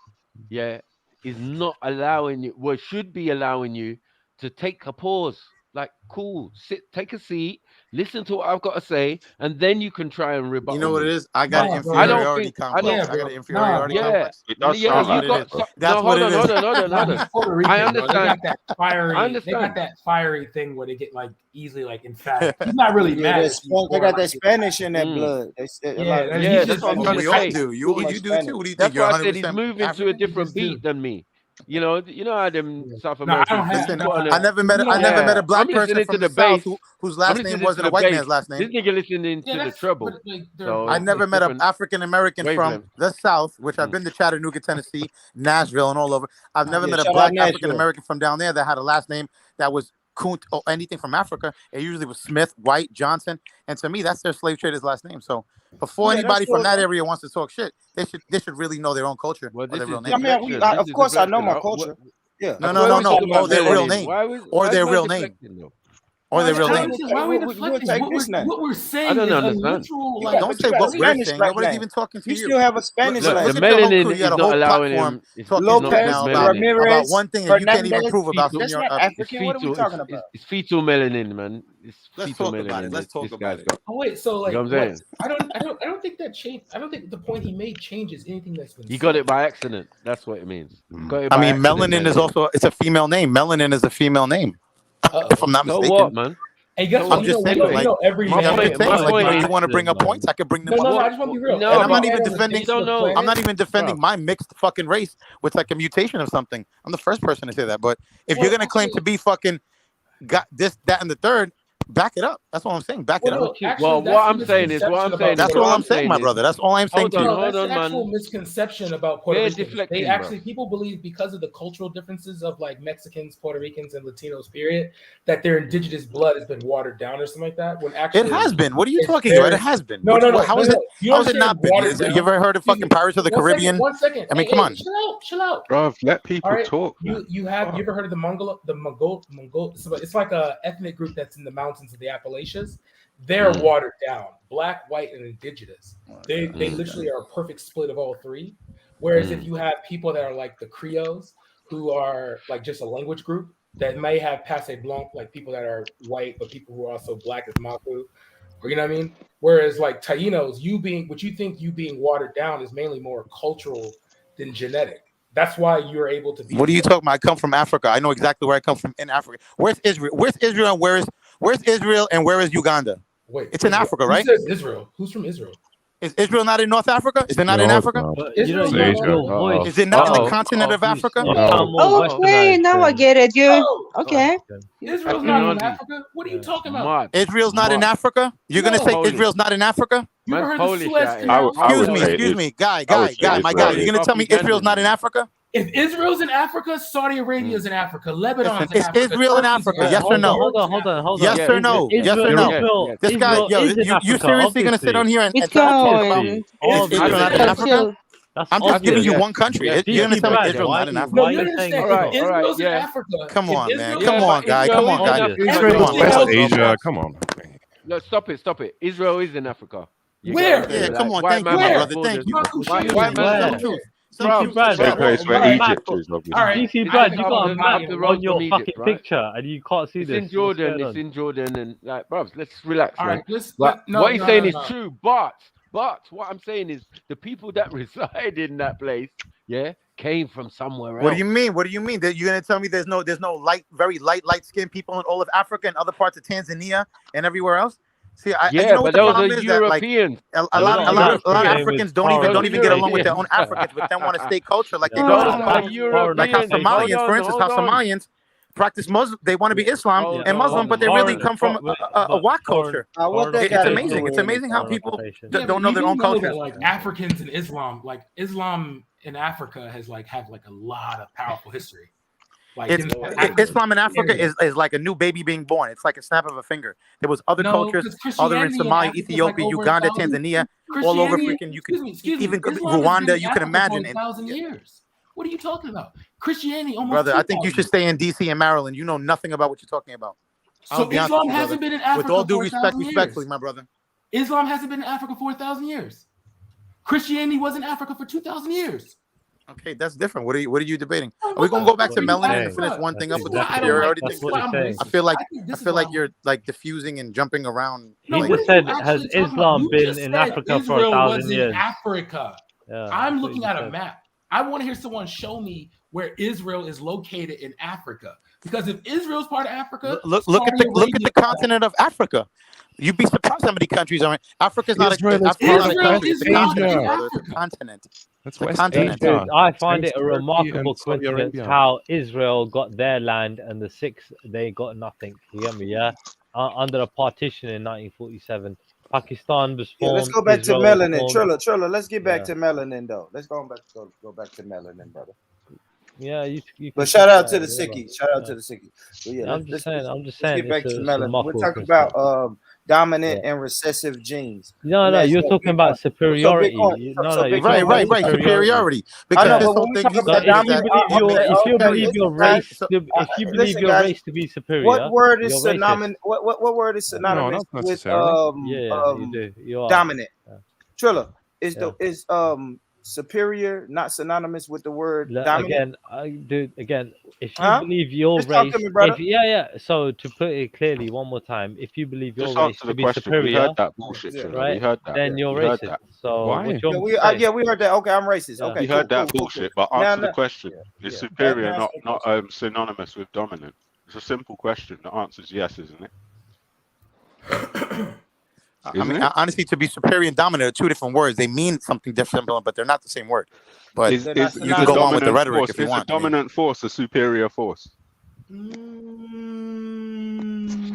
is not allowing you. Well, should be allowing you to take a pause, like cool, sit, take a seat, listen to what I've got to say, and then you can try and rebut. You know what it is? I got an inferiority complex. I got an inferiority complex. That's what it is. Hold on. I understand. They got that fiery thing where they get like easily like emphatic. He's not really mad. They got that Spanish in their blood. That's what I'm trying to say. You do too. What do you think? That's why I said he's moving to a different beat than me. You know how them South Americans. I never met a black person from the South whose last name wasn't a white man's last name. This nigga listening to the treble. I never met an African American from the South, which I've been to Chattanooga, Tennessee, Nashville, and all over. I've never met a black African American from down there that had a last name that was Kunt or anything from Africa. It usually was Smith, White, Johnson, and to me, that's their slave trader's last name. So before anybody from that area wants to talk shit, they should really know their own culture or their real name. I mean, of course, I know my culture. Yeah. No. Or their real name. Or their real name. Or their real name. Why are we deflecting? What we're saying is a literal. Don't say what we're saying. Nobody's even talking to you. You still have a Spanish language. The melanin is not allowing him. About one thing that you can't even prove about from your African. What are we talking about? It's fetal melanin, man. Let's talk about it. Let's talk about it. Oh wait, so like, you know what I'm saying? I don't think that changed. I don't think the point he made changes anything that's been. He got it by accident. That's what it means. I mean, melanin is also it's a female name. Melanin is a female name. If I'm not mistaken. So what, man? Hey, guess what? I'm just saying, like, you want to bring up points, I could bring them up. No, I just want to be real. And I'm not even defending. I'm not even defending my mixed fucking race with like a mutation of something. I'm the first person to say that. But if you're gonna claim to be fucking got this, that, and the third, Back it up. That's all I'm saying. Back it up. Well, what I'm saying is, that's all I'm saying, my brother. That's all I'm saying to you. That's an actual misconception about Puerto Ricans. deflecting, They actually, people believe because of the cultural differences of like Mexicans, Puerto Ricans, and Latinos, period, that their indigenous blood has been watered down or something like that. When actually, it has been. What are you talking about? It has been. No. How is it? How has it not been? You ever heard of fucking Pirates of the Caribbean? 1 second. I mean, come on. Chill out. Bro, let people talk. You ever heard of the Mongol? It's like a ethnic group that's in the mountains of the Appalachians. They're watered down, black, white, and indigenous. They literally are a perfect split of all three. Whereas if you have people that are like the Creoles, who are like just a language group that may have Passe Blanc, like people that are white, but people who are also black as Mapu, or you know what I mean? Whereas like Tainos, you being watered down is mainly more cultural than genetic. That's why you're able to be. What are you talking about? I come from Africa. I know exactly where I come from in Africa. Where's Israel? Where's Israel? And where's Israel and where is Uganda? Wait, it's in Africa, right? Who says Israel? Who's from Israel? Is Israel not in North Africa? Is it not in Africa? Is it not in the continent of Africa? Okay, now I get it. Okay. Israel's not in Africa. What are you talking about? Israel's not in Africa? You're gonna say Israel's not in Africa? You ever heard the Suez Canal? Excuse me, guy, my guy. You're gonna tell me Israel's not in Africa? If Israel's in Africa, Saudi Arabia's in Africa, Lebanon's in Is Africa. Israel in Africa? Yes or no? Hold on. Yes or no? Yes or no? This guy, you seriously gonna sit on here and talk about Israel not in Africa? I'm just giving you one country. You're gonna tell me Israel's not in Africa? No, you understand. Israel's in Africa. Come on, man. Come on, guy. Come on, guy. West Asia. Come on. No, stop it. Israel is in Africa. Where? Yeah, come on. Thank you, my brother. Thank you. White man, truth. Brad, place where Egypt is, obviously. All right, DC Brad, you got a map on your fucking picture, and you can't see this. It's in Jordan, and like, bro, let's relax. All right, what he's saying is true, but what I'm saying is the people that reside in that place, came from somewhere else. What do you mean? What do you mean? That you're gonna tell me there's no very light skinned people in all of Africa and other parts of Tanzania and everywhere else? See, you know but those are Europeans. That, like, a lot of Africans don't even get along with their own Africans, but then want to stay culture like they do. Like how Somalians, for instance, Somalians practice Muslim. They want to be Islam and Muslim, but they really come from a Wak culture. It's amazing. It's amazing how people don't know their own culture. Like Africans and Islam, like Islam in Africa have a lot of powerful history. Islam in Africa is like a new baby being born. It's like a snap of a finger. There was other cultures, other in Somalia, Ethiopia, Uganda, Tanzania, all over freaking. You could even Rwanda. You can imagine. 1,000 years. What are you talking about? Christianity almost. Brother, I think you should stay in DC and Maryland. You know nothing about what you're talking about. So Islam hasn't been in Africa. With all due respect, respectfully, my brother. Islam hasn't been in Africa for 1,000 years. Christianity was in Africa for 2,000 years. Okay, that's different. What are you debating? Are we gonna go back to melanin and finish one thing up with the superiority thing? I feel like you're like diffusing and jumping around. He just said, has Islam been in Africa for 1,000 years? Africa. I'm looking at a map. I want to hear someone show me where Israel is located in Africa. Because if Israel's part of Africa, look at the continent of Africa. You'd be surprised how many countries are in Africa's not a country. It's a continent. That's West Asia. Dude, I find it a remarkable coincidence how Israel got their land and the Sikhs, they got nothing. You get me? Yeah, under a partition in 1947. Pakistan was formed. Let's go back to melanin. Trilla, let's get back to melanin though. Let's go back to melanin, brother. Yeah, you but shout out to the Sickies. Shout out to the Sickies. Yeah, I'm just saying. Let's get back to melanin. We're talking about dominant and recessive genes. No, you're talking about superiority. Right. Superiority. Because this whole thing if you believe your race to be superior, what word is synonymous? What word is synonymous with dominant? Trilla, is superior not synonymous with the word dominant? Again, if you believe your race, so to put it clearly one more time, if you believe your race to be superior, we heard that bullshit, right? then you're racist. So why? We heard that. Okay, I'm racist. Okay, we heard that bullshit. But answer the question: is superior not synonymous with dominant? It's a simple question. The answer is yes, isn't it? I mean, honestly, to be superior and dominant are two different words. They mean something different, but they're not the same word. But you can go on with the rhetoric if you want. Is a dominant force a superior force?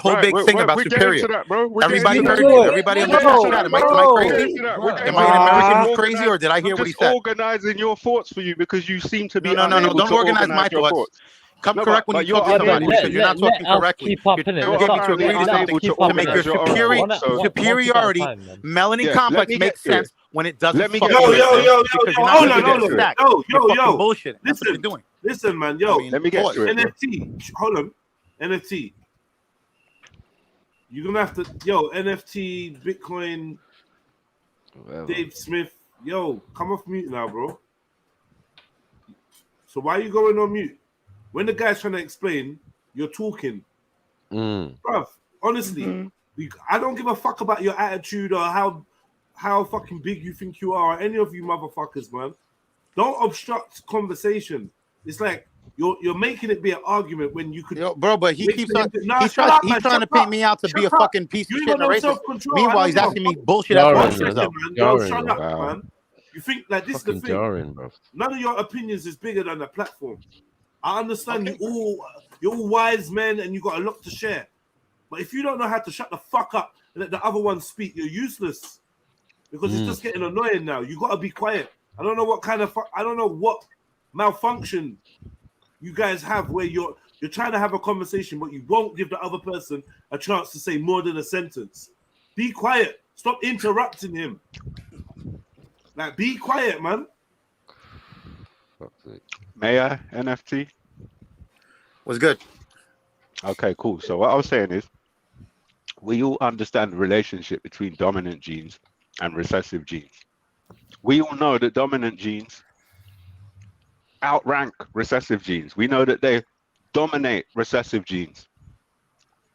whole big thing about superior. Everybody heard that. Everybody understands that. Am I crazy? Am I an American who's crazy, or did I hear what he said? Organizing your thoughts for you because you seem to be No. Don't organize my thoughts. Come correct when you talk to somebody because you're not talking correctly. You're getting to agree to something to make your superiority. Melanin complex makes sense when it doesn't fucking make sense because you're not going to get stacked. You're fucking bullshit. That's what you're doing. Listen, man, yo. Let me get to it. NFT. Hold on. NFT. You're gonna have to, NFT, Bitcoin, Dave Smith, come off mute now, bro. So why are you going on mute? When the guy's trying to explain, you're talking. Bruv, honestly, I don't give a fuck about your attitude or how fucking big you think you are, or any of you motherfuckers, man. Don't obstruct conversation. It's like you're making it be an argument when you could, bro. But he keeps on. He's trying to paint me out to be a fucking piece of shit and a racist. Meanwhile, he's asking me bullshit about himself. Shut up, man. You think like this is the thing? None of your opinions is bigger than the platform. I understand you're all wise men and you got a lot to share. But if you don't know how to shut the fuck up and let the other one speak, you're useless. Because it's just getting annoying now. You gotta be quiet. I don't know what kind of I don't know what malfunction you guys have where you're trying to have a conversation, but you won't give the other person a chance to say more than a sentence. Be quiet. Stop interrupting him. Like, be quiet, man. May I, NFT? What's good? Okay, cool. So what I was saying is, we all understand the relationship between dominant genes and recessive genes. We all know that dominant genes outrank recessive genes. We know that they dominate recessive genes.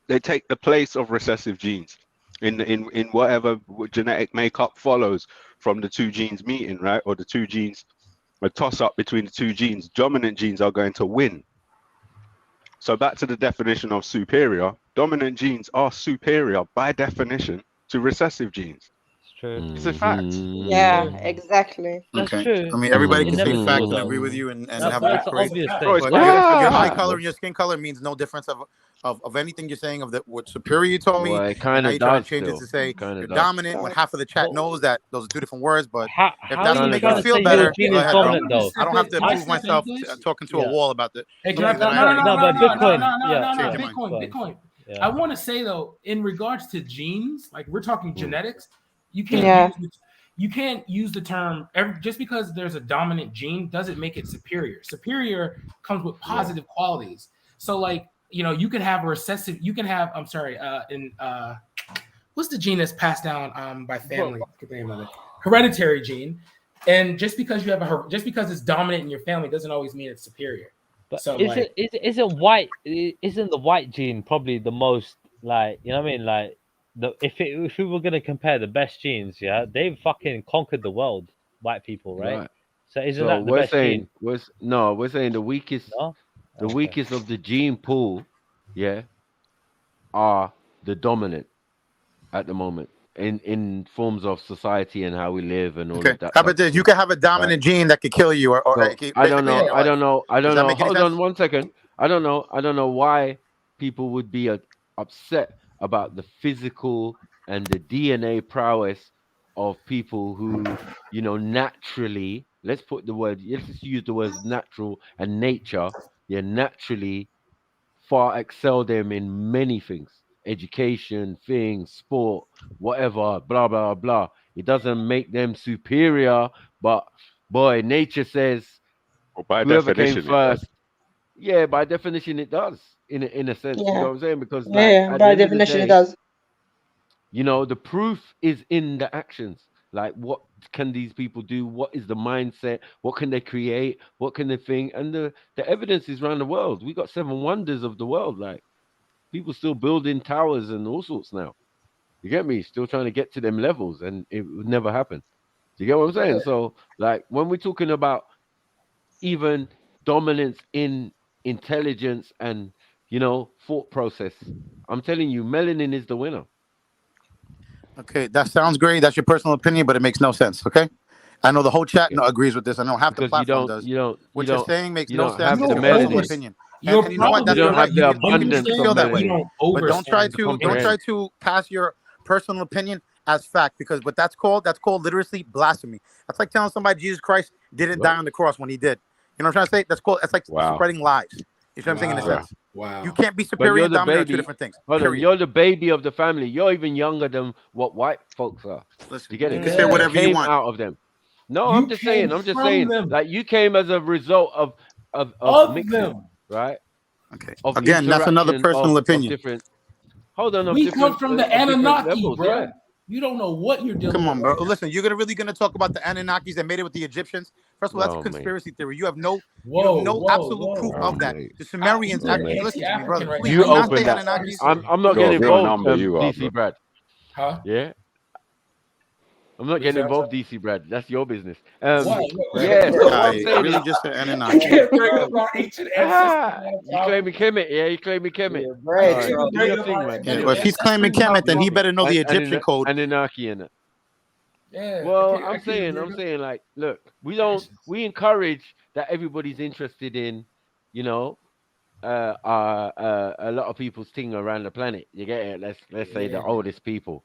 They take the place of recessive genes in whatever genetic makeup follows from the two genes meeting, right? Or the two genes, a toss up between the two genes. Dominant genes are going to win. So back to the definition of superior, dominant genes are superior by definition to recessive genes. True. It's a fact. Yeah, exactly. That's okay. true. I mean, everybody can say fact and agree with you and have a great. But your eye color and your skin color means no difference of anything you're saying of what superior you told me. Well, it kind of does. does. Change it to say you're does. dominant when half of the chat knows that those are two different words. But if how that's are what you makes you trying to feel say better, your gene go is ahead, bro. dominant, though? I don't have to prove myself talking to a wall about the. Hey, can I? No, Bitcoin. I want to say though, in regards to genes, like we're talking genetics, you can't use the term just because there's a dominant gene doesn't make it superior. Superior comes with positive qualities. So like, you can have a recessive, what's the gene that's passed down by family? Hereditary gene. And just because you have just because it's dominant in your family doesn't always mean it's superior. But so isn't the white gene probably the most, like, you know what I mean? Like, if we were gonna compare the best genes, they've fucking conquered the world, white people, right? So isn't that the best gene? We're saying the weakest, the weakest of the gene pool, are the dominant at the moment in forms of society and how we live and all of that. How about this? You can have a dominant gene that could kill you, or I don't know. Hold on 1 second. I don't know why people would be upset about the physical and the DNA prowess of people who, naturally, let's just use the words natural and nature, naturally far excel them in many things. Education, things, sport, whatever, blah, blah, blah. It doesn't make them superior, but boy, nature says by whoever definition came first. Yeah, by definition it does. In a sense, you know what I'm saying? Because by definition it does. The proof is in the actions. Like, what can these people do? What is the mindset? What can they create? What can they think? And the evidence is around the world. We got 7 wonders of the world. Like, people still building towers and all sorts now. You get me? Still trying to get to them levels, and it would never happen. Do you get what I'm saying? So, like, when we're talking about even dominance in intelligence and thought process, I'm telling you, melanin is the winner. Okay, that sounds great. That's your personal opinion, but it makes no sense. Okay, I know the whole chat agrees with this. I know half the platform does. What you're saying makes no sense. It's your personal opinion. And you know what? That's right. You can feel that way, but don't try to pass your personal opinion as fact, because what that's called literacy blasphemy. That's like telling somebody Jesus Christ didn't die on the cross when he did. You know what I'm trying to say? That's like spreading lies. You know what I'm saying? In a sense. Wow. You can't be But superior you're and the dominant are two baby. different things. Hold on, Period. you're the baby of the family. You're even younger than what white folks are. Listen, Do you get it? you can say whatever you came want. out of them. No, You I'm just saying. came I'm just from saying. them. Like you came as a result of mixing, them. right? Okay. Of Again, that's another interaction personal of opinion. different. Hold on, of We different. come from the of different Anunnaki, levels, bro. yeah. You don't know what you're dealing Come on, with. bro. Right now. Listen, you're really gonna talk about the Anunnakis that made it with the Egyptians? First of all, that's a conspiracy theory. You have no absolute proof of that. The Sumerians. Listen to me, brother. Right Please You do not open say that. Anunnakis. I'm not You're a getting real involved, number, you are, DC bro. Brad. Huh? Yeah. I'm not getting involved, DC Brad. That's your business. What? Yeah. So what I'm I saying really is, just said You Anunnaki. can't bring up our ancient ancestors. you claim me Kemet, yeah. You claim me Kemet. Yeah, All Brad, right, Trump. do your thing, man. Yeah, but if he's claiming Kemet, then he better know the Egyptian code. Anunnaki in it. Yeah. Well, I I'm can't saying, like, look, we encourage that everybody's interested in, you know, a lot of people's thing around the planet. You get it? Let's say the oldest people.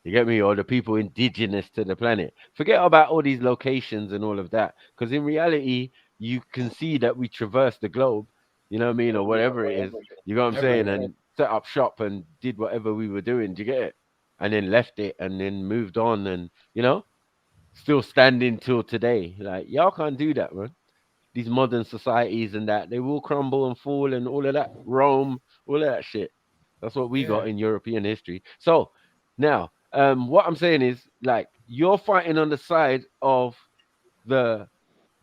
You get me? Or the people indigenous to the planet. Forget about all these locations and all of that. Because in reality, you can see that we traversed the globe, you know what I mean? Or whatever it is. You know what I'm saying? And set up shop and did whatever we were doing. Do you get it? And then left it and then moved on and, you know, still standing till today. Like, y'all can't do that, man. These modern societies and that, they will crumble and fall and all of that. Rome, all of that shit. That's what we got in European history. So now, what I'm saying is, like, you're fighting on the side of the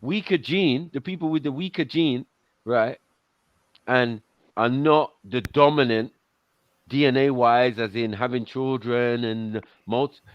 weaker gene, the people with the weaker gene, right? And are not the dominant DNA wise, as in having children and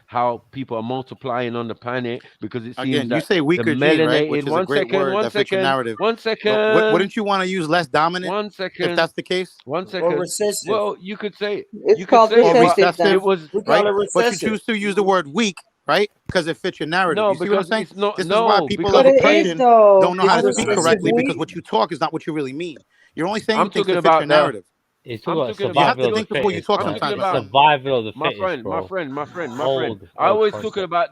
how people are multiplying on the planet, because it seems Again, that you say weaker the gene, right? melanated. Which is a great word that fits your narrative. But wouldn't you want to use less dominant? 1 second. If that's the case. 1 second. Or recessive. Well, you could say It's called recessive. it was We call right, it but you recessive. choose to use the word weak, right? Because it fits your narrative. no, You see what I'm because saying? it's not. This is why No, people because of But it is opinion though. don't know how to It's speak recessive correctly weak. because what you talk is not what you really mean. You're only saying I'm things talking to fit your about the. narrative. It's I'm talking about talking You have survival to of the think before you fittest, talk I'm man. talking sometimes. about Survival of the my fittest, friend. Old I always concept. talking about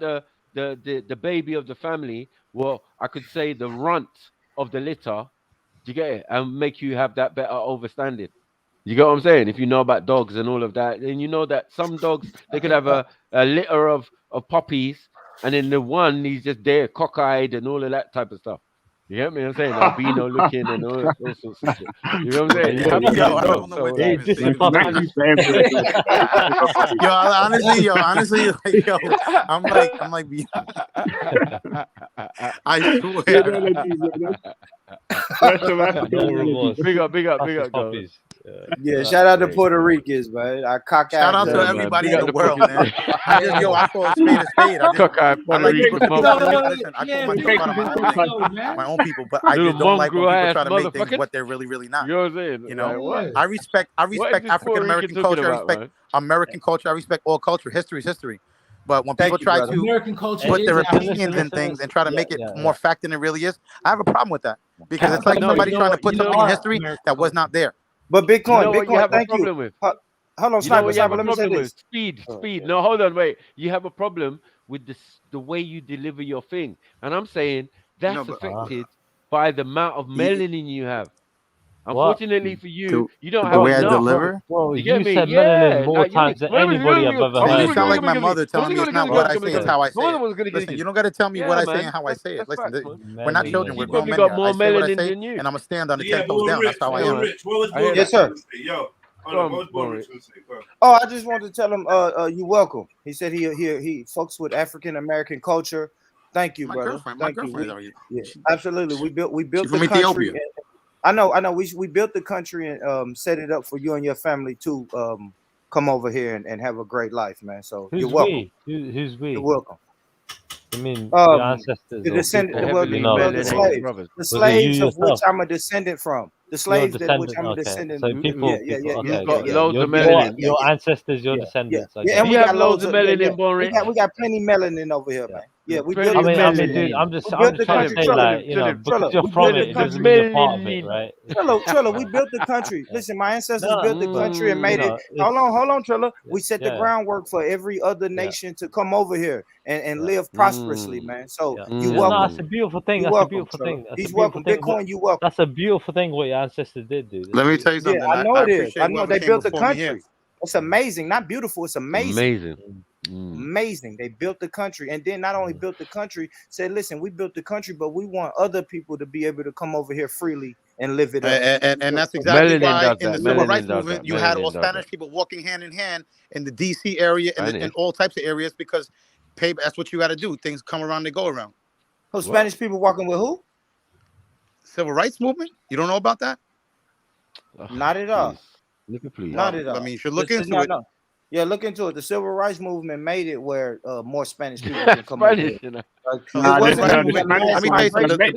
the baby of the family. Well, I could say the runt of the litter. Do you get it? And make you have that better understanding. You get what I'm saying? If you know about dogs and all of that, then you know that some dogs, they could have a litter of puppies, and then the one he's just there cockeyed and all of that type of stuff. You get me? I'm saying albino looking and all sorts of shit. You know what I'm saying? You have to get Yo, a I dog. don't know So, what to even say. Matthew's saying for the Yo, honestly, like, yo, I'm like, I swear. No remorse. Big up, Puppies, go. puppies. Yeah, shout out to Puerto Ricans, man. I cock Shout out out to everybody in the world, man. I just, yo, I call a spade a spade. I like people to try to make, listen, I call myself out of my own thing, my own people, but I just don't like when people try to make things what they're really not. You know what I'm saying? You know, Like, what? I respect African American culture. I respect American culture. I respect all culture. History is history. But when people try to American culture put is their African. opinions in things and try to make it more fact than it really is, I have a problem with that because it's like No, somebody you know trying to what- put you know something in what? history that was not there. But Bitcoin, You know what you have a thank problem you. with? Hold on, You know Sniper, what you have a let me say problem this. with? Speed. No, hold on, wait. You have a problem with the way you deliver your thing, and I'm saying that's affected by the amount of melanin you have. Unfortunately for you, you don't The have way I enough. deliver? Bro, You get you me? said Yeah. melanin more Like, times than anybody I've ever Man, you heard. sound like bro. my mother telling me it's not what I say, it's how I say it. Listen, you don't got to tell me what I say and how I say it. Listen, we're not children, we're You grown probably men got here. more I say what I melanin say, than you. and I'm going to stand on the Yeah, 10 but toes we're down. That's rich. how I We're am. rich. What was I hear Bo Yes, Rich sir. trying to say? Yo, hold Go on. on, What was Bo Bo Rich Rich. trying to say? Go on. Oh, I just wanted to tell him, you welcome. He said he fucks with African American culture. Thank you, My brother. girlfriend, my Thank you. girlfriend. Yeah, absolutely. We built She's the from country. Ethiopia. I know. We built the country and set it up for you and your family to come over here and have a great life, man. So Who's you're welcome. we? Who's we? You're welcome. I mean, your ancestors The or descendant, people, well, you the, know. well, the slaves, brothers. the Was it you slaves of which yourself? I'm a descendant from. The Your slaves that which descendant. I'm a Okay. descendant. So people, Yeah. okay, got okay. loads of melanin. Your ancestors, your descendants. I Yeah, get and Do we you got have loads of yeah. melanin, Bo Rich? We got plenty melanin over here, man. Yeah, we built. I mean, dude, I'm just trying to say, like, you know, because you're from it, it doesn't mean you're part of it, right? Trilla, we built the country. Listen, my ancestors built the country and made it. Hold on, Trilla. We set the groundwork for every other nation to come over here and live prosperously, man. So you welcome. No, that's a beautiful thing. That's a beautiful thing. He's welcome. Bitcoin, you welcome. That's a beautiful thing what your ancestors did, dude. Let me tell you something. Yeah, I know it is. I know they built the country. It's amazing, not beautiful. It's amazing. Amazing. They built the country, and then not only built the country, said, "Listen, we built the country, but we want other people to be able to come over here freely and live it up." And that's exactly why in the civil rights movement you had all Spanish people walking hand in hand in the DC area and all types of areas because that's what you got to do. Things come around, they go around. Oh, Spanish people walking with who? Civil rights movement. You don't know about that? Not at all. Not at all. I mean, you should look into it. Yeah, look into it. The civil rights movement made it where more Spanish people can come over here. The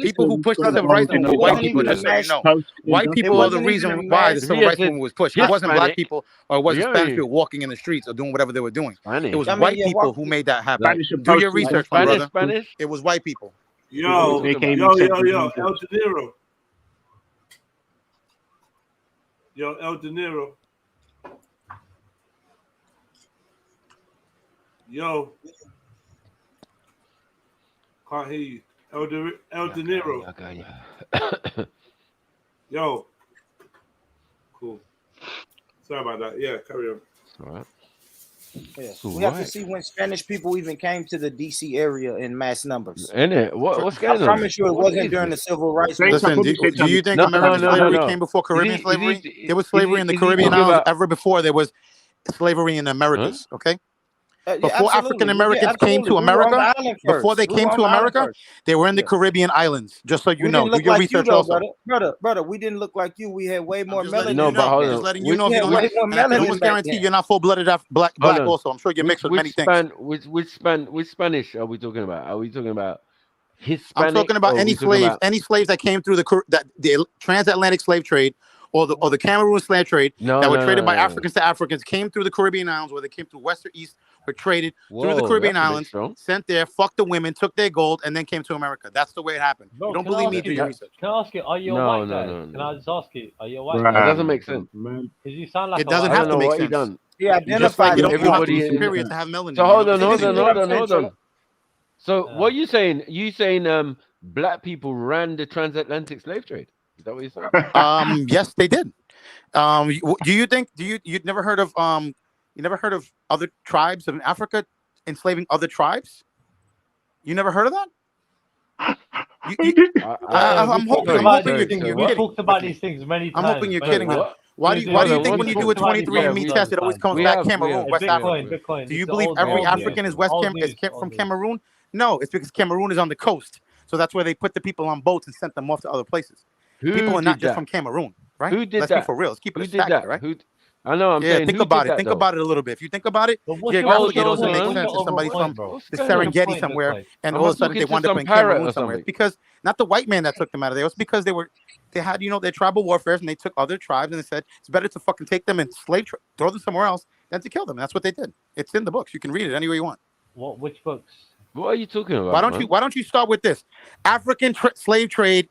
people who pushed the civil rights movement were white people. Just so you know, white people are the reason why the civil rights movement was pushed. It wasn't black people or it wasn't Spanish people walking in the streets or doing whatever they were doing. It was white people who made that happen. Do your research, my brother. It was white people. Yo, El De Niro. Yo, El De Niro. Yo, can't hear you. El De Niro. Yo, cool. Sorry about that. Yeah, carry on. All right. Yeah. We have to see when Spanish people even came to the DC area in mass numbers. Isn't it? What's going on? I promise you, it wasn't during the civil rights. Listen, do you think American slavery came before Caribbean slavery? There was slavery in the Caribbean islands ever before there was slavery in the Americas. Okay. Before African Americans came to America, before they came to America, they were in the Caribbean islands. Just so you know, do your research also. Brother, we didn't look like you. We had way more melanin. No, but hold on. Just letting you know, I almost guarantee you're not full-blooded black. Also, I'm sure you're mixed with many things. Which Spanish are we talking about? Are we talking about Hispanic? I'm talking about any slaves that came through the transatlantic slave trade. Or the Cameroon slave trade that were traded by Africans to Africans, came through the Caribbean islands, where they came through West or East, were traded through the Caribbean islands, sent there, fucked the women, took their gold, and then came to America. That's the way it happened. Bro, you don't believe me? Do your research. Can I ask you, are you a white guy? Can I just ask you, are you a white guy? That doesn't make sense. Because you sound like it doesn't have to make sense. He identified everybody superior to have melanin. So hold on. So what are you saying? You saying black people ran the transatlantic slave trade? Is that what you're saying? Yes, they did. You'd never heard of other tribes in Africa enslaving other tribes? You never heard of that? I'm hoping you're kidding. We talked about these things many times. I'm hoping you're kidding. Why do you think when you do a 23andMe test, it always comes back Cameroon, West Africa? Do you believe every African is from Cameroon? No, it's because Cameroon is on the coast. So that's where they put the people on boats and sent them off to other places. People are not just from Cameroon, right? Who did Let's that? Be for real. Let's keep it a fact, right? I know. I'm saying, think about it. Think about it a little bit. If you think about it, geographically, it doesn't make sense. If somebody's from the Serengeti somewhere, and all of a sudden they wound up in Cameroon somewhere, it's because not the white man that took them out of there. It's because they had their tribal warfare, and they took other tribes, and they said it's better to fucking take them and throw them somewhere else than to kill them. And that's what they did. It's in the books. You can read it anywhere you want. Which books? What are you talking about? Why don't you start with this? African slave trade.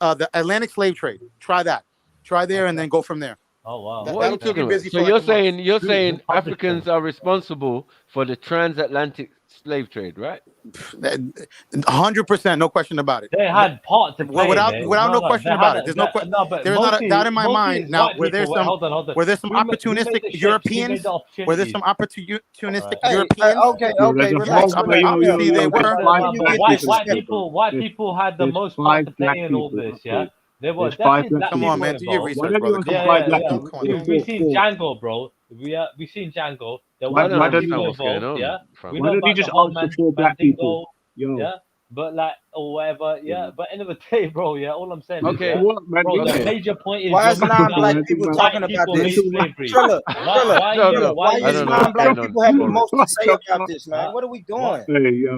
The Atlantic slave trade. Try that. Try there and then go from there. Oh wow! What are you talking about? So you're saying Africans are responsible for the transatlantic slave trade, right? 100%, no question about it. They had part to play. Without no question about it. There's no question. There is not a doubt in my mind now. Where there's some opportunistic Europeans, where there's some opportunistic Europeans. Okay, relax. Obviously, they were. White people had the most part to play in all this. Yeah. There was come on, man. Do your research, brother. We've seen Django, bro. We've seen Django. Why don't you just ask for 4 black people? Yeah, but or whatever. Yeah, but end of the day, bro. Yeah, all I'm saying. Okay, is, bro, the major point is why is non-black people talking about this? Trilla, why is non-black people have the most to say about this, man? What are we doing?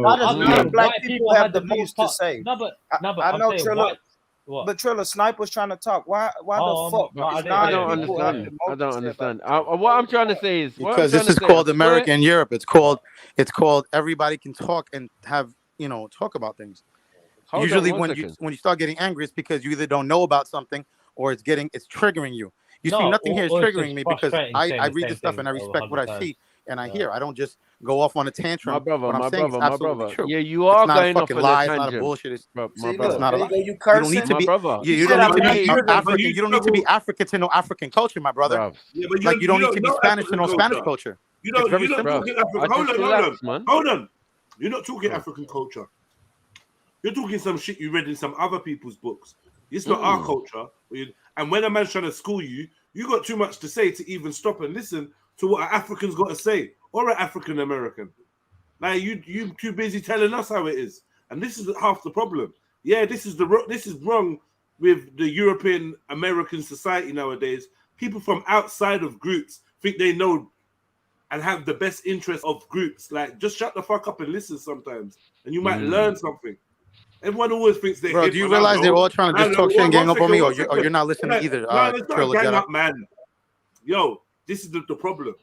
Why does non-black people have the most to say? No, but I know Trilla. But Trilla, Snipe was trying to talk. Why the fuck? I don't understand. What I'm trying to say is because this is called America and Europe. It's called everybody can talk and have talk about things. Hold on Usually one when second. you start getting angry, it's because you either don't know about something or it's triggering you. You see, No, nothing here is or it's triggering just me because frustrating saying I the read same this stuff thing and I respect what 100 I times. see and I Yeah. hear. I don't just go off on a tantrum. My brother, What I'm my saying is brother, my absolutely brother. true. Yeah, you It's are not a going off fucking on a lie. It's not a tangent. bullshit. It's My See, brother. look, not a there you lie. go. You You don't cursing? need to My be. brother. You don't need to be African. you You don't need to be African to know African culture, my brother. Bruv. Yeah, but Like you don't need to be know Spanish to African know Spanish culture. culture. You It's don't. very You're not simple. talking African. I Hold just on, relax, man. hold on. You're not talking Bro. African culture. You're talking some shit you read in some other people's books. It's not our culture. And when a man's trying to school you, you got too much to say to even stop and listen to what an African's got to say, or an African American. Like you too busy telling us how it is, and this is half the problem. Yeah, this is wrong with the European American society nowadays. People from outside of groups think they know and have the best interest of groups. Like, just shut the fuck up and listen sometimes, and you might learn something. Everyone always thinks they're Bro, hip. do you realize they're all trying to just talk shit and gang up on me, or you're not listening either? No, it's not Trill, gang Jedi. up, man. Yo, this is the problem.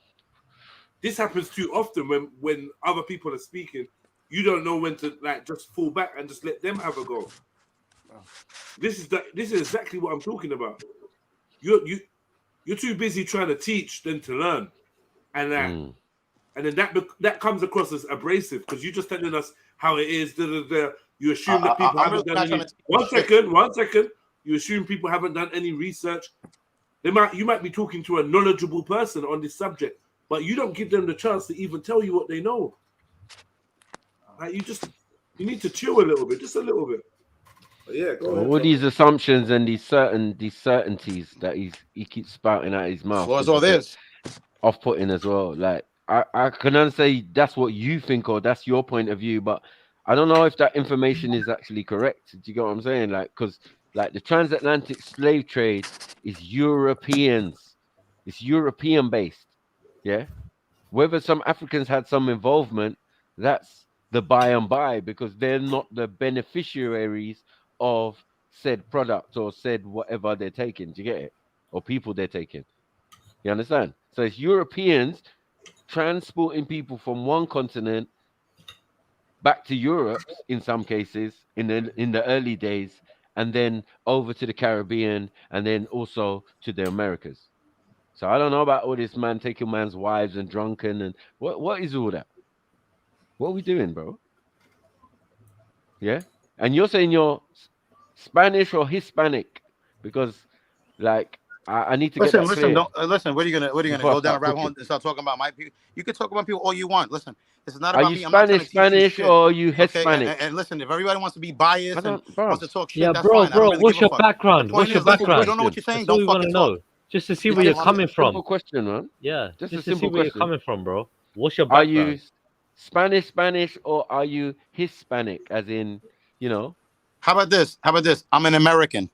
This happens too often when other people are speaking. You don't know when to just fall back and just let them have a go. This is exactly what I'm talking about. You're too busy trying to teach than to learn, and then that comes across as abrasive because you're just telling us how it is. You assume that people haven't done any. One second. You assume people haven't done any research. You might be talking to a knowledgeable person on this subject, but you don't give them the chance to even tell you what they know. Like you need to chill a little bit, just a little bit. But yeah, go ahead. All these assumptions and these certainties that he keeps spouting out his mouth. Floor's all this. Off-putting as well. Like I can understand that's what you think or that's your point of view, but I don't know if that information is actually correct. Do you get what I'm saying? Like, because like the transatlantic slave trade is Europeans. It's European based. Yeah. Whether some Africans had some involvement, that's the by and by, because they're not the beneficiaries of said product or said whatever they're taking. Do you get it? Or people they're taking. You understand? So it's Europeans transporting people from one continent back to Europe in some cases in the early days, and then over to the Caribbean, and then also to the Americas. So I don't know about all this man taking man's wives and drunken and what is all that? What are we doing, bro? Yeah? And you're saying you're Spanish or Hispanic because like I need to get that Listen, clear. Listen. What are you gonna go down a rabbit hole and start talking about my people? You can talk about people all you want. Listen, this is not about me. I'm not trying to teach you Spanish shit. or are you Okay? Hispanic? And listen, if everybody wants to be biased and wants to talk shit, Yeah, that's bro, fine. I don't really what's give a your fuck. background? The What's point your is, listen, background? if you don't know what you're saying, That's all don't we want to fucking know. talk. Just to see where you're coming from. Simple question, man. Yeah, just to a see simple where you're question. coming from, bro. What's your Are background? you Spanish, or are you Hispanic? As in, you know. How about this? I'm an American.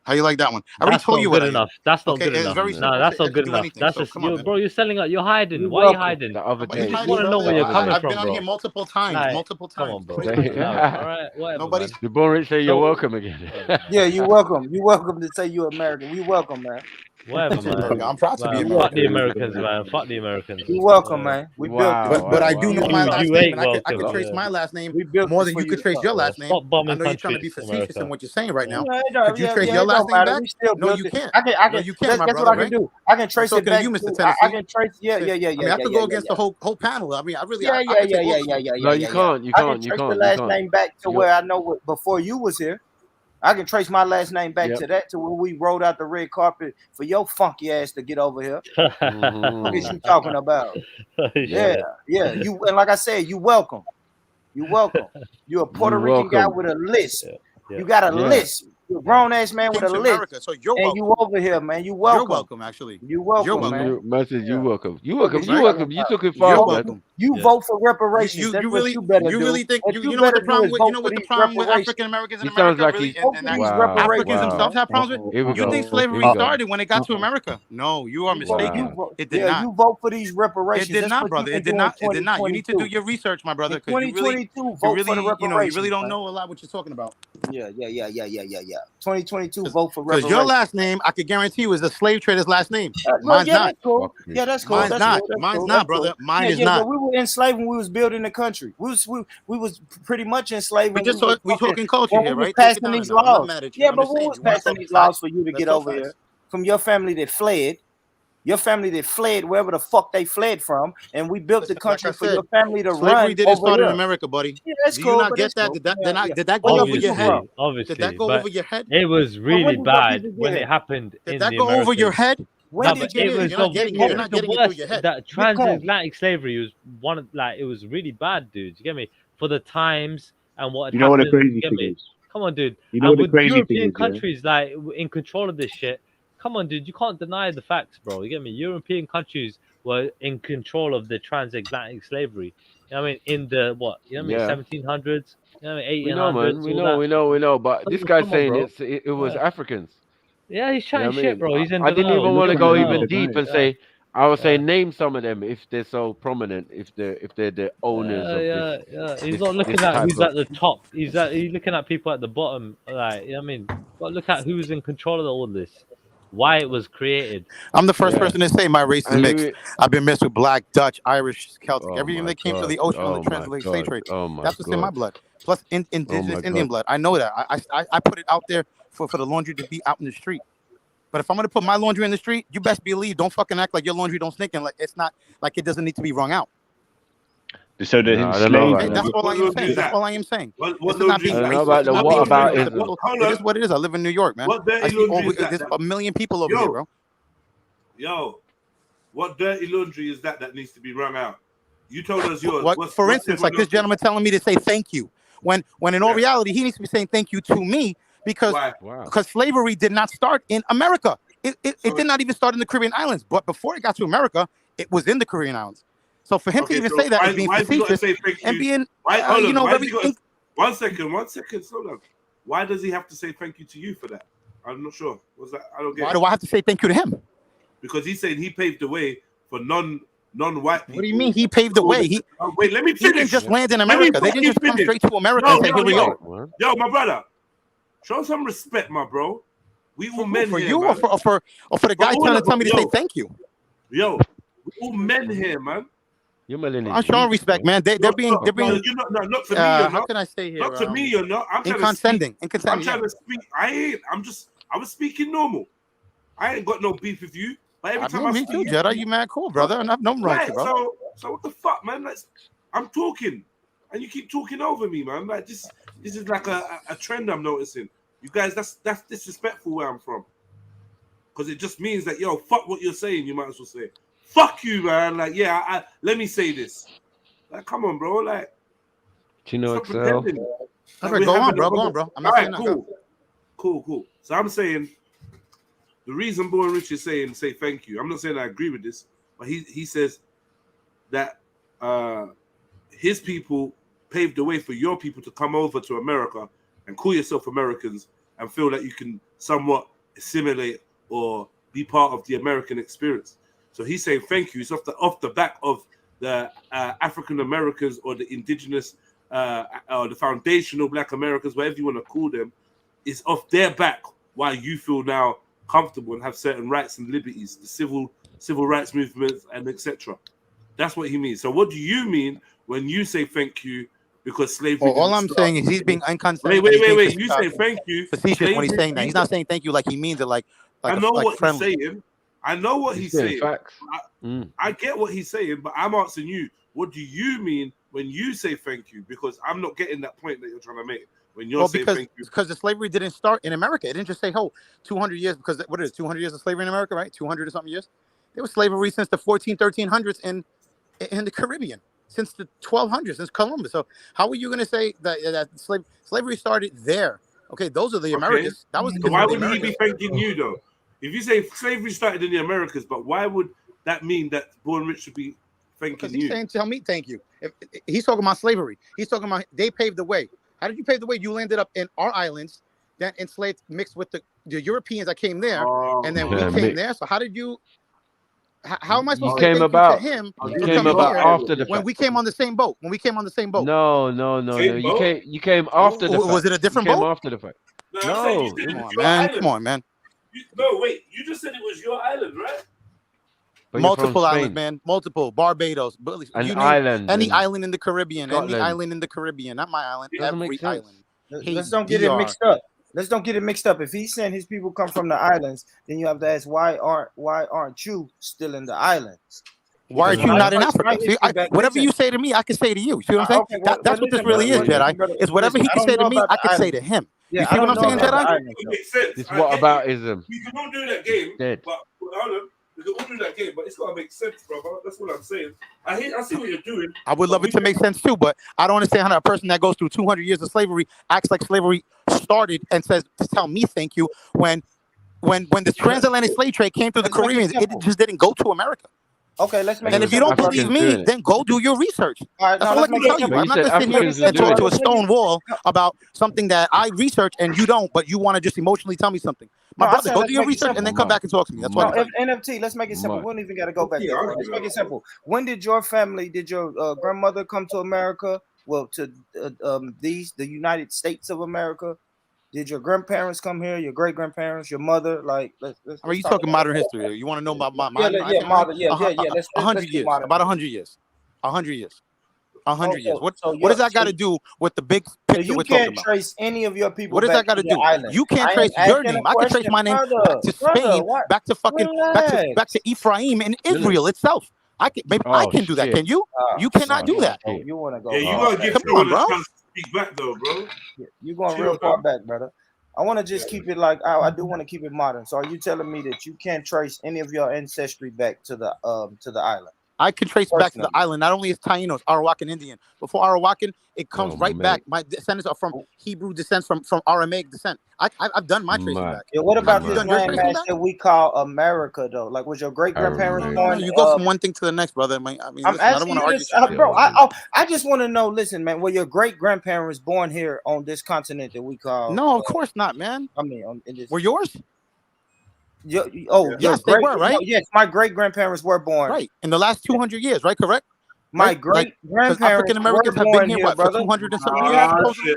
How you like that one? I already That's told not you what good I am. enough. That's not Okay, good it's enough. very simple. No, that's I not can good do enough. anything. That's So just come on, you, man. bro. You're selling out. You're hiding. You're Why are you welcome. hiding? The other Nobody's day, We just hiding, want to know brother. where you're coming I've from, been on bro. here multiple times. Like, come on, bro. Bro. All right, whatever, Nobody's. man. The Boris say you're So- welcome again. Yeah, you're welcome. You're welcome to say you're American. We welcome, man. Whatever, man. I'm proud to be Man, American. fuck the Americans, man. Fuck the Americans. You're welcome, man. We built this. But I do know my last You name, ain't and I could welcome. trace my last name We built more this than for you you could to trace come. your last name. Stop bombing I know you're trying to be countries, facetious America. in what you're saying right now. Yeah, Could you trace your it last don't name matter. back? We still No, built you it. can't. I No, can. you can't, my Guess brother, what I right? can do? I can trace I'm it talking back to you, Mr. to. Tennessee. I can trace. Yeah. I mean, I have to go against the whole panel. I mean, I really, I could take all of them. No, you can't. You I can't. can You trace the can't. last name back to where I know before you was here. I can trace my last name back to that, to when we rolled out the red carpet for your funky ass to get over here. What is you talking about? Yeah. You, and like I said, you welcome. You welcome. You're a Puerto Rican guy with a list. You got a list. You're a grown ass man with a list. America, so you're and you over here, man. You welcome. You're welcome, actually. You welcome, You're welcome. man. Message, you welcome. You What welcome. is You you welcome. talking You about? took it You're far, welcome. man. You vote for reparations. That's what you better do. You really think What you know what the better do problem is with vote you know for what the these problem with reparations. African Americans in He sounds America like really he's and wow. Africans Wow. themselves have problems with? Here we You go. think slavery Here we go. started when it got to America? No, you are mistaken. Wow. It did Yeah, not. you vote for these reparations. It did That's not, what brother. you It can did do not. in It did not. You need to do your research, my brother, In because you 2022, really, vote for the reparations. you really don't man. know a lot what you're talking about. Yeah. 2022 vote for because reparations. your last name, I could guarantee you, is a slave trader's last name. Well, Mine's yeah, not. that's cool. Yeah, that's cool. Mine's That's not. cool. That's Mine's cool. not, That's brother. cool. Mine is yeah, not. But we were enslaved when we was building the country. We was pretty much enslaved. We When just we talking culture when here, we was right? Take it passing down these a notch. I'm not laws. mad at you. Yeah, I'm but just we saying, was you want to passing talk these laws facts? for you to Let's get talk over facts. here from your family that fled. Your family that fled wherever the fuck they fled from, and we built the country for your family to Slavery run didn't over start here. in America, buddy. Yeah, that's Do cool. you not But get that's that? cool. Did that go Where your over your people head? from? Obviously, Did that go but over your head? it was But really when did your bad people when get it it? happened Did in that the go over your Americas. head? When No, did but you it get it? was You're not getting it. You're not the getting it through worst. your head. That transatlantic slavery was one of it was really bad, dude. You get me? For the times and what had You know what the happened. crazy You get thing me? is? Come on, dude. You know And what the with crazy thing European is, yeah? countries like in control of this shit. Come on, dude. You can't deny the facts, bro. You get me? European countries were in control of the transatlantic slavery. You know what I mean? In the what? You know what I mean? 1700s. You know what I mean? We know, man. 1800s. All that. We know. But this guy's Come on, saying bro. it was Yeah. Africans. Yeah, he's You know chatting what I shit, mean? bro. He's in I didn't denial. even Look want to at go him even now. deep and Yeah. say. I would say Yeah. name some of them if they're so prominent, if they're the owners of this. Yeah. He's this- not looking this at type who's of- at the top. He's looking at people at the bottom. Like, you know what I mean? But look at who's in control of all this. Why it was created. I'm the first person to say my race is And mixed. I've been mixed with black, Dutch, Irish, Celtic, Oh everything my that came through the God. ocean on the Oh my transatlantic slave God. trade. Oh my That's what's in my God. blood. Plus Oh indigenous my Indian God. blood. I know that. I put it out there for the laundry to be out in the street. But if I'm gonna put my laundry in the street, you best believe don't fucking act like your laundry don't stink and like it's not like it doesn't need to be wrong out. So the No, I don't know about enslavement. That's all I am saying. That's all I am saying. This is not being I don't know racist. about It's the not what being about disrespectful. ism. It is what it is. I live in New York, man. What dirty I see laundry is that? there's a million people over here, bro. Yo, what dirty laundry is that needs to be wrung out? You told us yours. For instance, like this gentleman telling me to say thank you, when in all reality he needs to be saying thank you to me because slavery did not start in America. It did not even start in the Caribbean islands, but before it got to America, it was in the Caribbean islands. So for him to even say that is being facetious and being, very. One second, slow down. Why does he have to say thank you to you for that? I'm not sure. What's that? I don't get. Why do I have to say thank you to him? Because he's saying he paved the way for non-white people. What do you mean he paved the way? Wait, let me finish. He didn't just land in America. They didn't just come straight to America and say, here we go. Yo, my brother, show some respect, my bro. We all men for here, you man. or for the guy trying to tell me to say thank you. Yo, we all men here, man. You're millennial. I'm showing respect, man. They're being. Not to me, you're not. How can I say here? Not to me, you're not. I'm Inconsending. I'm trying to speak. I ain't. I was speaking normal. I ain't got no beef with you. But every time I me speak, too, Jedi. You mad cool, brother? And I've no wrong with you, bro. So what the fuck, man? I'm talking, and you keep talking over me, man. Like this is like a trend I'm noticing. You guys, that's disrespectful where I'm from. Because it just means that, yo, fuck what you're saying, you might as well say. Fuck you, man. Like, yeah, let me say this. Like, come on, bro. Like, Chino stop Excel. pretending. Okay, go on, bro. I'm not saying that. Cool. So I'm saying the reason Born Rich is saying say thank you. I'm not saying I agree with this, but he says that his people paved the way for your people to come over to America and call yourself Americans and feel that you can somewhat assimilate or be part of the American experience. So he's saying thank you. It's off the back of the African Americans or the indigenous or the foundational Black Americans, whatever you want to call them, is off their back why you feel now comfortable and have certain rights and liberties, the civil rights movement and etc. That's what he means. So what do you mean when you say thank you because slavery? All I'm saying is he's being inconsistent. Wait. You say thank you. Facetious when he's saying that. He's not saying thank you like he means it like I know what friendly. he's saying. I know what he's saying. Facts. I get what he's saying, but I'm asking you, what do you mean when you say thank you? Because I'm not getting that point that you're trying to make. When you're saying thank you. Because the slavery didn't start in America. It didn't just say, 200 years, because what is it, 200 years of slavery in America, right? 200 or something years? There was slavery since the 1300s in the Caribbean, since the 1200s, since Columbus. So how are you going to say that slavery started there? Okay, those are the Americas. That was. So why would he be thanking you, though? If you say slavery started in the Americas, but why would that mean that Born Rich should be thanking because you? he's saying, tell me thank you. If he's talking about slavery. He's talking about they paved the way. How did you pave the way? You landed up in our islands, then enslaved, mixed with the Europeans that came there, and then we came there. So how did you? How am I supposed to say thank you to him? You came about after the fact. When we came on the same boat. No. You came after the fact. Was it a different boat? Came after the fact. No, come on, man. Come on, man. No, wait. You just said it was your island, right? But multiple islands, man. Multiple. Barbados, island, any island in the Caribbean, Scotland. any island in the Caribbean, not my island. Every island. Let's don't get it mixed up. Let's don't get it mixed up. If he's saying his people come from the islands, then you have to ask why aren't you still in the islands? Why aren't you not in Africa? See, whatever you say to me, I can say to you. See what I'm saying? That's what this really is, Jedi. Is whatever he can say to me, I can say to him. You see what I'm saying, Jedi? It's whataboutism. We can all do that game, but hold on. We can all do that game, but it's gotta make sense, brother. That's what I'm saying. I see what you're doing. I would love it to make sense too, but I don't understand how a person that goes through 200 years of slavery acts like slavery started and says to tell me thank you when the transatlantic slave trade came through the Caribbean, it just didn't go to America. Okay, let's make. And if you don't believe me, then go do your research. That's all I can tell you. I'm not gonna sit here and talk to a stone wall about something that I research and you don't, but you want to just emotionally tell me something. My brother, go do your research and then come back and talk to me. That's what. NFT. Let's make it simple. We don't even got to go back there. Let's make it simple. When did your grandmother come to America? Well, to the United States of America. Did your grandparents come here? Your great grandparents? Your mother? Like, let's are you talking modern history? You want to know about my 100 years? About 100 years. 100 years. 100 years. What does that got to do with the big picture we're talking about? You can't trace any of your people. What does that got to do? You can't trace your name. I can trace my name back to Spain, back to back to Ephraim and Israel itself. I can do that. Can you? You cannot do that. You want to go? Yeah, you gotta give someone a chance to speak back, though, bro. You're going real far back, brother. I want to just keep it like I do want to keep it modern. So are you telling me that you can't trace any of your ancestry back to the island? I can trace back to the island. Not only is Tainos, Arawakan Indian. Before Arawakan, it comes back. My descendants are from Hebrew descent, from Aramaic descent. I've done my tracing back. Yeah, what about this landmass that we call America, though? Like, was your great grandparents born? You go from one thing to the next, brother. I mean, listen, I don't want to argue, bro. I just want to know. Listen, man, were your great grandparents born here on this continent that we call? No, of course not, man. I mean, were yours? Yes, they were, right? Yes, my great grandparents were born right in the last 200 years, right? Correct. My great grandparents African Americans have been here for 200 and something years.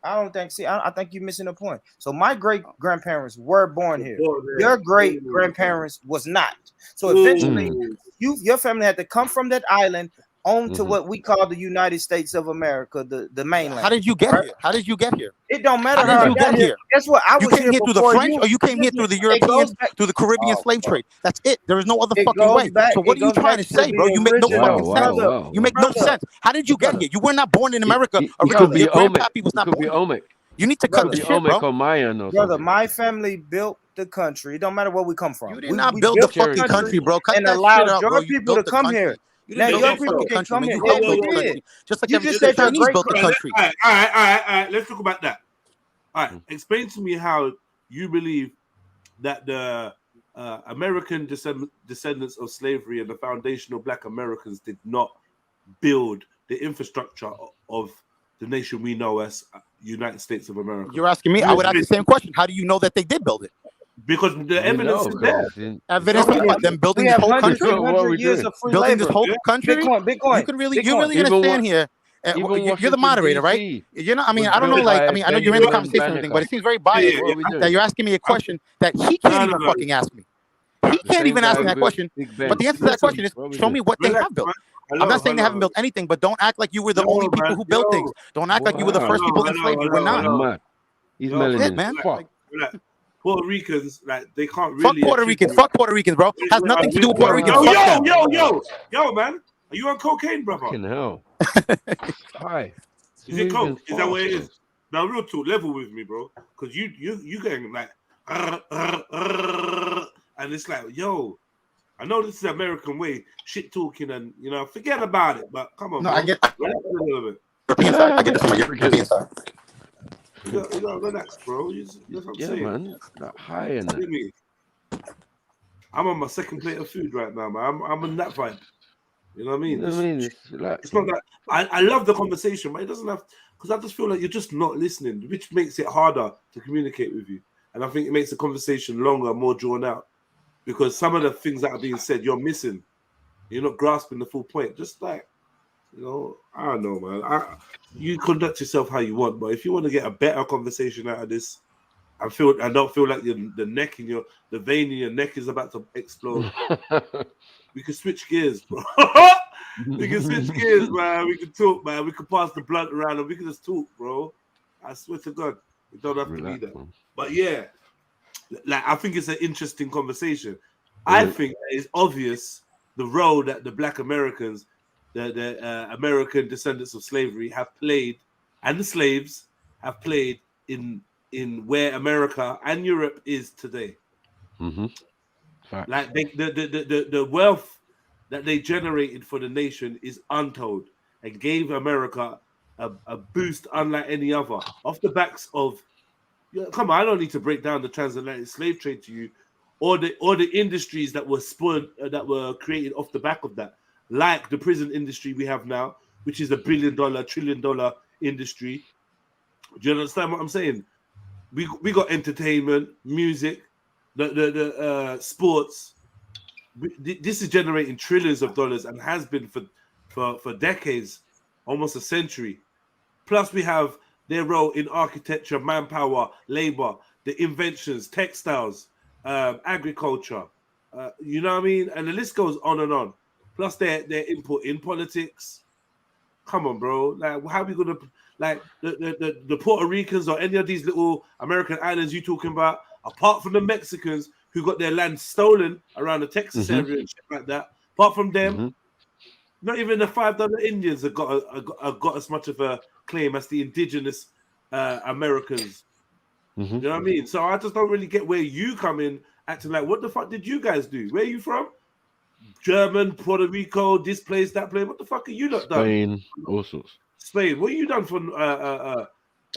I don't think. See, I think you're missing a point. So my great grandparents were born here. Your great grandparents was not. So eventually, your family had to come from that island on to what we call the United States of America, the mainland. How did you get here? How did you get here? It don't matter how you got here. Guess what? You came here through the French, or you came here through the Europeans, through the Caribbean slave trade. That's it. There is no other fucking way. So what are you trying to say, bro? You make no fucking sense. You make no sense. How did you get here? You were not born in America originally. Your grandpappy was not born. You need to cut the shit, bro. Brother, my family built the country. It don't matter where we come from. You did not build the fucking country, bro. Cut that shit out, bro. Your people to come here. Now your people can come here. Just like the Chinese built the country. All right. Let's talk about that. All right. Explain to me how you believe that the American descendants of slavery and the foundational Black Americans did not build the infrastructure of the nation we know as United States of America. You're asking me? I would ask the same question. How do you know that they did build it? Because the evidence is there. Evidence of them building this whole country. Building this whole country. Bitcoin. You can really, you're really gonna stand here. You're the moderator, right? You know, I mean, I don't know, like, I mean, I know you're in the conversation and everything, but it seems very biased that you're asking me a question that he can't even fucking ask me. He can't even ask me that question. But the answer to that question is, show me what they have built. I'm not saying they haven't built anything, but don't act like you were the only people who built things. Don't act like you were the first people in slavery. We're not. He's melanin, man. Puerto Ricans, like, they can't really. Fuck Puerto Ricans, bro. Has nothing to do with Puerto Ricans. Yo, man. Are you on cocaine, brother? Fucking hell. Hi. Is it coke? Is that what it is? Now, real talk, level with me, bro. Because you getting like, and it's like, yo, I know this is the American way, shit talking, and forget about it. But come on, no, bro. I get a little bit. I get this from European side. You gotta relax, bro. That's what I'm saying. Man. That high in it. I'm on my second plate of food right now, man. I'm in that vibe. You know what I mean? It's not that I love the conversation, but it doesn't have, because I just feel like you're just not listening, which makes it harder to communicate with you. And I think it makes the conversation longer, more drawn out, because some of the things that are being said, you're missing. You're not grasping the full point. Just like, You know, I don't know, man. You conduct yourself how you want, but if you want to get a better conversation out of this, I don't feel like the vein in your neck is about to explode. We can switch gears, bro. We can switch gears, man. We can talk, man. We can pass the blunt around and we can just talk, bro. I swear to God, we don't have to be there. But yeah, like I think it's an interesting conversation. I think it's obvious the role that the Black Americans, the American descendants of slavery, have played, and the slaves have played in where America and Europe is today. Like the wealth that they generated for the nation is untold and gave America a boost unlike any other. Off the backs of, come on, I don't need to break down the transatlantic slave trade to you, or the industries that were spawned, that were created off the back of that, like the prison industry we have now, which is $1 billion, $1 trillion industry. Do you understand what I'm saying? We got entertainment, music, the sports. This is generating trillions of dollars and has been for decades, almost a century. Plus, we have their role in architecture, manpower, labor, the inventions, textiles, agriculture. You know what I mean? And the list goes on and on. Plus, their input in politics. Come on, bro. Like, how are we gonna like the Puerto Ricans or any of these little American islands you talking about? Apart from the Mexicans who got their land stolen around the Texas area and shit like that. Apart from them, not even the $5 Indians have got as much of a claim as the indigenous Americans. You know what I mean? So I just don't really get where you come in acting like, what the fuck did you guys do? Where are you from? German, Puerto Rico, this place, that place. What the fuck are you not done? Spain, all sorts. Spain. What are you done for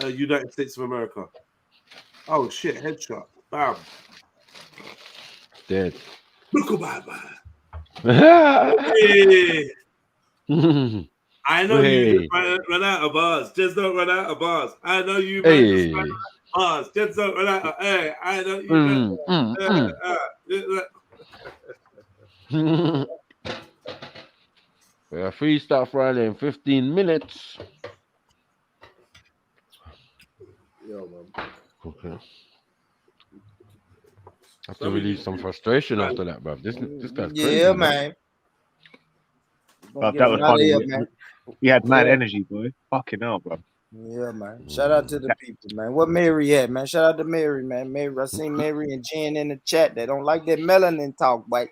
United States of America? Oh shit, headshot. Bam. Dead. Look bye. Hey. I know you run out of bars. Just don't run out of bars. I know you run out of bars. Just don't run out of. Hey, I know you. Yeah, Freestyle Friday in 15 minutes. Yo, man. Okay. I have to release some frustration after that, bruv. This guy's crazy. Yeah, man. But that was funny. Man. You had mad energy, boy. Fucking hell, bro. Yeah, man. Shout out to the people, man. What Mary at, man? Shout out to Mary, man. Mary, I seen Mary and Jen in the chat. They don't like that melanin talk, but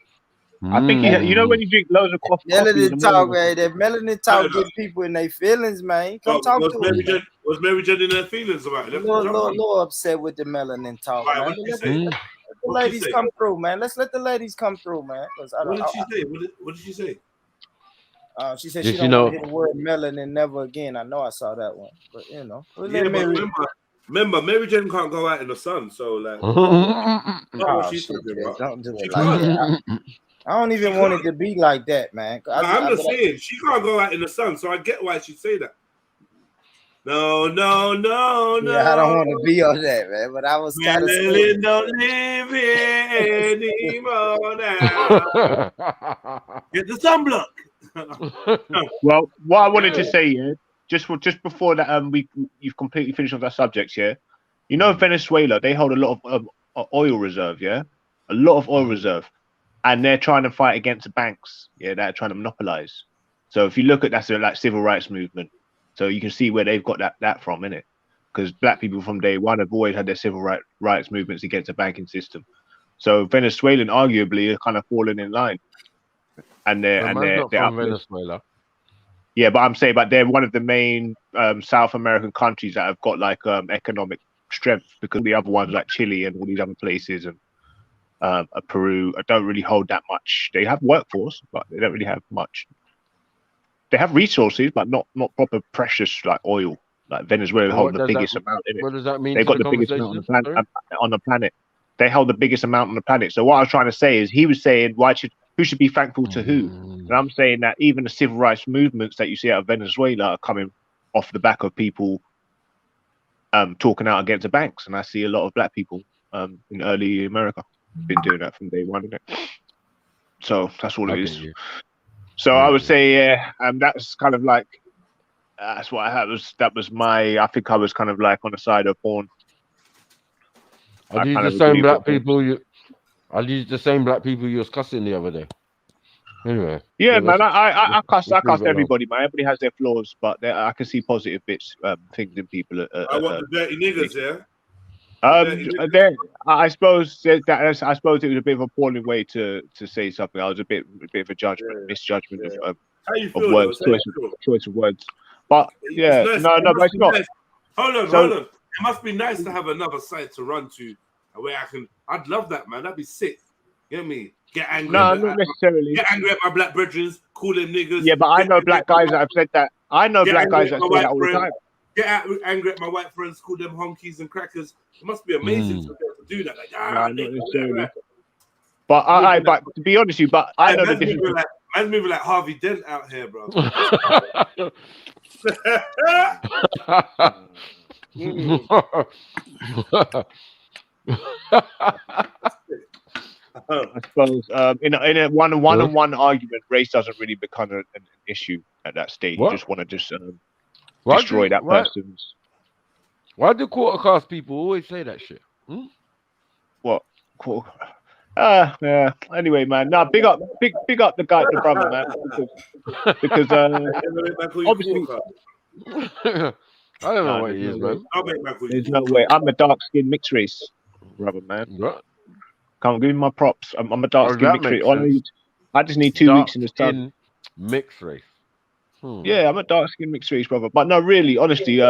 I think you know when you drink loads of coffee. Melanin talk, man. That melanin talk get people in their feelings, man. Come talk to us. Was Mary Jen in her feelings about it? Little upset with the melanin talk, right, man. Let the ladies come through, man. Let's let the ladies come through, man. What did she say? What did she say? She said she don't want to hear the word melanin never again. I know I saw that one, but you know, remember, Mary Jen can't go out in the sun, so like, don't do it like that. I don't even want it to be like that, man. I'm just saying she can't go out in the sun, so I get why she say that. No. Yeah, I don't want to be on that, man. But I was kind of saying, don't live here anymore now. Get the sunblock. Well, what I wanted to say, just before that, you've completely finished on that subject, You know, Venezuela, they hold a lot of oil reserve, a lot of oil reserve, and they're trying to fight against the banks, they're trying to monopolize. So if you look at that civil rights movement, so you can see where they've got that from, innit? Because black people from day one have always had their civil rights movements against the banking system. So Venezuelan arguably are kind of falling in line. And they're from Venezuela. Yeah, but I'm saying, but they're one of the main South American countries that have got like economic strength, because the other ones like Chile and all these other places and Peru don't really hold that much. They have workforce, but they don't really have much. They have resources, but not proper precious like oil. Like Venezuela hold the biggest amount in it. What does that mean? They've got the biggest amount on the planet. They hold the biggest amount on the planet. So what I was trying to say is, he was saying, who should be thankful to who? And I'm saying that even the civil rights movements that you see out of Venezuela are coming off the back of people talking out against the banks. And I see a lot of black people in early America been doing that from day one, innit? So that's all it is. So I would say, yeah, that's kind of like that's what I had. That was my. I think I was kind of like on the side of porn. Are these the same black people you? Are these the same black people you was cussing the other day? Anyway. Yeah, man. I cuss everybody, man. Everybody has their flaws, but I can see positive bits, things in people. I want the dirty niggas, yeah. Then I suppose it was a bit of a poorly way to say something. I was a bit of a misjudgment of words, choice of words. But yeah, nice. no, but it's not. Nice. Hold on. It must be nice to have another site to run to where I'd love that, man. That'd be sick. You know what I mean? Get angry. No, not necessarily. Get angry at my black brethren, call them niggas. Yeah, but I know black guys that have said that. I know black guys that say that all the time. Get angry at my white friends, call them honkies and crackers. It must be amazing to be able to do that. Like, not necessarily. But but to be honest with you, I know the difference. I'm moving like Harvey Dent out here, bro. I suppose in a one-on-one argument, race doesn't really become an issue at that stage. You just want to destroy that person's. Why do quarter class people always say that shit? What? Yeah. Anyway, man. No, big up the guy, the brother, man. Because obviously. I don't know what he is, man. There's no way. I'm a dark skinned mixed race, brother, man. What? Come on, give me my props. I'm a dark skinned mixed race. I just need 2 weeks in this time. Mixed race. Yeah, I'm a dark skinned mixed race, brother. But no, really, honestly,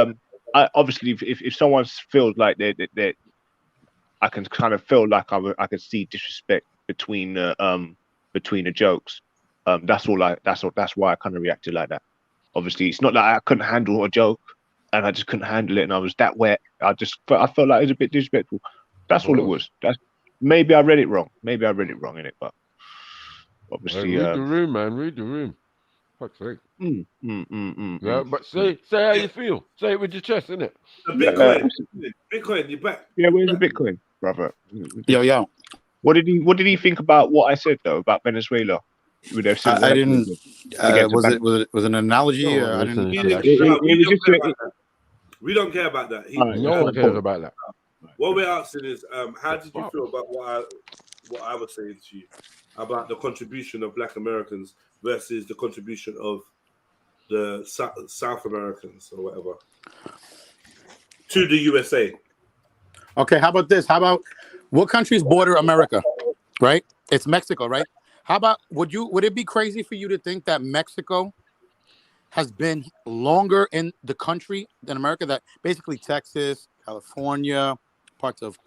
obviously, if someone feels like they I can kind of feel like I can see disrespect between the jokes. That's why I kind of reacted like that. Obviously, it's not like I couldn't handle a joke and I just couldn't handle it and I was that wet. I felt like it was a bit disrespectful. That's all it was. Maybe I read it wrong. In it, but obviously, read the room, man. Read the room. Fuck's sake. Yeah, but say how you feel. Say it with your chest, innit? Bitcoin, you back? Yeah, where's the Bitcoin, brother? Yo. What did he think about what I said though about Venezuela? I didn't. Was it an analogy? I didn't. We don't care about that. No one cares about that. What we're asking is, how did you feel about what I was saying to you about the contribution of Black Americans versus the contribution of the South Americans or whatever to the USA? Okay, how about this? How about what countries border America? Right, it's Mexico, right? How about would it be crazy for you to think that Mexico has been longer in the country than America? That basically Texas, California, parts of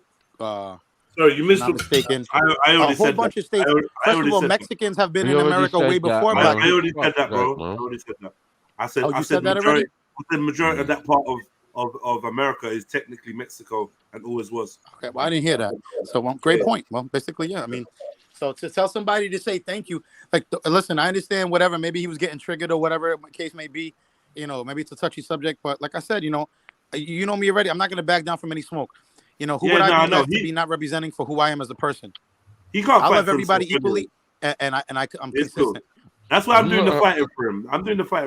sorry, you missed. Not mistaken. I already a whole said bunch that. of states. First of all, Mexicans have been in America way before Black. I already said that, bro. I already said that. I said that already. The majority of that part of America is technically Mexico and always was. Okay, well, I didn't hear that. So, great point. Well, basically, yeah. I mean, so to tell somebody to say thank you, like, listen, I understand whatever. Maybe he was getting triggered or whatever the case may be. You know, maybe it's a touchy subject, but like I said, you know me already. I'm not going to back down from any smoke. You know, who would I be to be not representing for who I am as a person? I love everybody equally, and I'm consistent. Cool. That's why I'm doing the fighting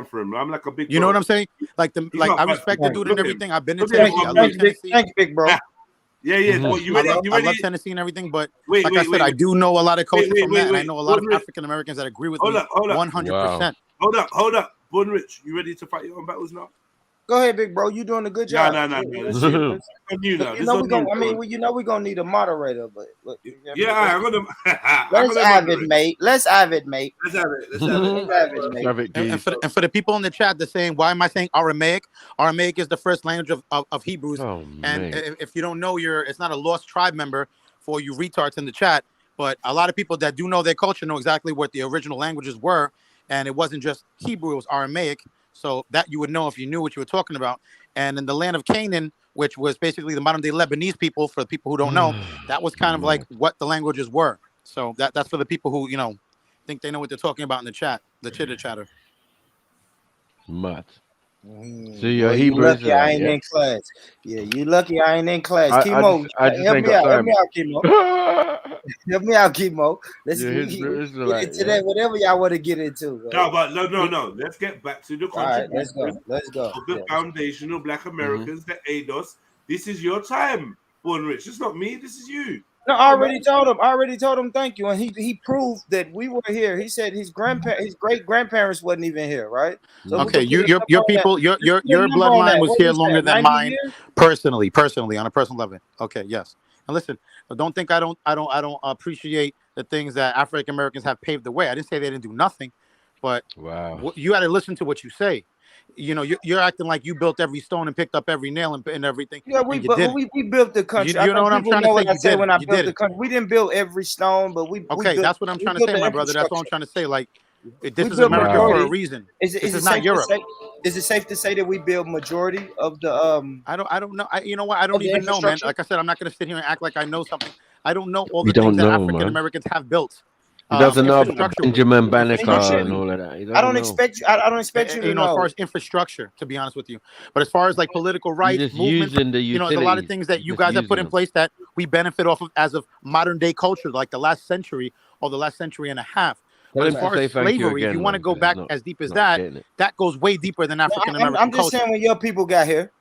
for him. I'm like a big. You know what I'm saying? Like I respect the dude and everything. I've been in Tennessee. I love Tennessee. Thanks, big bro. Yeah. Well, I love Tennessee and everything, but I said, I do know a lot of culture from that, and I know a lot of African Americans that agree with me 100%. Hold up. Born Rich, you ready to fight your own battles now? Go ahead, big bro. You doing a good job. No. We're gonna need a moderator, but I'm gonna. Let's have it, mate. Let's have it, mate. And for the people in the chat, they're saying, why am I saying Aramaic? Aramaic is the first language of Hebrews. And if you don't know, it's not a lost tribe member for you retards in the chat. But a lot of people that do know their culture know exactly what the original languages were. And it wasn't just Hebrew, it was Aramaic. So that you would know if you knew what you were talking about. And in the land of Canaan, which was basically the modern day Lebanese people, for the people who don't know, that was kind of like what the languages were. So that's for the people who, think they know what they're talking about in the chat, the chitter chatter. Mad. So you're Boy, Hebrew lucky I Israelite, ain't yeah? in class. Yeah, you lucky I ain't in class. I Chemo, just help ain't me got out. Help time. me out, Chemo. Help me out, Chemo. Let's You're get Hebrew into Israelite, that. yeah? Whatever y'all want to get into. No, but no. Let's get back to the All right, let's contribution go. Let's go. of the foundational Black Americans that aid us. This is your time, Born Rich. It's not me. This is you. No, I already told him thank you, and he proved that we were here. He said his great grandparents wasn't even here, right? So okay, your people, your bloodline was here longer than mine, personally, on a personal level. Okay, yes. And listen, don't think I don't appreciate the things that African Americans have paved the way. I didn't say they didn't do nothing, but you got to listen to what you say. You know, you're acting like you built every stone and picked up every nail and everything. Yeah, we built the country. You know what I'm trying to say? I said when I built the it. country, we didn't build every stone, but we built, that's what I'm trying to say, my brother. That's all I'm trying to say. Like, this is built America for a reason. Is it not Europe. Is it safe to say that we build majority of the I don't know. You know what? I don't even know, man. Like I said, I'm not going to sit here and act like I know something. I don't know all the things that African Americans have built. He doesn't know about Benjamin Banneker and all of that. I don't expect you to know. As far as infrastructure, to be honest with you. But as far as like political rights, movements, there's a lot of things that you guys have put in place that we benefit off of as of modern day culture, like the last century or the last century and a half. But as far as slavery, if you want to go back as deep as that goes way deeper than African American I'm just culture. saying when your people got here.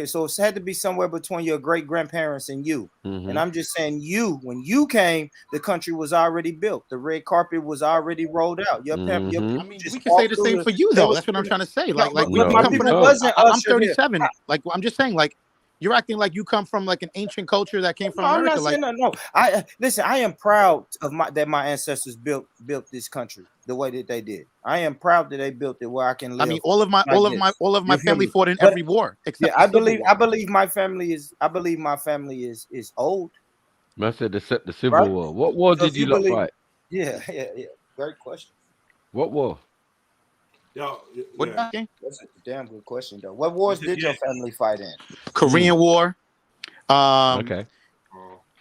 So it had to be somewhere between your great grandparents and you. And I'm just saying when you came, the country was already built. The red carpet was already rolled out. Your I mean, we can say the same for you, though. That's what I'm trying to say. I'm 37. Like, I'm just saying, like, you're acting like you come from like an ancient culture that came from America. I'm not saying listen. I am proud of that my ancestors built this country the way that they did. I am proud that they built it where I can live. I mean, all of my family fought in every war. Except I believe my family is old. I said the Civil War. What war did you lot fight? Yeah. Great question. What war? That's a damn good question, though. What wars did your family fight in? Korean War. Okay.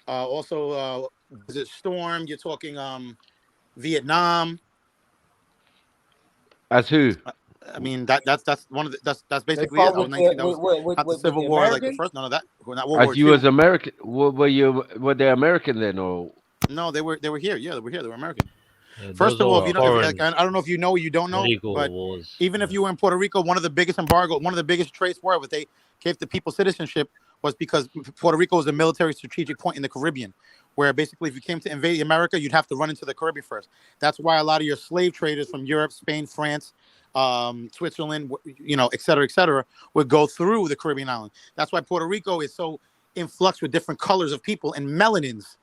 Also, was it Storm? You're talking Vietnam. As who? I mean that's one of the that's basically it. That was the Civil War, like the first. None of that. Not World War you II. as American, were they American then, or no? They were here. Yeah, they were here. They were American. First of all, if you know, I don't know if you know or you don't know, but even if you were in Puerto Rico, one of the biggest traits were what they gave the people citizenship was because Puerto Rico was a military strategic point in the Caribbean, where basically if you came to invade America, you'd have to run into the Caribbean first. That's why a lot of your slave traders from Europe, Spain, France, Switzerland, et cetera, would go through the Caribbean island. That's why Puerto Rico is so in flux with different colors of people and melanins.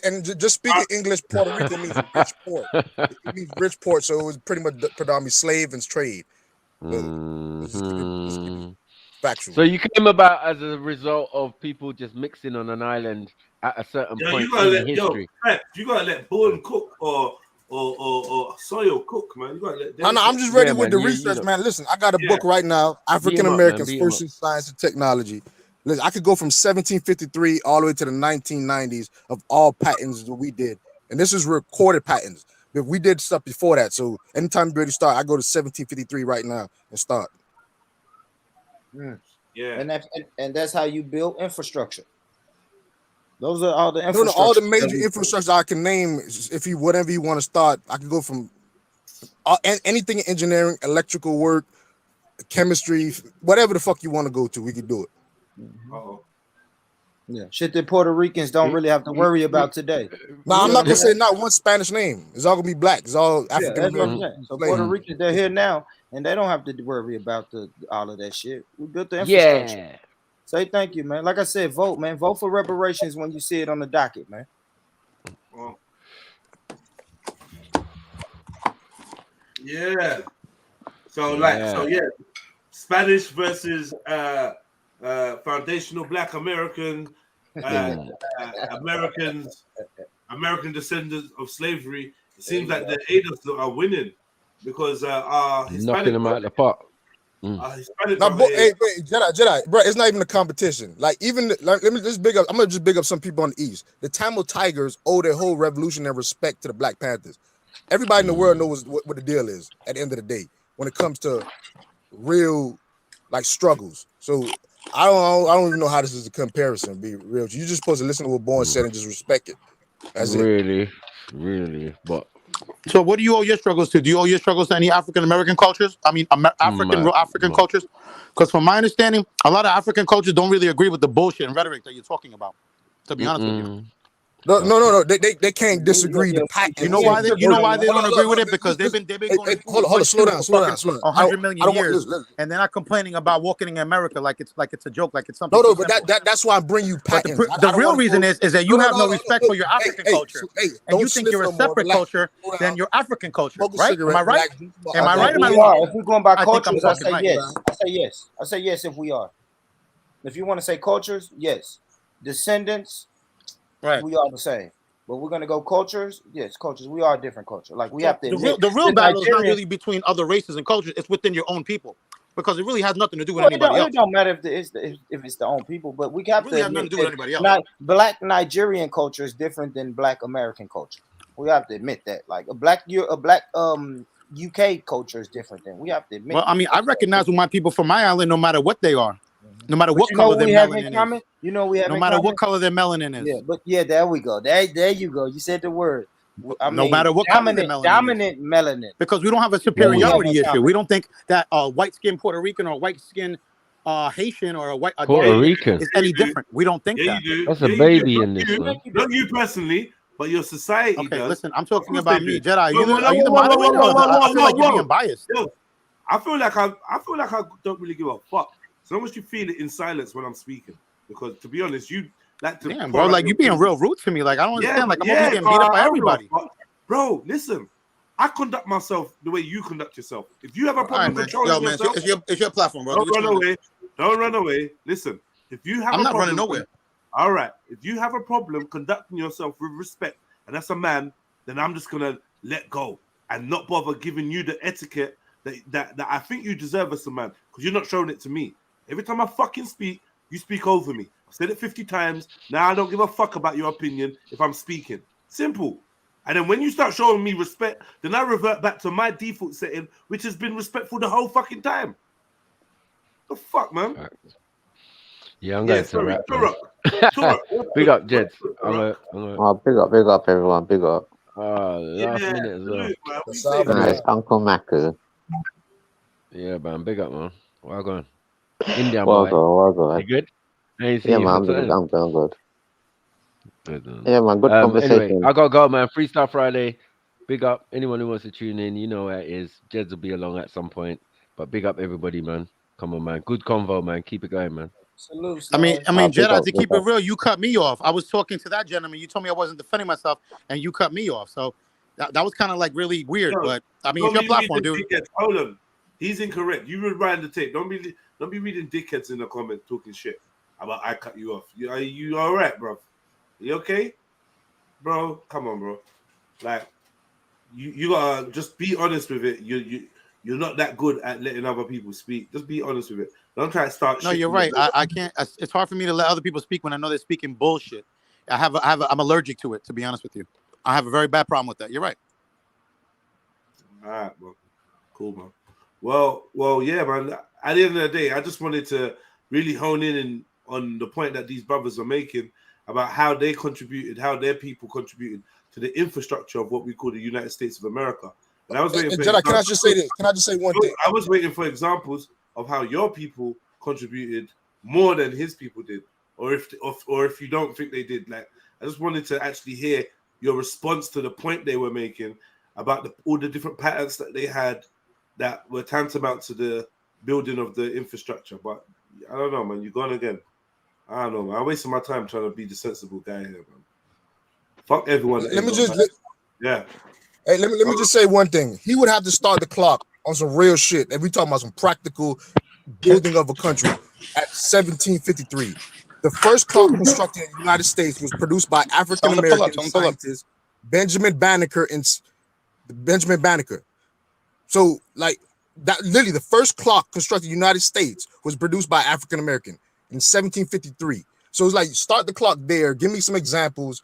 And just speaking English, Puerto Rico means rich port. It means rich port, so it was pretty much predominantly slave and trade. Factual. So you came about as a result of people just mixing on an island at a certain point in history. You gotta let Born cook or Soil cook, man. You gotta let them I'm just ready with the research, man. Listen, I got a book right now, African Americans First in Science and Technology. Listen, I could go from 1753 all the way to the 1990s of all patents that we did. And this is recorded patents. But we did stuff before that. So anytime you're ready to start, I go to 1753 right now and start. Yeah. And that's how you build infrastructure. Those are all the infrastructure. All the major infrastructure I can name. If you whatever you want to start, I can go from anything in engineering, electrical work, chemistry, whatever the fuck you want to go to, we can do it. Yeah, shit that Puerto Ricans don't really have to worry about today. No, I'm not gonna say not one Spanish name. It's all gonna be black. It's all African American. So Puerto Ricans, they're here now, and they don't have to worry about all of that shit. We built the infrastructure. Yeah. Say thank you, man. Like I said, vote, man. Vote for reparations when you see it on the docket, man. Yeah. So Spanish versus foundational Black American American descendants of slavery. It seems like the ADOS are winning because our Hispanic knocking them out of the park. Hey, Jedi, bro, it's not even a competition. Like, let me just big up. I'm gonna just big up some people on the East. The Tamil Tigers owe their whole revolutionary respect to the Black Panthers. Everybody in the world knows what the deal is at the end of the day. when it comes to real like struggles. So I don't even know how this is a comparison. Be real, you're just supposed to listen to what Born said and just respect it. That's really, but. So what do you owe your struggles to? Do you owe your struggles to any African American cultures? I mean, African cultures? Because from my understanding, a lot of African cultures don't really agree with the bullshit and rhetoric that you're talking about. To be honest with you. No. They can't disagree. The pack. You know why they don't agree with it? Because they've been going. Hold on, slow down. 100 million years, and they're not complaining about walking in America like it's a joke, like it's something. No, but that's why I bring you patents. The real reason is that you have no respect for your African culture, and you think you're a separate culture than your African culture, right? Am I right? Am I right? Am I wrong? If we're going by cultures, I say yes. I say yes if we are. If you want to say cultures, yes. Descendants. Right, we are the same, but we're gonna go cultures. Yes, cultures. We are a different culture. Like we have to. The real battle is not really between other races and cultures. It's within your own people, because it really has nothing to do with anybody else. It don't matter if it's the own people, but we have really to. Have nothing to do with anybody else. Black Nigerian culture is different than Black American culture. We have to admit that. Like a black UK culture is different than we have to admit. Well, I mean, I recognize with my people from my island, no matter what they are. No matter what color their melanin is. No matter what color their melanin is. Yeah, but there we go. There you go. You said the word. No matter what color their melanin dominant melanin. Because we don't have a superiority issue. We don't think that a white-skinned Puerto Rican or a white-skinned Haitian or a white Puerto Rican is any different. We don't think that. That's a baby in this one. Not you personally, but your society. Okay, does. Listen, I'm talking about me, Jedi. Are you the moderator? I feel like you're being biased. I feel like I don't really give a fuck. As long as you feel it in silence when I'm speaking, because to be honest, you like to. Damn, bro, like you being real rude to me. Like I don't understand. Like I'm always getting beat up by everybody. Bro, listen, I conduct myself the way you conduct yourself. If you have a problem controlling yourself, it's your platform, bro. Don't run away. Don't run away. Listen, if you have, I'm not running nowhere. All right, if you have a problem conducting yourself with respect, and that's a man, then I'm just gonna let go and not bother giving you the etiquette that I think you deserve as a man, because you're not showing it to me. Every time I fucking speak, you speak over me. I've said it 50 times. Now I don't give a fuck about your opinion if I'm speaking. Simple. And then when you start showing me respect, then I revert back to my default setting, which has been respectful the whole fucking time. The fuck, man? Right. Yeah, I'm going to wrap. Big up, Jed. Big up, everyone. Big up. Last minute as well. Nice, Uncle Maku. Yeah, man. Big up, man. Well gone. India, well boy. Good. You good? Yeah, man. I'm good. Yeah, man. Good conversation. Anyway, I gotta go, man. Freestyle Friday. Big up anyone who wants to tune in. You know where it is. Jeds will be along at some point. But big up everybody, man. Come on, man. Good convo, man. Keep it going, man. Salute, I mean, Jedi, to keep it real, you cut me off. I was talking to that gentleman. You told me I wasn't defending myself, and you cut me off. So that was kind of like really weird. But I mean, it's your platform, dude. Hold on. He's incorrect. You rewind the tape. Don't be reading dickheads in the comments talking shit about I cut you off. You all right, bro? You okay, bro? Come on, bro. Like you gotta just be honest with it. You're not that good at letting other people speak. Just be honest with it. Don't try to start. No, you're right. I can't. It's hard for me to let other people speak when I know they're speaking bullshit. I'm allergic to it. To be honest with you, I have a very bad problem with that. You're right. All right, bro. Cool, man. Well, yeah, man. At the end of the day, I just wanted to really hone in on the point that these brothers are making about how they contributed, how their people contributed to the infrastructure of what we call the United States of America. And I was waiting for Jedi, can I just say this? Can I just say one thing? I was waiting for examples of how your people contributed more than his people did, or if you don't think they did. Like, I just wanted to actually hear your response to the point they were making about all the different patterns that they had that were tantamount to the building of the infrastructure. But I don't know, man. You're gone again. I don't know, man. I wasted my time trying to be the sensible guy here, man. Fuck everyone. Let me just yeah. Hey, let me just say one thing. He would have to start the clock on some real shit. And we talking about some practical building of a country at 1753. The first clock constructed in the United States was produced by African American scientist Benjamin Banneker. So, like that, literally, the first clock constructed in the United States was produced by African American in 1753. So it's like start the clock there. Give me some examples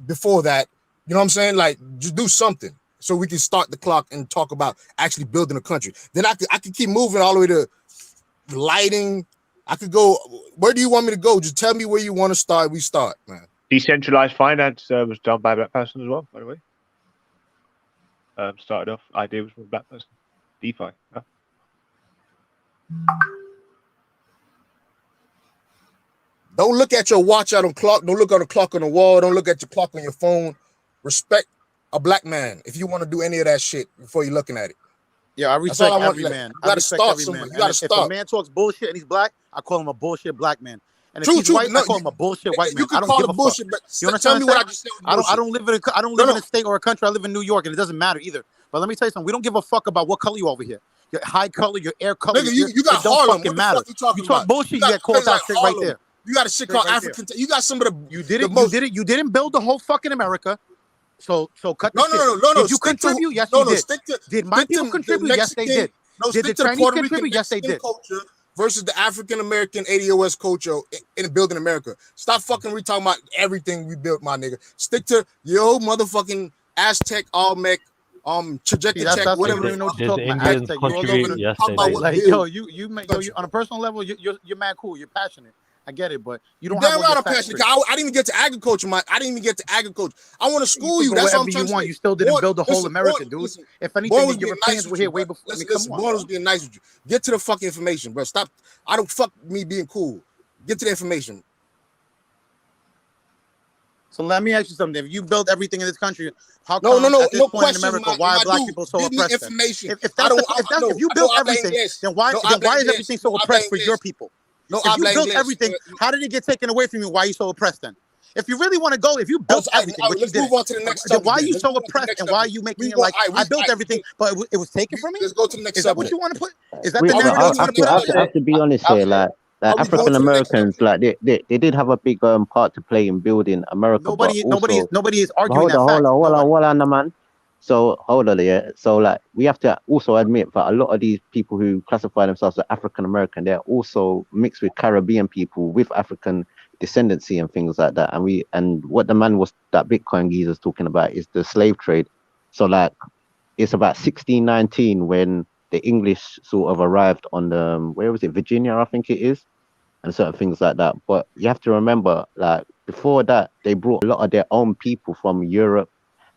before that. You know what I'm saying? Like, just do something. so we can start the clock and talk about actually building a country. Then I could keep moving all the way to lighting. I could go. Where do you want me to go? Just tell me where you want to start. We start, man. Decentralized finance was done by a black person as well, by the way. Started off, idea was from a black person. DeFi. Huh? Don't look at your watch out on clock. Don't look at the clock on the wall. Don't look at your clock on your phone. Respect a black man if you want to do any of that shit before you're looking at it. Yeah, I respect every man. You gotta start somewhere. You gotta start. If a man talks bullshit and he's black, I call him a bullshit black man. And if he's white, I call him a bullshit white man. I don't give a fuck. You understand? Tell me what I just said. I don't live in a state or a country. I live in New York, and it doesn't matter either. But let me tell you something. We don't give a fuck about what color you over here. Your high color, your air color. Nigga, you got it don't Harlem. fucking matter. You talk bullshit, you get called out straight right there. You got a shit called African. You got some of the. You did it. You didn't build the whole fucking America. So cut. No. Did you contribute? Yes, you did. Did my people contribute? Yes, they did. No, did the Chinese contribute? Yes, they did. Culture versus the African American ADOS culture in building America. Stop fucking talking about everything we built, my nigga. Stick to your motherfucking Aztec, Olmec, trajectory check, whatever. You know what you're talking about. Aztec, yes, yo, you on a personal level, you're mad cool. You're passionate. I get it, but you don't have a passion. I didn't even get to agriculture, man. I didn't even get to agriculture. I want to school you. That's what I'm trying to say. You still didn't build the whole America, dude. If anything, the Europeans were here way before. Born was being nice with you. Get to the fucking information, bro. Stop. I don't fuck me being cool. Get to the information. So let me ask you something. If you build everything in this country, how come at this point in America, why are black people so oppressed? Information. If you build everything, then why is everything so oppressed for your people? If you built everything, how did it get taken away from you? Why are you so oppressed then? If you really want to go, if you built everything, let's move on to the next subject. Why are you so oppressed, and why are you making it like I built everything, but it was taken from me? Let's go to the next subject. Is that what you want to put? Is that the narrative? I have to be honest here, like African Americans, like they did have a big part to play in building America. Nobody is arguing that fact. Hold on, man. So hold on, yeah. So like we have to also admit that a lot of these people who classify themselves as African American, they're also mixed with Caribbean people with African descendancy and things like that. And what the man was that Bitcoin geezer's talking about is the slave trade. So like it's about 1619 when the English sort of arrived on the where was it, Virginia, I think it is, and certain things like that. But you have to remember, like before that, they brought a lot of their own people from Europe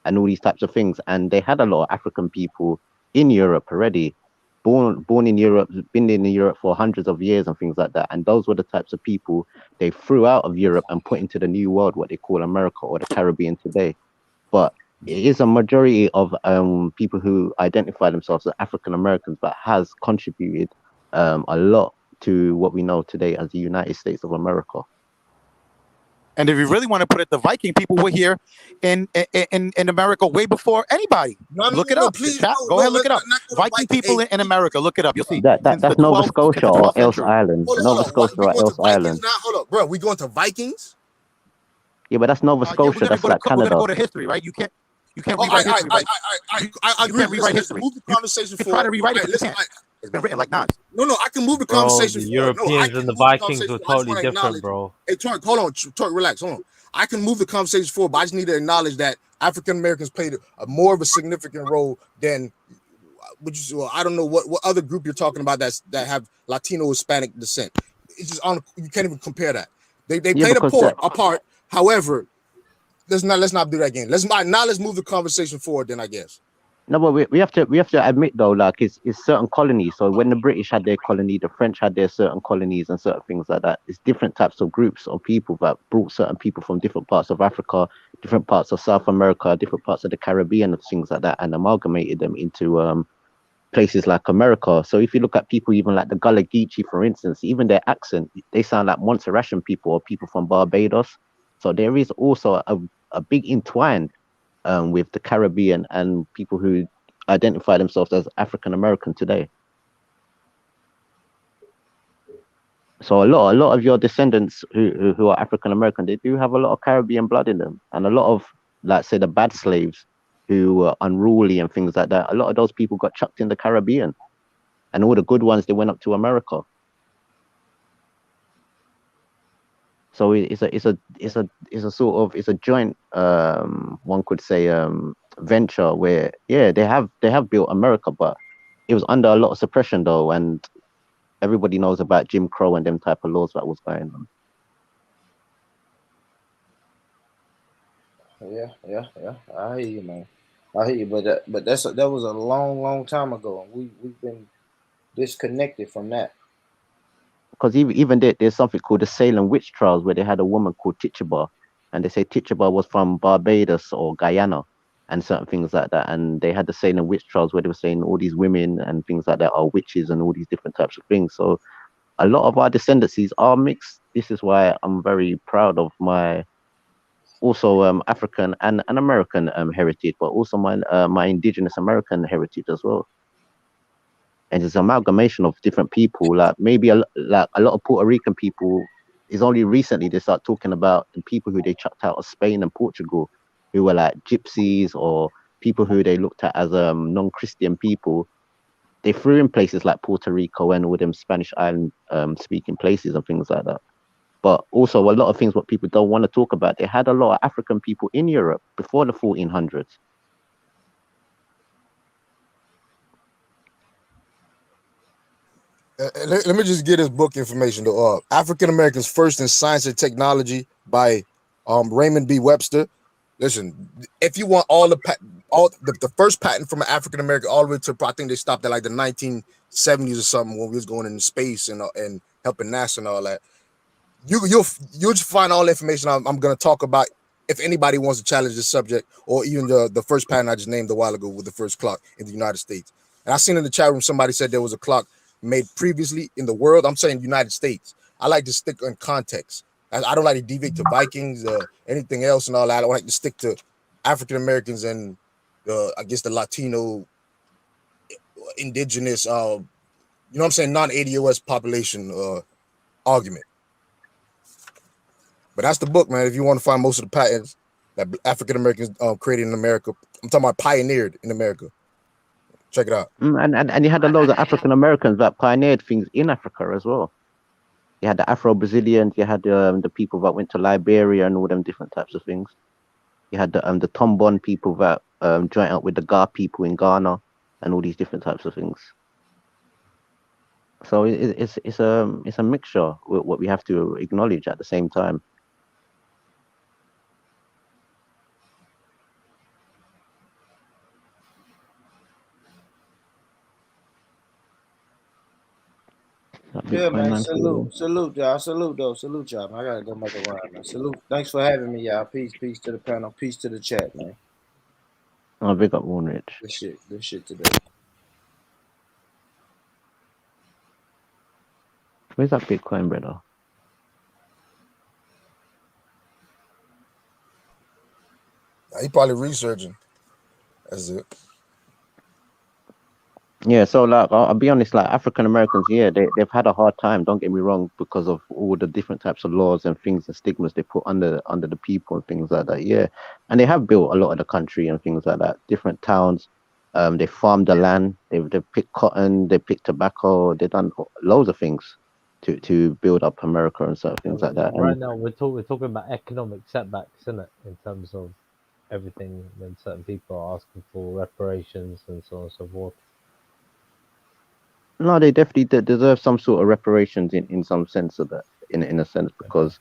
and all these types of things, and they had a lot of African people in Europe already, born in Europe, been in Europe for hundreds of years and things like that. And those were the types of people they threw out of Europe and put into the New World, what they call America or the Caribbean today. But it is a majority of people who identify themselves as African Americans, but has contributed a lot to what we know today as the United States of America. And if you really want to put it, the Viking people were here in America way before anybody. Look it up. Please, go ahead, look it up. Viking people in America. Look it up. You'll see. That's Nova Scotia or Else Island. Nova Scotia or Else Island. Hold up, bro. We going to Vikings? Yeah, but that's Nova Scotia. That's like Canada. We're gonna go to history, right? You can't rewrite history. I agree. Rewrite history. Move the conversation forward. Try to rewrite it. Listen, it's been written like Nas. No, I can move the conversation forward. The Europeans and the Vikings were totally different, bro. Hey, Tark, hold on. Tark, relax. Hold on. I can move the conversation forward, but I just need to acknowledge that African Americans played a more of a significant role than, I don't know what other group you're talking about that have Latino Hispanic descent. It's just you can't even compare that. They played a part. However, let's not do that again. Let's move the conversation forward. Then I guess. No, but we have to admit though, like it's certain colonies. So when the British had their colony, the French had their certain colonies and certain things like that. It's different types of groups of people that brought certain people from different parts of Africa, different parts of South America, different parts of the Caribbean and things like that, and amalgamated them into places like America. So if you look at people even like the Gullah Geechee, for instance, even their accent, they sound like Montserratian people or people from Barbados. So there is also a big entwined with the Caribbean and people who identify themselves as African American today. So a lot of your descendants who are African American, they do have a lot of Caribbean blood in them, and a lot of, like say, the bad slaves who were unruly and things like that. A lot of those people got chucked in the Caribbean, and all the good ones, they went up to America. So it's a sort of, it's a joint, one could say, venture where they have built America, but it was under a lot of suppression though, and everybody knows about Jim Crow and them type of laws that was going on. Yeah. I hear you, man. I hear you, but that was a long time ago, and we've been disconnected from that. Because even there's something called the Salem witch trials where they had a woman called Tituba, and they say Tituba was from Barbados or Guyana and certain things like that. And they had the Salem witch trials where they were saying all these women and things like that are witches and all these different types of things. So a lot of our descendancies are mixed. This is why I'm very proud of my also African and American heritage, but also my indigenous American heritage as well. And it's an amalgamation of different people. Like maybe like a lot of Puerto Rican people is only recently they start talking about the people who they chucked out of Spain and Portugal, who were like gypsies or people who they looked at as non-Christian people. They threw in places like Puerto Rico and all them Spanish island speaking places and things like that. But also a lot of things what people don't want to talk about. They had a lot of African people in Europe before the 1400s. Let me just get this book information though. African Americans First in Science and Technology by Raymond B. Webster. Listen, if you want all the first patent from an African American all the way to I think they stopped at like the 1970s or something when we was going into space and helping NASA and all that. You'll just find all the information I'm going to talk about if anybody wants to challenge this subject, or even the first patent I just named a while ago with the first clock in the United States. And I seen in the chat room somebody said there was a clock made previously in the world. I'm saying United States. I like to stick in context. I don't like to deviate to Vikings, anything else and all that. I don't like to stick to African Americans and I guess the Latino, indigenous, you know what I'm saying, non-ADOS population argument. But that's the book, man. If you want to find most of the patents that African Americans created in America, I'm talking about pioneered in America. Check it out. And you had a lot of African Americans that pioneered things in Africa as well. You had the Afro-Brazilians, you had the people that went to Liberia and all them different types of things. You had the Tombon people that joined up with the Ga people in Ghana and all these different types of things. So it's a mixture with what we have to acknowledge at the same time. Yeah, man. Salute, y'all. Salute y'all. I gotta go make a run, man. Salute. Thanks for having me, y'all. Peace to the panel. Peace to the chat, man. Oh, big up Warren Rich. Good shit today. Where's that Bitcoin, brother? He probably researching. That's it. Yeah, so like I'll be honest, like African Americans, they've had a hard time, don't get me wrong, because of all the different types of laws and things and stigmas they put under the people and things like that. Yeah. And they have built a lot of the country and things like that. Different towns. They farmed the land, they've picked cotton, they picked tobacco, they've done loads of things to build up America and certain things like that. Right now we're talking about economic setbacks, isn't it? In terms of everything, when certain people are asking for reparations and so on and so forth. No, they definitely deserve some sort of reparations in some sense of that, in a sense, because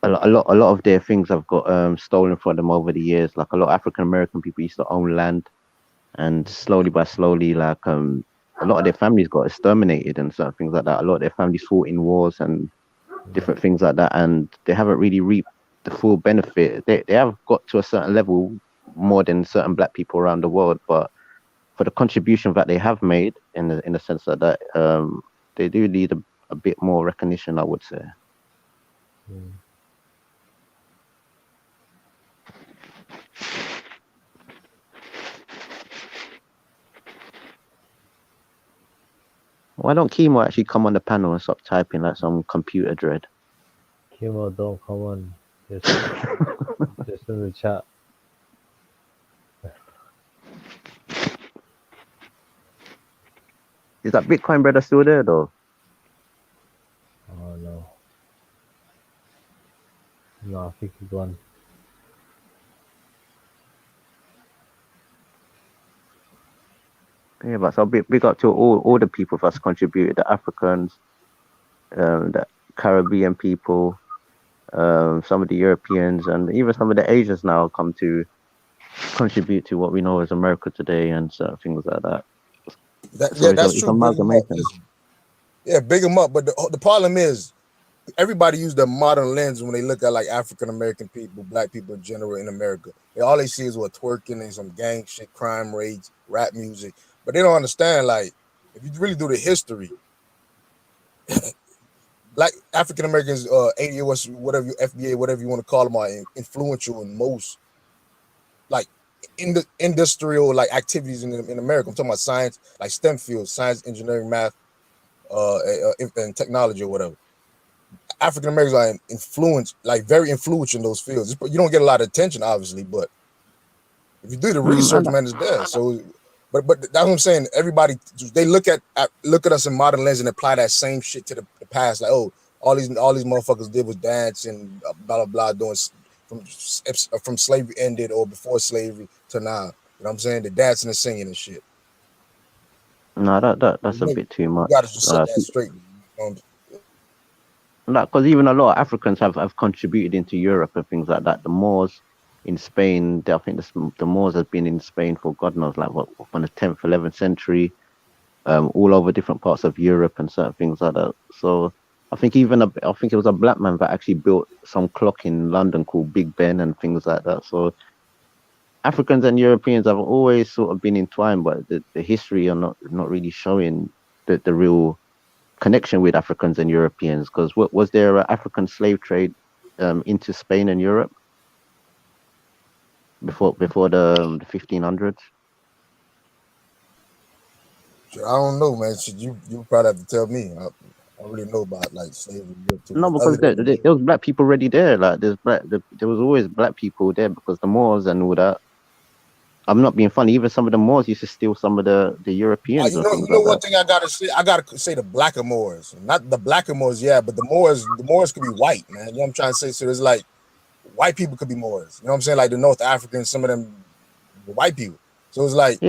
a lot of their things have got stolen from them over the years. Like a lot of African American people used to own land, and slowly by slowly, like a lot of their families got exterminated and certain things like that. A lot of their families fought in wars and different things like that, and they haven't really reaped the full benefit. They have got to a certain level more than certain black people around the world, but for the contribution that they have made, in the sense that they do need a bit more recognition, I would say. Why don't Chemo actually come on the panel and stop typing like some computer dread? Chemo, don't come on. Just in the chat. Is that Bitcoin brother still there though? Oh no. No, I think he's gone. Yeah, but so big up to all the people that's contributed, the Africans, the Caribbean people, some of the Europeans, and even some of the Asians now come to contribute to what we know as America today and things like that. So That's it's true. Big 'em up. amalgamation. Yeah, big them up. But the problem is, everybody use the modern lens when they look at like African American people, black people in general in America. All they see is what twerking and some gang shit, crime rates, rap music. But they don't understand, like, if you really do the history, black African Americans, ADOS, whatever you FBA, whatever you want to call them, are influential in most like in the industrial like activities in America. I'm talking about science, like STEM fields, science, engineering, math, and technology or whatever. African Americans are influenced, like very influential in those fields. You don't get a lot of attention, obviously, but if you do the research, man, it's there. So, but that's what I'm saying. Everybody, they look at us in modern lens and apply that same shit to the past. Like, oh, all these motherfuckers did was dance and blah blah blah, doing from slavery ended or before slavery to now. You know what I'm saying? The dancing and singing and shit. No, that's a bit too much. You gotta just set that straight. Because even a lot of Africans have contributed into Europe and things like that. The Moors in Spain, I think the Moors have been in Spain for God knows, like what, from the 10th, 11th century, all over different parts of Europe and certain things like that. So I think it was a black man that actually built some clock in London called Big Ben and things like that. So Africans and Europeans have always sort of been entwined, but the history are not really showing the real connection with Africans and Europeans. Because was there an African slave trade into Spain and Europe before the 1500s? I don't know, man. You probably have to tell me. I don't really know about like slavery. No, because there was black people already there. Like there was always black people there because the Moors and all that. I'm not being funny. Even some of the Moors used to steal some of the Europeans. You know one thing I gotta say the blacker Moors, not the blacker Moors, yeah, but the Moors could be white, man. You know what I'm trying to say? So there's like white people could be Moors. You know what I'm saying? Like the North Africans, some of them were white people. So it's like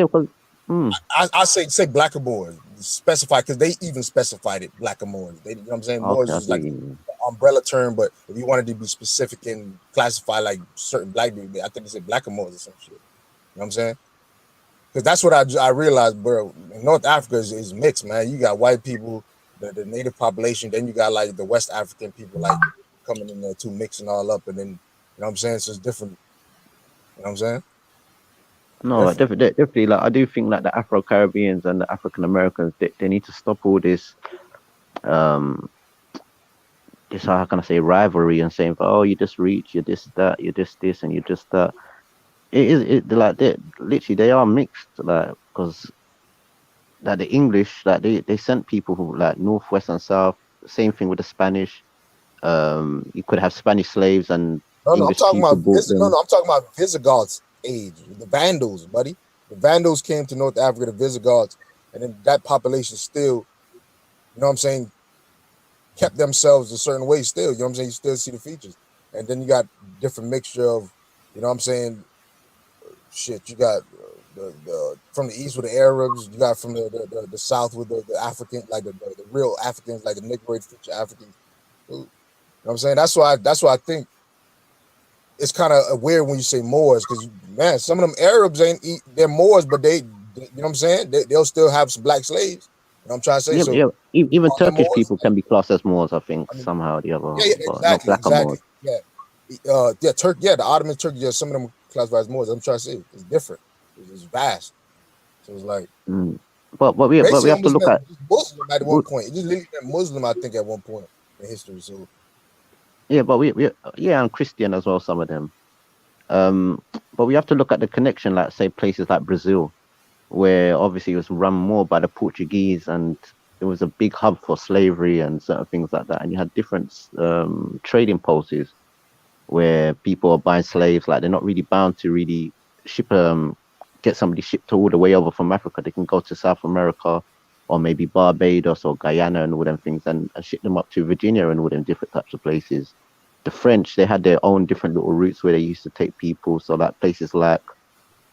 I say blacker Moors, specify because they even specified it, blacker Moors. You know what I'm saying? Moors is like an umbrella term, but if you wanted to be specific and classify like certain black people, I think they say blacker Moors or some shit. You know what I'm saying? Because that's what I realized, bro. North Africa is mixed, man. You got white people, the native population, then you got like the West African people like coming in there too, mixing all up, and then you know what I'm saying? So it's different. You know what I'm saying? No, definitely. Like I do think like the Afro Caribbeans and the African Americans, they need to stop all this this, how can I say, rivalry and saying, oh, you just reach, you're this, that, you're this, and you're just that. Literally they are mixed, like, because like the English, like they sent people who like northwest and south. Same thing with the Spanish. You could have Spanish slaves and I'm talking about Visigoths age, the Vandals, buddy. The Vandals came to North Africa, the Visigoths, and then that population still, you know what I'm saying, kept themselves a certain way still. You know what I'm saying? You still see the features, and then you got different mixture of, you know what I'm saying. Shit, you got the from the east with the Arabs, you got from the south with the African, like the real Africans, like the Negroid feature Africans. You know what I'm saying? That's why I think it's kind of weird when you say Moors, because man, some of them Arabs they're Moors, but they you know what I'm saying? They'll still have some black slaves. You know what I'm trying to say? Yeah, so yeah. Even Turkish people can be classed as Moors, I think, somehow or the other. Yeah, but not blacker Moors. Yeah. The Ottoman Turkey, yeah, some of them classified as Moors. I'm trying to say it's different. It's vast. So it's like But we have to look at Muslim at one point. It just literally been Muslim, I think, at one point in history. So but we and Christian as well, some of them. But we have to look at the connection, like say places like Brazil, where obviously it was run more by the Portuguese, and it was a big hub for slavery and certain things like that. And you had different trading posts where people are buying slaves, like they're not really bound to really ship get somebody shipped all the way over from Africa. They can go to South America or maybe Barbados or Guyana and all them things and ship them up to Virginia and all them different types of places. The French, they had their own different little routes where they used to take people. So like places like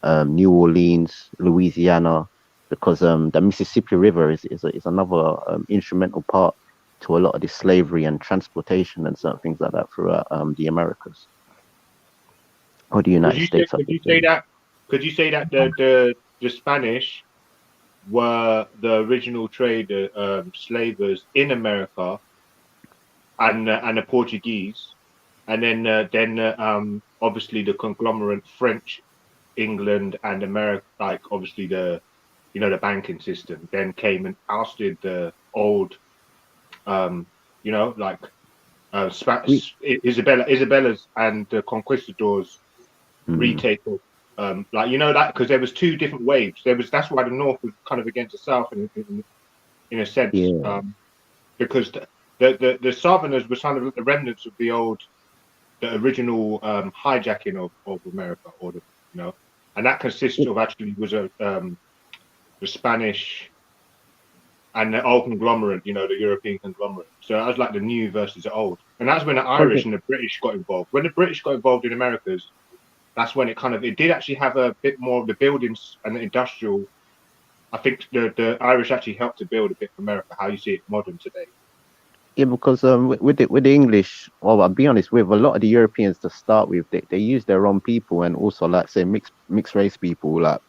New Orleans, Louisiana, because the Mississippi River is another instrumental part to a lot of the slavery and transportation and certain things like that throughout the Americas or the United States. Could you say that? Could you say that the Spanish were the original slavers in America, and the Portuguese, and then obviously the conglomerate French, England, and America, like obviously the banking system, then came and ousted the old, Isabella's and the conquistadors retake of, that, because there was two different waves. That's why the North was kind of against the South in a sense, because the Southerners were kind of the remnants of the original hijacking of America, and that consists of actually was the Spanish and the old conglomerate, the European conglomerate. So that was like the new versus the old, and that's when the Irish and the British got involved. When the British got involved in Americas, that's when it did actually have a bit more of the buildings and the industrial. I think the Irish actually helped to build a bit of America, how you see it modern today. Yeah, because with the English, well, I'll be honest, with a lot of the Europeans to start with, they use their own people, and also like say mixed race people, like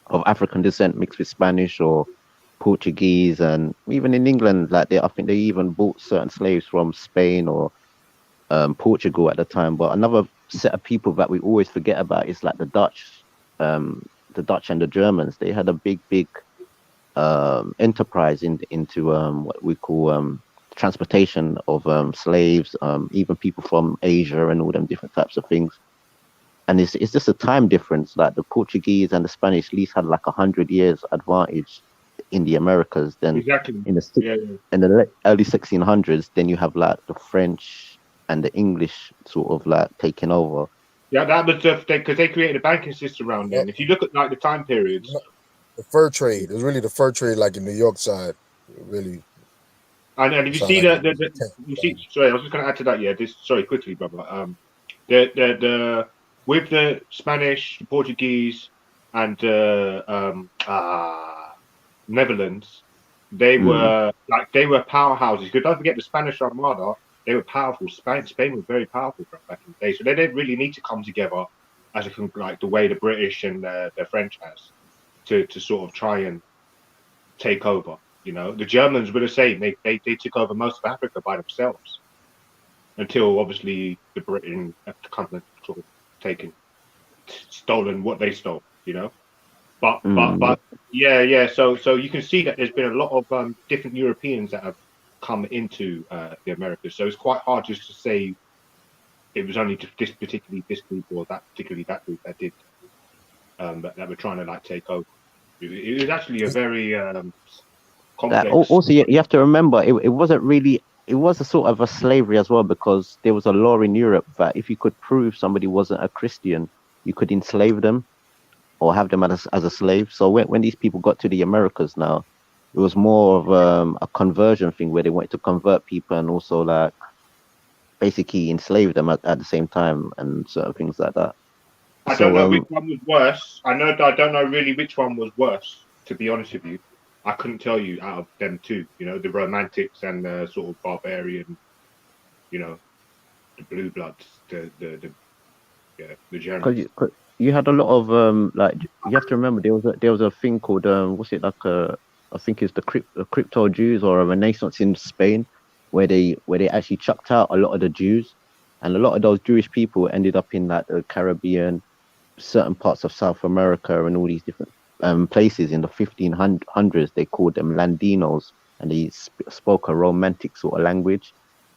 of African descent mixed with Spanish or Portuguese, and even in England, like I think they even bought certain slaves from Spain or Portugal at the time. But another set of people that we always forget about is like the Dutch and the Germans. They had a big enterprise into what we call transportation of slaves, even people from Asia and all them different types of things. And it's just a time difference. Like the Portuguese and the Spanish at least had like 100 years advantage in the Americas. Then in the early 1600s, then you have like the French and the English sort of like taking over. Yeah, that was because they created a banking system around then. If you look at like the time periods, the fur trade, it was really the fur trade, like in New York side, really. And if you see sorry, I was just going to add to that. Yeah, sorry, quickly, brother. The with the Spanish, Portuguese, and Netherlands, they were powerhouses. Because don't forget the Spanish Armada, they were powerful. Spain was very powerful back in the day, so they didn't really need to come together as like the way the British and the French has to sort of try and take over. The Germans were the same. They took over most of Africa by themselves until obviously the Britain have come and sort of stolen what they stole. But yeah. So you can see that there's been a lot of different Europeans that have come into the Americas. So it's quite hard just to say it was only just this group or that group that did that were trying to like take over. It was actually a very also, you have to remember, it wasn't really. It was a sort of a slavery as well, because there was a law in Europe that if you could prove somebody wasn't a Christian, you could enslave them or have them as a slave. So when these people got to the Americas now, it was more of a conversion thing where they wanted to convert people and also like basically enslave them at the same time and certain things like that. I don't know which one was worse. I don't know really which one was worse, to be honest with you. I couldn't tell you out of them two, the romantics and the sort of barbarian, the blue bloods, the Germans. Because you had a lot of like, you have to remember there was a thing called what's it, like I think it's the crypto Jews or a Renaissance in Spain, where they actually chucked out a lot of the Jews, and a lot of those Jewish people ended up in like the Caribbean, certain parts of South America, and all these different places. In the 1500s, they called them Landinos, and they spoke a romantic sort of language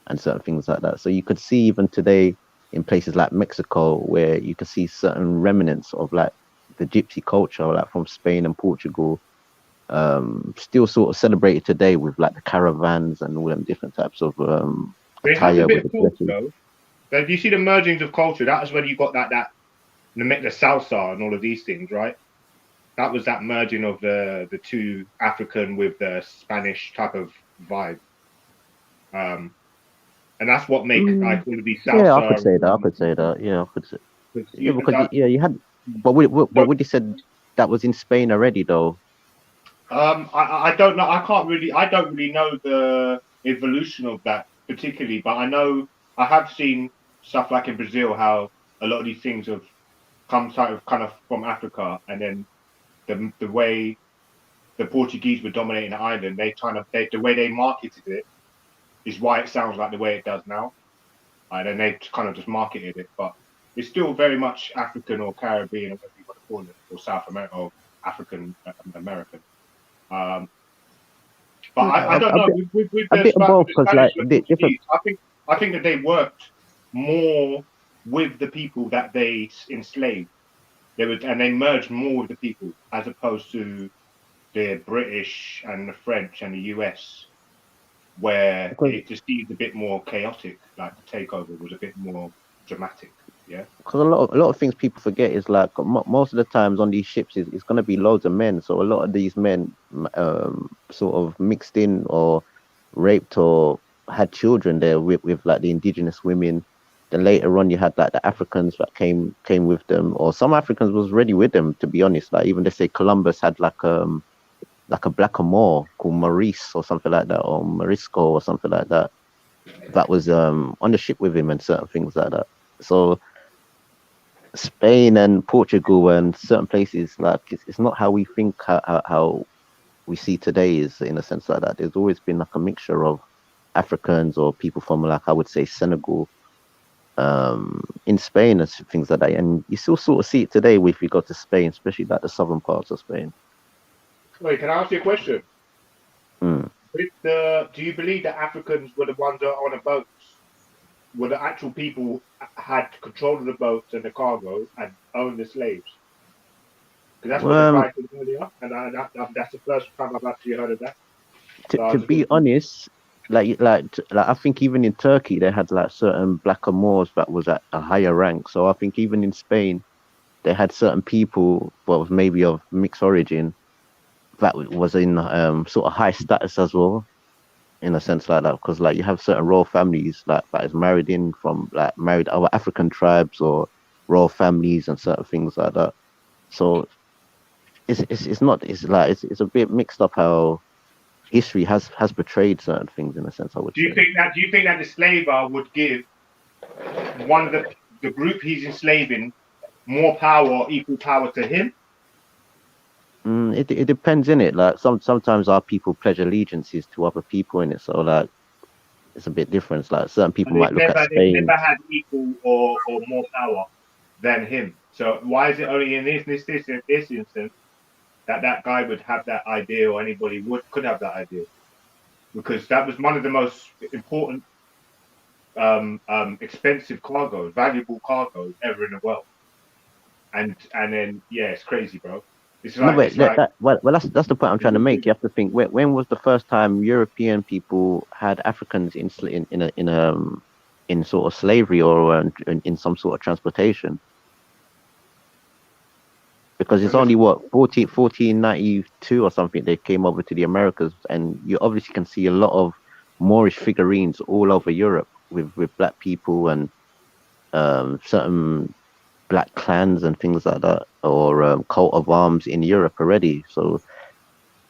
and certain things like that. So you could see even today in places like Mexico, where you can see certain remnants of like the gypsy culture, like from Spain and Portugal, still sort of celebrated today with like the caravans and all them different types of attire. So do you see the mergings of culture? That was when you got the salsa and all of these things, right? That was that merging of the two African with the Spanish type of vibe. And that's what makes like all of these salsa. Yeah, I could say that. Yeah, I could say. Yeah, because you had, but what you said that was in Spain already, though. I don't know. I don't really know the evolution of that particularly, but I know I have seen stuff like in Brazil how a lot of these things have come kind of from Africa, and then the way the Portuguese were dominating the island, the way they marketed it is why it sounds like the way it does now. And then they kind of just marketed it, but it's still very much African or Caribbean, or whatever you want to call it, or South America or African American. But I don't know. With a bit of both, because like different. I think that they worked more with the people that they enslaved. And they merged more with the people as opposed to the British and the French and the US, where it just seemed a bit more chaotic. Like the takeover was a bit more dramatic. Yeah. Because a lot of things people forget is like most of the times on these ships it's going to be loads of men. So a lot of these men sort of mixed in or raped or had children there with like the indigenous women. Then later on you had like the Africans that came with them, or some Africans was already with them, to be honest. Like even they say Columbus had like a blackamoor called Maurice or something like that, or Morisco or something like that. That was on the ship with him and certain things like that. So Spain and Portugal and certain places, like it's not how we think how we see today is in a sense like that. There's always been like a mixture of Africans or people from, like, I would say Senegal, in Spain and things like that. And you still sort of see it today if you go to Spain, especially like the southern parts of Spain. Wait, can I ask you a question? Mm. Do you believe that Africans were the ones that are on the boats? Were the actual people had control of the boats and the cargo and owned the slaves? Because that's what the guy said earlier, and that's the first time I've actually heard of that. To be honest, like I think even in Turkey they had like certain blackamoors that was at a higher rank. So I think even in Spain they had certain people, well, maybe of mixed origin, that was in sort of high status as well, in a sense like that. Because like you have certain royal families like that is married other African tribes or royal families and certain things like that. So it's a bit mixed up how history has portrayed certain things, in a sense, I would say. Do you think that the slaver would give one of the group he's enslaving more power or equal power to him? It depends, in it. Like sometimes our people pledge allegiances to other people in it, so like it's a bit different. Like certain people might look at Spain. They never had equal or more power than him. So why is it only in this instance that guy would have that idea, or anybody could have that idea? Because that was one of the most important, expensive cargoes, valuable cargoes ever in the world. And then it's crazy, bro. It's like, that's the point I'm trying to make. You have to think, when was the first time European people had Africans in sort of slavery or in some sort of transportation? Because it's only 1492 or something they came over to the Americas, and you obviously can see a lot of Moorish figurines all over Europe with black people and certain black clans and things like that, or coat of arms in Europe already. So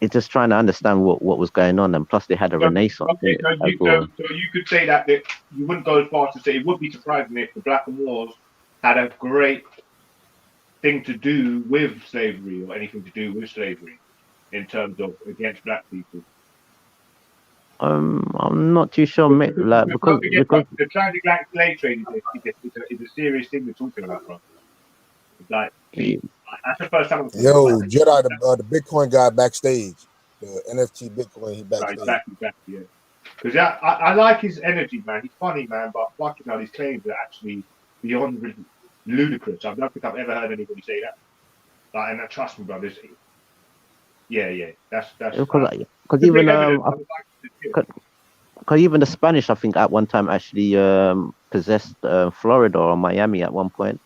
it's just trying to understand what was going on, and plus they had a renaissance. So you could say that you wouldn't go as far as to say it would be surprising if the Black Moors had a great thing to do with slavery or anything to do with slavery in terms of against black people. I'm not too sure, mate. Because the transatlantic slave trade is a serious thing we're talking about, bro. Like, that's the first time. Jedi, the Bitcoin guy backstage, the NFT Bitcoin, he backstage. Exactly, yeah. Because I like his energy, man. He's funny, man, but fucking hell, his claims are actually beyond ludicrous. I don't think I've ever heard anybody say that. Like, and trust me, brothers. Yeah. That's because even the Spanish, I think, at one time actually possessed Florida or Miami at one point.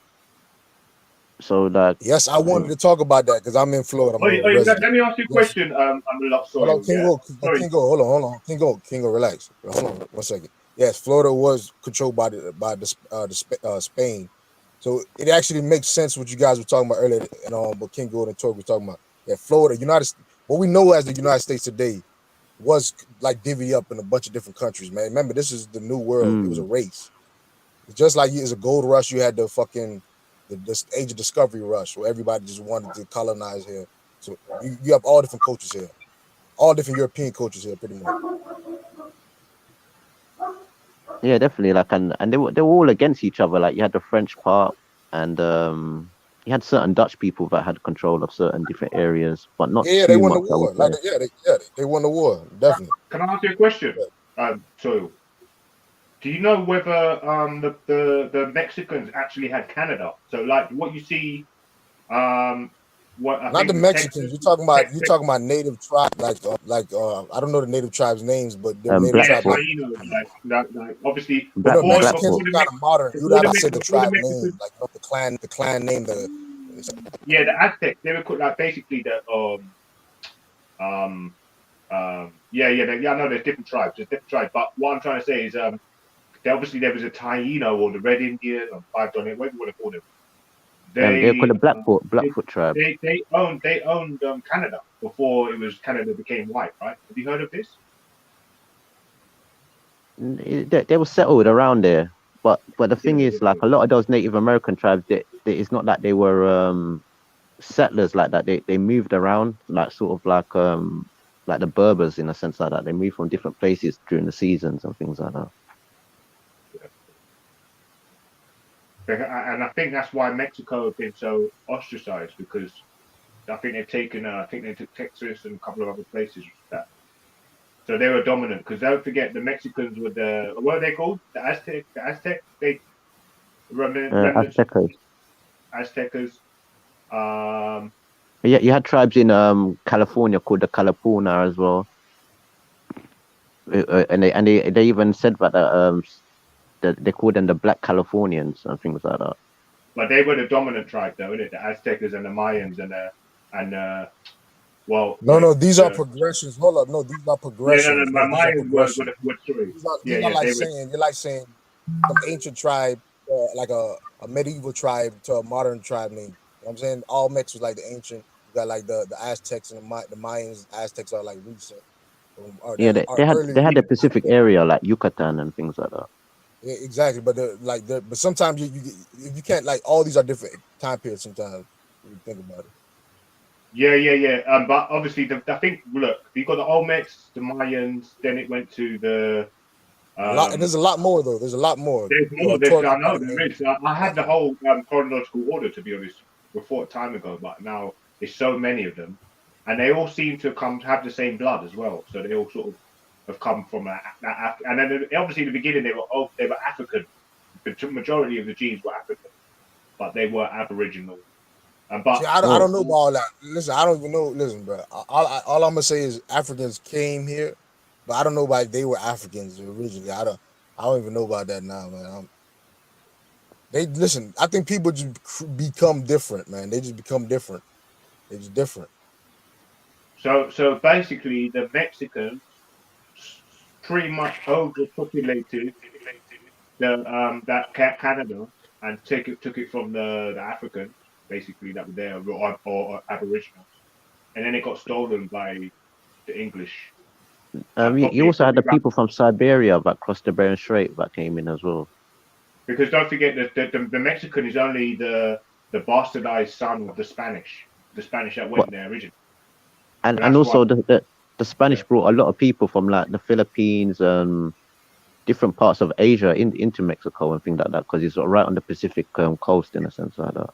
So that yes, I wanted to talk about that because I'm in Florida. Let me ask you a question. I'm a lot sorry. Hold on, Kingo, hold on. Kingo, relax. Hold on 1 second. Yes, Florida was controlled by Spain. So it actually makes sense what you guys were talking about earlier, and what Kingo and Torque were talking about. Yeah, Florida, what we know as the United States today was like divvy up in a bunch of different countries, man. Remember, this is the new world. It was a race. It's just like it's a gold rush. You had the fucking the age of discovery rush where everybody just wanted to colonize here. So you have all different cultures here, all different European cultures here, pretty much. Yeah, definitely. Like, and they were all against each other. Like, you had the French part, and you had certain Dutch people that had control of certain different areas, but not Yeah, they too won the much, I war. would Like, say. they won the war, definitely. Can I ask you a question? So, do you know whether the Mexicans actually had Canada? So, like, what you see, what I Not think the the Mexicans. You're talking about native tribe, like I don't know the native tribes' names, but the native yeah, tribe. Taínos, like obviously But no, before Mexicans before is the kind of modern. You'd before have the to say the before the tribe name, Mexicans, like the clan name. yeah, the Aztecs, they were called like basically the yeah, I know there's different tribes, but what I'm trying to say is obviously there was a Taino or the Red Indian or Five Don, whatever you want to call them. They're called the They Blackfoot tribe. they owned Canada before it was Canada became white, right? Have you heard of this? They were settled around there, but the thing is, like, a lot of those Native American tribes, it's not that they were settlers like that. They moved around, like, sort of like the Berbers, in a sense, like that. They moved from different places during the seasons and things like that. And I think that's why Mexico have been so ostracized, because I think they've taken I think they took Texas and a couple of other places with that. So they were dominant, because don't forget the Mexicans were what are they called? The Aztec, they remnants of Aztecas. Aztecas. Yeah, you had tribes in California called the Calipuna as well, and they even said that that they called them the Black Californians and things like that. But they were the dominant tribe, though, isn't it? The Aztecas and the Mayans No, these are progressions. Hold up, no, these are progressions. my These are Mayans were progressions. sorry. These are like saying you're like saying some ancient tribe, like a medieval tribe to a modern tribe name. You know what I'm saying? All mixed with like the ancient. You got like the Aztecs and the Mayans. Aztecs are like recent. Yeah, they had the Pacific area like Yucatan and things like that. Yeah, exactly. But but sometimes you can't, like, all these are different time periods. Sometimes when you think about it. Yeah. But obviously, I think, look, you got the Olmecs, the Mayans, then it went to the. And there's a lot more though. There's a lot more. There's more. I know there is. I had the whole chronological order, to be honest, before a time ago, but now there's so many of them, and they all seem to have the same blood as well. So they all sort of have come from that. And then obviously in the beginning they were African. The majority of the genes were African, but they were Aboriginal. But see, I don't know about all that. Listen, I don't even know. Listen, bro. All I'm gonna say is Africans came here, but I don't know about they were Africans originally. I don't even know about that now, man. Listen. I think people just become different, man. They just become different. They're just different. So basically, the Mexicans pretty much overpopulated Canada and took it from the Africans, basically, that were there, or Aboriginals, and then it got stolen by the English. You also had the people from Siberia that crossed the Bering Strait that came in as well. Because don't forget that the Mexican is only the bastardized son of the Spanish that went there originally. And also the Spanish brought a lot of people from like the Philippines, different parts of Asia into Mexico and things like that, because it's right on the Pacific coast in a sense like that.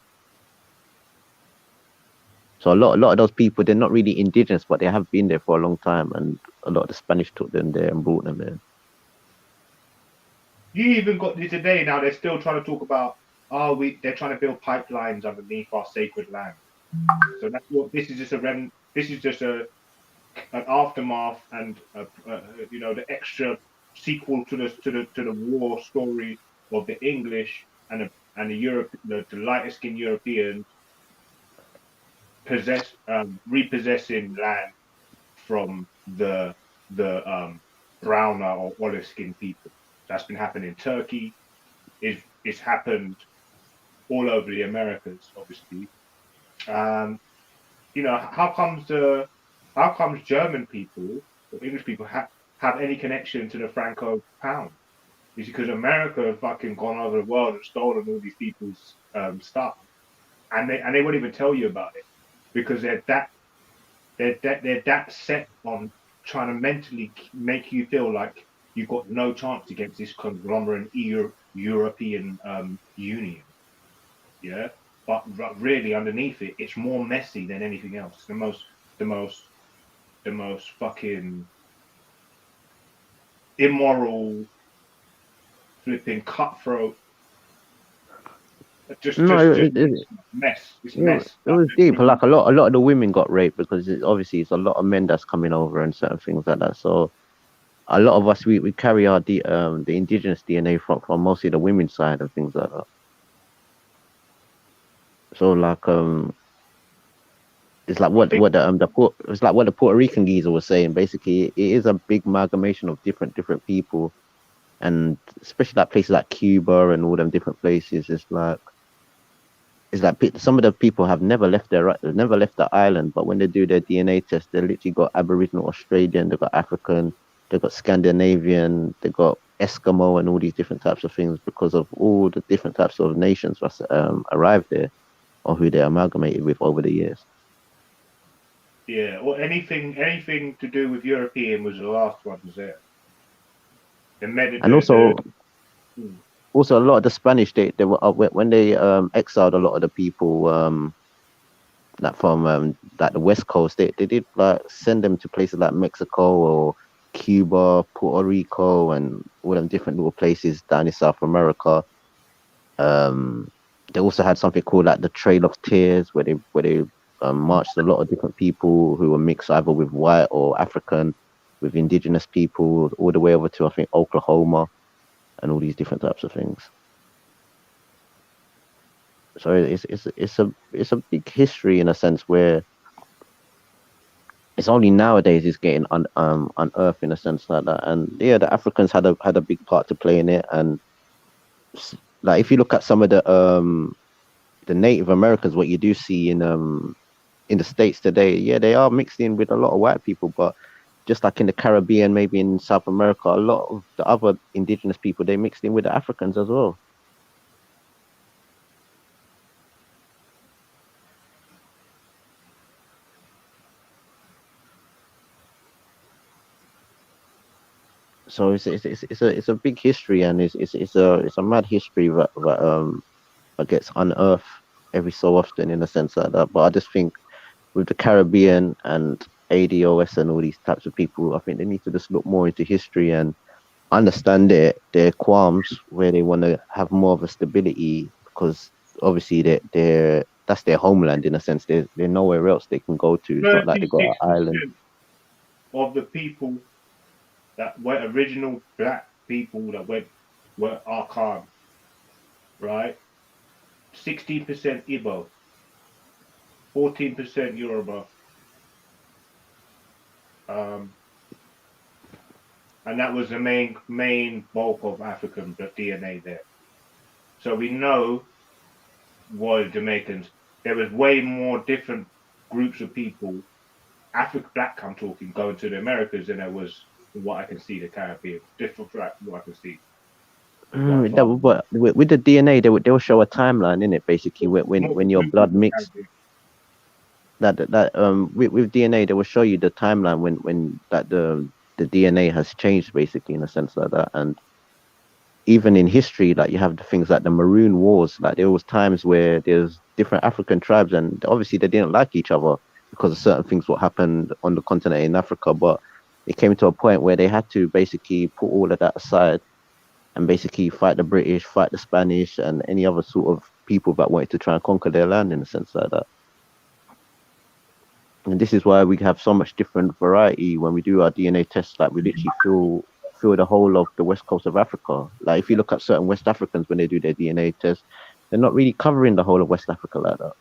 So a lot of those people, they're not really indigenous, but they have been there for a long time, and a lot of the Spanish took them there and brought them there. You even got today now. They're still trying to talk about they're trying to build pipelines underneath our sacred land. So that's what this is. This is just an aftermath and the extra sequel to the war story of the English and the lighter skinned Europeans repossessing land from the browner or olive skinned people. That's been happening in Turkey. It's happened all over the Americas, obviously. How comes how comes German people or English people have any connection to the Franco pound? It's because America have fucking gone over the world and stolen all these people's stuff, and they won't even tell you about it because they're that set on trying to mentally make you feel like you've got no chance against this conglomerate European Union. Yeah, but really underneath it, it's more messy than anything else. The most fucking immoral, flipping cutthroat. Just mess. It's mess. It was deep. Like a lot of the women got raped because obviously it's a lot of men that's coming over and certain things like that. So a lot of us we carry our the indigenous DNA from mostly the women's side and things like that. So like it's like what the Puerto Rican geezer was saying. Basically, it is a big amalgamation of different people, and especially like places like Cuba and all them different places. It's like some of the people have never left the island, but when they do their DNA test, they literally got Aboriginal Australian, they got African, they got Scandinavian, they got Eskimo, and all these different types of things because of all the different types of nations that arrived there or who they amalgamated with over the years. Yeah, or anything to do with European was the last one was there. And also a lot of the Spanish they were when they exiled a lot of the people that from like the West Coast, they did like send them to places like Mexico or Cuba, Puerto Rico, and all them different little places down in South America. They also had something called like the Trail of Tears, where they marched a lot of different people who were mixed either with white or African, with indigenous people, all the way over to I think Oklahoma, and all these different types of things. So it's a big history in a sense where it's only nowadays it's getting unearthed in a sense like that. And yeah, the Africans had a big part to play in it. And like if you look at some of the Native Americans, what you do see in the States today, yeah, they are mixed in with a lot of white people, but just like in the Caribbean, maybe in South America, a lot of the other indigenous people, they mixed in with the Africans as well. So it's a big history, and it's a mad history that gets unearthed every so often in a sense like that. But I just think with the Caribbean and ADOS and all these types of people, I think they need to just look more into history and understand their qualms where they want to have more of a stability, because obviously that's their homeland in a sense. They're nowhere else they can go to. It's not like they got an island. Of the people that were original black people that were archived, right? 16% Igbo, 14% Yoruba, and that was the main bulk of African DNA there. So we know was Jamaicans. There was way more different groups of people, black I'm talking, going to the Americas than there was what I can see the Caribbean. Different from what I can see. But with the DNA, they'll show a timeline in it basically when your blood mixed. With DNA, they will show you the timeline when the DNA has changed basically in a sense like that. And even in history, like you have the things like the Maroon Wars. Like there was times where there's different African tribes, and obviously they didn't like each other because of certain things what happened on the continent in Africa. But it came to a point where they had to basically put all of that aside and basically fight the British, fight the Spanish, and any other sort of people that wanted to try and conquer their land in a sense like that. And this is why we have so much different variety when we do our DNA tests. Like we literally feel the whole of the west coast of Africa. Like if you look at certain West Africans when they do their DNA test, they're not really covering the whole of West Africa like that.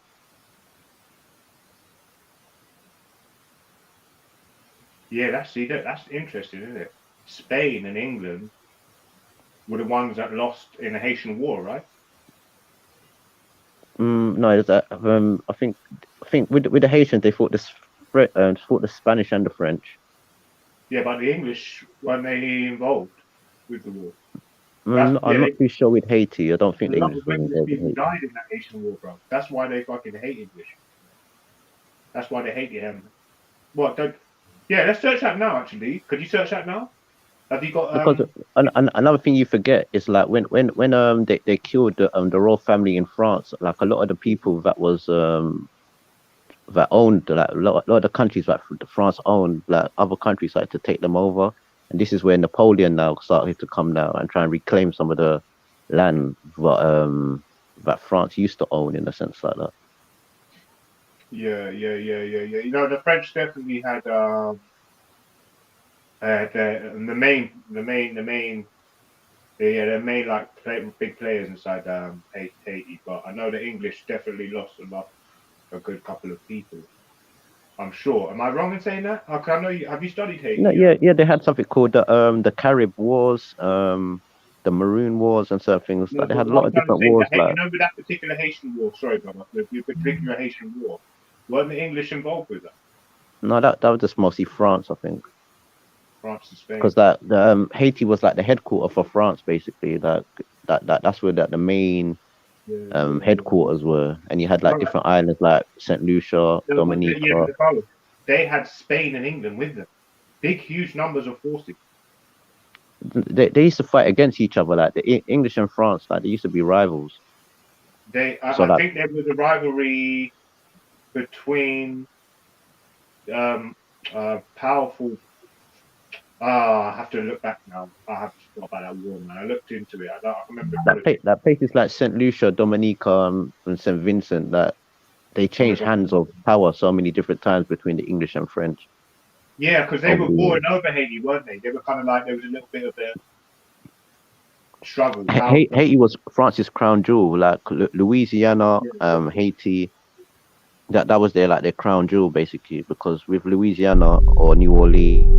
Yeah, that's interesting, isn't it? Spain and England were the ones that lost in the Haitian War, right? No, I think with the Haitians they fought this fought the Spanish and the French. Yeah, but the English, weren't they involved with the war? I'm not too sure with Haiti. I don't think A the lot English of were English involved in people Haiti. died in that Haitian war, bro. That's why they fucking hate English. That's why they hate him. What? Yeah, let's search that now. Actually, could you search that now? Have you got Because another thing you forget is like when they killed the royal family in France, like a lot of the people that was that owned like a lot of the countries that France owned, like other countries started to take them over, and this is where Napoleon now started to come now and try and reclaim some of the land that France used to own in a sense like that. Yeah. You know, the French definitely had the main like big players inside Haiti, but I know the English definitely lost a good couple of people. I'm sure. Am I wrong in saying that? I know you. Have you studied Haiti? No, yeah, they had something called the Carib Wars, the Maroon Wars, and certain things. No, Like they but had a what lot I'm of trying to different say, wars. you Like know, with that particular Haitian war, sorry, brother, the particular Haitian war, weren't the English involved with that? no, that was just mostly France, I think. France and Spain. Because that the Haiti was like the headquarters for France, basically. Like that's where the main headquarters were, and you had like different islands like Saint Lucia, Dominica. They had Spain and England with them, big, huge numbers of forces. They used to fight against each other. Like the English and France, like they used to be rivals. I think there was a rivalry between powerful. I have to look back now. I have to forgot about that war, man. I looked into it. I remember. That places like Saint Lucia, Dominica, and Saint Vincent. That they changed hands of power so many different times between the English and French. Yeah, because they were warring over Haiti, weren't they? They were kind of like there was a little bit of a struggle. Haiti was France's crown jewel, like Louisiana, Haiti. That was their crown jewel basically, because with Louisiana or New Orleans.